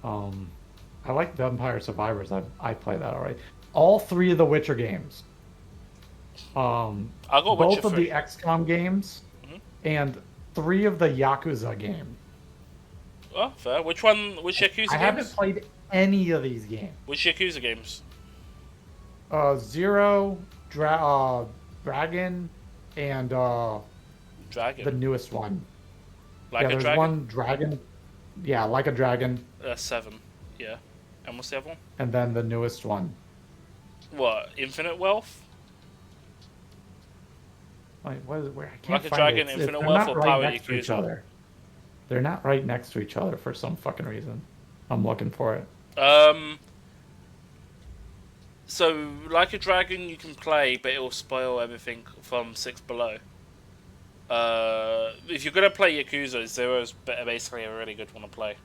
I like Vampire Survivors. I play that already. All three of the Witcher games. I got both Witcher of 3. the XCOM games, and 3 of the Yakuza games. Oh, fair. Which one? Which Yakuza games? I haven't played any of these games. Which Yakuza games? Zero, Dragon, and Dragon. the newest one. Like a there's Dragon? one Dragon. Yeah, Like a Dragon. 7. Yeah. And what's the other one? And then the newest one. What? Infinite Wealth? Wait, what is it? Where I can't Like a find Dragon, it. Infinite They're Wealth, not or right Power next to each Yakuza? other. They're not right next to each other for some fucking reason. I'm looking for it. So, Like a Dragon you can play, but it will spoil everything from 6 below. If you're gonna play Yakuza, Zero's basically a really good one to play.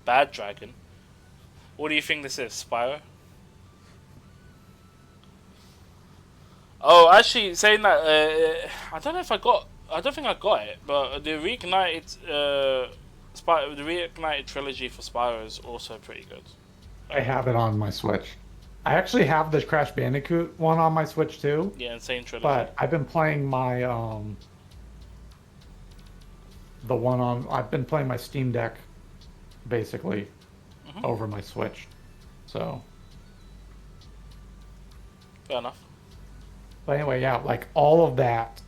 Bad Dragon? What do you think this is, Spyro? Oh, actually, saying that, I don't know if I don't think I got it, but the Reignited, the Reignited trilogy for Spyro is also pretty good. I have it on my Switch. I actually have the Crash Bandicoot one on my Switch too. Yeah, Insane Trilogy. But I've been playing my I've been playing my Steam Deck basically over my Switch. So fair enough. But anyway, yeah, like all of that.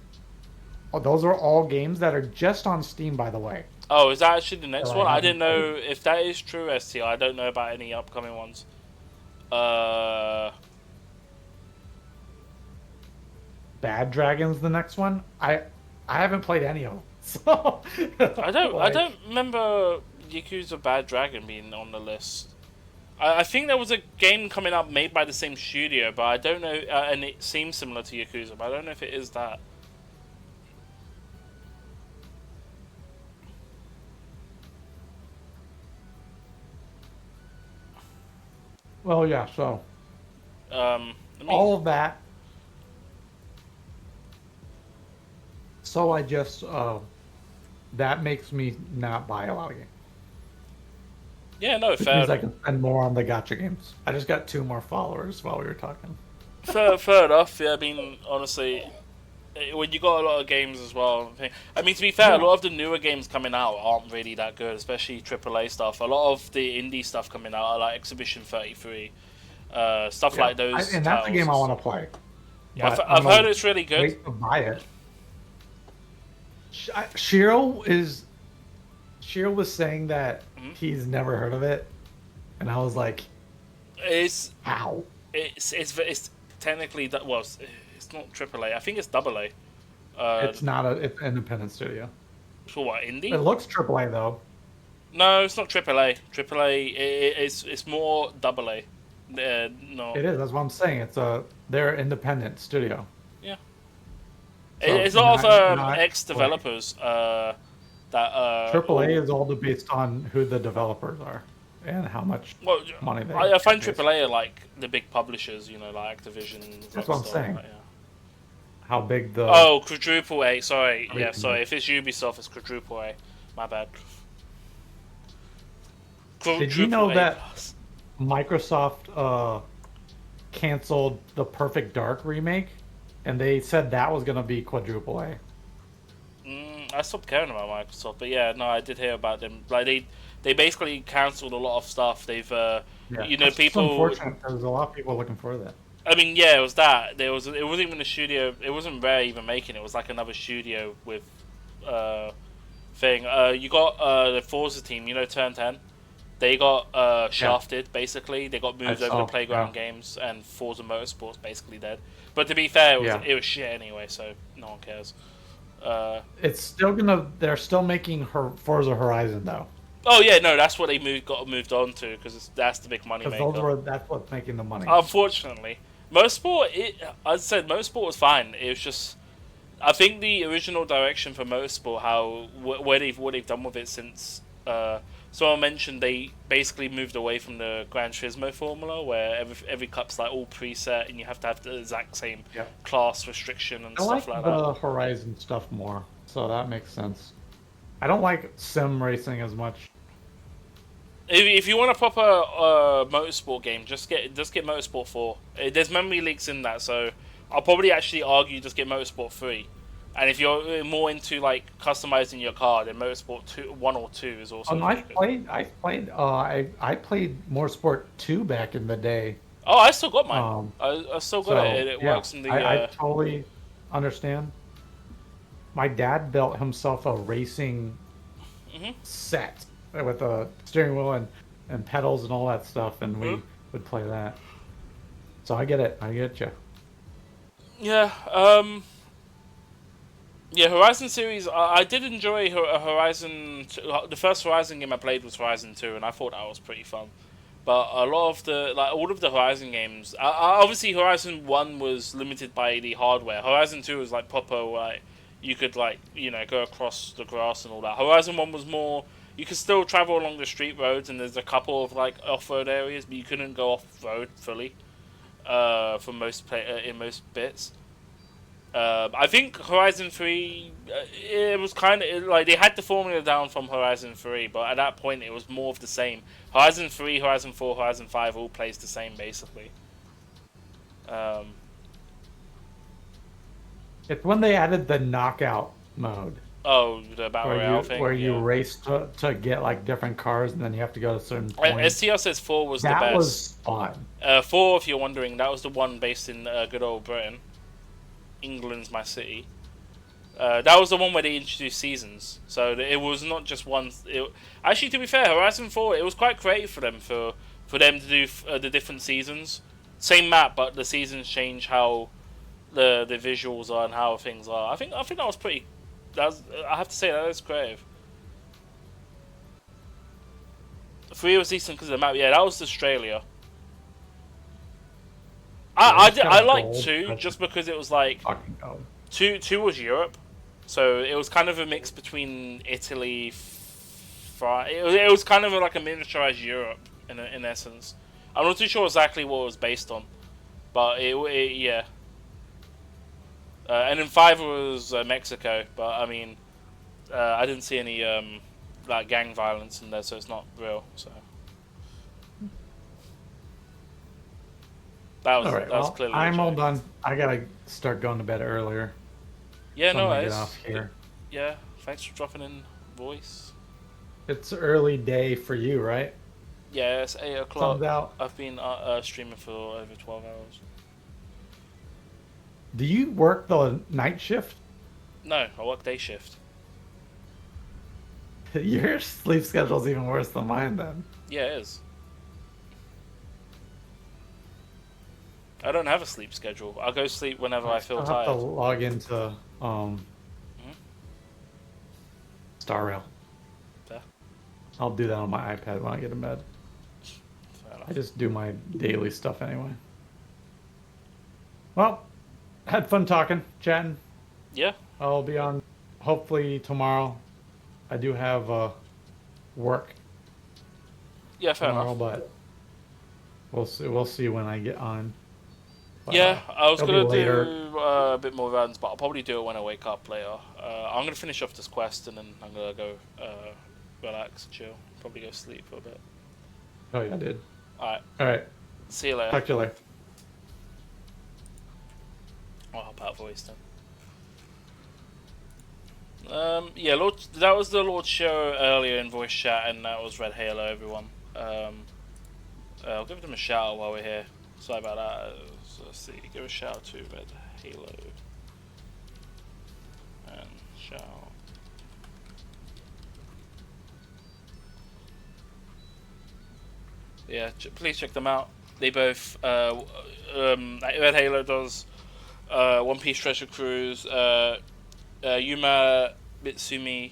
Those are all games that are just on Steam, by the way. Oh, is that actually the next So one? I haven't didn't know if that is true, ST. I don't know about any upcoming ones. Bad Dragon's the next one. I haven't played any of them. So I don't remember Yakuza Bad Dragon being on the list. I think there was a game coming up made by the same studio, but I don't know, and it seems similar to Yakuza, but I don't know if it is that. Well, yeah, so Let me- all of that. So I just that makes me not buy a lot of games. Yeah, no, Which fair. means I can spend more on the gacha games. I just got 2 more followers while we were talking. Fair enough. Yeah, I mean, honestly, when you got a lot of games as well. I mean, to be fair, a lot of the newer games coming out aren't really that good, especially AAA stuff. A lot of the indie stuff coming out are like Exhibition 33, stuff like those. And that's the game I titles. want to play. Yeah, But I've I'm gonna heard it's really good. wait to buy it. Shiro is Shiro was saying that he's never heard of it, and I was like, It's how? It's technically that was it's not AAA. I think it's AA. It's not it's an independent studio. For what, indie? It looks AAA though. No, it's not AAA. AAA it's more AA. No. It is. That's what I'm saying. They're an independent studio. Yeah. So It's a lot of not ex-developers that AAA is all based on who the developers are and how much money they. I find AAA are like the big publishers, you know, like Activision. That's what I'm Rockstar, saying. yeah. How big the? Oh, quadruple A. Sorry, Everything yeah, sorry. If it's Ubisoft, it's quadruple A. My bad. Did you know Quadruple A that plus. Microsoft canceled the Perfect Dark remake, and they said that was gonna be quadruple A? I stopped caring about Microsoft, but yeah, no, I did hear about them. Like they basically cancelled a lot of stuff. They've you know, It's people. unfortunate because there's a lot of people looking for that. I mean, yeah, it was that. It wasn't even a studio. It wasn't Rare even making it. It was like another studio with thing. You got the Forza team. You know, Turn 10. They got shafted. Basically, they got moved over to Playground Games, and Forza Motorsports basically dead. But to be fair, it was shit anyway, so no one cares. It's still gonna. They're still making Forza Horizon though. Oh yeah, no, that's what they got moved on to because that's the big money Because maker. that's what's making the money. Unfortunately, Motorsport. I said Motorsport was fine. It was just, I think the original direction for Motorsport, what they've done with it since. Someone mentioned they basically moved away from the Gran Turismo formula, where every cup's like all preset and you have to have the exact same class restriction and I stuff like like the that. Horizon stuff more, so that makes sense. I don't like sim racing as much. If you want a proper motorsport game, just get Motorsport 4. There's memory leaks in that, so I'll probably actually argue just get Motorsport 3. And if you're more into like customizing your car, then Motorsport 1 or 2 is also. I played Motorsport 2 back in the day. Oh, I still got mine. I still got it. It works in the. I totally understand. My dad built himself a racing set with a steering wheel and pedals and all that stuff, and we would play that. So I get it. I get you. Yeah. Yeah, Horizon series. I did enjoy Horizon. The first Horizon game I played was Horizon 2, and I thought that was pretty fun. But a lot of all of the Horizon games, obviously Horizon 1 was limited by the hardware. Horizon 2 was like proper, like you could go across the grass and all that. Horizon 1 was more, you could still travel along the street roads, and there's a couple of like off-road areas, but you couldn't go off-road fully for in most bits. I think Horizon 3, it was kind of like they had the formula down from Horizon 3, but at that point it was more of the same. Horizon 3, Horizon 4, Horizon 5 all plays the same basically. It's when they added the knockout mode. Oh, the battle royale thing. Where you race to get like different cars, and then you have to go to certain points. STR says 4 was the best. That was fun. 4, if you're wondering, that was the one based in good old Britain. England's my city. That was the one where they introduced seasons, so it was not just one. Actually, to be fair, Horizon 4, it was quite creative for them to do the different seasons. Same map, but the seasons change how the visuals are and how things are. I think that was pretty. I have to say that is creative. 3 was decent because of the map. Yeah, that was Australia. I liked 2 just because it was like 2 was Europe, so it was kind of a mix between Italy, it was kind of like a miniaturized Europe in essence. I'm not too sure exactly what it was based on, but yeah. And then 5 was Mexico, but I mean, I didn't see any like gang violence in there, so it's not real. So. That was clearly. I'm all done. I gotta start going to bed earlier. Yeah, so no I'm gonna worries. get off here. Yeah, thanks for dropping in voice. It's early day for you, right? Yeah, it's 8 o'clock. Sun's out. I've been streaming for over 12 hours. Do you work the night shift? No, I work day shift. Your sleep schedule's even worse than mine then. Yeah, it is. I don't have a sleep schedule. I'll go sleep whenever I feel I'll have to tired. log into Star Rail. Fair. I'll do that on my iPad when I get in bed. Fair enough. I just do my daily stuff anyway. Well, had fun talking, chatting. Yeah. I'll be on hopefully tomorrow. I do have work Yeah, fair tomorrow, enough. but we'll see when I get on. But, Yeah, I was it'll gonna be later. do a bit more runs, but I'll probably do it when I wake up later. I'm gonna finish off this quest and then I'm gonna go relax, chill, probably go sleep for a bit. Oh yeah, I did. Alright. Alright. See you later. Talk to you later. I'll hop out voice then. Yeah, Lord, that was the Lord show earlier in voice chat, and that was Red Halo, everyone. I'll give them a shout out while we're here. Sorry about that. So let's see, give a shout out to Red Halo. And shout. Yeah, please check them out. They both, Red Halo does One Piece Treasure Cruise, Yuma Mitsumi,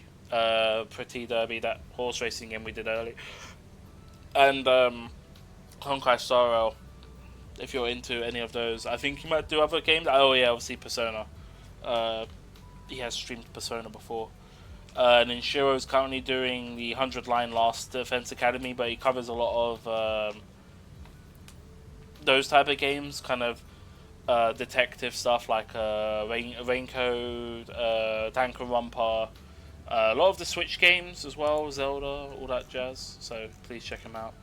Pretty Derby, that horse racing game we did earlier, and Honkai Star Rail. If you're into any of those, I think he might do other games. Oh yeah, obviously Persona. He has streamed Persona before. And then Shiro's currently doing the 100 Line Last Defense Academy, but he covers a lot of those type of games, kind of detective stuff like Raincode, Danganronpa, a lot of the Switch games as well, Zelda, all that jazz. So please check him out.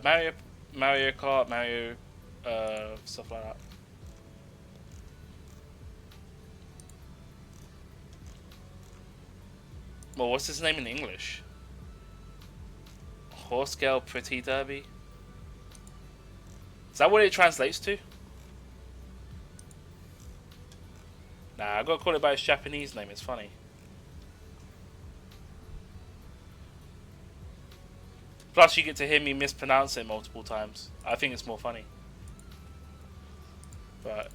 Mario Kart, Mario, stuff like that. Well, what's his name in English? Horse Girl Pretty Derby? Is that what it translates to? Nah, I gotta call it by its Japanese name, it's funny. Plus you get to hear me mispronounce it multiple times. I think it's more funny. But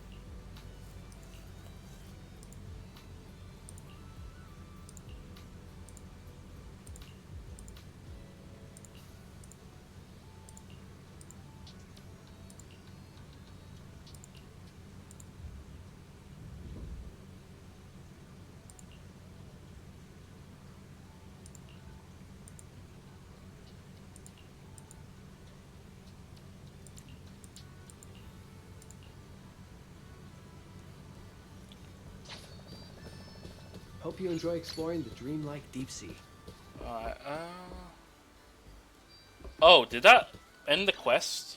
Hope you enjoy exploring the dreamlike deep sea. alright, oh, did that end the quest?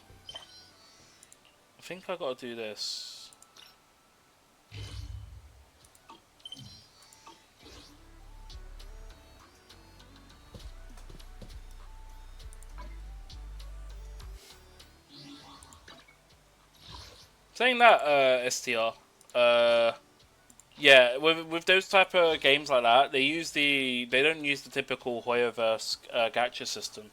I think I gotta do this. Saying that, STR, yeah, with those type of games like that, they don't use the typical Hoyoverse gacha system.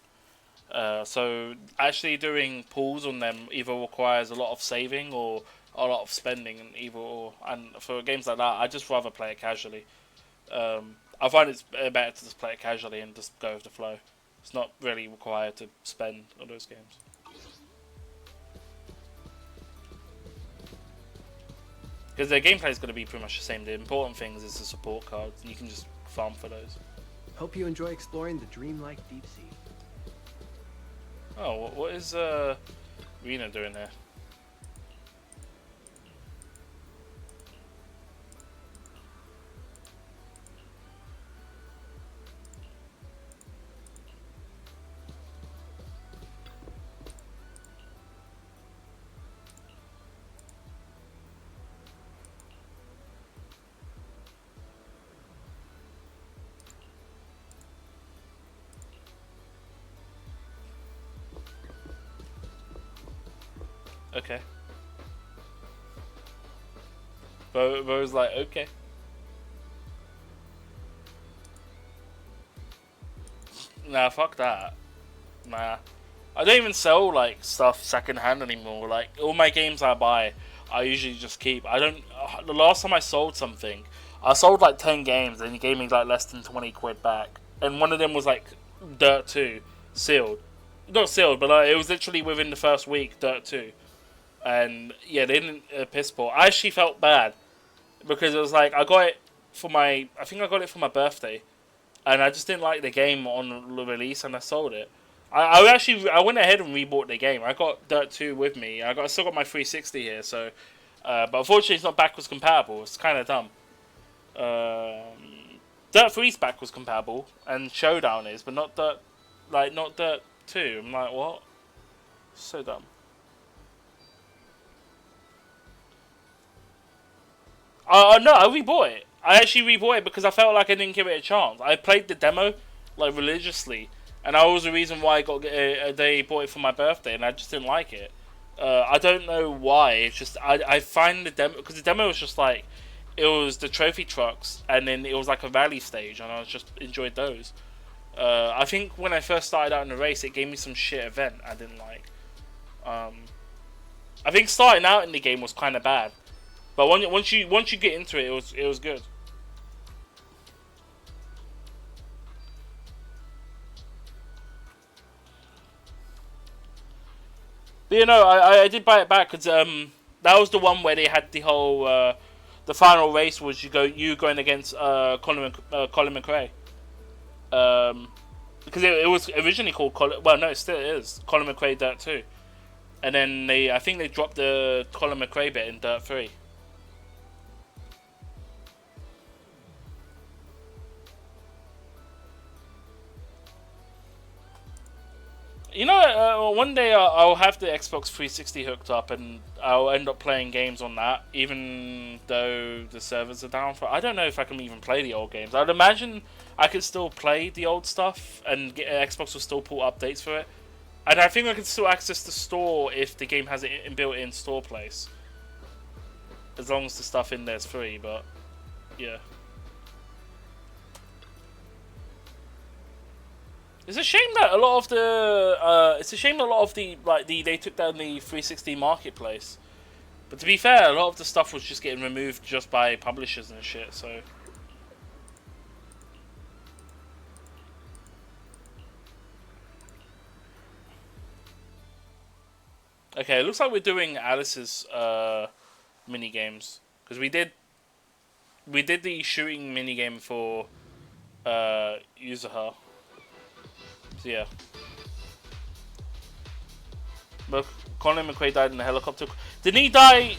So actually doing pulls on them either requires a lot of saving or a lot of spending, and for games like that, I just rather play it casually. I find it's better to just play it casually and just go with the flow. It's not really required to spend on those games. Because their gameplay is going to be pretty much the same. The important things is the support cards, and you can just farm for those. Hope you enjoy exploring the dreamlike deep sea. Oh, what is Rena doing there? Okay. Bo's like, okay. Nah, fuck that. Nah. I don't even sell, like, stuff secondhand anymore. Like, all my games I buy, I usually just keep. I don't... The last time I sold something, I sold, like, 10 games, and he gave me, like, less than 20 quid back. And one of them was, like, Dirt 2, sealed. Not sealed, but it was literally within the first week, Dirt 2. And, yeah, they didn't piss poor. I actually felt bad. Because it was like, I got it for my... I think I got it for my birthday. And I just didn't like the game on the release, and I sold it. I went ahead and rebought the game. I got Dirt 2 with me. I still got my 360 here, so... but unfortunately, it's not backwards compatible. It's kind of dumb. Dirt 3's backwards compatible, and Showdown is, but not Dirt... Like, not Dirt 2. I'm like, what? So dumb. No, I rebought it. I actually rebought it because I felt like I didn't give it a chance. I played the demo, like, religiously. And that was the reason why they bought it for my birthday, and I just didn't like it. I don't know why. It's just I find the demo, because the demo was just like, it was the trophy trucks, and then it was like a rally stage, and I just enjoyed those. I think when I first started out in the race, it gave me some shit event I didn't like. I think starting out in the game was kind of bad, but once you get into it, it was good. But you know, I did buy it back because that was the one where they had the whole the final race was you going against Colin McRae. Because it was originally called well, no, it still is Colin McRae Dirt 2, and then I think they dropped the Colin McRae bit in Dirt 3. You know, one day I'll have the Xbox 360 hooked up, and I'll end up playing games on that, even though the servers are down for... I don't know if I can even play the old games. I'd imagine I could still play the old stuff, and Xbox will still pull updates for it. And I think I can still access the store if the game has it built-in store place. As long as the stuff in there is free, but... yeah. It's a shame that a lot of the they took down the 360 marketplace. But to be fair, a lot of the stuff was just getting removed just by publishers and shit, so... Okay, it looks like we're doing Alice's mini games, because we did the shooting mini game for Yuzuha. So yeah. But Colin McRae died in a helicopter. Didn't he die?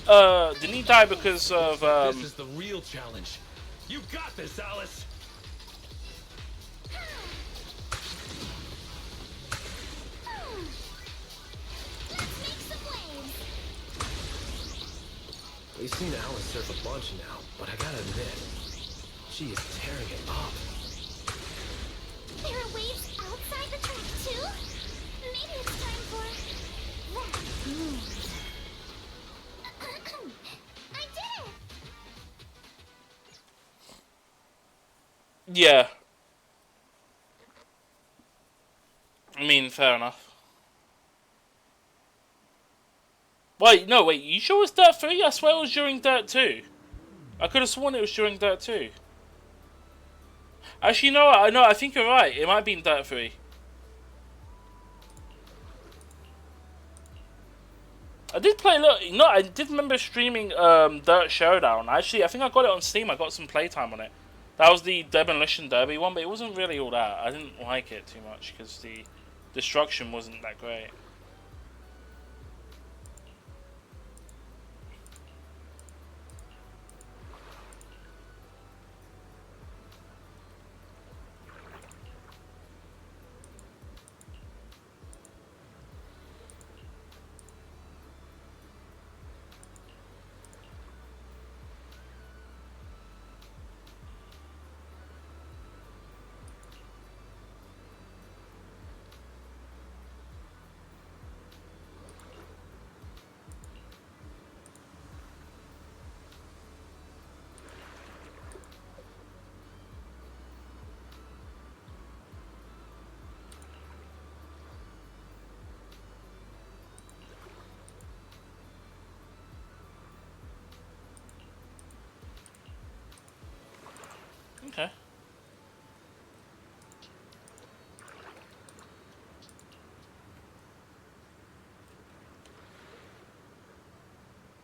Didn't he die because of? This is the real challenge. You got this, Alice. We've seen Alice surf a bunch now, but I gotta admit, she is tearing it up. There are waves outside the track too? Maybe it's time for that move. I did it! Yeah. I mean, fair enough. Wait, no, wait, you sure it was Dirt 3? I swear it was during Dirt 2. I could have sworn it was during Dirt 2. Actually, no, I think you're right. It might have been Dirt 3. I did play, look, no, I did remember streaming Dirt Showdown. Actually, I think I got it on Steam. I got some playtime on it. That was the Demolition Derby one, but it wasn't really all that. I didn't like it too much because the destruction wasn't that great.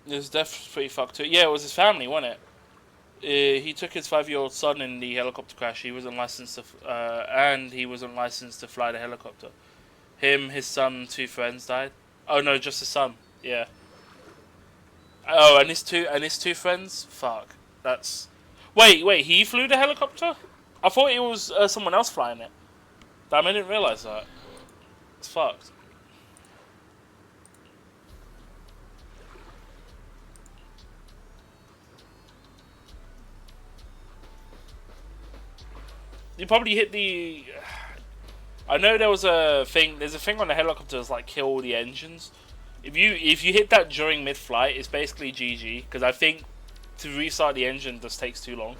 His death's pretty fucked too. Yeah, it was his family, wasn't it? He took his 5-year-old son in the helicopter crash. He wasn't licensed to, and he wasn't licensed to fly the helicopter. Him, his son, 2 friends died. Oh no, just his son. Yeah. Oh, and his two friends. Fuck. That's. Wait. He flew the helicopter? I thought it was someone else flying it. Damn, I didn't realize that. It's fucked. You probably hit the. I know there was a thing. There's a thing on the helicopters like kill all the engines. If you hit that during mid-flight, it's basically GG. Because I think to restart the engine just takes too long.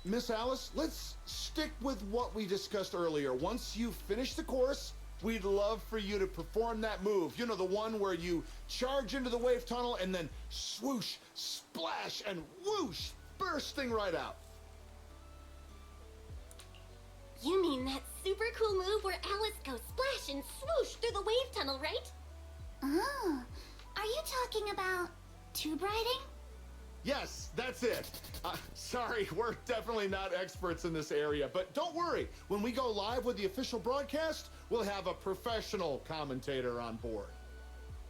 Miss Alice, let's stick with what we discussed earlier. Once you finish the course, we'd love for you to perform that move. You know, the one where you charge into the wave tunnel and then swoosh, splash, and whoosh, bursting right out. You mean that super cool move where Alice goes splash and swoosh through the wave tunnel, right? Oh, are you talking about tube riding? Yes, that's it. Sorry, we're definitely not experts in this area, but don't worry. When we go live with the official broadcast, we'll have a professional commentator on board.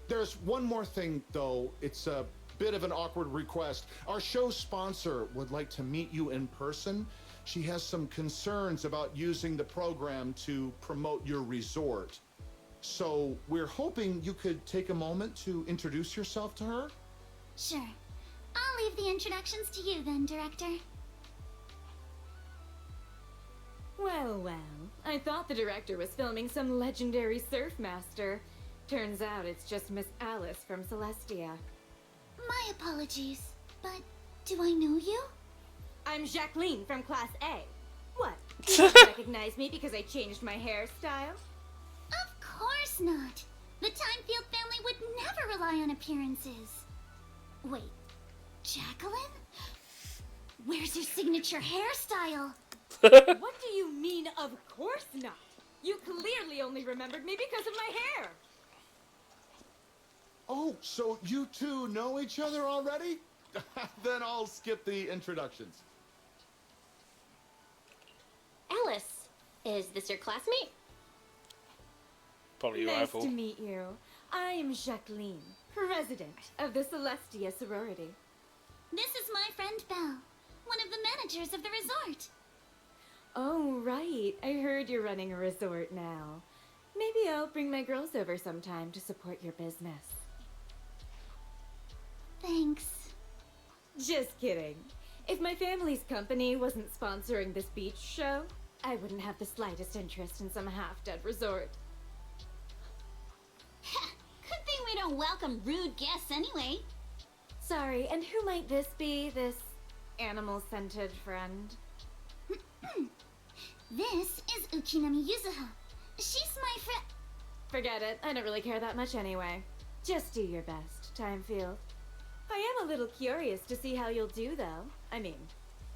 There's one more thing, though. It's a bit of an awkward request. Our show sponsor would like to meet you in person. She has some concerns about using the program to promote your resort. So we're hoping you could take a moment to introduce yourself to her. Sure. I'll leave the introductions to you then, Director. Well, I thought the director was filming some legendary surf master. Turns out it's just Miss Alice from Celestia. My apologies, but do I know you? I'm Jacqueline from Class A. What? You don't recognize me because I changed my hairstyle? Of course not. The Timefield family would never rely on appearances. Wait, Jacqueline? Where's your signature hairstyle? What do you mean, of course not? You clearly only remembered me because of my hair. Oh, so you two know each other already? Then I'll skip the introductions. Alice, is this your classmate? Probably your Nice rival. to meet you. I am Jacqueline, president of the Celestia sorority. This is my friend Belle, one of the managers of the resort. Oh, right. I heard you're running a resort now. Maybe I'll bring my girls over sometime to support your business. Thanks. Just kidding. If my family's company wasn't sponsoring this beach show, I wouldn't have the slightest interest in some half-dead resort. Good thing we don't welcome rude guests anyway. Sorry, and who might this be, this animal-scented friend? This is Uchinami Yuzuha. She's my friend. Forget it. I don't really care that much anyway. Just do your best, Timefield. I am a little curious to see how you'll do, though. I mean,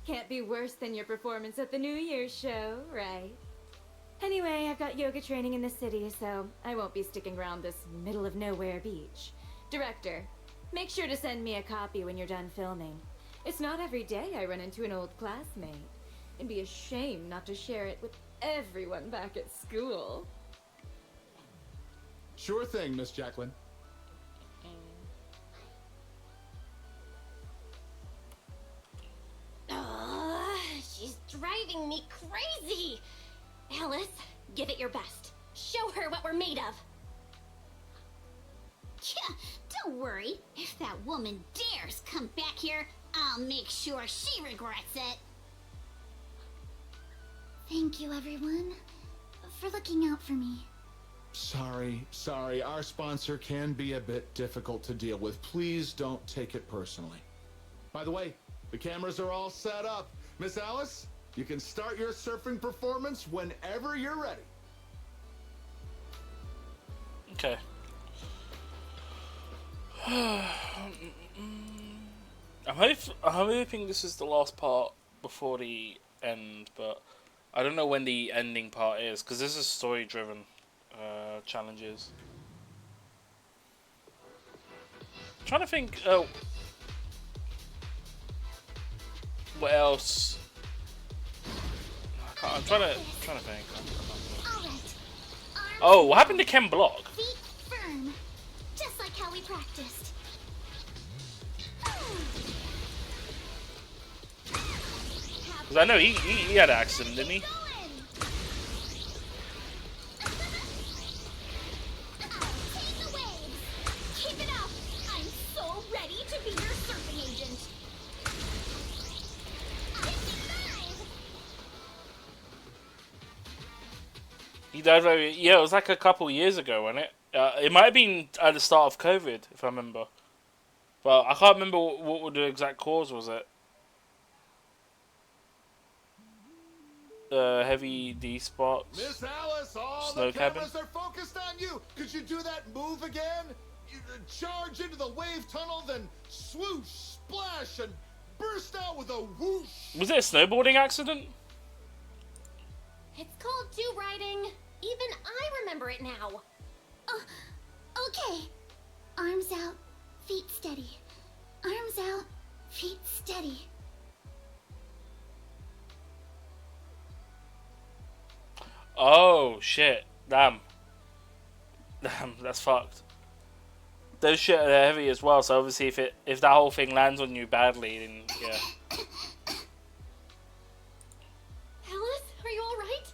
can't be worse than your performance at the New Year's show, right? Anyway, I've got yoga training in the city, so I won't be sticking around this middle-of-nowhere beach. Director, make sure to send me a copy when you're done filming. It's not every day I run into an old classmate. It'd be a shame not to share it with everyone back at school. Sure thing, Miss Jacqueline. She's driving me crazy. Alice, give it your best. Show her what we're made of. Yeah, don't worry. If that woman dares come back here, I'll make sure she regrets it. Thank you, everyone, for looking out for me. Sorry. Our sponsor can be a bit difficult to deal with. Please don't take it personally. By the way, the cameras are all set up. Miss Alice, you can start your surfing performance whenever you're ready. Okay. I'm hoping this is the last part before the end, but I don't know when the ending part is, because this is story-driven challenges. trying to think. What else? I'm trying to think. Oh, what happened to Ken Block? Feet firm, just like how we practiced. Because I know he had an accident, didn't he? Keep it up! I'm so ready to be your surfing agent. He died very... Yeah, it was like a couple years ago, wasn't it? It might have been at the start of COVID, if I remember. But I can't remember what the exact cause was it. Heavy D spots. Miss Alice, all Snow the cabin. cameras are focused on you. Could you do that move again? You, charge into the wave tunnel, then swoosh, splash, and burst out with a whoosh. Was it a snowboarding accident? It's called do-riding. Even I remember it now. Okay. Arms out, feet steady. Arms out, feet steady. Oh shit! Damn, that's fucked. Those shit are heavy as well. So obviously, if that whole thing lands on you badly, then yeah. Alice, are you all right?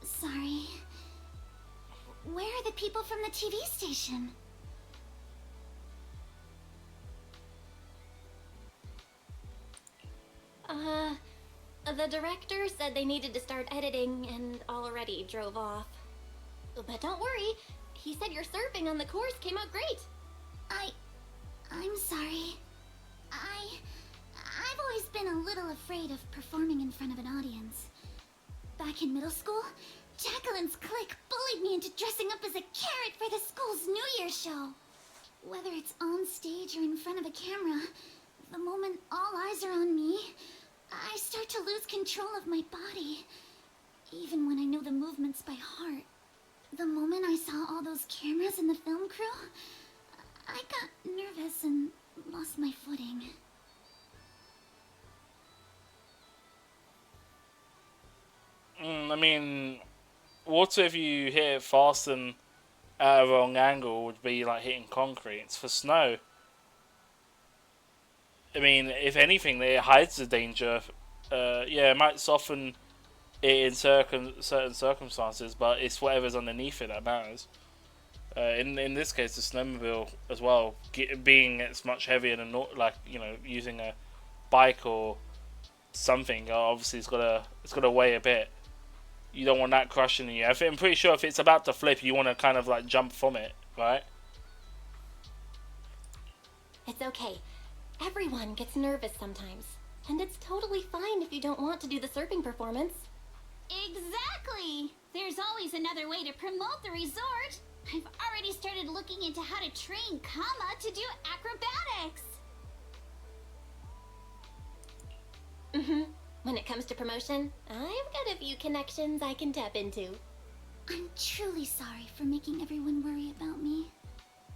Sorry. Where are the people from the TV station? The director said they needed to start editing and already drove off. But don't worry, he said your surfing on the course came out great. I'm sorry. I've always been a little afraid of performing in front of an audience. Back in middle school, Jacqueline's clique bullied me into dressing up as a carrot for the school's New Year's show. Whether it's on stage or in front of a camera, the moment all eyes are on me, I start to lose control of my body, even when I know the movements by heart. The moment I saw all those cameras and the film crew, I got nervous and lost my footing. I mean, what if you hit it fast and at a wrong angle would be like hitting concrete? It's for snow. I mean, if anything, it hides the danger. Yeah, it might soften it in certain circumstances, but it's whatever's underneath it that matters. In this case, the snowmobile as well, being it's much heavier than using a bike or something. Obviously, it's gotta weigh a bit. You don't want that crushing you. I'm pretty sure if it's about to flip, you want to kind of like jump from it, right? It's okay. Everyone gets nervous sometimes. And it's totally fine if you don't want to do the surfing performance. Exactly! There's always another way to promote the resort. I've already started looking into how to train Kama to do acrobatics. When it comes to promotion, I've got a few connections I can tap into. I'm truly sorry for making everyone worry about me.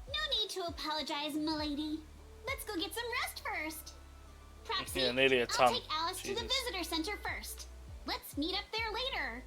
No need to apologize, milady. Let's go get some rest first. Proxy, Yeah, nearly a I'll ton. take Alice to the Jesus. visitor center first. Let's meet up there later.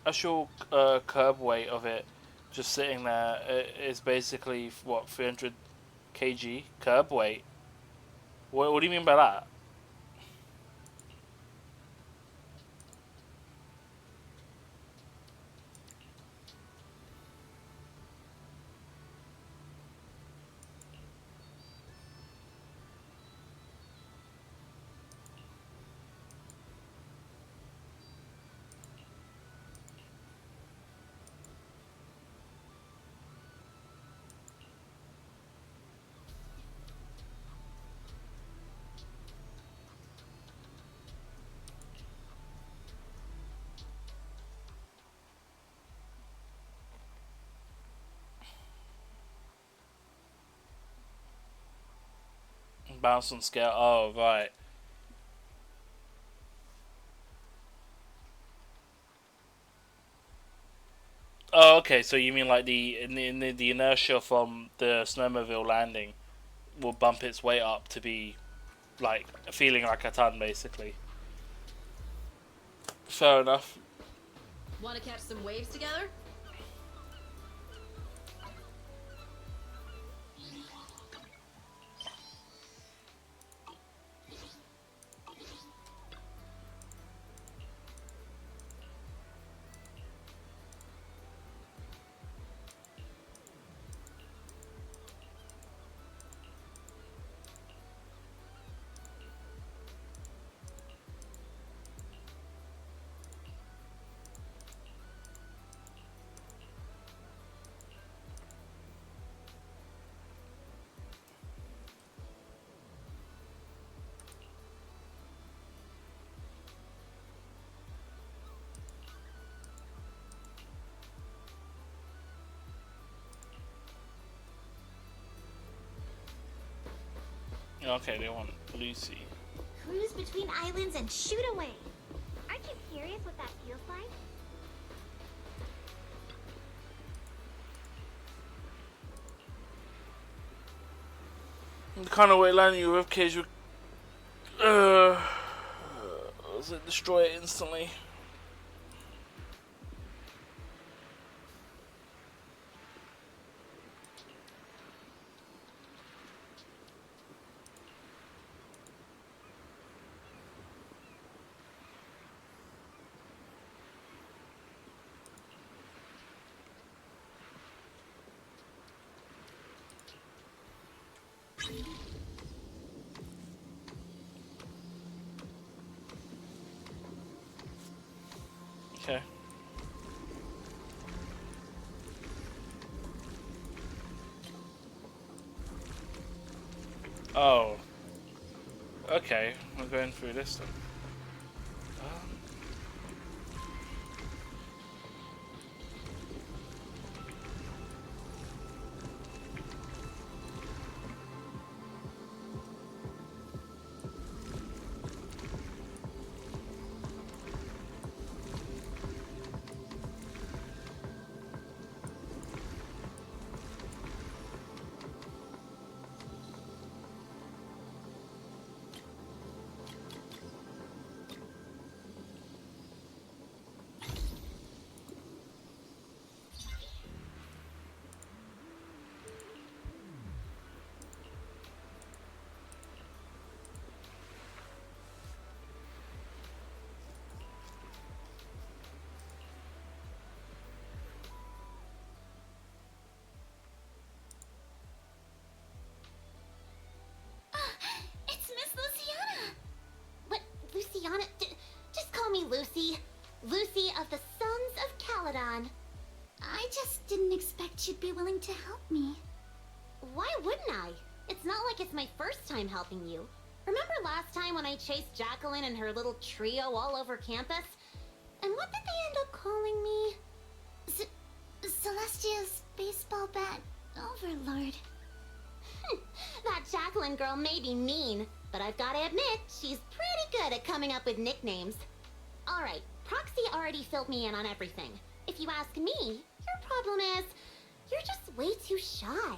Actual curb weight of it, just sitting there, is basically what 300 kg curb weight. What do you mean by that? bounce on scale. Oh, right. Oh, okay. So you mean like the inertia from the snowmobile landing will bump its weight up to be like feeling like a ton, basically. Fair enough. Want to catch some waves together? Okay, they want Lucy. Cruise between islands and shoot away. Aren't you curious what that feels like? The kind of way landing your ribcage would does it destroy it instantly? Okay. Oh. Okay, we're going through this then. It's Miss Luciana! What, Luciana? Just call me Lucy. Lucy of the Sons of Caledon. I just didn't expect you'd be willing to help me. Why wouldn't I? It's not like it's my first time helping you. Remember last time when I chased Jacqueline and her little trio all over campus? And what did they end up calling me? Celestia's baseball bat overlord. That Jacqueline girl may be mean, but I've gotta admit, she's pretty good at coming up with nicknames. Alright, Proxy already filled me in on everything. If you ask me, your problem is, you're just way too shy.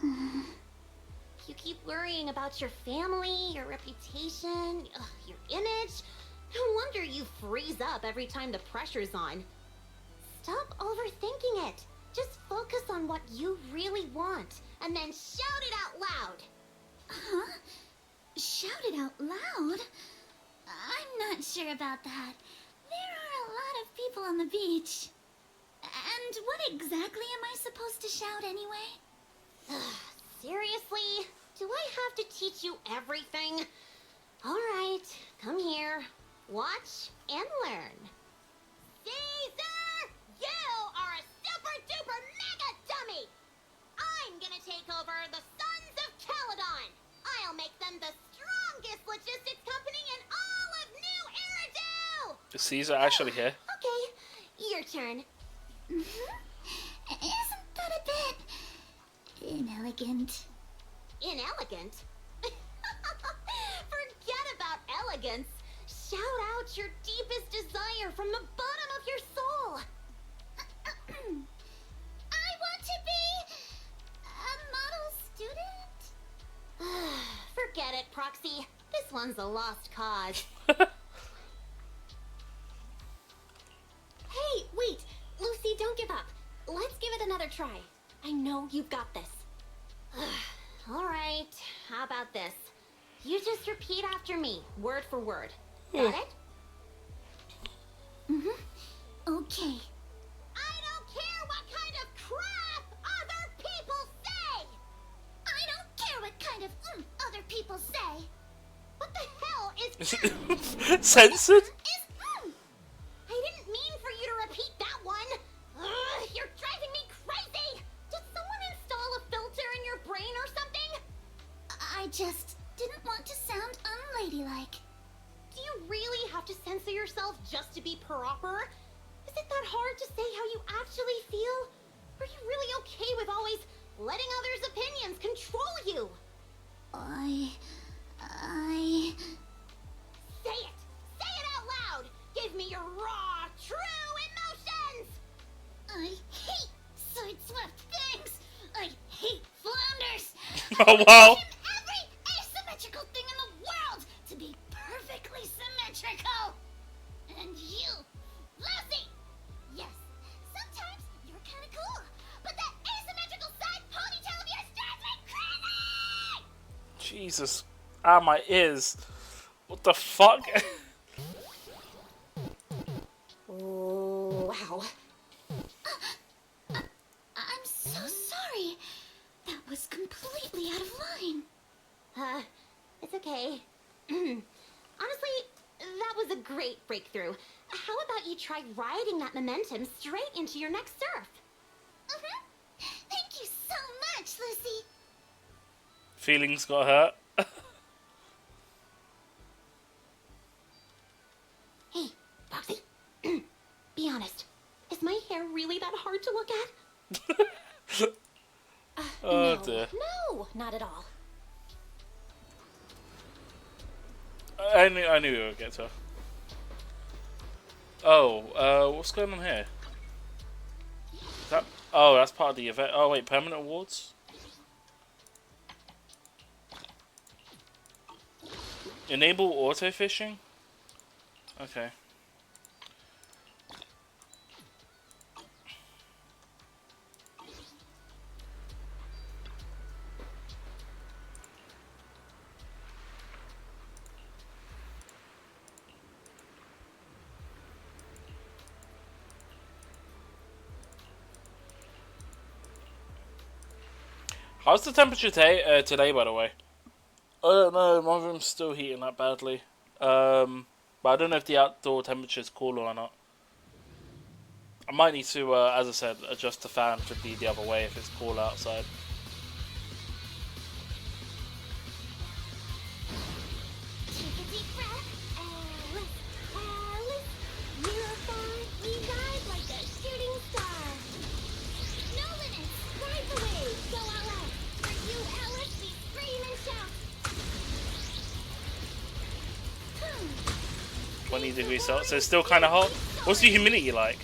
You keep worrying about your family, your reputation, your image. No wonder you freeze up every time the pressure's on. Stop overthinking it. Just focus on what you really want, and then shout it out loud. Huh? Shout it out loud? I'm not sure about that. There are a lot of people on the beach. And what exactly am I supposed to shout anyway? Seriously? Do I have to teach you everything? Alright, come here. Watch and learn. Caesar! You are a super duper mega dummy! I'm gonna take over the Sons of Caledon! I'll make them the strongest logistics company in all of New Eridu! Is Caesar actually here? Okay, your turn. Isn't that a bit inelegant? Inelegant? shout out your deepest desire from the bottom of your soul. I want to be a model student. Forget it, Proxy. This one's a lost cause. Hey, wait! Lucy, don't give up. Let's give it another try. I know you've got this. Alright, how about this? You just repeat after me, word for word. Got it? Okay. I don't care what kind of crap other people say! I don't care what kind of other people say. What the hell is Censored? I didn't mean for you to repeat that one! Ugh, you're driving me crazy! Did someone install a filter in your brain or something? I just didn't want to sound unladylike. Do you really have to censor yourself just to be proper? Is it that hard to say how you actually feel? Are you really okay with always letting others' opinions control you? I... Say it! Say it out loud! Give me your raw, true emotions! I hate sideswept things! I hate flounders! Oh, wow. Every asymmetrical thing in the world to be perfectly symmetrical! And you, Lucy! Yes, sometimes you're kinda cool, but that asymmetrical side ponytail of yours drives me crazy! Jesus. Ah, my ears. What the fuck? Wow. I'm so sorry. That was completely out of line. It's okay. Honestly, that was a great breakthrough. How about you try riding that momentum straight into your next surf? Thank you so much, Lucy. Feelings got hurt. Hey, Foxy. Be honest. Is my hair really that hard to look at? Oh, no. dear. No, not at all. I knew we would get to her. Oh, what's going on here? Oh, that's part of the event. Oh, wait, permanent awards? Enable auto fishing? Okay. How's the temperature today, by the way? I don't know, my room's still heating up badly. But I don't know if the outdoor temperature's cooler or not. I might need to, as I said, adjust the fan to be the other way if it's cool outside. Take a deep breath. Alice, Alice, you're fine. You guys like a shooting star. No limits! Ride the wave. Go out loud. For you, Alice, we scream and shout. 20 degrees Celsius, so it's still kind of hot. What's the humidity like?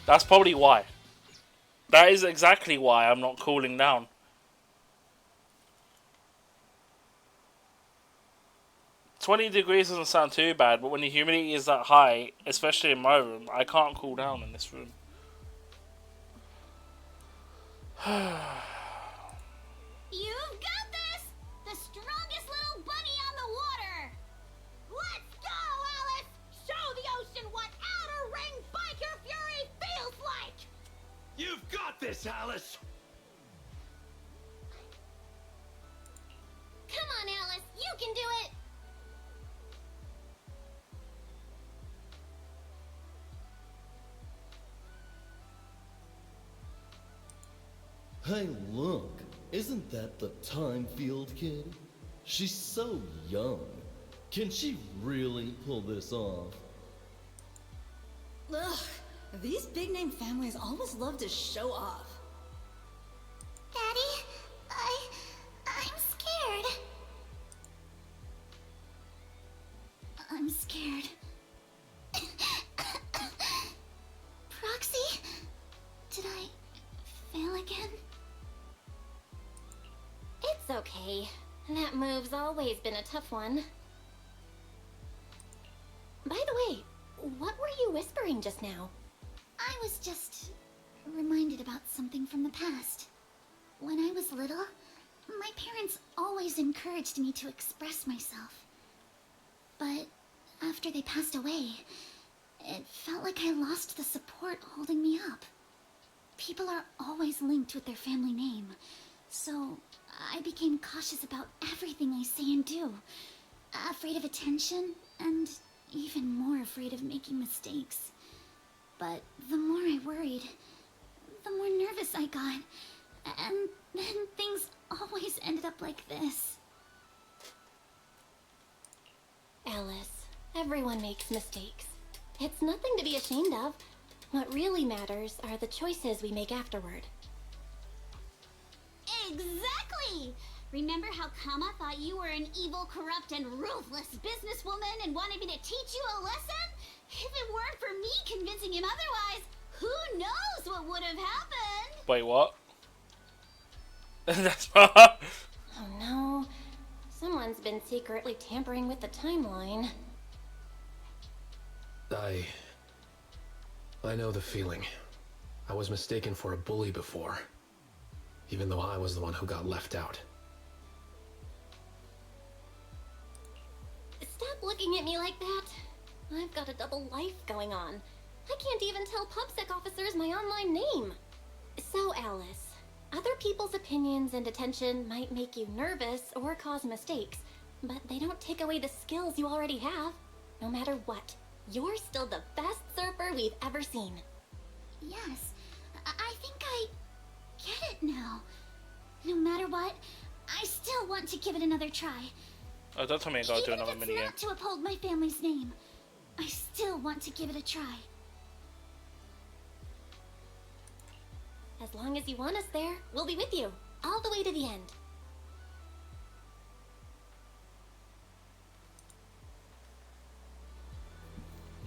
That's probably why. That is exactly why I'm not cooling down. $20 degrees doesn't sound too bad, but when the humidity is that high, especially in my room, I can't cool down in this room. You've got this! The strongest little bunny on the water! Let's go, Alice! Show the ocean what outer ring biker fury feels like! You've got this, Alice! Come on, Alice. You can do it. Hey, look. Isn't that the Time Field kid? She's so young. Can she really pull this off? Ugh, these big-name families always love to show off. Daddy, I'm scared. I'm scared. Proxy? Did I fail again? It's okay. That move's always been a tough one. By the way, what were you whispering just now? I was just reminded about something from the past. When I was little, my parents always encouraged me to express myself. But after they passed away, it felt like I lost the support holding me up. People are always linked with their family name, so I became cautious about everything I say and do. Afraid of attention, and even more afraid of making mistakes. But the more I worried, the more nervous I got. And then things always ended up like this. Alice, everyone makes mistakes. It's nothing to be ashamed of. What really matters are the choices we make afterward. Exactly! Remember how Kama thought you were an evil, corrupt, and ruthless businesswoman and wanted me to teach you a lesson? If it weren't for me convincing him otherwise, who knows what would have happened? Wait, what? That's Oh no. Someone's been secretly tampering with the timeline. I know the feeling. I was mistaken for a bully before, even though I was the one who got left out. Stop looking at me like that. I've got a double life going on. I can't even tell PubSec officers my online name. So, Alice, other people's opinions and attention might make you nervous or cause mistakes, but they don't take away the skills you already have. No matter what, you're still the best surfer we've ever seen. Yes, I think I get it now. No matter what, I still want to give it another try. Oh, don't tell me I gotta do Even another if it's minigame. not to uphold my family's name, I still want to give it a try. As long as you want us there, we'll be with you, all the way to the end.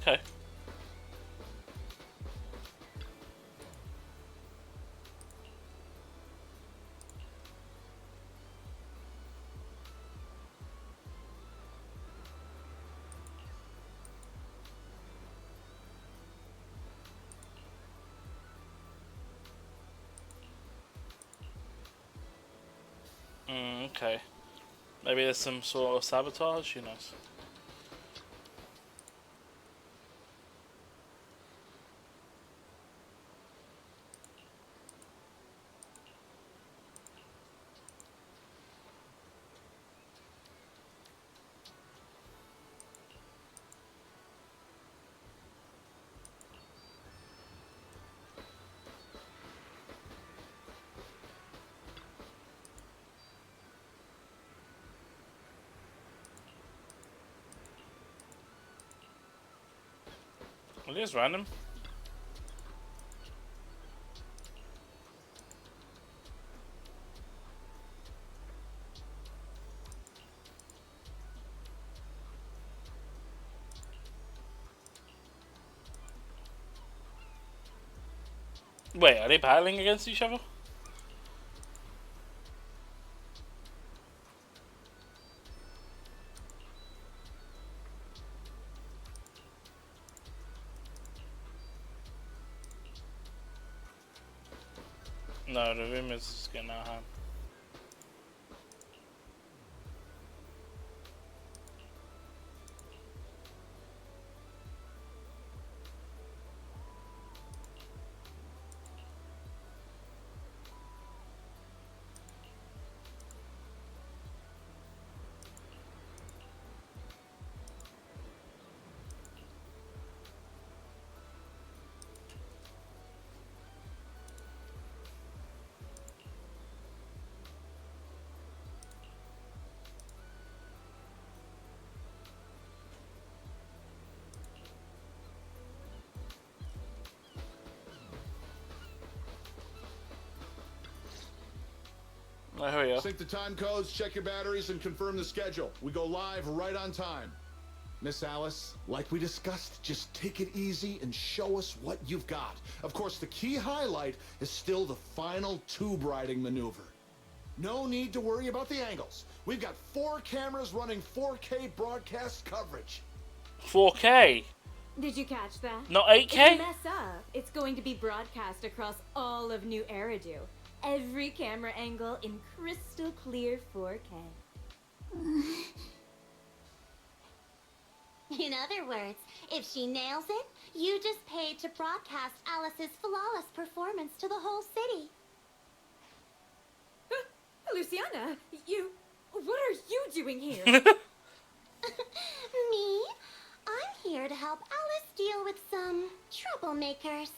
Okay. Okay. Maybe there's some sort of sabotage, who knows? Well, it is random. Wait, are they battling against each other? No, the room is getting out of hand. Oh, here we go. Sync the time codes, check your batteries, and confirm the schedule. We go live right on time. Miss Alice, like we discussed, just take it easy and show us what you've got. Of course, the key highlight is still the final tube riding maneuver. No need to worry about the angles. We've got 4 cameras running 4K broadcast coverage. 4K? Did you catch that? Not 8K? If you mess up, it's going to be broadcast across all of New Eridu. Every camera angle in crystal clear 4K. In other words, if she nails it, you just paid to broadcast Alice's flawless performance to the whole city. Luciana, what are you doing here? Me? I'm here to help Alice deal with some troublemakers.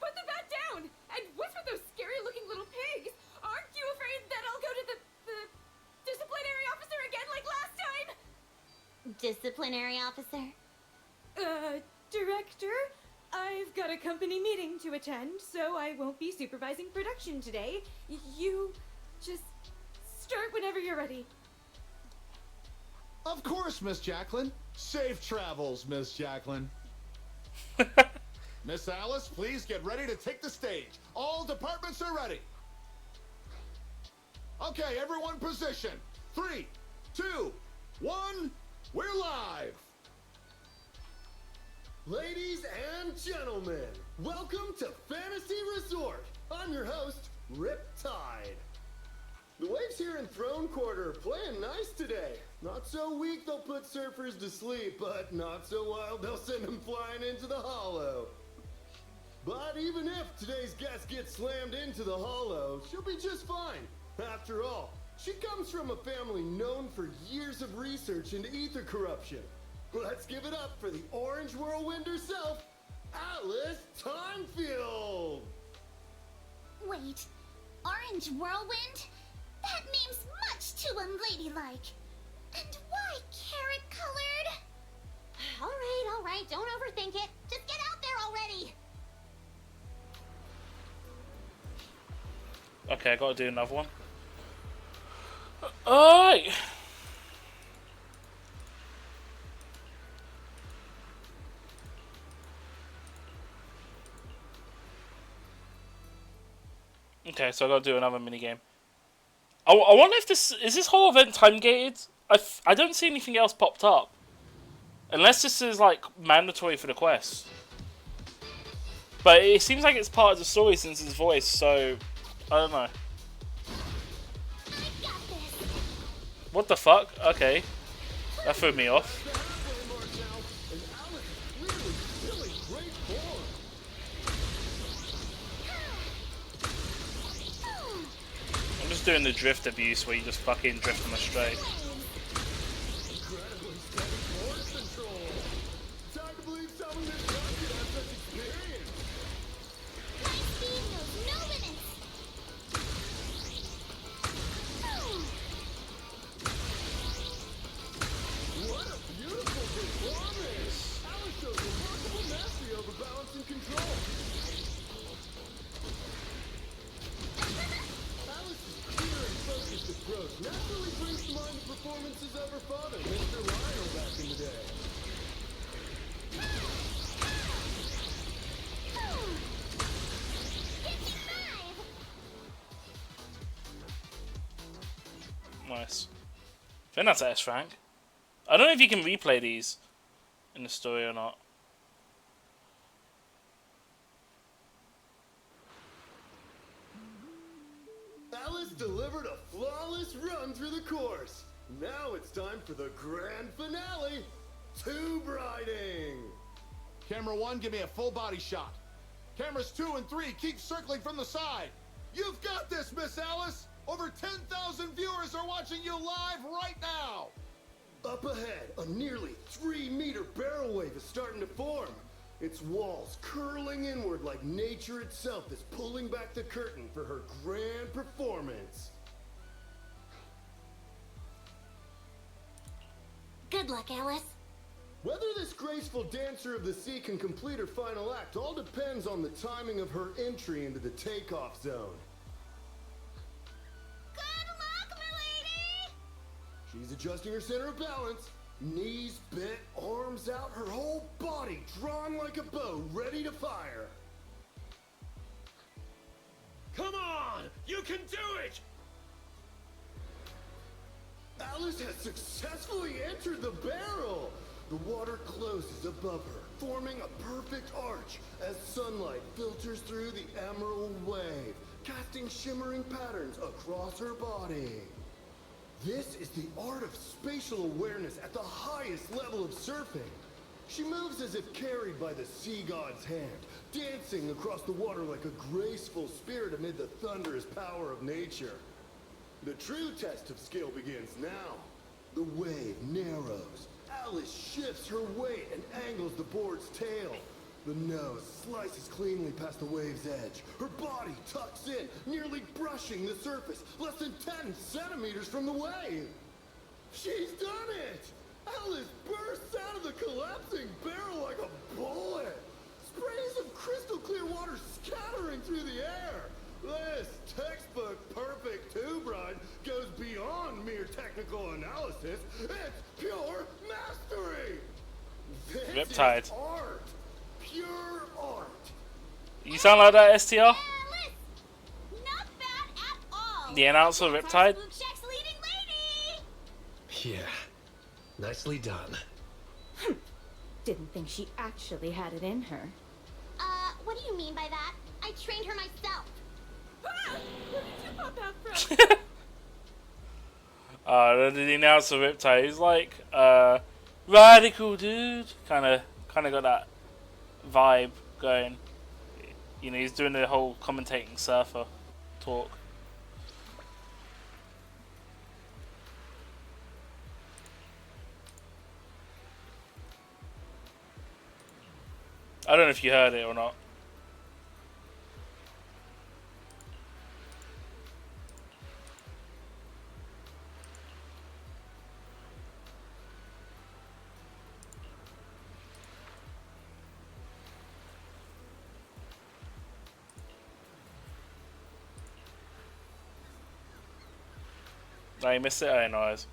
Put the bat down! And what's with those scary-looking little pigs? Aren't you afraid that I'll go to the disciplinary officer again like last time? Disciplinary officer? Director? I've got a company meeting to attend, so I won't be supervising production today. You just start whenever you're ready. Of course, Miss Jacqueline. Safe travels, Miss Jacqueline. Miss Alice, please get ready to take the stage. All departments are ready. Okay, everyone position. 3, 2, 1, we're live. Ladies and gentlemen, welcome to Fantasy Resort. I'm your host, Riptide. The waves here in Throne Quarter are playing nice today. Not so weak they'll put surfers to sleep, but not so wild they'll send them flying into the hollow. But even if today's guest gets slammed into the hollow, she'll be just fine. After all, she comes from a family known for years of research into ether corruption. Let's give it up for the Orange Whirlwind herself, Alice Timefield! Wait, Orange Whirlwind? That name's much too unladylike. And why carrot-colored? All right, don't overthink it. Just get out there already. Okay, I gotta do another one. Alright! Okay, so I gotta do another minigame. I wonder if is this whole event time gated? I don't see anything else popped up. Unless this is like mandatory for the quest. But it seems like it's part of the story since his voice, so I don't know. What the fuck? Okay. That threw me off. I'm just doing the drift abuse where you just fucking drift them straight. Naturally brings to mind the performances of her father, Mr. Lionel, back in the day. Nice. I think that's S Frank. I don't know if you can replay these in the story or not. Alice delivered a flawless run through the course. Now it's time for the grand finale, tube riding. Camera 1, give me a full body shot. Cameras 2 and 3, keep circling from the side. You've got this, Miss Alice. Over 10,000 viewers are watching you live right now. Up ahead, a nearly 3-meter barrel wave is starting to form. Its walls curling inward like nature itself is pulling back the curtain for her grand performance. Good luck, Alice. Whether this graceful dancer of the sea can complete her final act all depends on the timing of her entry into the takeoff zone. Good She's adjusting her center of balance. Knees bent, arms out, her whole body drawn like a bow, ready to fire. Come on! You can do it! Alice has successfully entered the barrel! The water closes above her, forming a perfect arch as sunlight filters through the emerald wave, casting shimmering patterns across her body. This is the art of spatial awareness at the highest level of surfing. She moves as if carried by the sea god's hand, dancing across the water like a graceful spirit amid the thunderous power of nature. The true test of skill begins now. The wave narrows. Alice shifts her weight and angles the board's tail. The nose slices cleanly past the wave's edge. Her body tucks in, nearly brushing the surface, less than 10 centimeters from the wave. She's done it! Alice bursts out of the collapsing barrel like a bullet. Sprays of crystal clear water scattering through the air. This textbook perfect tube ride goes beyond mere technical analysis. It's pure mastery. This Riptide. is art. Pure art. You sound like that, STR? Not bad at all. The announcer, Riptide? Check's leading lady. Yeah. Nicely done. Didn't think she actually had it in her. What do you mean by that? I trained her myself. Ah! Where did you pop out from? The announcer, Riptide, he's like, radical dude. Kinda got that vibe going. You know, he's doing the whole commentating surfer talk. I don't know if you heard it or not. No, you missed it? Oh, nice.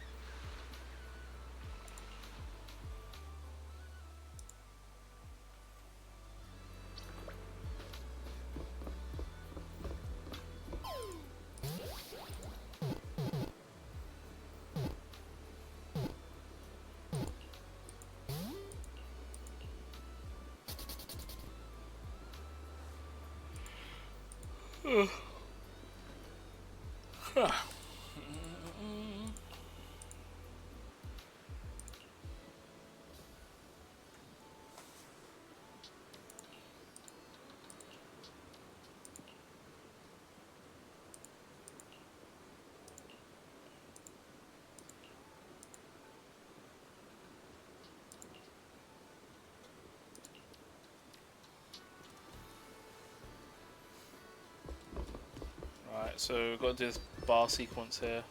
Right, so we've got to do this bar sequence here.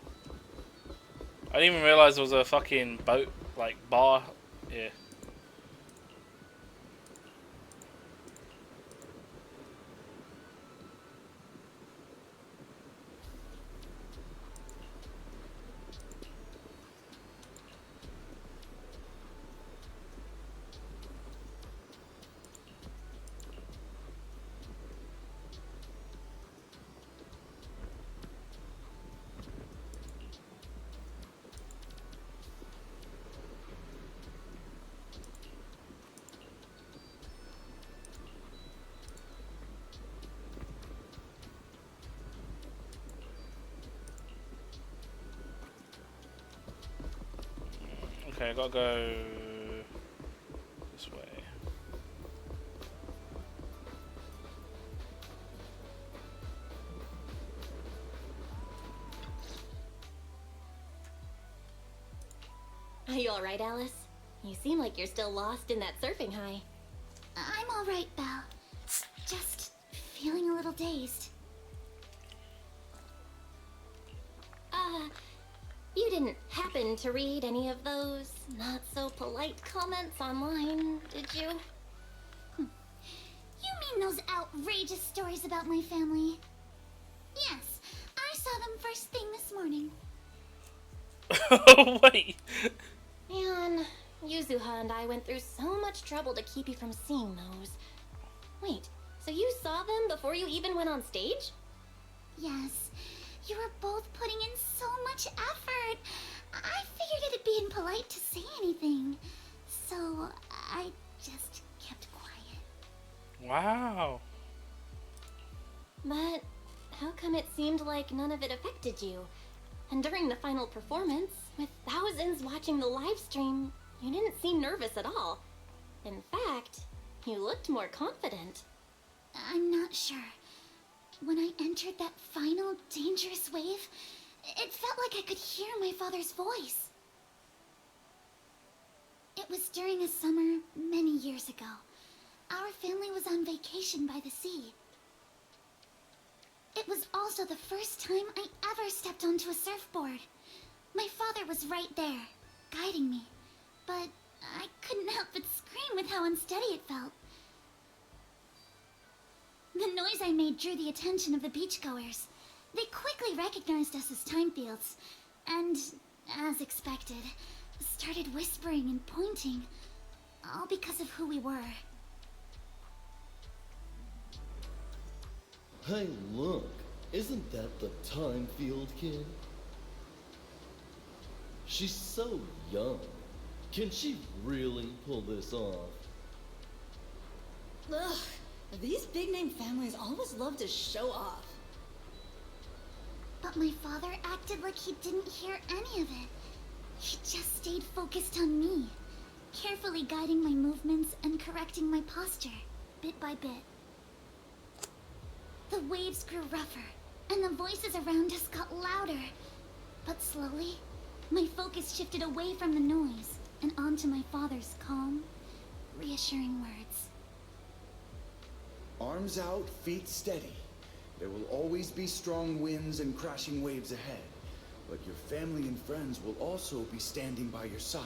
I didn't even realise there was a fucking boat, like, bar here. Okay, I gotta go this way. Are you alright, Alice? You seem like you're still lost in that surfing high. I'm all right, Belle. Just feeling a little dazed. You didn't happen to read any of those not-so-polite comments online, did you? You mean those outrageous stories about my family? Yes, I saw them first thing this morning. Wait. Man, Yuzuha and I went through so much trouble to keep you from seeing those. Wait, so you saw them before you even went on stage? Yes. You were both putting in so much effort. I figured it'd be impolite to say anything. So I just kept quiet. Wow. But how come it seemed like none of it affected you? And during the final performance, with thousands watching the live stream, you didn't seem nervous at all. In fact, you looked more confident. I'm not sure. When I entered that final dangerous wave, it felt like I could hear my father's voice. It was during a summer many years ago. Our family was on vacation by the sea. It was also the first time I ever stepped onto a surfboard. My father was right there, guiding me. But I couldn't help but scream with how unsteady it felt. The noise I made drew the attention of the beachgoers. They quickly recognized us as Timefields, and, as expected, started whispering and pointing, all because of who we were. Hey, look. Isn't that the Timefield kid? She's so young. Can she really pull this off? Ugh, these big-name families always love to show off. But my father acted like he didn't hear any of it. He just stayed focused on me, carefully guiding my movements and correcting my posture, bit by bit. The waves grew rougher, and the voices around us got louder. But slowly, my focus shifted away from the noise and onto my father's calm, reassuring words. Arms out, feet steady. There will always be strong winds and crashing waves ahead, but your family and friends will also be standing by your side.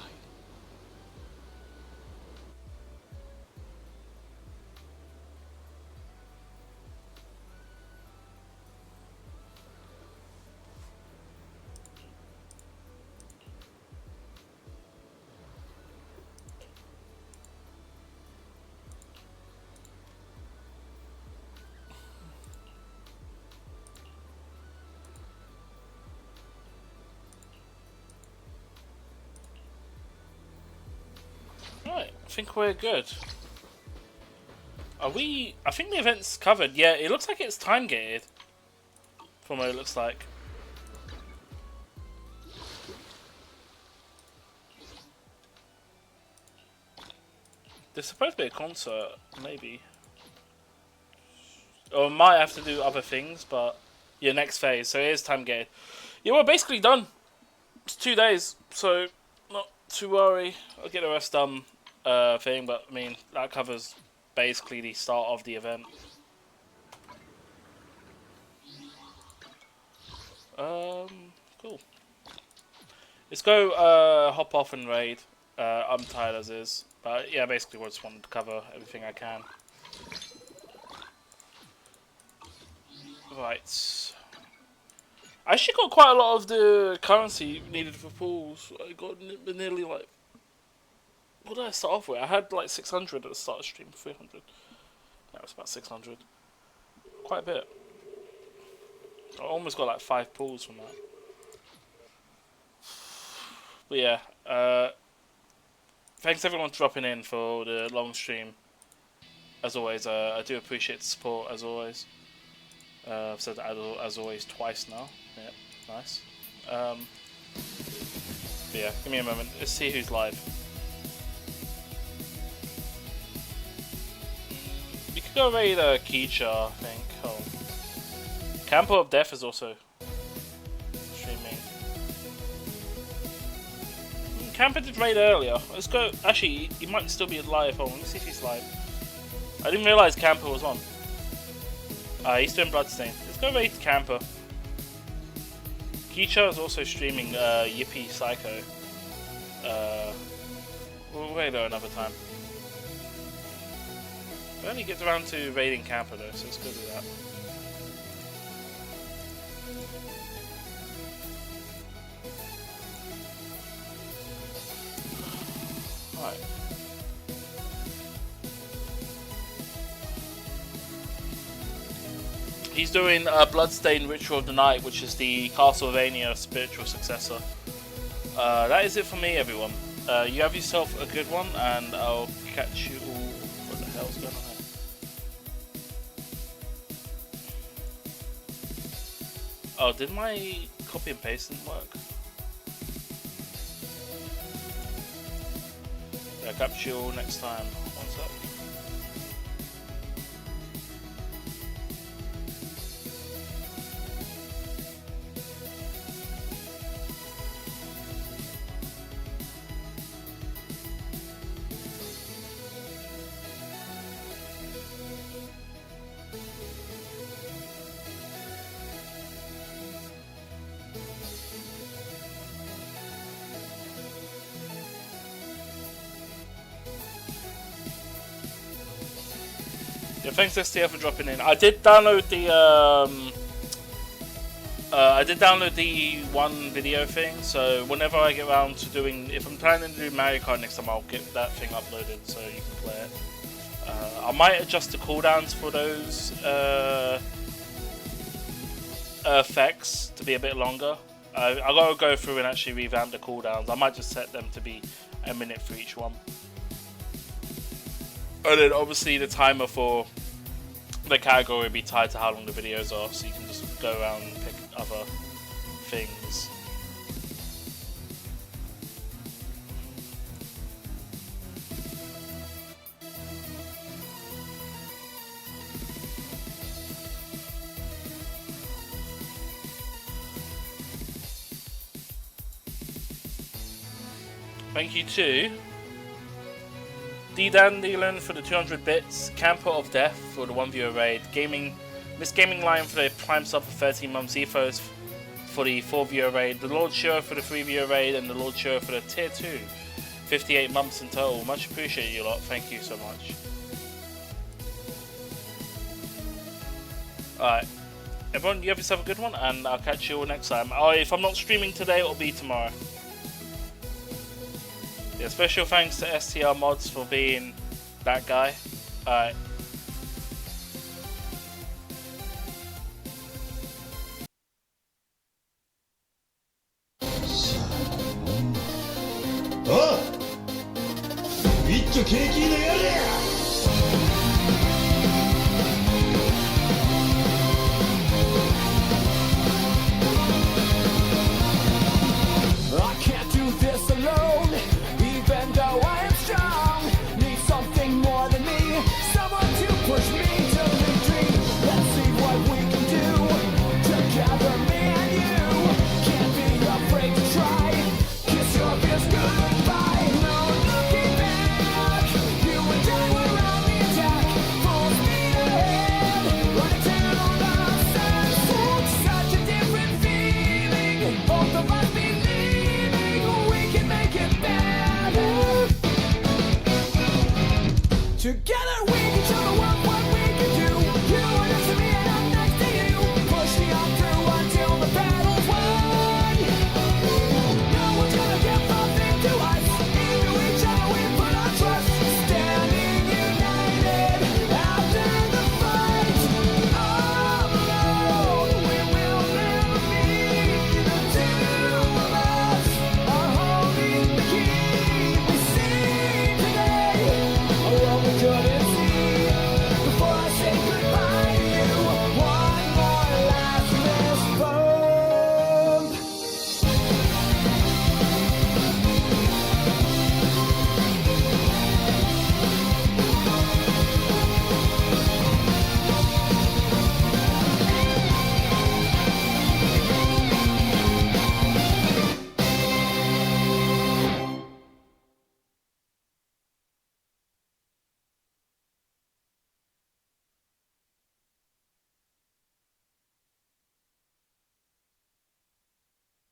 Right, I think we're good. Are we... I think the event's covered. Yeah, it looks like it's time gated. From what it looks like. There's supposed to be a concert, maybe. Or might have to do other things, but... Yeah, next phase, so it is time gated. Yeah, we're basically done. It's 2 days, so not to worry. I'll get the rest done thing, but I mean, that covers basically the start of the event. Cool. Let's go hop off and raid. I'm tired as is, but yeah, basically I just wanted to cover everything I can. Right. I actually got quite a lot of the currency needed for pools. I got nearly like... What did I start off with? I had like 600 at the start of the stream, 300. That was about 600. Quite a bit. I almost got like 5 pools from that. But yeah, thanks everyone for dropping in for the long stream. As always, I do appreciate the support as always. I've said that as always twice now. Yeah, nice. But yeah, give me a moment. Let's see who's live. We could go raid Keecha, I think. Oh. Campo of Death is also streaming. Campo did raid earlier. Let's go. Actually, he might still be live. Hold on, let me see if he's live. I didn't realise Campo was on. He's doing Bloodstained. Let's go raid Camper. Keecha is also streaming Yippee Psycho. We'll raid her another time. We only get around to raiding Camper though, so let's go do that. Alright. He's doing Bloodstained Ritual of the Night, which is the Castlevania spiritual successor. That is it for me, everyone. You have yourself a good one, and I'll catch you all. What the hell's going on here? Oh, did my copy and pasting work? I'll catch you all next time. One sec. Yeah, thanks STF for dropping in. I did download the one video thing, so whenever I get around to doing, if I'm planning to do Mario Kart next time, I'll get that thing uploaded so you can play it. I might adjust the cooldowns for those effects to be a bit longer. I gotta go through and actually revamp the cooldowns. I might just set them to be a minute for each one. And then obviously the timer for the category will be tied to how long the videos are, so you can just go around and pick other things. Thank you to D-Dandelion for the 200 bits, Camper of Death for the 1 viewer raid, Miss Gaming Lion for the Prime sub for 13 months, Ethos for the 4 viewer raid, the Lord Shiro for the 3 viewer raid, and the Lord Shiro for the tier 2. 58 months in total. Much appreciated, you lot. Thank you so much. Alright. Everyone, you have yourself a good one, and I'll catch you all next time. Oh, if I'm not streaming today, it'll be tomorrow. Yeah, special thanks to STR Mods for being that guy. Alright. Oh! 一丁景気のやれや